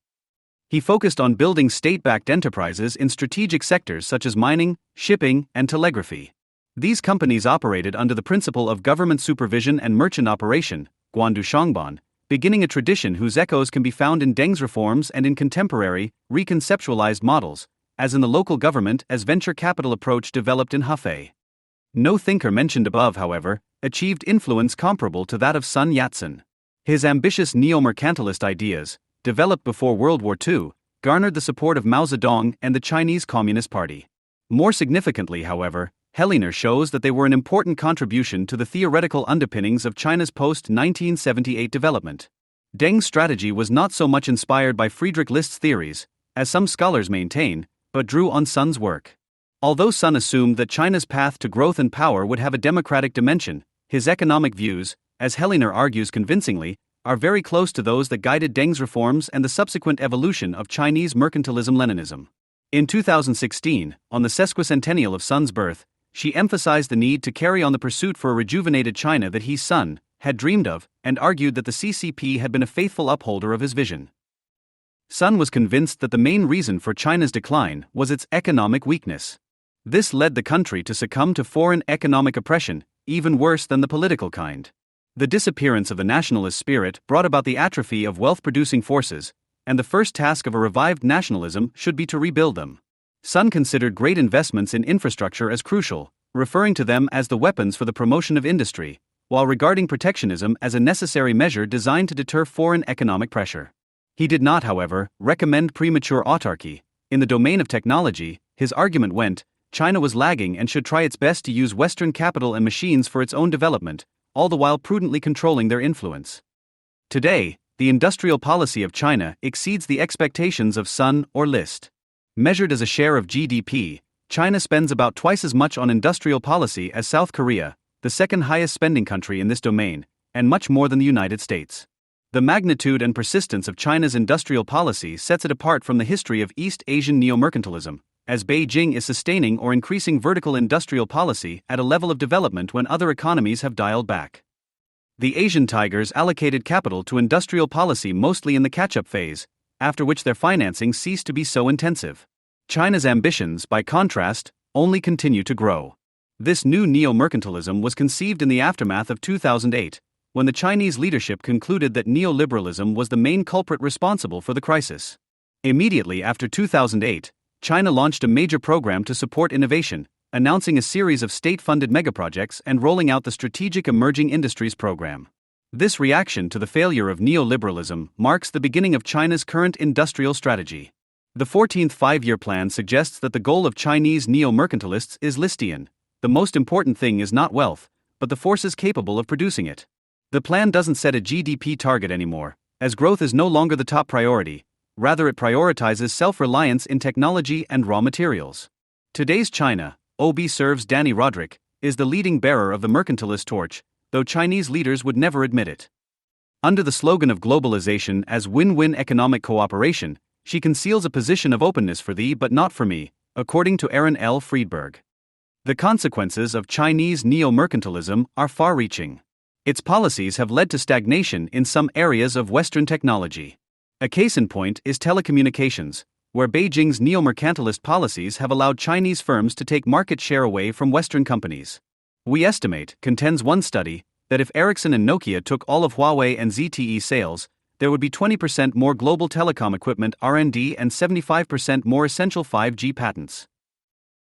[SPEAKER 3] He focused on building state-backed enterprises in strategic sectors such as mining, shipping, and telegraphy. These companies operated under the principle of government supervision and merchant operation, Guandu Shangban, beginning a tradition whose echoes can be found in Deng's reforms and in contemporary, reconceptualized models, as in the local government as venture capital approach developed in Hefei. No thinker mentioned above, however, achieved influence comparable to that of Sun Yat-sen. His ambitious neo-mercantilist ideas, developed before World War II, garnered the support of Mao Zedong and the Chinese Communist Party. More significantly, however, Heinlein shows that they were an important contribution to the theoretical underpinnings of China's post-1978 development. Deng's strategy was not so much inspired by Friedrich List's theories, as some scholars maintain, but drew on Sun's work. Although Sun assumed that China's path to growth and power would have a democratic dimension, his economic views, as Heinlein argues convincingly, are very close to those that guided Deng's reforms and the subsequent evolution of Chinese mercantilism-Leninism. In 2016, on the sesquicentennial of Sun's birth, she emphasized the need to carry on the pursuit for a rejuvenated China that he, Sun, had dreamed of, and argued that the CCP had been a faithful upholder of his vision. Sun was convinced that the main reason for China's decline was its economic weakness. This led the country to succumb to foreign economic oppression, even worse than the political kind. The disappearance of the nationalist spirit brought about the atrophy of wealth-producing forces, and the first task of a revived nationalism should be to rebuild them. Sun considered great investments in infrastructure as crucial, referring to them as the weapons for the promotion of industry, while regarding protectionism as a necessary measure designed to deter foreign economic pressure. He did not, however, recommend premature autarky. In the domain of technology, his argument went, China was lagging and should try its best to use Western capital and machines for its own development, all the while prudently controlling their influence. Today, the industrial policy of China exceeds the expectations of Sun or List. Measured as a share of GDP, China spends about twice as much on industrial policy as South Korea, the second highest spending country in this domain, and much more than the United States. The magnitude and persistence of China's industrial policy sets it apart from the history of East Asian neo-mercantilism, as Beijing is sustaining or increasing vertical industrial policy at a level of development when other economies have dialed back. The Asian tigers allocated capital to industrial policy mostly in the catch-up phase, after which their financing ceased to be so intensive. China's ambitions, by contrast, only continue to grow. This new neo-mercantilism was conceived in the aftermath of 2008, when the Chinese leadership concluded that neoliberalism was the main culprit responsible for the crisis. Immediately after 2008, China launched a major program to support innovation, announcing a series of state-funded megaprojects and rolling out the Strategic Emerging Industries Program. This reaction to the failure of neoliberalism marks the beginning of China's current industrial strategy. The 14th Five-Year Plan suggests that the goal of Chinese neo-mercantilists is Listian. The most important thing is not wealth, but the forces capable of producing it. The plan doesn't set a GDP target anymore, as growth is no longer the top priority. Rather, it prioritizes self-reliance in technology and raw materials. Today's China, OB serves Danny Roderick, is the leading bearer of the mercantilist torch, though Chinese leaders would never admit it. Under the slogan of globalization as win-win economic cooperation, she conceals a position of openness for thee but not for me, according to Arend L. Friedberg. The consequences of Chinese neo-mercantilism are far-reaching. Its policies have led to stagnation in some areas of Western technology. A case in point is telecommunications, where Beijing's neo-mercantilist policies have allowed Chinese firms to take market share away from Western companies. We estimate, contends one study, that if Ericsson and Nokia took all of Huawei and ZTE sales, there would be 20% more global telecom equipment R&D and 75% more essential 5G patents.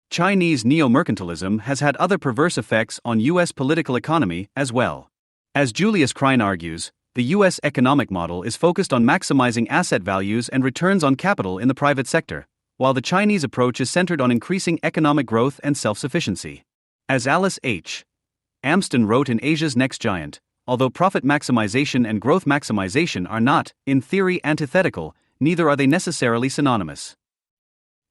[SPEAKER 3] Chinese neo-mercantilism has had other perverse effects on U.S. political economy as well. As Julius Krein argues, the U.S. economic model is focused on maximizing asset values and returns on capital in the private sector, while the Chinese approach is centered on increasing economic growth and self-sufficiency. As Alice H. Amston wrote in Asia's Next Giant, although profit maximization and growth maximization are not, in theory, antithetical, neither are they necessarily synonymous.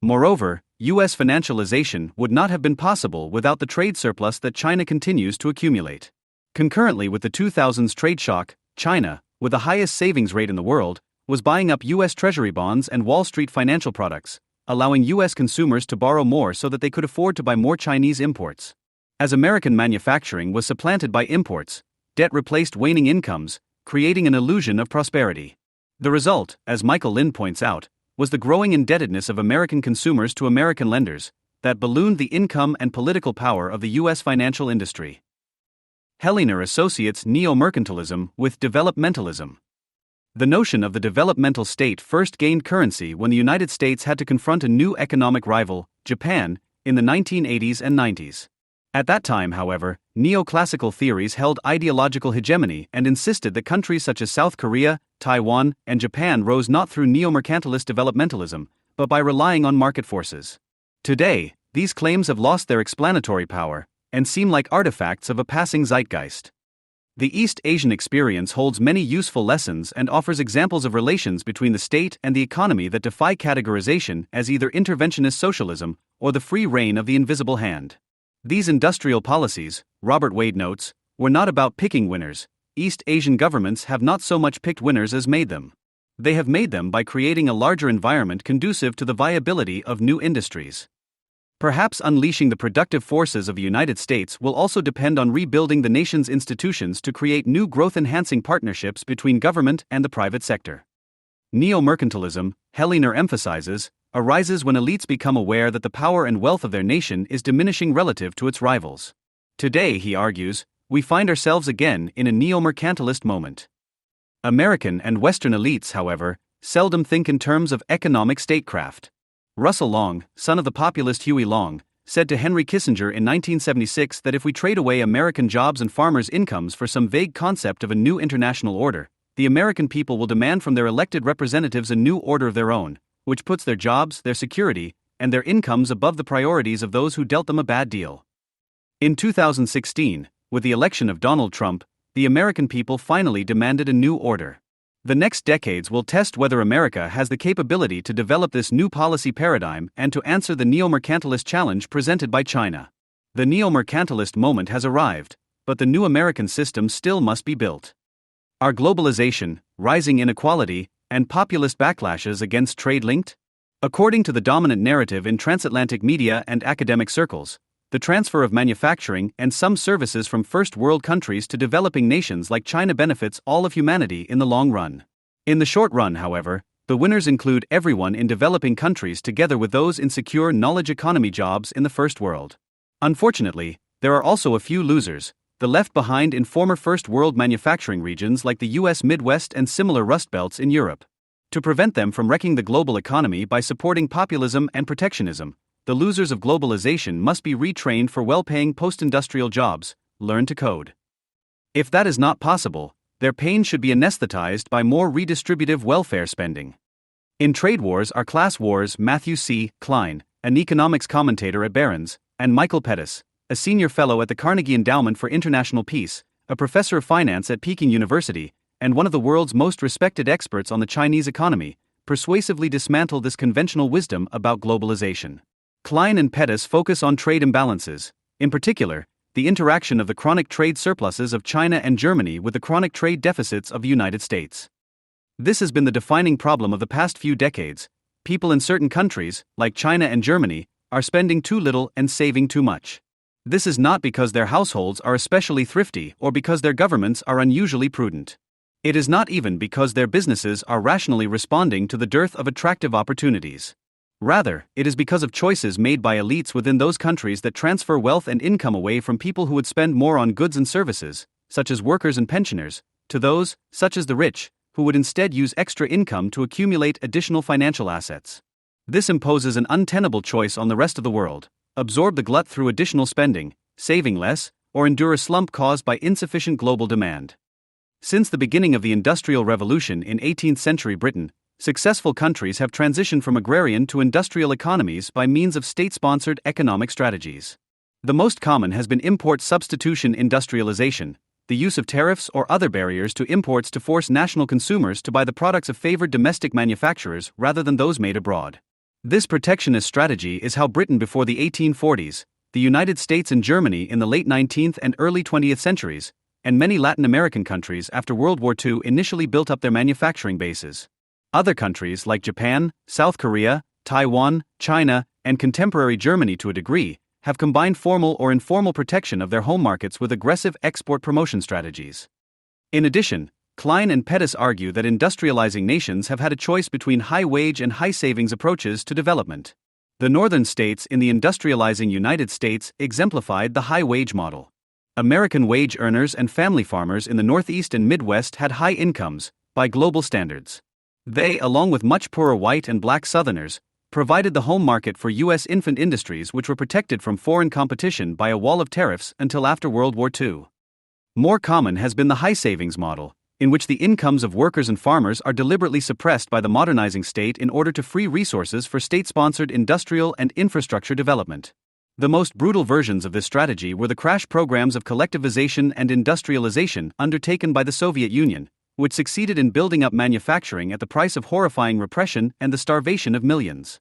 [SPEAKER 3] Moreover, U.S. financialization would not have been possible without the trade surplus that China continues to accumulate. Concurrently with the 2000s trade shock, China, with the highest savings rate in the world, was buying up U.S. Treasury bonds and Wall Street financial products, allowing U.S. consumers to borrow more so that they could afford to buy more Chinese imports. As American manufacturing was supplanted by imports, debt replaced waning incomes, creating an illusion of prosperity. The result, as Michael Lind points out, was the growing indebtedness of American consumers to American lenders, that ballooned the income and political power of the U.S. financial industry. Helliner associates neo-mercantilism with developmentalism. The notion of the developmental state first gained currency when the United States had to confront a new economic rival, Japan, in the 1980s and 90s. At that time, however, neoclassical theories held ideological hegemony and insisted that countries such as South Korea, Taiwan, and Japan rose not through neo-mercantilist developmentalism, but by relying on market forces. Today, these claims have lost their explanatory power, and seem like artifacts of a passing zeitgeist. The East Asian experience holds many useful lessons and offers examples of relations between the state and the economy that defy categorization as either interventionist socialism or the free reign of the invisible hand. These industrial policies, Robert Wade notes, were not about picking winners. East Asian governments have not so much picked winners as made them. They have made them by creating a larger environment conducive to the viability of new industries. Perhaps unleashing the productive forces of the United States will also depend on rebuilding the nation's institutions to create new growth-enhancing partnerships between government and the private sector. Neo-mercantilism, Heinlein emphasizes, arises when elites become aware that the power and wealth of their nation is diminishing relative to its rivals. Today, he argues, we find ourselves again in a neo-mercantilist moment. American and Western elites, however, seldom think in terms of economic statecraft. Russell Long, son of the populist Huey Long, said to Henry Kissinger in 1976 that if we trade away American jobs and farmers' incomes for some vague concept of a new international order, the American people will demand from their elected representatives a new order of their own, which puts their jobs, their security, and their incomes above the priorities of those who dealt them a bad deal. In 2016, with the election of Donald Trump, the American people finally demanded a new order. The next decades will test whether America has the capability to develop this new policy paradigm and to answer the neo-mercantilist challenge presented by China. The neo-mercantilist moment has arrived, but the new American system still must be built. Are globalization, rising inequality, and populist backlashes against trade linked? According to the dominant narrative in transatlantic media and academic circles, the transfer of manufacturing and some services from first world countries to developing nations like China benefits all of humanity in the long run. In the short run, however, the winners include everyone in developing countries together with those in secure knowledge economy jobs in the first world. Unfortunately, there are also a few losers, the left behind in former first world manufacturing regions like the US Midwest and similar rust belts in Europe. To prevent them from wrecking the global economy by supporting populism and protectionism, the losers of globalization must be retrained for well-paying post-industrial jobs, learn to code. If that is not possible, their pain should be anesthetized by more redistributive welfare spending. In Trade Wars Are Class Wars, Matthew C. Klein, an economics commentator at Barron's, and Michael Pettis, a senior fellow at the Carnegie Endowment for International Peace, a professor of finance at Peking University, and one of the world's most respected experts on the Chinese economy, persuasively dismantle this conventional wisdom about globalization. Klein and Pettis focus on trade imbalances, in particular, the interaction of the chronic trade surpluses of China and Germany with the chronic trade deficits of the United States. This has been the defining problem of the past few decades. People in certain countries, like China and Germany, are spending too little and saving too much. This is not because their households are especially thrifty or because their governments are unusually prudent. It is not even because their businesses are rationally responding to the dearth of attractive opportunities. Rather, it is because of choices made by elites within those countries that transfer wealth and income away from people who would spend more on goods and services, such as workers and pensioners, to those, such as the rich, who would instead use extra income to accumulate additional financial assets. This imposes an untenable choice on the rest of the world: absorb the glut through additional spending, saving less, or endure a slump caused by insufficient global demand. Since the beginning of the Industrial Revolution in 18th century Britain, successful countries have transitioned from agrarian to industrial economies by means of state-sponsored economic strategies. The most common has been import substitution industrialization, the use of tariffs or other barriers to imports to force national consumers to buy the products of favored domestic manufacturers rather than those made abroad. This protectionist strategy is how Britain before the 1840s, the United States and Germany in the late 19th and early 20th centuries, and many Latin American countries after World War II initially built up their manufacturing bases. Other countries like Japan, South Korea, Taiwan, China, and contemporary Germany to a degree, have combined formal or informal protection of their home markets with aggressive export promotion strategies. In addition, Klein and Pettis argue that industrializing nations have had a choice between high-wage and high-savings approaches to development. The northern states in the industrializing United States exemplified the high-wage model. American wage earners and family farmers in the Northeast and Midwest had high incomes, by global standards. They, along with much poorer white and black Southerners, provided the home market for U.S. infant industries which were protected from foreign competition by a wall of tariffs until after World War II. More common has been the high savings model, in which the incomes of workers and farmers are deliberately suppressed by the modernizing state in order to free resources for state-sponsored industrial and infrastructure development. The most brutal versions of this strategy were the crash programs of collectivization and industrialization undertaken by the Soviet Union, which succeeded in building up manufacturing at the price of horrifying repression and the starvation of millions.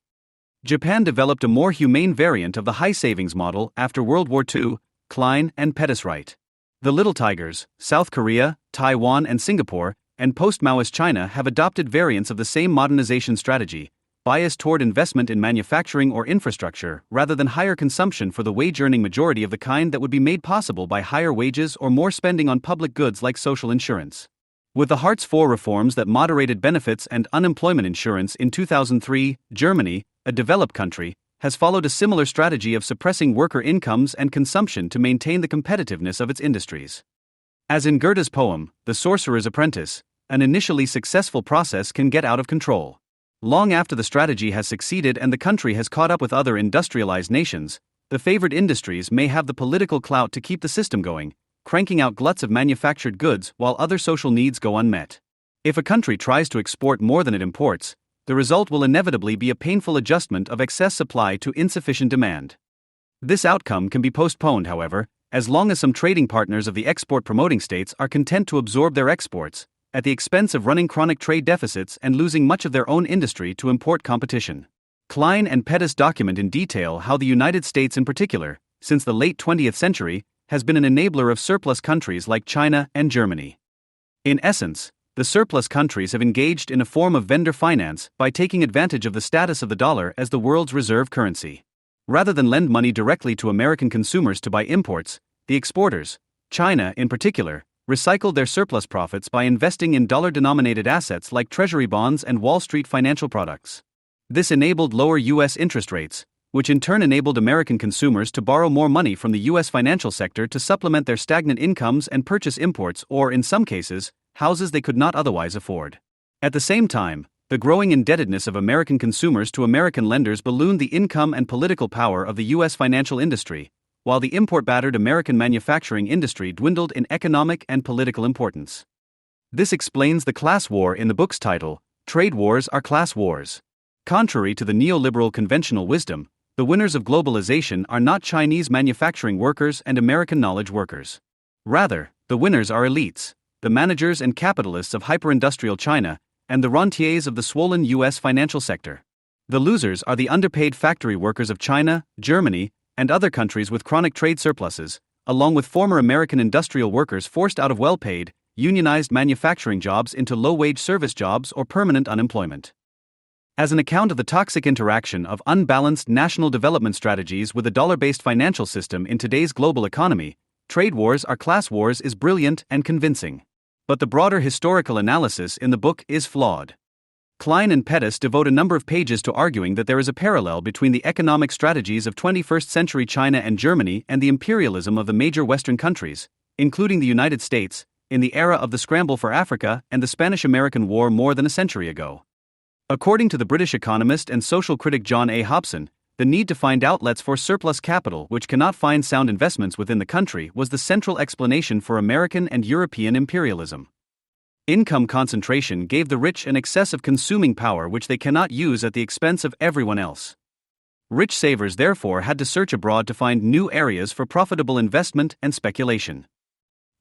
[SPEAKER 3] Japan developed a more humane variant of the high savings model after World War II, Klein and Pettis write. The Little Tigers, South Korea, Taiwan, and Singapore, and post-Maoist China have adopted variants of the same modernization strategy, biased toward investment in manufacturing or infrastructure rather than higher consumption for the wage-earning majority of the kind that would be made possible by higher wages or more spending on public goods like social insurance. With the Hartz IV reforms that moderated benefits and unemployment insurance in 2003, Germany, a developed country, has followed a similar strategy of suppressing worker incomes and consumption to maintain the competitiveness of its industries. As in Goethe's poem, The Sorcerer's Apprentice, an initially successful process can get out of control. Long after the strategy has succeeded and the country has caught up with other industrialized nations, the favored industries may have the political clout to keep the system going, cranking out gluts of manufactured goods while other social needs go unmet. If a country tries to export more than it imports, the result will inevitably be a painful adjustment of excess supply to insufficient demand. This outcome can be postponed, however, as long as some trading partners of the export-promoting states are content to absorb their exports, at the expense of running chronic trade deficits and losing much of their own industry to import competition. Klein and Pettis document in detail how the United States in particular, since the late 20th century, has been an enabler of surplus countries like China and Germany. In essence, the surplus countries have engaged in a form of vendor finance by taking advantage of the status of the dollar as the world's reserve currency. Rather than lend money directly to American consumers to buy imports, the exporters, China in particular, recycled their surplus profits by investing in dollar-denominated assets like treasury bonds and Wall Street financial products. This enabled lower U.S. interest rates, which in turn enabled American consumers to borrow more money from the U.S. financial sector to supplement their stagnant incomes and purchase imports or, in some cases, houses they could not otherwise afford. At the same time, the growing indebtedness of American consumers to American lenders ballooned the income and political power of the U.S. financial industry, while the import-battered American manufacturing industry dwindled in economic and political importance. This explains the class war in the book's title, Trade Wars Are Class Wars. Contrary to the neoliberal conventional wisdom, the winners of globalization are not Chinese manufacturing workers and American knowledge workers. Rather, the winners are elites, the managers and capitalists of hyper-industrial China, and the rentiers of the swollen U.S. financial sector. The losers are the underpaid factory workers of China, Germany, and other countries with chronic trade surpluses, along with former American industrial workers forced out of well-paid, unionized manufacturing jobs into low-wage service jobs or permanent unemployment. As an account of the toxic interaction of unbalanced national development strategies with a dollar-based financial system in today's global economy, Trade Wars Are Class Wars is brilliant and convincing. But the broader historical analysis in the book is flawed. Klein and Pettis devote a number of pages to arguing that there is a parallel between the economic strategies of 21st century China and Germany and the imperialism of the major Western countries, including the United States, in the era of the scramble for Africa and the Spanish-American War more than a century ago. According to the British economist and social critic John A. Hobson, the need to find outlets for surplus capital which cannot find sound investments within the country was the central explanation for American and European imperialism. Income concentration gave the rich an excessive consuming power which they cannot use at the expense of everyone else. Rich savers therefore had to search abroad to find new areas for profitable investment and speculation.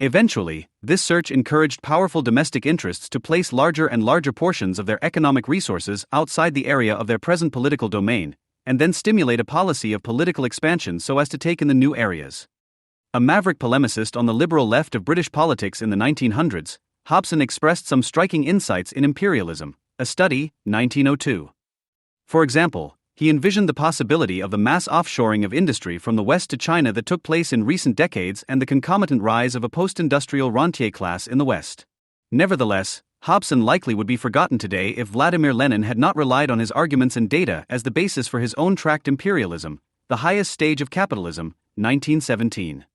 [SPEAKER 3] Eventually, this search encouraged powerful domestic interests to place larger and larger portions of their economic resources outside the area of their present political domain, and then stimulate a policy of political expansion so as to take in the new areas. A maverick polemicist on the liberal left of British politics in the 1900s, Hobson expressed some striking insights in imperialism, a study, 1902. For example, he envisioned the possibility of the mass offshoring of industry from the West to China that took place in recent decades and the concomitant rise of a post-industrial rentier class in the West. Nevertheless, Hobson likely would be forgotten today if Vladimir Lenin had not relied on his arguments and data as the basis for his own tract Imperialism, the Highest Stage of Capitalism, 1917.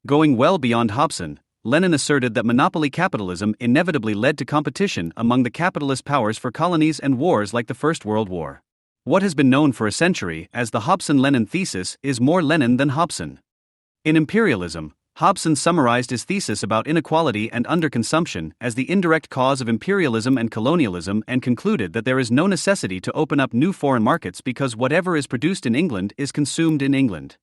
[SPEAKER 3] Going well beyond Hobson, Lenin asserted that monopoly capitalism inevitably led to competition among the capitalist powers for colonies and wars like the First World War. What has been known for a century as the Hobson-Lenin thesis is more Lenin than Hobson. In Imperialism, Hobson summarized his thesis about inequality and underconsumption as the indirect cause of imperialism and colonialism and concluded that there is no necessity to open up new foreign markets because whatever is produced in England is consumed in England.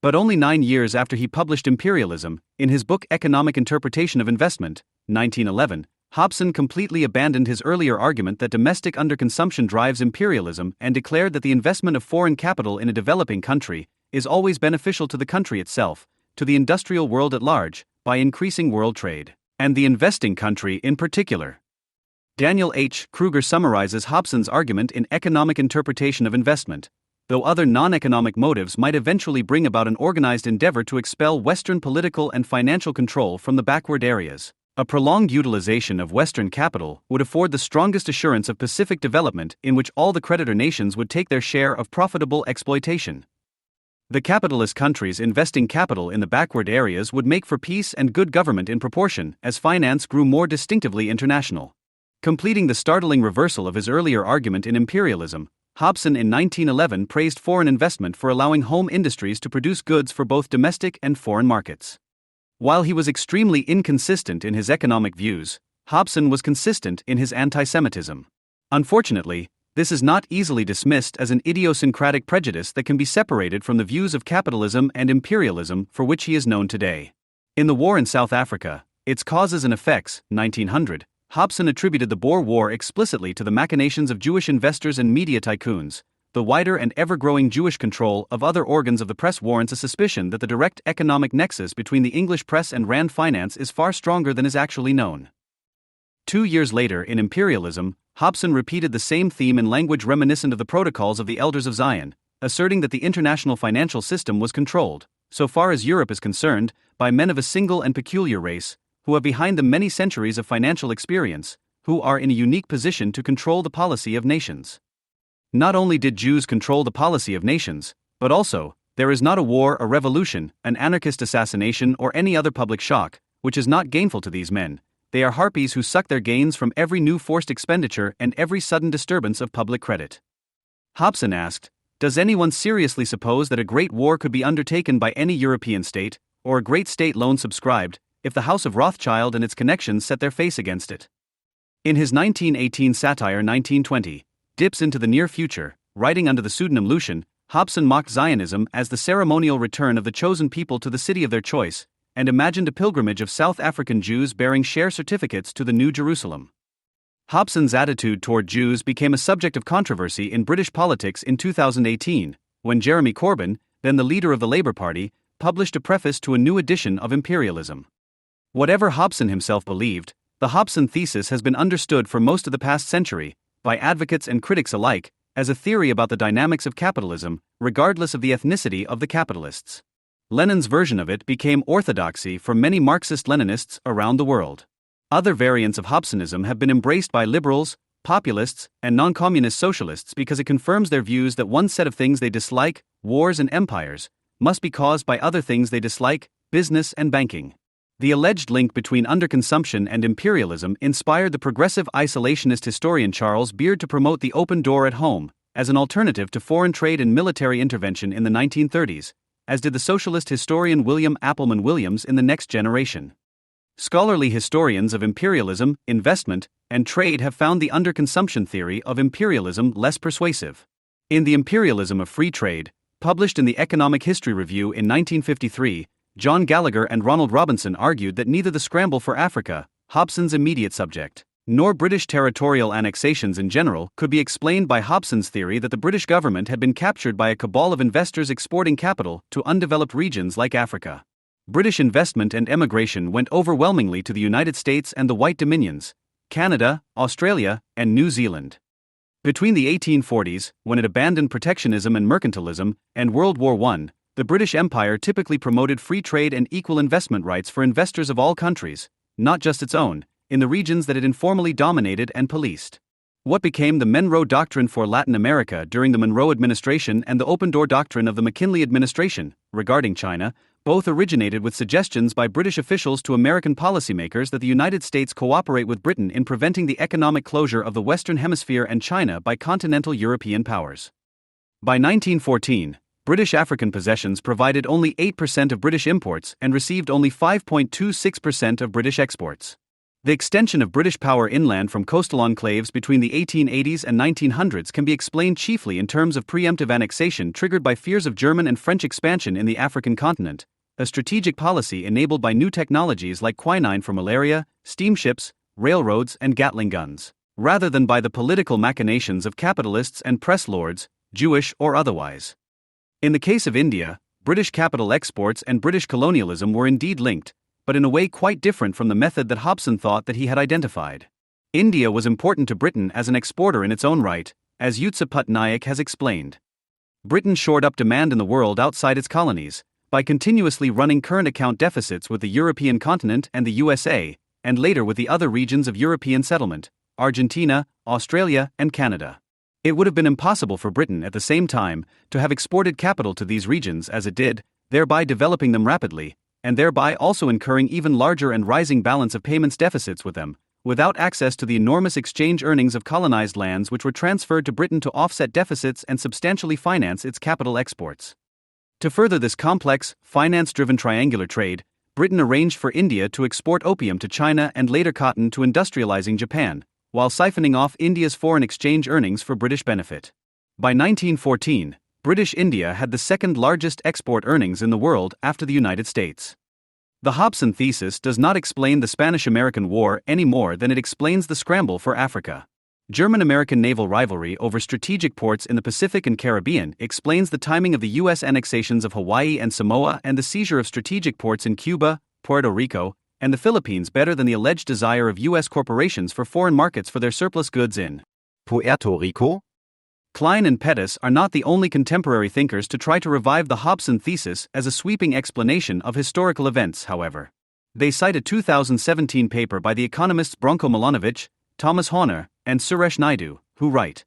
[SPEAKER 3] But only 9 years after he published Imperialism, in his book Economic Interpretation of Investment, 1911, Hobson completely abandoned his earlier argument that domestic underconsumption drives imperialism and declared that the investment of foreign capital in a developing country is always beneficial to the country itself, to the industrial world at large, by increasing world trade, and the investing country in particular. Daniel H. Kruger summarizes Hobson's argument in Economic Interpretation of Investment, though other non-economic motives might eventually bring about an organized endeavor to expel Western political and financial control from the backward areas. A prolonged utilization of Western capital would afford the strongest assurance of Pacific development in which all the creditor nations would take their share of profitable exploitation. The capitalist countries investing capital in the backward areas would make for peace and good government in proportion as finance grew more distinctively international. Completing the startling reversal of his earlier argument in imperialism, Hobson in 1911 praised foreign investment for allowing home industries to produce goods for both domestic and foreign markets. While he was extremely inconsistent in his economic views, Hobson was consistent in his anti-Semitism. Unfortunately, this is not easily dismissed as an idiosyncratic prejudice that can be separated from the views of capitalism and imperialism for which he is known today. In the war in South Africa, Its Causes and Effects, 1900, Hobson attributed the Boer War explicitly to the machinations of Jewish investors and media tycoons. The wider and ever-growing Jewish control of other organs of the press warrants a suspicion that the direct economic nexus between the English press and Rand finance is far stronger than is actually known. 2 years later, in Imperialism, Hobson repeated the same theme in language reminiscent of the Protocols of the Elders of Zion, asserting that the international financial system was controlled, so far as Europe is concerned, by men of a single and peculiar race, who have behind them many centuries of financial experience, who are in a unique position to control the policy of nations. Not only did Jews control the policy of nations, but also, there is not a war, a revolution, an anarchist assassination, or any other public shock, which is not gainful to these men. They are harpies who suck their gains from every new forced expenditure and every sudden disturbance of public credit. Hobson asked, does anyone seriously suppose that a great war could be undertaken by any European state, or a great state loan subscribed, if the House of Rothschild and its connections set their face against it? In his 1918 satire 1920, Dips into the Near Future, writing under the pseudonym Lucian, Hobson mocked Zionism as the ceremonial return of the chosen people to the city of their choice, and imagined a pilgrimage of South African Jews bearing share certificates to the New Jerusalem. Hobson's attitude toward Jews became a subject of controversy in British politics in 2018, when Jeremy Corbyn, then the leader of the Labour Party, published a preface to a new edition of Imperialism. Whatever Hobson himself believed, the Hobson thesis has been understood for most of the past century, by advocates and critics alike, as a theory about the dynamics of capitalism, regardless of the ethnicity of the capitalists. Lenin's version of it became orthodoxy for many Marxist-Leninists around the world. Other variants of Hobsonism have been embraced by liberals, populists, and non-communist socialists because it confirms their views that one set of things they dislike, wars and empires, must be caused by other things they dislike, business and banking. The alleged link between underconsumption and imperialism inspired the progressive isolationist historian Charles Beard to promote the open door at home, as an alternative to foreign trade and military intervention in the 1930s, as did the socialist historian William Appleman Williams in The Next Generation. Scholarly historians of imperialism, investment, and trade have found the underconsumption theory of imperialism less persuasive. In The Imperialism of Free Trade, published in the Economic History Review in 1953, John Gallagher and Ronald Robinson argued that neither the scramble for Africa, Hobson's immediate subject, nor British territorial annexations in general could be explained by Hobson's theory that the British government had been captured by a cabal of investors exporting capital to undeveloped regions like Africa. British investment and emigration went overwhelmingly to the United States and the White Dominions, Canada, Australia, and New Zealand. Between the 1840s, when it abandoned protectionism and mercantilism, and World War I, the British Empire typically promoted free trade and equal investment rights for investors of all countries, not just its own, in the regions that it informally dominated and policed. What became the Monroe Doctrine for Latin America during the Monroe administration and the Open Door Doctrine of the McKinley administration, regarding China, both originated with suggestions by British officials to American policymakers that the United States cooperate with Britain in preventing the economic closure of the Western Hemisphere and China by continental European powers. By 1914, British African possessions provided only 8% of British imports and received only 5.26% of British exports. The extension of British power inland from coastal enclaves between the 1880s and 1900s can be explained chiefly in terms of preemptive annexation triggered by fears of German and French expansion in the African continent, a strategic policy enabled by new technologies like quinine for malaria, steamships, railroads, and Gatling guns, rather than by the political machinations of capitalists and press lords, Jewish or otherwise. In the case of India, British capital exports and British colonialism were indeed linked, but in a way quite different from the method that Hobson thought that he had identified. India was important to Britain as an exporter in its own right, as Yutsa Patnaik has explained. Britain shored up demand in the world outside its colonies, by continuously running current account deficits with the European continent and the USA, and later with the other regions of European settlement, Argentina, Australia, and Canada. It would have been impossible for Britain at the same time to have exported capital to these regions as it did, thereby developing them rapidly, and thereby also incurring even larger and rising balance of payments deficits with them, without access to the enormous exchange earnings of colonized lands which were transferred to Britain to offset deficits and substantially finance its capital exports. To further this complex, finance-driven triangular trade, Britain arranged for India to export opium to China and later cotton to industrializing Japan, while siphoning off India's foreign exchange earnings for British benefit. By 1914, British India had the second largest export earnings in the world after the United States. The Hobson thesis does not explain the Spanish-American War any more than it explains the scramble for Africa. German-American naval rivalry over strategic ports in the Pacific and Caribbean explains the timing of the U.S. annexations of Hawaii and Samoa and the seizure of strategic ports in Cuba, Puerto Rico, and the Philippines better than the alleged desire of U.S. corporations for foreign markets for their surplus goods in
[SPEAKER 4] Puerto Rico?
[SPEAKER 3] Klein and Pettis are not the only contemporary thinkers to try to revive the Hobson thesis as a sweeping explanation of historical events, however. They cite a 2017 paper by the economists Branko Milanovic, Thomas Horner, and Suresh Naidu, who write,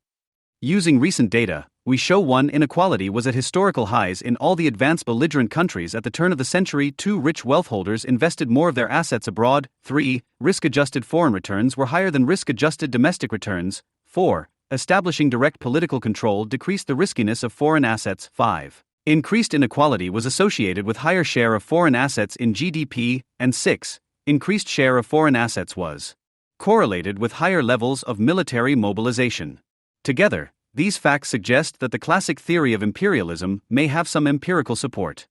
[SPEAKER 3] "Using recent data, we show 1. Inequality was at historical highs in all the advanced belligerent countries at the turn of the century. 2. Rich wealth holders invested more of their assets abroad. 3. Risk-adjusted foreign returns were higher than risk-adjusted domestic returns. 4. Establishing direct political control decreased the riskiness of foreign assets. 5. Increased inequality was associated with higher share of foreign assets in GDP, and 6. Increased share of foreign assets was correlated with higher levels of military mobilization. Together, these facts suggest that the classic theory of imperialism may have some empirical support.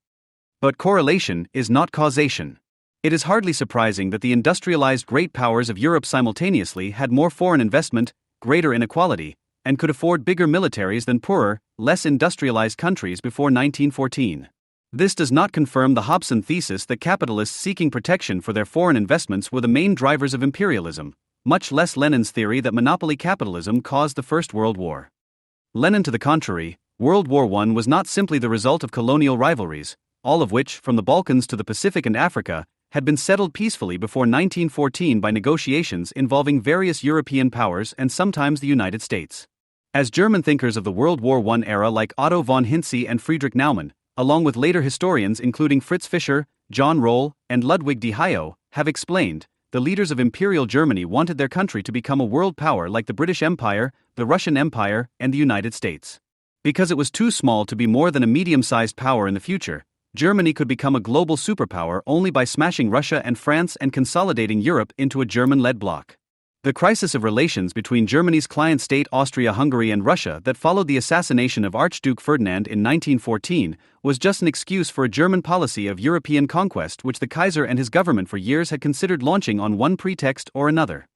[SPEAKER 3] But correlation is not causation. It is hardly surprising that the industrialized great powers of Europe simultaneously had more foreign investment, greater inequality, and could afford bigger militaries than poorer, less industrialized countries before 1914. This does not confirm the Hobson thesis that capitalists seeking protection for their foreign investments were the main drivers of imperialism, much less Lenin's theory that monopoly capitalism caused the First World War. Lenin, to the contrary, World War I was not simply the result of colonial rivalries, all of which, from the Balkans to the Pacific and Africa, had been settled peacefully before 1914 by negotiations involving various European powers and sometimes the United States. As German thinkers of the World War I era like Otto von Hinze and Friedrich Naumann, along with later historians including Fritz Fischer, John Roll, and Ludwig de Hayo, have explained, the leaders of Imperial Germany wanted their country to become a world power like the British Empire, the Russian Empire, and the United States. Because it was too small to be more than a medium-sized power in the future, Germany could become a global superpower only by smashing Russia and France and consolidating Europe into a German-led bloc. The crisis of relations between Germany's client state Austria-Hungary and Russia that followed the assassination of Archduke Ferdinand in 1914 was just an excuse for a German policy of European conquest which the Kaiser and his government for years had considered launching on one pretext or another.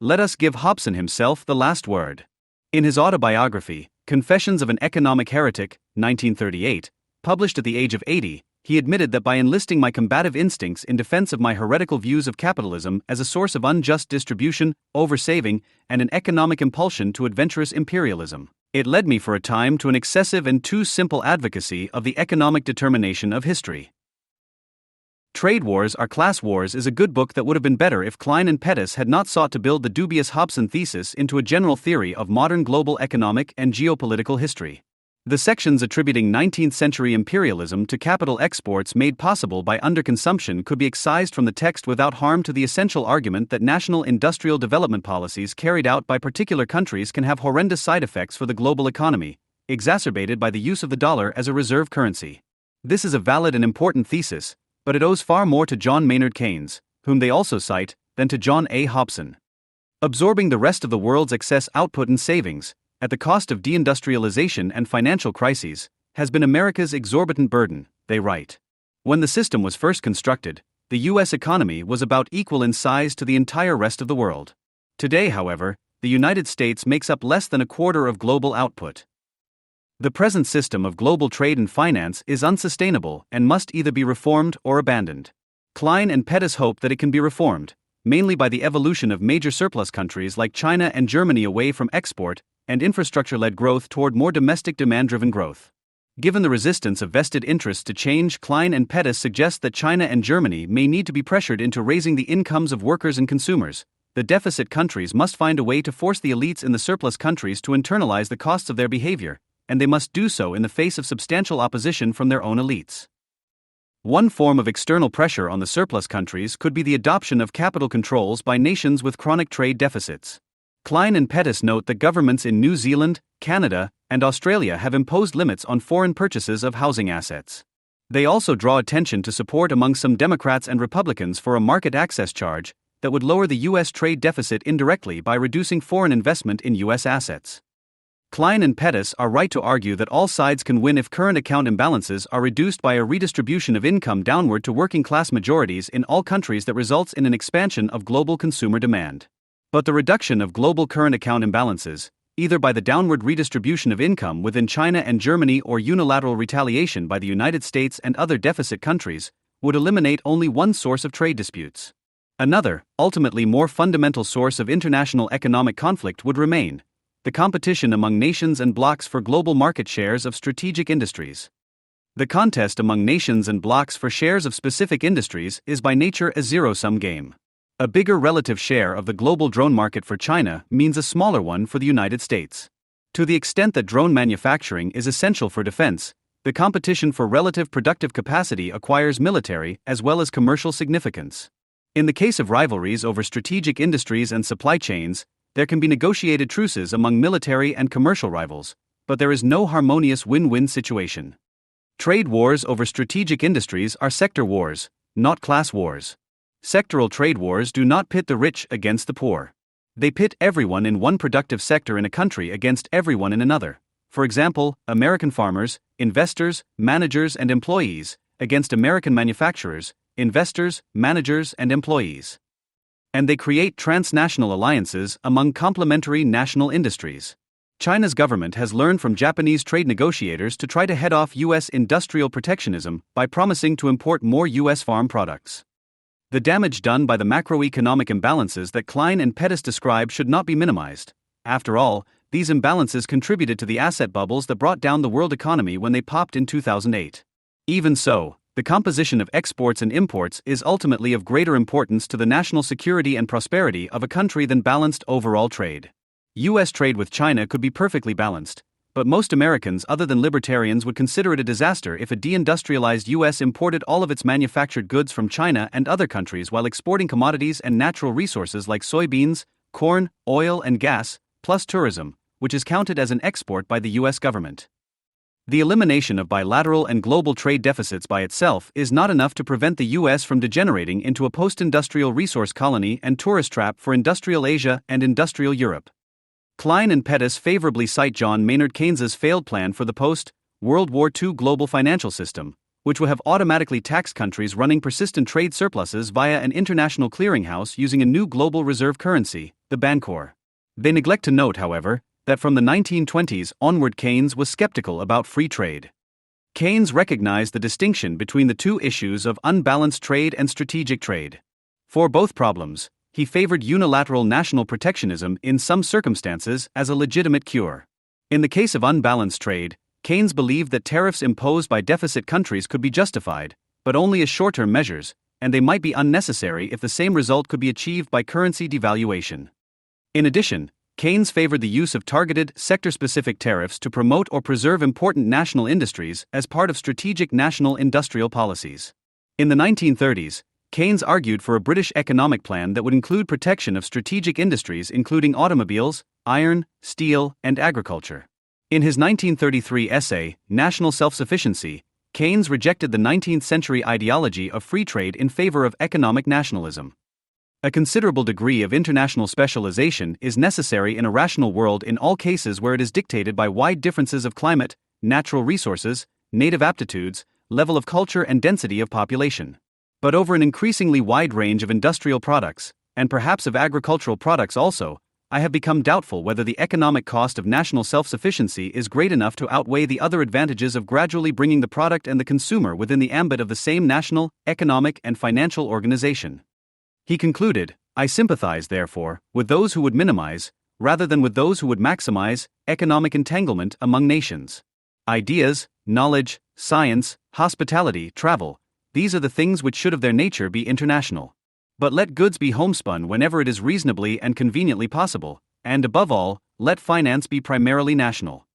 [SPEAKER 3] Let us give Hobson himself the last word. In his autobiography, Confessions of an Economic Heretic, 1938, published at the age of 80, he admitted that by enlisting my combative instincts in defense of my heretical views of capitalism as a source of unjust distribution, oversaving, and an economic impulsion to adventurous imperialism, it led me for a time to an excessive and too simple advocacy of the economic determination of history. Trade Wars Are Class Wars is a good book that would have been better if Klein and Pettis had not sought to build the dubious Hobson thesis into a general theory of modern global economic and geopolitical history. The sections attributing 19th-century imperialism to capital exports made possible by underconsumption could be excised from the text without harm to the essential argument that national industrial development policies carried out by particular countries can have horrendous side effects for the global economy, exacerbated by the use of the dollar as a reserve currency. This is a valid and important thesis, but it owes far more to John Maynard Keynes, whom they also cite, than to John A. Hobson. Absorbing the rest of the world's excess output and savings, at the cost of deindustrialization and financial crises, has been America's exorbitant burden, they write. When the system was first constructed, the U.S. economy was about equal in size to the entire rest of the world. Today, however, the United States makes up less than a quarter of global output. The present system of global trade and finance is unsustainable and must either be reformed or abandoned. Klein and Pettis hope that it can be reformed, mainly by the evolution of major surplus countries like China and Germany away from export and infrastructure-led growth toward more domestic demand-driven growth. Given the resistance of vested interests to change, Klein and Pettis suggest that China and Germany may need to be pressured into raising the incomes of workers and consumers. The deficit countries must find a way to force the elites in the surplus countries to internalize the costs of their behavior, and they must do so in the face of substantial opposition from their own elites. One form of external pressure on the surplus countries could be the adoption of capital controls by nations with chronic trade deficits. Klein and Pettis note that governments in New Zealand, Canada, and Australia have imposed limits on foreign purchases of housing assets. They also draw attention to support among some Democrats and Republicans for a market access charge that would lower the U.S. trade deficit indirectly by reducing foreign investment in U.S. assets. Klein and Pettis are right to argue that all sides can win if current account imbalances are reduced by a redistribution of income downward to working-class majorities in all countries that results in an expansion of global consumer demand. But the reduction of global current account imbalances, either by the downward redistribution of income within China and Germany or unilateral retaliation by the United States and other deficit countries, would eliminate only one source of trade disputes. Another, ultimately more fundamental source of international economic conflict would remain: the competition among nations and blocs for global market shares of strategic industries. The contest among nations and blocs for shares of specific industries is by nature a zero-sum game. A bigger relative share of the global drone market for China means a smaller one for the United States. To the extent that drone manufacturing is essential for defense, the competition for relative productive capacity acquires military as well as commercial significance. In the case of rivalries over strategic industries and supply chains, there can be negotiated truces among military and commercial rivals, but there is no harmonious win-win situation. Trade wars over strategic industries are sector wars, not class wars. Sectoral trade wars do not pit the rich against the poor. They pit everyone in one productive sector in a country against everyone in another. For example, American farmers, investors, managers, and employees against American manufacturers, investors, managers, and employees. And they create transnational alliances among complementary national industries. China's government has learned from Japanese trade negotiators to try to head off U.S. industrial protectionism by promising to import more U.S. farm products. The damage done by the macroeconomic imbalances that Klein and Pettis describe should not be minimized. After all, these imbalances contributed to the asset bubbles that brought down the world economy when they popped in 2008. Even so, the composition of exports and imports is ultimately of greater importance to the national security and prosperity of a country than balanced overall trade. U.S. trade with China could be perfectly balanced, but most Americans other than libertarians would consider it a disaster if a deindustrialized U.S. imported all of its manufactured goods from China and other countries while exporting commodities and natural resources like soybeans, corn, oil, and gas, plus tourism, which is counted as an export by the U.S. government. The elimination of bilateral and global trade deficits by itself is not enough to prevent the U.S. from degenerating into a post-industrial resource colony and tourist trap for industrial Asia and industrial Europe. Klein and Pettis favorably cite John Maynard Keynes's failed plan for the post-World War II global financial system, which would have automatically taxed countries running persistent trade surpluses via an international clearinghouse using a new global reserve currency, the Bancor. They neglect to note, however, that from the 1920s onward Keynes was skeptical about free trade. Keynes recognized the distinction between the two issues of unbalanced trade and strategic trade. For both problems, he favored unilateral national protectionism in some circumstances as a legitimate cure. In the case of unbalanced trade, Keynes believed that tariffs imposed by deficit countries could be justified, but only as short-term measures, and they might be unnecessary if the same result could be achieved by currency devaluation. In addition, Keynes favored the use of targeted, sector-specific tariffs to promote or preserve important national industries as part of strategic national industrial policies. In the 1930s, Keynes argued for a British economic plan that would include protection of strategic industries including automobiles, iron, steel, and agriculture. In his 1933 essay, National Self-Sufficiency, Keynes rejected the 19th century ideology of free trade in favor of economic nationalism. A considerable degree of international specialization is necessary in a rational world in all cases where it is dictated by wide differences of climate, natural resources, native aptitudes, level of culture and density of population. But over an increasingly wide range of industrial products, and perhaps of agricultural products also, I have become doubtful whether the economic cost of national self-sufficiency is great enough to outweigh the other advantages of gradually bringing the product and the consumer within the ambit of the same national, economic, and financial organization. He concluded, I sympathize, therefore, with those who would minimize, rather than with those who would maximize, economic entanglement among nations. Ideas, knowledge, science, hospitality, travel, these are the things which should of their nature be international. But let goods be homespun whenever it is reasonably and conveniently possible, and above all, let finance be primarily national.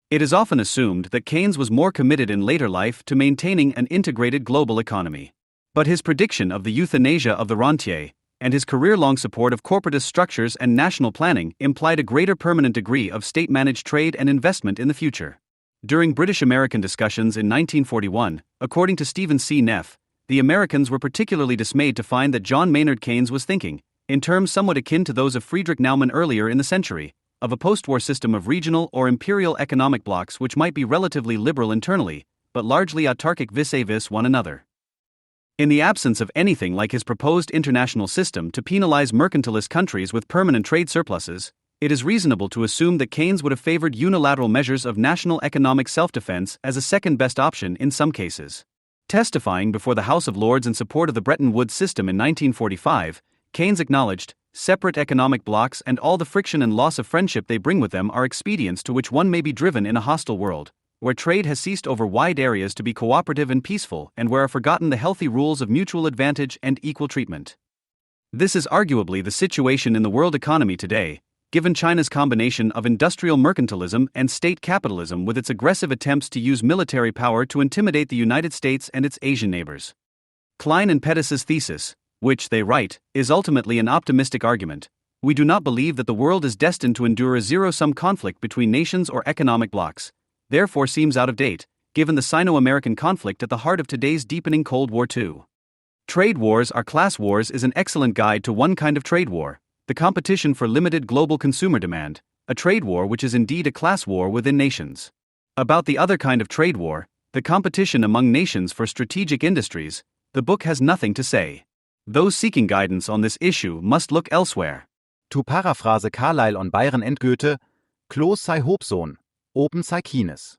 [SPEAKER 3] It is often assumed that Keynes was more committed in later life to maintaining an integrated global economy. But his prediction of the euthanasia of the rentier, and his career-long support of corporatist structures and national planning implied a greater permanent degree of state-managed trade and investment in the future. During British-American discussions in 1941, according to Stephen C. Neff, the Americans were particularly dismayed to find that John Maynard Keynes was thinking, in terms somewhat akin to those of Friedrich Naumann earlier in the century, of a post-war system of regional or imperial economic blocs which might be relatively liberal internally, but largely autarkic vis-a-vis one another. In the absence of anything like his proposed international system to penalize mercantilist countries with permanent trade surpluses, it is reasonable to assume that Keynes would have favored unilateral measures of national economic self-defense as a second-best option in some cases. Testifying before the House of Lords in support of the Bretton Woods system in 1945, Keynes acknowledged, separate economic blocs and all the friction and loss of friendship they bring with them are expedients to which one may be driven in a hostile world, where trade has ceased over wide areas to be cooperative and peaceful and where are forgotten the healthy rules of mutual advantage and equal treatment. This is arguably the situation in the world economy today, given China's combination of industrial mercantilism and state capitalism with its aggressive attempts to use military power to intimidate the United States and its Asian neighbors. Klein and Pettis's thesis, which, they write, is ultimately an optimistic argument. We do not believe that the world is destined to endure a zero-sum conflict between nations or economic blocs, therefore seems out of date, given the Sino-American conflict at the heart of today's deepening Cold War II. Trade wars are class wars is an excellent guide to one kind of trade war, the competition for limited global consumer demand, a trade war which is indeed a class war within nations. About the other kind of trade war, the competition among nations for strategic industries, the book has nothing to say. Those seeking guidance on this issue must look elsewhere.
[SPEAKER 4] To paraphrase Carlyle on Byron and Goethe, Close sei Hobsohn, open sei Keynes.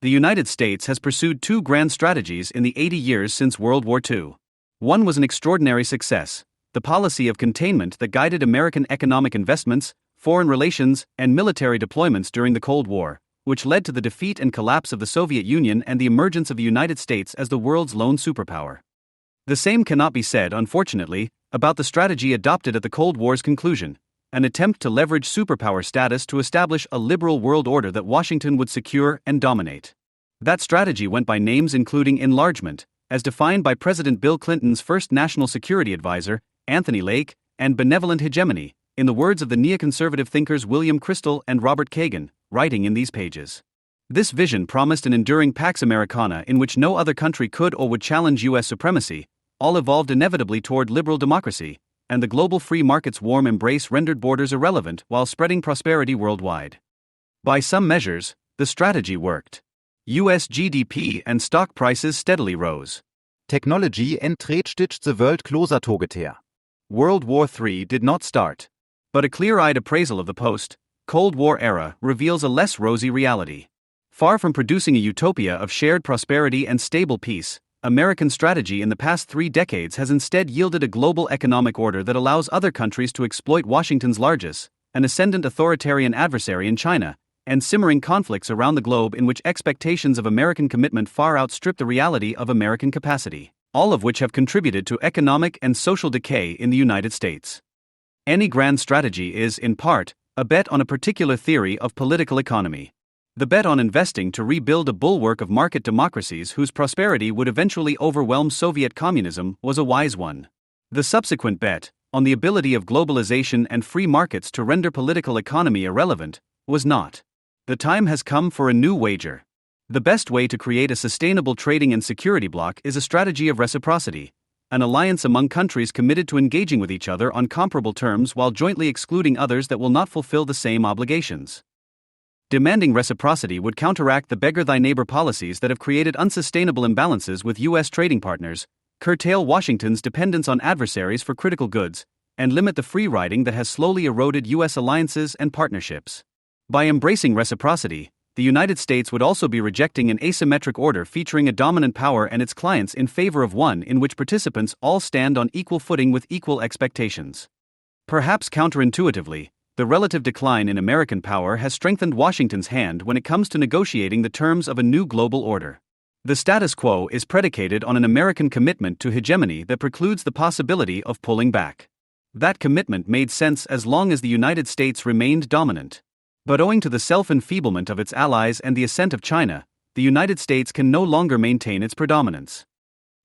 [SPEAKER 3] The United States has pursued two grand strategies in the 80 years since World War II. One was an extraordinary success, the policy of containment that guided American economic investments, foreign relations, and military deployments during the Cold War, which led to the defeat and collapse of the Soviet Union and the emergence of the United States as the world's lone superpower. The same cannot be said, unfortunately, about the strategy adopted at the Cold War's conclusion, an attempt to leverage superpower status to establish a liberal world order that Washington would secure and dominate. That strategy went by names including enlargement, as defined by President Bill Clinton's first national security advisor, Anthony Lake, and benevolent hegemony, in the words of the neoconservative thinkers William Kristol and Robert Kagan, writing in these pages. This vision promised an enduring Pax Americana in which no other country could or would challenge U.S. supremacy, all evolved inevitably toward liberal democracy, and the global free market's warm embrace rendered borders irrelevant while spreading prosperity worldwide. By some measures, the strategy worked. U.S. GDP and stock prices steadily rose.
[SPEAKER 4] Technology entreated the world closer together.
[SPEAKER 3] World War III did not start. But a clear-eyed appraisal of the post-Cold War era reveals a less rosy reality. Far from producing a utopia of shared prosperity and stable peace, American strategy in the past 3 decades has instead yielded a global economic order that allows other countries to exploit Washington's largesse, an ascendant authoritarian adversary in China, and simmering conflicts around the globe in which expectations of American commitment far outstrip the reality of American capacity, all of which have contributed to economic and social decay in the United States. Any grand strategy is, in part, a bet on a particular theory of political economy. The bet on investing to rebuild a bulwark of market democracies whose prosperity would eventually overwhelm Soviet communism was a wise one. The subsequent bet, on the ability of globalization and free markets to render political economy irrelevant, was not. The time has come for a new wager. The best way to create a sustainable trading and security bloc is a strategy of reciprocity, an alliance among countries committed to engaging with each other on comparable terms while jointly excluding others that will not fulfill the same obligations. Demanding reciprocity would counteract the beggar-thy-neighbor policies that have created unsustainable imbalances with U.S. trading partners, curtail Washington's dependence on adversaries for critical goods, and limit the free riding that has slowly eroded U.S. alliances and partnerships. By embracing reciprocity, the United States would also be rejecting an asymmetric order featuring a dominant power and its clients in favor of one in which participants all stand on equal footing with equal expectations. Perhaps counterintuitively, the relative decline in American power has strengthened Washington's hand when it comes to negotiating the terms of a new global order. The status quo is predicated on an American commitment to hegemony that precludes the possibility of pulling back. That commitment made sense as long as the United States remained dominant. But owing to the self-enfeeblement of its allies and the ascent of China, the United States can no longer maintain its predominance.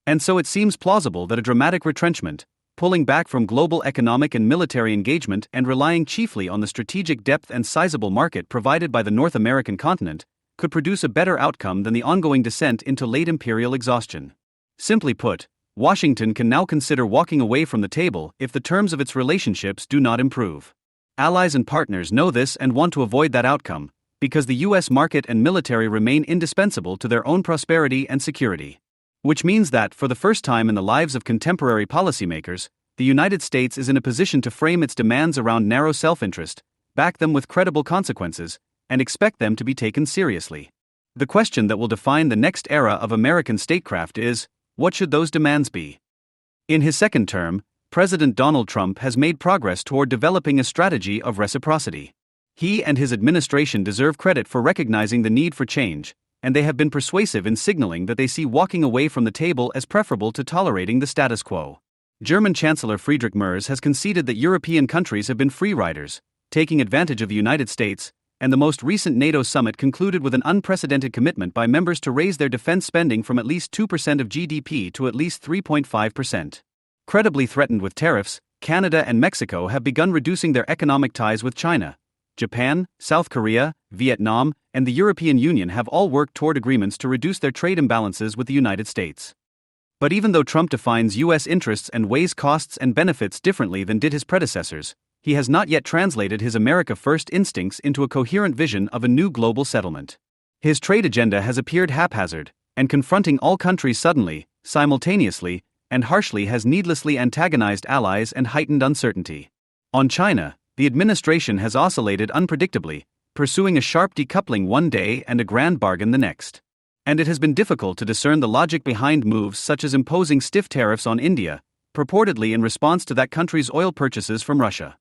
[SPEAKER 3] And so it seems plausible that a dramatic retrenchment, pulling back from global economic and military engagement and relying chiefly on the strategic depth and sizable market provided by the North American continent, could produce a better outcome than the ongoing descent into late imperial exhaustion. Simply put, Washington can now consider walking away from the table if the terms of its relationships do not improve. Allies and partners know this and want to avoid that outcome, because the U.S. market and military remain indispensable to their own prosperity and security. Which means that, for the first time in the lives of contemporary policymakers, the United States is in a position to frame its demands around narrow self-interest, back them with credible consequences, and expect them to be taken seriously. The question that will define the next era of American statecraft is, what should those demands be? In his second term, President Donald Trump has made progress toward developing a strategy of reciprocity. He and his administration deserve credit for recognizing the need for change, and they have been persuasive in signaling that they see walking away from the table as preferable to tolerating the status quo. German Chancellor Friedrich Merz has conceded that European countries have been free riders, taking advantage of the United States, and the most recent NATO summit concluded with an unprecedented commitment by members to raise their defense spending from at least 2% of GDP to at least 3.5%. Credibly threatened with tariffs, Canada and Mexico have begun reducing their economic ties with China. Japan, South Korea, Vietnam, and the European Union have all worked toward agreements to reduce their trade imbalances with the United States. But even though Trump defines U.S. interests and weighs costs and benefits differently than did his predecessors, he has not yet translated his America First instincts into a coherent vision of a new global settlement. His trade agenda has appeared haphazard, and confronting all countries suddenly, simultaneously, and harshly has needlessly antagonized allies and heightened uncertainty. On China, the administration has oscillated unpredictably, pursuing a sharp decoupling one day and a grand bargain the next. And it has been difficult to discern the logic behind moves such as imposing stiff tariffs on India, purportedly in response to that country's oil purchases from Russia.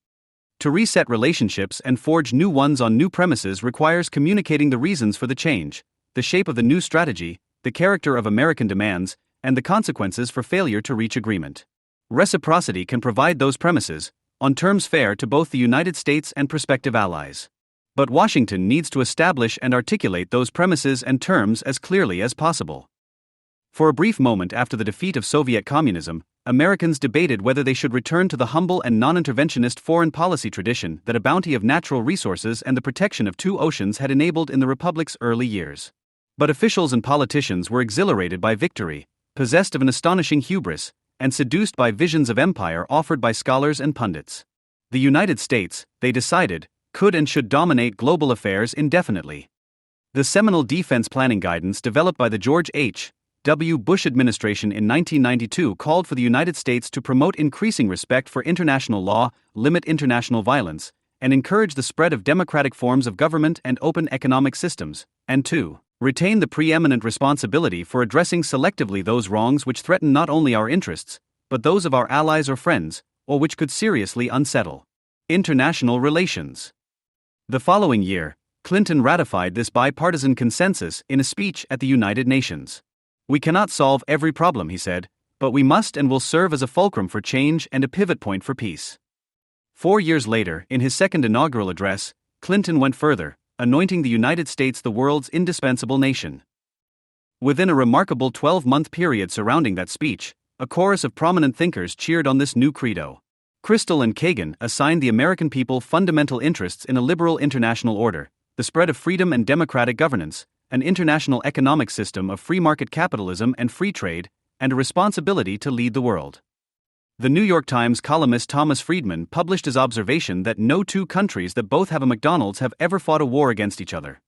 [SPEAKER 3] To reset relationships and forge new ones on new premises requires communicating the reasons for the change, the shape of the new strategy, the character of American demands, and the consequences for failure to reach agreement. Reciprocity can provide those premises, on terms fair to both the United States and prospective allies. But Washington needs to establish and articulate those premises and terms as clearly as possible. For a brief moment after the defeat of Soviet communism, Americans debated whether they should return to the humble and non-interventionist foreign policy tradition that a bounty of natural resources and the protection of two oceans had enabled in the Republic's early years. But officials and politicians were exhilarated by victory, possessed of an astonishing hubris, and seduced by visions of empire offered by scholars and pundits. The United States, they decided, could and should dominate global affairs indefinitely. The seminal defense planning guidance developed by the George H. W. Bush administration in 1992 called for the United States to promote increasing respect for international law, limit international violence, and encourage the spread of democratic forms of government and open economic systems, and to retain the preeminent responsibility for addressing selectively those wrongs which threaten not only our interests, but those of our allies or friends, or which could seriously unsettle international relations. The following year, Clinton ratified this bipartisan consensus in a speech at the United Nations. "We cannot solve every problem," he said, "but we must and will serve as a fulcrum for change and a pivot point for peace." 4 years later, in his second inaugural address, Clinton went further, anointing the United States the world's indispensable nation. Within a remarkable 12-month period surrounding that speech, a chorus of prominent thinkers cheered on this new credo. Kristol and Kagan assigned the American people fundamental interests in a liberal international order, the spread of freedom and democratic governance, an international economic system of free market capitalism and free trade, and a responsibility to lead the world. The New York Times columnist Thomas Friedman published his observation that no two countries that both have a McDonald's have ever fought a war against each other.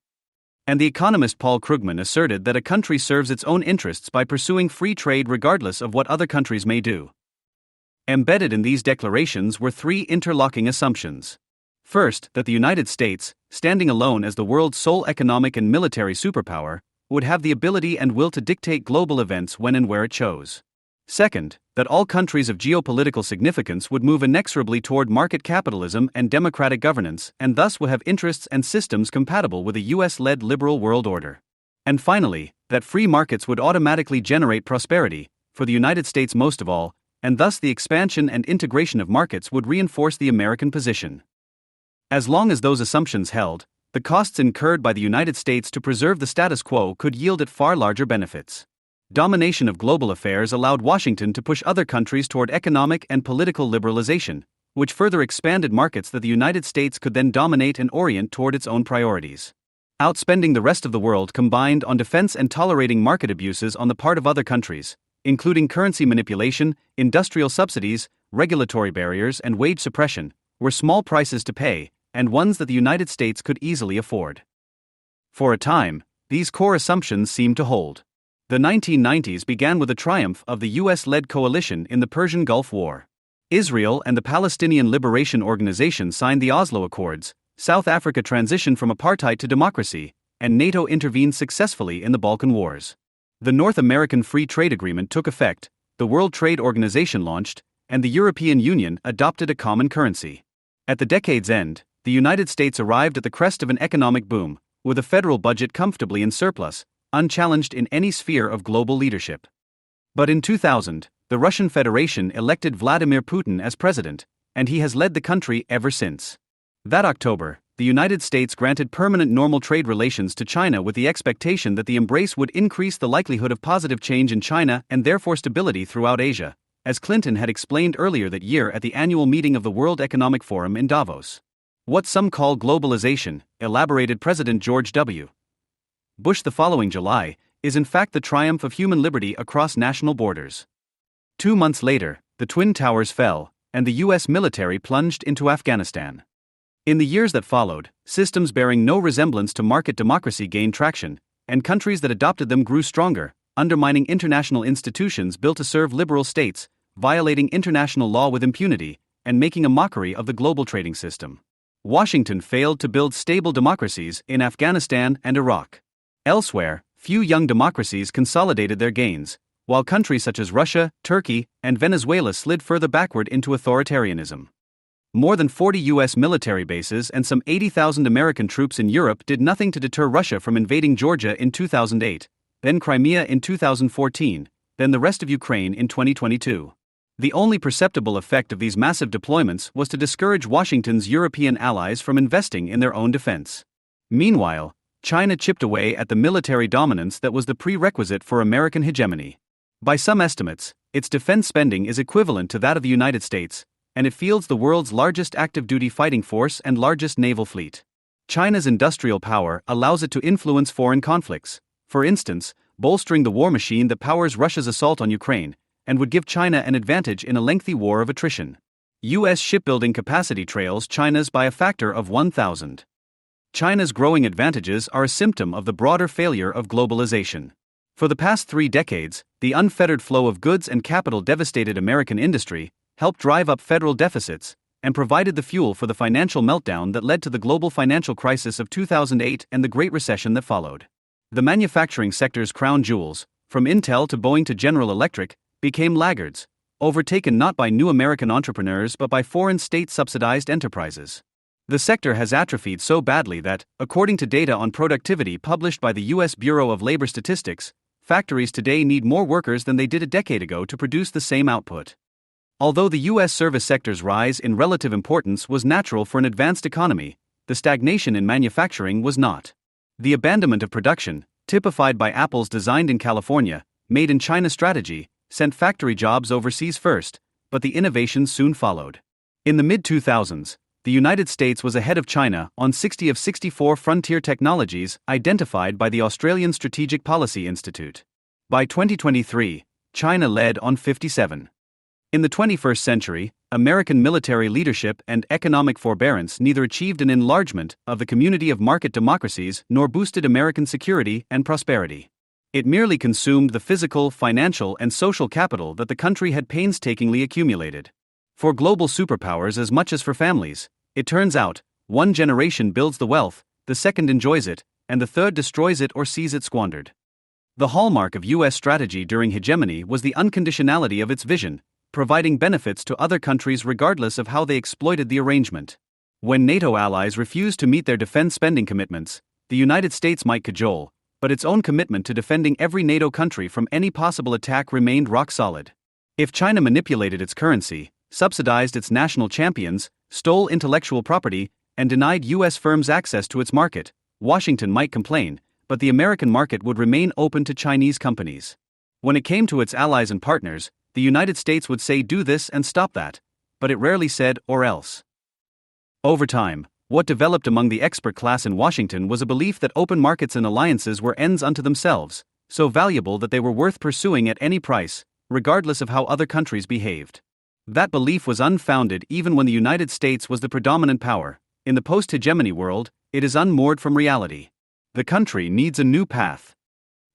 [SPEAKER 3] And the economist Paul Krugman asserted that a country serves its own interests by pursuing free trade regardless of what other countries may do. Embedded in these declarations were three interlocking assumptions. First, that the United States, standing alone as the world's sole economic and military superpower, would have the ability and will to dictate global events when and where it chose. Second, that all countries of geopolitical significance would move inexorably toward market capitalism and democratic governance, and thus would have interests and systems compatible with a US-led liberal world order. And finally, that free markets would automatically generate prosperity, for the United States most of all, and thus the expansion and integration of markets would reinforce the American position. As long as those assumptions held, the costs incurred by the United States to preserve the status quo could yield it far larger benefits. Domination of global affairs allowed Washington to push other countries toward economic and political liberalization, which further expanded markets that the United States could then dominate and orient toward its own priorities. Outspending the rest of the world combined on defense and tolerating market abuses on the part of other countries, including currency manipulation, industrial subsidies, regulatory barriers, and wage suppression, were small prices to pay, and ones that the United States could easily afford. For a time, these core assumptions seemed to hold. The 1990s began with the triumph of the US-led coalition in the Persian Gulf War. Israel and the Palestinian Liberation Organization signed the Oslo Accords, South Africa transitioned from apartheid to democracy, and NATO intervened successfully in the Balkan Wars. The North American Free Trade Agreement took effect, the World Trade Organization launched, and the European Union adopted a common currency. At the decade's end, the United States arrived at the crest of an economic boom, with a federal budget comfortably in surplus, unchallenged in any sphere of global leadership. But in 2000, the Russian Federation elected Vladimir Putin as president, and he has led the country ever since. That October, the United States granted permanent normal trade relations to China with the expectation that the embrace would increase the likelihood of positive change in China and therefore stability throughout Asia, as Clinton had explained earlier that year at the annual meeting of the World Economic Forum in Davos. What some call globalization, elaborated President George W. Bush the following July, is in fact the triumph of human liberty across national borders. 2 months later, the Twin Towers fell, and the US military plunged into Afghanistan. In the years that followed, systems bearing no resemblance to market democracy gained traction, and countries that adopted them grew stronger, undermining international institutions built to serve liberal states, violating international law with impunity, and making a mockery of the global trading system. Washington failed to build stable democracies in Afghanistan and Iraq. Elsewhere, few young democracies consolidated their gains, while countries such as Russia, Turkey, and Venezuela slid further backward into authoritarianism. More than 40 U.S. military bases and some 80,000 American troops in Europe did nothing to deter Russia from invading Georgia in 2008, then Crimea in 2014, then the rest of Ukraine in 2022. The only perceptible effect of these massive deployments was to discourage Washington's European allies from investing in their own defense. Meanwhile, China chipped away at the military dominance that was the prerequisite for American hegemony. By some estimates, its defense spending is equivalent to that of the United States, and it fields the world's largest active-duty fighting force and largest naval fleet. China's industrial power allows it to influence foreign conflicts, for instance, bolstering the war machine that powers Russia's assault on Ukraine, and would give China an advantage in a lengthy war of attrition. U.S. shipbuilding capacity trails China's by a factor of 1,000. China's growing advantages are a symptom of the broader failure of globalization. For the past 3 decades, the unfettered flow of goods and capital devastated American industry, helped drive up federal deficits, and provided the fuel for the financial meltdown that led to the global financial crisis of 2008 and the Great Recession that followed. The manufacturing sector's crown jewels, from Intel to Boeing to General Electric, became laggards, overtaken not by new American entrepreneurs but by foreign state-subsidized enterprises. The sector has atrophied so badly that, according to data on productivity published by the U.S. Bureau of Labor Statistics, factories today need more workers than they did a decade ago to produce the same output. Although the U.S. service sector's rise in relative importance was natural for an advanced economy, the stagnation in manufacturing was not. The abandonment of production, typified by Apple's designed in California, made in China strategy, sent factory jobs overseas first, but the innovations soon followed. In the mid-2000s, the United States was ahead of China on 60 of 64 frontier technologies identified by the Australian Strategic Policy Institute. By 2023, China led on 57. In the 21st century, American military leadership and economic forbearance neither achieved an enlargement of the community of market democracies nor boosted American security and prosperity. It merely consumed the physical, financial, and social capital that the country had painstakingly accumulated. For global superpowers as much as for families, it turns out, one generation builds the wealth, the second enjoys it, and the third destroys it or sees it squandered. The hallmark of U.S. strategy during hegemony was the unconditionality of its vision, providing benefits to other countries regardless of how they exploited the arrangement. When NATO allies refused to meet their defense spending commitments, the United States might cajole, but its own commitment to defending every NATO country from any possible attack remained rock solid. If China manipulated its currency, subsidized its national champions, stole intellectual property, and denied U.S. firms access to its market, Washington might complain, but the American market would remain open to Chinese companies. When it came to its allies and partners, the United States would say do this and stop that, but it rarely said or else. Over time, what developed among the expert class in Washington was a belief that open markets and alliances were ends unto themselves, so valuable that they were worth pursuing at any price, regardless of how other countries behaved. That belief was unfounded even when the United States was the predominant power. In the post-hegemony world, it is unmoored from reality. The country needs a new path.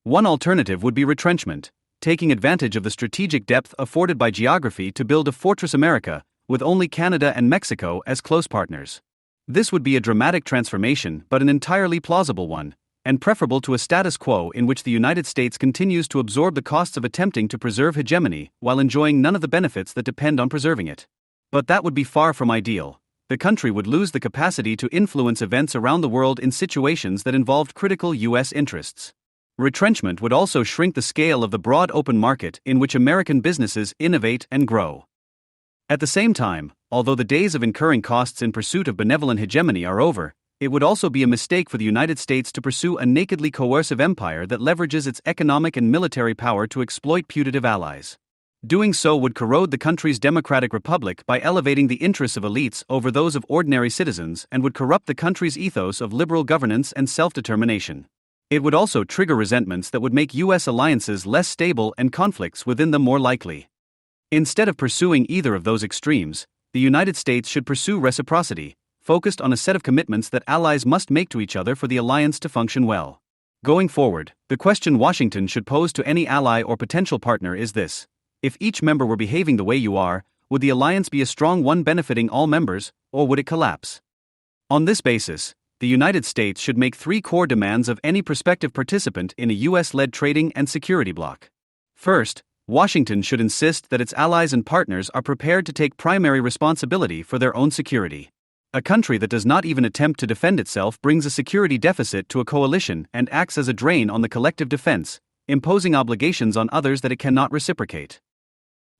[SPEAKER 3] One alternative would be retrenchment, taking advantage of the strategic depth afforded by geography to build a fortress America, with only Canada and Mexico as close partners. This would be a dramatic transformation but an entirely plausible one, and preferable to a status quo in which the United States continues to absorb the costs of attempting to preserve hegemony while enjoying none of the benefits that depend on preserving it. But that would be far from ideal. The country would lose the capacity to influence events around the world in situations that involved critical U.S. interests. Retrenchment would also shrink the scale of the broad open market in which American businesses innovate and grow. At the same time, although the days of incurring costs in pursuit of benevolent hegemony are over, it would also be a mistake for the United States to pursue a nakedly coercive empire that leverages its economic and military power to exploit putative allies. Doing so would corrode the country's democratic republic by elevating the interests of elites over those of ordinary citizens and would corrupt the country's ethos of liberal governance and self-determination. It would also trigger resentments that would make U.S. alliances less stable and conflicts within them more likely. Instead of pursuing either of those extremes, the United States should pursue reciprocity, focused on a set of commitments that allies must make to each other for the alliance to function well. Going forward, the question Washington should pose to any ally or potential partner is this: if each member were behaving the way you are, would the alliance be a strong one benefiting all members, or would it collapse? On this basis, the United States should make three core demands of any prospective participant in a U.S.-led trading and security bloc. First, Washington should insist that its allies and partners are prepared to take primary responsibility for their own security. A country that does not even attempt to defend itself brings a security deficit to a coalition and acts as a drain on the collective defense, imposing obligations on others that it cannot reciprocate.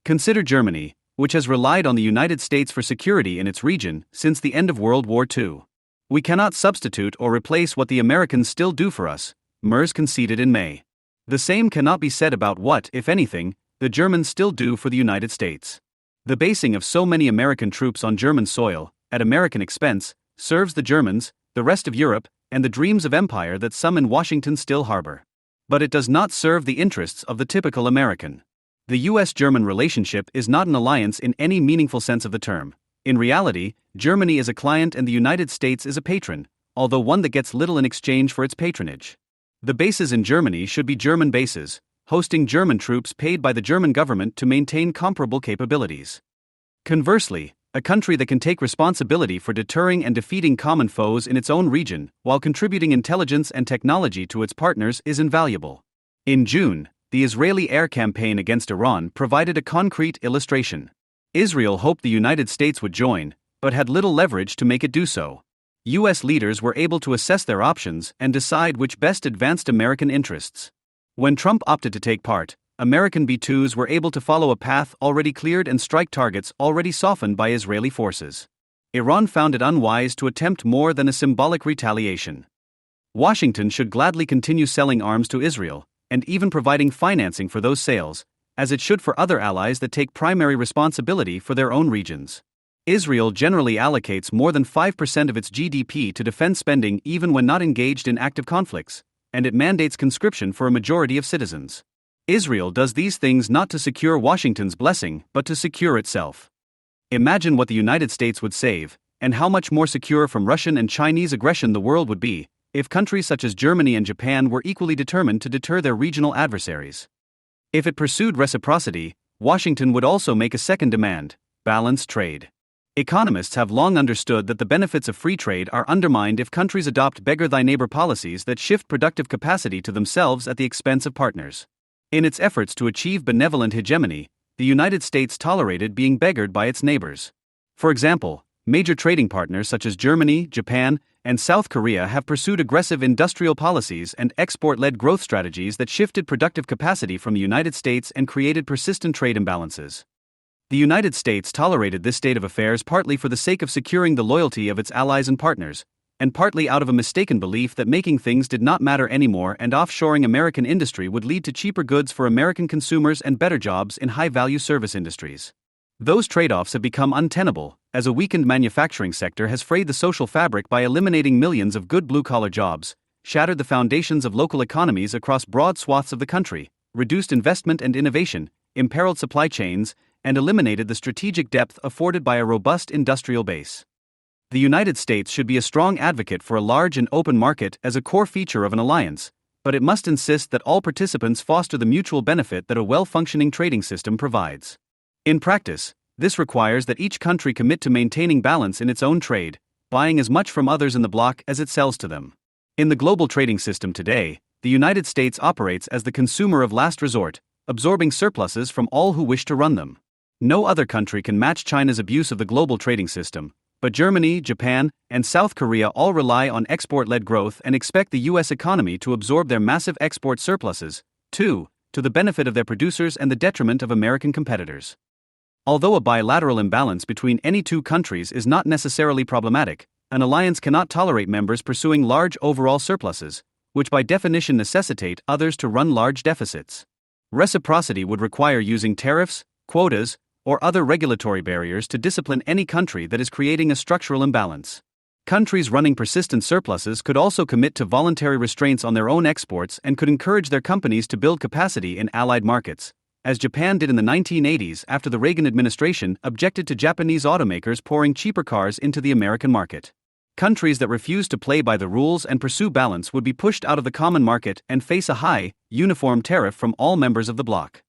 [SPEAKER 3] Consider Germany, which has relied on the United States for security in its region since the end of World War II. We cannot substitute or replace what the Americans still do for us, Merz conceded in May. The same cannot be said about what, if anything, the Germans still do for the United States. The basing of so many American troops on German soil, at American expense, serves the Germans, the rest of Europe, and the dreams of empire that some in Washington still harbor. But it does not serve the interests of the typical American. The U.S.-German relationship is not an alliance in any meaningful sense of the term. In reality, Germany is a client and the United States is a patron, although one that gets little in exchange for its patronage. The bases in Germany should be German bases, hosting German troops paid by the German government to maintain comparable capabilities. Conversely, a country that can take responsibility for deterring and defeating common foes in its own region while contributing intelligence and technology to its partners is invaluable. In June, the Israeli air campaign against Iran provided a concrete illustration. Israel hoped the United States would join, but had little leverage to make it do so. U.S. leaders were able to assess their options and decide which best advanced American interests. When Trump opted to take part, American B-2s were able to follow a path already cleared and strike targets already softened by Israeli forces. Iran found it unwise to attempt more than a symbolic retaliation. Washington should gladly continue selling arms to Israel, and even providing financing for those sales, as it should for other allies that take primary responsibility for their own regions. Israel generally allocates more than 5% of its GDP to defense spending even when not engaged in active conflicts, and it mandates conscription for a majority of citizens. Israel does these things not to secure Washington's blessing, but to secure itself. Imagine what the United States would save, and how much more secure from Russian and Chinese aggression the world would be, if countries such as Germany and Japan were equally determined to deter their regional adversaries. If it pursued reciprocity, Washington would also make a second demand: balanced trade. Economists have long understood that the benefits of free trade are undermined if countries adopt beggar thy neighbor policies that shift productive capacity to themselves at the expense of partners. In its efforts to achieve benevolent hegemony, the United States tolerated being beggared by its neighbors. For example, major trading partners such as Germany, Japan, and South Korea have pursued aggressive industrial policies and export-led growth strategies that shifted productive capacity from the United States and created persistent trade imbalances. The United States tolerated this state of affairs partly for the sake of securing the loyalty of its allies and partners, and partly out of a mistaken belief that making things did not matter anymore and offshoring American industry would lead to cheaper goods for American consumers and better jobs in high-value service industries. Those trade-offs have become untenable, as a weakened manufacturing sector has frayed the social fabric by eliminating millions of good blue-collar jobs, shattered the foundations of local economies across broad swaths of the country, reduced investment and innovation, imperiled supply chains, and eliminated the strategic depth afforded by a robust industrial base. The United States should be a strong advocate for a large and open market as a core feature of an alliance, but it must insist that all participants foster the mutual benefit that a well-functioning trading system provides. In practice, this requires that each country commit to maintaining balance in its own trade, buying as much from others in the bloc as it sells to them. In the global trading system today, the United States operates as the consumer of last resort, absorbing surpluses from all who wish to run them. No other country can match China's abuse of the global trading system, but Germany, Japan, and South Korea all rely on export-led growth and expect the U.S. economy to absorb their massive export surpluses, too, to the benefit of their producers and the detriment of American competitors. Although a bilateral imbalance between any two countries is not necessarily problematic, an alliance cannot tolerate members pursuing large overall surpluses, which by definition necessitate others to run large deficits. Reciprocity would require using tariffs, quotas, or other regulatory barriers to discipline any country that is creating a structural imbalance. Countries running persistent surpluses could also commit to voluntary restraints on their own exports and could encourage their companies to build capacity in allied markets, as Japan did in the 1980s after the Reagan administration objected to Japanese automakers pouring cheaper cars into the American market. Countries that refuse to play by the rules and pursue balance would be pushed out of the common market and face a high, uniform tariff from all members of the bloc.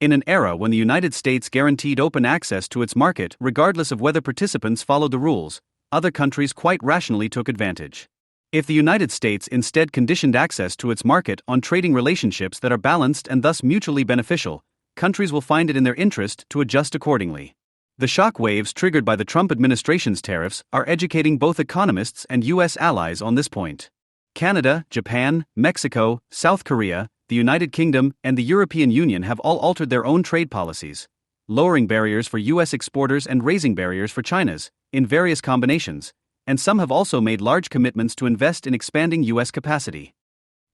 [SPEAKER 3] In an era when the United States guaranteed open access to its market regardless of whether participants followed the rules, other countries quite rationally took advantage. If the United States instead conditioned access to its market on trading relationships that are balanced and thus mutually beneficial, countries will find it in their interest to adjust accordingly. The shock waves triggered by the Trump administration's tariffs are educating both economists and U.S. allies on this point. Canada, Japan, Mexico, South Korea, the United Kingdom, and the European Union have all altered their own trade policies, lowering barriers for U.S. exporters and raising barriers for China's, in various combinations, and some have also made large commitments to invest in expanding U.S. capacity.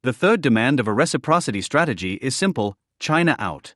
[SPEAKER 3] The third demand of a reciprocity strategy is simple: China out.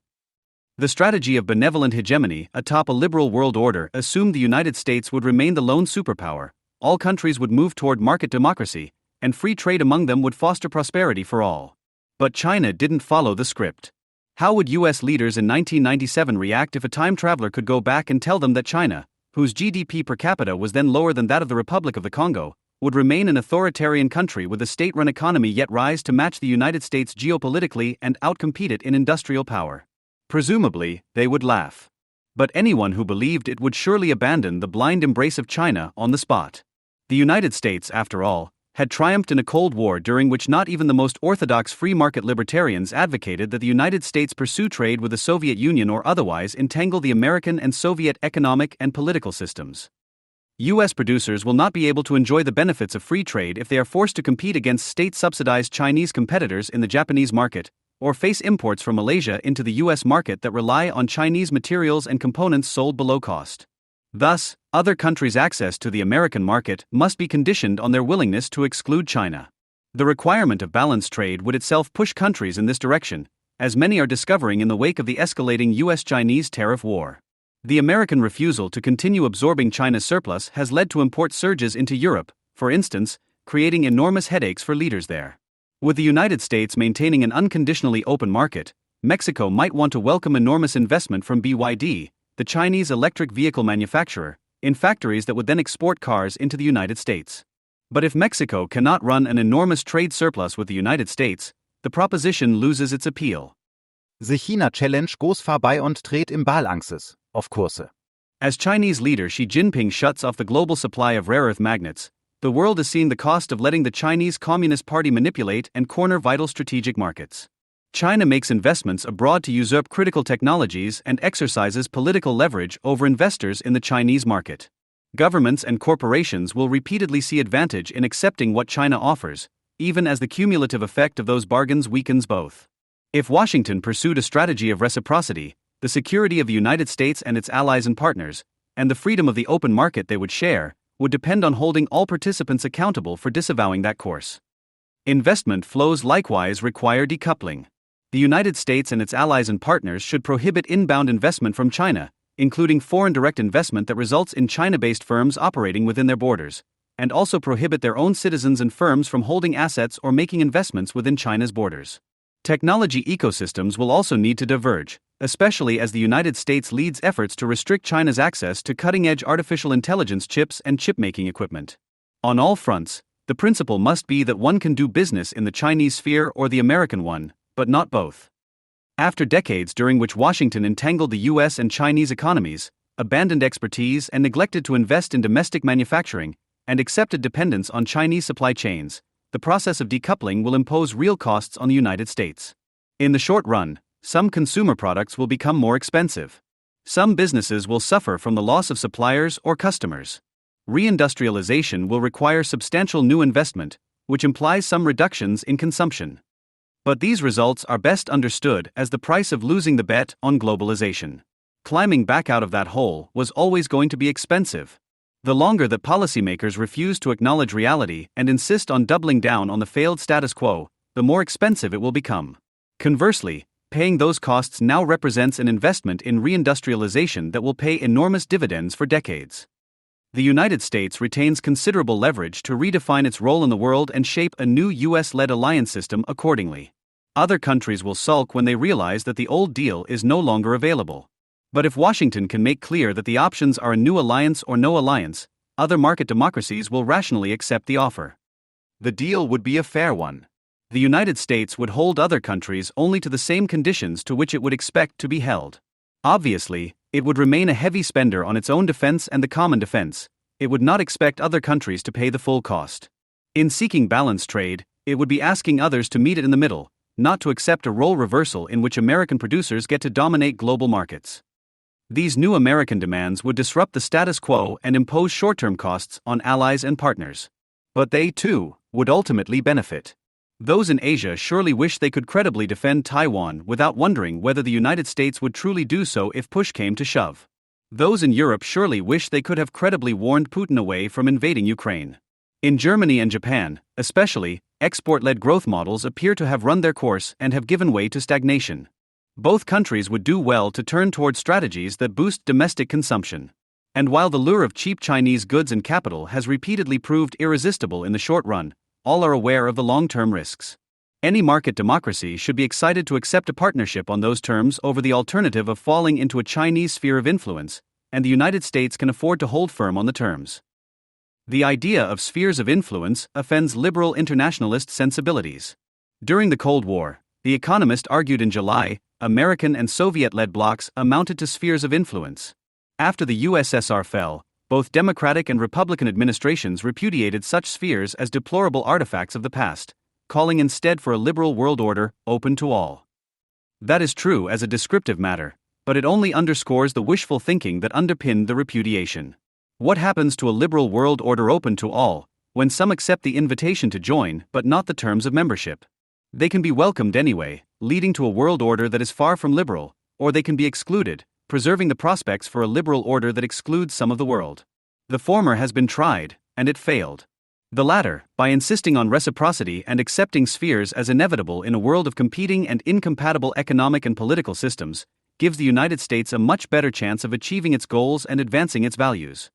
[SPEAKER 3] The strategy of benevolent hegemony atop a liberal world order assumed the United States would remain the lone superpower, all countries would move toward market democracy, and free trade among them would foster prosperity for all. But China didn't follow the script. How would U.S. leaders in 1997 react if a time traveler could go back and tell them that China, whose GDP per capita was then lower than that of the Republic of the Congo, would remain an authoritarian country with a state-run economy yet rise to match the United States geopolitically and outcompete it in industrial power? Presumably, they would laugh. But anyone who believed it would surely abandon the blind embrace of China on the spot. The United States, after all, had triumphed in a Cold War during which not even the most orthodox free-market libertarians advocated that the United States pursue trade with the Soviet Union or otherwise entangle the American and Soviet economic and political systems. U.S. producers will not be able to enjoy the benefits of free trade if they are forced to compete against state-subsidized Chinese competitors in the Japanese market, or face imports from Malaysia into the U.S. market that rely on Chinese materials and components sold below cost. Thus, other countries' access to the American market must be conditioned on their willingness to exclude China. The requirement of balanced trade would itself push countries in this direction, as many are discovering in the wake of the escalating U.S.-Chinese tariff war. The American refusal to continue absorbing China's surplus has led to import surges into Europe, for instance, creating enormous headaches for leaders there. With the United States maintaining an unconditionally open market, Mexico might want to welcome enormous investment from BYD, the Chinese electric vehicle manufacturer, in factories that would then export cars into the United States. But if Mexico cannot run an enormous trade surplus with the United States, the proposition loses its appeal.
[SPEAKER 4] The China Challenge goes vorbei und dreht im Ballangses, of course.
[SPEAKER 3] As Chinese leader Xi Jinping shuts off the global supply of rare earth magnets, the world is seeing the cost of letting the Chinese Communist Party manipulate and corner vital strategic markets. China makes investments abroad to usurp critical technologies and exercises political leverage over investors in the Chinese market. Governments and corporations will repeatedly see advantage in accepting what China offers, even as the cumulative effect of those bargains weakens both. If Washington pursued a strategy of reciprocity, the security of the United States and its allies and partners, and the freedom of the open market they would share, would depend on holding all participants accountable for disavowing that course. Investment flows likewise require decoupling. The United States and its allies and partners should prohibit inbound investment from China, including foreign direct investment that results in China-based firms operating within their borders, and also prohibit their own citizens and firms from holding assets or making investments within China's borders. Technology ecosystems will also need to diverge, especially as the United States leads efforts to restrict China's access to cutting-edge artificial intelligence chips and chip-making equipment. On all fronts, the principle must be that one can do business in the Chinese sphere or the American one, but not both. After decades during which Washington entangled the US and Chinese economies, abandoned expertise and neglected to invest in domestic manufacturing, and accepted dependence on Chinese supply chains, the process of decoupling will impose real costs on the United States. In the short run, some consumer products will become more expensive. Some businesses will suffer from the loss of suppliers or customers. Reindustrialization will require substantial new investment, which implies some reductions in consumption. But these results are best understood as the price of losing the bet on globalization. Climbing back out of that hole was always going to be expensive. The longer that policymakers refuse to acknowledge reality and insist on doubling down on the failed status quo, the more expensive it will become. Conversely, paying those costs now represents an investment in reindustrialization that will pay enormous dividends for decades. The United States retains considerable leverage to redefine its role in the world and shape a new US-led alliance system accordingly. Other countries will sulk when they realize that the old deal is no longer available. But if Washington can make clear that the options are a new alliance or no alliance, other market democracies will rationally accept the offer. The deal would be a fair one. The United States would hold other countries only to the same conditions to which it would expect to be held. Obviously, it would remain a heavy spender on its own defense and the common defense. It would not expect other countries to pay the full cost. In seeking balanced trade, it would be asking others to meet it in the middle, not to accept a role reversal in which American producers get to dominate global markets. These new American demands would disrupt the status quo and impose short-term costs on allies and partners. But they, too, would ultimately benefit. Those in Asia surely wish they could credibly defend Taiwan without wondering whether the United States would truly do so if push came to shove. Those in Europe surely wish they could have credibly warned Putin away from invading Ukraine. In Germany and Japan, especially, export-led growth models appear to have run their course and have given way to stagnation. Both countries would do well to turn toward strategies that boost domestic consumption. And while the lure of cheap Chinese goods and capital has repeatedly proved irresistible in the short run, all are aware of the long-term risks. Any market democracy should be excited to accept a partnership on those terms over the alternative of falling into a Chinese sphere of influence, and the United States can afford to hold firm on the terms. The idea of spheres of influence offends liberal internationalist sensibilities. During the Cold War, The Economist argued in July, American and Soviet-led blocs amounted to spheres of influence. After the USSR fell, both Democratic and Republican administrations repudiated such spheres as deplorable artifacts of the past, calling instead for a liberal world order open to all. That is true as a descriptive matter, but it only underscores the wishful thinking that underpinned the repudiation. What happens to a liberal world order open to all, when some accept the invitation to join but not the terms of membership? They can be welcomed anyway, leading to a world order that is far from liberal, or they can be excluded, preserving the prospects for a liberal order that excludes some of the world. The former has been tried, and it failed. The latter, by insisting on reciprocity and accepting spheres as inevitable in a world of competing and incompatible economic and political systems, gives the United States a much better chance of achieving its goals and advancing its values.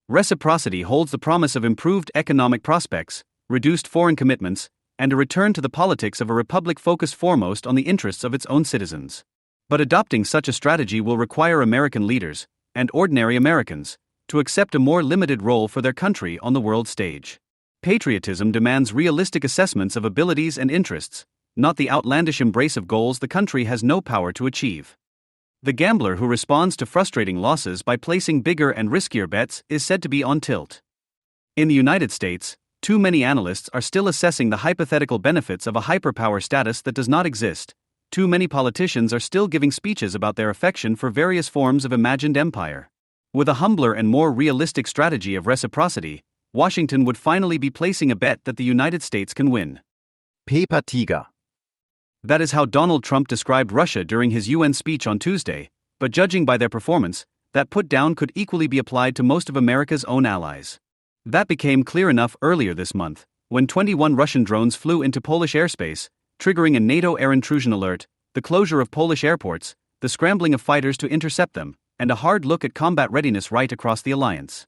[SPEAKER 3] Reciprocity holds the promise of improved economic prospects, reduced foreign commitments, and a return to the politics of a republic focused foremost on the interests of its own citizens. But adopting such a strategy will require American leaders, and ordinary Americans, to accept a more limited role for their country on the world stage. Patriotism demands realistic assessments of abilities and interests, not the outlandish embrace of goals the country has no power to achieve. The gambler who responds to frustrating losses by placing bigger and riskier bets is said to be on tilt. In the United States, too many analysts are still assessing the hypothetical benefits of a hyperpower status that does not exist. Too many politicians are still giving speeches about their affection for various forms of imagined empire. With a humbler and more realistic strategy of reciprocity, Washington would finally be placing a bet that the United States can win.
[SPEAKER 4] Paper Tiger.
[SPEAKER 3] That is how Donald Trump described Russia during his UN speech on Tuesday, but judging by their performance, that put-down could equally be applied to most of America's own allies. That became clear enough earlier this month, when 21 Russian drones flew into Polish airspace, triggering a NATO air intrusion alert, the closure of Polish airports, the scrambling of fighters to intercept them, and a hard look at combat readiness right across the alliance.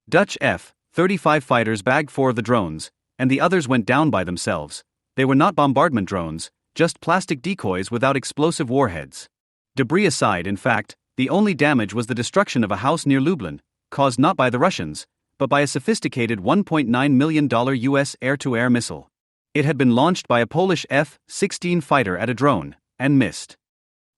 [SPEAKER 3] Dutch F-35 fighters bagged 4 of the drones, and the others went down by themselves. They were not bombardment drones, just plastic decoys without explosive warheads. Debris aside, in fact, the only damage was the destruction of a house near Lublin, caused not by the Russians, but by a sophisticated $1.9 million US air-to-air missile. It had been launched by a Polish F-16 fighter at a drone, and missed.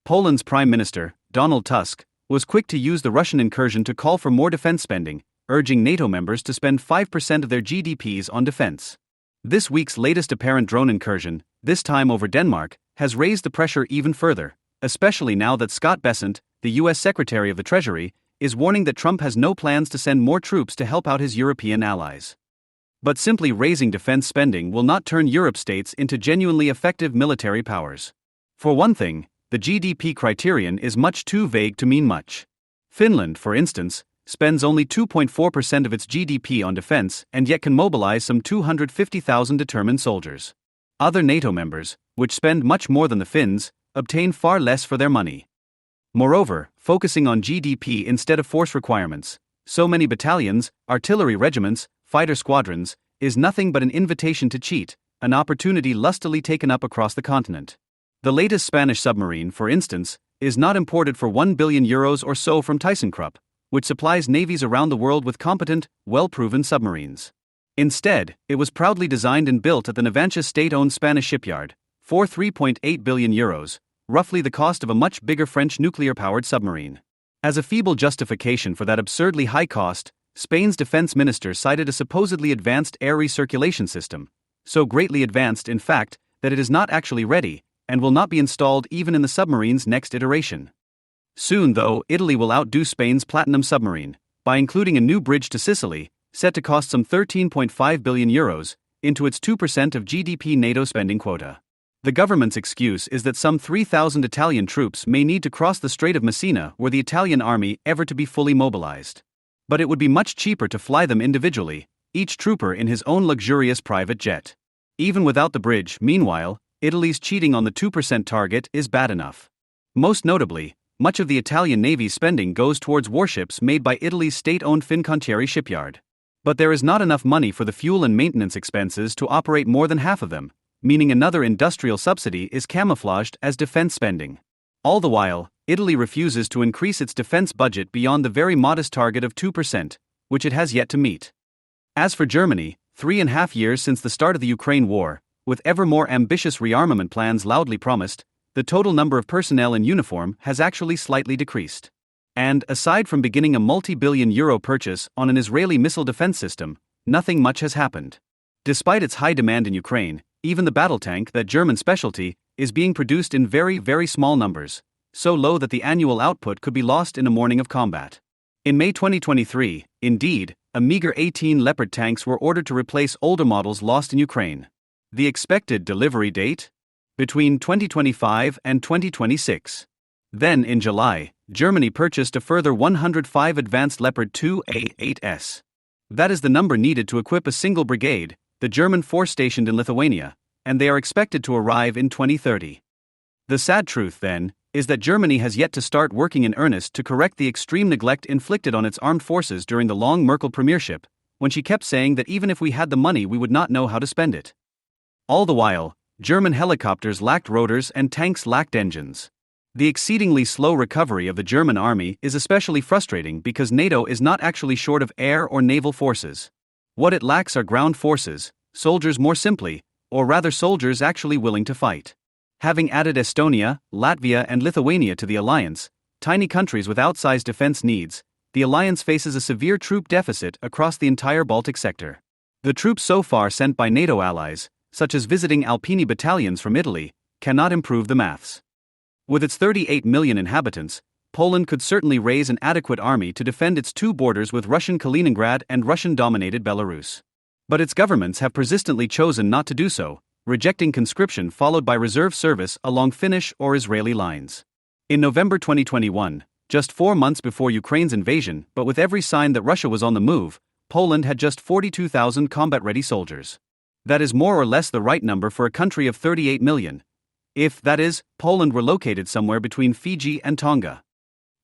[SPEAKER 3] Poland's Prime Minister, Donald Tusk, was quick to use the Russian incursion to call for more defense spending, urging NATO members to spend 5% of their GDPs on defense. This week's latest apparent drone incursion, this time over Denmark, has raised the pressure even further, especially now that Scott Bessent, the U.S. Secretary of the Treasury, is warning that Trump has no plans to send more troops to help out his European allies. But simply raising defense spending will not turn Europe's states into genuinely effective military powers. For one thing, the GDP criterion is much too vague to mean much. Finland, for instance, spends only 2.4% of its GDP on defense and yet can mobilize some 250,000 determined soldiers. Other NATO members, which spend much more than the Finns, obtain far less for their money. Moreover, focusing on GDP instead of force requirements, so many battalions, artillery regiments, fighter squadrons, is nothing but an invitation to cheat, an opportunity lustily taken up across the continent. The latest Spanish submarine, for instance, is not imported for €1 billion or so from ThyssenKrupp, which supplies navies around the world with competent, well-proven submarines. Instead, it was proudly designed and built at the Navantia state-owned Spanish shipyard, for €3.8 billion, roughly the cost of a much bigger French nuclear-powered submarine. As a feeble justification for that absurdly high cost, Spain's defense minister cited a supposedly advanced air recirculation system, so greatly advanced in fact that it is not actually ready, and will not be installed even in the submarine's next iteration. Soon, though, Italy will outdo Spain's Platinum submarine, by including a new bridge to Sicily, set to cost some €13.5 billion, into its 2% of GDP NATO spending quota. The government's excuse is that some 3,000 Italian troops may need to cross the Strait of Messina were the Italian army ever to be fully mobilized. But it would be much cheaper to fly them individually, each trooper in his own luxurious private jet. Even without the bridge, meanwhile, Italy's cheating on the 2% target is bad enough. Most notably, much of the Italian Navy's spending goes towards warships made by Italy's state-owned Fincantieri shipyard. But there is not enough money for the fuel and maintenance expenses to operate more than half of them, meaning another industrial subsidy is camouflaged as defense spending. All the while, Italy refuses to increase its defense budget beyond the very modest target of 2%, which it has yet to meet. As for Germany, 3.5 years since the start of the Ukraine war, with ever more ambitious rearmament plans loudly promised, the total number of personnel in uniform has actually slightly decreased. And, aside from beginning a multi-billion euro purchase on an Israeli missile defense system, nothing much has happened. Despite its high demand in Ukraine, even the battle tank, that German specialty, is being produced in very, very small numbers, so low that the annual output could be lost in a morning of combat. In May 2023, indeed, a meager 18 Leopard tanks were ordered to replace older models lost in Ukraine. The expected delivery date? Between 2025 and 2026. Then, in July, Germany purchased a further 105 advanced Leopard 2A8S. That is the number needed to equip a single brigade, the German force stationed in Lithuania, and they are expected to arrive in 2030. The sad truth, then, is that Germany has yet to start working in earnest to correct the extreme neglect inflicted on its armed forces during the long Merkel premiership, when she kept saying that even if we had the money we would not know how to spend it. All the while, German helicopters lacked rotors and tanks lacked engines. The exceedingly slow recovery of the German army is especially frustrating because NATO is not actually short of air or naval forces. What it lacks are ground forces, soldiers more simply, or rather soldiers actually willing to fight. Having added Estonia, Latvia and Lithuania to the alliance, tiny countries with outsized defense needs, the alliance faces a severe troop deficit across the entire Baltic sector. The troops so far sent by NATO allies, such as visiting Alpini battalions from Italy, cannot improve the maths. With its 38 million inhabitants, Poland could certainly raise an adequate army to defend its two borders with Russian Kaliningrad and Russian-dominated Belarus. But its governments have persistently chosen not to do so, rejecting conscription followed by reserve service along Finnish or Israeli lines. In November 2021, just 4 months before Ukraine's invasion, but with every sign that Russia was on the move, Poland had just 42,000 combat-ready soldiers. That is more or less the right number for a country of 38 million. If, that is, Poland were located somewhere between Fiji and Tonga.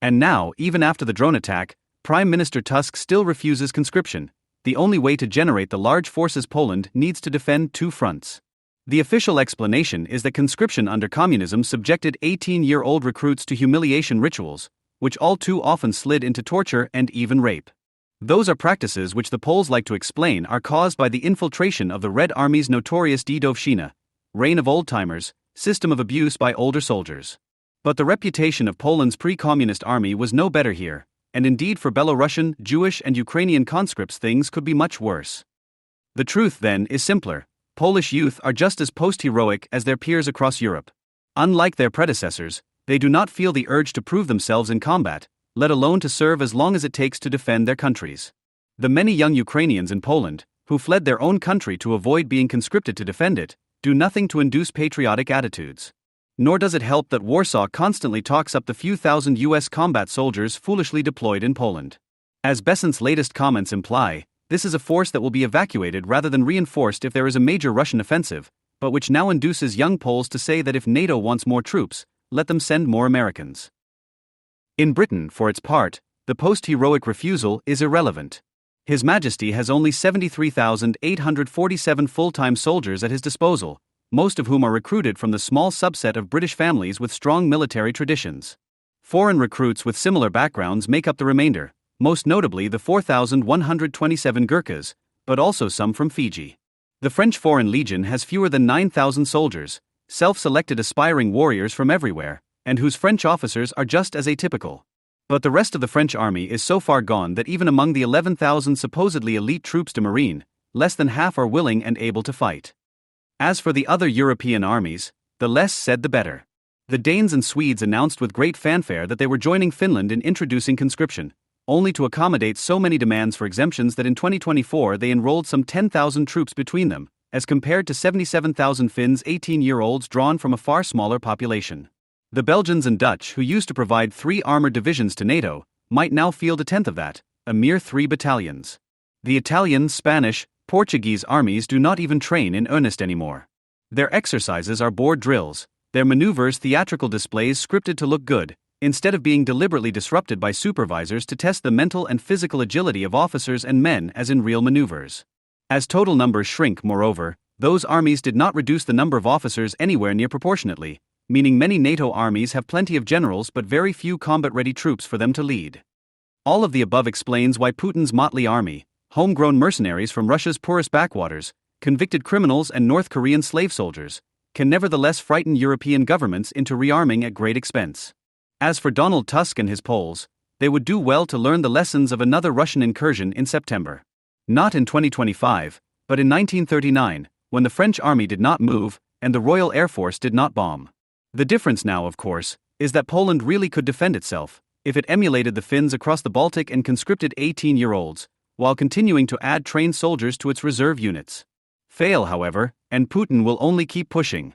[SPEAKER 3] And now, even after the drone attack, Prime Minister Tusk still refuses conscription, the only way to generate the large forces Poland needs to defend two fronts. The official explanation is that conscription under communism subjected 18-year-old recruits to humiliation rituals, which all too often slid into torture and even rape. Those are practices which the Poles like to explain are caused by the infiltration of the Red Army's notorious Didowщина, reign of old-timers, system of abuse by older soldiers. But the reputation of Poland's pre-communist army was no better here, and indeed for Belarusian, Jewish and Ukrainian conscripts things could be much worse. The truth, then, is simpler. Polish youth are just as post-heroic as their peers across Europe. Unlike their predecessors, they do not feel the urge to prove themselves in combat, let alone to serve as long as it takes to defend their countries. The many young Ukrainians in Poland, who fled their own country to avoid being conscripted to defend it, do nothing to induce patriotic attitudes. Nor does it help that Warsaw constantly talks up the few thousand US combat soldiers foolishly deployed in Poland. As Besant's latest comments imply, this is a force that will be evacuated rather than reinforced if there is a major Russian offensive, but which now induces young Poles to say that if NATO wants more troops, let them send more Americans. In Britain, for its part, the post-heroic refusal is irrelevant. His Majesty has only 73,847 full-time soldiers at his disposal, most of whom are recruited from the small subset of British families with strong military traditions. Foreign recruits with similar backgrounds make up the remainder, most notably the 4,127 Gurkhas, but also some from Fiji. The French Foreign Legion has fewer than 9,000 soldiers, self-selected aspiring warriors from everywhere, and whose French officers are just as atypical. But the rest of the French army is so far gone that even among the 11,000 supposedly elite troops de marine, less than half are willing and able to fight. As for the other European armies, the less said the better. The Danes and Swedes announced with great fanfare that they were joining Finland in introducing conscription, only to accommodate so many demands for exemptions that in 2024 they enrolled some 10,000 troops between them, as compared to 77,000 Finns 18-year-olds drawn from a far smaller population. The Belgians and Dutch, who used to provide 3 armored divisions to NATO, might now field a tenth of that, a mere 3 battalions. The Italian, Spanish, Portuguese armies do not even train in earnest anymore. Their exercises are board drills, their maneuvers theatrical displays scripted to look good, instead of being deliberately disrupted by supervisors to test the mental and physical agility of officers and men as in real maneuvers. As total numbers shrink, moreover, those armies did not reduce the number of officers anywhere near proportionately, meaning many NATO armies have plenty of generals but very few combat-ready troops for them to lead. All of the above explains why Putin's motley army, homegrown mercenaries from Russia's poorest backwaters, convicted criminals and North Korean slave soldiers, can nevertheless frighten European governments into rearming at great expense. As for Donald Tusk and his Poles, they would do well to learn the lessons of another Russian incursion in September. Not in 2025, but in 1939, when the French army did not move and the Royal Air Force did not bomb. The difference now, of course, is that Poland really could defend itself if it emulated the Finns across the Baltic and conscripted 18-year-olds, while continuing to add trained soldiers to its reserve units. Fail, however, and Putin will only keep pushing.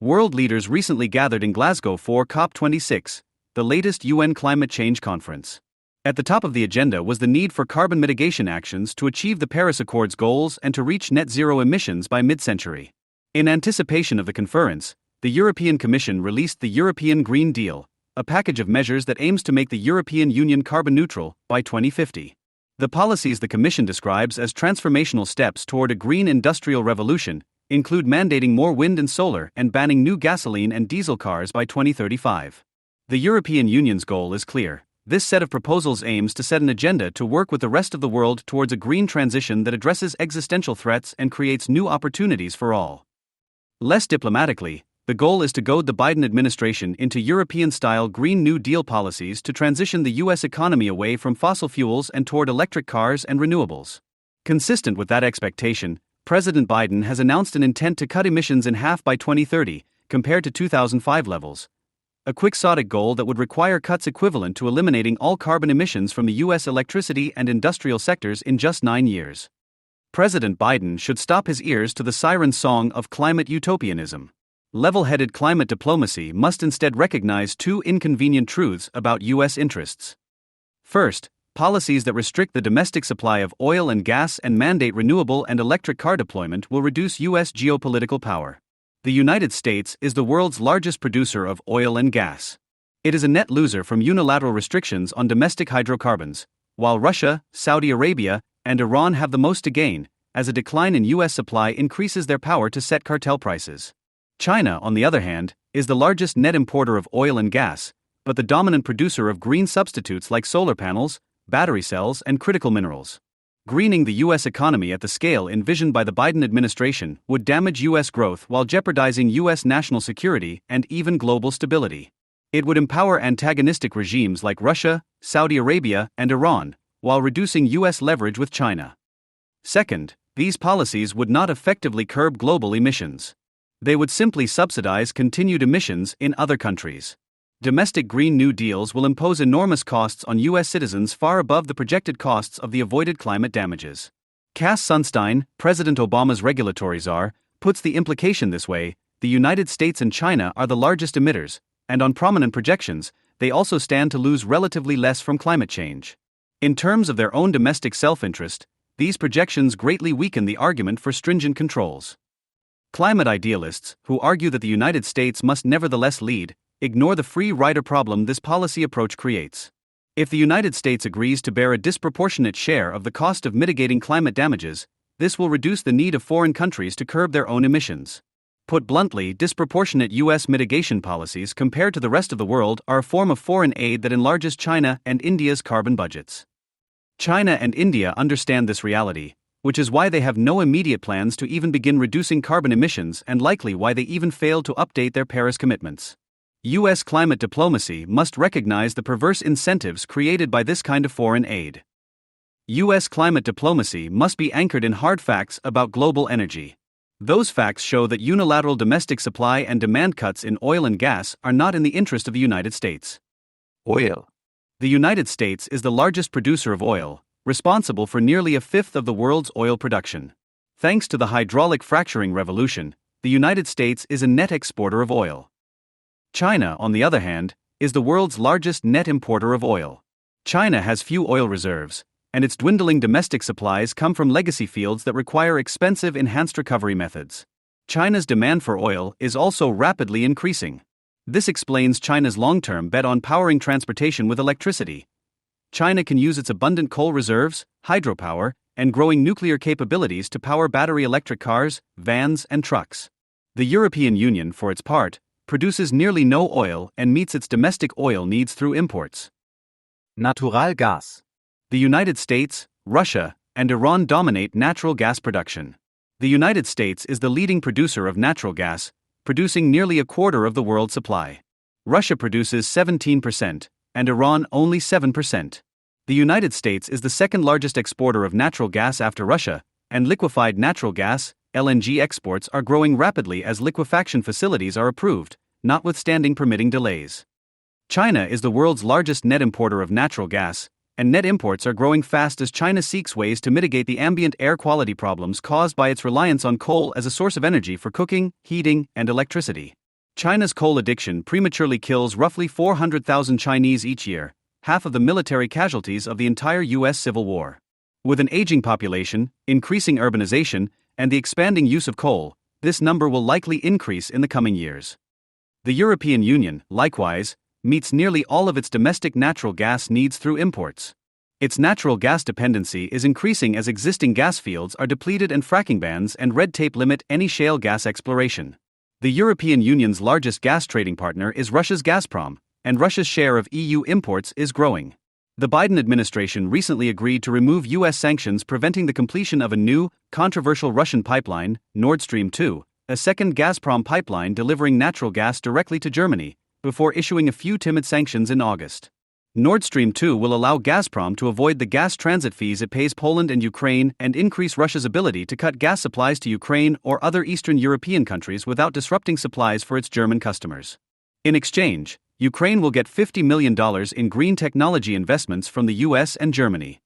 [SPEAKER 3] World leaders recently gathered in Glasgow for COP26, the latest UN climate change conference. At the top of the agenda was the need for carbon mitigation actions to achieve the Paris Accords goals and to reach net zero emissions by mid-century. In anticipation of the conference, the European Commission released the European Green Deal, a package of measures that aims to make the European Union carbon neutral by 2050. The policies the Commission describes as transformational steps toward a green industrial revolution include mandating more wind and solar and banning new gasoline and diesel cars by 2035. The European Union's goal is clear. This set of proposals aims to set an agenda to work with the rest of the world towards a green transition that addresses existential threats and creates new opportunities for all. Less diplomatically, The goal is to goad the Biden administration into European-style Green New Deal policies to transition the U.S. economy away from fossil fuels and toward electric cars and renewables. Consistent with that expectation, President Biden has announced an intent to cut emissions in half by 2030, compared to 2005 levels. A quixotic goal that would require cuts equivalent to eliminating all carbon emissions from the U.S. electricity and industrial sectors in just 9 years. President Biden should stop his ears to the siren song of climate utopianism. Level-headed climate diplomacy must instead recognize two inconvenient truths about U.S. interests. First, policies that restrict the domestic supply of oil and gas and mandate renewable and electric car deployment will reduce U.S. geopolitical power. The United States is the world's largest producer of oil and gas. It is a net loser from unilateral restrictions on domestic hydrocarbons, while Russia, Saudi Arabia, and Iran have the most to gain, as a decline in U.S. supply increases their power to set cartel prices. China, on the other hand, is the largest net importer of oil and gas, but the dominant producer of green substitutes like solar panels, battery cells, and critical minerals. Greening the U.S. economy at the scale envisioned by the Biden administration would damage U.S. growth while jeopardizing U.S. national security and even global stability. It would empower antagonistic regimes like Russia, Saudi Arabia, and Iran, while reducing U.S. leverage with China. Second, these policies would not effectively curb global emissions. They would simply subsidize continued emissions in other countries. Domestic Green New Deals will impose enormous costs on U.S. citizens far above the projected costs of the avoided climate damages. Cass Sunstein, President Obama's regulatory czar, puts the implication this way: the United States and China are the largest emitters, and on prominent projections, they also stand to lose relatively less from climate change. In terms of their own domestic self-interest, these projections greatly weaken the argument for stringent controls. Climate idealists, who argue that the United States must nevertheless lead, ignore the free rider problem this policy approach creates. If the United States agrees to bear a disproportionate share of the cost of mitigating climate damages, this will reduce the need of foreign countries to curb their own emissions. Put bluntly, disproportionate U.S. mitigation policies compared to the rest of the world are a form of foreign aid that enlarges China and India's carbon budgets. China and India understand this reality, which is why they have no immediate plans to even begin reducing carbon emissions and likely why they even failed to update their Paris commitments. U.S. climate diplomacy must recognize the perverse incentives created by this kind of foreign aid. U.S. climate diplomacy must be anchored in hard facts about global energy. Those facts show that unilateral domestic supply and demand cuts in oil and gas are not in the interest of the United States.
[SPEAKER 4] Oil.
[SPEAKER 3] The United States is the largest producer of oil, responsible for nearly a fifth of the world's oil production. Thanks to the hydraulic fracturing revolution, the United States is a net exporter of oil. China, on the other hand, is the world's largest net importer of oil. China has few oil reserves, and its dwindling domestic supplies come from legacy fields that require expensive enhanced recovery methods. China's demand for oil is also rapidly increasing. This explains China's long-term bet on powering transportation with electricity. China can use its abundant coal reserves, hydropower, and growing nuclear capabilities to power battery electric cars, vans, and trucks. The European Union, for its part, produces nearly no oil and meets its domestic oil needs through imports.
[SPEAKER 4] Natural gas.
[SPEAKER 3] The United States, Russia, and Iran dominate natural gas production. The United States is the leading producer of natural gas, producing nearly a quarter of the world's supply. Russia produces 17%, and Iran only 7%. The United States is the second largest exporter of natural gas after Russia, and liquefied natural gas, LNG exports are growing rapidly as liquefaction facilities are approved, notwithstanding permitting delays. China is the world's largest net importer of natural gas, and net imports are growing fast as China seeks ways to mitigate the ambient air quality problems caused by its reliance on coal as a source of energy for cooking, heating, and electricity. China's coal addiction prematurely kills roughly 400,000 Chinese each year, half of the military casualties of the entire U.S. Civil War. With an aging population, increasing urbanization, and the expanding use of coal, this number will likely increase in the coming years. The European Union, likewise, meets nearly all of its domestic natural gas needs through imports. Its natural gas dependency is increasing as existing gas fields are depleted and fracking bans and red tape limit any shale gas exploration. The European Union's largest gas trading partner is Russia's Gazprom, and Russia's share of EU imports is growing. The Biden administration recently agreed to remove U.S. sanctions preventing the completion of a new, controversial Russian pipeline, Nord Stream 2, a second Gazprom pipeline delivering natural gas directly to Germany, before issuing a few timid sanctions in August. Nord Stream 2 will allow Gazprom to avoid the gas transit fees it pays Poland and Ukraine and increase Russia's ability to cut gas supplies to Ukraine or other Eastern European countries without disrupting supplies for its German customers. In exchange, Ukraine will get $50 million in green technology investments from the US and Germany.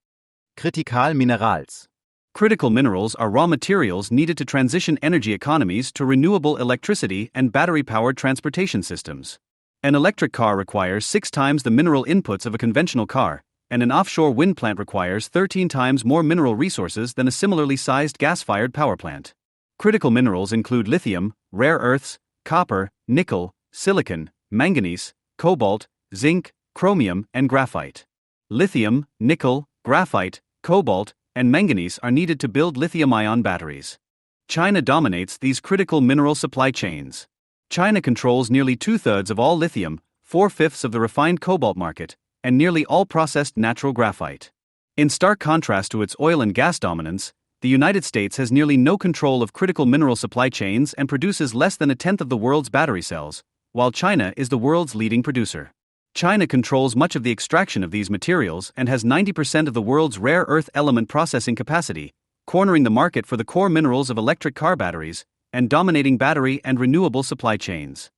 [SPEAKER 4] Kritikal Minerals.
[SPEAKER 3] Critical minerals are raw materials needed to transition energy economies to renewable electricity and battery-powered transportation systems. An electric car requires 6 times the mineral inputs of a conventional car, and an offshore wind plant requires 13 times more mineral resources than a similarly sized gas-fired power plant. Critical minerals include lithium, rare earths, copper, nickel, silicon, manganese, cobalt, zinc, chromium, and graphite. Lithium, nickel, graphite, cobalt, and manganese are needed to build lithium-ion batteries. China dominates these critical mineral supply chains. China controls nearly 2/3 of all lithium, 4/5 of the refined cobalt market, and nearly all processed natural graphite. In stark contrast to its oil and gas dominance, the United States has nearly no control of critical mineral supply chains and produces less than 1/10 of the world's battery cells, while China is the world's leading producer. China controls much of the extraction of these materials and has 90% of the world's rare earth element processing capacity, cornering the market for the core minerals of electric car batteries, and dominating battery and renewable supply chains.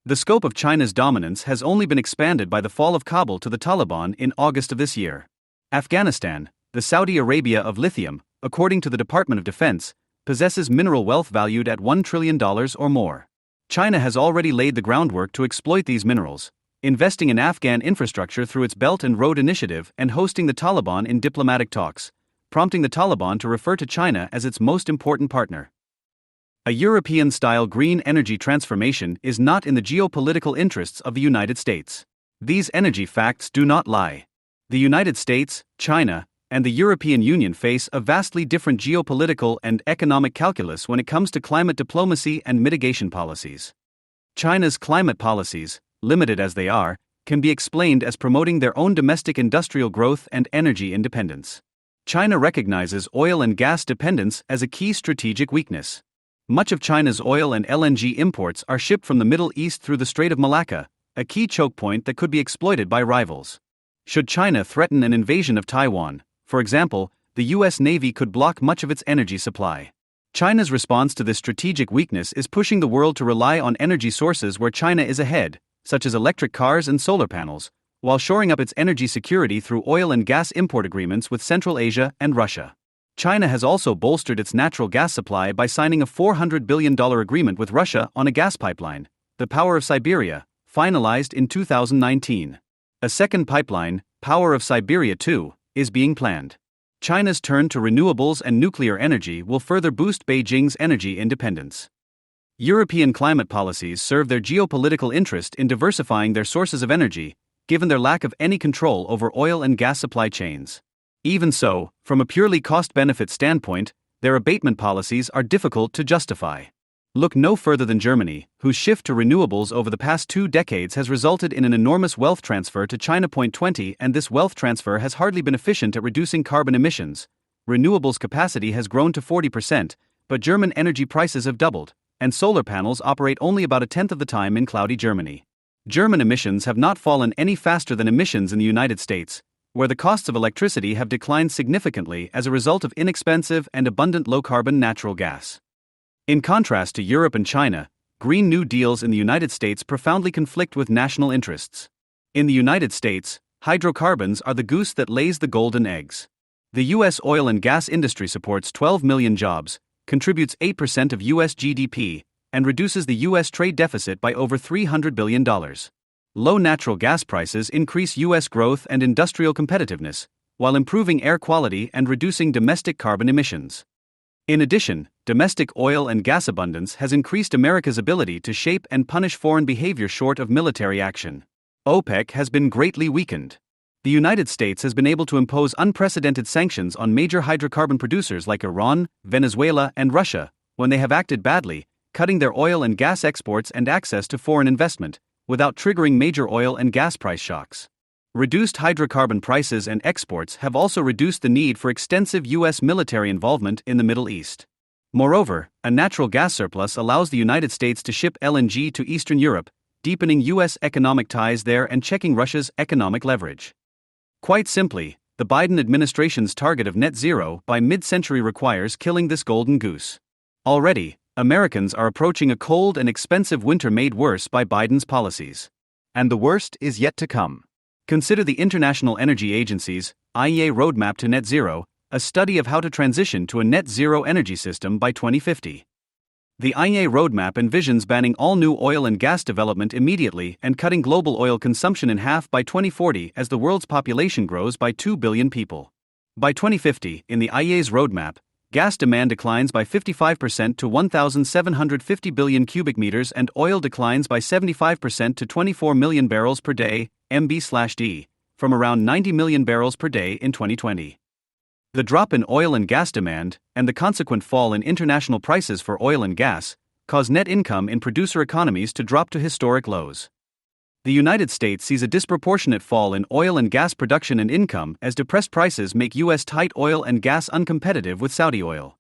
[SPEAKER 3] The scope of China's dominance has only been expanded by the fall of Kabul to the Taliban in August of this year. Afghanistan, the Saudi Arabia of lithium, according to the Department of Defense, possesses mineral wealth valued at $1 trillion or more. China has already laid the groundwork to exploit these minerals, investing in Afghan infrastructure through its Belt and Road Initiative and hosting the Taliban in diplomatic talks, prompting the Taliban to refer to China as its most important partner. A European-style green energy transformation is not in the geopolitical interests of the United States. These energy facts do not lie. The United States, China, and the European Union face a vastly different geopolitical and economic calculus when it comes to climate diplomacy and mitigation policies. China's climate policies, limited as they are, can be explained as promoting their own domestic industrial growth and energy independence. China recognizes oil and gas dependence as a key strategic weakness. Much of China's oil and LNG imports are shipped from the Middle East through the Strait of Malacca, a key choke point that could be exploited by rivals. Should China threaten an invasion of Taiwan, for example, the US Navy could block much of its energy supply. China's response to this strategic weakness is pushing the world to rely on energy sources where China is ahead, such as electric cars and solar panels, while shoring up its energy security through oil and gas import agreements with Central Asia and Russia. China has also bolstered its natural gas supply by signing a $400 billion agreement with Russia on a gas pipeline, the Power of Siberia, finalized in 2019. A second pipeline, Power of Siberia 2, is being planned. China's turn to renewables and nuclear energy will further boost Beijing's energy independence. European climate policies serve their geopolitical interest in diversifying their sources of energy, given their lack of any control over oil and gas supply chains. Even so, from a purely cost-benefit standpoint, their abatement policies are difficult to justify. Look no further than Germany, whose shift to renewables over the past 2 decades has resulted in an enormous wealth transfer to China. 20, and this wealth transfer has hardly been efficient at reducing carbon emissions. Renewables capacity has grown to 40%, but German energy prices have doubled, and solar panels operate only about 1/10 of the time in cloudy Germany. German emissions have not fallen any faster than emissions in the United States, where the costs of electricity have declined significantly as a result of inexpensive and abundant low-carbon natural gas. In contrast to Europe and China, Green New Deals in the United States profoundly conflict with national interests. In the United States, hydrocarbons are the goose that lays the golden eggs. The U.S. oil and gas industry supports 12 million jobs, contributes 8% of U.S. GDP, and reduces the U.S. trade deficit by over $300 billion. Low natural gas prices increase U.S. growth and industrial competitiveness, while improving air quality and reducing domestic carbon emissions. In addition, domestic oil and gas abundance has increased America's ability to shape and punish foreign behavior short of military action. OPEC has been greatly weakened. The United States has been able to impose unprecedented sanctions on major hydrocarbon producers like Iran, Venezuela, and Russia, when they have acted badly, cutting their oil and gas exports and access to foreign investment, without triggering major oil and gas price shocks. Reduced hydrocarbon prices and exports have also reduced the need for extensive U.S. military involvement in the Middle East. Moreover, a natural gas surplus allows the United States to ship LNG to Eastern Europe, deepening U.S. economic ties there and checking Russia's economic leverage. Quite simply, the Biden administration's target of net zero by mid-century requires killing this golden goose. Already, Americans are approaching a cold and expensive winter made worse by Biden's policies.
[SPEAKER 4] And the worst is yet to come.
[SPEAKER 3] Consider the International Energy Agency's IEA Roadmap to Net Zero, a study of how to transition to a net zero energy system by 2050. The IEA Roadmap envisions banning all new oil and gas development immediately and cutting global oil consumption in half by 2040 as the world's population grows by 2 billion people. By 2050, in the IEA's roadmap, gas demand declines by 55% to 1,750 billion cubic meters and oil declines by 75% to 24 million barrels per day, MB/D, from around 90 million barrels per day in 2020. The drop in oil and gas demand, and the consequent fall in international prices for oil and gas, cause net income in producer economies to drop to historic lows. The United States sees a disproportionate fall in oil and gas production and income as depressed prices make U.S. tight oil and gas uncompetitive with Saudi oil.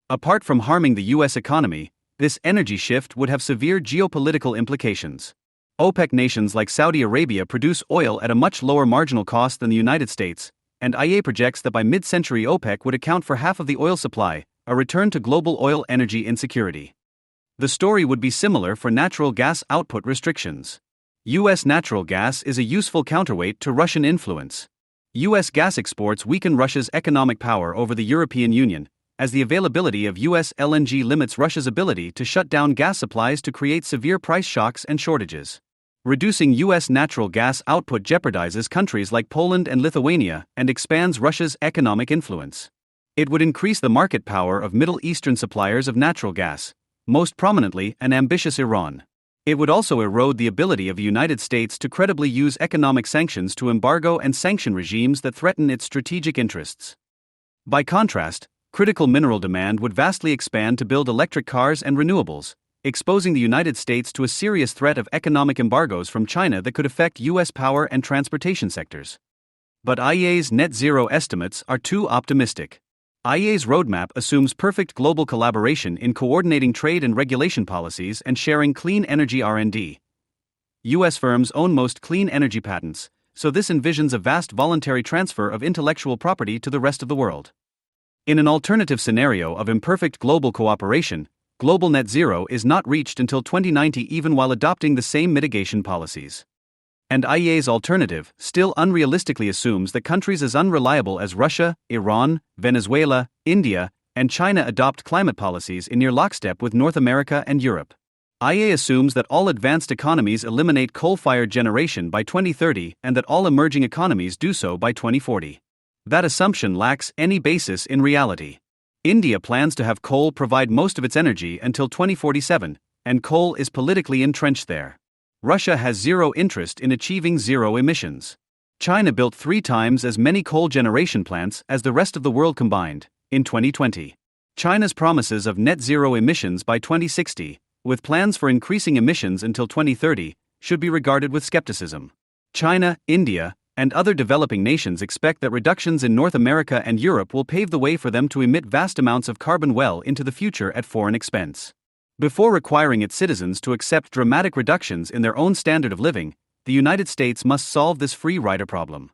[SPEAKER 3] Apart from harming the U.S. economy, this energy shift would have severe geopolitical implications. OPEC nations like Saudi Arabia produce oil at a much lower marginal cost than the United States, and IEA projects that by mid-century OPEC would account for half of the oil supply, a return to global oil energy insecurity. The story would be similar for natural gas output restrictions. U.S. natural gas is a useful counterweight to Russian influence. U.S. gas exports weaken Russia's economic power over the European Union, as the availability of U.S. LNG limits Russia's ability to shut down gas supplies to create severe price shocks and shortages. Reducing U.S. natural gas output jeopardizes countries like Poland and Lithuania and expands Russia's economic influence. It would increase the market power of Middle Eastern suppliers of natural gas, most prominently an ambitious Iran. It would also erode the ability of the United States to credibly use economic sanctions to embargo and sanction regimes that threaten its strategic interests. By contrast, critical mineral demand would vastly expand to build electric cars and renewables, exposing the United States to a serious threat of economic embargoes from China that could affect U.S. power and transportation sectors. But IEA's net zero estimates are too optimistic. IEA's roadmap assumes perfect global collaboration in coordinating trade and regulation policies and sharing clean energy R&D. U.S. firms own most clean energy patents, so this envisions a vast voluntary transfer of intellectual property to the rest of the world. In an alternative scenario of imperfect global cooperation, global net zero is not reached until 2090 even while adopting the same mitigation policies. And IEA's alternative still unrealistically assumes that countries as unreliable as Russia, Iran, Venezuela, India, and China adopt climate policies in near lockstep with North America and Europe. IEA assumes that all advanced economies eliminate coal-fired generation by 2030 and that all emerging economies do so by 2040. That assumption lacks any basis in reality. India plans to have coal provide most of its energy until 2047, and coal is politically entrenched there. Russia has zero interest in achieving zero emissions. China built 3 times as many coal generation plants as the rest of the world combined, in 2020. China's promises of net zero emissions by 2060, with plans for increasing emissions until 2030, should be regarded with skepticism. China, India, and other developing nations expect that reductions in North America and Europe will pave the way for them to emit vast amounts of carbon well into the future at foreign expense. Before requiring its citizens to accept dramatic reductions in their own standard of living, the United States must solve this free rider problem.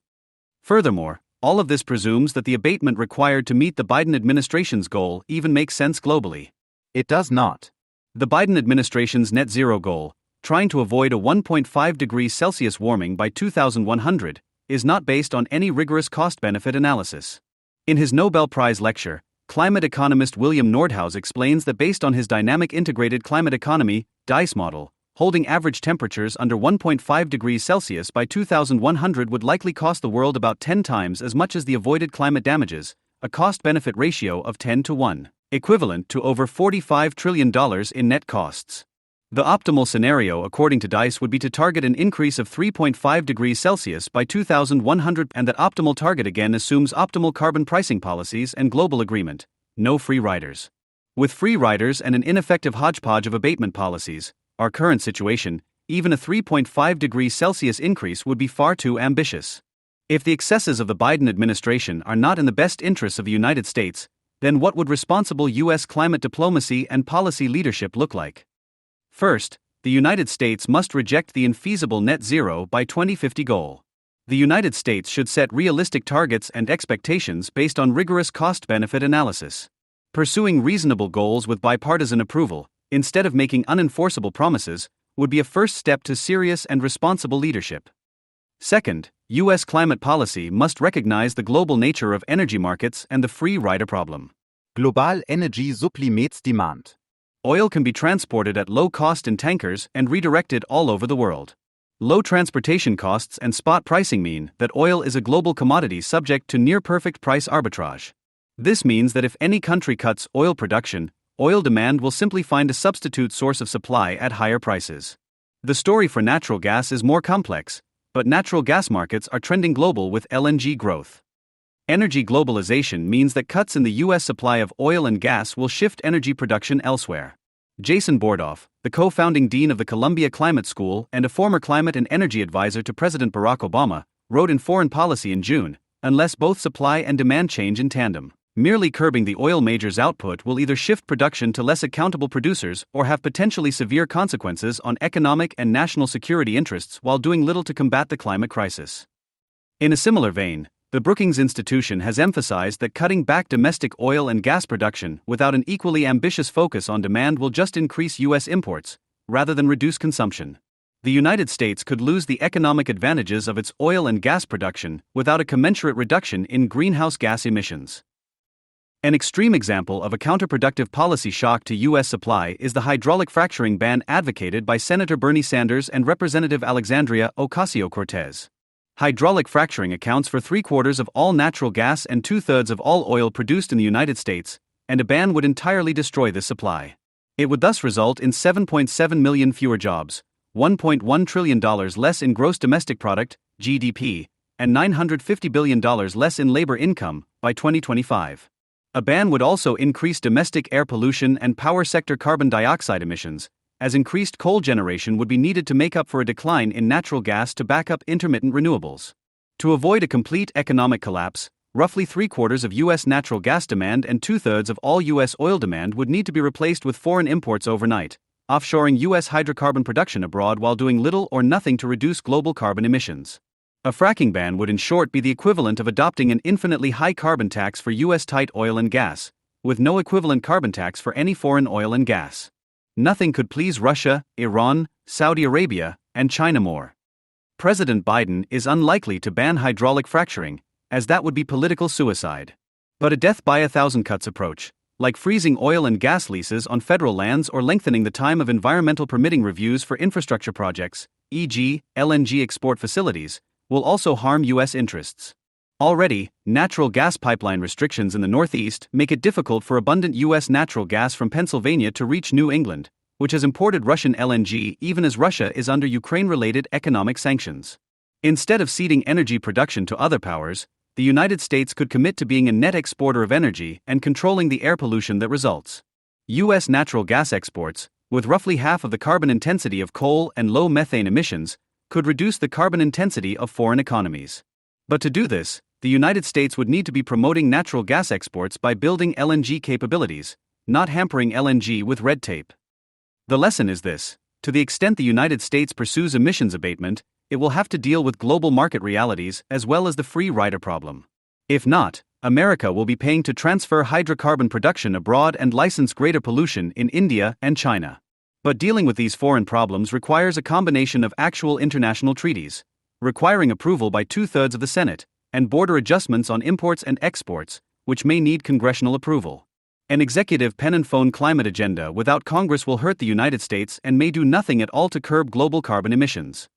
[SPEAKER 3] Furthermore, all of this presumes that the abatement required to meet the Biden administration's goal even makes sense globally.
[SPEAKER 4] It does not.
[SPEAKER 3] The Biden administration's net zero goal, trying to avoid a 1.5 degrees Celsius warming by 2100, is not based on any rigorous cost-benefit analysis. In his Nobel Prize lecture, climate economist William Nordhaus explains that based on his dynamic integrated climate economy (DICE) model, holding average temperatures under 1.5 degrees Celsius by 2100 would likely cost the world about 10 times as much as the avoided climate damages, a cost-benefit ratio of 10 to 1, equivalent to over $45 trillion in net costs. The optimal scenario according to DICE would be to target an increase of 3.5 degrees Celsius by 2100, and that optimal target again assumes optimal carbon pricing policies and global agreement, no free riders. With free riders and an ineffective hodgepodge of abatement policies, our current situation, even a 3.5 degrees Celsius increase would be far too ambitious. If the excesses of the Biden administration are not in the best interests of the United States, Then what would responsible U.S. climate diplomacy and policy leadership look like? First, the United States must reject the infeasible net zero by 2050 goal. The United States should set realistic targets and expectations based on rigorous cost-benefit analysis. Pursuing reasonable goals with bipartisan approval, instead of making unenforceable promises, would be a first step to serious and responsible leadership. Second, U.S. climate policy must recognize the global nature of energy markets and the free rider problem.
[SPEAKER 4] Global Energy Supply meets Demand.
[SPEAKER 3] Oil can be transported at low cost in tankers and redirected all over the world. Low transportation costs and spot pricing mean that oil is a global commodity subject to near-perfect price arbitrage. This means that if any country cuts oil production, oil demand will simply find a substitute source of supply at higher prices. The story for natural gas is more complex, but natural gas markets are trending global with LNG growth. Energy globalization means that cuts in the U.S. supply of oil and gas will shift energy production elsewhere. Jason Bordoff, the co-founding dean of the Columbia Climate School and a former climate and energy advisor to President Barack Obama, wrote in Foreign Policy in June, unless both supply and demand change in tandem, merely curbing the oil majors' output will either shift production to less accountable producers or have potentially severe consequences on economic and national security interests while doing little to combat the climate crisis. In a similar vein, the Brookings Institution has emphasized that cutting back domestic oil and gas production without an equally ambitious focus on demand will just increase U.S. imports, rather than reduce consumption. The United States could lose the economic advantages of its oil and gas production without a commensurate reduction in greenhouse gas emissions. An extreme example of a counterproductive policy shock to U.S. supply is the hydraulic fracturing ban advocated by Senator Bernie Sanders and Representative Alexandria Ocasio-Cortez. Hydraulic fracturing accounts for 3/4 of all natural gas and 2/3 of all oil produced in the United States, and a ban would entirely destroy this supply. It would thus result in 7.7 million fewer jobs, $1.1 trillion less in gross domestic product, GDP, and $950 billion less in labor income by 2025. A ban would also increase domestic air pollution and power sector carbon dioxide emissions, as increased coal generation would be needed to make up for a decline in natural gas to back up intermittent renewables. To avoid a complete economic collapse, roughly 3/4 of U.S. natural gas demand and 2/3 of all U.S. oil demand would need to be replaced with foreign imports overnight, offshoring U.S. hydrocarbon production abroad while doing little or nothing to reduce global carbon emissions. A fracking ban would in short be the equivalent of adopting an infinitely high carbon tax for U.S. tight oil and gas, with no equivalent carbon tax for any foreign oil and gas. Nothing could please Russia, Iran, Saudi Arabia, and China more. President Biden is unlikely to ban hydraulic fracturing, as that would be political suicide. But a death by 1,000 cuts approach, like freezing oil and gas leases on federal lands or lengthening the time of environmental permitting reviews for infrastructure projects, e.g., LNG export facilities, will also harm U.S. interests. Already, natural gas pipeline restrictions in the Northeast make it difficult for abundant U.S. natural gas from Pennsylvania to reach New England, which has imported Russian LNG even as Russia is under Ukraine-related economic sanctions. Instead of ceding energy production to other powers, the United States could commit to being a net exporter of energy and controlling the air pollution that results. U.S. natural gas exports, with roughly half of the carbon intensity of coal and low methane emissions, could reduce the carbon intensity of foreign economies. But to do this, the United States would need to be promoting natural gas exports by building LNG capabilities, not hampering LNG with red tape. The lesson is this: to the extent the United States pursues emissions abatement, it will have to deal with global market realities as well as the free rider problem. If not, America will be paying to transfer hydrocarbon production abroad and license greater pollution in India and China. But dealing with these foreign problems requires a combination of actual international treaties, requiring approval by 2/3 of the Senate, and border adjustments on imports and exports, which may need congressional approval. An executive pen and phone climate agenda without Congress will hurt the United States and may do nothing at all to curb global carbon emissions.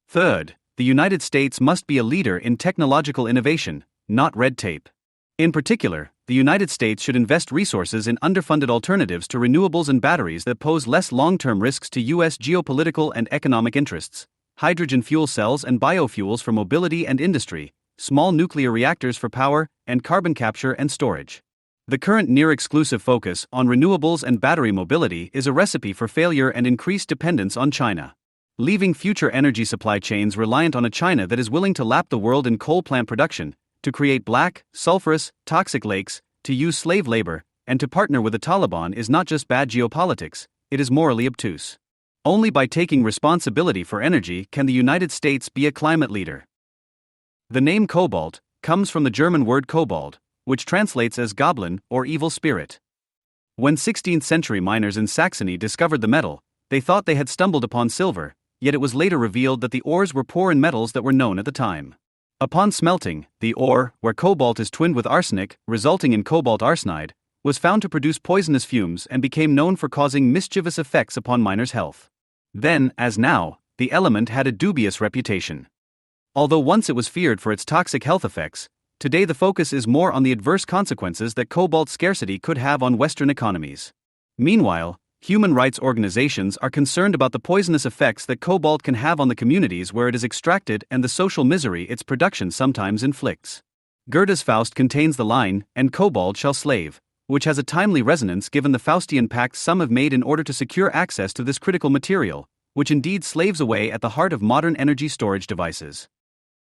[SPEAKER 3] Third, the United States must be a leader in technological innovation, not red tape. In particular, the United States should invest resources in underfunded alternatives to renewables and batteries that pose less long-term risks to U.S. geopolitical and economic interests: hydrogen fuel cells and biofuels for mobility and industry, small nuclear reactors for power, and carbon capture and storage. The current near-exclusive focus on renewables and battery mobility is a recipe for failure and increased dependence on China. Leaving future energy supply chains reliant on a China that is willing to lap the world in coal plant production, to create black, sulfurous, toxic lakes, to use slave labor, and to partner with the Taliban is not just bad geopolitics, it is morally obtuse. Only by taking responsibility for energy can the United States be a climate leader. The name cobalt comes from the German word kobold, which translates as goblin or evil spirit. When 16th century miners in Saxony discovered the metal, they thought they had stumbled upon silver, yet it was later revealed that the ores were poor in metals that were known at the time. Upon smelting, the ore, where cobalt is twinned with arsenic, resulting in cobalt arsenide, was found to produce poisonous fumes and became known for causing mischievous effects upon miners' health. Then, as now, the element had a dubious reputation. Although once it was feared for its toxic health effects, today the focus is more on the adverse consequences that cobalt scarcity could have on Western economies. Meanwhile, human rights organizations are concerned about the poisonous effects that cobalt can have on the communities where it is extracted and the social misery its production sometimes inflicts. Goethe's Faust contains the line, "And kobold shall slave," which has a timely resonance given the Faustian pact some have made in order to secure access to this critical material, which indeed slaves away at the heart of modern energy storage devices.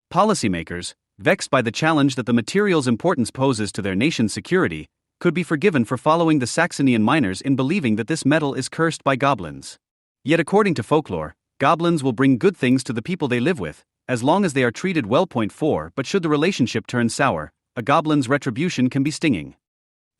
[SPEAKER 3] Policymakers, vexed by the challenge that the material's importance poses to their nation's security, could be forgiven for following the Saxonian miners in believing that this metal is cursed by goblins. Yet according to folklore, goblins will bring good things to the people they live with, as long as they are treated well. 4 But should the relationship turn sour, a goblin's retribution can be stinging.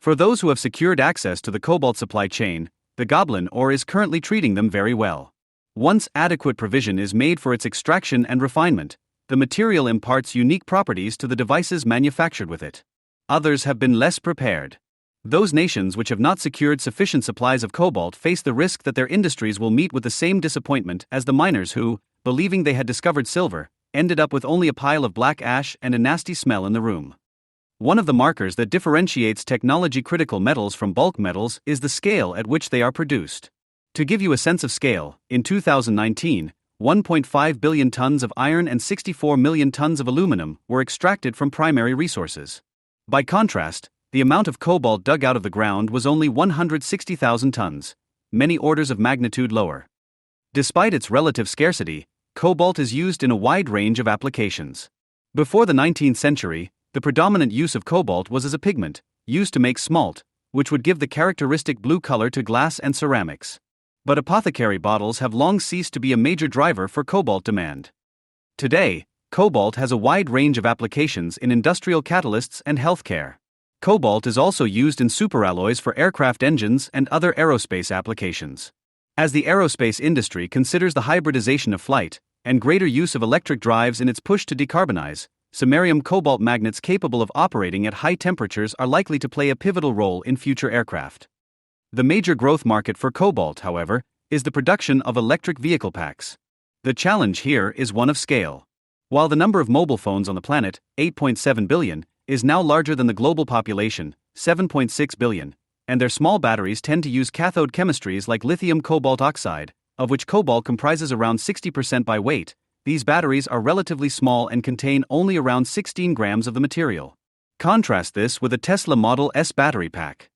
[SPEAKER 3] For those who have secured access to the cobalt supply chain, the goblin ore is currently treating them very well. Once adequate provision is made for its extraction and refinement, the material imparts unique properties to the devices manufactured with it. Others have been less prepared. Those nations which have not secured sufficient supplies of cobalt face the risk that their industries will meet with the same disappointment as the miners who, believing they had discovered silver, ended up with only a pile of black ash and a nasty smell in the room. One of the markers that differentiates technology-critical metals from bulk metals is the scale at which they are produced. To give you a sense of scale, in 2019, 1.5 billion tons of iron and 64 million tons of aluminum were extracted from primary resources. By contrast, the amount of cobalt dug out of the ground was only 160,000 tons, many orders of magnitude lower. Despite its relative scarcity, cobalt is used in a wide range of applications. Before the 19th century, the predominant use of cobalt was as a pigment, used to make smalt, which would give the characteristic blue color to glass and ceramics. But apothecary bottles have long ceased to be a major driver for cobalt demand. Today, cobalt has a wide range of applications in industrial catalysts and healthcare. Cobalt is also used in superalloys for aircraft engines and other aerospace applications. As the aerospace industry considers the hybridization of flight and greater use of electric drives in its push to decarbonize, samarium cobalt magnets capable of operating at high temperatures are likely to play a pivotal role in future aircraft. The major growth market for cobalt, however, is the production of electric vehicle packs. The challenge here is one of scale. While the number of mobile phones on the planet, 8.7 billion, is now larger than the global population, 7.6 billion, and their small batteries tend to use cathode chemistries like lithium cobalt oxide, of which cobalt comprises around 60% by weight, these batteries are relatively small and contain only around 16 grams of the material. Contrast this with a Tesla Model S battery pack.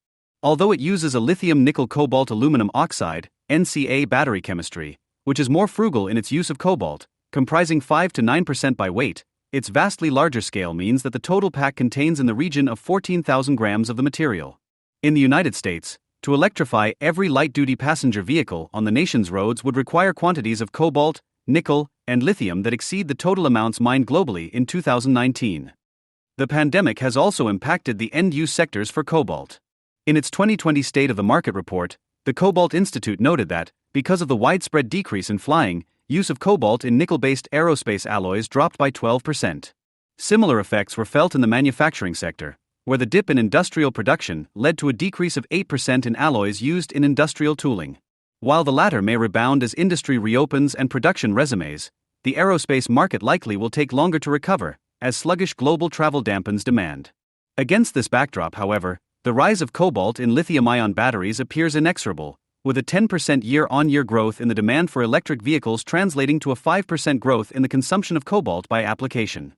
[SPEAKER 3] Although it uses a lithium nickel cobalt aluminum oxide, NCA battery chemistry, which is more frugal in its use of cobalt, comprising 5 to 9% by weight, its vastly larger scale means that the total pack contains in the region of 14,000 grams of the material. In the United States, to electrify every light-duty passenger vehicle on the nation's roads would require quantities of cobalt, nickel, and lithium that exceed the total amounts mined globally in 2019. The pandemic has also impacted the end-use sectors for cobalt. In its 2020 State of the Market report, the Cobalt Institute noted that, because of the widespread decrease in flying, use of cobalt in nickel-based aerospace alloys dropped by 12%. Similar effects were felt in the manufacturing sector, where the dip in industrial production led to a decrease of 8% in alloys used in industrial tooling. While the latter may rebound as industry reopens and production resumes, the aerospace market likely will take longer to recover, as sluggish global travel dampens demand. Against this backdrop, however, the rise of cobalt in lithium-ion batteries appears inexorable, with a 10% year-on-year growth in the demand for electric vehicles translating to a 5% growth in the consumption of cobalt by application.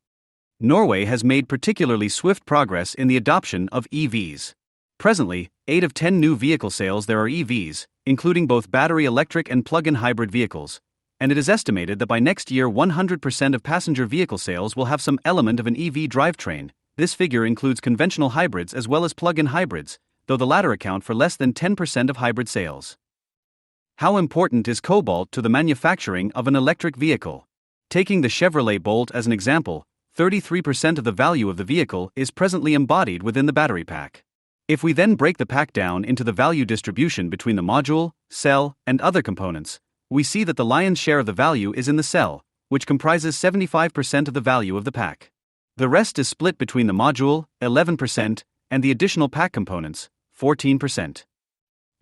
[SPEAKER 3] Norway has made particularly swift progress in the adoption of EVs. Presently, 8 of 10 new vehicle sales there are EVs, including both battery electric and plug-in hybrid vehicles, and it is estimated that by next year 100% of passenger vehicle sales will have some element of an EV drivetrain, This figure includes conventional hybrids as well as plug-in hybrids, though the latter account for less than 10% of hybrid sales. How important is cobalt to the manufacturing of an electric vehicle? Taking the Chevrolet Bolt as an example, 33% of the value of the vehicle is presently embodied within the battery pack. If we then break the pack down into the value distribution between the module, cell, and other components, we see that the lion's share of the value is in the cell, which comprises 75% of the value of the pack. The rest is split between the module, 11%, and the additional pack components, 14%.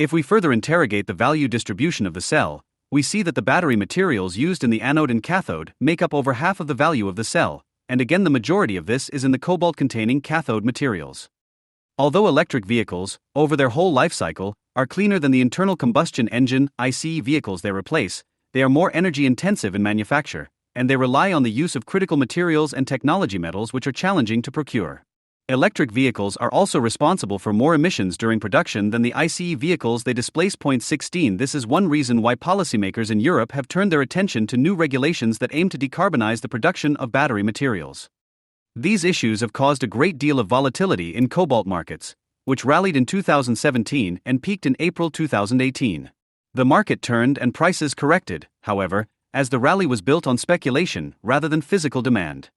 [SPEAKER 3] If we further interrogate the value distribution of the cell, we see that the battery materials used in the anode and cathode make up over half of the value of the cell, and again the majority of this is in the cobalt-containing cathode materials. Although electric vehicles, over their whole life cycle, are cleaner than the internal combustion engine (ICE) vehicles they replace, they are more energy-intensive in manufacture, and they rely on the use of critical materials and technology metals which are challenging to procure. Electric vehicles are also responsible for more emissions during production than the ICE vehicles they displace. 16 This is one reason why policymakers in Europe have turned their attention to new regulations that aim to decarbonize the production of battery materials. These issues have caused a great deal of volatility in cobalt markets, which rallied in 2017 and peaked in April 2018. The market turned and prices corrected, however, as the rally was built on speculation rather than physical demand.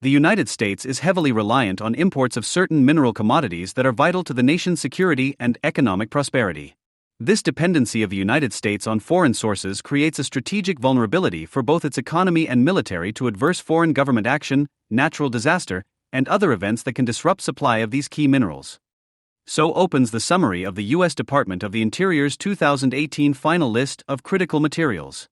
[SPEAKER 3] The United States is heavily reliant on imports of certain mineral commodities that are vital to the nation's security and economic prosperity. This dependency of the United States on foreign sources creates a strategic vulnerability for both its economy and military to adverse foreign government action, natural disaster, and other events that can disrupt supply of these key minerals. So opens the summary of the U.S. Department of the Interior's 2018 final list of critical materials.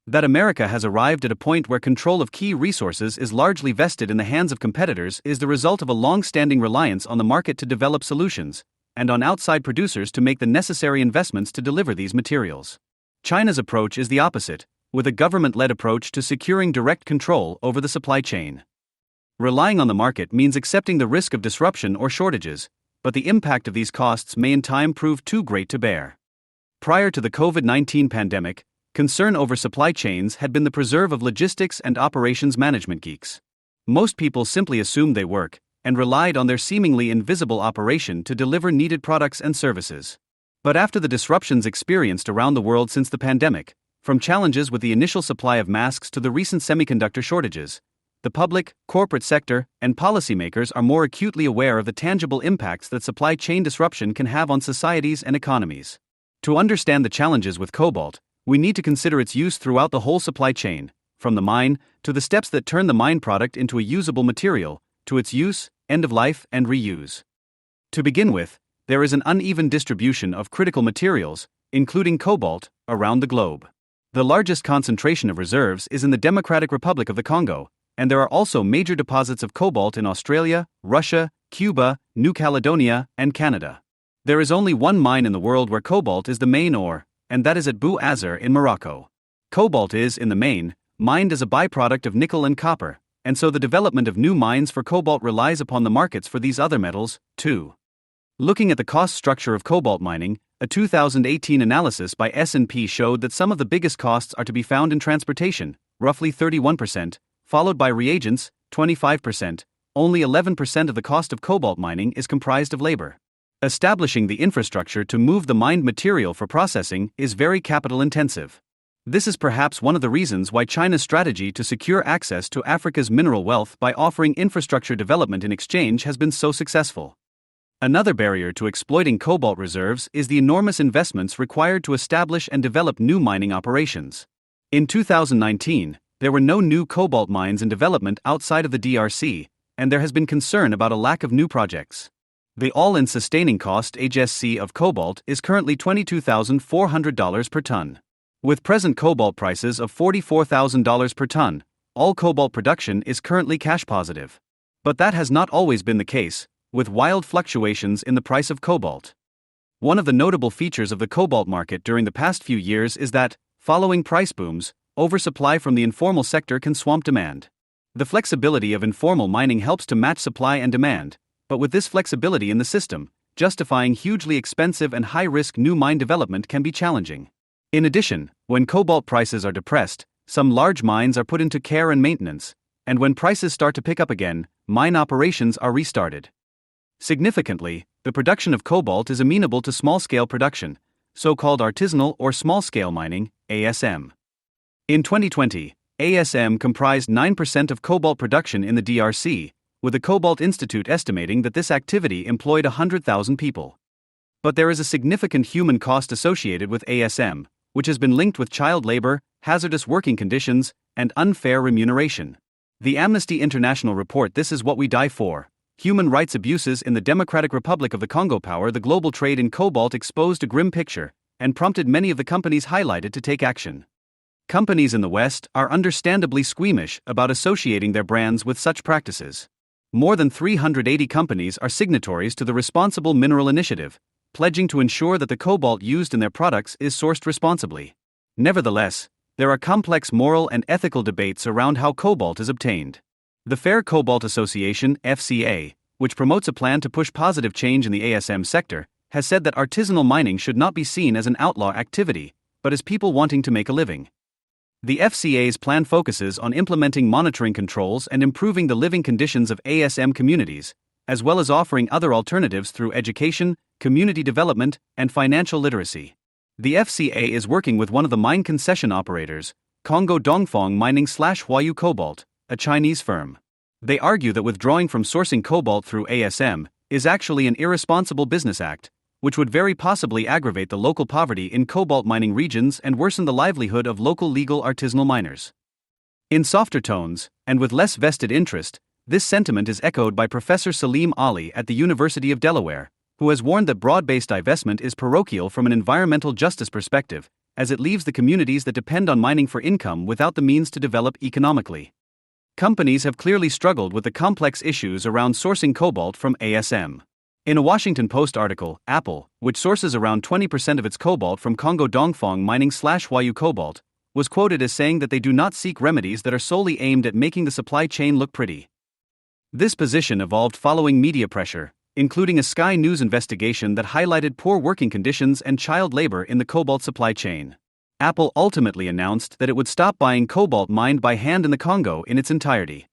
[SPEAKER 3] That America has arrived at a point where control of key resources is largely vested in the hands of competitors is the result of a long-standing reliance on the market to develop solutions, and on outside producers to make the necessary investments to deliver these materials. China's approach is the opposite, with a government-led approach to securing direct control over the supply chain. Relying on the market means accepting the risk of disruption or shortages, but the impact of these costs may in time prove too great to bear. Prior to the COVID-19 pandemic, concern over supply chains had been the preserve of logistics and operations management geeks. Most people simply assumed they work, and relied on their seemingly invisible operation to deliver needed products and services. But after the disruptions experienced around the world since the pandemic, from challenges with the initial supply of masks to the recent semiconductor shortages, the public, corporate sector, and policymakers are more acutely aware of the tangible impacts that supply chain disruption can have on societies and economies. To understand the challenges with cobalt, we need to consider its use throughout the whole supply chain, from the mine to the steps that turn the mine product into a usable material, to its use, end of life, and reuse. To begin with, there is an uneven distribution of critical materials, including cobalt, around the globe. The largest concentration of reserves is in the Democratic Republic of the Congo, and there are also major deposits of cobalt in Australia, Russia, Cuba, New Caledonia, and Canada. There is only one mine in the world where cobalt is the main ore, and that is at Bou Azzer in Morocco. Cobalt is, in the main, mined as a byproduct of nickel and copper, and so the development of new mines for cobalt relies upon the markets for these other metals, too. Looking at the cost structure of cobalt mining, a 2018 analysis by S&P showed that some of the biggest costs are to be found in transportation, roughly 31%, followed by reagents, 25%, only 11% of the cost of cobalt mining is comprised of labor. Establishing the infrastructure to move the mined material for processing is very capital intensive. This is perhaps one of the reasons why China's strategy to secure access to Africa's mineral wealth by offering infrastructure development in exchange has been so successful. Another barrier to exploiting cobalt reserves is the enormous investments required to establish and develop new mining operations. In 2019, there were no new cobalt mines in development outside of the DRC, and there has been concern about a lack of new projects. The all-in sustaining cost (HSC) of cobalt is currently $22,400 per ton. With present cobalt prices of $44,000 per ton, all cobalt production is currently cash positive. But that has not always been the case, with wild fluctuations in the price of cobalt. One of the notable features of the cobalt market during the past few years is that, following price booms, oversupply from the informal sector can swamp demand. The flexibility of informal mining helps to match supply and demand, but with this flexibility in the system, justifying hugely expensive and high-risk new mine development can be challenging. In addition, when cobalt prices are depressed, some large mines are put into care and maintenance, and when prices start to pick up again, mine operations are restarted. Significantly, the production of cobalt is amenable to small-scale production, so-called artisanal or small-scale mining, ASM. In 2020, ASM comprised 9% of cobalt production in the DRC, with the Cobalt Institute estimating that this activity employed 100,000 people. But there is a significant human cost associated with ASM, which has been linked with child labor, hazardous working conditions, and unfair remuneration. The Amnesty International report "This Is What We Die For: Human Rights Abuses in the Democratic Republic of the Congo" power the global trade in cobalt exposed a grim picture, and prompted many of the companies highlighted to take action. Companies in the West are understandably squeamish about associating their brands with such practices. More than 380 companies are signatories to the Responsible Mineral Initiative, pledging to ensure that the cobalt used in their products is sourced responsibly. Nevertheless, there are complex moral and ethical debates around how cobalt is obtained. The Fair Cobalt Association, FCA, which promotes a plan to push positive change in the ASM sector, has said that artisanal mining should not be seen as an outlaw activity, but as people wanting to make a living. The FCA's plan focuses on implementing monitoring controls and improving the living conditions of ASM communities, as well as offering other alternatives through education, community development, and financial literacy. The FCA is working with one of the mine concession operators, Congo Dongfang Mining/Huayu Cobalt, a Chinese firm. They argue that withdrawing from sourcing cobalt through ASM is actually an irresponsible business act, which would very possibly aggravate the local poverty in cobalt mining regions and worsen the livelihood of local legal artisanal miners. In softer tones, and with less vested interest, this sentiment is echoed by Professor Salim Ali at the University of Delaware, who has warned that broad-based divestment is parochial from an environmental justice perspective, as it leaves the communities that depend on mining for income without the means to develop economically. Companies have clearly struggled with the complex issues around sourcing cobalt from ASM. In a Washington Post article, Apple, which sources around 20% of its cobalt from Congo Dongfang Mining/Huayu Cobalt, was quoted as saying that they do not seek remedies that are solely aimed at making the supply chain look pretty. This position evolved following media pressure, including a Sky News investigation that highlighted poor working conditions and child labor in the cobalt supply chain. Apple ultimately announced that it would stop buying cobalt mined by hand in the Congo in its entirety.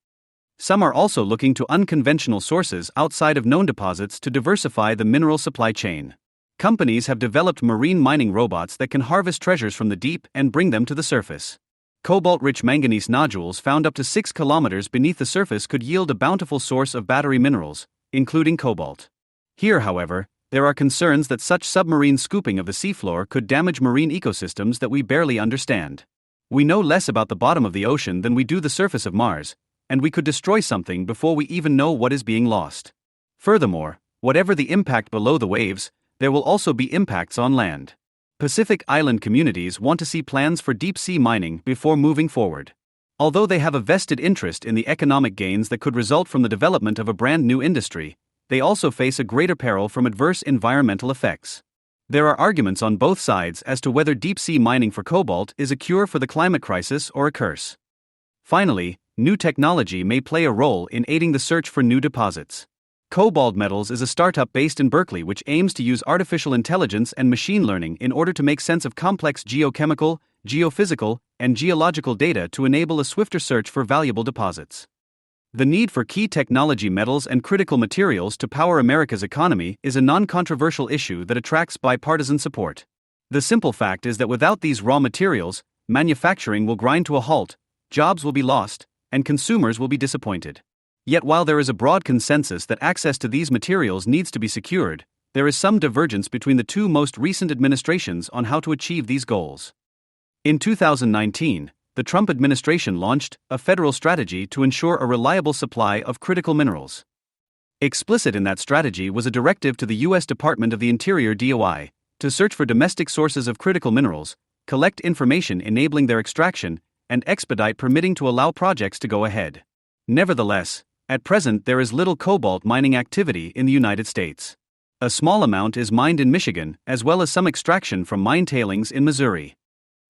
[SPEAKER 3] Some are also looking to unconventional sources outside of known deposits to diversify the mineral supply chain. Companies have developed marine mining robots that can harvest treasures from the deep and bring them to the surface. Cobalt-rich manganese nodules found up to 6 kilometers beneath the surface could yield a bountiful source of battery minerals, including cobalt. Here, however, there are concerns that such submarine scooping of the seafloor could damage marine ecosystems that we barely understand. We know less about the bottom of the ocean than we do the surface of Mars, and we could destroy something before we even know what is being lost. Furthermore, whatever the impact below the waves, there will also be impacts on land. Pacific Island communities want to see plans for deep-sea mining before moving forward. Although they have a vested interest in the economic gains that could result from the development of a brand new industry, they also face a greater peril from adverse environmental effects. There are arguments on both sides as to whether deep-sea mining for cobalt is a cure for the climate crisis or a curse. Finally, new technology may play a role in aiding the search for new deposits. Cobalt Metals is a startup based in Berkeley which aims to use artificial intelligence and machine learning in order to make sense of complex geochemical, geophysical, and geological data to enable a swifter search for valuable deposits. The need for key technology metals and critical materials to power America's economy is a non-controversial issue that attracts bipartisan support. The simple fact is that without these raw materials, manufacturing will grind to a halt, jobs will be lost, and consumers will be disappointed. Yet while there is a broad consensus that access to these materials needs to be secured, there is some divergence between the two most recent administrations on how to achieve these goals. In 2019, the Trump administration launched a federal strategy to ensure a reliable supply of critical minerals. Explicit in that strategy was a directive to the U.S. Department of the Interior (DOI) to search for domestic sources of critical minerals, collect information enabling their extraction, and expedite permitting to allow projects to go ahead. Nevertheless, at present there is little cobalt mining activity in the United States. A small amount is mined in Michigan, as well as some extraction from mine tailings in Missouri.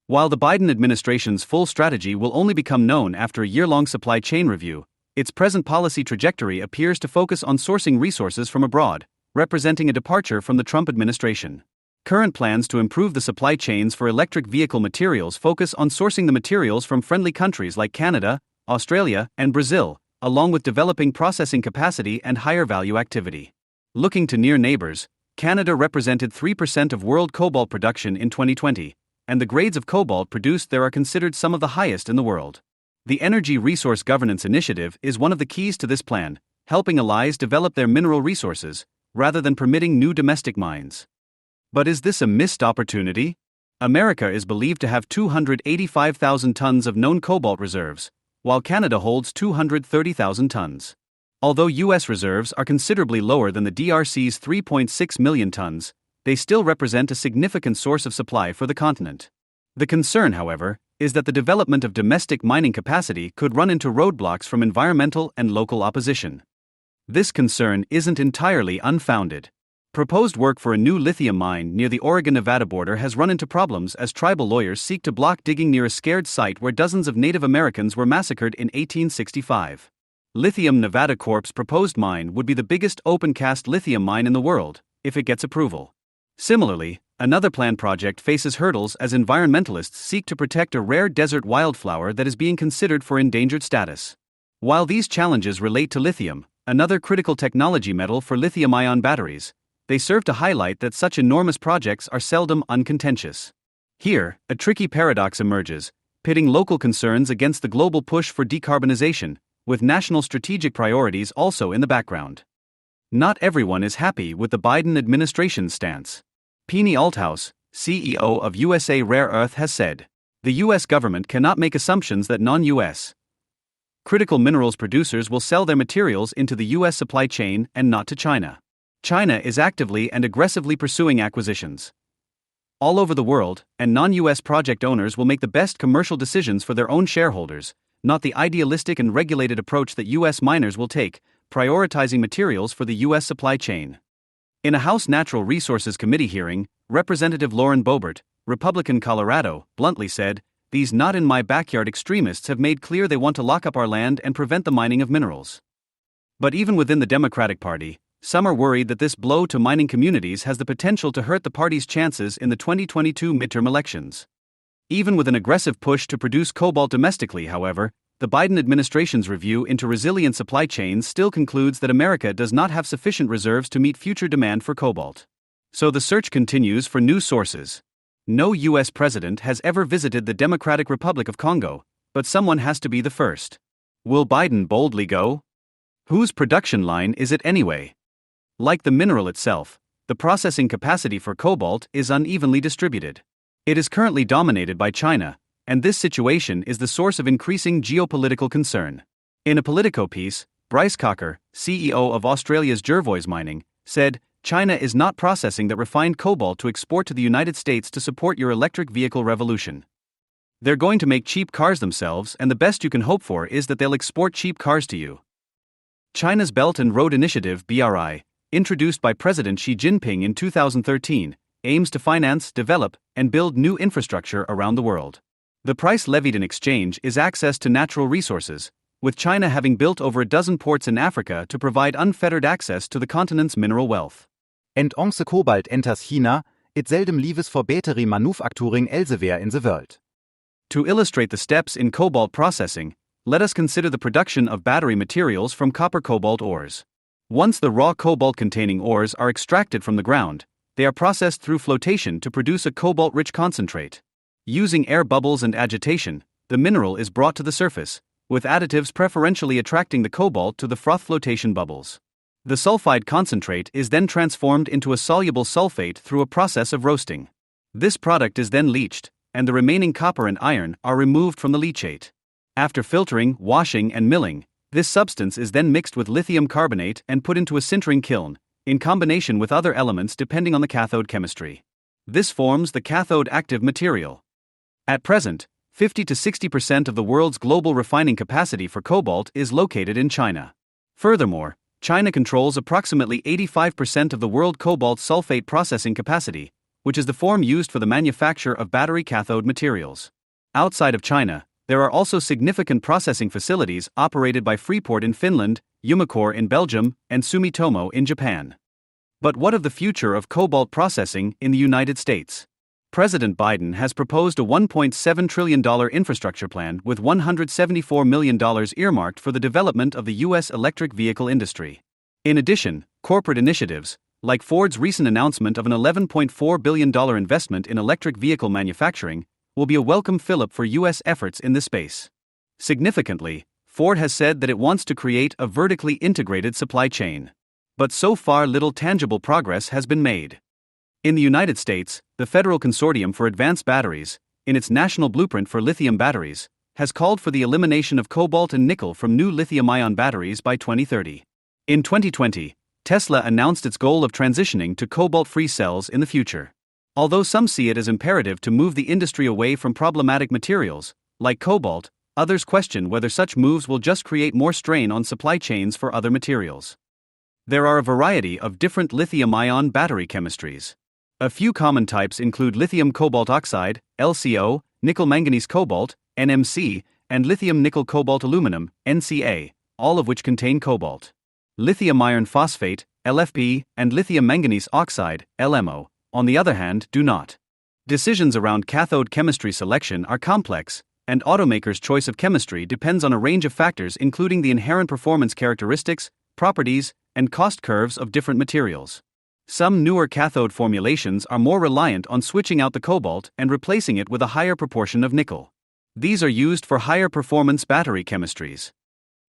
[SPEAKER 3] While the Biden administration's full strategy will only become known after a year-long supply chain review, its present policy trajectory appears to focus on sourcing resources from abroad, representing a departure from the Trump administration. Current plans to improve the supply chains for electric vehicle materials focus on sourcing the materials from friendly countries like Canada, Australia, and Brazil, along with developing processing capacity and higher value activity. Looking to near neighbors, Canada represented 3% of world cobalt production in 2020, and the grades of cobalt produced there are considered some of the highest in the world. The Energy Resource Governance Initiative is one of the keys to this plan, helping allies develop their mineral resources, rather than permitting new domestic mines. But is this a missed opportunity? America is believed to have 285,000 tons of known cobalt reserves, while Canada holds 230,000 tons. Although U.S. reserves are considerably lower than the DRC's 3.6 million tons, they still represent a significant source of supply for the continent. The concern, however, is that the development of domestic mining capacity could run into roadblocks from environmental and local opposition. This concern isn't entirely unfounded. Proposed work for a new lithium mine near the Oregon-Nevada border has run into problems as tribal lawyers seek to block digging near a scared site where dozens of Native Americans were massacred in 1865. Lithium Nevada Corp's proposed mine would be the biggest open-cast lithium mine in the world, if it gets approval. Similarly, another planned project faces hurdles as environmentalists seek to protect a rare desert wildflower that is being considered for endangered status. While these challenges relate to lithium, another critical technology metal for lithium-ion batteries, they serve to highlight that such enormous projects are seldom uncontentious. Here, a tricky paradox emerges, pitting local concerns against the global push for decarbonization, with national strategic priorities also in the background. Not everyone is happy with the Biden administration's stance. Peony Althouse, CEO of USA Rare Earth, has said, "The U.S. government cannot make assumptions that non-U.S. critical minerals producers will sell their materials into the U.S. supply chain and not to China. China is actively and aggressively pursuing acquisitions all over the world, and non-U.S. project owners will make the best commercial decisions for their own shareholders, not the idealistic and regulated approach that U.S. miners will take, prioritizing materials for the U.S. supply chain." In a House Natural Resources Committee hearing, Representative Lauren Boebert, Republican Colorado, bluntly said, "These not-in-my-backyard extremists have made clear they want to lock up our land and prevent the mining of minerals." But even within the Democratic Party, some are worried that this blow to mining communities has the potential to hurt the party's chances in the 2022 midterm elections. Even with an aggressive push to produce cobalt domestically, however, the Biden administration's review into resilient supply chains still concludes that America does not have sufficient reserves to meet future demand for cobalt. So the search continues for new sources. No U.S. president has ever visited the Democratic Republic of Congo, but someone has to be the first. Will Biden boldly go? Whose production line is it anyway? Like the mineral itself, the processing capacity for cobalt is unevenly distributed. It is currently dominated by China, and this situation is the source of increasing geopolitical concern. In a Politico piece, Bryce Cocker, CEO of Australia's Jervois Mining, said, "China is not processing that refined cobalt to export to the United States to support your electric vehicle revolution. They're going to make cheap cars themselves, and the best you can hope for is that they'll export cheap cars to you." China's Belt and Road Initiative, BRI, introduced by President Xi Jinping in 2013, aims to finance, develop, and build new infrastructure around the world. The price levied in exchange is access to natural resources, with China having built over a dozen ports in Africa to provide unfettered access to the continent's mineral wealth.
[SPEAKER 4] And once cobalt enters China, it seldom leaves for battery manufacturing elsewhere in the world.
[SPEAKER 3] To illustrate the steps in cobalt processing, let us consider the production of battery materials from copper-cobalt ores. Once the raw cobalt-containing ores are extracted from the ground, they are processed through flotation to produce a cobalt-rich concentrate. Using air bubbles and agitation, the mineral is brought to the surface, with additives preferentially attracting the cobalt to the froth flotation bubbles. The sulfide concentrate is then transformed into a soluble sulfate through a process of roasting. This product is then leached, and the remaining copper and iron are removed from the leachate. After filtering, washing, and milling, this substance is then mixed with lithium carbonate and put into a sintering kiln, in combination with other elements depending on the cathode chemistry. This forms the cathode active material. At present, 50 to 60% of the world's global refining capacity for cobalt is located in China. Furthermore, China controls approximately 85% of the world cobalt sulfate processing capacity, which is the form used for the manufacture of battery cathode materials. Outside of China, there are also significant processing facilities operated by Freeport in Finland, Umicore in Belgium, and Sumitomo in Japan. But what of the future of cobalt processing in the United States? President Biden has proposed a $1.7 trillion infrastructure plan with $174 million earmarked for the development of the U.S. electric vehicle industry. In addition, corporate initiatives, like Ford's recent announcement of an $11.4 billion investment in electric vehicle manufacturing, will be a welcome fillip for U.S. efforts in this space. Significantly, Ford has said that it wants to create a vertically integrated supply chain. But so far little tangible progress has been made. In the United States, the Federal Consortium for Advanced Batteries, in its national blueprint for lithium batteries, has called for the elimination of cobalt and nickel from new lithium-ion batteries by 2030. In 2020, Tesla announced its goal of transitioning to cobalt-free cells in the future. Although some see it as imperative to move the industry away from problematic materials, like cobalt, others question whether such moves will just create more strain on supply chains for other materials. There are a variety of different lithium-ion battery chemistries. A few common types include lithium cobalt oxide, LCO, nickel manganese cobalt, NMC, and lithium nickel cobalt aluminum, NCA, all of which contain cobalt. Lithium iron phosphate, LFP, and lithium manganese oxide, LMO, on the other hand, do not. Decisions around cathode chemistry selection are complex, and automakers' choice of chemistry depends on a range of factors including the inherent performance characteristics, properties, and cost curves of different materials. Some newer cathode formulations are more reliant on switching out the cobalt and replacing it with a higher proportion of nickel. These are used for higher performance battery chemistries.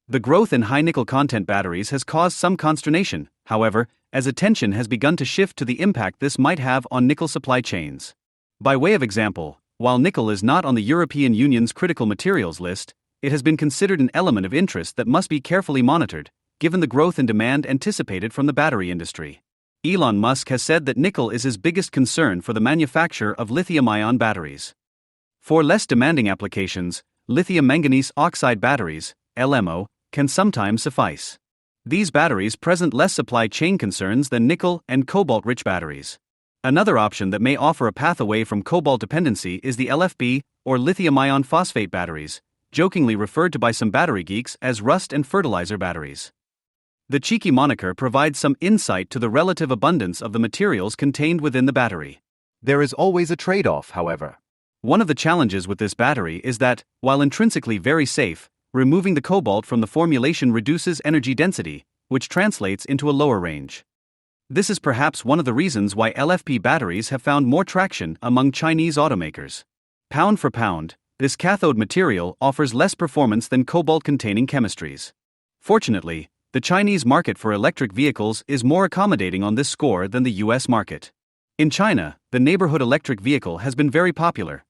[SPEAKER 3] The growth in high nickel content batteries has caused some consternation, however, as attention has begun to shift to the impact this might have on nickel supply chains. By way of example, while nickel is not on the European Union's critical materials list, it has been considered an element of interest that must be carefully monitored, given the growth in demand anticipated from the battery industry. Elon Musk has said that nickel is his biggest concern for the manufacture of lithium-ion batteries. For less demanding applications, lithium manganese oxide batteries, LMO, can sometimes suffice. These batteries present less supply chain concerns than nickel and cobalt-rich batteries. Another option that may offer a path away from cobalt dependency is the LFP, or lithium iron phosphate batteries, jokingly referred to by some battery geeks as rust and fertilizer batteries. The cheeky moniker provides some insight to the relative abundance of the materials contained within the battery.
[SPEAKER 4] There is always a trade-off, however.
[SPEAKER 3] One of the challenges with this battery is that, while intrinsically very safe, removing the cobalt from the formulation reduces energy density, which translates into a lower range. This is perhaps one of the reasons why LFP batteries have found more traction among Chinese automakers. Pound for pound, this cathode material offers less performance than cobalt-containing chemistries. Fortunately, the Chinese market for electric vehicles is more accommodating on this score than the US market. In China, the neighborhood electric vehicle has been very popular.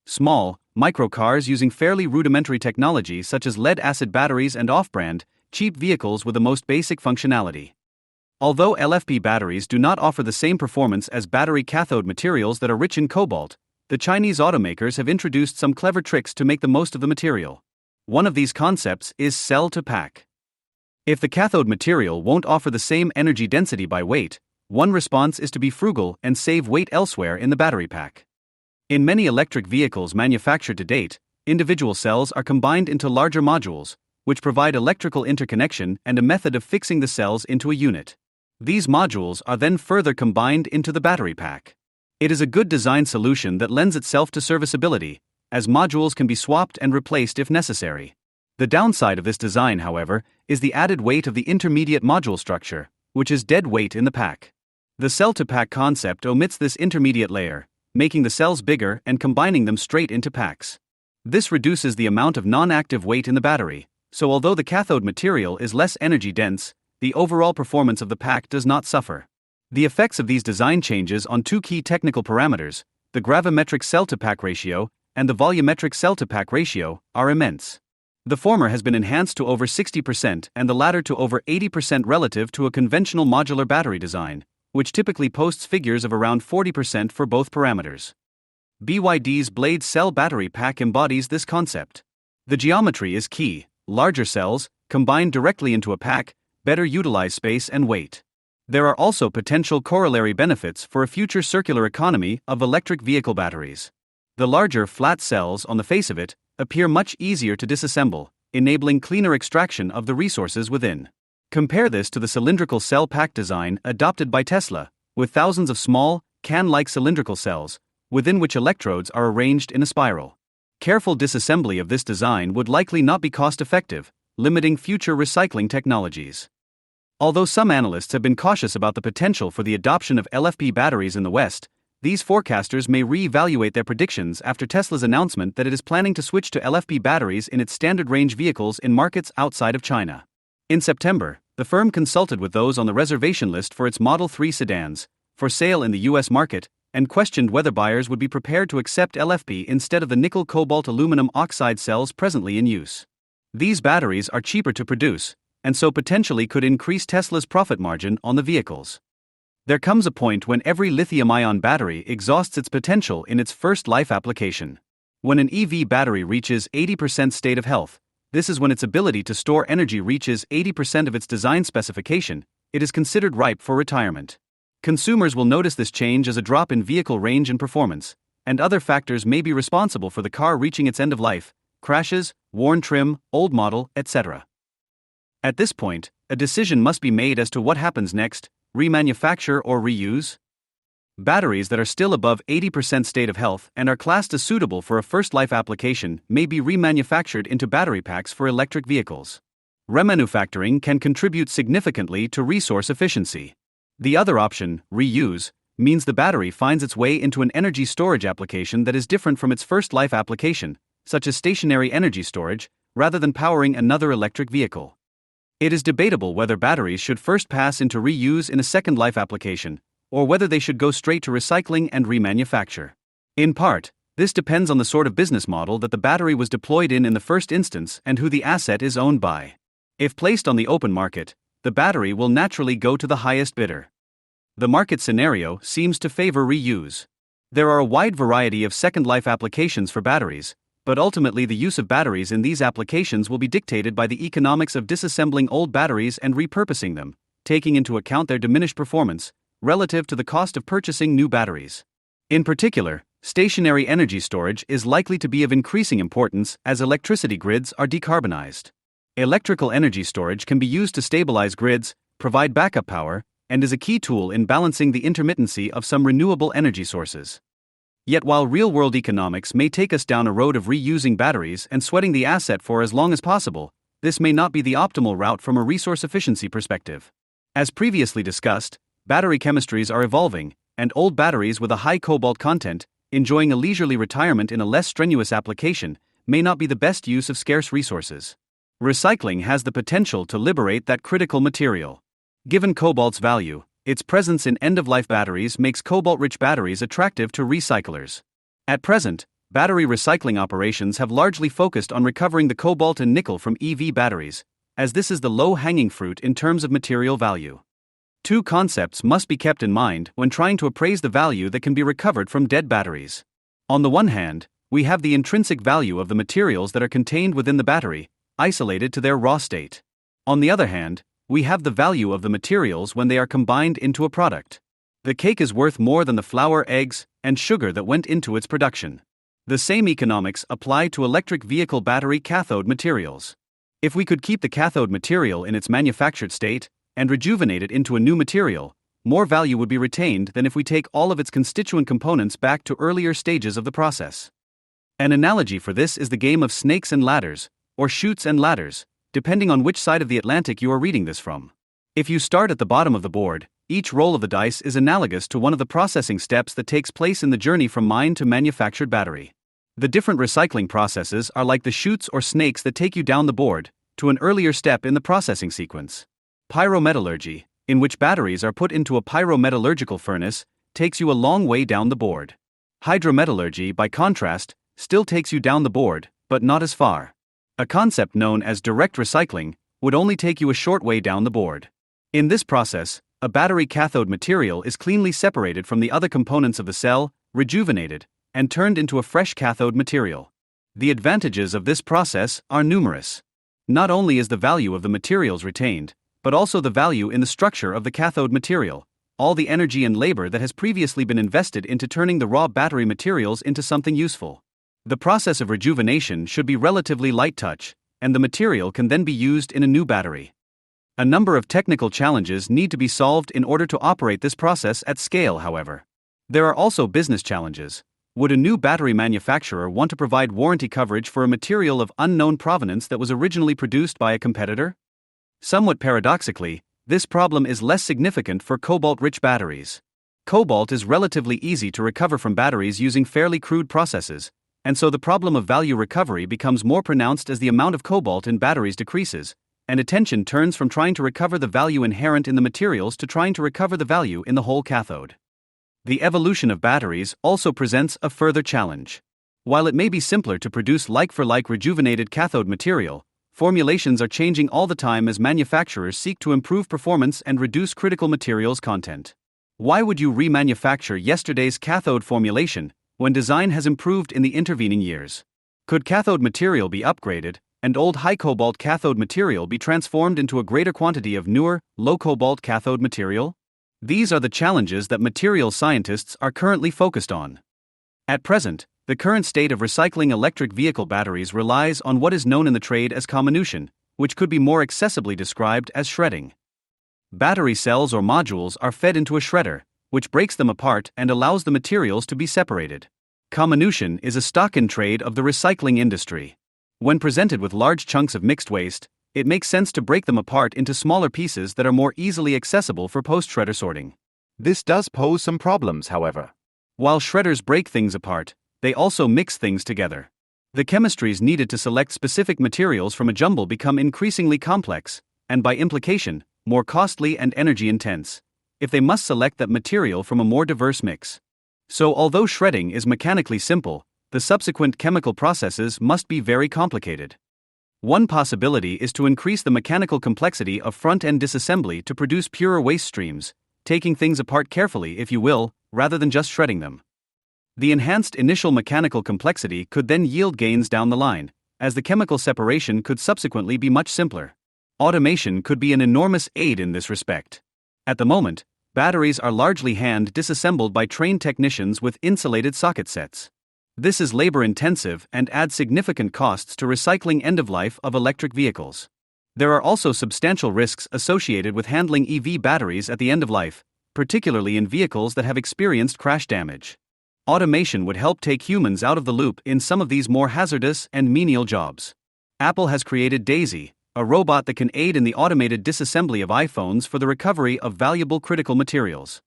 [SPEAKER 3] Small, micro cars using fairly rudimentary technology such as lead-acid batteries and off-brand, cheap vehicles with the most basic functionality. Although LFP batteries do not offer the same performance as battery cathode materials that are rich in cobalt, the Chinese automakers have introduced some clever tricks to make the most of the material. One of these concepts is cell-to-pack. If the cathode material won't offer the same energy density by weight, one response is to be frugal and save weight elsewhere in the battery pack. In many electric vehicles manufactured to date, individual cells are combined into larger modules, which provide electrical interconnection and a method of fixing the cells into a unit. These modules are then further combined into the battery pack. It is a good design solution that lends itself to serviceability, as modules can be swapped and replaced if necessary. The downside of this design, however, is the added weight of the intermediate module structure, which is dead weight in the pack. The cell-to-pack concept omits this intermediate layer, making the cells bigger and combining them straight into packs. This reduces the amount of non-active weight in the battery, so although the cathode material is less energy dense, the overall performance of the pack does not suffer. The effects of these design changes on two key technical parameters, the gravimetric cell-to-pack ratio and the volumetric cell-to-pack ratio, are immense. The former has been enhanced to over 60% and the latter to over 80% relative to a conventional modular battery design, which typically posts figures of around 40% for both parameters. BYD's Blade Cell Battery Pack embodies this concept. The geometry is key. Larger cells, combined directly into a pack, better utilize space and weight. There are also potential corollary benefits for a future circular economy of electric vehicle batteries. The larger flat cells on the face of it appear much easier to disassemble, enabling cleaner extraction of the resources within. Compare this to the cylindrical cell pack design adopted by Tesla, with thousands of small, can-like cylindrical cells, within which electrodes are arranged in a spiral. Careful disassembly of this design would likely not be cost-effective, limiting future recycling technologies. Although some analysts have been cautious about the potential for the adoption of LFP batteries in the West, these forecasters may re-evaluate their predictions after Tesla's announcement that it is planning to switch to LFP batteries in its standard-range vehicles in markets outside of China. In September, the firm consulted with those on the reservation list for its Model 3 sedans, for sale in the US market, and questioned whether buyers would be prepared to accept LFP instead of the nickel-cobalt-aluminum oxide cells presently in use. These batteries are cheaper to produce, and so potentially could increase Tesla's profit margin on the vehicles. There comes a point when every lithium-ion battery exhausts its potential in its first life application. When an EV battery reaches 80% state of health, this is when its ability to store energy reaches 80% of its design specification. It is considered ripe for retirement. Consumers will notice this change as a drop in vehicle range and performance, and other factors may be responsible for the car reaching its end of life: crashes, worn trim, old model, etc. At this point, a decision must be made as to what happens next: remanufacture or reuse? Batteries that are still above 80% state of health and are classed as suitable for a first-life application may be remanufactured into battery packs for electric vehicles. Remanufacturing can contribute significantly to resource efficiency. The other option, reuse, means the battery finds its way into an energy storage application that is different from its first-life application, such as stationary energy storage, rather than powering another electric vehicle. It is debatable whether batteries should first pass into reuse in a second-life application, or whether they should go straight to recycling and remanufacture. In part, this depends on the sort of business model that the battery was deployed in the first instance and who the asset is owned by. If placed on the open market, the battery will naturally go to the highest bidder. The market scenario seems to favor reuse. There are a wide variety of second-life applications for batteries, but ultimately the use of batteries in these applications will be dictated by the economics of disassembling old batteries and repurposing them, taking into account their diminished performance, relative to the cost of purchasing new batteries. In particular, stationary energy storage is likely to be of increasing importance as electricity grids are decarbonized. Electrical energy storage can be used to stabilize grids, provide backup power, and is a key tool in balancing the intermittency of some renewable energy sources. Yet while real-world economics may take us down a road of reusing batteries and sweating the asset for as long as possible, this may not be the optimal route from a resource efficiency perspective. As previously discussed, battery chemistries are evolving, and old batteries with a high cobalt content, enjoying a leisurely retirement in a less strenuous application, may not be the best use of scarce resources. Recycling has the potential to liberate that critical material. Given cobalt's value, its presence in end-of-life batteries makes cobalt-rich batteries attractive to recyclers. At present, battery recycling operations have largely focused on recovering the cobalt and nickel from EV batteries, as this is the low-hanging fruit in terms of material value. Two concepts must be kept in mind when trying to appraise the value that can be recovered from dead batteries. On the one hand, we have the intrinsic value of the materials that are contained within the battery, isolated to their raw state. On the other hand, we have the value of the materials when they are combined into a product. The cake is worth more than the flour, eggs, and sugar that went into its production. The same economics apply to electric vehicle battery cathode materials. If we could keep the cathode material in its manufactured state and rejuvenate it into a new material, more value would be retained than if we take all of its constituent components back to earlier stages of the process. An analogy for this is the game of snakes and ladders, or chutes and ladders, depending on which side of the Atlantic you are reading this from. If you start at the bottom of the board, each roll of the dice is analogous to one of the processing steps that takes place in the journey from mine to manufactured battery. The different recycling processes are like the chutes or snakes that take you down the board to an earlier step in the processing sequence. Pyrometallurgy, in which batteries are put into a pyrometallurgical furnace, takes you a long way down the board. Hydrometallurgy, by contrast, still takes you down the board, but not as far. A concept known as direct recycling would only take you a short way down the board. In this process, a battery cathode material is cleanly separated from the other components of the cell, rejuvenated, and turned into a fresh cathode material. The advantages of this process are numerous. Not only is the value of the materials retained, but also the value in the structure of the cathode material, all the energy and labor that has previously been invested into turning the raw battery materials into something useful. The process of rejuvenation should be relatively light touch, and the material can then be used in a new battery. A number of technical challenges need to be solved in order to operate this process at scale, however. There are also business challenges, Would a new battery manufacturer want to provide warranty coverage for a material of unknown provenance that was originally produced by a competitor? Somewhat paradoxically, this problem is less significant for cobalt-rich batteries. Cobalt is relatively easy to recover from batteries using fairly crude processes, and so the problem of value recovery becomes more pronounced as the amount of cobalt in batteries decreases, and attention turns from trying to recover the value inherent in the materials to trying to recover the value in the whole cathode. The evolution of batteries also presents a further challenge. While it may be simpler to produce like-for-like rejuvenated cathode material, formulations are changing all the time as manufacturers seek to improve performance and reduce critical materials content. Why would you remanufacture yesterday's cathode formulation when design has improved in the intervening years? Could cathode material be upgraded, and old high-cobalt cathode material be transformed into a greater quantity of newer, low-cobalt cathode material? These are the challenges that materials scientists are currently focused on. At present, the current state of recycling electric vehicle batteries relies on what is known in the trade as comminution, which could be more accessibly described as shredding. Battery cells or modules are fed into a shredder, which breaks them apart and allows the materials to be separated. Comminution is a stock-in-trade of the recycling industry. When presented with large chunks of mixed waste, it makes sense to break them apart into smaller pieces that are more easily accessible for post-shredder sorting.
[SPEAKER 4] This does pose some problems, however.
[SPEAKER 3] While shredders break things apart, they also mix things together. The chemistries needed to select specific materials from a jumble become increasingly complex, and by implication, more costly and energy-intense, if they must select that material from a more diverse mix. So although shredding is mechanically simple, the subsequent chemical processes must be very complicated. One possibility is to increase the mechanical complexity of front-end disassembly to produce purer waste streams, taking things apart carefully, if you will, rather than just shredding them. The enhanced initial mechanical complexity could then yield gains down the line, as the chemical separation could subsequently be much simpler. Automation could be an enormous aid in this respect. At the moment, batteries are largely hand disassembled by trained technicians with insulated socket sets. This is labor-intensive and adds significant costs to recycling end-of-life of electric vehicles. There are also substantial risks associated with handling EV batteries at the end of life, particularly in vehicles that have experienced crash damage. Automation would help take humans out of the loop in some of these more hazardous and menial jobs. Apple has created Daisy, a robot that can aid in the automated disassembly of iPhones for the recovery of valuable critical materials.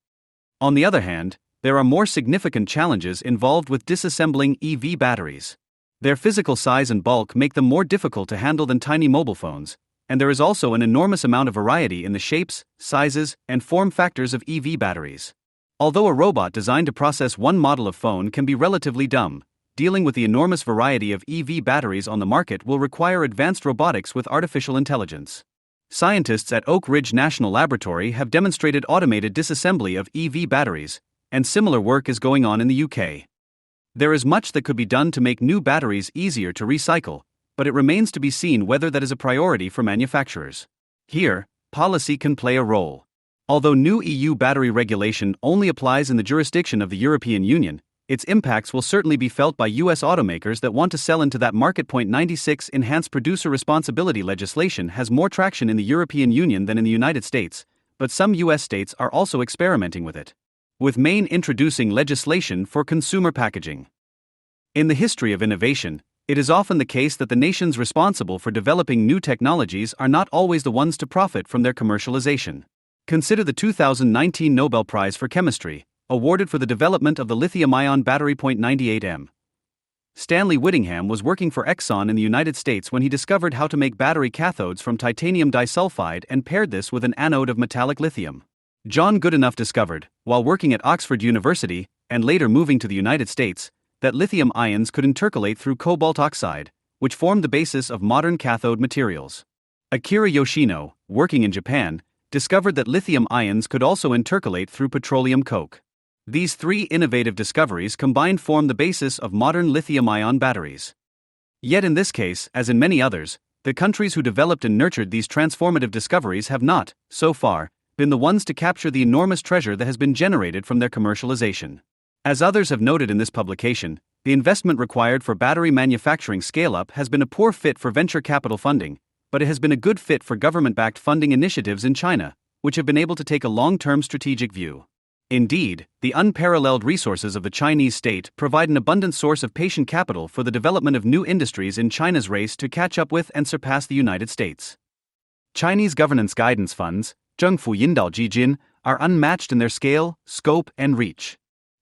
[SPEAKER 3] On the other hand, there are more significant challenges involved with disassembling EV batteries. Their physical size and bulk make them more difficult to handle than tiny mobile phones, and there is also an enormous amount of variety in the shapes, sizes, and form factors of EV batteries. Although a robot designed to process one model of phone can be relatively dumb, dealing with the enormous variety of EV batteries on the market will require advanced robotics with artificial intelligence. Scientists at Oak Ridge National Laboratory have demonstrated automated disassembly of EV batteries, and similar work is going on in the UK. There is much that could be done to make new batteries easier to recycle, but it remains to be seen whether that is a priority for manufacturers. Here, policy can play a role. Although new EU battery regulation only applies in the jurisdiction of the European Union, its impacts will certainly be felt by US automakers that want to sell into that market. 96 Enhanced producer responsibility legislation has more traction in the European Union than in the United States, but some US states are also experimenting with it, with Maine introducing legislation for consumer packaging. In the history of innovation, it is often the case that the nations responsible for developing new technologies are not always the ones to profit from their commercialization. Consider the 2019 Nobel Prize for Chemistry, awarded for the development of the lithium-ion battery. 98M. Stanley Whittingham was working for Exxon in the United States when he discovered how to make battery cathodes from titanium disulfide and paired this with an anode of metallic lithium. John Goodenough discovered, while working at Oxford University, and later moving to the United States, that lithium ions could intercalate through cobalt oxide, which formed the basis of modern cathode materials. Akira Yoshino, working in Japan, discovered that lithium ions could also intercalate through petroleum coke. These three innovative discoveries combined form the basis of modern lithium-ion batteries. Yet in this case, as in many others, the countries who developed and nurtured these transformative discoveries have not, so far, been the ones to capture the enormous treasure that has been generated from their commercialization. As others have noted in this publication, the investment required for battery manufacturing scale-up has been a poor fit for venture capital funding, but it has been a good fit for government-backed funding initiatives in China, which have been able to take a long-term strategic view. Indeed, the unparalleled resources of the Chinese state provide an abundant source of patient capital for the development of new industries in China's race to catch up with and surpass the United States. Chinese governance guidance funds, Zhengfu Yindao Jijin, are unmatched in their scale, scope, and reach.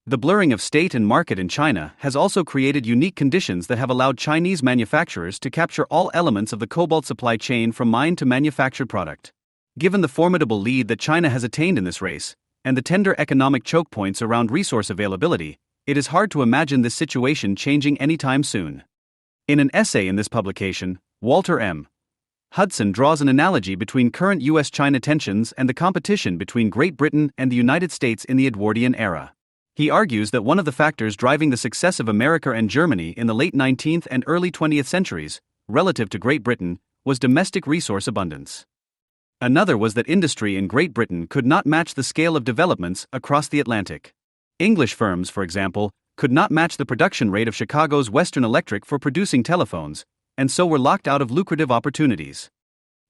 [SPEAKER 3] The blurring of state and market in China has also created unique conditions that have allowed Chinese manufacturers to capture all elements of the cobalt supply chain from mine to manufactured product. Given the formidable lead that China has attained in this race, and the tender economic choke points around resource availability, it is hard to imagine this situation changing anytime soon. In an essay in this publication, Walter M. Hudson draws an analogy between current US-China tensions and the competition between Great Britain and the United States in the Edwardian era. He argues that one of the factors driving the success of America and Germany in the late 19th and early 20th centuries, relative to Great Britain, was domestic resource abundance. Another was that industry in Great Britain could not match the scale of developments across the Atlantic. English firms, for example, could not match the production rate of Chicago's Western Electric for producing telephones, and so were locked out of lucrative opportunities.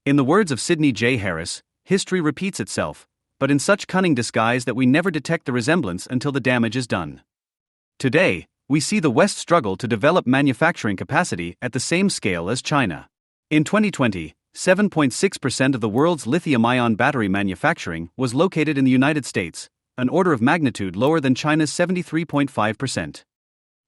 [SPEAKER 3] In the words of Sidney J. Harris, history repeats itself, but in such cunning disguise that we never detect the resemblance until the damage is done. Today, we see the West struggle to develop manufacturing capacity at the same scale as China. In 2020, 7.6% of the world's lithium-ion battery manufacturing was located in the United States, an order of magnitude lower than China's 73.5%.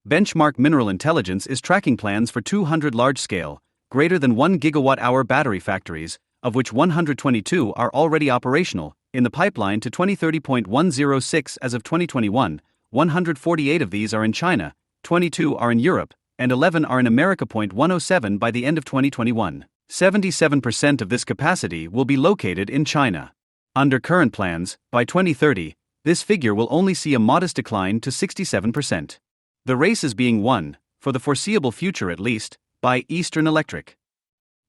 [SPEAKER 3] Benchmark Mineral Intelligence is tracking plans for 200 large-scale, greater than 1 gigawatt-hour battery factories, of which 122 are already operational, in the pipeline to 2030.106 as of 2021. 148 of these are in China, 22 are in Europe, and 11 are in America. 107 by the end of 2021. 77% of this capacity will be located in China. Under current plans, by 2030, this figure will only see a modest decline to 67%. The race is being won, for the foreseeable future at least, by Eastern Electric.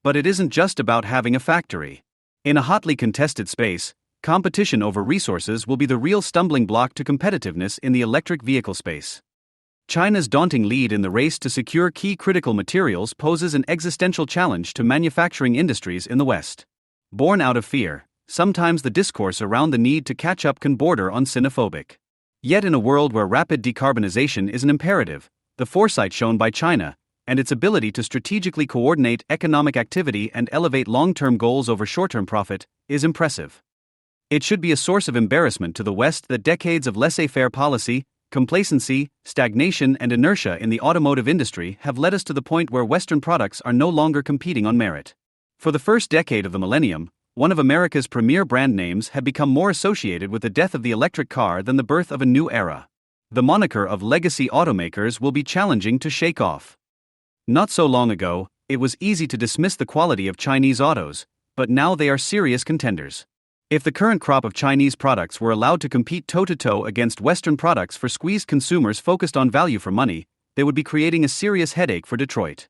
[SPEAKER 3] But it isn't just about having a factory. In a hotly contested space, competition over resources will be the real stumbling block to competitiveness in the electric vehicle space. China's daunting lead in the race to secure key critical materials poses an existential challenge to manufacturing industries in the West. Born out of fear, sometimes the discourse around the need to catch up can border on xenophobic. Yet in a world where rapid decarbonization is an imperative, the foresight shown by China, and its ability to strategically coordinate economic activity and elevate long-term goals over short-term profit, is impressive. It should be a source of embarrassment to the West that decades of laissez-faire policy, complacency, stagnation, and inertia in the automotive industry have led us to the point where Western products are no longer competing on merit. For the first decade of the millennium, one of America's premier brand names had become more associated with the death of the electric car than the birth of a new era. The moniker of legacy automakers will be challenging to shake off. Not so long ago, it was easy to dismiss the quality of Chinese autos, but now they are serious contenders. If the current crop of Chinese products were allowed to compete toe-to-toe against Western products for squeezed consumers focused on value for money, they would be creating a serious headache for Detroit.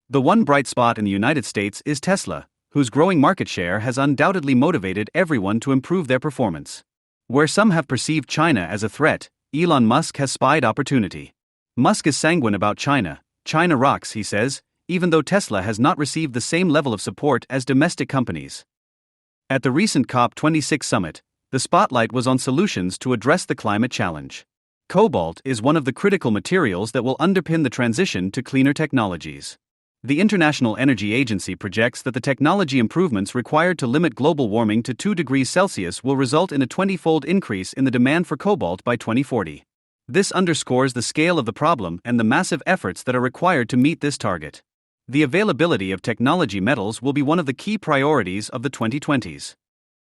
[SPEAKER 3] The one bright spot in the United States is Tesla, whose growing market share has undoubtedly motivated everyone to improve their performance. Where some have perceived China as a threat, Elon Musk has spied opportunity. Musk is sanguine about China. China rocks, he says, even though Tesla has not received the same level of support as domestic companies. At the recent COP26 summit, the spotlight was on solutions to address the climate challenge. Cobalt is one of the critical materials that will underpin the transition to cleaner technologies. The International Energy Agency projects that the technology improvements required to limit global warming to 2 degrees Celsius will result in a 20-fold increase in the demand for cobalt by 2040. This underscores the scale of the problem and the massive efforts that are required to meet this target. The availability of technology metals will be one of the key priorities of the 2020s.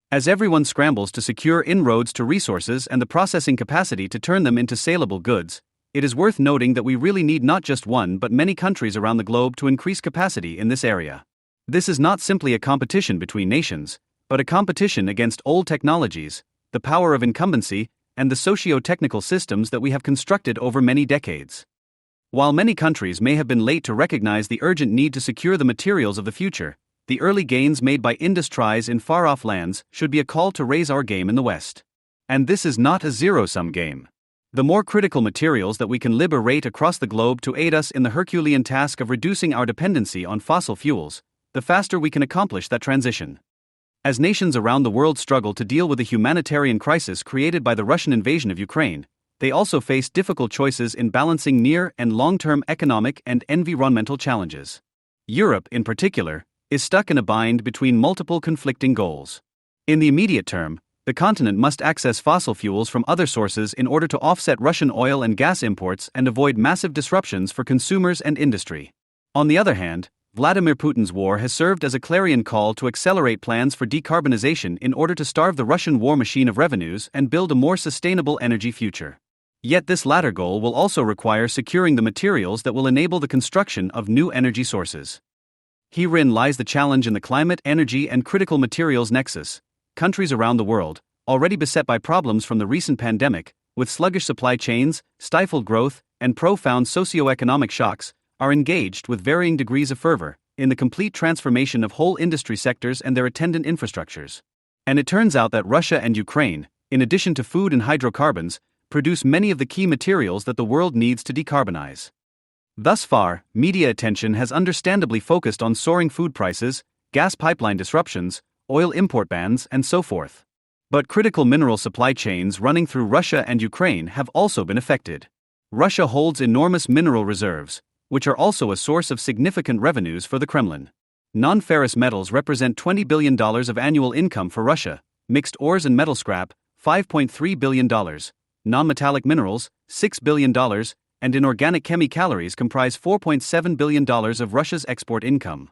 [SPEAKER 3] As everyone scrambles to secure inroads to resources and the processing capacity to turn them into saleable goods, it is worth noting that we really need not just one but many countries around the globe to increase capacity in this area. This is not simply a competition between nations, but a competition against old technologies, the power of incumbency, and the socio-technical systems that we have constructed over many decades. While many countries may have been late to recognize the urgent need to secure the materials of the future, the early gains made by industries in far-off lands should be a call to raise our game in the West. And this is not a zero-sum game. The more critical materials that we can liberate across the globe to aid us in the Herculean task of reducing our dependency on fossil fuels, the faster we can accomplish that transition. As nations around the world struggle to deal with the humanitarian crisis created by the Russian invasion of Ukraine, they also face difficult choices in balancing near and long-term economic and environmental challenges. Europe, in particular, is stuck in a bind between multiple conflicting goals. In the immediate term, the continent must access fossil fuels from other sources in order to offset Russian oil and gas imports and avoid massive disruptions for consumers and industry. On the other hand, Vladimir Putin's war has served as a clarion call to accelerate plans for decarbonization in order to starve the Russian war machine of revenues and build a more sustainable energy future. Yet this latter goal will also require securing the materials that will enable the construction of new energy sources. Herein lies the challenge in the climate, energy, and critical materials nexus. Countries around the world, already beset by problems from the recent pandemic, with sluggish supply chains, stifled growth, and profound socio-economic shocks, are engaged with varying degrees of fervor in the complete transformation of whole industry sectors and their attendant infrastructures. And it turns out that Russia and Ukraine, in addition to food and hydrocarbons, produce many of the key materials that the world needs to decarbonize. Thus far, media attention has understandably focused on soaring food prices, gas pipeline disruptions, oil import bans, and so forth. But critical mineral supply chains running through Russia and Ukraine have also been affected. Russia holds enormous mineral reserves, which are also a source of significant revenues for the Kremlin. Non-ferrous metals represent $20 billion of annual income for Russia, mixed ores and metal scrap, $5.3 billion, non-metallic minerals, $6 billion, and inorganic chemicals comprise $4.7 billion of Russia's export income.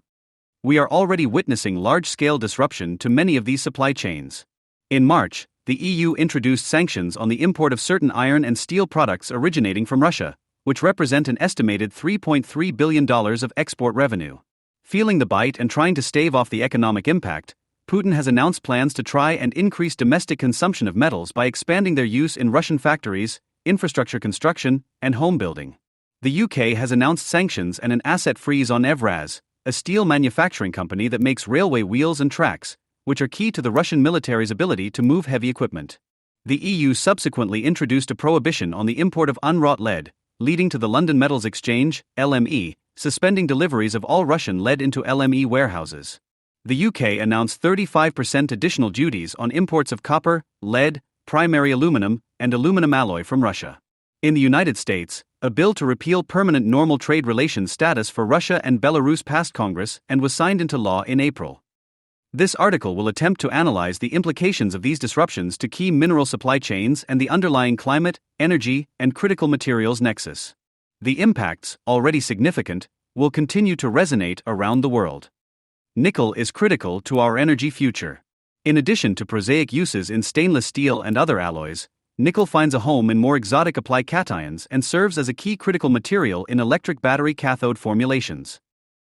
[SPEAKER 3] We are already witnessing large-scale disruption to many of these supply chains. In March, the EU introduced sanctions on the import of certain iron and steel products originating from Russia, which represent an estimated $3.3 billion of export revenue. Feeling the bite and trying to stave off the economic impact, Putin has announced plans to try and increase domestic consumption of metals by expanding their use in Russian factories, infrastructure construction, and home building. The UK has announced sanctions and an asset freeze on Evraz, a steel manufacturing company that makes railway wheels and tracks, which are key to the Russian military's ability to move heavy equipment. The EU subsequently introduced a prohibition on the import of unwrought lead, leading to the London Metals Exchange, LME, suspending deliveries of all Russian lead into LME warehouses. The UK announced 35% additional duties on imports of copper, lead, primary aluminum, and aluminum alloy from Russia. In the United States, a bill to repeal permanent normal trade relations status for Russia and Belarus passed Congress and was signed into law in April. This article will attempt to analyze the implications of these disruptions to key mineral supply chains and the underlying climate, energy, and critical materials nexus. The impacts, already significant, will continue to resonate around the world. Nickel is critical to our energy future. In addition to prosaic uses in stainless steel and other alloys, nickel finds a home in more exotic applied cations and serves as a key critical material in electric battery cathode formulations.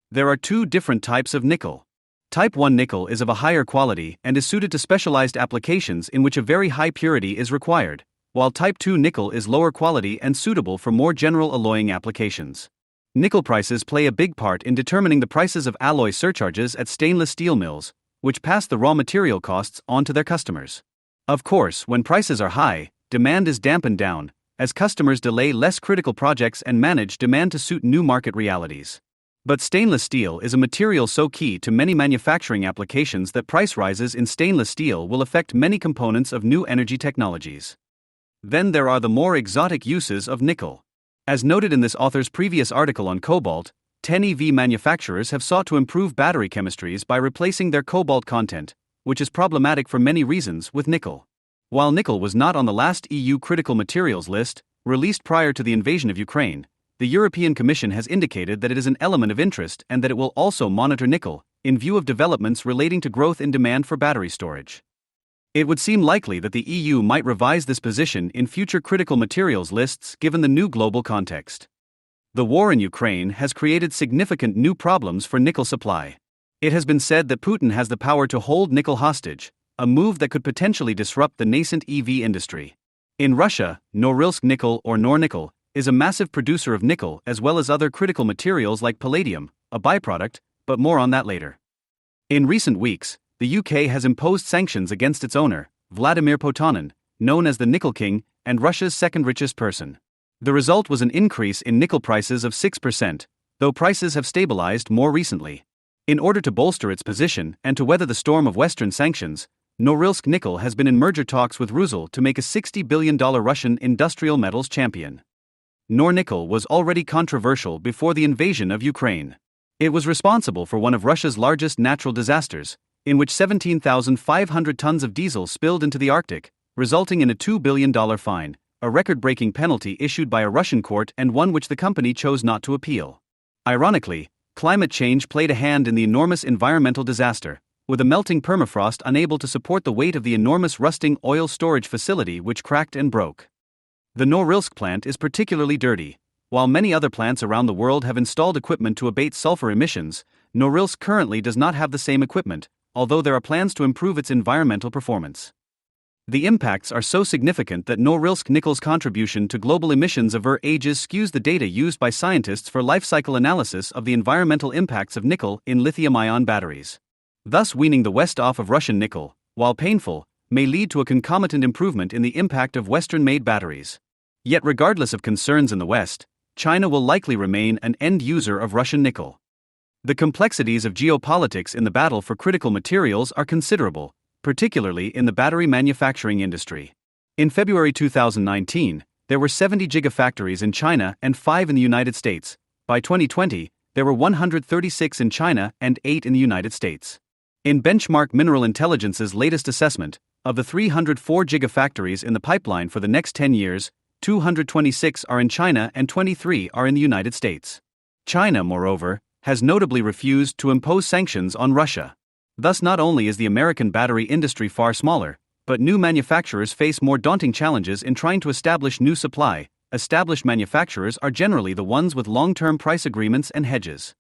[SPEAKER 3] There are two different types of nickel. Type 1 nickel is of a higher quality and is suited to specialized applications in which a very high purity is required, while Type 2 nickel is lower quality and suitable for more general alloying applications. Nickel prices play a big part in determining the prices of alloy surcharges at stainless steel mills, which pass the raw material costs on to their customers. Of course, when prices are high, demand is dampened down, as customers delay less critical projects and manage demand to suit new market realities. But stainless steel is a material so key to many manufacturing applications that price rises in stainless steel will affect many components of new energy technologies. Then there are the more exotic uses of nickel. As noted in this author's previous article on cobalt, 10 EV manufacturers have sought to improve battery chemistries by replacing their cobalt content, which is problematic for many reasons, with nickel. While nickel was not on the last EU critical materials list, released prior to the invasion of Ukraine, the European Commission has indicated that it is an element of interest and that it will also monitor nickel, in view of developments relating to growth in demand for battery storage. It would seem likely that the EU might revise this position in future critical materials lists given the new global context. The war in Ukraine has created significant new problems for nickel supply. It has been said that Putin has the power to hold nickel hostage, a move that could potentially disrupt the nascent EV industry. In Russia, Norilsk Nickel or Nornickel is a massive producer of nickel as well as other critical materials like palladium, a byproduct, but more on that later. In recent weeks, the UK has imposed sanctions against its owner, Vladimir Potanin, known as the Nickel King and Russia's second richest person. The result was an increase in nickel prices of 6%, though prices have stabilized more recently. In order to bolster its position and to weather the storm of Western sanctions, Norilsk Nickel has been in merger talks with Rusal to make a $60 billion Russian industrial metals champion. Nornickel was already controversial before the invasion of Ukraine. It was responsible for one of Russia's largest natural disasters, in which 17,500 tons of diesel spilled into the Arctic, resulting in a $2 billion fine, a record-breaking penalty issued by a Russian court and one which the company chose not to appeal. Ironically, climate change played a hand in the enormous environmental disaster, with a melting permafrost unable to support the weight of the enormous rusting oil storage facility which cracked and broke. The Norilsk plant is particularly dirty. While many other plants around the world have installed equipment to abate sulfur emissions, Norilsk currently does not have the same equipment, although there are plans to improve its environmental performance. The impacts are so significant that Norilsk Nickel's contribution to global emissions over ages skews the data used by scientists for life cycle analysis of the environmental impacts of nickel in lithium-ion batteries. Thus, weaning the West off of Russian nickel, while painful, may lead to a concomitant improvement in the impact of Western-made batteries. Yet regardless of concerns in the West, China will likely remain an end user of Russian nickel. The complexities of geopolitics in the battle for critical materials are considerable, particularly in the battery manufacturing industry. In February 2019, there were 70 gigafactories in China and 5 in the United States. By 2020, there were 136 in China and 8 in the United States. In Benchmark Mineral Intelligence's latest assessment, of the 304 gigafactories in the pipeline for the next 10 years, 226 are in China and 23 are in the United States. China, moreover, has notably refused to impose sanctions on Russia. Thus, not only is the American battery industry far smaller, but new manufacturers face more daunting challenges in trying to establish new supply. Established manufacturers are generally the ones with long-term price agreements and hedges.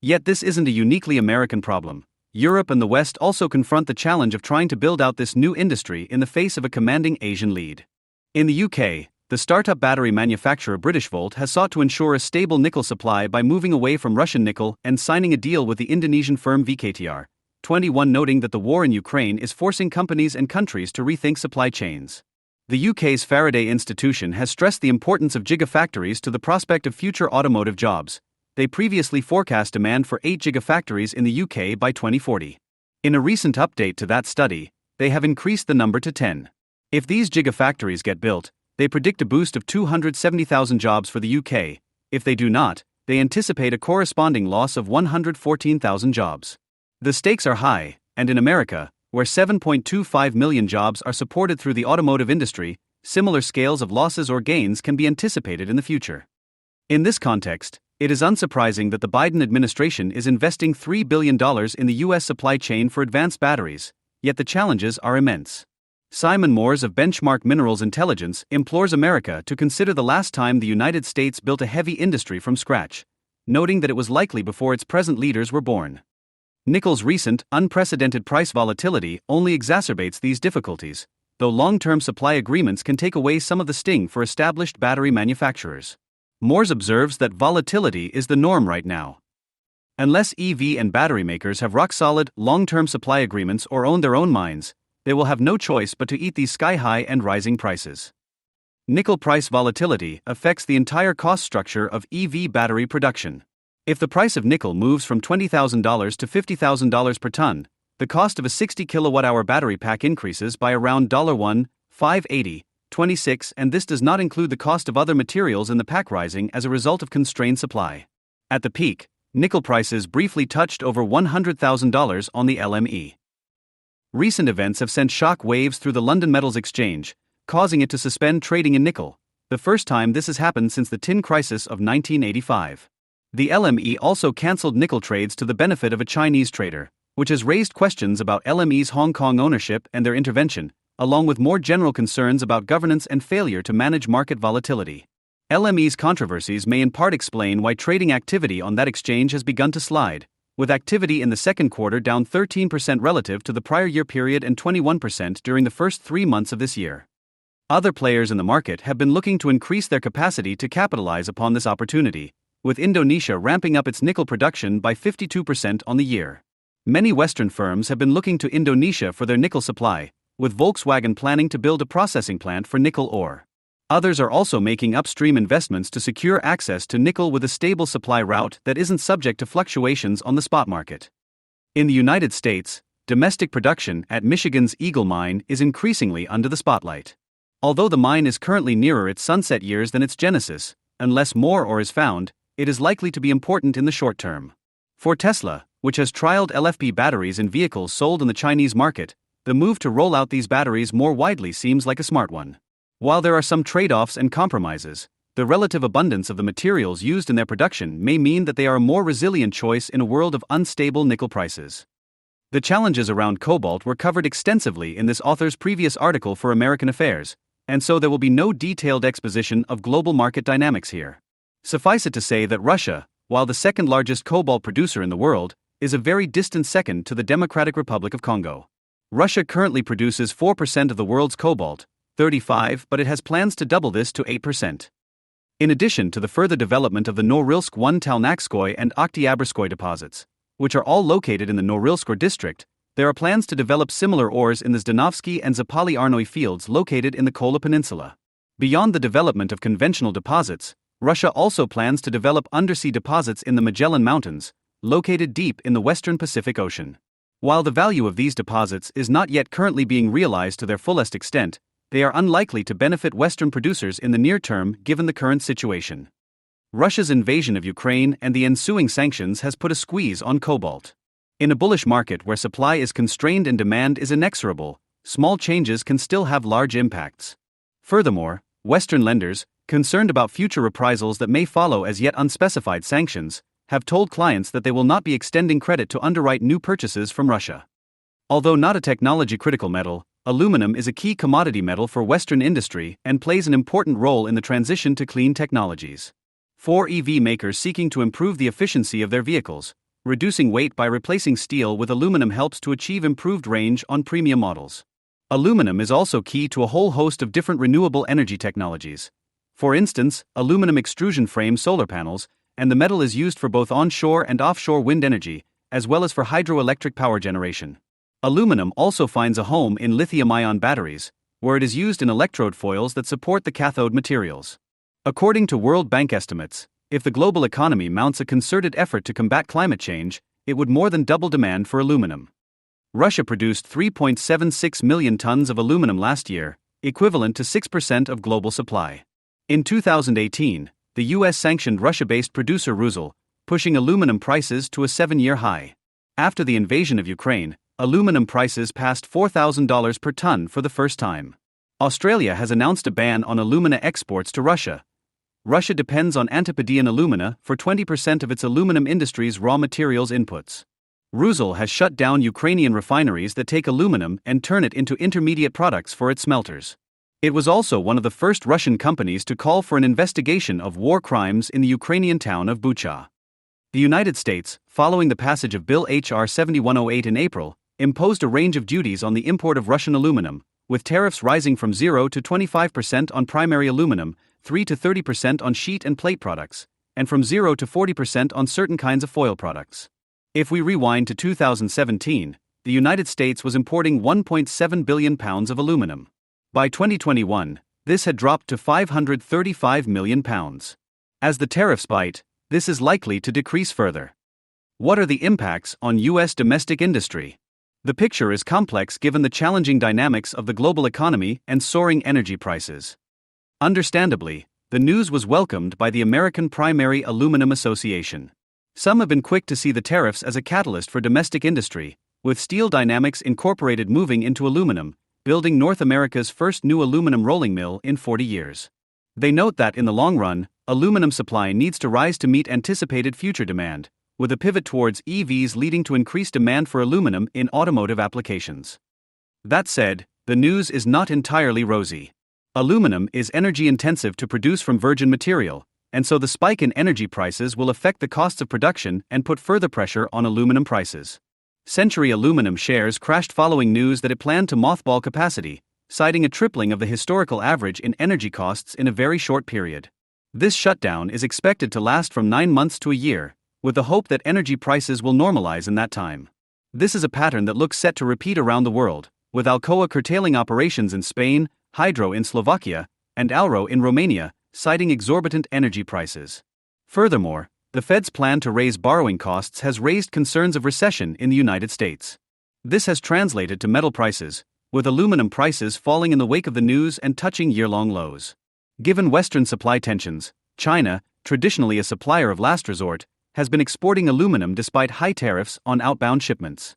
[SPEAKER 3] Yet this isn't a uniquely American problem. Europe and the West also confront the challenge of trying to build out this new industry in the face of a commanding Asian lead. In the UK, the startup battery manufacturer Britishvolt has sought to ensure a stable nickel supply by moving away from Russian nickel and signing a deal with the Indonesian firm VKTR, 21, noting that the war in Ukraine is forcing companies and countries to rethink supply chains. The UK's Faraday Institution has stressed the importance of gigafactories to the prospect of future automotive jobs. They previously forecast demand for 8 gigafactories in the UK by 2040. In a recent update to that study, they have increased the number to 10. If these gigafactories get built, they predict a boost of 270,000 jobs for the UK. If they do not, they anticipate a corresponding loss of 114,000 jobs. The stakes are high, and in America, where 7.25 million jobs are supported through the automotive industry, similar scales of losses or gains can be anticipated in the future. In this context, it is unsurprising that the Biden administration is investing $3 billion in the U.S. supply chain for advanced batteries, yet the challenges are immense. Simon Moores of Benchmark Minerals Intelligence implores America to consider the last time the United States built a heavy industry from scratch, noting that it was likely before its present leaders were born. Nickel's recent, unprecedented price volatility only exacerbates these difficulties, though long-term supply agreements can take away some of the sting for established battery manufacturers. Moores observes that volatility is the norm right now. Unless EV and battery makers have rock-solid, long-term supply agreements or own their own mines, they will have no choice but to eat these sky-high and rising prices. Nickel price volatility affects the entire cost structure of EV battery production. If the price of nickel moves from $20,000 to $50,000 per ton, the cost of a 60 kilowatt-hour battery pack increases by around $1,580.26, and this does not include the cost of other materials in the pack rising as a result of constrained supply. At the peak, nickel prices briefly touched over $100,000 on the LME. Recent events have sent shock waves through the London Metals Exchange, causing it to suspend trading in nickel, the first time this has happened since the tin crisis of 1985. The LME also cancelled nickel trades to the benefit of a Chinese trader, which has raised questions about LME's Hong Kong ownership and their intervention, along with more general concerns about governance and failure to manage market volatility. LME's controversies may in part explain why trading activity on that exchange has begun to slide, with activity in the second quarter down 13% relative to the prior year period and 21% during the first 3 months of this year. Other players in the market have been looking to increase their capacity to capitalize upon this opportunity, with Indonesia ramping up its nickel production by 52% on the year. Many Western firms have been looking to Indonesia for their nickel supply, with Volkswagen planning to build a processing plant for nickel ore. Others are also making upstream investments to secure access to nickel with a stable supply route that isn't subject to fluctuations on the spot market. In the United States, domestic production at Michigan's Eagle Mine is increasingly under the spotlight. Although the mine is currently nearer its sunset years than its genesis, unless more ore is found, it is likely to be important in the short term. For Tesla, which has trialed LFP batteries in vehicles sold in the Chinese market, the move to roll out these batteries more widely seems like a smart one. While there are some trade-offs and compromises, the relative abundance of the materials used in their production may mean that they are a more resilient choice in a world of unstable nickel prices. The challenges around cobalt were covered extensively in this author's previous article for American Affairs, and so there will be no detailed exposition of global market dynamics here. Suffice it to say that Russia, while the second largest cobalt producer in the world, is a very distant second to the Democratic Republic of Congo. Russia currently produces 4% of the world's cobalt, 35%, but it has plans to double this to 8%. In addition to the further development of the Norilsk 1 Talnakskoye and Oktyabrskoye deposits, which are all located in the Norilsk district, there are plans to develop similar ores in the Zdanovsky and Zapoly Arnoy fields located in the Kola Peninsula. Beyond the development of conventional deposits, Russia also plans to develop undersea deposits in the Magellan Mountains, located deep in the western Pacific Ocean. While the value of these deposits is not yet currently being realized to their fullest extent, they are unlikely to benefit Western producers in the near term given the current situation. Russia's invasion of Ukraine and the ensuing sanctions has put a squeeze on cobalt. In a bullish market where supply is constrained and demand is inexorable, small changes can still have large impacts. Furthermore, Western lenders, concerned about future reprisals that may follow as yet unspecified sanctions, have told clients that they will not be extending credit to underwrite new purchases from Russia. Although not a technology-critical metal, aluminum is a key commodity metal for Western industry and plays an important role in the transition to clean technologies. For EV makers seeking to improve the efficiency of their vehicles, reducing weight by replacing steel with aluminum helps to achieve improved range on premium models. Aluminum is also key to a whole host of different renewable energy technologies. For instance, aluminum extrusion frame solar panels, and the metal is used for both onshore and offshore wind energy, as well as for hydroelectric power generation. Aluminum also finds a home in lithium-ion batteries, where it is used in electrode foils that support the cathode materials. According to World Bank estimates, if the global economy mounts a concerted effort to combat climate change, it would more than double demand for aluminum. Russia produced 3.76 million tons of aluminum last year, equivalent to 6% of global supply. In 2018, the US sanctioned Russia-based producer Rusal, pushing aluminum prices to a 7-year high. After the invasion of Ukraine, aluminum prices passed $4,000 per ton for the first time. Australia has announced a ban on alumina exports to Russia. Russia depends on Antipodean alumina for 20% of its aluminum industry's raw materials inputs. Rusal has shut down Ukrainian refineries that take aluminum and turn it into intermediate products for its smelters. It was also one of the first Russian companies to call for an investigation of war crimes in the Ukrainian town of Bucha. The United States, following the passage of Bill H.R. 7108 in April, imposed a range of duties on the import of Russian aluminum, with tariffs rising from 0 to 25% on primary aluminum, 3 to 30% on sheet and plate products, and from 0 to 40% on certain kinds of foil products. If we rewind to 2017, the United States was importing 1.7 billion pounds of aluminum. By 2021, this had dropped to 535 million pounds. As the tariffs bite, this is likely to decrease further. What are the impacts on U.S. domestic industry? The picture is complex given the challenging dynamics of the global economy and soaring energy prices. Understandably, the news was welcomed by the American Primary Aluminum Association. Some have been quick to see the tariffs as a catalyst for domestic industry, with Steel Dynamics Incorporated moving into aluminum, building North America's first new aluminum rolling mill in 40 years. They note that in the long run, aluminum supply needs to rise to meet anticipated future demand, with a pivot towards EVs leading to increased demand for aluminum in automotive applications. That said, the news is not entirely rosy. Aluminum is energy-intensive to produce from virgin material, and so the spike in energy prices will affect the costs of production and put further pressure on aluminum prices. Century Aluminum shares crashed following news that it planned to mothball capacity, citing a tripling of the historical average in energy costs in a very short period. This shutdown is expected to last from 9 months to a year, with the hope that energy prices will normalize in that time. This is a pattern that looks set to repeat around the world, with Alcoa curtailing operations in Spain, Hydro in Slovakia, and Alro in Romania, citing exorbitant energy prices. Furthermore, the Fed's plan to raise borrowing costs has raised concerns of recession in the United States. This has translated to metal prices, with aluminum prices falling in the wake of the news and touching year-long lows. Given Western supply tensions, China, traditionally a supplier of last resort, has been exporting aluminum despite high tariffs on outbound shipments.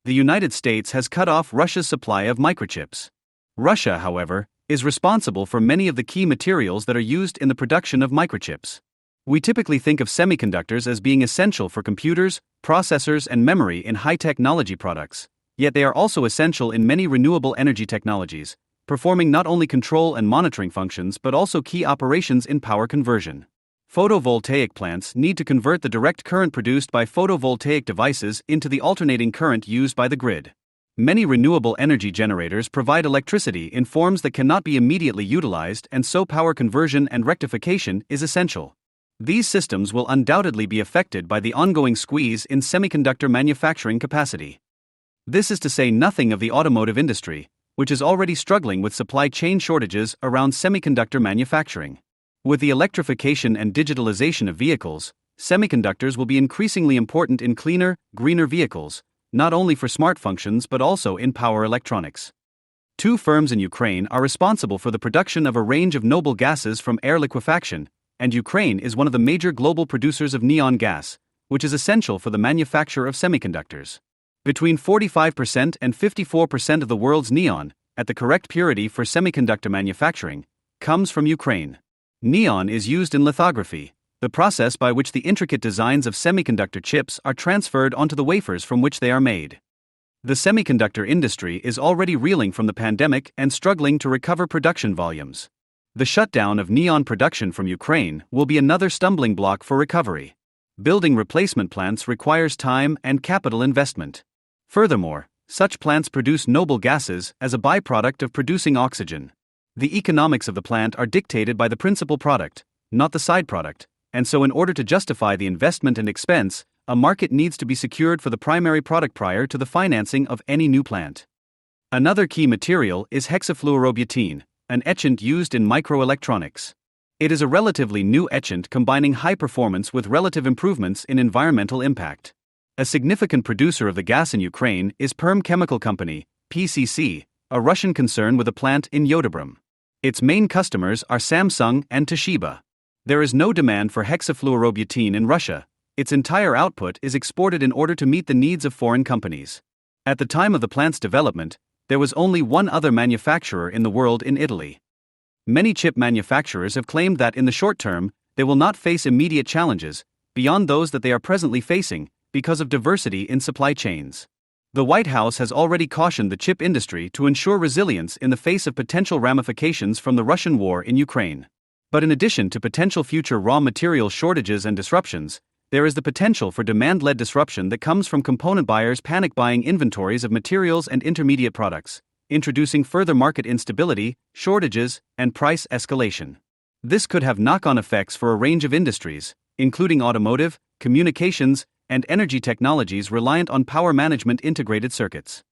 [SPEAKER 3] The United States has cut off Russia's supply of microchips. Russia, however, is responsible for many of the key materials that are used in the production of microchips. We typically think of semiconductors as being essential for computers, processors, and memory in high-technology products, yet they are also essential in many renewable energy technologies, performing not only control and monitoring functions but also key operations in power conversion. Photovoltaic plants need to convert the direct current produced by photovoltaic devices into the alternating current used by the grid. Many renewable energy generators provide electricity in forms that cannot be immediately utilized, and so power conversion and rectification is essential. These systems will undoubtedly be affected by the ongoing squeeze in semiconductor manufacturing capacity. This is to say nothing of the automotive industry, which is already struggling with supply chain shortages around semiconductor manufacturing. With the electrification and digitalization of vehicles, semiconductors will be increasingly important in cleaner, greener vehicles, not only for smart functions but also in power electronics. Two firms in Ukraine are responsible for the production of a range of noble gases from air liquefaction, and Ukraine is one of the major global producers of neon gas, which is essential for the manufacture of semiconductors. Between 45% and 54% of the world's neon, at the correct purity for semiconductor manufacturing, comes from Ukraine. Neon is used in lithography, the process by which the intricate designs of semiconductor chips are transferred onto the wafers from which they are made. The semiconductor industry is already reeling from the pandemic and struggling to recover production volumes. The shutdown of neon production from Ukraine will be another stumbling block for recovery. Building replacement plants requires time and capital investment. Furthermore, such plants produce noble gases as a byproduct of producing oxygen. The economics of the plant are dictated by the principal product, not the side product, and so in order to justify the investment and expense, a market needs to be secured for the primary product prior to the financing of any new plant. Another key material is hexafluorobutene, an etchant used in microelectronics. It is a relatively new etchant combining high performance with relative improvements in environmental impact. A significant producer of the gas in Ukraine is Perm Chemical Company, PCC, a Russian concern with a plant in Yodobrum. Its main customers are Samsung and Toshiba. There is no demand for hexafluorobutene in Russia. Its entire output is exported in order to meet the needs of foreign companies. At the time of the plant's development, there was only one other manufacturer in the world in Italy. Many chip manufacturers have claimed that in the short term, they will not face immediate challenges, beyond those that they are presently facing, because of diversity in supply chains. The White House has already cautioned the chip industry to ensure resilience in the face of potential ramifications from the Russian war in Ukraine. But in addition to potential future raw material shortages and disruptions, there is the potential for demand-led disruption that comes from component buyers panic buying inventories of materials and intermediate products, introducing further market instability, shortages, and price escalation. This could have knock-on effects for a range of industries, including automotive, communications, and energy technologies reliant on power management integrated circuits.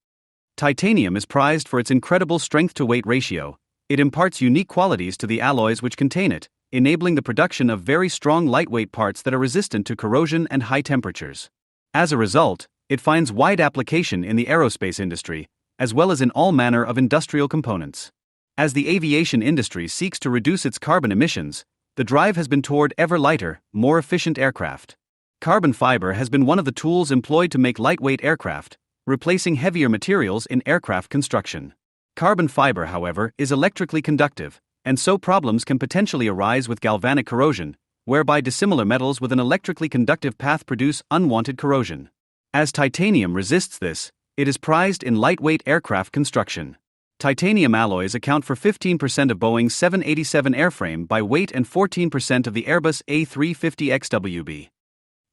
[SPEAKER 3] Titanium is prized for its incredible strength-to-weight ratio. It imparts unique qualities to the alloys which contain it, enabling the production of very strong lightweight parts that are resistant to corrosion and high temperatures. As a result, it finds wide application in the aerospace industry, as well as in all manner of industrial components. As the aviation industry seeks to reduce its carbon emissions, the drive has been toward ever lighter, more efficient aircraft. Carbon fiber has been one of the tools employed to make lightweight aircraft, replacing heavier materials in aircraft construction. Carbon fiber, however, is electrically conductive, and so problems can potentially arise with galvanic corrosion, whereby dissimilar metals with an electrically conductive path produce unwanted corrosion. As titanium resists this, it is prized in lightweight aircraft construction. Titanium alloys account for 15% of Boeing's 787 airframe by weight and 14% of the Airbus A350XWB.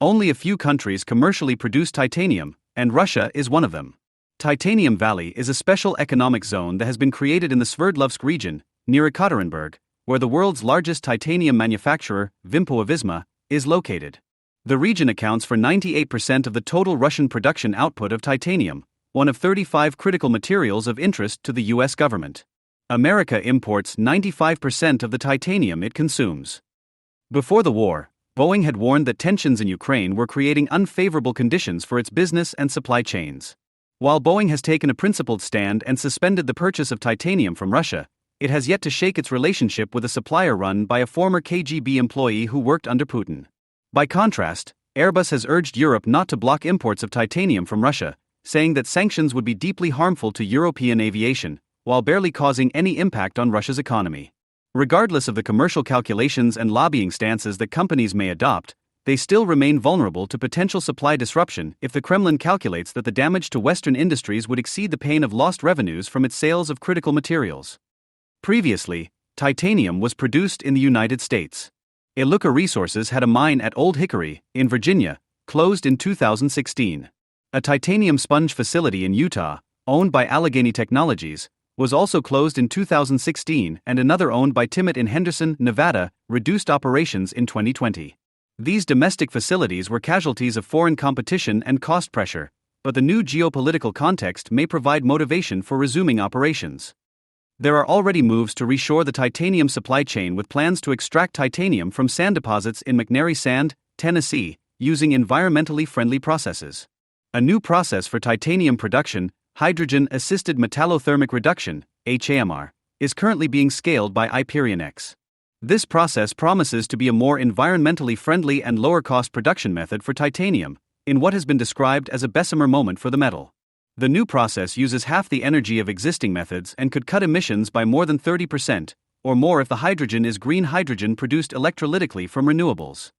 [SPEAKER 3] Only a few countries commercially produce titanium, and Russia is one of them. Titanium Valley is a special economic zone that has been created in the Sverdlovsk region, near Ekaterinburg, where the world's largest titanium manufacturer, Vimpoavisma, is located. The region accounts for 98% of the total Russian production output of titanium, one of 35 critical materials of interest to the U.S. government. America imports 95% of the titanium it consumes. Before the war, Boeing had warned that tensions in Ukraine were creating unfavorable conditions for its business and supply chains. While Boeing has taken a principled stand and suspended the purchase of titanium from Russia, it has yet to shake its relationship with a supplier run by a former KGB employee who worked under Putin. By contrast, Airbus has urged Europe not to block imports of titanium from Russia, saying that sanctions would be deeply harmful to European aviation, while barely causing any impact on Russia's economy. Regardless of the commercial calculations and lobbying stances that companies may adopt, they still remain vulnerable to potential supply disruption if the Kremlin calculates that the damage to Western industries would exceed the pain of lost revenues from its sales of critical materials. Previously, titanium was produced in the United States. Iluka Resources had a mine at Old Hickory, in Virginia, closed in 2016. A titanium sponge facility in Utah, owned by Allegheny Technologies, was also closed in 2016, and another owned by Timmit in Henderson, Nevada, reduced operations in 2020. These domestic facilities were casualties of foreign competition and cost pressure, but the new geopolitical context may provide motivation for resuming operations. There are already moves to reshore the titanium supply chain with plans to extract titanium from sand deposits in McNary Sand, Tennessee, using environmentally friendly processes. A new process for titanium production, hydrogen-assisted metallothermic reduction, HAMR, is currently being scaled by IperionX. This process promises to be a more environmentally friendly and lower-cost production method for titanium, in what has been described as a Bessemer moment for the metal. The new process uses half the energy of existing methods and could cut emissions by more than 30%, or more if the hydrogen is green hydrogen produced electrolytically from renewables.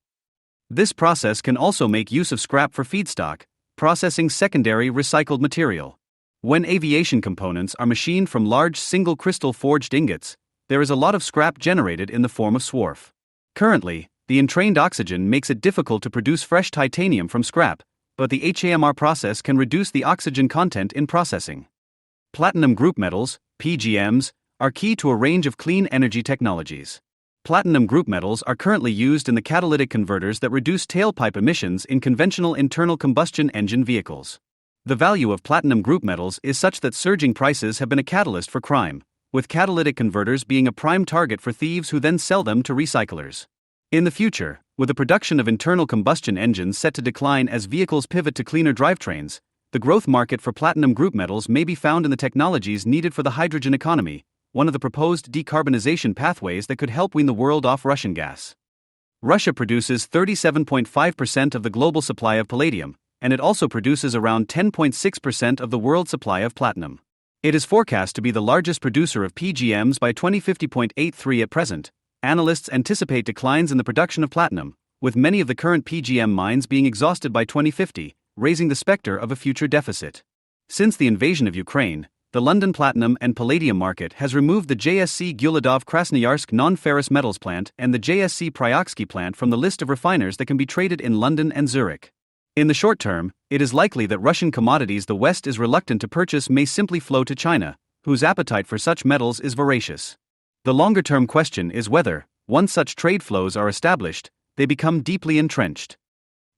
[SPEAKER 3] This process can also make use of scrap for feedstock, processing secondary recycled material. When aviation components are machined from large single-crystal forged ingots, there is a lot of scrap generated in the form of swarf. Currently, the entrained oxygen makes it difficult to produce fresh titanium from scrap, but the HAMR process can reduce the oxygen content in processing. Platinum group metals, PGMs, are key to a range of clean energy technologies. Platinum group metals are currently used in the catalytic converters that reduce tailpipe emissions in conventional internal combustion engine vehicles. The value of platinum group metals is such that surging prices have been a catalyst for crime, with catalytic converters being a prime target for thieves who then sell them to recyclers. In the future, with the production of internal combustion engines set to decline as vehicles pivot to cleaner drivetrains, the growth market for platinum group metals may be found in the technologies needed for the hydrogen economy, one of the proposed decarbonization pathways that could help wean the world off Russian gas. Russia produces 37.5% of the global supply of palladium, and it also produces around 10.6% of the world supply of platinum. It is forecast to be the largest producer of PGMs by 2050.83 at present. Analysts anticipate declines in the production of platinum, with many of the current PGM mines being exhausted by 2050, raising the specter of a future deficit. Since the invasion of Ukraine, the London platinum and palladium market has removed the JSC Gyuladov-Krasnoyarsk non-ferrous metals plant and the JSC Pryoksky plant from the list of refiners that can be traded in London and Zurich. In the short term, it is likely that Russian commodities the West is reluctant to purchase may simply flow to China, whose appetite for such metals is voracious. The longer-term question is whether, once such trade flows are established, they become deeply entrenched.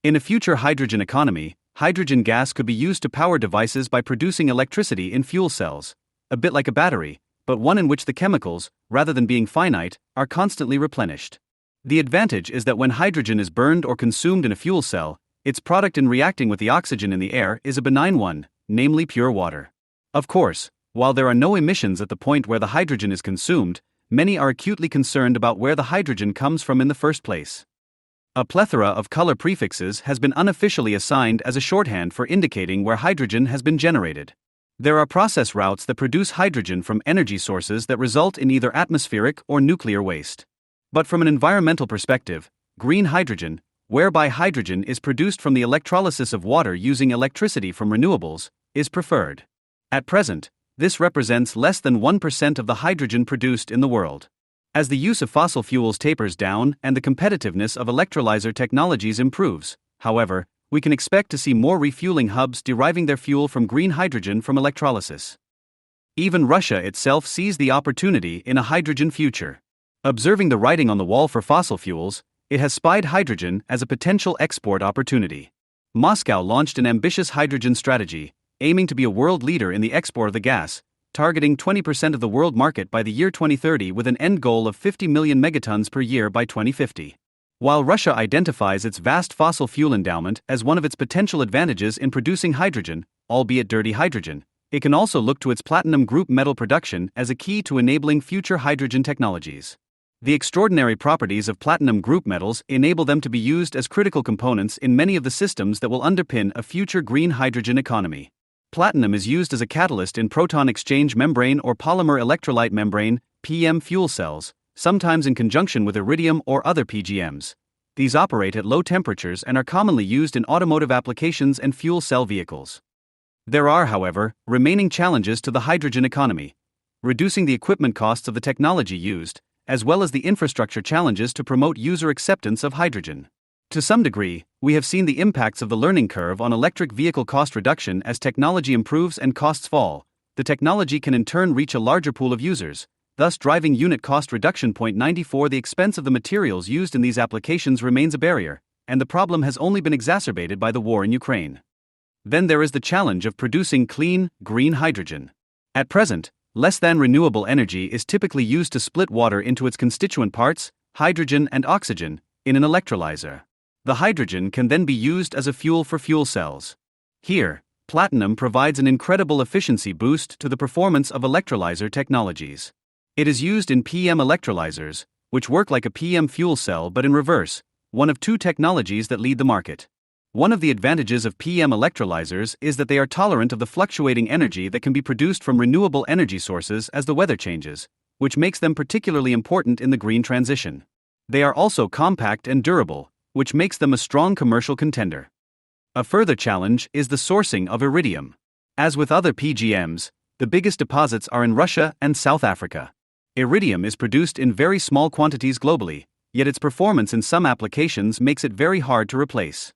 [SPEAKER 3] In a future hydrogen economy, hydrogen gas could be used to power devices by producing electricity in fuel cells, a bit like a battery, but one in which the chemicals, rather than being finite, are constantly replenished. The advantage is that when hydrogen is burned or consumed in a fuel cell, its product in reacting with the oxygen in the air is a benign one, namely pure water. Of course, while there are no emissions at the point where the hydrogen is consumed, many are acutely concerned about where the hydrogen comes from in the first place. A plethora of color prefixes has been unofficially assigned as a shorthand for indicating where hydrogen has been generated. There are process routes that produce hydrogen from energy sources that result in either atmospheric or nuclear waste. But from an environmental perspective, green hydrogen, whereby hydrogen is produced from the electrolysis of water using electricity from renewables, is preferred. At present, this represents less than 1% of the hydrogen produced in the world. As the use of fossil fuels tapers down and the competitiveness of electrolyzer technologies improves, however, we can expect to see more refueling hubs deriving their fuel from green hydrogen from electrolysis. Even Russia itself sees the opportunity in a hydrogen future. Observing the writing on the wall for fossil fuels, it has spied hydrogen as a potential export opportunity. Moscow launched an ambitious hydrogen strategy, aiming to be a world leader in the export of the gas, targeting 20% of the world market by the year 2030 with an end goal of 50 million megatons per year by 2050. While Russia identifies its vast fossil fuel endowment as one of its potential advantages in producing hydrogen, albeit dirty hydrogen, it can also look to its platinum group metal production as a key to enabling future hydrogen technologies. The extraordinary properties of platinum group metals enable them to be used as critical components in many of the systems that will underpin a future green hydrogen economy. Platinum is used as a catalyst in proton exchange membrane or polymer electrolyte membrane (PM) fuel cells, sometimes in conjunction with iridium or other PGMs. These operate at low temperatures and are commonly used in automotive applications and fuel cell vehicles. There are, however, remaining challenges to the hydrogen economy, reducing the equipment costs of the technology used, as well as the infrastructure challenges to promote user acceptance of hydrogen. To some degree, we have seen the impacts of the learning curve on electric vehicle cost reduction. As technology improves and costs fall, the technology can in turn reach a larger pool of users, thus driving unit cost reduction. 94 The expense of the materials used in these applications remains a barrier, and the problem has only been exacerbated by the war in Ukraine. Then there is the challenge of producing clean, green hydrogen. At present, less than renewable energy is typically used to split water into its constituent parts, hydrogen and oxygen, in an electrolyzer. The hydrogen can then be used as a fuel for fuel cells. Here, platinum provides an incredible efficiency boost to the performance of electrolyzer technologies. It is used in PM electrolyzers, which work like a PM fuel cell but in reverse, one of two technologies that lead the market. One of the advantages of PM electrolyzers is that they are tolerant of the fluctuating energy that can be produced from renewable energy sources as the weather changes, which makes them particularly important in the green transition. They are also compact and durable, which makes them a strong commercial contender. A further challenge is the sourcing of iridium. As with other PGMs, the biggest deposits are in Russia and South Africa. Iridium is produced in very small quantities globally, yet its performance in some applications makes it very hard to replace.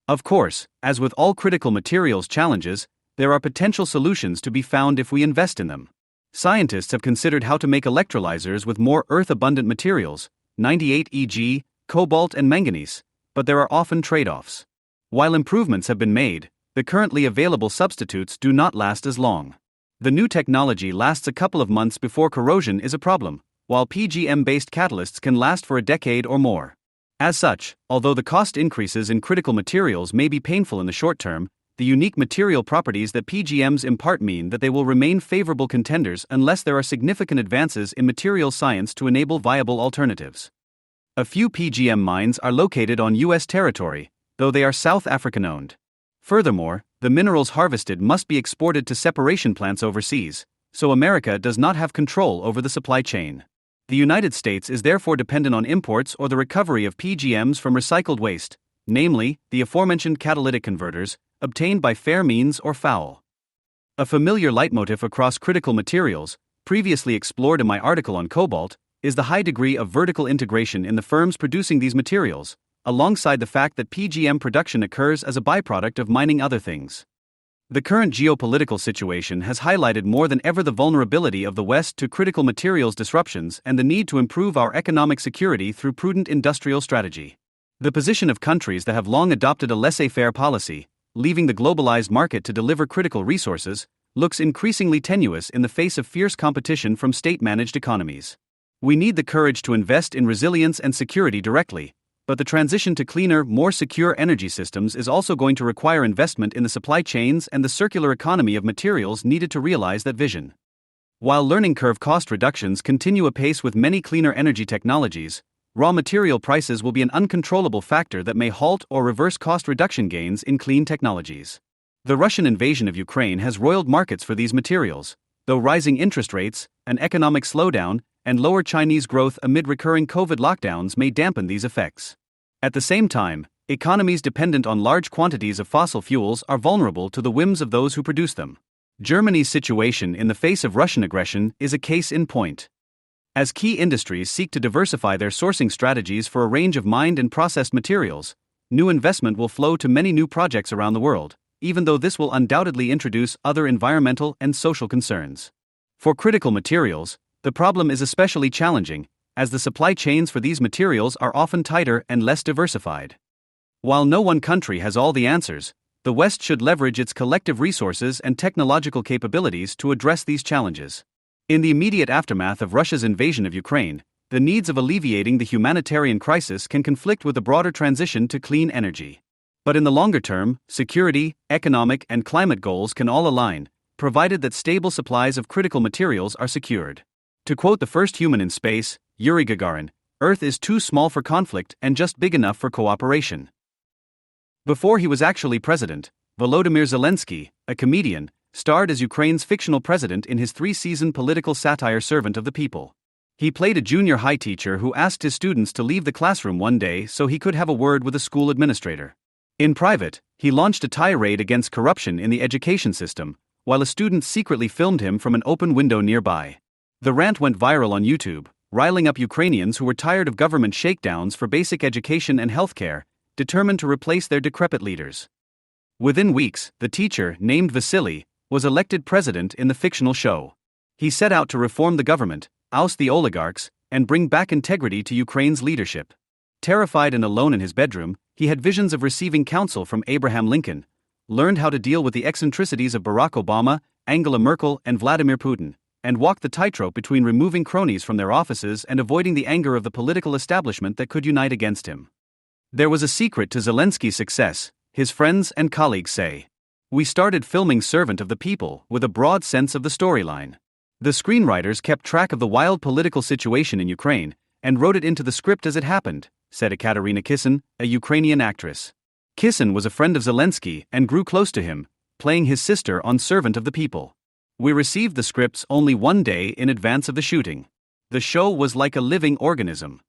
[SPEAKER 3] Of course, as with all critical materials challenges, there are potential solutions to be found if we invest in them. Scientists have considered how to make electrolyzers with more earth-abundant materials, 98 e.g., cobalt and manganese, but there are often trade-offs. While improvements have been made, the currently available substitutes do not last as long. The new technology lasts a couple of months before corrosion is a problem, while PGM-based catalysts can last for a decade or more. As such, although the cost increases in critical materials may be painful in the short term, the unique material properties that PGMs impart mean that they will remain favorable contenders unless there are significant advances in materials science to enable viable alternatives. A few PGM mines are located on U.S. territory, though they are South African-owned. Furthermore, the minerals harvested must be exported to separation plants overseas, so America does not have control over the supply chain. The United States is therefore dependent on imports or the recovery of PGMs from recycled waste, namely, the aforementioned catalytic converters, obtained by fair means or foul. A familiar leitmotif across critical materials, previously explored in my article on cobalt, is the high degree of vertical integration in the firms producing these materials, alongside the fact that PGM production occurs as a byproduct of mining other things. The current geopolitical situation has highlighted more than ever the vulnerability of the West to critical materials disruptions and the need to improve our economic security through prudent industrial strategy. The position of countries that have long adopted a laissez-faire policy, leaving the globalized market to deliver critical resources, looks increasingly tenuous in the face of fierce competition from state-managed economies. We need the courage to invest in resilience and security directly, but the transition to cleaner, more secure energy systems is also going to require investment in the supply chains and the circular economy of materials needed to realize that vision. While learning curve cost reductions continue apace with many cleaner energy technologies, raw material prices will be an uncontrollable factor that may halt or reverse cost reduction gains in clean technologies. The Russian invasion of Ukraine has roiled markets for these materials, though rising interest rates, an economic slowdown, and lower Chinese growth amid recurring COVID lockdowns may dampen these effects. At the same time, economies dependent on large quantities of fossil fuels are vulnerable to the whims of those who produce them. Germany's situation in the face of Russian aggression is a case in point. As key industries seek to diversify their sourcing strategies for a range of mined and processed materials, new investment will flow to many new projects around the world, even though this will undoubtedly introduce other environmental and social concerns. For critical materials, the problem is especially challenging, as the supply chains for these materials are often tighter and less diversified. While no one country has all the answers, the West should leverage its collective resources and technological capabilities to address these challenges. In the immediate aftermath of Russia's invasion of Ukraine, the needs of alleviating the humanitarian crisis can conflict with the broader transition to clean energy. But in the longer term, security, economic, and climate goals can all align, provided that stable supplies of critical materials are secured. To quote the first human in space, Yuri Gagarin, "Earth is too small for conflict and just big enough for cooperation." Before he was actually president, Volodymyr Zelensky, a comedian, starred as Ukraine's fictional president in his 3-season political satire Servant of the People. He played a junior high teacher who asked his students to leave the classroom one day so he could have a word with a school administrator. In private, he launched a tirade against corruption in the education system, while a student secretly filmed him from an open window nearby. The rant went viral on YouTube, riling up Ukrainians who were tired of government shakedowns for basic education and healthcare, determined to replace their decrepit leaders. Within weeks, the teacher, named Vasily, was elected president in the fictional show. He set out to reform the government, oust the oligarchs, and bring back integrity to Ukraine's leadership. Terrified and alone in his bedroom, he had visions of receiving counsel from Abraham Lincoln, learned how to deal with the eccentricities of Barack Obama, Angela Merkel, and Vladimir Putin, and walked the tightrope between removing cronies from their offices and avoiding the anger of the political establishment that could unite against him. There was a secret to Zelensky's success, his friends and colleagues say. "We started filming Servant of the People with a broad sense of the storyline. The screenwriters kept track of the wild political situation in Ukraine and wrote it into the script as it happened," said Ekaterina Kisin, a Ukrainian actress. Kisin was a friend of Zelensky and grew close to him, playing his sister on Servant of the People. "We received the scripts only one day in advance of the shooting. The show was like a living organism."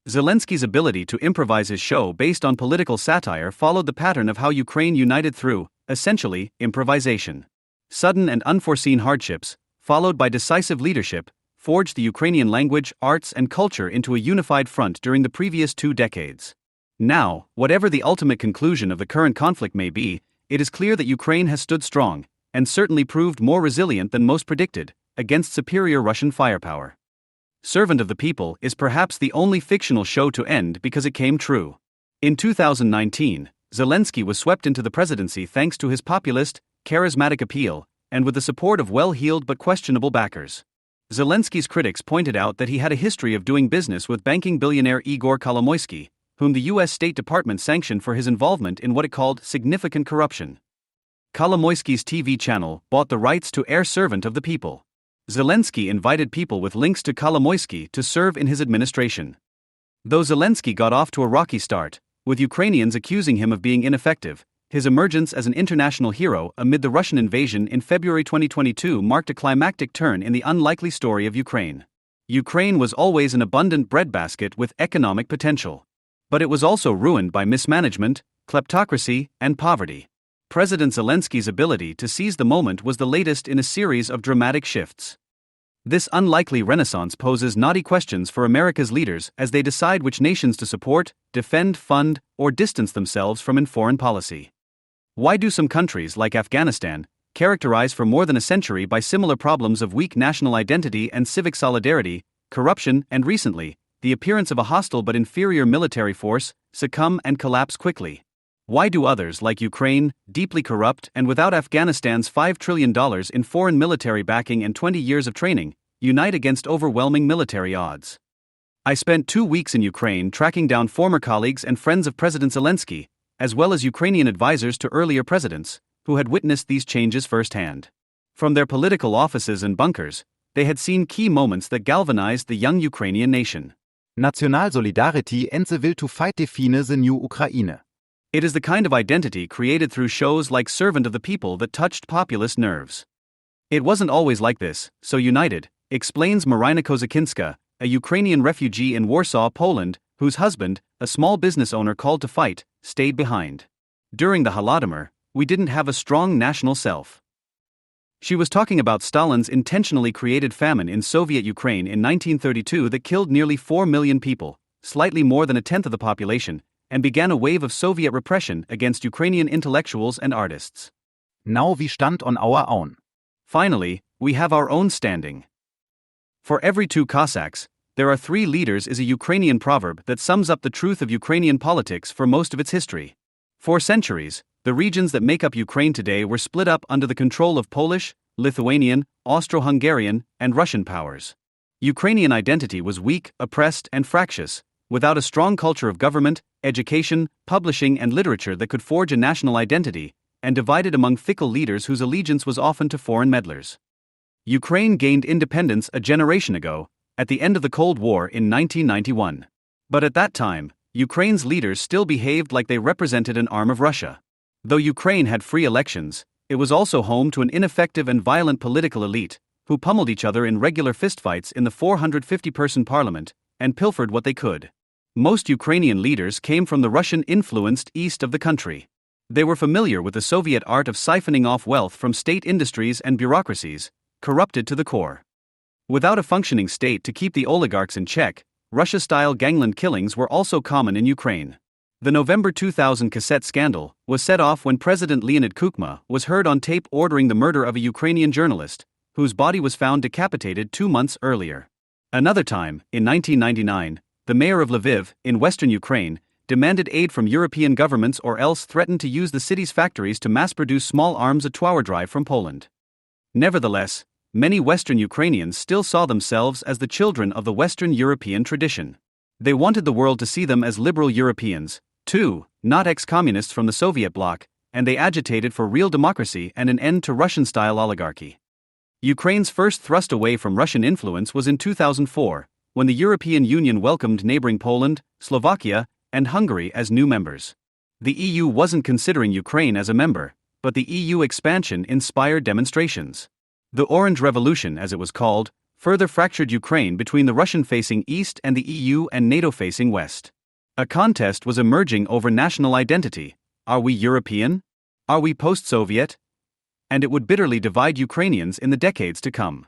[SPEAKER 3] Zelensky's ability to improvise his show based on political satire followed the pattern of how Ukraine united through, essentially, improvisation. Sudden and unforeseen hardships, followed by decisive leadership, forged the Ukrainian language, arts, and culture into a unified front during the previous 2 decades. Now, whatever the ultimate conclusion of the current conflict may be, it is clear that Ukraine has stood strong, and certainly proved more resilient than most predicted, against superior Russian firepower. Servant of the People is perhaps the only fictional show to end because it came true. In 2019, Zelensky was swept into the presidency thanks to his populist, charismatic appeal, and with the support of well-heeled but questionable backers. Zelensky's critics pointed out that he had a history of doing business with banking billionaire Igor Kolomoisky, whom the U.S. State Department sanctioned for his involvement in what it called significant corruption. Kolomoisky's TV channel bought the rights to air Servant of the People. Zelensky invited people with links to Kolomoisky to serve in his administration. Though Zelensky got off to a rocky start, with Ukrainians accusing him of being ineffective, his emergence as an international hero amid the Russian invasion in February 2022 marked a climactic turn in the unlikely story of Ukraine. Ukraine was always an abundant breadbasket with economic potential. But it was also ruined by mismanagement, kleptocracy, and poverty. President Zelensky's ability to seize the moment was the latest in a series of dramatic shifts. This unlikely renaissance poses knotty questions for America's leaders as they decide which nations to support, defend, fund, or distance themselves from in foreign policy. Why do some countries like Afghanistan, characterized for more than a century by similar problems of weak national identity and civic solidarity, corruption, and recently, the appearance of a hostile but inferior military force, succumb and collapse quickly? Why do others like Ukraine, deeply corrupt and without Afghanistan's $5 trillion in foreign military backing and 20 years of training, unite against overwhelming military odds? I spent 2 weeks in Ukraine tracking down former colleagues and friends of President Zelensky, as well as Ukrainian advisors to earlier presidents, who had witnessed these changes firsthand. From their political offices and bunkers, they had seen key moments that galvanized the young Ukrainian nation.
[SPEAKER 4] National solidarity and the will to fight define the new Ukraine.
[SPEAKER 3] It is the kind of identity created through shows like Servant of the People that touched populist nerves. It wasn't always like this, so united, explains Marina Kozakinska, a Ukrainian refugee in Warsaw, Poland, whose husband, a small business owner called to fight, stayed behind. During the Holodomor, we didn't have a strong national self. She was talking about Stalin's intentionally created famine in Soviet Ukraine in 1932 that killed nearly 4 million people, slightly more than a tenth of the population, and began a wave of Soviet repression against Ukrainian intellectuals and artists.
[SPEAKER 4] Now we stand on our own.
[SPEAKER 3] Finally, we have our own standing. For every 2 Cossacks, there are 3 leaders is a Ukrainian proverb that sums up the truth of Ukrainian politics for most of its history. For centuries, The regions that make up Ukraine today were split up under the control of Polish, Lithuanian, Austro-Hungarian, and Russian powers. Ukrainian identity was weak, oppressed, and fractious, without a strong culture of government, education, publishing, and literature that could forge a national identity, and divided among fickle leaders whose allegiance was often to foreign meddlers. Ukraine gained independence a generation ago, at the end of the Cold War in 1991. But at that time, Ukraine's leaders still behaved like they represented an arm of Russia. Though Ukraine had free elections, it was also home to an ineffective and violent political elite, who pummeled each other in regular fistfights in the 450-person parliament, and pilfered what they could. Most Ukrainian leaders came from the Russian-influenced east of the country. They were familiar with the Soviet art of siphoning off wealth from state industries and bureaucracies, corrupted to the core. Without a functioning state to keep the oligarchs in check, Russia-style gangland killings were also common in Ukraine. The November 2000 cassette scandal was set off when President Leonid Kuchma was heard on tape ordering the murder of a Ukrainian journalist, whose body was found decapitated 2 months earlier. Another time, in 1999, the mayor of Lviv, in western Ukraine, demanded aid from European governments or else threatened to use the city's factories to mass-produce small arms a 2-hour drive from Poland. Nevertheless, many Western Ukrainians still saw themselves as the children of the Western European tradition. They wanted the world to see them as liberal Europeans, too, not ex-communists from the Soviet bloc, and they agitated for real democracy and an end to Russian-style oligarchy. Ukraine's first thrust away from Russian influence was in 2004, when the European Union welcomed neighboring Poland, Slovakia, and Hungary as new members. The EU wasn't considering Ukraine as a member, but the EU expansion inspired demonstrations. The Orange Revolution, as it was called, further fractured Ukraine between the Russian-facing East and the EU and NATO-facing West. A contest was emerging over national identity. Are we European? Are we post-Soviet? And it would bitterly divide Ukrainians in the decades to come.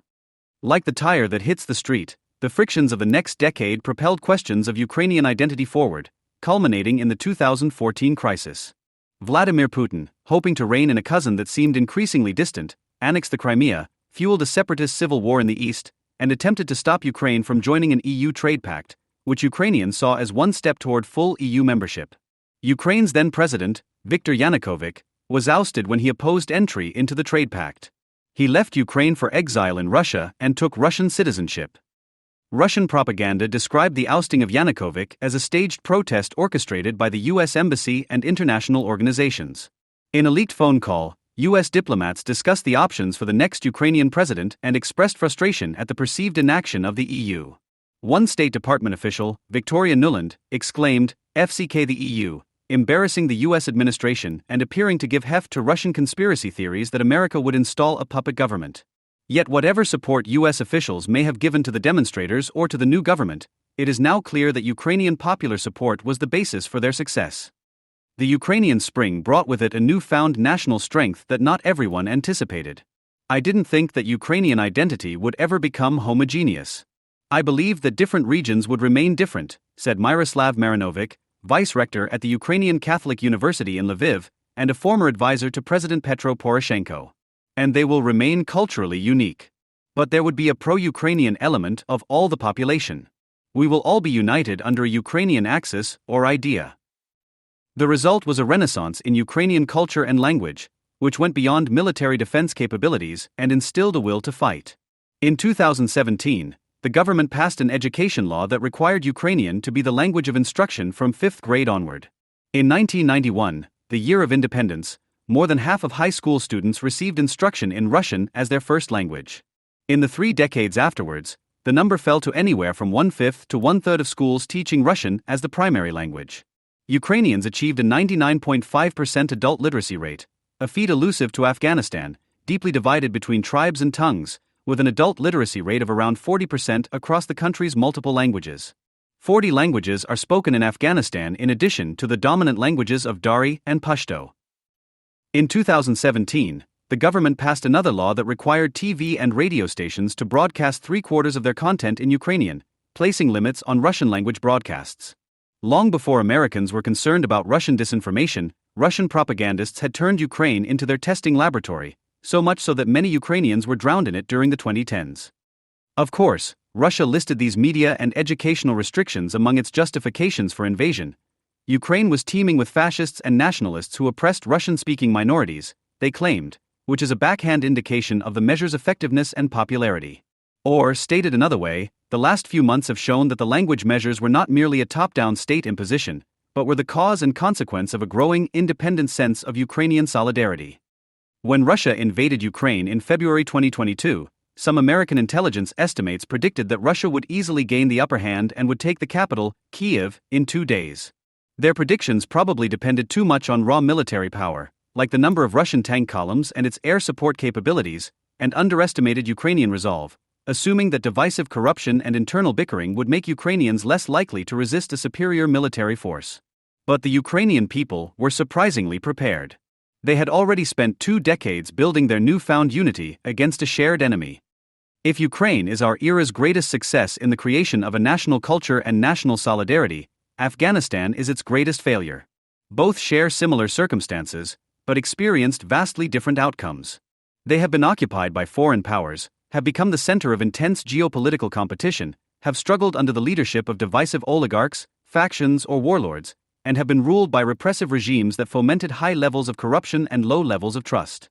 [SPEAKER 3] Like the tire that hits the street, the frictions of the next decade propelled questions of Ukrainian identity forward, culminating in the 2014 crisis. Vladimir Putin, hoping to reign in a cousin that seemed increasingly distant, annexed the Crimea, fueled a separatist civil war in the east, and attempted to stop Ukraine from joining an EU trade pact, which Ukrainians saw as one step toward full EU membership. Ukraine's then president, Viktor Yanukovych, was ousted when he opposed entry into the trade pact. He left Ukraine for exile in Russia and took Russian citizenship. Russian propaganda described the ousting of Yanukovych as a staged protest orchestrated by the U.S. Embassy and international organizations. In a leaked phone call, U.S. diplomats discussed the options for the next Ukrainian president and expressed frustration at the perceived inaction of the EU. One State Department official, Victoria Nuland, exclaimed, "FCK the EU," embarrassing the U.S. administration and appearing to give heft to Russian conspiracy theories that America would install a puppet government. Yet whatever support U.S. officials may have given to the demonstrators or to the new government, it is now clear that Ukrainian popular support was the basis for their success. The Ukrainian Spring brought with it a newfound national strength that not everyone anticipated. I didn't think that Ukrainian identity would ever become homogeneous. I believed that different regions would remain different, said Myroslav Marinovic, vice-rector at the Ukrainian Catholic University in Lviv, and a former advisor to President Petro Poroshenko. And they will remain culturally unique. But there would be a pro-Ukrainian element of all the population. We will all be united under a Ukrainian axis or idea. The result was a renaissance in Ukrainian culture and language, which went beyond military defense capabilities and instilled a will to fight. In 2017, the government passed an education law that required Ukrainian to be the language of instruction from 5th grade onward. In 1991, the year of independence, more than half of high school students received instruction in Russian as their first language. In the 3 decades afterwards, the number fell to anywhere from 1/5 to 1/3 of schools teaching Russian as the primary language. Ukrainians achieved a 99.5% adult literacy rate, a feat elusive to Afghanistan, deeply divided between tribes and tongues, with an adult literacy rate of around 40% across the country's multiple languages. 40 languages are spoken in Afghanistan in addition to the dominant languages of Dari and Pashto. In 2017, the government passed another law that required TV and radio stations to broadcast 3/4 of their content in Ukrainian, placing limits on Russian-language broadcasts. Long before Americans were concerned about Russian disinformation, Russian propagandists had turned Ukraine into their testing laboratory, so much so that many Ukrainians were drowned in it during the 2010s. Of course, Russia listed these media and educational restrictions among its justifications for invasion, Ukraine was teeming with fascists and nationalists who oppressed Russian-speaking minorities, they claimed, which is a backhand indication of the measure's effectiveness and popularity. Or, stated another way, the last few months have shown that the language measures were not merely a top-down state imposition, but were the cause and consequence of a growing, independent sense of Ukrainian solidarity. When Russia invaded Ukraine in February 2022, some American intelligence estimates predicted that Russia would easily gain the upper hand and would take the capital, Kyiv, in 2 days. Their predictions probably depended too much on raw military power, like the number of Russian tank columns and its air support capabilities, and underestimated Ukrainian resolve, assuming that divisive corruption and internal bickering would make Ukrainians less likely to resist a superior military force. But the Ukrainian people were surprisingly prepared. They had already spent 2 decades building their newfound unity against a shared enemy. If Ukraine is our era's greatest success in the creation of a national culture and national solidarity, Afghanistan is its greatest failure. Both share similar circumstances, but experienced vastly different outcomes. They have been occupied by foreign powers, have become the center of intense geopolitical competition, have struggled under the leadership of divisive oligarchs, factions, or warlords, and have been ruled by repressive regimes that fomented high levels of corruption and low levels of trust.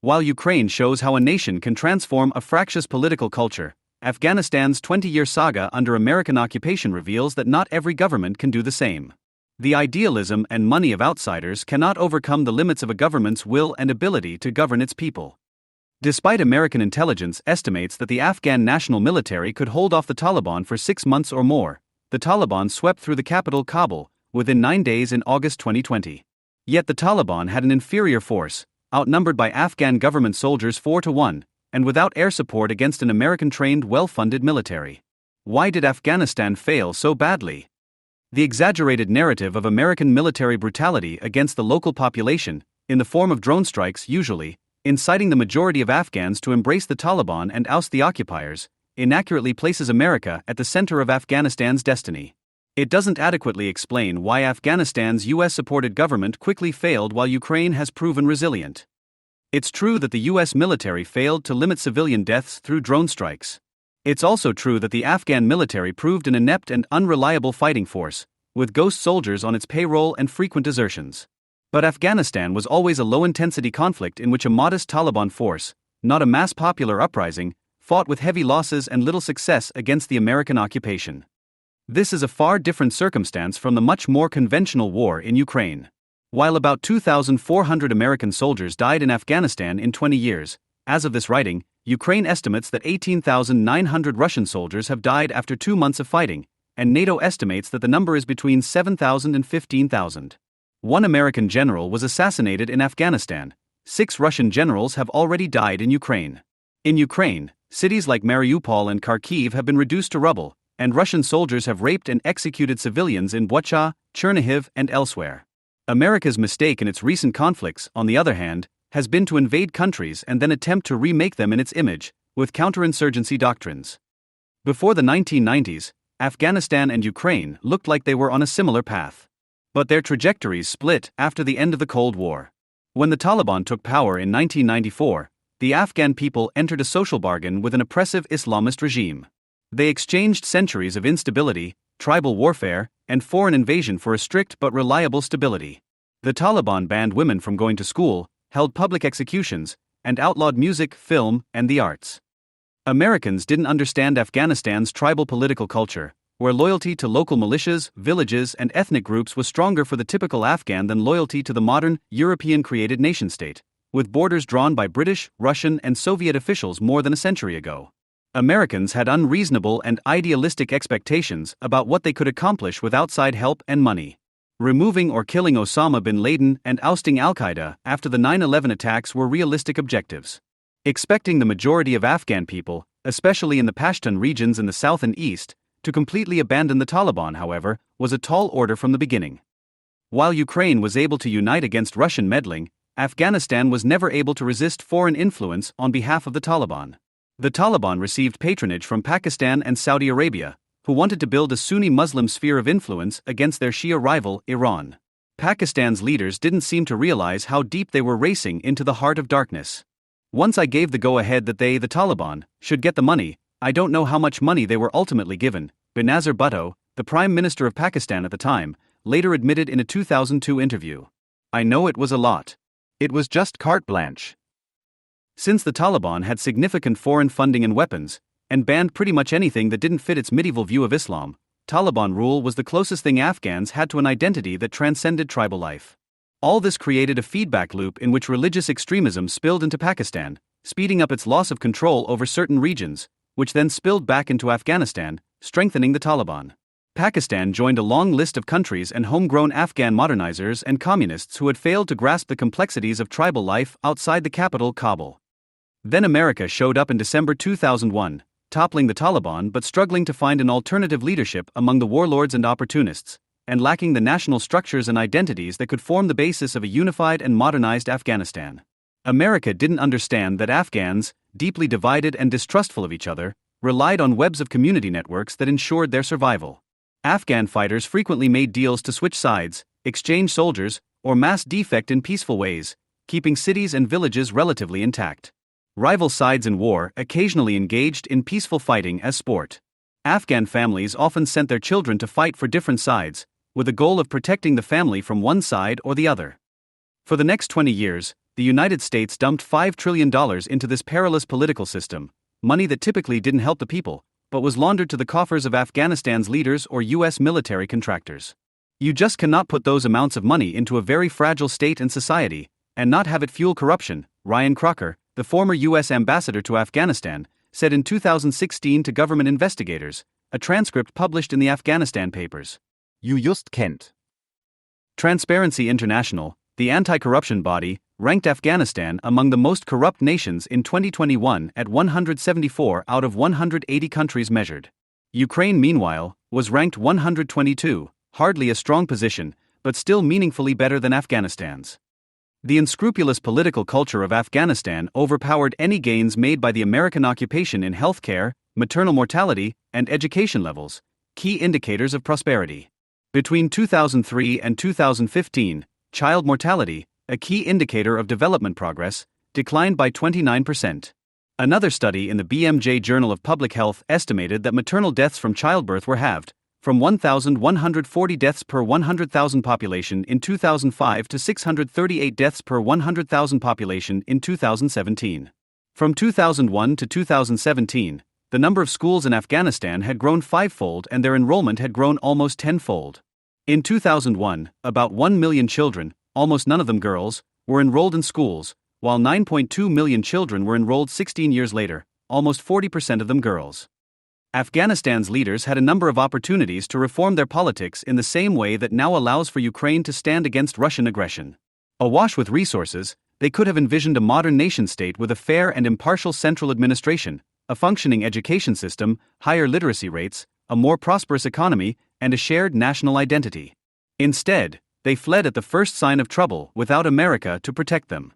[SPEAKER 3] While Ukraine shows how a nation can transform a fractious political culture, Afghanistan's 20-year saga under American occupation reveals that not every government can do the same. The idealism and money of outsiders cannot overcome the limits of a government's will and ability to govern its people. Despite American intelligence estimates that the Afghan national military could hold off the Taliban for 6 months or more, the Taliban swept through the capital Kabul within 9 days in August 2020. Yet the Taliban had an inferior force, outnumbered by Afghan government soldiers 4-1, and without air support against an American-trained, well-funded military. Why did Afghanistan fail so badly? The exaggerated narrative of American military brutality against the local population, in the form of drone strikes usually, inciting the majority of Afghans to embrace the Taliban and oust the occupiers, inaccurately places America at the center of Afghanistan's destiny. It doesn't adequately explain why Afghanistan's US-supported government quickly failed while Ukraine has proven resilient. It's true that the US military failed to limit civilian deaths through drone strikes. It's also true that the Afghan military proved an inept and unreliable fighting force, with ghost soldiers on its payroll and frequent desertions. But Afghanistan was always a low-intensity conflict in which a modest Taliban force, not a mass popular uprising, fought with heavy losses and little success against the American occupation. This is a far different circumstance from the much more conventional war in Ukraine. While about 2,400 American soldiers died in Afghanistan in 20 years, as of this writing, Ukraine estimates that 18,900 Russian soldiers have died after 2 months of fighting, and NATO estimates that the number is between 7,000 and 15,000. 1 American general was assassinated in Afghanistan. 6 Russian generals have already died in Ukraine. In Ukraine, cities like Mariupol and Kharkiv have been reduced to rubble, and Russian soldiers have raped and executed civilians in Bucha, Chernihiv, and elsewhere. America's mistake in its recent conflicts, on the other hand, has been to invade countries and then attempt to remake them in its image, with counterinsurgency doctrines. Before the 1990s, Afghanistan and Ukraine looked like they were on a similar path. But their trajectories split after the end of the Cold War. When the Taliban took power in 1994, the Afghan people entered a social bargain with an oppressive Islamist regime. They exchanged centuries of instability, tribal warfare, and foreign invasion for a strict but reliable stability. The Taliban banned women from going to school, held public executions, and outlawed music, film, and the arts. Americans didn't understand Afghanistan's tribal political culture, where loyalty to local militias, villages, and ethnic groups was stronger for the typical Afghan than loyalty to the modern, European-created nation-state, with borders drawn by British, Russian, and Soviet officials more than a century ago. Americans had unreasonable and idealistic expectations about what they could accomplish with outside help and money. Removing or killing Osama bin Laden and ousting al-Qaeda after the 9/11 attacks were realistic objectives. Expecting the majority of Afghan people, especially in the Pashtun regions in the south and east, to completely abandon the Taliban, however, was a tall order from the beginning. While Ukraine was able to unite against Russian meddling, Afghanistan was never able to resist foreign influence on behalf of the Taliban. The Taliban received patronage from Pakistan and Saudi Arabia, who wanted to build a Sunni Muslim sphere of influence against their Shia rival, Iran. Pakistan's leaders didn't seem to realize how deep they were racing into the heart of darkness. Once I gave the go-ahead that they, the Taliban, should get the money, I don't know how much money they were ultimately given. Benazir Bhutto, the Prime Minister of Pakistan at the time, later admitted in a 2002 interview. "I know it was a lot.
[SPEAKER 4] It was just carte blanche."
[SPEAKER 3] Since the Taliban had significant foreign funding and weapons, and banned pretty much anything that didn't fit its medieval view of Islam, Taliban rule was the closest thing Afghans had to an identity that transcended tribal life. All this created a feedback loop in which religious extremism spilled into Pakistan, speeding up its loss of control over certain regions, which then spilled back into Afghanistan, strengthening the Taliban. Pakistan joined a long list of countries and homegrown Afghan modernizers and communists who had failed to grasp the complexities of tribal life outside the capital, Kabul. Then America showed up in December 2001, toppling the Taliban but struggling to find an alternative leadership among the warlords and opportunists, and lacking the national structures and identities that could form the basis of a unified and modernized Afghanistan. America didn't understand that Afghans, deeply divided and distrustful of each other, relied on webs of community networks that ensured their survival. Afghan fighters frequently made deals to switch sides, exchange soldiers, or mass defect in peaceful ways, keeping cities and villages relatively intact. Rival sides in war occasionally engaged in peaceful fighting as sport. Afghan families often sent their children to fight for different sides, with the goal of protecting the family from one side or the other. For the next 20 years, the United States dumped $5 trillion into this perilous political system, money that typically didn't help the people, but was laundered to the coffers of Afghanistan's leaders or U.S. military contractors. You just cannot put those amounts of money into a very fragile state and society, and not have it fuel corruption, Ryan Crocker, the former U.S. ambassador to Afghanistan, said in 2016 to government investigators, a transcript published in the Afghanistan Papers.
[SPEAKER 4] You just can't.
[SPEAKER 3] Transparency International, the anti-corruption body, ranked Afghanistan among the most corrupt nations in 2021 at 174 out of 180 countries measured. Ukraine, meanwhile, was ranked 122, hardly a strong position, but still meaningfully better than Afghanistan's. The unscrupulous political culture of Afghanistan overpowered any gains made by the American occupation in healthcare, maternal mortality, and education levels, key indicators of prosperity. Between 2003 and 2015, child mortality, a key indicator of development progress, declined by 29%. Another study in the BMJ Journal of Public Health estimated that maternal deaths from childbirth were halved, from 1,140 deaths per 100,000 population in 2005 to 638 deaths per 100,000 population in 2017. From 2001 to 2017, the number of schools in Afghanistan had grown fivefold and their enrollment had grown almost tenfold. In 2001, about 1 million children, almost none of them girls, were enrolled in schools, while 9.2 million children were enrolled 16 years later, almost 40% of them girls. Afghanistan's leaders had a number of opportunities to reform their politics in the same way that now allows for Ukraine to stand against Russian aggression. Awash with resources, they could have envisioned a modern nation-state with a fair and impartial central administration, a functioning education system, higher literacy rates, a more prosperous economy, and a shared national identity. Instead, they fled at the first sign of trouble without America to protect them.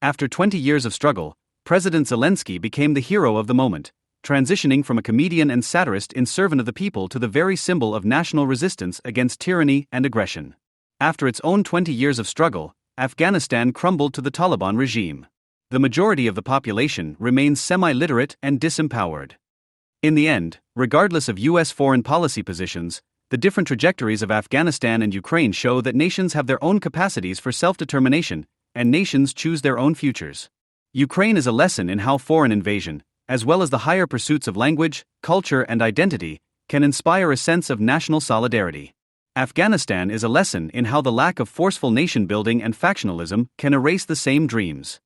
[SPEAKER 3] After 20 years of struggle, President Zelensky became the hero of the moment, transitioning from a comedian and satirist in servant of the people to the very symbol of national resistance against tyranny and aggression. After its own 20 years of struggle, Afghanistan crumbled to the Taliban regime. The majority of the population remains semi-literate and disempowered. In the end, regardless of U.S. foreign policy positions, the different trajectories of Afghanistan and Ukraine show that nations have their own capacities for self-determination, and nations choose their own futures. Ukraine is a lesson in how foreign invasion, as well as the higher pursuits of language, culture, and identity, can inspire a sense of national solidarity. Afghanistan is a lesson in how the lack of forceful nation-building and factionalism can erase the same dreams.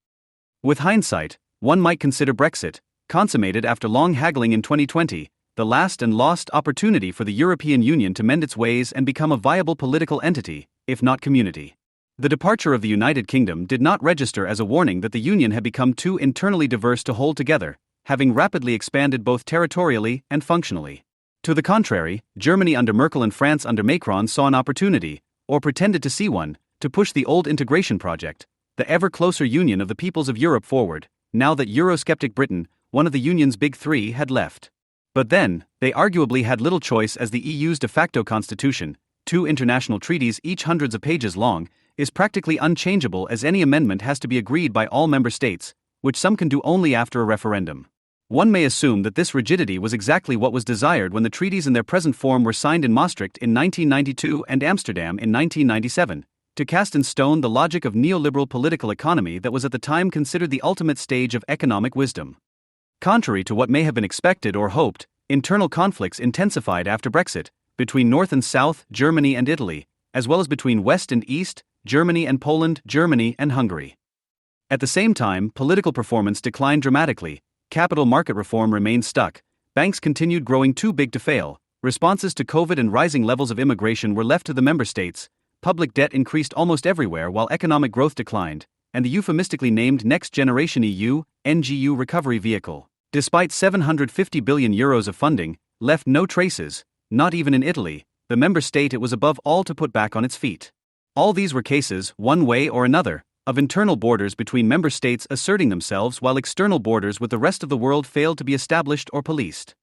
[SPEAKER 3] With hindsight, one might consider Brexit, consummated after long haggling in 2020, the last and lost opportunity for the European Union to mend its ways and become a viable political entity, if not community. The departure of the United Kingdom did not register as a warning that the Union had become too internally diverse to hold together, having rapidly expanded both territorially and functionally. To the contrary, Germany under Merkel and France under Macron saw an opportunity, or pretended to see one, to push the old integration project, the ever closer union of the peoples of Europe forward, now that Eurosceptic Britain, one of the Union's big three, had left. But then, they arguably had little choice as the EU's de facto constitution, 2 international treaties each hundreds of pages long, is practically unchangeable as any amendment has to be agreed by all member states, which some can do only after a referendum. One may assume that this rigidity was exactly what was desired when the treaties in their present form were signed in Maastricht in 1992 and Amsterdam in 1997, to cast in stone the logic of neoliberal political economy that was at the time considered the ultimate stage of economic wisdom. Contrary to what may have been expected or hoped, internal conflicts intensified after Brexit, between North and South, Germany and Italy, as well as between West and East, Germany and Poland, Germany and Hungary. At the same time, political performance declined dramatically, capital market reform remained stuck, banks continued growing too big to fail, responses to COVID and rising levels of immigration were left to the member states, public debt increased almost everywhere while economic growth declined, and the euphemistically named Next Generation EU, NGU recovery vehicle, despite €750 billion of funding, left no traces, not even in Italy, the member state it was above all to put back on its feet. All these were cases, one way or another, of internal borders between member states asserting themselves while external borders with the rest of the world failed to be established or policed.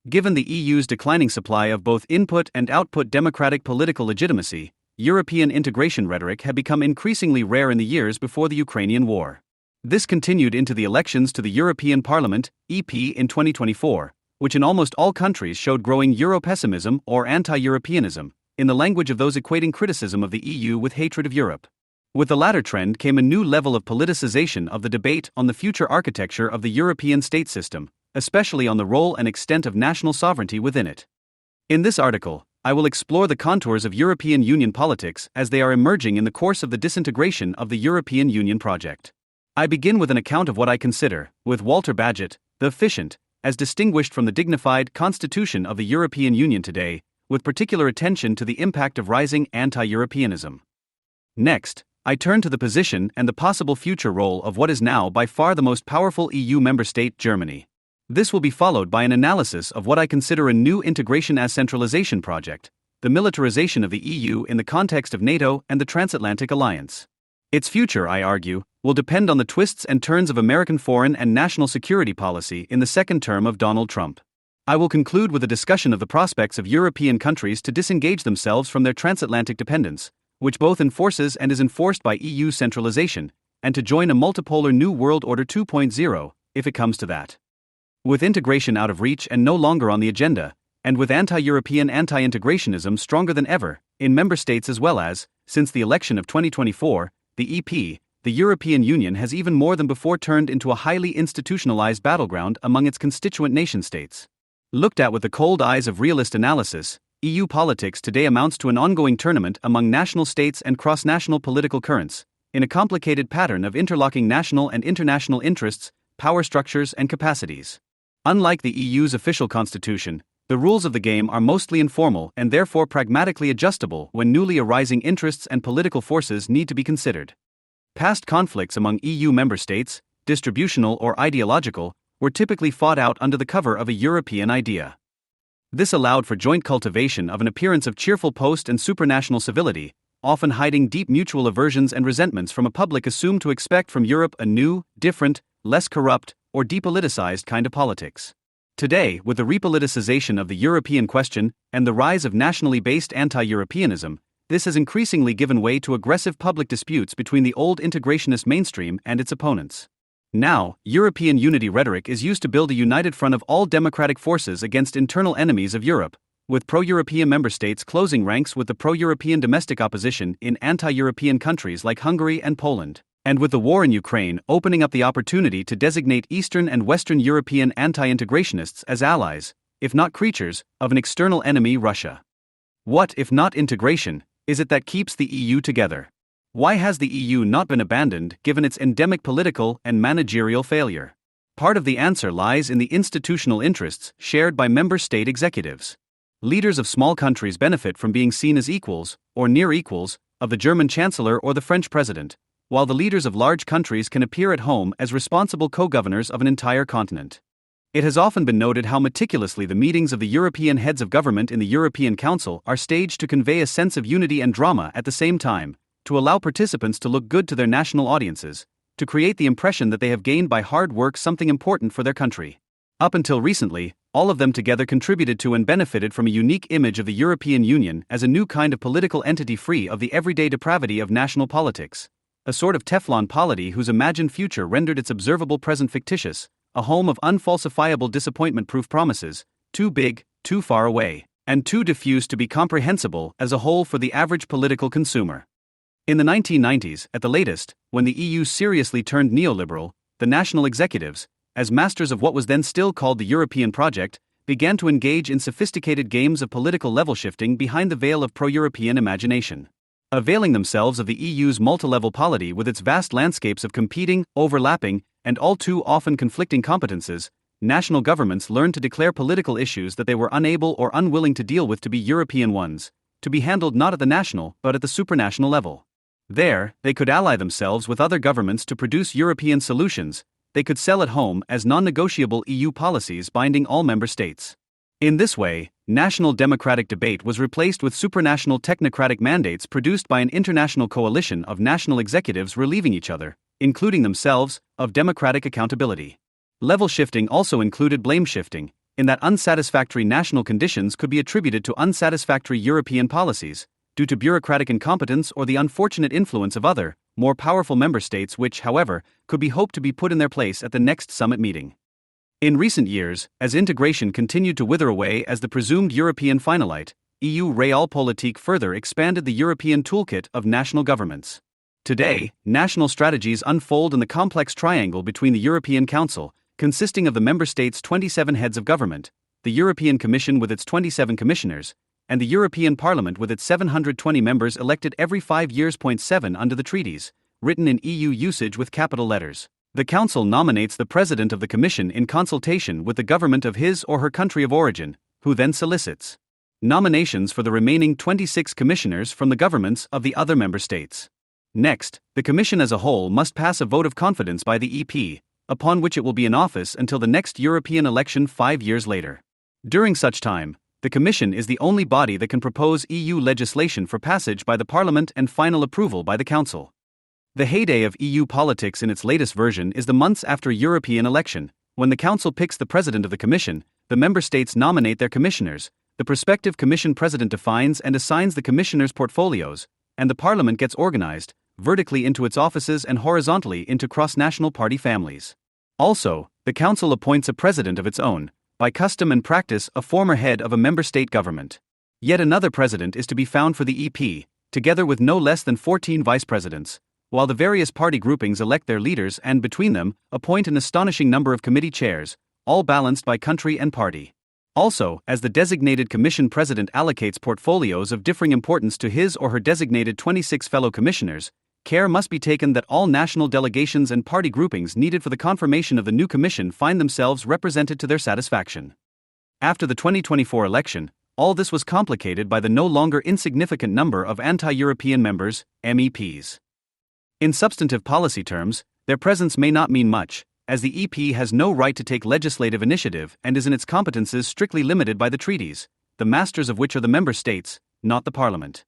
[SPEAKER 3] Given the EU's declining supply of both input and output democratic political legitimacy, European integration rhetoric had become increasingly rare in the years before the Ukrainian war. This continued into the elections to the European Parliament, EP, in 2024, which in almost all countries showed growing Europessimism or anti-Europeanism, in the language of those equating criticism of the EU with hatred of Europe. With the latter trend came a new level of politicization of the debate on the future architecture of the European state system, especially on the role and extent of national sovereignty within it. In this article, I will explore the contours of European Union politics as they are emerging in the course of the disintegration of the European Union project. I begin with an account of what I consider, with Walter Bagehot, the efficient, as distinguished from the dignified constitution of the European Union today, with particular attention to the impact of rising anti-Europeanism. Next, I turn to the position and the possible future role of what is now by far the most powerful EU member state, Germany. This will be followed by an analysis of what I consider a new integration as centralization project, the militarization of the EU in the context of NATO and the transatlantic alliance. Its future, I argue, will depend on the twists and turns of American foreign and national security policy in the second term of Donald Trump. I will conclude with a discussion of the prospects of European countries to disengage themselves from their transatlantic dependence, which both enforces and is enforced by EU centralization, and to join a multipolar New World Order 2.0, if it comes to that. With integration out of reach and no longer on the agenda, and with anti-European anti-integrationism stronger than ever, in member states as well as, since the election of 2024, the EP, the European Union has even more than before turned into a highly institutionalized battleground among its constituent nation-states. Looked at with the cold eyes of realist analysis, EU politics today amounts to an ongoing tournament among national states and cross-national political currents, in a complicated pattern of interlocking national and international interests, power structures and capacities. Unlike the EU's official constitution, the rules of the game are mostly informal and therefore pragmatically adjustable when newly arising interests and political forces need to be considered. Past conflicts among EU member states, distributional or ideological, were typically fought out under the cover of a European idea. This allowed for joint cultivation of an appearance of cheerful post- and supranational civility, often hiding deep mutual aversions and resentments from a public assumed to expect from Europe a new, different, less corrupt, or depoliticized kind of politics. Today, with the repoliticization of the European question and the rise of nationally based anti-Europeanism, this has increasingly given way to aggressive public disputes between the old integrationist mainstream and its opponents. Now, European unity rhetoric is used to build a united front of all democratic forces against internal enemies of Europe, with pro-European member states closing ranks with the pro-European domestic opposition in anti-European countries like Hungary and Poland, and with the war in Ukraine opening up the opportunity to designate Eastern and Western European anti-integrationists as allies, if not creatures, of an external enemy, Russia. What, if not integration, is it that keeps the EU together? Why has the EU not been abandoned given its endemic political and managerial failure? Part of the answer lies in the institutional interests shared by member state executives. Leaders of small countries benefit from being seen as equals, or near equals, of the German Chancellor or the French President, while the leaders of large countries can appear at home as responsible co-governors of an entire continent. It has often been noted how meticulously the meetings of the European heads of government in the European Council are staged to convey a sense of unity and drama at the same time, to allow participants to look good to their national audiences, to create the impression that they have gained by hard work something important for their country. Up until recently, all of them together contributed to and benefited from a unique image of the European Union as a new kind of political entity free of the everyday depravity of national politics, a sort of Teflon polity whose imagined future rendered its observable present fictitious, a home of unfalsifiable disappointment-proof promises, too big, too far away, and too diffuse to be comprehensible as a whole for the average political consumer. In the 1990s, at the latest, when the EU seriously turned neoliberal, the national executives, as masters of what was then still called the European project, began to engage in sophisticated games of political level shifting behind the veil of pro-European imagination. Availing themselves of the EU's multilevel polity with its vast landscapes of competing, overlapping, and all too often conflicting competences, national governments learned to declare political issues that they were unable or unwilling to deal with to be European ones, to be handled not at the national but at the supranational level. There, they could ally themselves with other governments to produce European solutions they could sell at home as non-negotiable EU policies binding all member states. In this way, national democratic debate was replaced with supranational technocratic mandates produced by an international coalition of national executives relieving each other, including themselves, of democratic accountability. Level shifting also included blame shifting, in that unsatisfactory national conditions could be attributed to unsatisfactory European policies, due to bureaucratic incompetence or the unfortunate influence of other, more powerful member states which, however, could be hoped to be put in their place at the next summit meeting. In recent years, as integration continued to wither away as the presumed European finalite, EU Realpolitik further expanded the European toolkit of national governments. Today, national strategies unfold in the complex triangle between the European Council, consisting of the member states' 27 heads of government, the European Commission with its 27 commissioners, and the European Parliament with its 720 members elected every 5 years. 7 under the treaties, written in EU usage with capital letters. The Council nominates the President of the Commission in consultation with the government of his or her country of origin, who then solicits nominations for the remaining 26 commissioners from the governments of the other member states. Next, the Commission as a whole must pass a vote of confidence by the EP, upon which it will be in office until the next European election 5 years later. During such time, the Commission is the only body that can propose EU legislation for passage by the Parliament and final approval by the Council. The heyday of EU politics in its latest version is the months after a European election, when the Council picks the President of the Commission, the Member States nominate their commissioners, the prospective Commission President defines and assigns the commissioners' portfolios, and the Parliament gets organized, vertically into its offices and horizontally into cross-national party families. Also, the Council appoints a President of its own, by custom and practice a former head of a member state government. Yet another president is to be found for the EP, together with no less than 14 vice presidents, while the various party groupings elect their leaders and, between them, appoint an astonishing number of committee chairs, all balanced by country and party. Also, as the designated commission president allocates portfolios of differing importance to his or her designated 26 fellow commissioners, care must be taken that all national delegations and party groupings needed for the confirmation of the new commission find themselves represented to their satisfaction. After the 2024 election, all this was complicated by the no longer insignificant number of anti-European members, MEPs. In substantive policy terms, their presence may not mean much, as the EP has no right to take legislative initiative and is in its competences strictly limited by the treaties, the masters of which are the member states, not the Parliament.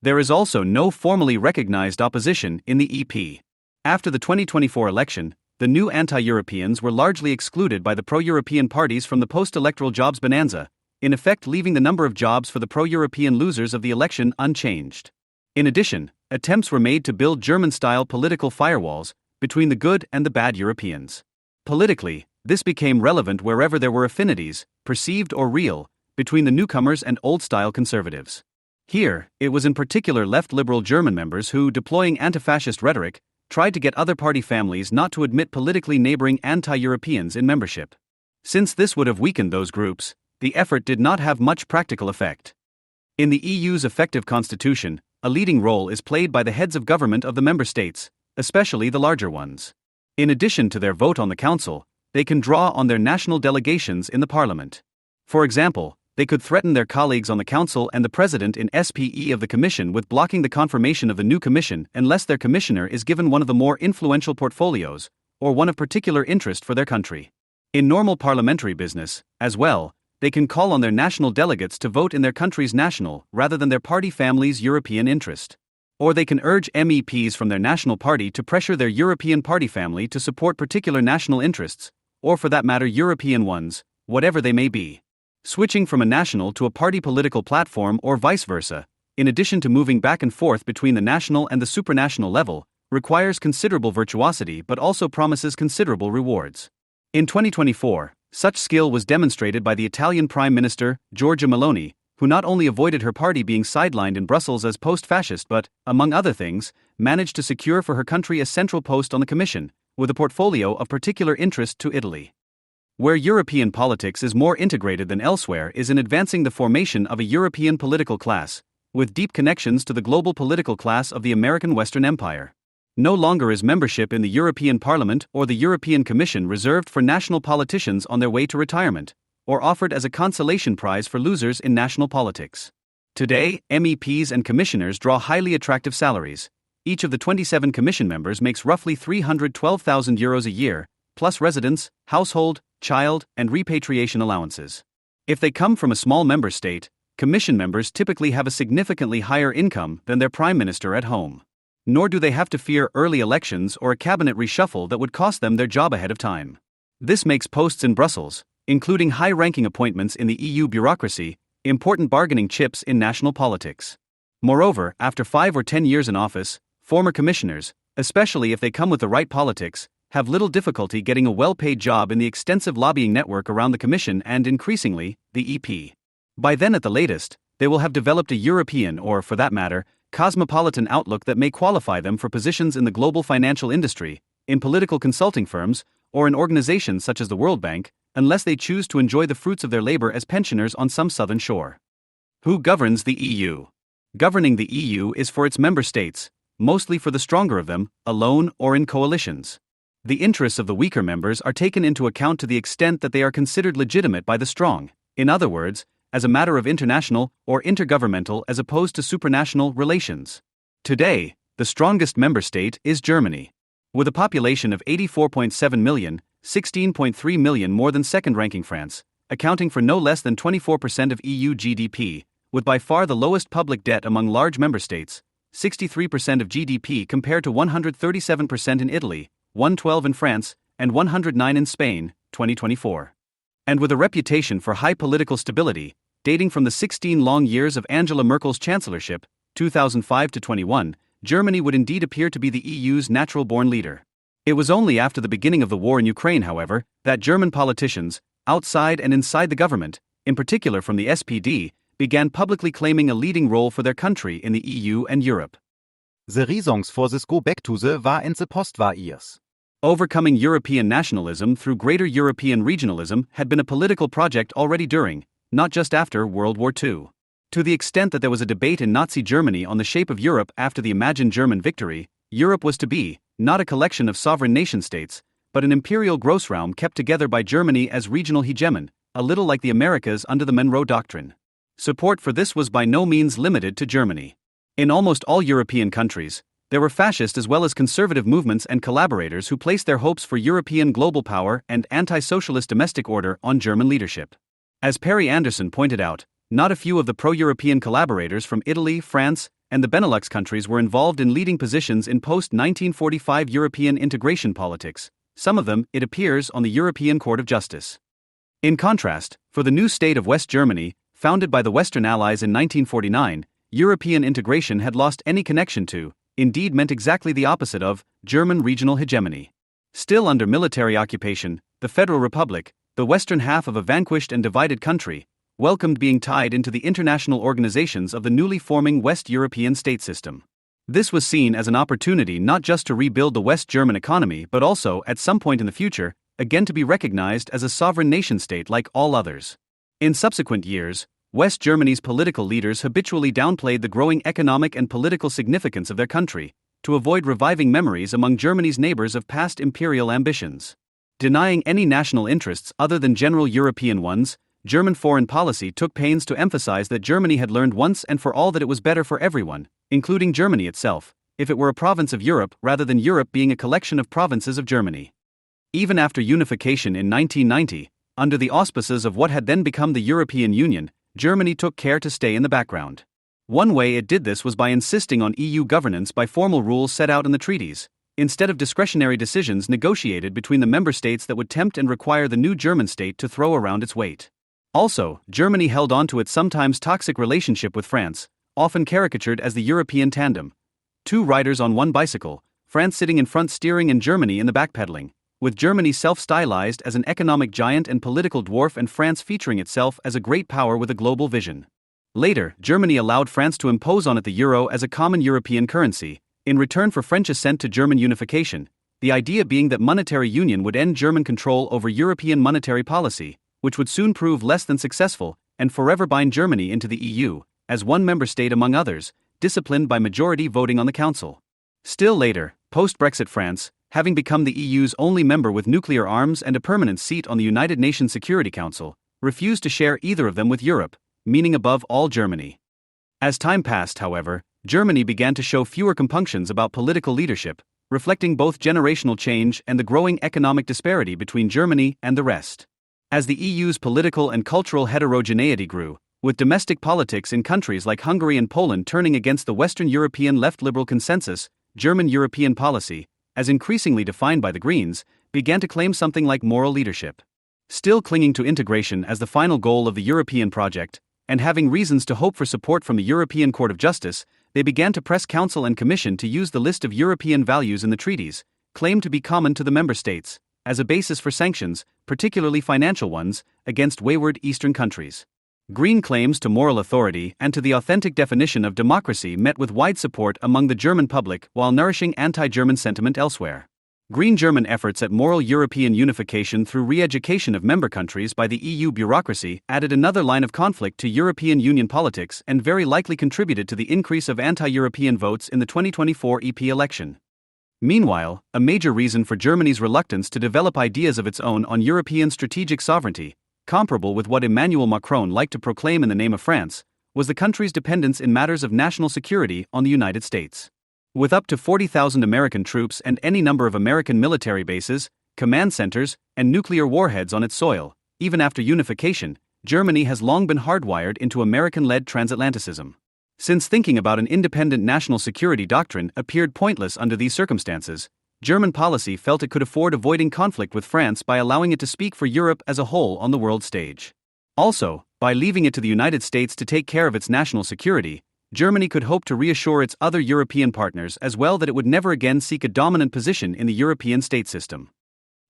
[SPEAKER 3] There is also no formally recognized opposition in the EP. After the 2024 election, the new anti-Europeans were largely excluded by the pro-European parties from the post-electoral jobs bonanza, in effect leaving the number of jobs for the pro-European losers of the election unchanged. In addition, attempts were made to build German-style political firewalls between the good and the bad Europeans. Politically, this became relevant wherever there were affinities, perceived or real, between the newcomers and old-style conservatives. Here, it was in particular left-liberal German members who, deploying anti-fascist rhetoric, tried to get other party families not to admit politically neighboring anti-Europeans in membership. Since this would have weakened those groups, the effort did not have much practical effect. In the EU's effective constitution, a leading role is played by the heads of government of the member states, especially the larger ones. In addition to their vote on the Council, they can draw on their national delegations in the Parliament. For example, they could threaten their colleagues on the Council and the President in SPE of the Commission with blocking the confirmation of the new Commission unless their commissioner is given one of the more influential portfolios, or one of particular interest for their country. In normal parliamentary business, as well, they can call on their national delegates to vote in their country's national rather than their party family's European interest. Or they can urge MEPs from their national party to pressure their European party family to support particular national interests, or for that matter European ones, whatever they may be. Switching from a national to a party political platform or vice versa, in addition to moving back and forth between the national and the supranational level, requires considerable virtuosity but also promises considerable rewards. In 2024, such skill was demonstrated by the Italian Prime Minister, Giorgia Meloni, who not only avoided her party being sidelined in Brussels as post-fascist but, among other things, managed to secure for her country a central post on the Commission, with a portfolio of particular interest to Italy. Where European politics is more integrated than elsewhere is in advancing the formation of a European political class, with deep connections to the global political class of the American Western Empire. No longer is membership in the European Parliament or the European Commission reserved for national politicians on their way to retirement, or offered as a consolation prize for losers in national politics. Today, MEPs and commissioners draw highly attractive salaries. Each of the 27 commission members makes roughly €312,000 a year, plus residence, household, child, and repatriation allowances. If they come from a small member state, commission members typically have a significantly higher income than their prime minister at home. Nor do they have to fear early elections or a cabinet reshuffle that would cost them their job ahead of time. This makes posts in Brussels, including high-ranking appointments in the EU bureaucracy, important bargaining chips in national politics. Moreover, after 5 or 10 years in office, former commissioners, especially if they come with the right politics, have little difficulty getting a well-paid job in the extensive lobbying network around the Commission and, increasingly, the EP. By then at the latest, they will have developed a European or, for that matter, cosmopolitan outlook that may qualify them for positions in the global financial industry, in political consulting firms, or in organizations such as the World Bank, unless they choose to enjoy the fruits of their labor as pensioners on some southern shore. Who governs the EU? Governing the EU is for its member states, mostly for the stronger of them, alone or in coalitions. The interests of the weaker members are taken into account to the extent that they are considered legitimate by the strong, in other words, as a matter of international or intergovernmental as opposed to supranational relations. Today, the strongest member state is Germany. With a population of 84.7 million, 16.3 million more than second-ranking France, accounting for no less than 24% of EU GDP, with by far the lowest public debt among large member states, 63% of GDP compared to 137% in Italy, 112 in France, and 109 in Spain, 2024. And with a reputation for high political stability, dating from the 16 long years of Angela Merkel's chancellorship, 2005 to 21, Germany would indeed appear to be the EU's natural-born leader. It was only after the beginning of the war in Ukraine, however, that German politicians, outside and inside the government, in particular from the SPD, began publicly claiming a leading role for their country in the EU and Europe.
[SPEAKER 4] The reasons for this go back to the war and the post-war years.
[SPEAKER 3] Overcoming European nationalism through greater European regionalism had been a political project already during, not just after, World War II. To the extent that there was a debate in Nazi Germany on the shape of Europe after the imagined German victory, Europe was to be, not a collection of sovereign nation-states, but an imperial Großraum kept together by Germany as regional hegemon, a little like the Americas under the Monroe Doctrine. Support for this was by no means limited to Germany. In almost all European countries, there were fascist as well as conservative movements and collaborators who placed their hopes for European global power and anti-socialist domestic order on German leadership. As Perry Anderson pointed out, not a few of the pro-European collaborators from Italy, France, and the Benelux countries were involved in leading positions in post-1945 European integration politics, some of them, it appears, on the European Court of Justice. In contrast, for the new state of West Germany, founded by the Western Allies in 1949, European integration had lost any connection to, indeed meant exactly the opposite of, German regional hegemony. Still under military occupation, the Federal Republic, the western half of a vanquished and divided country, welcomed being tied into the international organizations of the newly forming West European state system. This was seen as an opportunity not just to rebuild the West German economy but also, at some point in the future, again to be recognized as a sovereign nation-state like all others. In subsequent years, West Germany's political leaders habitually downplayed the growing economic and political significance of their country, to avoid reviving memories among Germany's neighbors of past imperial ambitions. Denying any national interests other than general European ones, German foreign policy took pains to emphasize that Germany had learned once and for all that it was better for everyone, including Germany itself, if it were a province of Europe rather than Europe being a collection of provinces of Germany. Even after unification in 1990, under the auspices of what had then become the European Union, Germany took care to stay in the background. One way it did this was by insisting on EU governance by formal rules set out in the treaties, instead of discretionary decisions negotiated between the member states that would tempt and require the new German state to throw around its weight. Also, Germany held on to its sometimes toxic relationship with France, often caricatured as the European tandem. Two riders on one bicycle, France sitting in front steering and Germany in the back pedaling, with Germany self-stylized as an economic giant and political dwarf and France featuring itself as a great power with a global vision. Later, Germany allowed France to impose on it the euro as a common European currency, in return for French assent to German unification, the idea being that monetary union would end German control over European monetary policy, which would soon prove less than successful, and forever bind Germany into the EU, as one member state among others, disciplined by majority voting on the Council. Still later, post-Brexit France, having become the EU's only member with nuclear arms and a permanent seat on the United Nations Security Council, refused to share either of them with Europe, meaning above all Germany. As time passed, however, Germany began to show fewer compunctions about political leadership, reflecting both generational change and the growing economic disparity between Germany and the rest. As the EU's political and cultural heterogeneity grew, with domestic politics in countries like Hungary and Poland turning against the Western European left liberal consensus, German European policy, as increasingly defined by the Greens, began to claim something like moral leadership. Still clinging to integration as the final goal of the European project, and having reasons to hope for support from the European Court of Justice, they began to press Council and Commission to use the list of European values in the treaties, claimed to be common to the member states, as a basis for sanctions, particularly financial ones, against wayward Eastern countries. Green claims to moral authority and to the authentic definition of democracy met with wide support among the German public while nourishing anti-German sentiment elsewhere. Green German efforts at moral European unification through re-education of member countries by the EU bureaucracy added another line of conflict to European Union politics and very likely contributed to the increase of anti-European votes in the 2024 EP election. Meanwhile, a major reason for Germany's reluctance to develop ideas of its own on European strategic sovereignty, comparable with what Emmanuel Macron liked to proclaim in the name of France, was the country's dependence in matters of national security on the United States. With up to 40,000 American troops and any number of American military bases, command centers, and nuclear warheads on its soil, even after unification, Germany has long been hardwired into American-led transatlanticism. Since thinking about an independent national security doctrine appeared pointless under these circumstances, German policy felt it could afford avoiding conflict with France by allowing it to speak for Europe as a whole on the world stage. Also, by leaving it to the United States to take care of its national security, Germany could hope to reassure its other European partners as well that it would never again seek a dominant position in the European state system.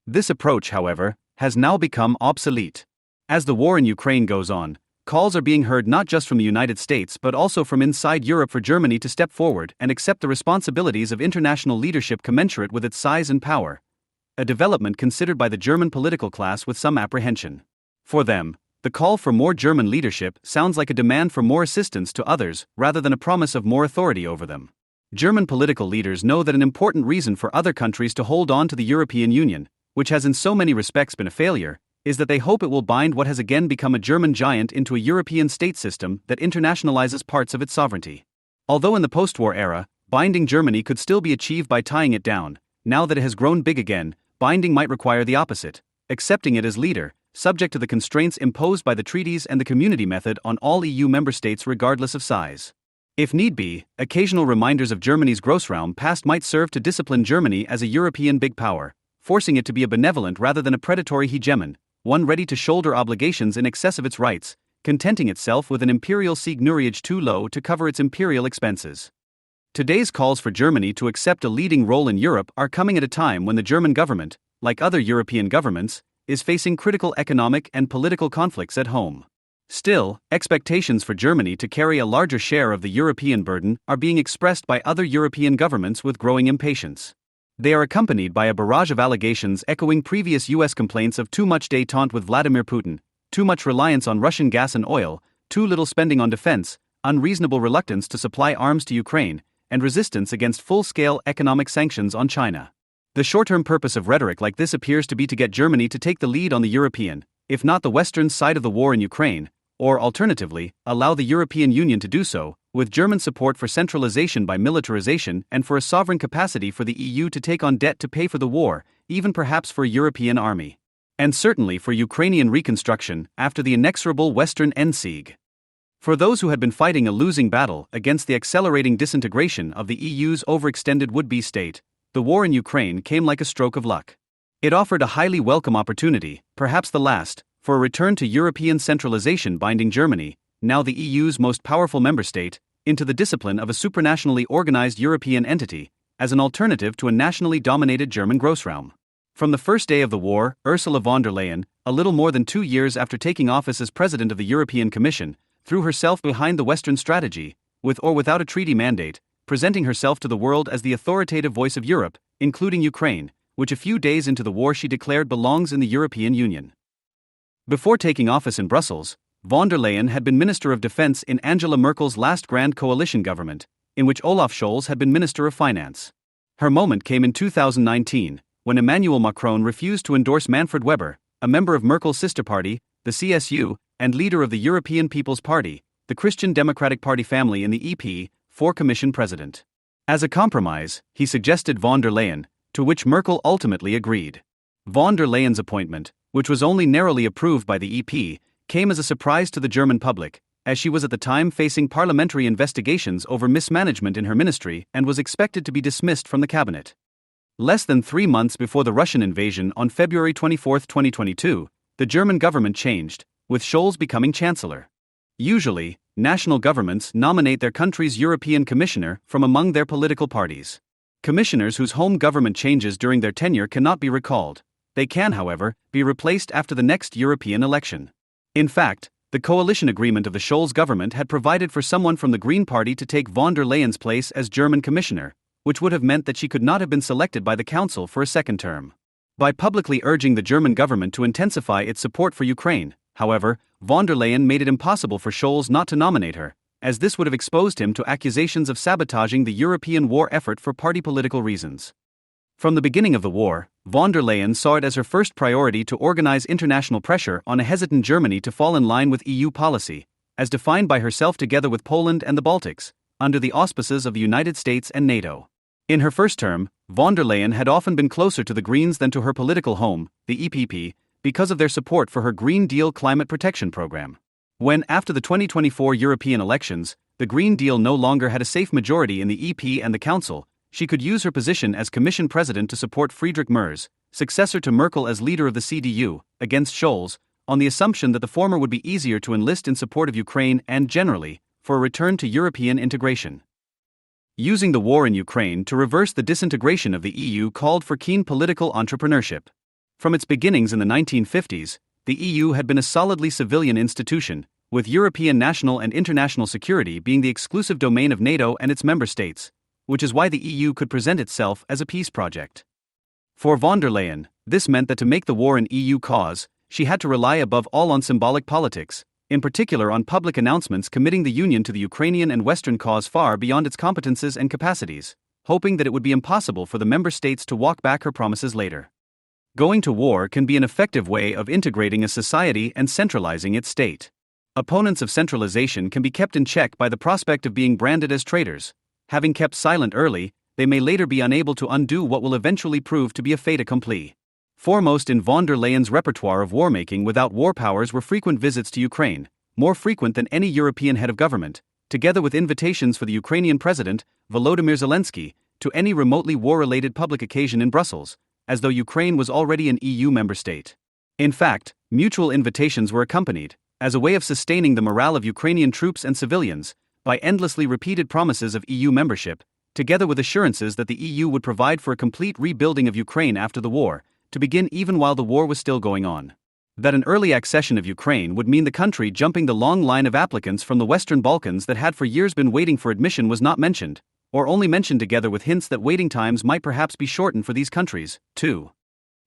[SPEAKER 3] This approach, however, has now become obsolete. As the war in Ukraine goes on, calls are being heard not just from the United States but also from inside Europe for Germany to step forward and accept the responsibilities of international leadership commensurate with its size and power, a development considered by the German political class with some apprehension. For them, the call for more German leadership sounds like a demand for more assistance to others rather than a promise of more authority over them. German political leaders know that an important reason for other countries to hold on to the European Union, which has in so many respects been a failure, is that they hope it will bind what has again become a German giant into a European state system that internationalizes parts of its sovereignty. Although in the post-war era, binding Germany could still be achieved by tying it down, now that it has grown big again, binding might require the opposite, accepting it as leader, subject to the constraints imposed by the treaties and the community method on all EU member states regardless of size. If need be, occasional reminders of Germany's Großraum past might serve to discipline Germany as a European big power, forcing it to be a benevolent rather than a predatory hegemon, one ready to shoulder obligations in excess of its rights, contenting itself with an imperial seigneurage too low to cover its imperial expenses. Today's calls for Germany to accept a leading role in Europe are coming at a time when the German government, like other European governments, is facing critical economic and political conflicts at home. Still, expectations for Germany to carry a larger share of the European burden are being expressed by other European governments with growing impatience. They are accompanied by a barrage of allegations echoing previous US complaints of too much détente with Vladimir Putin, too much reliance on Russian gas and oil, too little spending on defense, unreasonable reluctance to supply arms to Ukraine, and resistance against full-scale economic sanctions on China. The short-term purpose of rhetoric like this appears to be to get Germany to take the lead on the European, if not the Western side of the war in Ukraine, or alternatively, allow the European Union to do so, with German support for centralization by militarization and for a sovereign capacity for the EU to take on debt to pay for the war, even perhaps for a European army. And certainly for Ukrainian reconstruction after the inexorable Western Endsieg. For those who had been fighting a losing battle against the accelerating disintegration of the EU's overextended would-be state, the war in Ukraine came like a stroke of luck. It offered a highly welcome opportunity, perhaps the last, for a return to European centralization binding Germany, now the EU's most powerful member state, into the discipline of a supranationally organized European entity, as an alternative to a nationally dominated German Großraum. From the first day of the war, Ursula von der Leyen, a little more than 2 years after taking office as President of the European Commission, threw herself behind the Western strategy, with or without a treaty mandate, presenting herself to the world as the authoritative voice of Europe, including Ukraine, which a few days into the war she declared belongs in the European Union. Before taking office in Brussels, von der Leyen had been Minister of Defense in Angela Merkel's last grand coalition government, in which Olaf Scholz had been Minister of Finance. Her moment came in 2019, when Emmanuel Macron refused to endorse Manfred Weber, a member of Merkel's sister party, the CSU, and leader of the European People's Party, the Christian Democratic Party family in the EP, for Commission President. As a compromise, he suggested von der Leyen, to which Merkel ultimately agreed. Von der Leyen's appointment, which was only narrowly approved by the EP, came as a surprise to the German public, as she was at the time facing parliamentary investigations over mismanagement in her ministry and was expected to be dismissed from the cabinet. Less than 3 months before the Russian invasion on February 24, 2022, the German government changed, with Scholz becoming chancellor. Usually, national governments nominate their country's European commissioner from among their political parties. Commissioners whose home government changes during their tenure cannot be recalled. They can, however, be replaced after the next European election. In fact, the coalition agreement of the Scholz government had provided for someone from the Green Party to take von der Leyen's place as German commissioner, which would have meant that she could not have been selected by the Council for a second term. By publicly urging the German government to intensify its support for Ukraine, however, von der Leyen made it impossible for Scholz not to nominate her, as this would have exposed him to accusations of sabotaging the European war effort for party political reasons. From the beginning of the war, von der Leyen saw it as her first priority to organize international pressure on a hesitant Germany to fall in line with EU policy, as defined by herself together with Poland and the Baltics, under the auspices of the United States and NATO. In her first term, von der Leyen had often been closer to the Greens than to her political home, the EPP, because of their support for her Green Deal climate protection program. When, after the 2024 European elections, the Green Deal no longer had a safe majority in the EP and the Council, she could use her position as Commission President to support Friedrich Merz, successor to Merkel as leader of the CDU, against Scholz, on the assumption that the former would be easier to enlist in support of Ukraine and, generally, for a return to European integration. Using the war in Ukraine to reverse the disintegration of the EU called for keen political entrepreneurship. From its beginnings in the 1950s, the EU had been a solidly civilian institution, with European national and international security being the exclusive domain of NATO and its member states, which is why the EU could present itself as a peace project. For von der Leyen, this meant that to make the war an EU cause, she had to rely above all on symbolic politics, in particular on public announcements committing the Union to the Ukrainian and Western cause far beyond its competences and capacities, hoping that it would be impossible for the member states to walk back her promises later. Going to war can be an effective way of integrating a society and centralizing its state. Opponents of centralization can be kept in check by the prospect of being branded as traitors. Having kept silent early, they may later be unable to undo what will eventually prove to be a fait accompli. Foremost in von der Leyen's repertoire of war-making without war powers were frequent visits to Ukraine, more frequent than any European head of government, together with invitations for the Ukrainian President, Volodymyr Zelensky, to any remotely war-related public occasion in Brussels, as though Ukraine was already an EU member state. In fact, mutual invitations were accompanied, as a way of sustaining the morale of Ukrainian troops and civilians, by endlessly repeated promises of EU membership, together with assurances that the EU would provide for a complete rebuilding of Ukraine after the war, to begin even while the war was still going on. That an early accession of Ukraine would mean the country jumping the long line of applicants from the Western Balkans that had for years been waiting for admission was not mentioned, or only mentioned together with hints that waiting times might perhaps be shortened for these countries, too.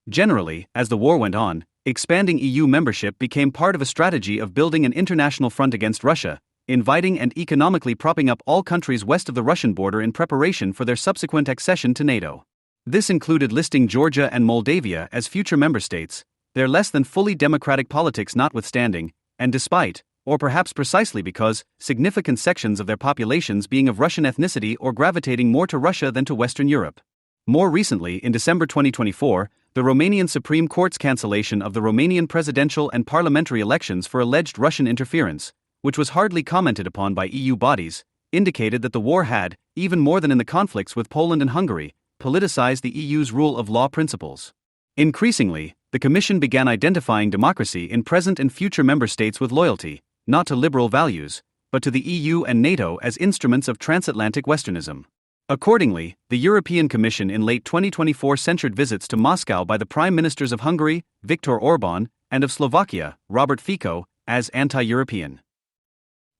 [SPEAKER 3] Generally, as the war went on, expanding EU membership became part of a strategy of building an international front against Russia, inviting and economically propping up all countries west of the Russian border in preparation for their subsequent accession to NATO. This included listing Georgia and Moldavia as future member states, their less than fully democratic politics notwithstanding, and despite, or perhaps precisely because, significant sections of their populations being of Russian ethnicity or gravitating more to Russia than to Western Europe. More recently, in December 2024, the Romanian Supreme Court's cancellation of the Romanian presidential and parliamentary elections for alleged Russian interference, which was hardly commented upon by EU bodies, indicated that the war had, even more than in the conflicts with Poland and Hungary, politicized the EU's rule of law principles. Increasingly, the Commission began identifying democracy in present and future member states with loyalty, not to liberal values, but to the EU and NATO as instruments of transatlantic Westernism. Accordingly, the European Commission in late 2024 censured visits to Moscow by the Prime Ministers of Hungary, Viktor Orbán, and of Slovakia, Robert Fico, as anti-European.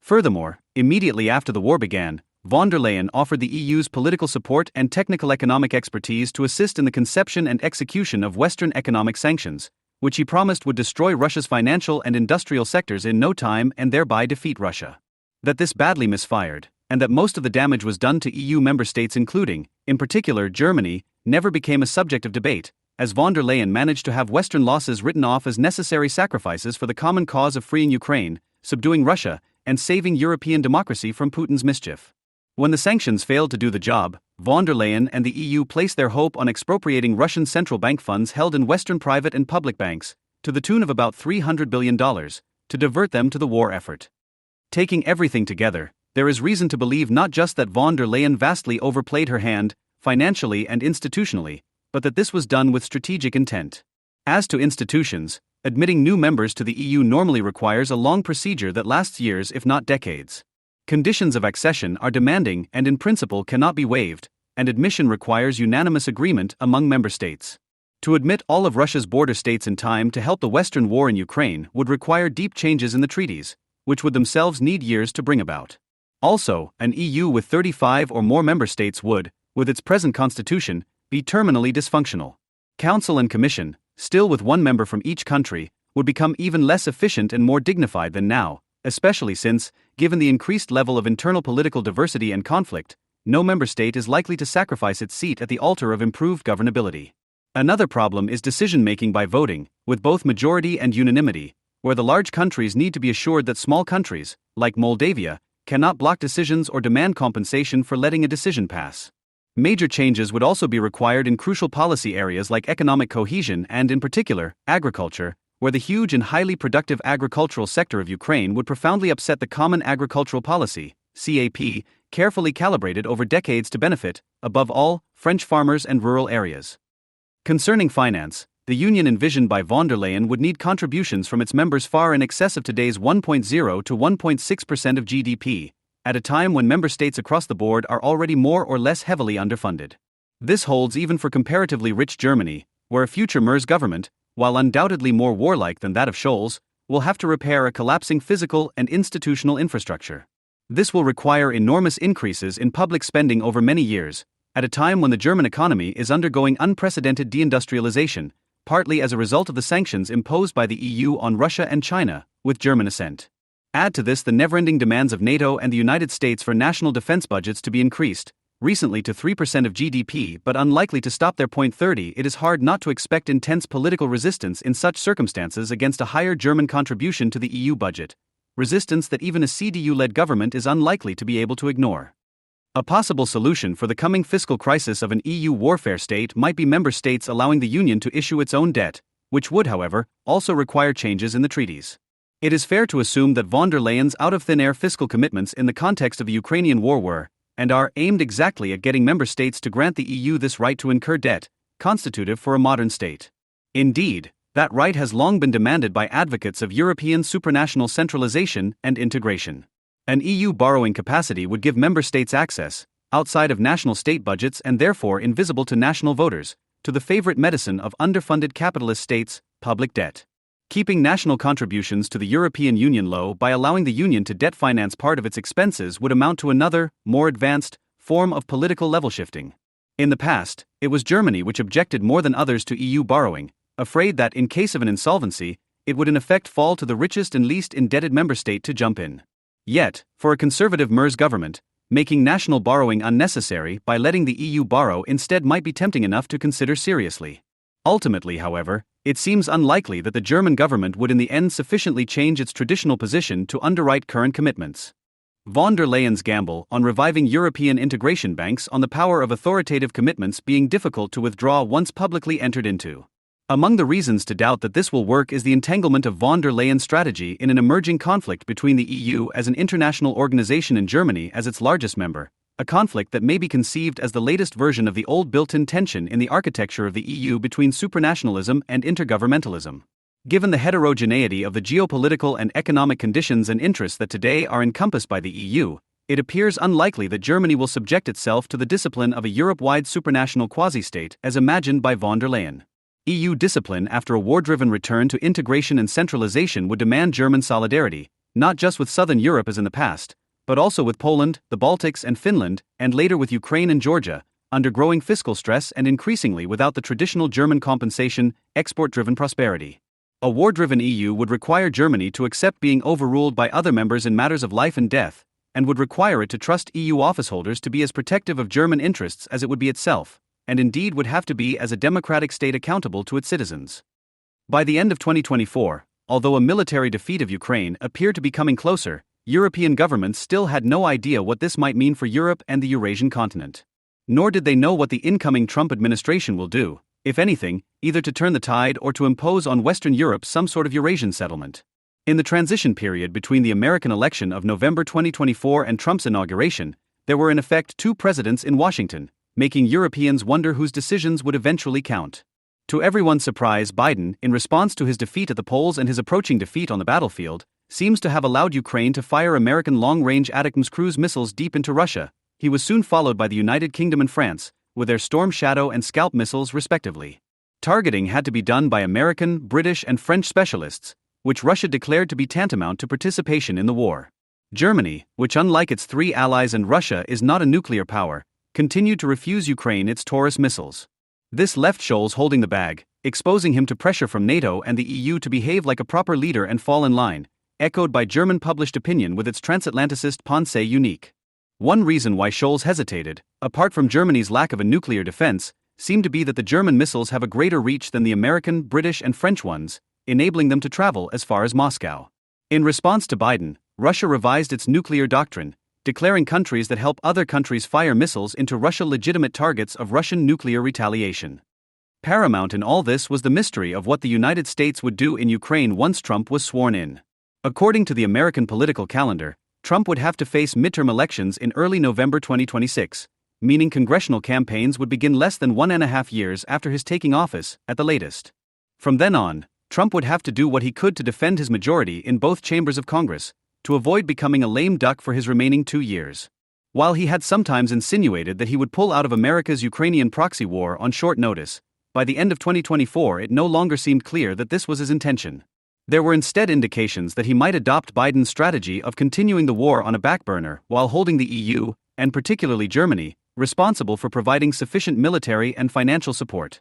[SPEAKER 3] Furthermore, immediately after the war began, von der Leyen offered the EU's political support and technical economic expertise to assist in the conception and execution of Western economic sanctions, which he promised would destroy Russia's financial and industrial sectors in no time and thereby defeat Russia. That this badly misfired, and that most of the damage was done to EU member states including, in particular Germany, never became a subject of debate, as von der Leyen managed to have Western losses written off as necessary sacrifices for the common cause of freeing Ukraine, subduing Russia, and saving European democracy from Putin's mischief. When the sanctions failed to do the job, von der Leyen and the EU placed their hope on expropriating Russian central bank funds held in Western private and public banks, to the tune of about $300 billion, to divert them to the war effort. Taking everything together, there is reason to believe not just that von der Leyen vastly overplayed her hand, financially and institutionally, but that this was done with strategic intent. As to institutions, admitting new members to the EU normally requires a long procedure that lasts years if not decades. Conditions of accession are demanding and in principle cannot be waived, and admission requires unanimous agreement among member states. To admit all of Russia's border states in time to help the Western war in Ukraine would require deep changes in the treaties, which would themselves need years to bring about. Also, an EU with 35 or more member states would, with its present constitution, be terminally dysfunctional. Council and Commission, still with one member from each country, would become even less efficient and more dignified than now, especially since, given the increased level of internal political diversity and conflict, no member state is likely to sacrifice its seat at the altar of improved governability. Another problem is decision-making by voting, with both majority and unanimity, where the large countries need to be assured that small countries, like Moldavia, cannot block decisions or demand compensation for letting a decision pass. Major changes would also be required in crucial policy areas like economic cohesion and, in particular, agriculture, where the huge and highly productive agricultural sector of Ukraine would profoundly upset the Common Agricultural Policy, CAP, carefully calibrated over decades to benefit, above all, French farmers and rural areas. Concerning finance, the union envisioned by von der Leyen would need contributions from its members far in excess of today's 1.0 to 1.6% of GDP, at a time when member states across the board are already more or less heavily underfunded. This holds even for comparatively rich Germany, where a future MERS government, while undoubtedly more warlike than that of Scholz, will have to repair a collapsing physical and institutional infrastructure. This will require enormous increases in public spending over many years, at a time when the German economy is undergoing unprecedented deindustrialization, partly as a result of the sanctions imposed by the EU on Russia and China, with German assent. Add to this the never-ending demands of NATO and the United States for national defense budgets to be increased, recently to 3% of GDP but unlikely to stop their 0.30. It is hard not to expect intense political resistance in such circumstances against a higher German contribution to the EU budget, resistance that even a CDU-led government is unlikely to be able to ignore. A possible solution for the coming fiscal crisis of an EU warfare state might be member states allowing the Union to issue its own debt, which would, however, also require changes in the treaties. It is fair to assume that von der Leyen's out-of-thin-air fiscal commitments in the context of the Ukrainian war were, and are, aimed exactly at getting member states to grant the EU this right to incur debt, constitutive for a modern state. Indeed, that right has long been demanded by advocates of European supranational centralization and integration. An EU borrowing capacity would give member states access, outside of national state budgets and therefore invisible to national voters, to the favorite medicine of underfunded capitalist states, public debt. Keeping national contributions to the European Union low by allowing the Union to debt finance part of its expenses would amount to another, more advanced, form of political level shifting. In the past, it was Germany which objected more than others to EU borrowing, afraid that in case of an insolvency, it would in effect fall to the richest and least indebted member state to jump in. Yet, for a conservative MERS government, making national borrowing unnecessary by letting the EU borrow instead might be tempting enough to consider seriously. Ultimately, however, it seems unlikely that the German government would in the end sufficiently change its traditional position to underwrite current commitments. Von der Leyen's gamble on reviving European integration banks on the power of authoritative commitments being difficult to withdraw once publicly entered into. Among the reasons to doubt that this will work is the entanglement of von der Leyen's strategy in an emerging conflict between the EU as an international organization and Germany as its largest member, a conflict that may be conceived as the latest version of the old built-in tension in the architecture of the EU between supranationalism and intergovernmentalism. Given the heterogeneity of the geopolitical and economic conditions and interests that today are encompassed by the EU, it appears unlikely that Germany will subject itself to the discipline of a Europe-wide supranational quasi-state as imagined by von der Leyen. EU discipline after a war-driven return to integration and centralization would demand German solidarity, not just with Southern Europe as in the past, but also with Poland, the Baltics and Finland, and later with Ukraine and Georgia, under growing fiscal stress and increasingly without the traditional German compensation, export-driven prosperity. A war-driven EU would require Germany to accept being overruled by other members in matters of life and death, and would require it to trust EU officeholders to be as protective of German interests as it would be itself, and indeed would have to be as a democratic state accountable to its citizens. By the end of 2024, although a military defeat of Ukraine appeared to be coming closer, European governments still had no idea what this might mean for Europe and the Eurasian continent. Nor did they know what the incoming Trump administration will do, if anything, either to turn the tide or to impose on Western Europe some sort of Eurasian settlement. In the transition period between the American election of November 2024 and Trump's inauguration, there were in effect two presidents in Washington, making Europeans wonder whose decisions would eventually count. To everyone's surprise, Biden, in response to his defeat at the polls and his approaching defeat on the battlefield, seems to have allowed Ukraine to fire American long-range ATACMS cruise missiles deep into Russia. He was soon followed by the United Kingdom and France, with their Storm Shadow and Scalp missiles respectively. Targeting had to be done by American, British and French specialists, which Russia declared to be tantamount to participation in the war. Germany, which unlike its three allies and Russia is not a nuclear power, continued to refuse Ukraine its Taurus missiles. This left Scholz holding the bag, exposing him to pressure from NATO and the EU to behave like a proper leader and fall in line, echoed by German published opinion with its transatlanticist pensée unique. One reason why Scholz hesitated, apart from Germany's lack of a nuclear defense, seemed to be that the German missiles have a greater reach than the American, British and French ones, enabling them to travel as far as Moscow. In response to Biden, Russia revised its nuclear doctrine, declaring countries that help other countries fire missiles into Russia legitimate targets of Russian nuclear retaliation. Paramount in all this was the mystery of what the United States would do in Ukraine once Trump was sworn in. According to the American political calendar, Trump would have to face midterm elections in early November 2026, meaning congressional campaigns would begin less than 1.5 years after his taking office, at the latest. From then on, Trump would have to do what he could to defend his majority in both chambers of Congress, to avoid becoming a lame duck for his remaining 2 years. While he had sometimes insinuated that he would pull out of America's Ukrainian proxy war on short notice, by the end of 2024 it no longer seemed clear that this was his intention. There were instead indications that he might adopt Biden's strategy of continuing the war on a back burner while holding the EU, and particularly Germany, responsible for providing sufficient military and financial support.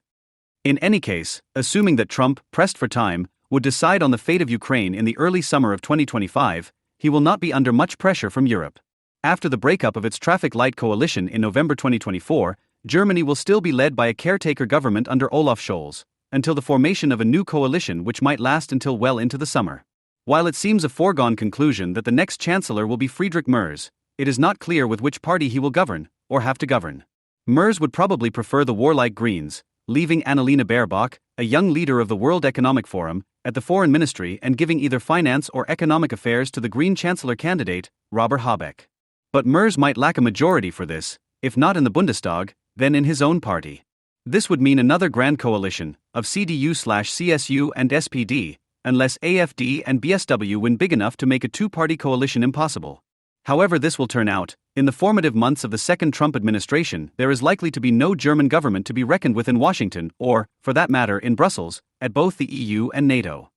[SPEAKER 3] In any case, assuming that Trump, pressed for time, would decide on the fate of Ukraine in the early summer of 2025, he will not be under much pressure from Europe. After the breakup of its traffic light coalition in November 2024, Germany will still be led by a caretaker government under Olaf Scholz, until the formation of a new coalition which might last until well into the summer. While it seems a foregone conclusion that the next chancellor will be Friedrich Merz, it is not clear with which party he will govern, or have to govern. Merz would probably prefer the warlike Greens, leaving Annalena Baerbock, a young leader of the World Economic Forum, at the Foreign Ministry and giving either finance or economic affairs to the Green Chancellor candidate, Robert Habeck. But Merz might lack a majority for this, if not in the Bundestag, then in his own party. This would mean another grand coalition, of CDU/CSU and SPD, unless AfD and BSW win big enough to make a two-party coalition impossible. However this will turn out, in the formative months of the second Trump administration there is likely to be no German government to be reckoned with in Washington or, for that matter in Brussels, at both the EU and NATO.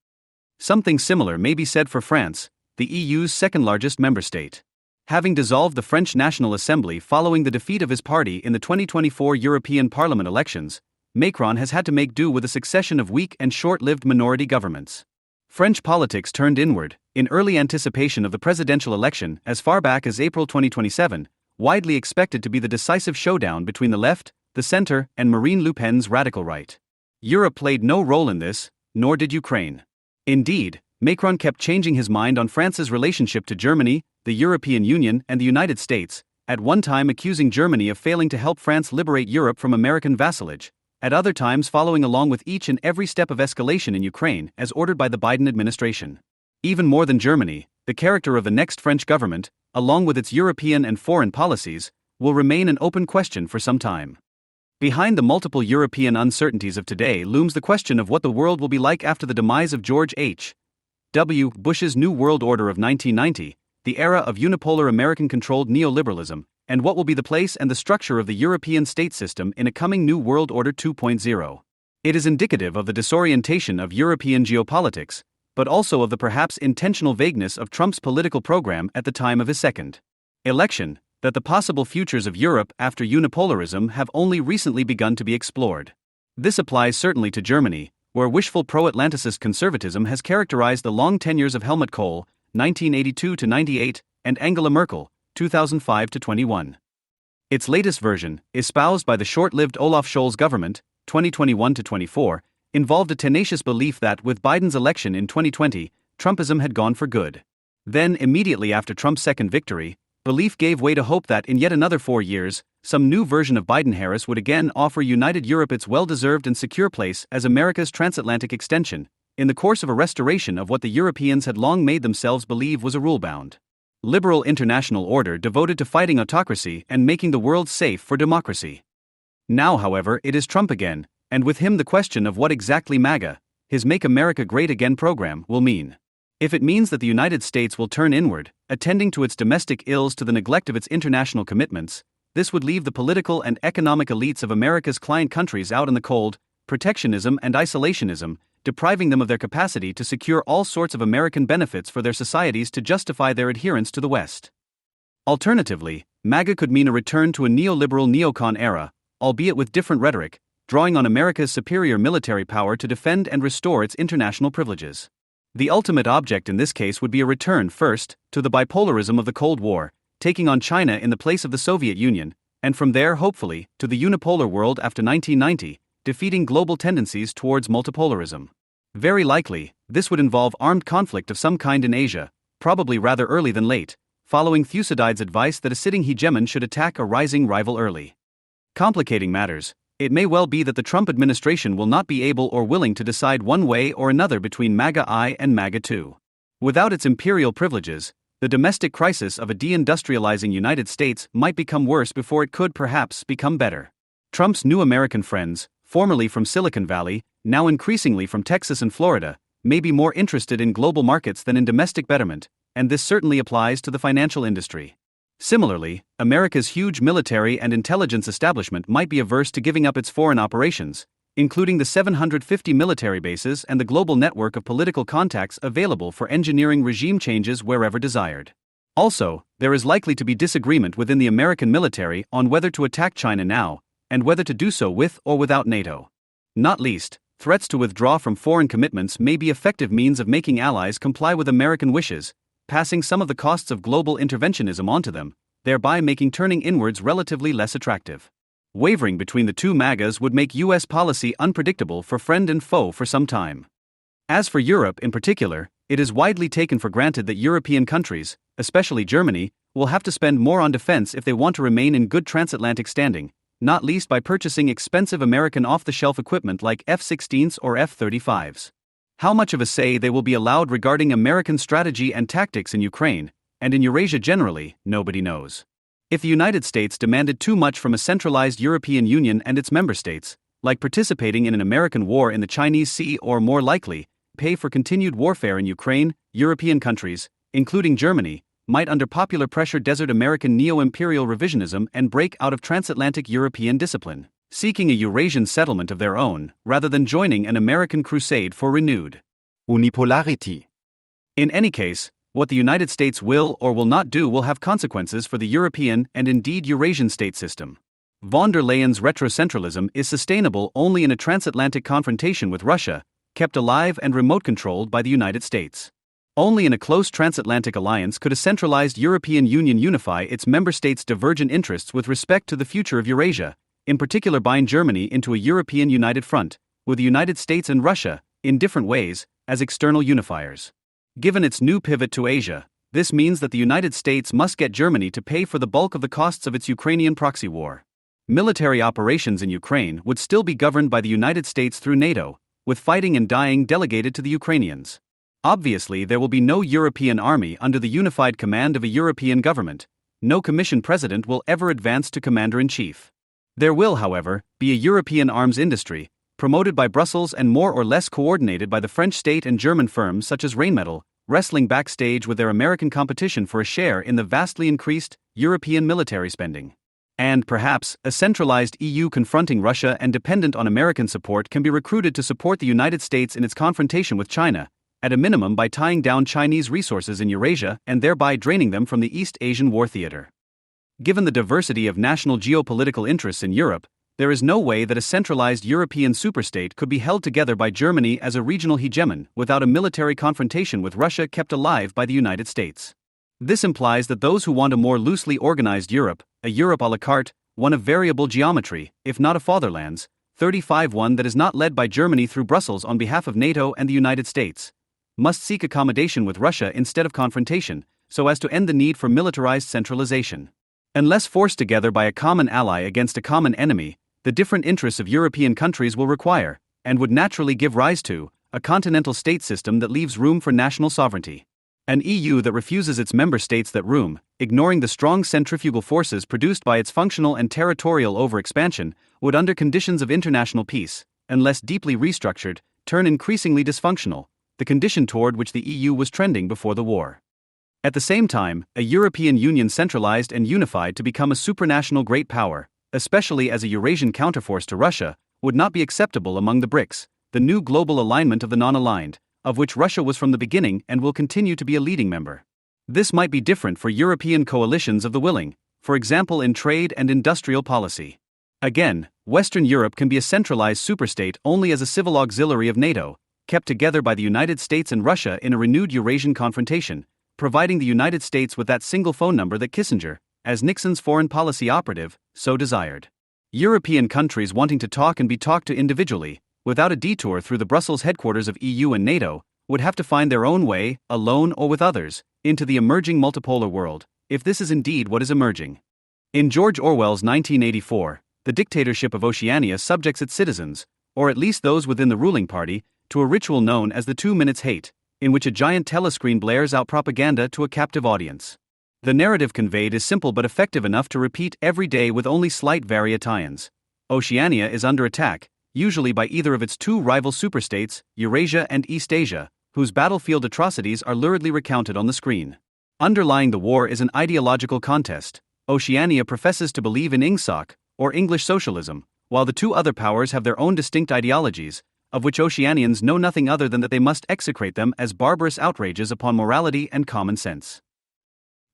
[SPEAKER 3] Something similar may be said for France, the EU's second-largest member state. Having dissolved the French National Assembly following the defeat of his party in the 2024 European Parliament elections, Macron has had to make do with a succession of weak and short-lived minority governments. French politics turned inward, in early anticipation of the presidential election as far back as April 2027, widely expected to be the decisive showdown between the left, the center, and Marine Le Pen's radical right. Europe played no role in this, nor did Ukraine. Indeed, Macron kept changing his mind on France's relationship to Germany, the European Union, and the United States, at one time accusing Germany of failing to help France liberate Europe from American vassalage, at other times following along with each and every step of escalation in Ukraine as ordered by the Biden administration. Even more than Germany, the character of the next French government, along with its European and foreign policies, will remain an open question for some time. Behind the multiple European uncertainties of today looms the question of what the world will be like after the demise of George H. W. Bush's New World Order of 1990, the era of unipolar American-controlled neoliberalism, and what will be the place and the structure of the European state system in a coming New World Order 2.0. It is indicative of the disorientation of European geopolitics, but also of the perhaps intentional vagueness of Trump's political program at the time of his second election, that the possible futures of Europe after unipolarism have only recently begun to be explored. This applies certainly to Germany, where wishful pro-Atlanticist conservatism has characterized the long tenures of Helmut Kohl, 1982-98, and Angela Merkel, 2005-21. Its latest version, espoused by the short-lived Olaf Scholz government, 2021-24, involved a tenacious belief that with Biden's election in 2020, Trumpism had gone for good. Then, immediately after Trump's second victory, belief gave way to hope that in yet another 4 years, some new version of Biden-Harris would again offer united Europe its well-deserved and secure place as America's transatlantic extension, in the course of a restoration of what the Europeans had long made themselves believe was a rule-bound liberal international order devoted to fighting autocracy and making the world safe for democracy. Now, however, it is Trump again, and with him the question of what exactly MAGA, his Make America Great Again program, will mean. If it means that the United States will turn inward, attending to its domestic ills to the neglect of its international commitments, this would leave the political and economic elites of America's client countries out in the cold, protectionism and isolationism, depriving them of their capacity to secure all sorts of American benefits for their societies to justify their adherence to the West. Alternatively, MAGA could mean a return to a neoliberal neocon era, albeit with different rhetoric, drawing on America's superior military power to defend and restore its international privileges. The ultimate object in this case would be a return, first, to the bipolarism of the Cold War, taking on China in the place of the Soviet Union, and from there, hopefully, to the unipolar world after 1990, defeating global tendencies towards multipolarism. Very likely, this would involve armed conflict of some kind in Asia, probably rather early than late, following Thucydides' advice that a sitting hegemon should attack a rising rival early. Complicating matters, it may well be that the Trump administration will not be able or willing to decide one way or another between MAGA I and MAGA II. Without its imperial privileges, the domestic crisis of a deindustrializing United States might become worse before it could perhaps become better. Trump's new American friends, formerly from Silicon Valley, now increasingly from Texas and Florida, may be more interested in global markets than in domestic betterment, and this certainly applies to the financial industry. Similarly, America's huge military and intelligence establishment might be averse to giving up its foreign operations, including the 750 military bases and the global network of political contacts available for engineering regime changes wherever desired. Also, there is likely to be disagreement within the American military on whether to attack China now, and whether to do so with or without NATO. Not least, threats to withdraw from foreign commitments may be effective means of making allies comply with American wishes, passing some of the costs of global interventionism onto them, thereby making turning inwards relatively less attractive. Wavering between the two MAGAs would make U.S. policy unpredictable for friend and foe for some time. As for Europe in particular, it is widely taken for granted that European countries, especially Germany, will have to spend more on defense if they want to remain in good transatlantic standing, not least by purchasing expensive American off-the-shelf equipment like F-16s or F-35s. How much of a say they will be allowed regarding American strategy and tactics in Ukraine, and in Eurasia generally, nobody knows. If the United States demanded too much from a centralized European Union and its member states, like participating in an American war in the Chinese Sea or more likely, pay for continued warfare in Ukraine, European countries, including Germany, might under popular pressure desert American neo-imperial revisionism and break out of transatlantic European discipline, seeking a Eurasian settlement of their own, rather than joining an American crusade for renewed
[SPEAKER 4] unipolarity.
[SPEAKER 3] In any case, what the United States will or will not do will have consequences for the European and indeed Eurasian state system. Von der Leyen's retrocentralism is sustainable only in a transatlantic confrontation with Russia, kept alive and remote-controlled by the United States. Only in a close transatlantic alliance could a centralized European Union unify its member states' divergent interests with respect to the future of Eurasia, in particular bind Germany into a European united front, with the United States and Russia, in different ways, as external unifiers. Given its new pivot to Asia, this means that the United States must get Germany to pay for the bulk of the costs of its Ukrainian proxy war. Military operations in Ukraine would still be governed by the United States through NATO, with fighting and dying delegated to the Ukrainians. Obviously, there will be no European army under the unified command of a European government. No Commission president will ever advance to commander-in-chief. There will, however, be a European arms industry, promoted by Brussels and more or less coordinated by the French state and German firms such as Rheinmetall, wrestling backstage with their American competition for a share in the vastly increased European military spending. And perhaps, a centralized EU confronting Russia and dependent on American support can be recruited to support the United States in its confrontation with China, at a minimum by tying down Chinese resources in Eurasia and thereby draining them from the East Asian war theater. Given the diversity of national geopolitical interests in Europe, there is no way that a centralized European superstate could be held together by Germany as a regional hegemon without a military confrontation with Russia kept alive by the United States. This implies that those who want a more loosely organized Europe, a Europe à la carte, one of variable geometry, if not a fatherlands, 35 one that is not led by Germany through Brussels on behalf of NATO and the United States, must seek accommodation with Russia instead of confrontation, so as to end the need for militarized centralization. Unless forced together by a common ally against a common enemy, the different interests of European countries will require, and would naturally give rise to, a continental state system that leaves room for national sovereignty. An EU that refuses its member states that room, ignoring the strong centrifugal forces produced by its functional and territorial overexpansion, would under conditions of international peace, unless deeply restructured, turn increasingly dysfunctional, the condition toward which the EU was trending before the war. At the same time, a European Union centralized and unified to become a supranational great power, especially as a Eurasian counterforce to Russia, would not be acceptable among the BRICS, the new global alignment of the non-aligned, of which Russia was from the beginning and will continue to be a leading member. This might be different for European coalitions of the willing, for example in trade and industrial policy. Again, Western Europe can be a centralized superstate only as a civil auxiliary of NATO, kept together by the United States and Russia in a renewed Eurasian confrontation, providing the United States with that single phone number that Kissinger, as Nixon's foreign policy operative, so desired. European countries wanting to talk and be talked to individually, without a detour through the Brussels headquarters of EU and NATO, would have to find their own way, alone or with others, into the emerging multipolar world, if this is indeed what is emerging. In George Orwell's 1984, the dictatorship of Oceania subjects its citizens, or at least those within the ruling party, to a ritual known as the 2 minutes hate, in which a giant telescreen blares out propaganda to a captive audience. The narrative conveyed is simple but effective enough to repeat every day with only slight variations. Oceania is under attack, usually by either of its two rival superstates, Eurasia and East Asia, whose battlefield atrocities are luridly recounted on the screen. Underlying the war is an ideological contest. Oceania professes to believe in Ingsoc, or English socialism, while the two other powers have their own distinct ideologies, of which Oceanians know nothing other than that they must execrate them as barbarous outrages upon morality and common sense.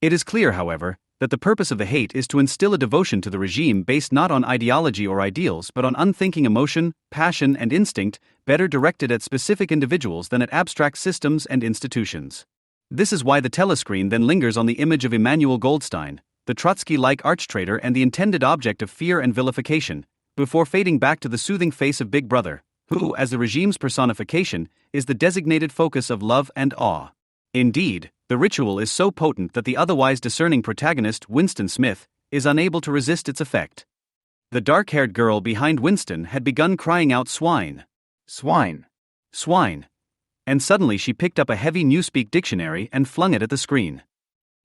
[SPEAKER 3] It is clear, however, that the purpose of the hate is to instill a devotion to the regime based not on ideology or ideals but on unthinking emotion, passion and instinct, better directed at specific individuals than at abstract systems and institutions. This is why the telescreen then lingers on the image of Emmanuel Goldstein, the Trotsky-like arch-traitor and the intended object of fear and vilification, before fading back to the soothing face of Big Brother, who, as the regime's personification, is the designated focus of love and awe. Indeed, the ritual is so potent that the otherwise discerning protagonist, Winston Smith, is unable to resist its effect. The dark-haired girl behind Winston had begun crying out swine.
[SPEAKER 4] Swine.
[SPEAKER 3] Swine. And suddenly she picked up a heavy Newspeak dictionary and flung it at the screen.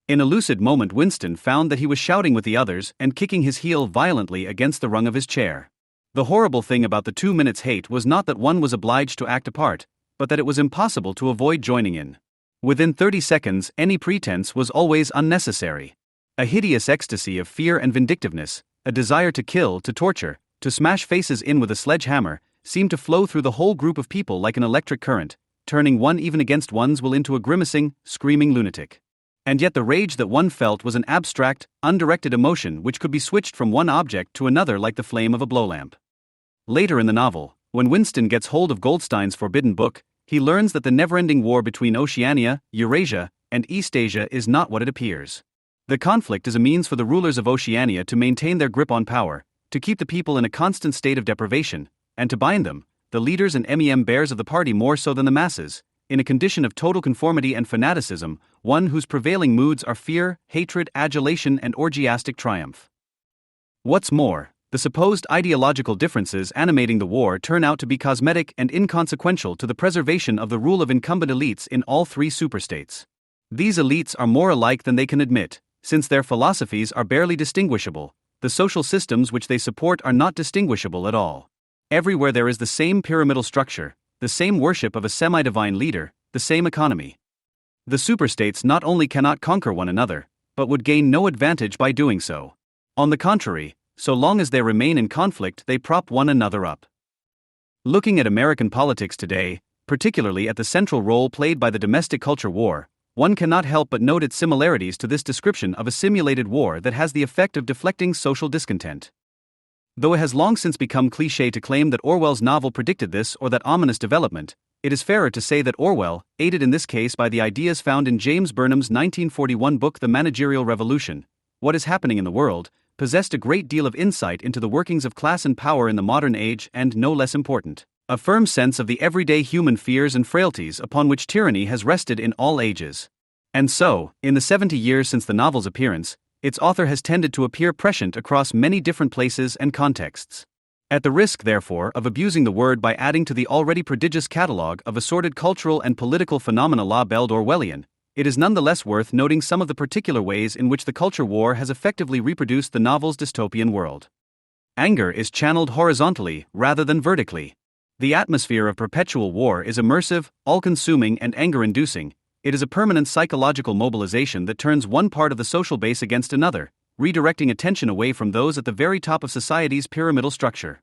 [SPEAKER 3] In a lucid moment Winston found that he was shouting with the others and kicking his heel violently against the rung of his chair. The horrible thing about the 2 minutes hate was not that one was obliged to act a part, but that it was impossible to avoid joining in. Within 30 seconds, any pretense was always unnecessary. A hideous ecstasy of fear and vindictiveness, a desire to kill, to torture, to smash faces in with a sledgehammer, seemed to flow through the whole group of people like an electric current, turning one even against one's will into a grimacing, screaming lunatic. And yet the rage that one felt was an abstract, undirected emotion which could be switched from one object to another like the flame of a blowlamp. Later in the novel, when Winston gets hold of Goldstein's forbidden book, he learns that the never-ending war between Oceania, Eurasia, and East Asia is not what it appears. The conflict is a means for the rulers of Oceania to maintain their grip on power, to keep the people in a constant state of deprivation, and to bind them, the leaders and bears of the party more so than the masses, in a condition of total conformity and fanaticism, one whose prevailing moods are fear, hatred, adulation, and orgiastic triumph. What's more, the supposed ideological differences animating the war turn out to be cosmetic and inconsequential to the preservation of the rule of incumbent elites in all three superstates. These elites are more alike than they can admit, since their philosophies are barely distinguishable, the social systems which they support are not distinguishable at all. Everywhere there is the same pyramidal structure, the same worship of a semi-divine leader, the same economy. The superstates not only cannot conquer one another, but would gain no advantage by doing so. On the contrary, so long as they remain in conflict, they prop one another up. Looking at American politics today, particularly at the central role played by the domestic culture war, one cannot help but note its similarities to this description of a simulated war that has the effect of deflecting social discontent. Though it has long since become cliché to claim that Orwell's novel predicted this or that ominous development, it is fairer to say that Orwell, aided in this case by the ideas found in James Burnham's 1941 book The Managerial Revolution, What is Happening in the World, possessed a great deal of insight into the workings of class and power in the modern age and, no less important, a firm sense of the everyday human fears and frailties upon which tyranny has rested in all ages. And so, in the 70 years since the novel's appearance, its author has tended to appear prescient across many different places and contexts. At the risk, therefore, of abusing the word by adding to the already prodigious catalogue of assorted cultural and political phenomena labelled Orwellian, it is nonetheless worth noting some of the particular ways in which the culture war has effectively reproduced the novel's dystopian world. Anger is channeled horizontally rather than vertically. The atmosphere of perpetual war is immersive, all-consuming, and anger-inducing. It is a permanent psychological mobilization that turns one part of the social base against another, redirecting attention away from those at the very top of society's pyramidal structure.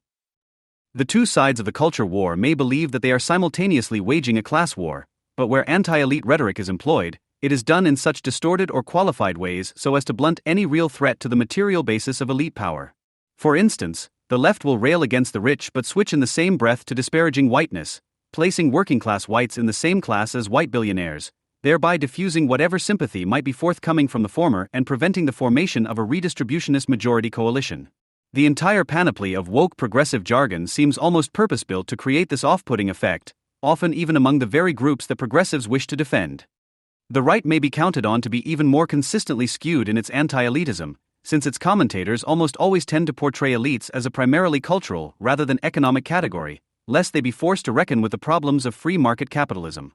[SPEAKER 3] The two sides of the culture war may believe that they are simultaneously waging a class war, but where anti-elite rhetoric is employed, it is done in such distorted or qualified ways so as to blunt any real threat to the material basis of elite power. For instance, the left will rail against the rich but switch in the same breath to disparaging whiteness, placing working-class whites in the same class as white billionaires, thereby diffusing whatever sympathy might be forthcoming from the former and preventing the formation of a redistributionist majority coalition. The entire panoply of woke progressive jargon seems almost purpose-built to create this off-putting effect, often even among the very groups that progressives wish to defend. The right may be counted on to be even more consistently skewed in its anti-elitism, since its commentators almost always tend to portray elites as a primarily cultural rather than economic category, lest they be forced to reckon with the problems of free market capitalism.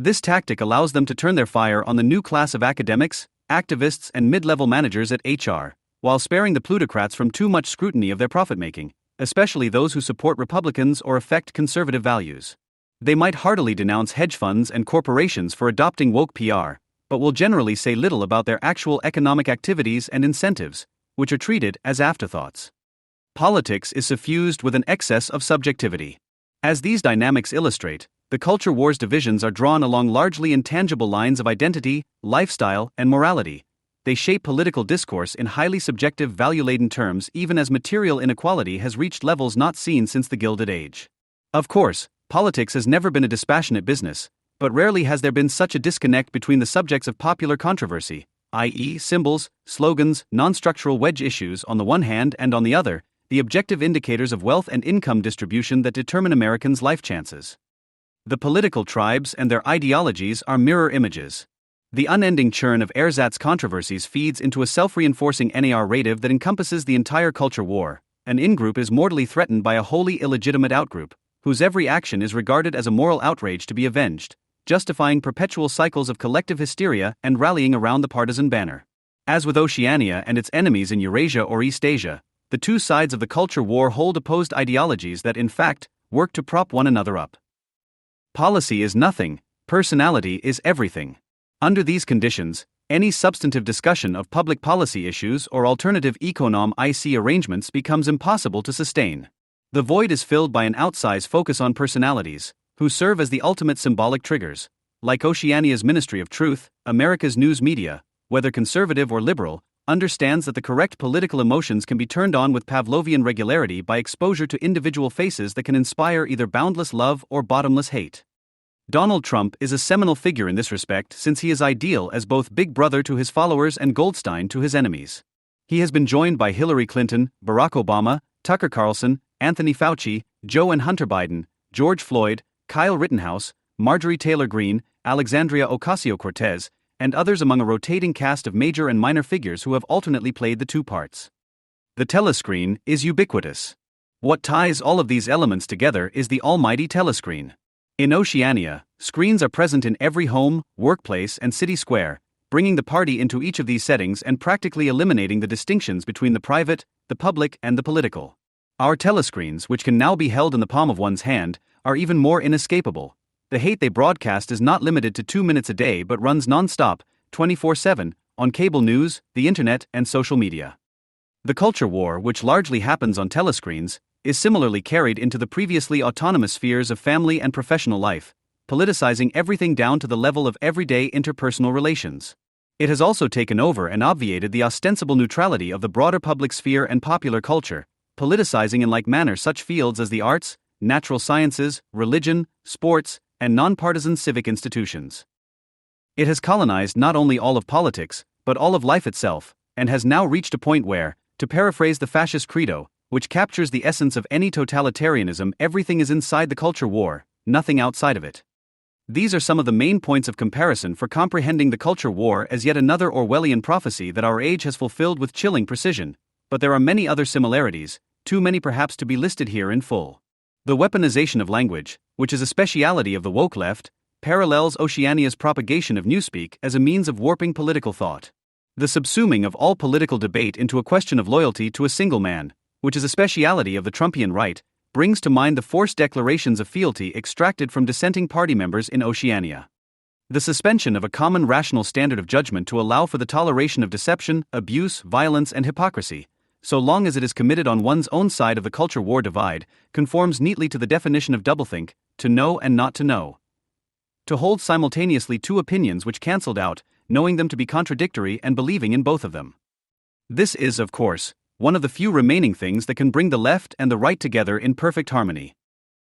[SPEAKER 3] This tactic allows them to turn their fire on the new class of academics, activists, and mid-level managers at HR, while sparing the plutocrats from too much scrutiny of their profit-making, especially those who support Republicans or affect conservative values. They might heartily denounce hedge funds and corporations for adopting woke PR, but will generally say little about their actual economic activities and incentives, which are treated as afterthoughts. Politics is suffused with an excess of subjectivity. As these dynamics illustrate, the culture war's divisions are drawn along largely intangible lines of identity, lifestyle, and morality. They shape political discourse in highly subjective, value-laden terms, even as material inequality has reached levels not seen since the Gilded Age. Of course, politics has never been a dispassionate business, but rarely has there been such a disconnect between the subjects of popular controversy, i.e., symbols, slogans, non-structural wedge issues on the one hand, and on the other, the objective indicators of wealth and income distribution that determine Americans' life chances. The political tribes and their ideologies are mirror images. The unending churn of ersatz controversies feeds into a self-reinforcing narrative that encompasses the entire culture war. An in-group is mortally threatened by a wholly illegitimate out-group, whose every action is regarded as a moral outrage to be avenged, justifying perpetual cycles of collective hysteria and rallying around the partisan banner. As with Oceania and its enemies in Eurasia or East Asia, the two sides of the culture war hold opposed ideologies that, in fact, work to prop one another up. Policy is nothing, personality is everything. Under these conditions, any substantive discussion of public policy issues or alternative economic arrangements becomes impossible to sustain. The void is filled by an outsized focus on personalities, who serve as the ultimate symbolic triggers. Like Oceania's Ministry of Truth, America's news media, whether conservative or liberal, understands that the correct political emotions can be turned on with Pavlovian regularity by exposure to individual faces that can inspire either boundless love or bottomless hate. Donald Trump is a seminal figure in this respect since he is ideal as both Big Brother to his followers and Goldstein to his enemies. He has been joined by Hillary Clinton, Barack Obama, Tucker Carlson, Anthony Fauci, Joe and Hunter Biden, George Floyd, Kyle Rittenhouse, Marjorie Taylor Greene, Alexandria Ocasio-Cortez, and others among a rotating cast of major and minor figures who have alternately played the two parts. The telescreen is ubiquitous. What ties all of these elements together is the almighty telescreen. In Oceania, screens are present in every home, workplace, and city square, bringing the party into each of these settings and practically eliminating the distinctions between the private, the public, and the political. Our telescreens, which can now be held in the palm of one's hand, are even more inescapable. The hate they broadcast is not limited to 2 minutes a day but runs non-stop, 24/7, on cable news, the internet, and social media. The culture war, which largely happens on telescreens, is similarly carried into the previously autonomous spheres of family and professional life, politicizing everything down to the level of everyday interpersonal relations. It has also taken over and obviated the ostensible neutrality of the broader public sphere and popular culture, politicizing in like manner such fields as the arts, natural sciences, religion, sports, and nonpartisan civic institutions. It has colonized not only all of politics, but all of life itself, and has now reached a point where, to paraphrase the fascist credo, which captures the essence of any totalitarianism, everything is inside the culture war, nothing outside of it. These are some of the main points of comparison for comprehending the culture war as yet another Orwellian prophecy that our age has fulfilled with chilling precision, but there are many other similarities, too many perhaps to be listed here in full. The weaponization of language, which is a speciality of the woke left, parallels Oceania's propagation of newspeak as a means of warping political thought. The subsuming of all political debate into a question of loyalty to a single man, which is a speciality of the Trumpian right, brings to mind the forced declarations of fealty extracted from dissenting party members in Oceania. The suspension of a common rational standard of judgment to allow for the toleration of deception, abuse, violence, and hypocrisy, so long as it is committed on one's own side of the culture war divide, conforms neatly to the definition of doublethink, to know and not to know. To hold simultaneously two opinions which cancelled out, knowing them to be contradictory and believing in both of them. This is, of course, one of the few remaining things that can bring the left and the right together in perfect harmony.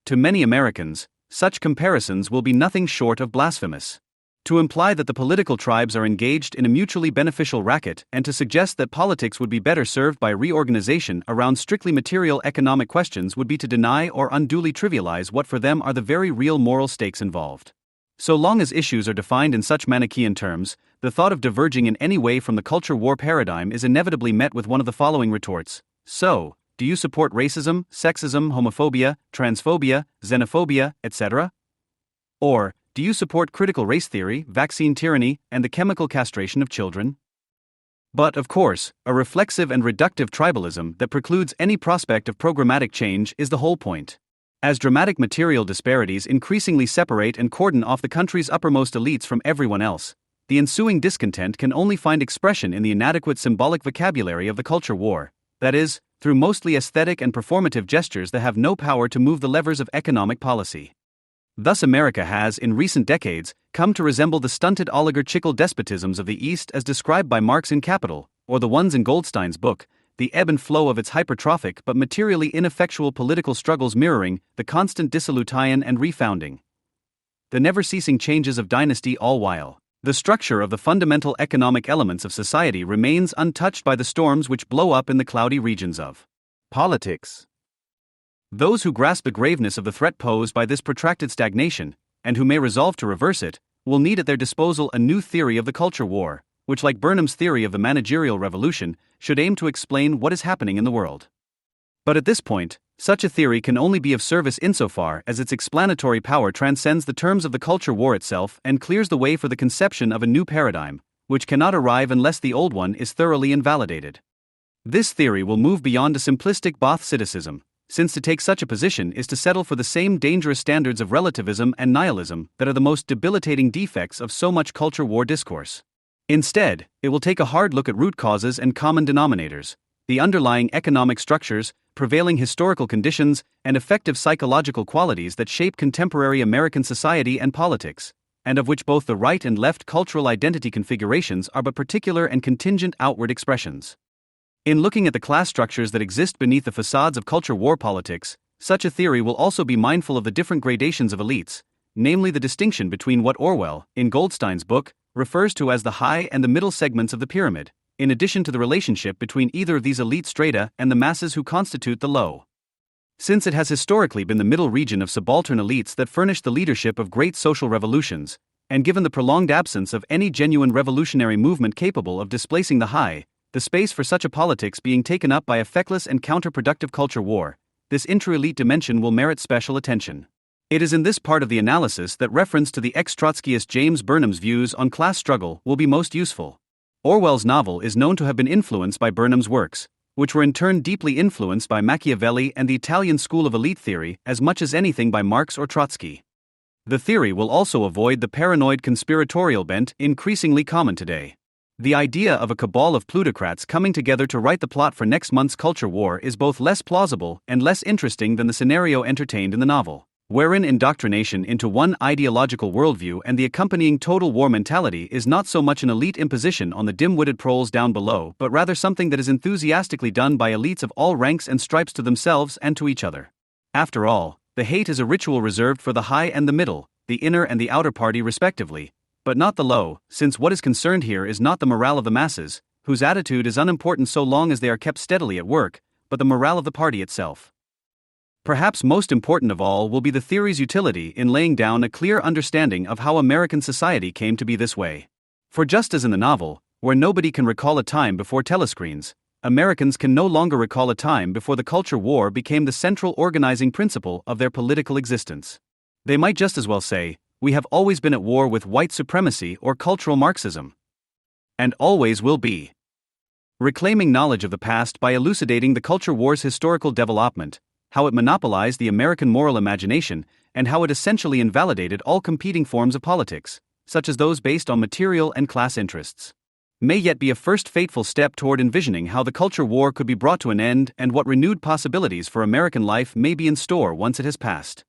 [SPEAKER 3] To many Americans, such comparisons will be nothing short of blasphemous. To imply that the political tribes are engaged in a mutually beneficial racket and to suggest that politics would be better served by reorganization around strictly material economic questions would be to deny or unduly trivialize what for them are the very real moral stakes involved. So long as issues are defined in such Manichaean terms, the thought of diverging in any way from the culture war paradigm is inevitably met with one of the following retorts. So, do you support racism, sexism, homophobia, transphobia, xenophobia, etc.? Or, do you support critical race theory, vaccine tyranny, and the chemical castration of children? But, of course, a reflexive and reductive tribalism that precludes any prospect of programmatic change is the whole point. As dramatic material disparities increasingly separate and cordon off the country's uppermost elites from everyone else, the ensuing discontent can only find expression in the inadequate symbolic vocabulary of the culture war, that is, through mostly aesthetic and performative gestures that have no power to move the levers of economic policy. Thus America has, in recent decades, come to resemble the stunted oligarchical despotisms of the East as described by Marx in Capital, or the ones in Goldstein's book, the ebb and flow of its hypertrophic but materially ineffectual political struggles mirroring the constant dissolution and refounding. The never-ceasing changes of dynasty all while. The structure of the fundamental economic elements of society remains untouched by the storms which blow up in the cloudy regions of politics. Those who grasp the graveness of the threat posed by this protracted stagnation, and who may resolve to reverse it, will need at their disposal a new theory of the culture war, which, like Burnham's theory of the managerial revolution, should aim to explain what is happening in the world. But at this point, such a theory can only be of service insofar as its explanatory power transcends the terms of the culture war itself and clears the way for the conception of a new paradigm, which cannot arrive unless the old one is thoroughly invalidated. This theory will move beyond a simplistic Both-citicism, since to take such a position is to settle for the same dangerous standards of relativism and nihilism that are the most debilitating defects of so much culture war discourse. Instead, it will take a hard look at root causes and common denominators, the underlying economic structures, prevailing historical conditions, and effective psychological qualities that shape contemporary American society and politics, and of which both the right and left cultural identity configurations are but particular and contingent outward expressions. In looking at the class structures that exist beneath the facades of culture war politics, such a theory will also be mindful of the different gradations of elites, namely the distinction between what Orwell, in Goldstein's book, refers to as the high and the middle segments of the pyramid, in addition to the relationship between either of these elite strata and the masses who constitute the low. Since it has historically been the middle region of subaltern elites that furnished the leadership of great social revolutions, and given the prolonged absence of any genuine revolutionary movement capable of displacing the high, the space for such a politics being taken up by a feckless and counterproductive culture war, this intra-elite dimension will merit special attention. It is in this part of the analysis that reference to the ex-Trotskyist James Burnham's views on class struggle will be most useful. Orwell's novel is known to have been influenced by Burnham's works, which were in turn deeply influenced by Machiavelli and the Italian school of elite theory as much as anything by Marx or Trotsky. The theory will also avoid the paranoid conspiratorial bent increasingly common today. The idea of a cabal of plutocrats coming together to write the plot for next month's culture war is both less plausible and less interesting than the scenario entertained in the novel, wherein indoctrination into one ideological worldview and the accompanying total war mentality is not so much an elite imposition on the dim-witted proles down below, but rather something that is enthusiastically done by elites of all ranks and stripes to themselves and to each other. After all, the hate is a ritual reserved for the high and the middle, the inner and the outer party respectively, but not the low, since what is concerned here is not the morale of the masses, whose attitude is unimportant so long as they are kept steadily at work, but the morale of the party itself. Perhaps most important of all will be the theory's utility in laying down a clear understanding of how American society came to be this way. For just as in the novel, where nobody can recall a time before telescreens, Americans can no longer recall a time before the culture war became the central organizing principle of their political existence. They might just as well say, "We have always been at war with white supremacy or cultural Marxism. And always will be." Reclaiming knowledge of the past by elucidating the culture war's historical development, how it monopolized the American moral imagination, and how it essentially invalidated all competing forms of politics, such as those based on material and class interests, may yet be a first fateful step toward envisioning how the culture war could be brought to an end and what renewed possibilities for American life may be in store once it has passed.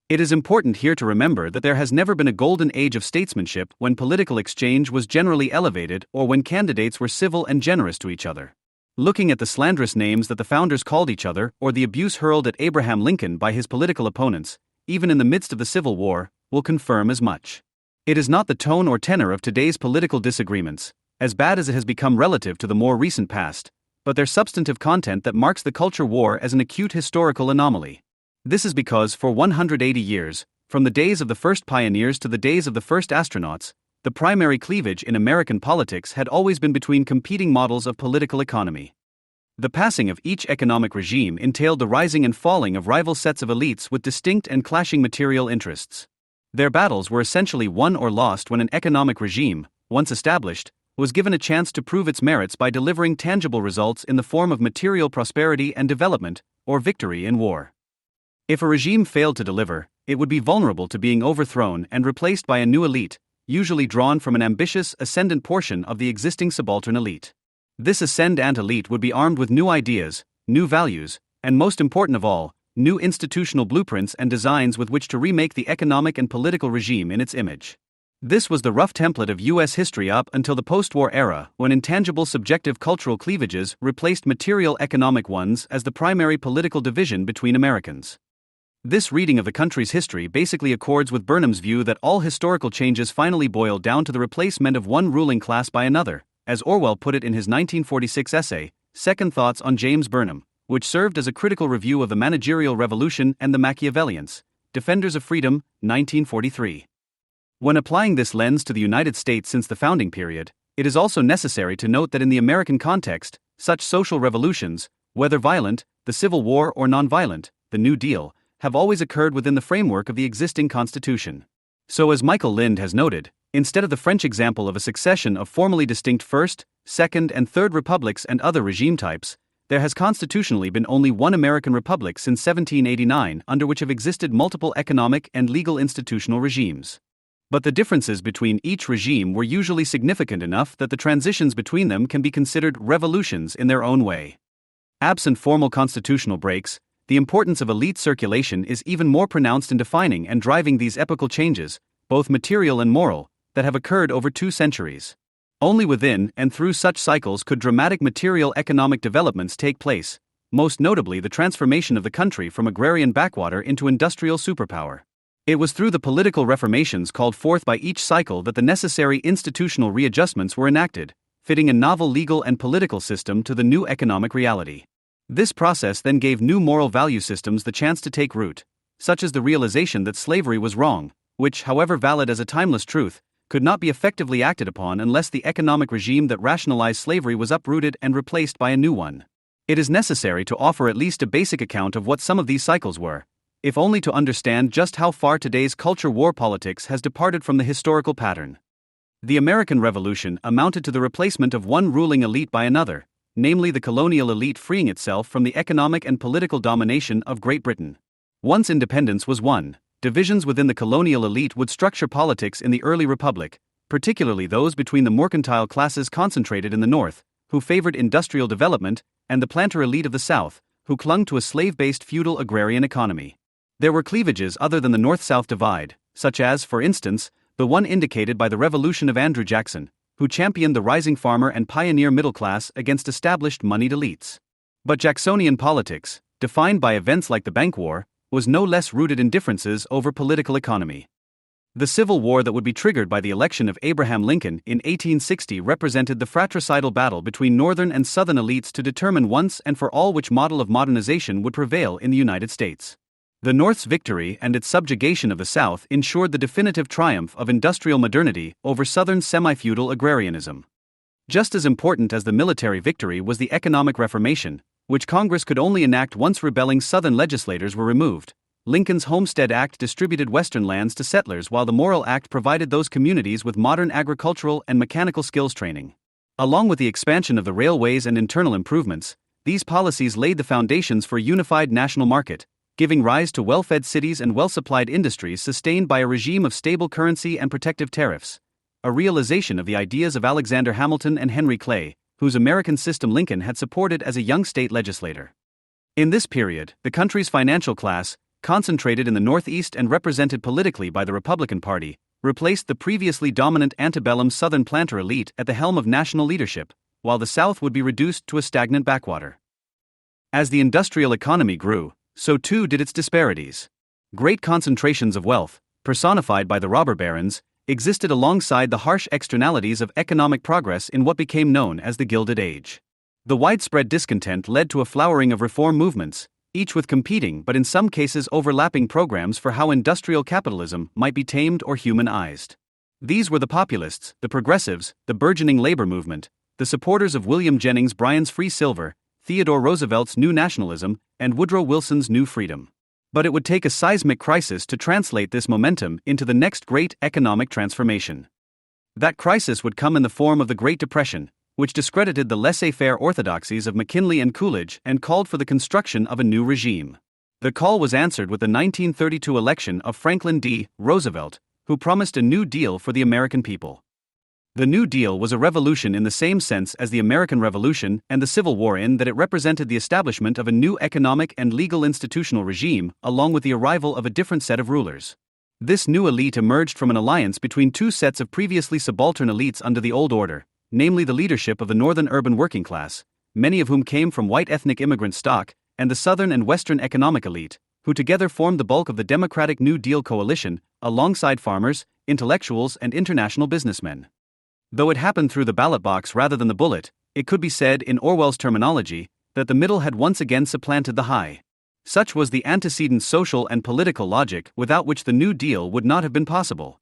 [SPEAKER 3] It is important here to remember that there has never been a golden age of statesmanship when political exchange was generally elevated or when candidates were civil and generous to each other. Looking at the slanderous names that the founders called each other or the abuse hurled at Abraham Lincoln by his political opponents, even in the midst of the Civil War, will confirm as much. It is not the tone or tenor of today's political disagreements, as bad as it has become relative to the more recent past, but their substantive content that marks the culture war as an acute historical anomaly. This is because for 180 years, from the days of the first pioneers to the days of the first astronauts, the primary cleavage in American politics had always been between competing models of political economy. The passing of each economic regime entailed the rising and falling of rival sets of elites with distinct and clashing material interests. Their battles were essentially won or lost when an economic regime, once established, was given a chance to prove its merits by delivering tangible results in the form of material prosperity and development, or victory in war. If a regime failed to deliver, it would be vulnerable to being overthrown and replaced by a new elite, usually drawn from an ambitious, ascendant portion of the existing subaltern elite. This ascendant elite would be armed with new ideas, new values, and most important of all, new institutional blueprints and designs with which to remake the economic and political regime in its image. This was the rough template of U.S. history up until the post-war era, when intangible subjective cultural cleavages replaced material economic ones as the primary political division between Americans. This reading of the country's history basically accords with Burnham's view that all historical changes finally boil down to the replacement of one ruling class by another, as Orwell put it in his 1946 essay, Second Thoughts on James Burnham, which served as a critical review of the managerial revolution and the Machiavellians, Defenders of Freedom, 1943. When applying this lens to the United States since the founding period, it is also necessary to note that in the American context, such social revolutions, whether violent, the Civil War, or nonviolent, the New Deal, have always occurred within the framework of the existing Constitution. So as Michael Lind has noted, instead of the French example of a succession of formally distinct First, Second, and Third Republics and other regime types, there has constitutionally been only one American Republic since 1789 under which have existed multiple economic and legal institutional regimes. But the differences between each regime were usually significant enough that the transitions between them can be considered revolutions in their own way. Absent formal constitutional breaks, the importance of elite circulation is even more pronounced in defining and driving these epochal changes, both material and moral, that have occurred over 2 centuries. Only within and through such cycles could dramatic material economic developments take place, most notably the transformation of the country from agrarian backwater into industrial superpower. It was through the political reformations called forth by each cycle that the necessary institutional readjustments were enacted, fitting a novel legal and political system to the new economic reality. This process then gave new moral value systems the chance to take root, such as the realization that slavery was wrong, which, however valid as a timeless truth, could not be effectively acted upon unless the economic regime that rationalized slavery was uprooted and replaced by a new one. It is necessary to offer at least a basic account of what some of these cycles were, if only to understand just how far today's culture war politics has departed from the historical pattern. The American Revolution amounted to the replacement of one ruling elite by another, namely the colonial elite freeing itself from the economic and political domination of Great Britain. Once independence was won, divisions within the colonial elite would structure politics in the early republic, particularly those between the mercantile classes concentrated in the north, who favored industrial development, and the planter elite of the south, who clung to a slave-based feudal agrarian economy. There were cleavages other than the north-south divide, such as, for instance, the one indicated by the revolution of Andrew Jackson, who championed the rising farmer and pioneer middle class against established moneyed elites. But Jacksonian politics, defined by events like the Bank War, was no less rooted in differences over political economy. The Civil War that would be triggered by the election of Abraham Lincoln in 1860 represented the fratricidal battle between northern and southern elites to determine once and for all which model of modernization would prevail in the United States. The North's victory and its subjugation of the South ensured the definitive triumph of industrial modernity over Southern semi-feudal agrarianism. Just as important as the military victory was the economic reformation, which Congress could only enact once rebelling Southern legislators were removed. Lincoln's Homestead Act distributed Western lands to settlers, while the Morrill Act provided those communities with modern agricultural and mechanical skills training. Along with the expansion of the railways and internal improvements, these policies laid the foundations for a unified national market, giving rise to well-fed cities and well-supplied industries sustained by a regime of stable currency and protective tariffs, a realization of the ideas of Alexander Hamilton and Henry Clay, whose American system Lincoln had supported as a young state legislator. In this period, the country's financial class, concentrated in the Northeast and represented politically by the Republican Party, replaced the previously dominant antebellum Southern planter elite at the helm of national leadership, while the South would be reduced to a stagnant backwater. As the industrial economy grew, so too did its disparities. Great concentrations of wealth, personified by the robber barons, existed alongside the harsh externalities of economic progress in what became known as the Gilded Age. The widespread discontent led to a flowering of reform movements, each with competing but in some cases overlapping programs for how industrial capitalism might be tamed or humanized. These were the populists, the progressives, the burgeoning labor movement, the supporters of William Jennings Bryan's free silver, Theodore Roosevelt's new nationalism, and Woodrow Wilson's new freedom. But it would take a seismic crisis to translate this momentum into the next great economic transformation. That crisis would come in the form of the Great Depression, which discredited the laissez-faire orthodoxies of McKinley and Coolidge and called for the construction of a new regime. The call was answered with the 1932 election of Franklin D. Roosevelt, who promised a New Deal for the American people. The New Deal was a revolution in the same sense as the American Revolution and the Civil War in that it represented the establishment of a new economic and legal institutional regime, along with the arrival of a different set of rulers. This new elite emerged from an alliance between two sets of previously subaltern elites under the old order, namely the leadership of the northern urban working class, many of whom came from white ethnic immigrant stock, and the southern and western economic elite, who together formed the bulk of the Democratic New Deal coalition, alongside farmers, intellectuals, and international businessmen. Though it happened through the ballot box rather than the bullet, it could be said, in Orwell's terminology, that the middle had once again supplanted the high. Such was the antecedent social and political logic without which the New Deal would not have been possible.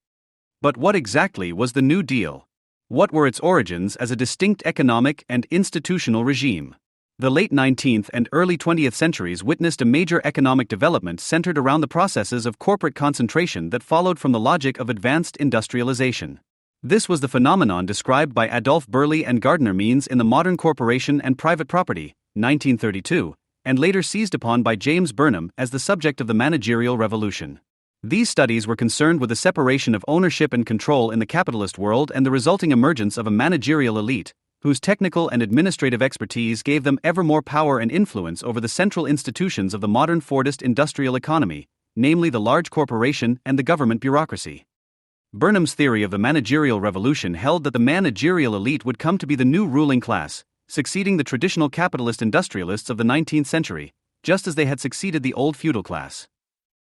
[SPEAKER 3] But what exactly was the New Deal? What were its origins as a distinct economic and institutional regime? The late 19th and early 20th centuries witnessed a major economic development centered around the processes of corporate concentration that followed from the logic of advanced industrialization. This was the phenomenon described by Adolph Burley and Gardner Means in The Modern Corporation and Private Property, 1932, and later seized upon by James Burnham as the subject of the managerial revolution. These studies were concerned with the separation of ownership and control in the capitalist world and the resulting emergence of a managerial elite, whose technical and administrative expertise gave them ever more power and influence over the central institutions of the modern Fordist industrial economy, namely the large corporation and the government bureaucracy. Burnham's theory of the managerial revolution held that the managerial elite would come to be the new ruling class, succeeding the traditional capitalist industrialists of the 19th century, just as they had succeeded the old feudal class.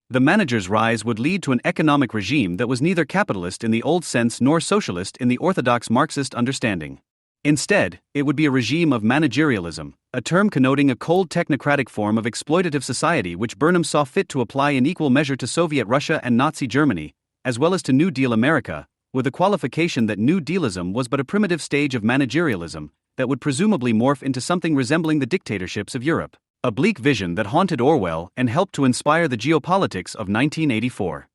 [SPEAKER 3] The manager's rise would lead to an economic regime that was neither capitalist in the old sense nor socialist in the orthodox Marxist understanding. Instead, it would be a regime of managerialism, a term connoting a cold technocratic form of exploitative society which Burnham saw fit to apply in equal measure to Soviet Russia and Nazi Germany, as well as to New Deal America, with the qualification that New Dealism was but a primitive stage of managerialism that would presumably morph into something resembling the dictatorships of Europe, a bleak vision that haunted Orwell and helped to inspire the geopolitics of 1984.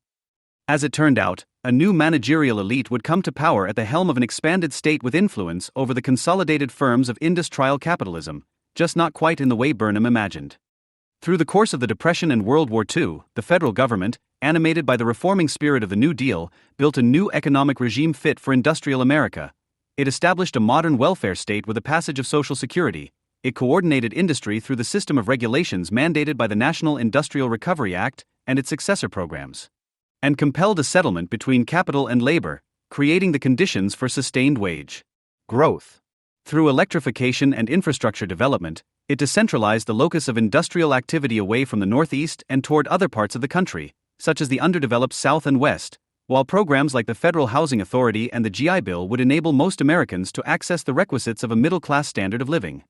[SPEAKER 3] As it turned out, a new managerial elite would come to power at the helm of an expanded state with influence over the consolidated firms of industrial capitalism, just not quite in the way Burnham imagined. Through the course of the Depression and World War II, the federal government, animated by the reforming spirit of the New Deal, built a new economic regime fit for industrial America. It established a modern welfare state with the passage of Social Security. It coordinated industry through the system of regulations mandated by the National Industrial Recovery Act and its successor programs, and compelled a settlement between capital and labor, creating the conditions for sustained wage
[SPEAKER 4] growth.
[SPEAKER 3] Through electrification and infrastructure development, it decentralized the locus of industrial activity away from the Northeast and toward other parts of the country, such as the underdeveloped South and West, while programs like the Federal Housing Authority and the GI Bill would enable most Americans to access the requisites of a middle-class standard of living.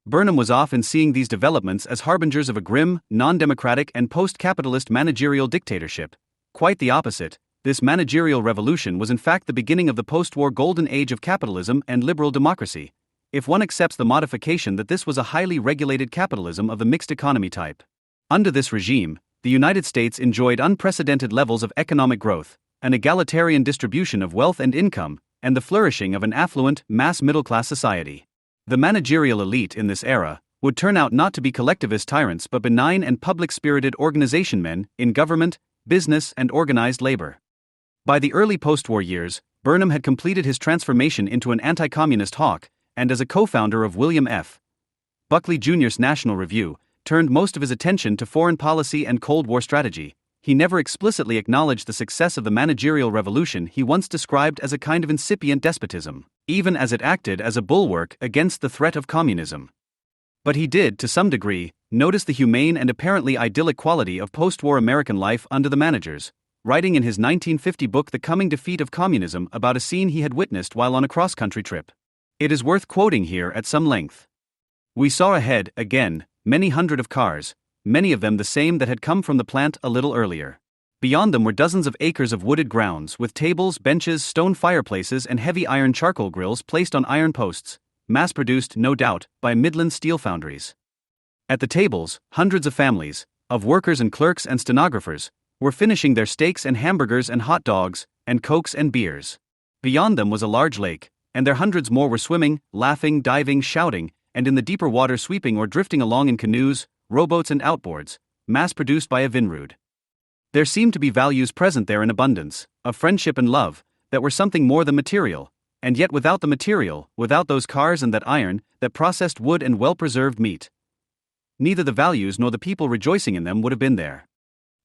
[SPEAKER 3] Burnham was off in seeing these developments as harbingers of a grim, non-democratic and post-capitalist managerial dictatorship. Quite the opposite, this managerial revolution was in fact the beginning of the post-war golden age of capitalism and liberal democracy, if one accepts the modification that this was a highly regulated capitalism of the mixed economy type. Under this regime, the United States enjoyed unprecedented levels of economic growth, an egalitarian distribution of wealth and income, and the flourishing of an affluent, mass middle-class society. The managerial elite in this era would turn out not to be collectivist tyrants but benign and public-spirited organization men in government, business, and organized labor. By the early post-war years, Burnham had completed his transformation into an anti-communist hawk, and as a co-founder of William F. Buckley Jr.'s National Review, turned most of his attention to foreign policy and Cold War strategy. He never explicitly acknowledged the success of the managerial revolution he once described as a kind of incipient despotism, even as it acted as a bulwark against the threat of communism. But he did, to some degree, notice the humane and apparently idyllic quality of post-war American life under the managers, writing in his 1950 book The Coming Defeat of Communism about a scene he had witnessed while on a cross-country trip. It is worth quoting here at some length. "We saw ahead, again, many hundred of cars, many of them the same that had come from the plant a little earlier. Beyond them were dozens of acres of wooded grounds, with tables, benches, stone fireplaces and heavy iron charcoal grills placed on iron posts, mass-produced, no doubt, by Midland steel foundries. At the tables, hundreds of families, of workers and clerks and stenographers, were finishing their steaks and hamburgers and hot dogs, and cokes and beers. Beyond them was a large lake, and there hundreds more were swimming, laughing, diving, shouting, and in the deeper water sweeping or drifting along in canoes, rowboats and outboards, mass-produced by a Vinrood. There seemed to be values present there in abundance, of friendship and love, that were something more than material, and yet without the material, without those cars and that iron, that processed wood and well-preserved meat, neither the values nor the people rejoicing in them would have been there."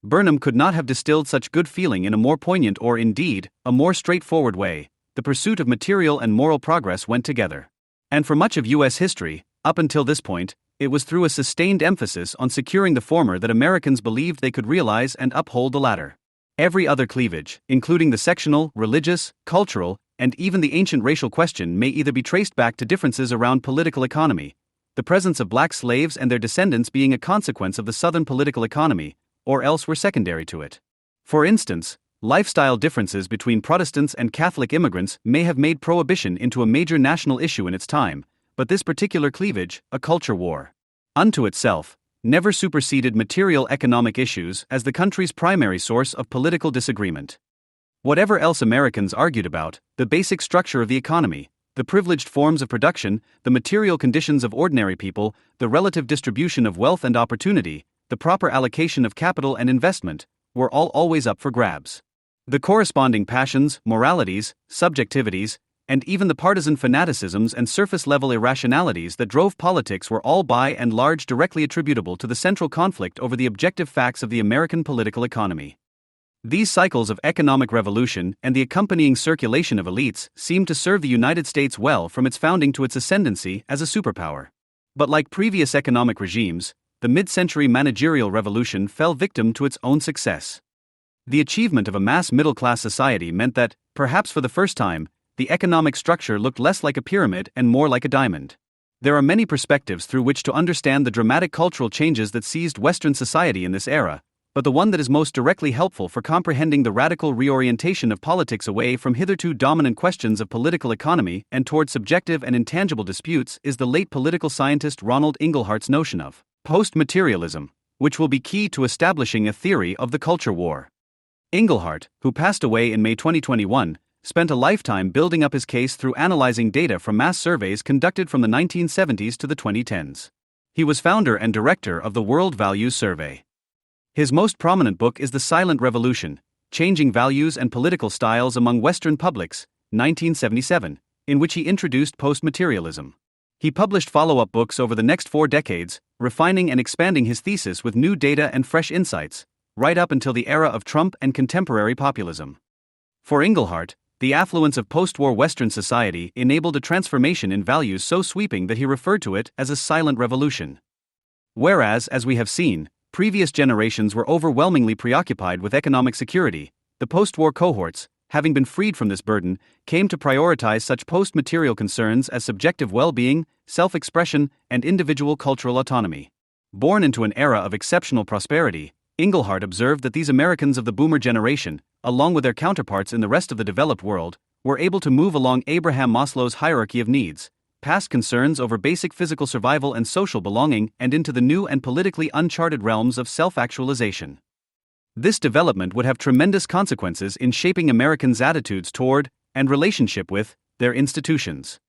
[SPEAKER 3] Burnham could not have distilled such good feeling in a more poignant or, indeed, a more straightforward way. The pursuit of material and moral progress went together. And for much of U.S. history, up until this point, it was through a sustained emphasis on securing the former that Americans believed they could realize and uphold the latter. Every other cleavage, including the sectional, religious, cultural, and even the ancient racial question, may either be traced back to differences around political economy, the presence of black slaves and their descendants being a consequence of the Southern political economy, or else were secondary to it. For instance, lifestyle differences between Protestants and Catholic immigrants may have made prohibition into a major national issue in its time, but this particular cleavage, a culture war, unto itself, never superseded material economic issues as the country's primary source of political disagreement. Whatever else Americans argued about, the basic structure of the economy, the privileged forms of production, the material conditions of ordinary people, the relative distribution of wealth and opportunity, the proper allocation of capital and investment, were all always up for grabs. The corresponding passions, moralities, subjectivities, and even the partisan fanaticisms and surface-level irrationalities that drove politics were all by and large directly attributable to the central conflict over the objective facts of the American political economy. These cycles of economic revolution and the accompanying circulation of elites seemed to serve the United States well from its founding to its ascendancy as a superpower. But like previous economic regimes, the mid-century managerial revolution fell victim to its own success. The achievement of a mass middle-class society meant that, perhaps for the first time, the economic structure looked less like a pyramid and more like a diamond. There are many perspectives through which to understand the dramatic cultural changes that seized Western society in this era, but the one that is most directly helpful for comprehending the radical reorientation of politics away from hitherto dominant questions of political economy and toward subjective and intangible disputes is the late political scientist Ronald Inglehart's notion of post-materialism, which will be key to establishing a theory of the culture war. Inglehart, who passed away in May 2021, spent a lifetime building up his case through analyzing data from mass surveys conducted from the 1970s to the 2010s. He was founder and director of the World Values Survey. His most prominent book is The Silent Revolution: Changing Values and Political Styles Among Western Publics, 1977, in which he introduced post-materialism. He published follow-up books over the next 4 decades, refining and expanding his thesis with new data and fresh insights, right up until the era of Trump and contemporary populism. For Engelhardt, the affluence of post-war Western society enabled a transformation in values so sweeping that he referred to it as a silent revolution. Whereas, as we have seen, previous generations were overwhelmingly preoccupied with economic security, the post-war cohorts, having been freed from this burden, came to prioritize such post-material concerns as subjective well-being, self-expression, and individual cultural autonomy. Born into an era of exceptional prosperity, Engelhardt observed that these Americans of the boomer generation, along with their counterparts in the rest of the developed world, were able to move along Abraham Maslow's hierarchy of needs, past concerns over basic physical survival and social belonging, and into the new and politically uncharted realms of self-actualization. This development would have tremendous consequences in shaping Americans' attitudes toward, and relationship with, their institutions.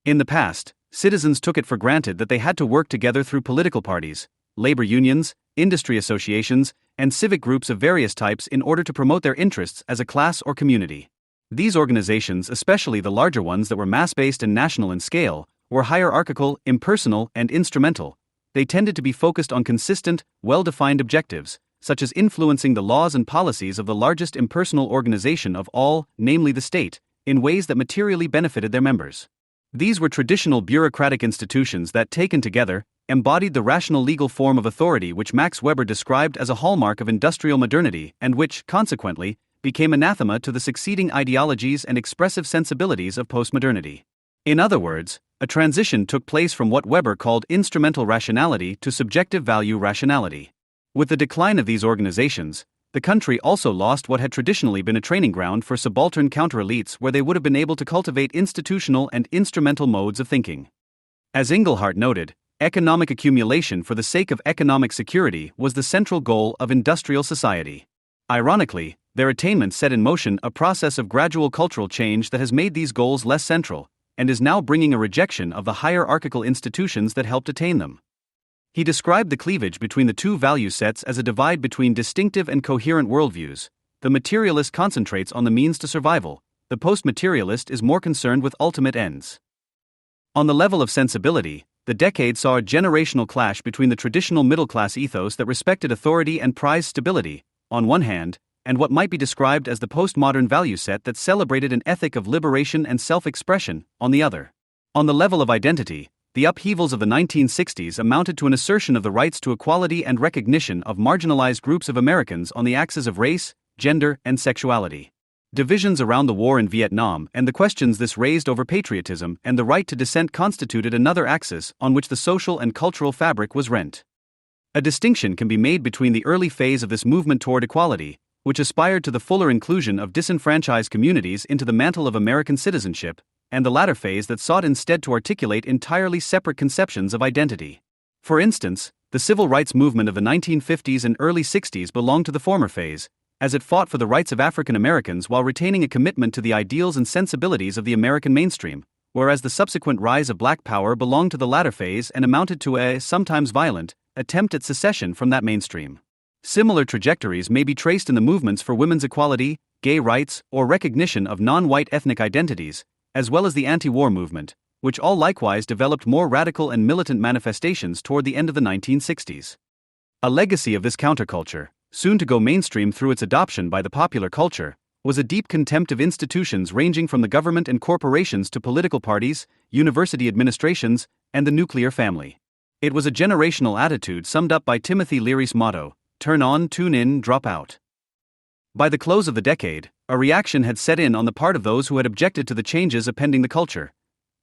[SPEAKER 3] In the past, citizens took it for granted that they had to work together through political parties, labor unions, industry associations, and civic groups of various types in order to promote their interests as a class or community. These organizations, especially the larger ones that were mass-based and national in scale, were hierarchical, impersonal, and instrumental. They tended to be focused on consistent, well-defined objectives, such as influencing the laws and policies of the largest impersonal organization of all, namely the state, in ways that materially benefited their members. These were traditional bureaucratic institutions that, taken together, embodied the rational legal form of authority which Max Weber described as a hallmark of industrial modernity and which, consequently, became anathema to the succeeding ideologies and expressive sensibilities of postmodernity. In other words, a transition took place from what Weber called instrumental rationality to subjective value rationality. With the decline of these organizations, the country also lost what had traditionally been a training ground for subaltern counter-elites where they would have been able to cultivate institutional and instrumental modes of thinking. As Engelhardt noted, economic accumulation for the sake of economic security was the central goal of industrial society. Ironically, their attainment set in motion a process of gradual cultural change that has made these goals less central, and is now bringing a rejection of the hierarchical institutions that helped attain them. He described the cleavage between the two value sets as a divide between distinctive and coherent worldviews. The materialist concentrates on the means to survival, the post-materialist is more concerned with ultimate ends. On the level of sensibility, the decade saw a generational clash between the traditional middle-class ethos that respected authority and prized stability, on one hand, and what might be described as the postmodern value set that celebrated an ethic of liberation and self-expression, on the other. On the level of identity, the upheavals of the 1960s amounted to an assertion of the rights to equality and recognition of marginalized groups of Americans on the axes of race, gender, and sexuality. Divisions around the war in Vietnam and the questions this raised over patriotism and the right to dissent constituted another axis on which the social and cultural fabric was rent. A distinction can be made between the early phase of this movement toward equality, which aspired to the fuller inclusion of disenfranchised communities into the mantle of American citizenship, and the latter phase that sought instead to articulate entirely separate conceptions of identity. For instance, the civil rights movement of the 1950s and early 60s belonged to the former phase, as it fought for the rights of African Americans while retaining a commitment to the ideals and sensibilities of the American mainstream, whereas the subsequent rise of Black Power belonged to the latter phase and amounted to a, sometimes violent, attempt at secession from that mainstream. Similar trajectories may be traced in the movements for women's equality, gay rights, or recognition of non-white ethnic identities, as well as the anti-war movement, which all likewise developed more radical and militant manifestations toward the end of the 1960s. A legacy of this counterculture, soon to go mainstream through its adoption by the popular culture, was a deep contempt of institutions ranging from the government and corporations to political parties, university administrations, and the nuclear family. It was a generational attitude summed up by Timothy Leary's motto, "Turn on, tune in, drop out." By the close of the decade, a reaction had set in on the part of those who had objected to the changes appending the culture,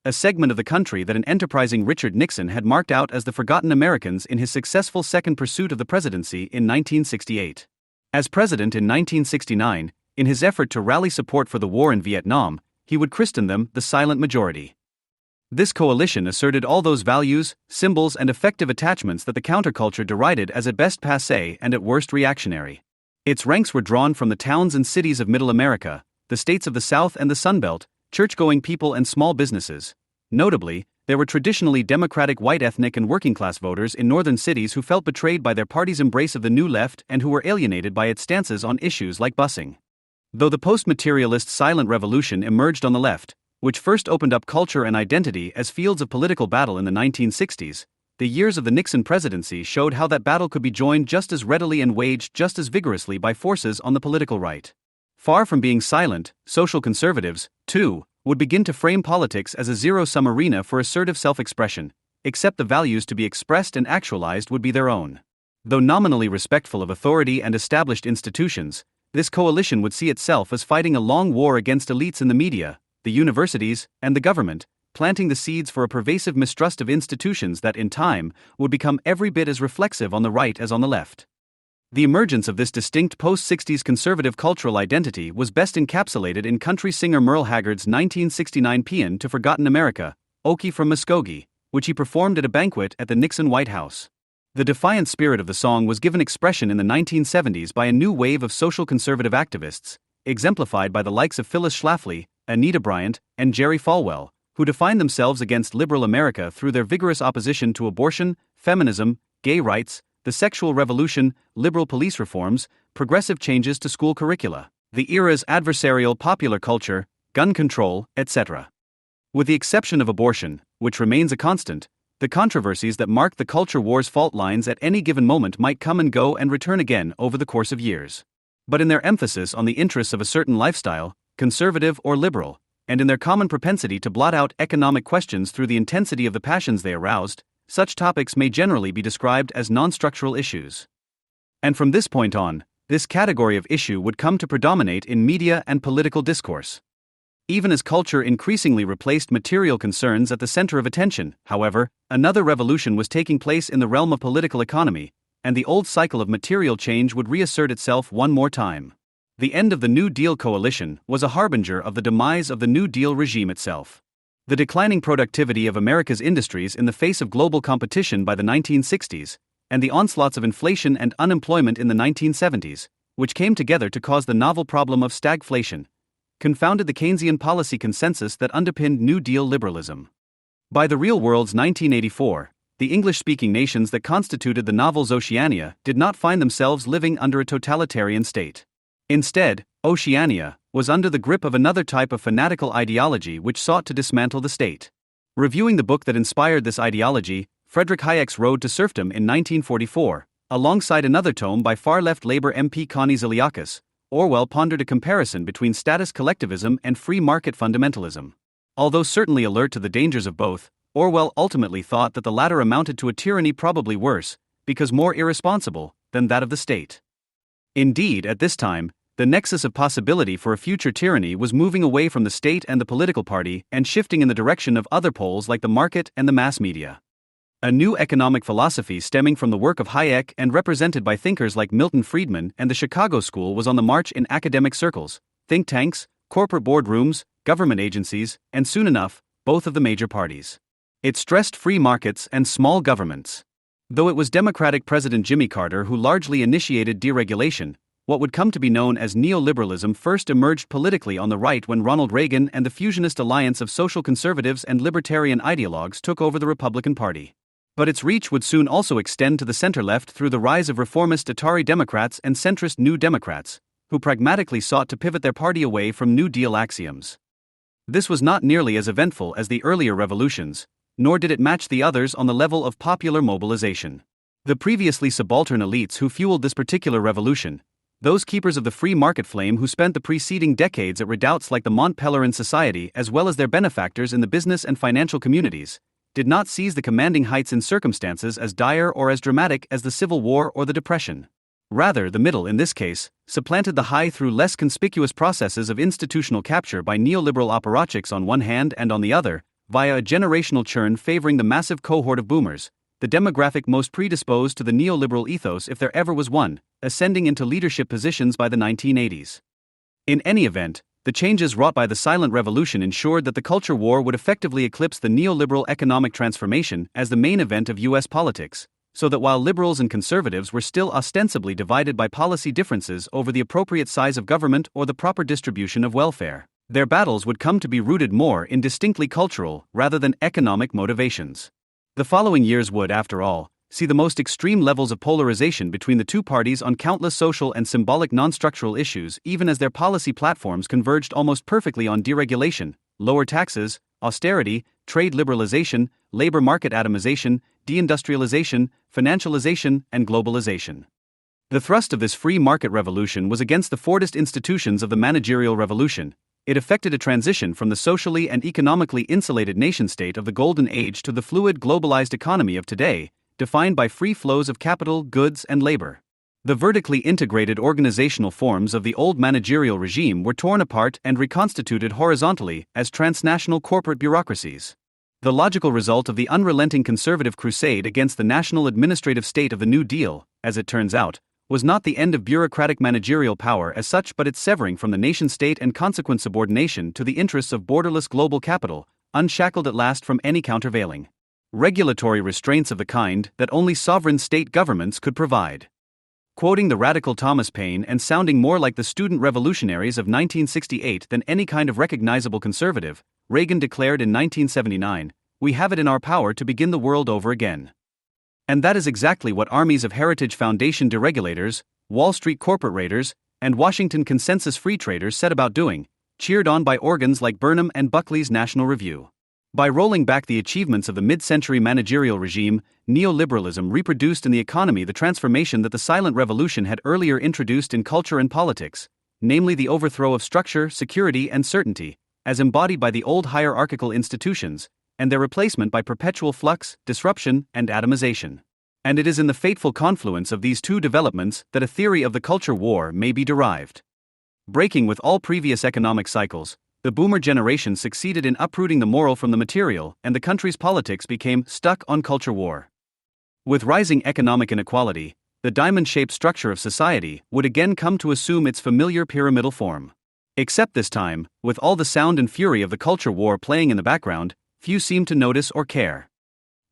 [SPEAKER 3] a segment of the country that an enterprising Richard Nixon had marked out as the forgotten Americans in his successful second pursuit of the presidency in 1968. As president in 1969, in his effort to rally support for the war in Vietnam, he would christen them the Silent Majority. This coalition asserted all those values, symbols, and affective attachments that the counterculture derided as at best passé and at worst reactionary. Its ranks were drawn from the towns and cities of Middle America, the states of the South and the Sun Belt, church-going people and small businesses. Notably, There were traditionally Democratic white ethnic and working-class voters in northern cities who felt betrayed by their party's embrace of the New Left and who were alienated by its stances on issues like busing. Though the post-materialist silent revolution emerged on the left, which first opened up culture and identity as fields of political battle in the 1960s, the years of the Nixon presidency showed how that battle could be joined just as readily and waged just as vigorously by forces on the political right. Far from being silent, social conservatives, too, would begin to frame politics as a zero-sum arena for assertive self-expression, except the values to be expressed and actualized would be their own. Though nominally respectful of authority and established institutions, this coalition would see itself as fighting a long war against elites in the media, the universities, and the government, planting the seeds for a pervasive mistrust of institutions that in time would become every bit as reflexive on the right as on the left. The emergence of this distinct post-60s conservative cultural identity was best encapsulated in country singer Merle Haggard's 1969 paean to Forgotten America, Okie from Muskogee, which he performed at a banquet at the Nixon White House. The defiant spirit of the song was given expression in the 1970s by a new wave of social conservative activists, exemplified by the likes of Phyllis Schlafly, Anita Bryant, and Jerry Falwell, who defined themselves against liberal America through their vigorous opposition to abortion, feminism, gay rights, the sexual revolution, liberal police reforms, progressive changes to school curricula, the era's adversarial popular culture, gun control, etc. With the exception of abortion, which remains a constant, the controversies that mark the culture war's fault lines at any given moment might come and go and return again over the course of years. But in their emphasis on the interests of a certain lifestyle, conservative or liberal, and in their common propensity to blot out economic questions through the intensity of the passions they aroused, such topics may generally be described as non-structural issues. And from this point on, this category of issue would come to predominate in media and political discourse. Even as culture increasingly replaced material concerns at the center of attention, however, another revolution was taking place in the realm of political economy, and the old cycle of material change would reassert itself one more time. The end of the New Deal coalition was a harbinger of the demise of the New Deal regime itself. The declining productivity of America's industries in the face of global competition by the 1960s, and the onslaughts of inflation and unemployment in the 1970s, which came together to cause the novel problem of stagflation, confounded the Keynesian policy consensus that underpinned New Deal liberalism. By the real world's 1984, the English-speaking nations that constituted the novel's Oceania did not find themselves living under a totalitarian state. Instead, Oceania was under the grip of another type of fanatical ideology which sought to dismantle the state. Reviewing the book that inspired this ideology, Friedrich Hayek's Road to Serfdom in 1944, alongside another tome by far-left Labour MP Connie Ziliakis, Orwell pondered a comparison between status collectivism and free market fundamentalism. Although certainly alert to the dangers of both, Orwell ultimately thought that the latter amounted to a tyranny probably worse, because more irresponsible, than that of the state. Indeed, at this time, the nexus of possibility for a future tyranny was moving away from the state and the political party and shifting in the direction of other poles like the market and the mass media. A new economic philosophy stemming from the work of Hayek and represented by thinkers like Milton Friedman and the Chicago School was on the march in academic circles, think tanks, corporate boardrooms, government agencies, and soon enough, both of the major parties. It stressed free markets and small governments. Though it was Democratic President Jimmy Carter who largely initiated deregulation, what would come to be known as neoliberalism first emerged politically on the right when Ronald Reagan and the fusionist alliance of social conservatives and libertarian ideologues took over the Republican Party. But its reach would soon also extend to the center-left through the rise of reformist Atari Democrats and centrist New Democrats, who pragmatically sought to pivot their party away from New Deal axioms. This was not nearly as eventful as the earlier revolutions, nor did it match the others on the level of popular mobilization. The previously subaltern elites who fueled this particular revolution, those keepers of the free market flame who spent the preceding decades at redoubts like the Mont Pelerin Society as well as their benefactors in the business and financial communities, did not seize the commanding heights in circumstances as dire or as dramatic as the Civil War or the Depression. Rather, the middle in this case, supplanted the high through less conspicuous processes of institutional capture by neoliberal apparatchiks on one hand and on the other, via a generational churn favoring the massive cohort of boomers, the demographic most predisposed to the neoliberal ethos if there ever was one, ascending into leadership positions by the 1980s. In any event, the changes wrought by the silent revolution ensured that the culture war would effectively eclipse the neoliberal economic transformation as the main event of U.S. politics, so that while liberals and conservatives were still ostensibly divided by policy differences over the appropriate size of government or the proper distribution of welfare, Their battles would come to be rooted more in distinctly cultural rather than economic motivations. The following years would, after all, see the most extreme levels of polarization between the two parties on countless social and symbolic non-structural issues, even as their policy platforms converged almost perfectly on deregulation, lower taxes, austerity, trade liberalization, labor market atomization, deindustrialization, financialization, and globalization. The thrust of this free market revolution was against the Fordist institutions of the managerial revolution. It effected a transition from the socially and economically insulated nation-state of the Golden Age to the fluid globalized economy of today, defined by free flows of capital, goods, and labor. The vertically integrated organizational forms of the old managerial regime were torn apart and reconstituted horizontally as transnational corporate bureaucracies. The logical result of the unrelenting conservative crusade against the national administrative state of the New Deal, as it turns out, was not the end of bureaucratic managerial power as such but its severing from the nation-state and consequent subordination to the interests of borderless global capital, unshackled at last from any countervailing regulatory restraints of the kind that only sovereign state governments could provide. Quoting the radical Thomas Paine and sounding more like the student revolutionaries of 1968 than any kind of recognizable conservative, Reagan declared in 1979, "We have it in our power to begin the world over again." And that is exactly what armies of Heritage Foundation deregulators, Wall Street corporate raiders, and Washington consensus free traders set about doing, cheered on by organs like Burnham and Buckley's National Review. By rolling back the achievements of the mid-century managerial regime, neoliberalism reproduced in the economy the transformation that the silent revolution had earlier introduced in culture and politics, namely the overthrow of structure, security, and certainty, as embodied by the old hierarchical institutions, and their replacement by perpetual flux, disruption, and atomization. And it is in the fateful confluence of these two developments that a theory of the culture war may be derived. Breaking with all previous economic cycles, the boomer generation succeeded in uprooting the moral from the material, and the country's politics became stuck on culture war. With rising economic inequality, the diamond-shaped structure of society would again come to assume its familiar pyramidal form. Except this time, with all the sound and fury of the culture war playing in the background, few seemed to notice or care.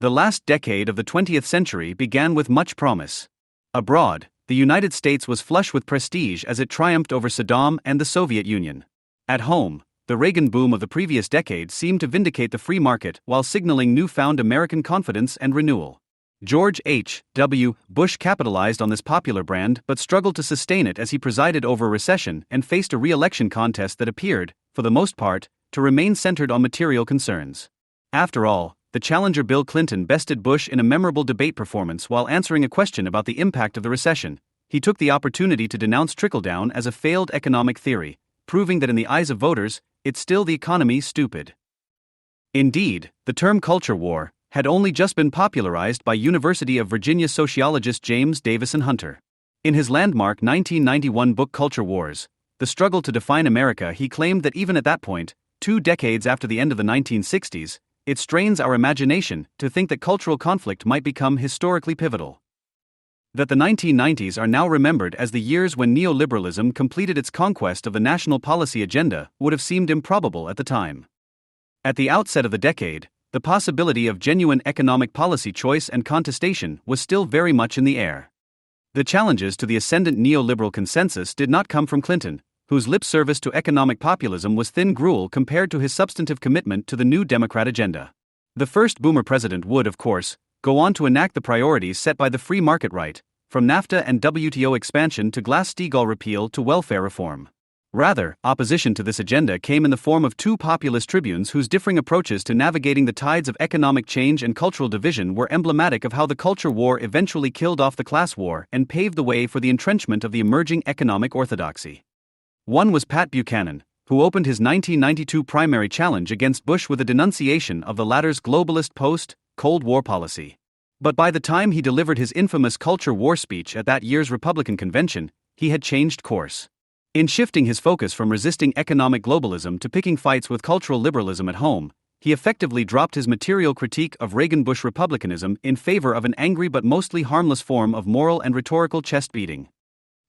[SPEAKER 3] The last decade of the 20th century began with much promise. Abroad, the United States was flush with prestige as it triumphed over Saddam and the Soviet Union. At home, the Reagan boom of the previous decade seemed to vindicate the free market while signaling newfound American confidence and renewal. George H.W. Bush capitalized on this popular brand but struggled to sustain it as he presided over a recession and faced a re-election contest that appeared, for the most part, to remain centered on material concerns. After all, the challenger Bill Clinton bested Bush in a memorable debate performance while answering a question about the impact of the recession. He took the opportunity to denounce trickle-down as a failed economic theory, proving that in the eyes of voters, it's still the economy stupid. Indeed, the term culture war had only just been popularized by University of Virginia sociologist James Davison Hunter. In his landmark 1991 book Culture Wars, The Struggle to Define America, he claimed that even at that point, 2 decades after the end of the 1960s, it strains our imagination to think that cultural conflict might become historically pivotal. That the 1990s are now remembered as the years when neoliberalism completed its conquest of the national policy agenda would have seemed improbable at the time. At the outset of the decade, the possibility of genuine economic policy choice and contestation was still very much in the air. The challenges to the ascendant neoliberal consensus did not come from Clinton, whose lip service to economic populism was thin gruel compared to his substantive commitment to the new Democrat agenda. The first boomer president would, of course, go on to enact the priorities set by the free market right, from NAFTA and WTO expansion to Glass-Steagall repeal to welfare reform. Rather, opposition to this agenda came in the form of 2 populist tribunes whose differing approaches to navigating the tides of economic change and cultural division were emblematic of how the culture war eventually killed off the class war and paved the way for the entrenchment of the emerging economic orthodoxy. One was Pat Buchanan, who opened his 1992 primary challenge against Bush with a denunciation of the latter's globalist post-Cold War policy. But by the time he delivered his infamous culture war speech at that year's Republican convention, he had changed course. In shifting his focus from resisting economic globalism to picking fights with cultural liberalism at home, he effectively dropped his material critique of Reagan-Bush republicanism in favor of an angry but mostly harmless form of moral and rhetorical chest-beating.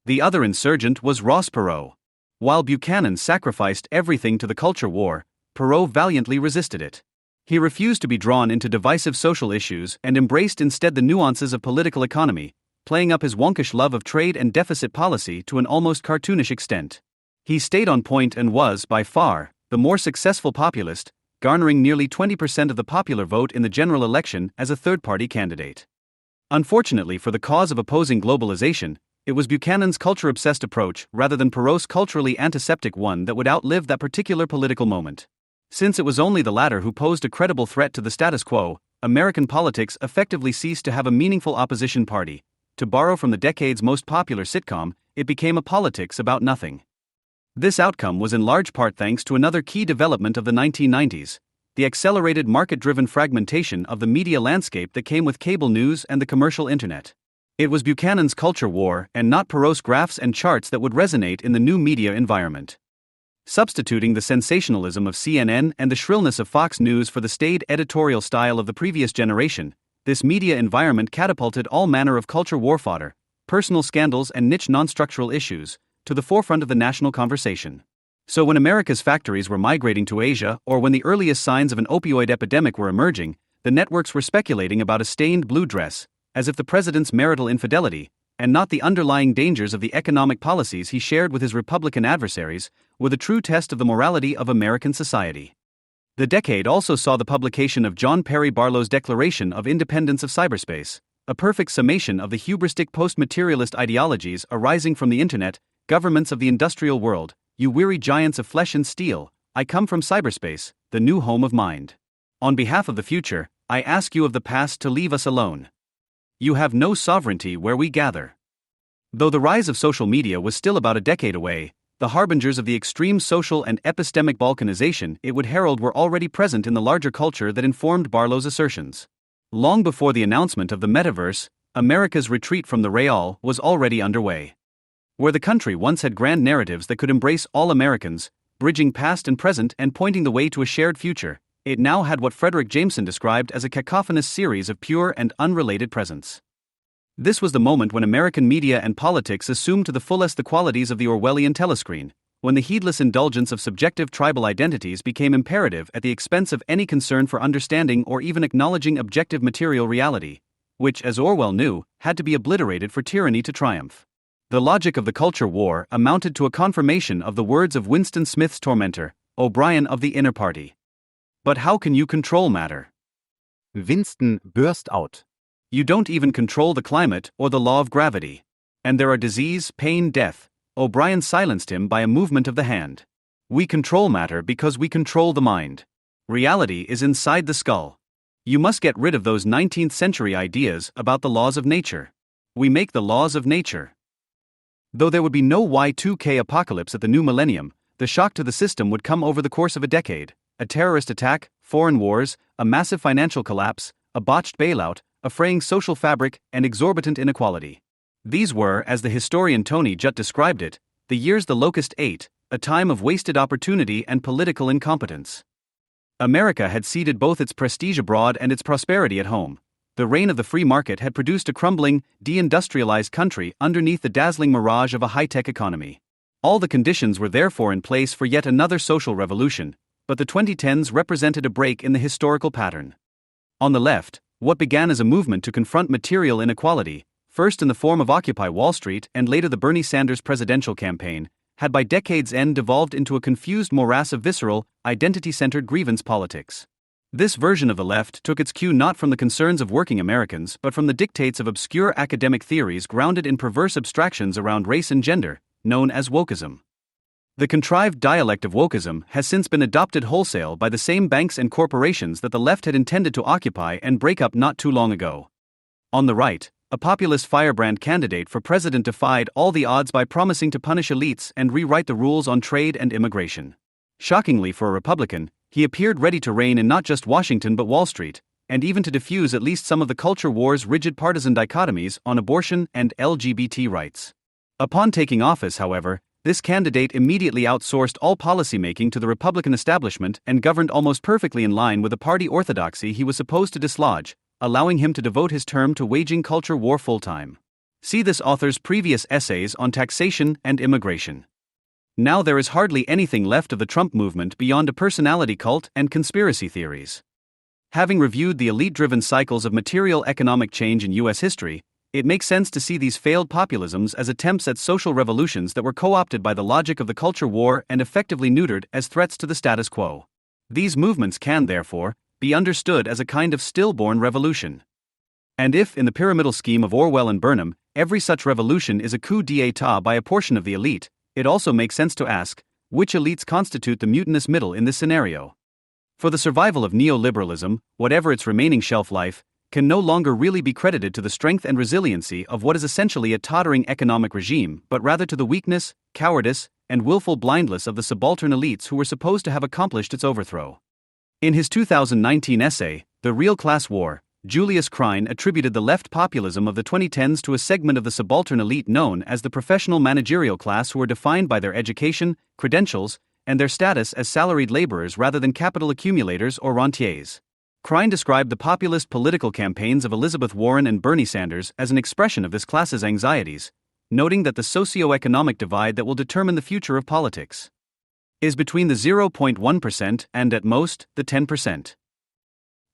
[SPEAKER 3] The other insurgent was Ross Perot. While Buchanan sacrificed everything to the culture war, Perot valiantly resisted it. He refused to be drawn into divisive social issues and embraced instead the nuances of political economy, playing up his wonkish love of trade and deficit policy to an almost cartoonish extent. He stayed on point and was, by far, the more successful populist, garnering nearly 20% of the popular vote in the general election as a third-party candidate. Unfortunately for the cause of opposing globalization, it was Buchanan's culture-obsessed approach rather than Perot's culturally antiseptic one that would outlive that particular political moment. Since it was only the latter who posed a credible threat to the status quo, American politics effectively ceased to have a meaningful opposition party. To borrow from the decade's most popular sitcom, it became a politics about nothing. This outcome was in large part thanks to another key development of the 1990s, the accelerated market-driven fragmentation of the media landscape that came with cable news and the commercial internet. It was Buchanan's culture war and not Perot's graphs and charts that would resonate in the new media environment. Substituting the sensationalism of CNN and the shrillness of Fox News for the staid editorial style of the previous generation, this media environment catapulted all manner of culture war fodder, personal scandals and niche non-structural issues, to the forefront of the national conversation. So when America's factories were migrating to Asia or when the earliest signs of an opioid epidemic were emerging, the networks were speculating about a stained blue dress, as if the president's marital infidelity, and not the underlying dangers of the economic policies he shared with his Republican adversaries, were the true test of the morality of American society. The decade also saw the publication of John Perry Barlow's Declaration of Independence of Cyberspace, a perfect summation of the hubristic post-materialist ideologies arising from the internet. Governments of the industrial world, you weary giants of flesh and steel, I come from cyberspace, the new home of mind. On behalf of the future, I ask you of the past to leave us alone. You have no sovereignty where we gather. Though the rise of social media was still about a decade away, the harbingers of the extreme social and epistemic balkanization it would herald were already present in the larger culture that informed Barlow's assertions. Long before the announcement of the metaverse, America's retreat from the real was already underway. Where the country once had grand narratives that could embrace all Americans, bridging past and present and pointing the way to a shared future, it now had what Frederick Jameson described as a cacophonous series of pure and unrelated presents. This was the moment when American media and politics assumed to the fullest the qualities of the Orwellian telescreen, when the heedless indulgence of subjective tribal identities became imperative at the expense of any concern for understanding or even acknowledging objective material reality, which, as Orwell knew, had to be obliterated for tyranny to triumph. The logic of the culture war amounted to a confirmation of the words of Winston Smith's tormentor, O'Brien of the Inner Party. But how can you control matter?
[SPEAKER 4] Winston burst out.
[SPEAKER 3] You don't even control the climate or the law of gravity. And there are disease, pain, death. O'Brien silenced him by a movement of the hand. We control matter because we control the mind. Reality is inside the skull. You must get rid of those 19th century ideas about the laws of nature. We make the laws of nature. Though there would be no Y2K apocalypse at the new millennium, the shock to the system would come over the course of a decade. A terrorist attack, foreign wars, a massive financial collapse, a botched bailout, a fraying social fabric, and exorbitant inequality. These were, as the historian Tony Judt described it, the years the locust ate, a time of wasted opportunity and political incompetence. America had ceded both its prestige abroad and its prosperity at home. The reign of the free market had produced a crumbling, deindustrialized country underneath the dazzling mirage of a high-tech economy. All the conditions were therefore in place for yet another social revolution, but the 2010s represented a break in the historical pattern. On the left, what began as a movement to confront material inequality, first in the form of Occupy Wall Street and later the Bernie Sanders presidential campaign, had by decade's end devolved into a confused morass of visceral, identity-centered grievance politics. This version of the left took its cue not from the concerns of working Americans but from the dictates of obscure academic theories grounded in perverse abstractions around race and gender, known as wokeism. The contrived dialect of wokeism has since been adopted wholesale by the same banks and corporations that the left had intended to occupy and break up not too long ago. On the right, a populist firebrand candidate for president defied all the odds by promising to punish elites and rewrite the rules on trade and immigration. Shockingly for a Republican, he appeared ready to reign in not just Washington but Wall Street, and even to diffuse at least some of the culture war's rigid partisan dichotomies on abortion and LGBT rights. Upon taking office, however, this candidate immediately outsourced all policymaking to the Republican establishment and governed almost perfectly in line with the party orthodoxy he was supposed to dislodge, allowing him to devote his term to waging culture war full-time. See this author's previous essays on taxation and immigration. Now there is hardly anything left of the Trump movement beyond a personality cult and conspiracy theories. Having reviewed the elite-driven cycles of material economic change in U.S. history, It makes sense to see these failed populisms as attempts at social revolutions that were co-opted by the logic of the culture war and effectively neutered as threats to the status quo. These movements can, therefore, be understood as a kind of stillborn revolution. And if, in the pyramidal scheme of Orwell and Burnham, every such revolution is a coup d'état by a portion of the elite, it also makes sense to ask, which elites constitute the mutinous middle in this scenario? For the survival of neoliberalism, whatever its remaining shelf life, can no longer really be credited to the strength and resiliency of what is essentially a tottering economic regime, but rather to the weakness, cowardice, and willful blindness of the subaltern elites who were supposed to have accomplished its overthrow. In his 2019 essay, The Real Class War, Julius Krein attributed the left populism of the 2010s to a segment of the subaltern elite known as the professional managerial class, who are defined by their education, credentials, and their status as salaried laborers rather than capital accumulators or rentiers. Krein described the populist political campaigns of Elizabeth Warren and Bernie Sanders as an expression of this class's anxieties, noting that the socio-economic divide that will determine the future of politics is between the 0.1% and, at most, the 10%.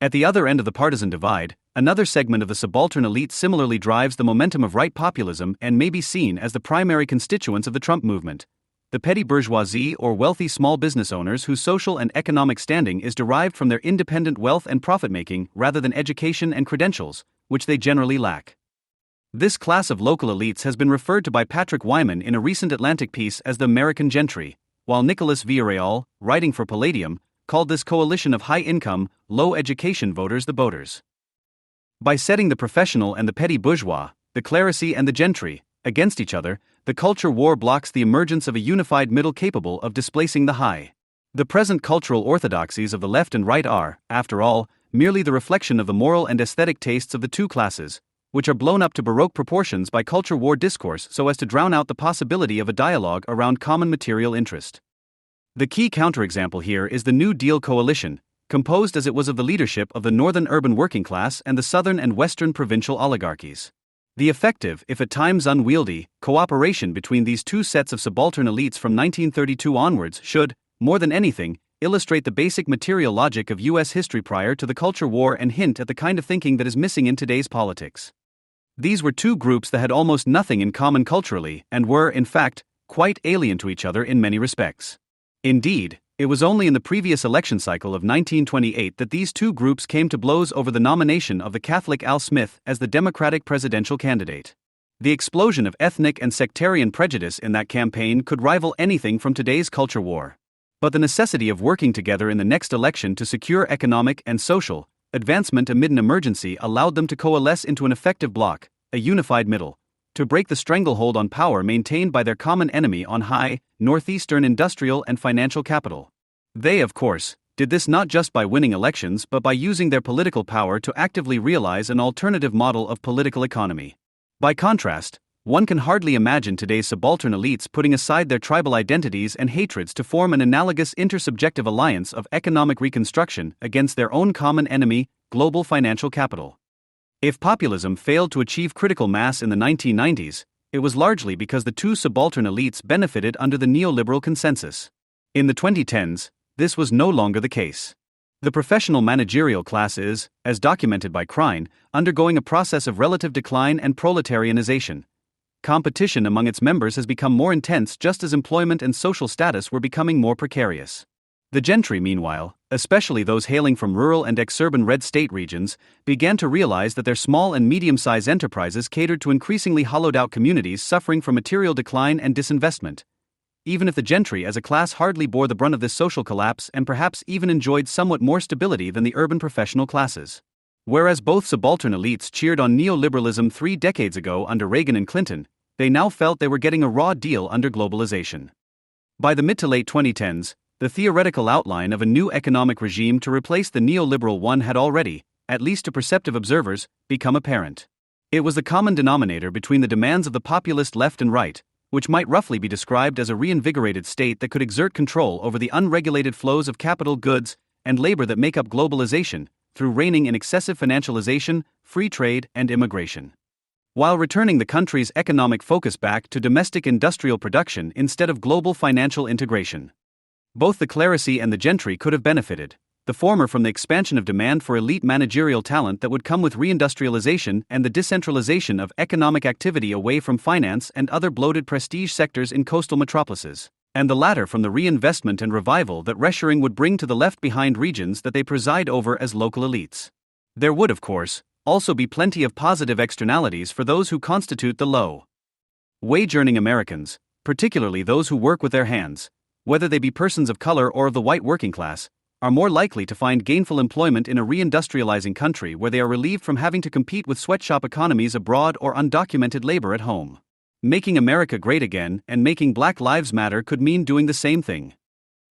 [SPEAKER 3] At the other end of the partisan divide, another segment of the subaltern elite similarly drives the momentum of right populism and may be seen as the primary constituents of the Trump movement: the petty bourgeoisie or wealthy small business owners whose social and economic standing is derived from their independent wealth and profit-making rather than education and credentials, which they generally lack. This class of local elites has been referred to by Patrick Wyman in a recent Atlantic piece as the American gentry, while Nicholas Villarreal, writing for Palladium, called this coalition of high-income, low-education voters the Boaters. By setting the professional and the petty bourgeois, the clerisy and the gentry, against each other, the culture war blocks the emergence of a unified middle capable of displacing the high. The present cultural orthodoxies of the left and right are, after all, merely the reflection of the moral and aesthetic tastes of the two classes, which are blown up to baroque proportions by culture war discourse so as to drown out the possibility of a dialogue around common material interest. The key counterexample here is the New Deal coalition, composed as it was of the leadership of the northern urban working class and the southern and western provincial oligarchies. The effective, if at times unwieldy, cooperation between these two sets of subaltern elites from 1932 onwards should, more than anything, illustrate the basic material logic of U.S. history prior to the culture war and hint at the kind of thinking that is missing in today's politics. These were two groups that had almost nothing in common culturally and were, in fact, quite alien to each other in many respects. Indeed, it was only in the previous election cycle of 1928 that these two groups came to blows over the nomination of the Catholic Al Smith as the Democratic presidential candidate. The explosion of ethnic and sectarian prejudice in that campaign could rival anything from today's culture war. But the necessity of working together in the next election to secure economic and social advancement amid an emergency allowed them to coalesce into an effective bloc, a unified middle, to break the stranglehold on power maintained by their common enemy on high, northeastern industrial and financial capital. They, of course, did this not just by winning elections but by using their political power to actively realize an alternative model of political economy. By contrast, one can hardly imagine today's subaltern elites putting aside their tribal identities and hatreds to form an analogous intersubjective alliance of economic reconstruction against their own common enemy, global financial capital. If populism failed to achieve critical mass in the 1990s, it was largely because the two subaltern elites benefited under the neoliberal consensus. In the 2010s, this was no longer the case. The professional managerial class is, as documented by Krein, undergoing a process of relative decline and proletarianization. Competition among its members has become more intense just as employment and social status were becoming more precarious. The gentry, meanwhile, especially those hailing from rural and exurban red state regions, began to realize that their small and medium-sized enterprises catered to increasingly hollowed-out communities suffering from material decline and disinvestment. Even if the gentry as a class hardly bore the brunt of this social collapse and perhaps even enjoyed somewhat more stability than the urban professional classes. Whereas both subaltern elites cheered on neoliberalism 3 decades ago under Reagan and Clinton, they now felt they were getting a raw deal under globalization. By the mid to late 2010s, the theoretical outline of a new economic regime to replace the neoliberal one had already, at least to perceptive observers, become apparent. It was the common denominator between the demands of the populist left and right, which might roughly be described as a reinvigorated state that could exert control over the unregulated flows of capital, goods, and labor that make up globalization, through reining in excessive financialization, free trade, and immigration, while returning the country's economic focus back to domestic industrial production instead of global financial integration. Both the clerisy and the gentry could have benefited, the former from the expansion of demand for elite managerial talent that would come with reindustrialization and the decentralization of economic activity away from finance and other bloated prestige sectors in coastal metropolises, and the latter from the reinvestment and revival that reshoring would bring to the left-behind regions that they preside over as local elites. There would, of course, also be plenty of positive externalities for those who constitute the low-wage-earning Americans, particularly those who work with their hands, whether they be persons of color or of the white working class, are more likely to find gainful employment in a reindustrializing country where they are relieved from having to compete with sweatshop economies abroad or undocumented labor at home. Making America great again and making Black Lives Matter could mean doing the same thing.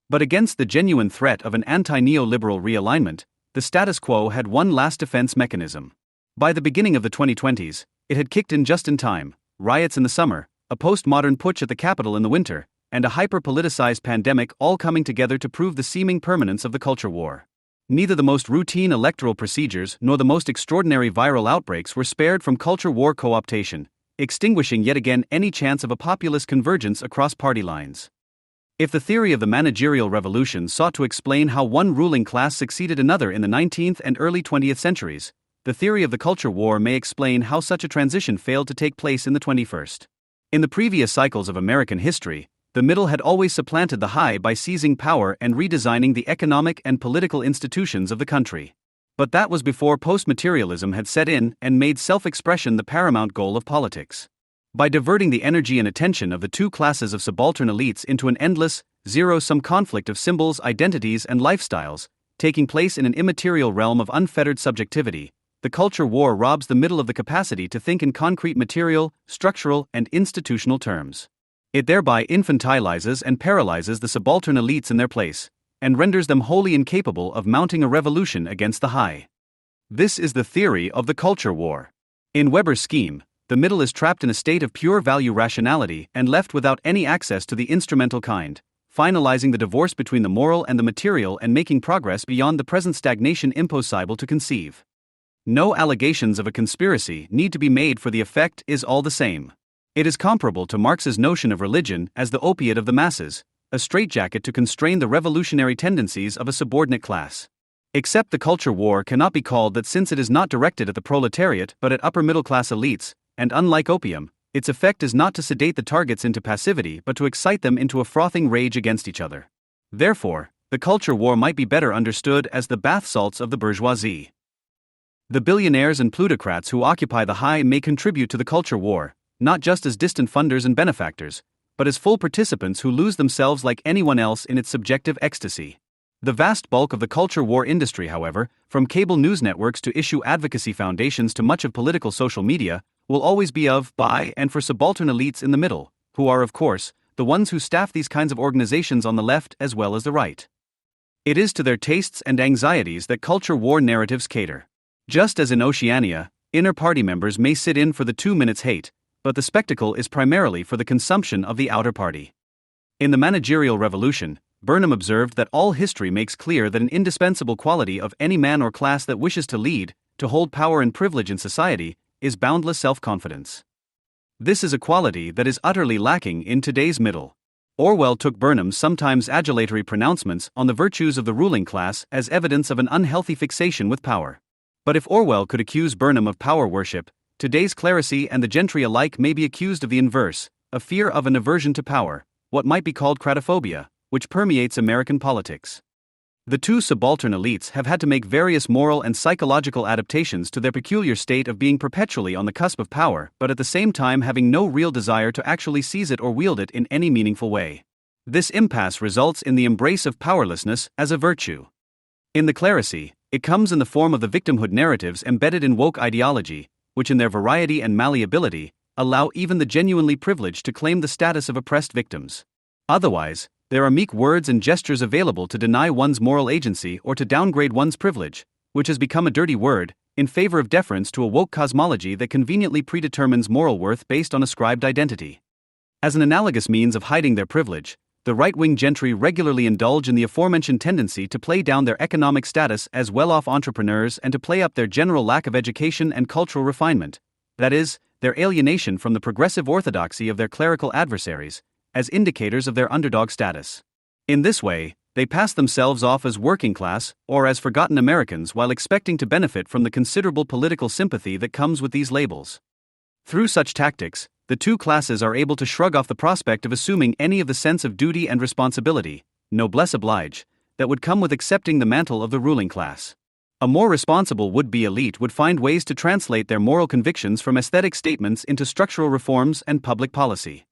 [SPEAKER 3] But against the genuine threat of an anti-neoliberal realignment, the status quo had one last defense mechanism. By the beginning of the 2020s, it had kicked in just in time: riots in the summer, a postmodern putsch at the Capitol in the winter, and a hyper-politicized pandemic, all coming together to prove the seeming permanence of the culture war. Neither the most routine electoral procedures nor the most extraordinary viral outbreaks were spared from culture war co-optation, extinguishing yet again any chance of a populist convergence across party lines. If the theory of the managerial revolution sought to explain how one ruling class succeeded another in the 19th and early 20th centuries, the theory of the culture war may explain how such a transition failed to take place in the 21st. In the previous cycles of American history, the middle had always supplanted the high by seizing power and redesigning the economic and political institutions of the country. But that was before post-materialism had set in and made self-expression the paramount goal of politics. By diverting the energy and attention of the two classes of subaltern elites into an endless, zero-sum conflict of symbols, identities, and lifestyles, taking place in an immaterial realm of unfettered subjectivity, the culture war robs the middle of the capacity to think in concrete material, structural, and institutional terms. It thereby infantilizes and paralyzes the subaltern elites in their place, and renders them wholly incapable of mounting a revolution against the high. This is the theory of the culture war. In Weber's scheme, the middle is trapped in a state of pure value rationality and left without any access to the instrumental kind, finalizing the divorce between the moral and the material and making progress beyond the present stagnation impossible to conceive. No allegations of a conspiracy need to be made, for the effect is all the same. It is comparable to Marx's notion of religion as the opiate of the masses, a straitjacket to constrain the revolutionary tendencies of a subordinate class. Except the culture war cannot be called that, since it is not directed at the proletariat but at upper middle class elites, and unlike opium, its effect is not to sedate the targets into passivity but to excite them into a frothing rage against each other. Therefore, the culture war might be better understood as the bath salts of the bourgeoisie. The billionaires and plutocrats who occupy the high may contribute to the culture war, not just as distant funders and benefactors, but as full participants who lose themselves like anyone else in its subjective ecstasy. The vast bulk of the culture war industry, however, from cable news networks to issue advocacy foundations to much of political social media, will always be of, by, and for subaltern elites in the middle, who are, of course, the ones who staff these kinds of organizations on the left as well as the right. It is to their tastes and anxieties that culture war narratives cater. Just as in Oceania, inner party members may sit in for the 2 minutes hate, but the spectacle is primarily for the consumption of the outer party. In the managerial revolution, Burnham observed that all history makes clear that an indispensable quality of any man or class that wishes to lead, to hold power and privilege in society, is boundless self-confidence. This is a quality that is utterly lacking in today's middle. Orwell took Burnham's sometimes adulatory pronouncements on the virtues of the ruling class as evidence of an unhealthy fixation with power. But if Orwell could accuse Burnham of power worship, today's clerisy and the gentry alike may be accused of the inverse, a fear of an aversion to power, what might be called cratophobia, which permeates American politics. The two subaltern elites have had to make various moral and psychological adaptations to their peculiar state of being perpetually on the cusp of power, but at the same time having no real desire to actually seize it or wield it in any meaningful way. This impasse results in the embrace of powerlessness as a virtue. In the clerisy, it comes in the form of the victimhood narratives embedded in woke ideology, which in their variety and malleability, allow even the genuinely privileged to claim the status of oppressed victims. Otherwise, there are meek words and gestures available to deny one's moral agency or to downgrade one's privilege, which has become a dirty word, in favor of deference to a woke cosmology that conveniently predetermines moral worth based on ascribed identity. As an analogous means of hiding their privilege, the right-wing gentry regularly indulge in the aforementioned tendency to play down their economic status as well-off entrepreneurs and to play up their general lack of education and cultural refinement, that is, their alienation from the progressive orthodoxy of their clerical adversaries, as indicators of their underdog status. In this way, They pass themselves off as working class or as forgotten Americans while expecting to benefit from the considerable political sympathy that comes with these labels. Through such tactics, the two classes are able to shrug off the prospect of assuming any of the sense of duty and responsibility, noblesse oblige, that would come with accepting the mantle of the ruling class. A more responsible would-be elite would find ways to translate their moral convictions from aesthetic statements into structural reforms and public policy.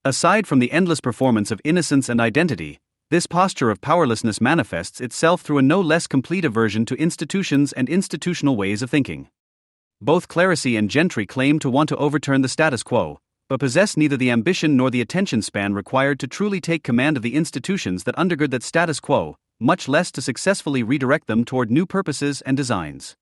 [SPEAKER 3] Aside from the endless performance of innocence and identity, this posture of powerlessness manifests itself through a no less complete aversion to institutions and institutional ways of thinking. Both clerisy and gentry claim to want to overturn the status quo, but possess neither the ambition nor the attention span required to truly take command of the institutions that undergird that status quo, much less to successfully redirect them toward new purposes and designs.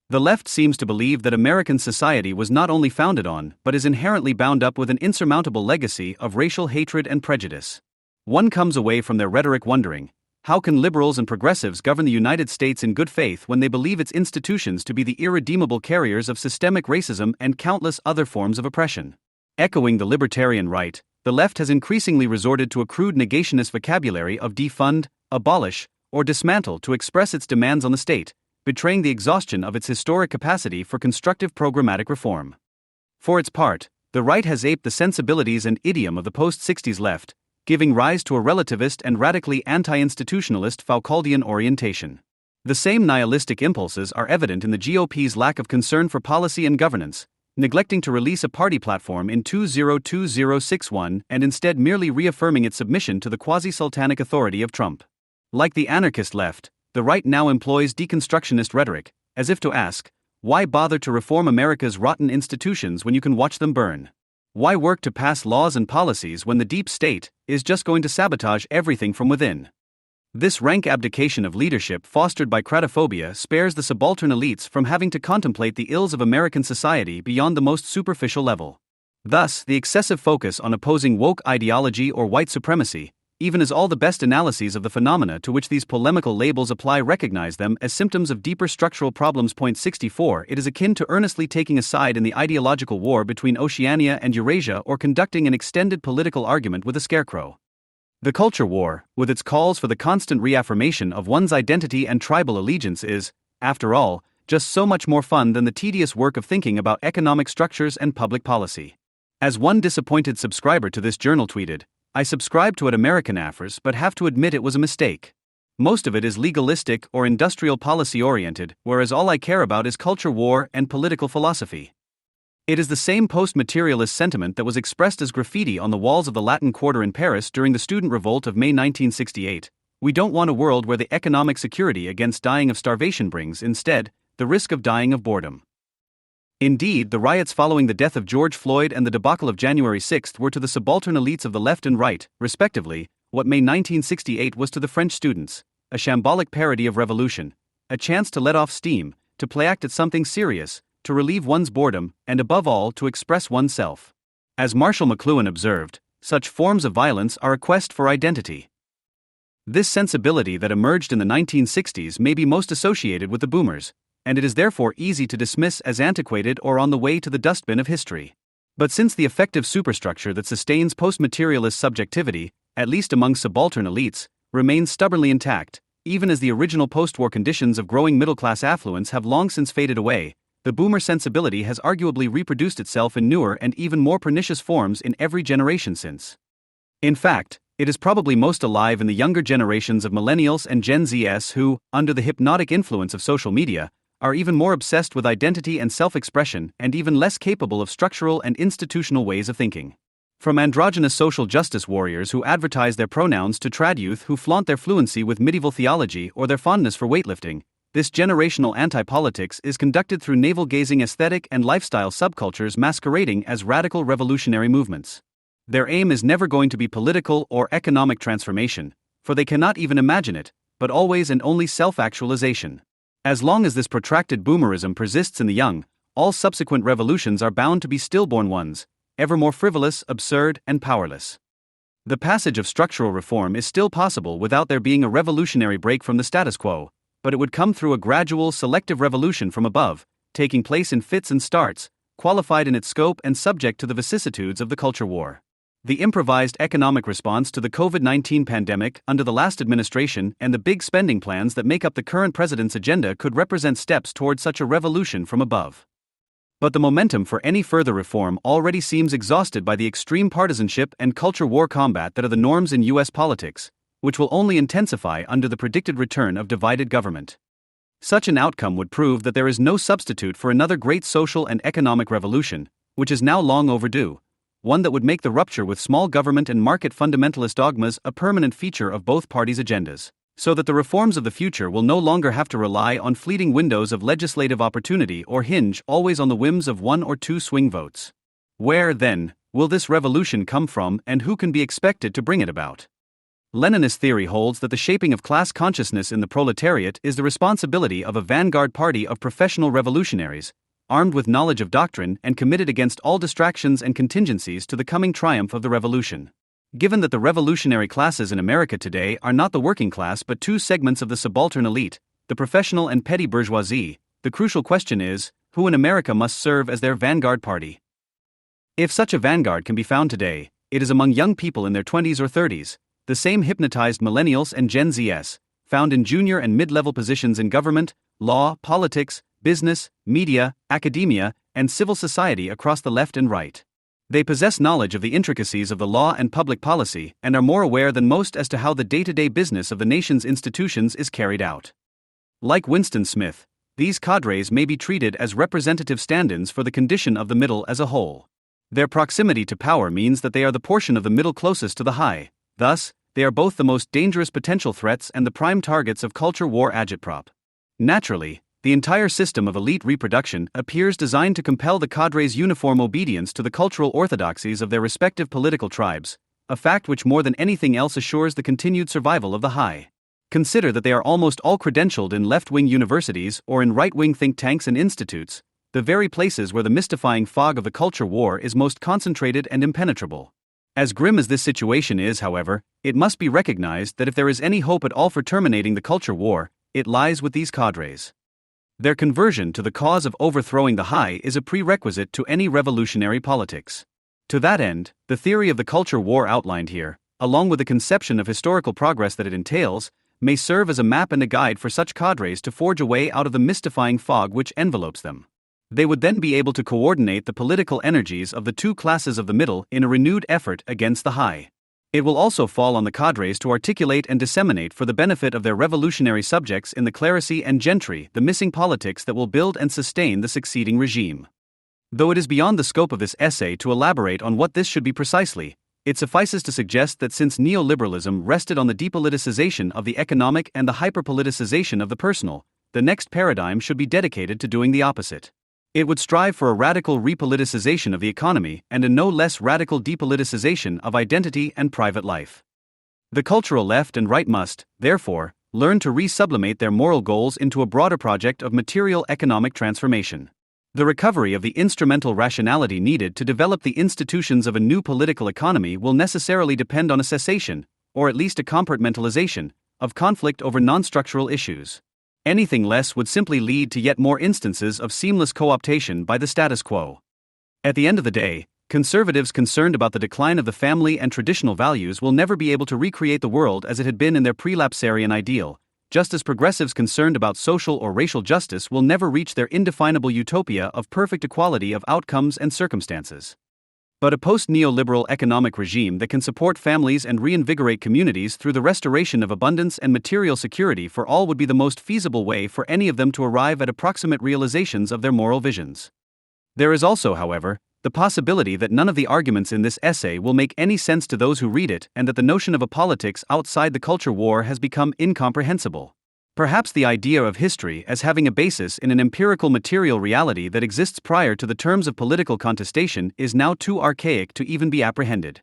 [SPEAKER 3] The left seems to believe that American society was not only founded on, but is inherently bound up with an insurmountable legacy of racial hatred and prejudice. One comes away from their rhetoric wondering, how can liberals and progressives govern the United States in good faith when they believe its institutions to be the irredeemable carriers of systemic racism and countless other forms of oppression? Echoing the libertarian right, the left has increasingly resorted to a crude negationist vocabulary of defund, abolish, or dismantle to express its demands on the state, betraying the exhaustion of its historic capacity for constructive programmatic reform. For its part, the right has aped the sensibilities and idiom of the post-60s left, giving rise to a relativist and radically anti-institutionalist Foucauldian orientation. The same nihilistic impulses are evident in the GOP's lack of concern for policy and governance, neglecting to release a party platform in 202061 and instead merely reaffirming its submission to the quasi-sultanic authority of Trump. Like the anarchist left, the right now employs deconstructionist rhetoric, as if to ask, why bother to reform America's rotten institutions when you can watch them burn? Why work to pass laws and policies when the deep state is just going to sabotage everything from within? This rank abdication of leadership fostered by cratophobia spares the subaltern elites from having to contemplate the ills of American society beyond the most superficial level. Thus, the excessive focus on opposing woke ideology or white supremacy, even as all the best analyses of the phenomena to which these polemical labels apply recognize them as symptoms of deeper structural problems. 64 It is akin to earnestly taking a side in the ideological war between Oceania and Eurasia or conducting an extended political argument with a scarecrow. The culture war, with its calls for the constant reaffirmation of one's identity and tribal allegiance is, after all, just so much more fun than the tedious work of thinking about economic structures and public policy. As one disappointed subscriber to this journal tweeted, I subscribe to it American affairs but have to admit it was a mistake. Most of it is legalistic or industrial policy oriented, whereas all I care about is culture war and political philosophy. It is the same post-materialist sentiment that was expressed as graffiti on the walls of the Latin Quarter in Paris during the student revolt of May 1968. We don't want a world where the economic security against dying of starvation brings, instead, the risk of dying of boredom. Indeed, the riots following the death of George Floyd and the debacle of January 6 were to the subaltern elites of the left and right, respectively, what May 1968 was to the French students, a shambolic parody of revolution, a chance to let off steam, to play act at something serious, to relieve one's boredom, and above all to express oneself. As Marshall McLuhan observed, such forms of violence are a quest for identity. This sensibility that emerged in the 1960s may be most associated with the boomers, and it is therefore easy to dismiss as antiquated or on the way to the dustbin of history. But since the effective superstructure that sustains post-materialist subjectivity, at least among subaltern elites, remains stubbornly intact, even as the original post-war conditions of growing middle-class affluence have long since faded away, the boomer sensibility has arguably reproduced itself in newer and even more pernicious forms in every generation since. In fact, it is probably most alive in the younger generations of millennials and Gen Zs who, under the hypnotic influence of social media, are even more obsessed with identity and self-expression and even less capable of structural and institutional ways of thinking. From androgynous social justice warriors who advertise their pronouns to trad youth who flaunt their fluency with medieval theology or their fondness for weightlifting, this generational anti-politics is conducted through navel-gazing aesthetic and lifestyle subcultures masquerading as radical revolutionary movements. Their aim is never going to be political or economic transformation, for they cannot even imagine it, but always and only self-actualization. As long as this protracted boomerism persists in the young, all subsequent revolutions are bound to be stillborn ones, ever more frivolous, absurd, and powerless. The passage of structural reform is still possible without there being a revolutionary break from the status quo, but it would come through a gradual, selective revolution from above, taking place in fits and starts, qualified in its scope and subject to the vicissitudes of the culture war. The improvised economic response to the COVID-19 pandemic under the last administration and the big spending plans that make up the current president's agenda could represent steps toward such a revolution from above. But the momentum for any further reform already seems exhausted by the extreme partisanship and culture war combat that are the norms in U.S. politics, which will only intensify under the predicted return of divided government. Such an outcome would prove that there is no substitute for another great social and economic revolution, which is now long overdue, one that would make the rupture with small government and market fundamentalist dogmas a permanent feature of both parties' agendas, so that the reforms of the future will no longer have to rely on fleeting windows of legislative opportunity or hinge always on the whims of one or two swing votes. Where, then, will this revolution come from, and who can be expected to bring it about? Leninist theory holds that the shaping of class consciousness in the proletariat is the responsibility of a vanguard party of professional revolutionaries, armed with knowledge of doctrine and committed against all distractions and contingencies to the coming triumph of the revolution. Given that the revolutionary classes in America today are not the working class but two segments of the subaltern elite, the professional and petty bourgeoisie, the crucial question is, who in America must serve as their vanguard party? If such a vanguard can be found today, it is among young people in their 20s or 30s, the same hypnotized millennials and Gen Zs, found in junior and mid-level positions in government, law, politics, business, media, academia, and civil society across the left and right. They possess knowledge of the intricacies of the law and public policy and are more aware than most as to how the day-to-day business of the nation's institutions is carried out. Like Winston Smith, these cadres may be treated as representative stand-ins for the condition of the middle as a whole. Their proximity to power means that they are the portion of the middle closest to the high. Thus, they are both the most dangerous potential threats and the prime targets of culture war agitprop. Naturally, the entire system of elite reproduction appears designed to compel the cadres' uniform obedience to the cultural orthodoxies of their respective political tribes, a fact which more than anything else assures the continued survival of the high. Consider that they are almost all credentialed in left-wing universities or in right-wing think tanks and institutes, the very places where the mystifying fog of the culture war is most concentrated and impenetrable. As grim as this situation is, however, it must be recognized that if there is any hope at all for terminating the culture war, it lies with these cadres. Their conversion to the cause of overthrowing the high is a prerequisite to any revolutionary politics. To that end, the theory of the culture war outlined here, along with the conception of historical progress that it entails, may serve as a map and a guide for such cadres to forge a way out of the mystifying fog which envelopes them. They would then be able to coordinate the political energies of the two classes of the middle in a renewed effort against the high. It will also fall on the cadres to articulate and disseminate for the benefit of their revolutionary subjects in the clerisy and gentry the missing politics that will build and sustain the succeeding regime. Though it is beyond the scope of this essay to elaborate on what this should be precisely, it suffices to suggest that since neoliberalism rested on the depoliticization of the economic and the hyperpoliticization of the personal, the next paradigm should be dedicated to doing the opposite. It would strive for a radical repoliticization of the economy and a no less radical depoliticization of identity and private life. The cultural left and right must, therefore, learn to resublimate their moral goals into a broader project of material economic transformation. The recovery of the instrumental rationality needed to develop the institutions of a new political economy will necessarily depend on a cessation, or at least a compartmentalization, of conflict over non-structural issues. Anything less would simply lead to yet more instances of seamless co-optation by the status quo. At the end of the day, conservatives concerned about the decline of the family and traditional values will never be able to recreate the world as it had been in their prelapsarian ideal, just as progressives concerned about social or racial justice will never reach their indefinable utopia of perfect equality of outcomes and circumstances. But a post-neoliberal economic regime that can support families and reinvigorate communities through the restoration of abundance and material security for all would be the most feasible way for any of them to arrive at approximate realizations of their moral visions. There is also, however, the possibility that none of the arguments in this essay will make any sense to those who read it and that the notion of a politics outside the culture war has become incomprehensible. Perhaps the idea of history as having a basis in an empirical material reality that exists prior to the terms of political contestation is now too archaic to even be apprehended.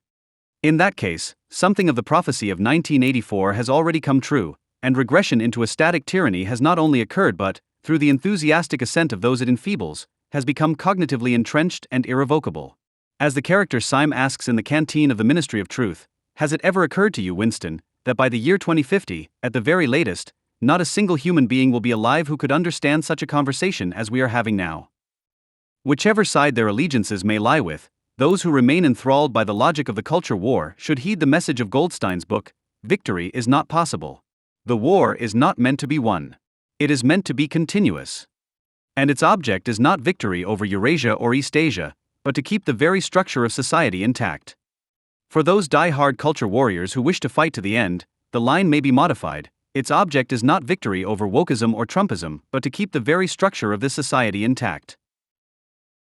[SPEAKER 3] In that case, something of the prophecy of 1984 has already come true, and regression into a static tyranny has not only occurred but, through the enthusiastic assent of those it enfeebles, has become cognitively entrenched and irrevocable. As the character Syme asks in the canteen of the Ministry of Truth, has it ever occurred to you, Winston, that by the year 2050, at the very latest, not a single human being will be alive who could understand such a conversation as we are having now? Whichever side their allegiances may lie with, Those who remain enthralled by the logic of the culture war should heed the message of Goldstein's book, Victory is not possible. The war is not meant to be won. It is meant to be continuous. And its object is not victory over Eurasia or East Asia, but to keep the very structure of society intact. For those die-hard culture warriors who wish to fight to the end, the line may be modified. Its object is not victory over wokeism or Trumpism, but to keep the very structure of this society intact.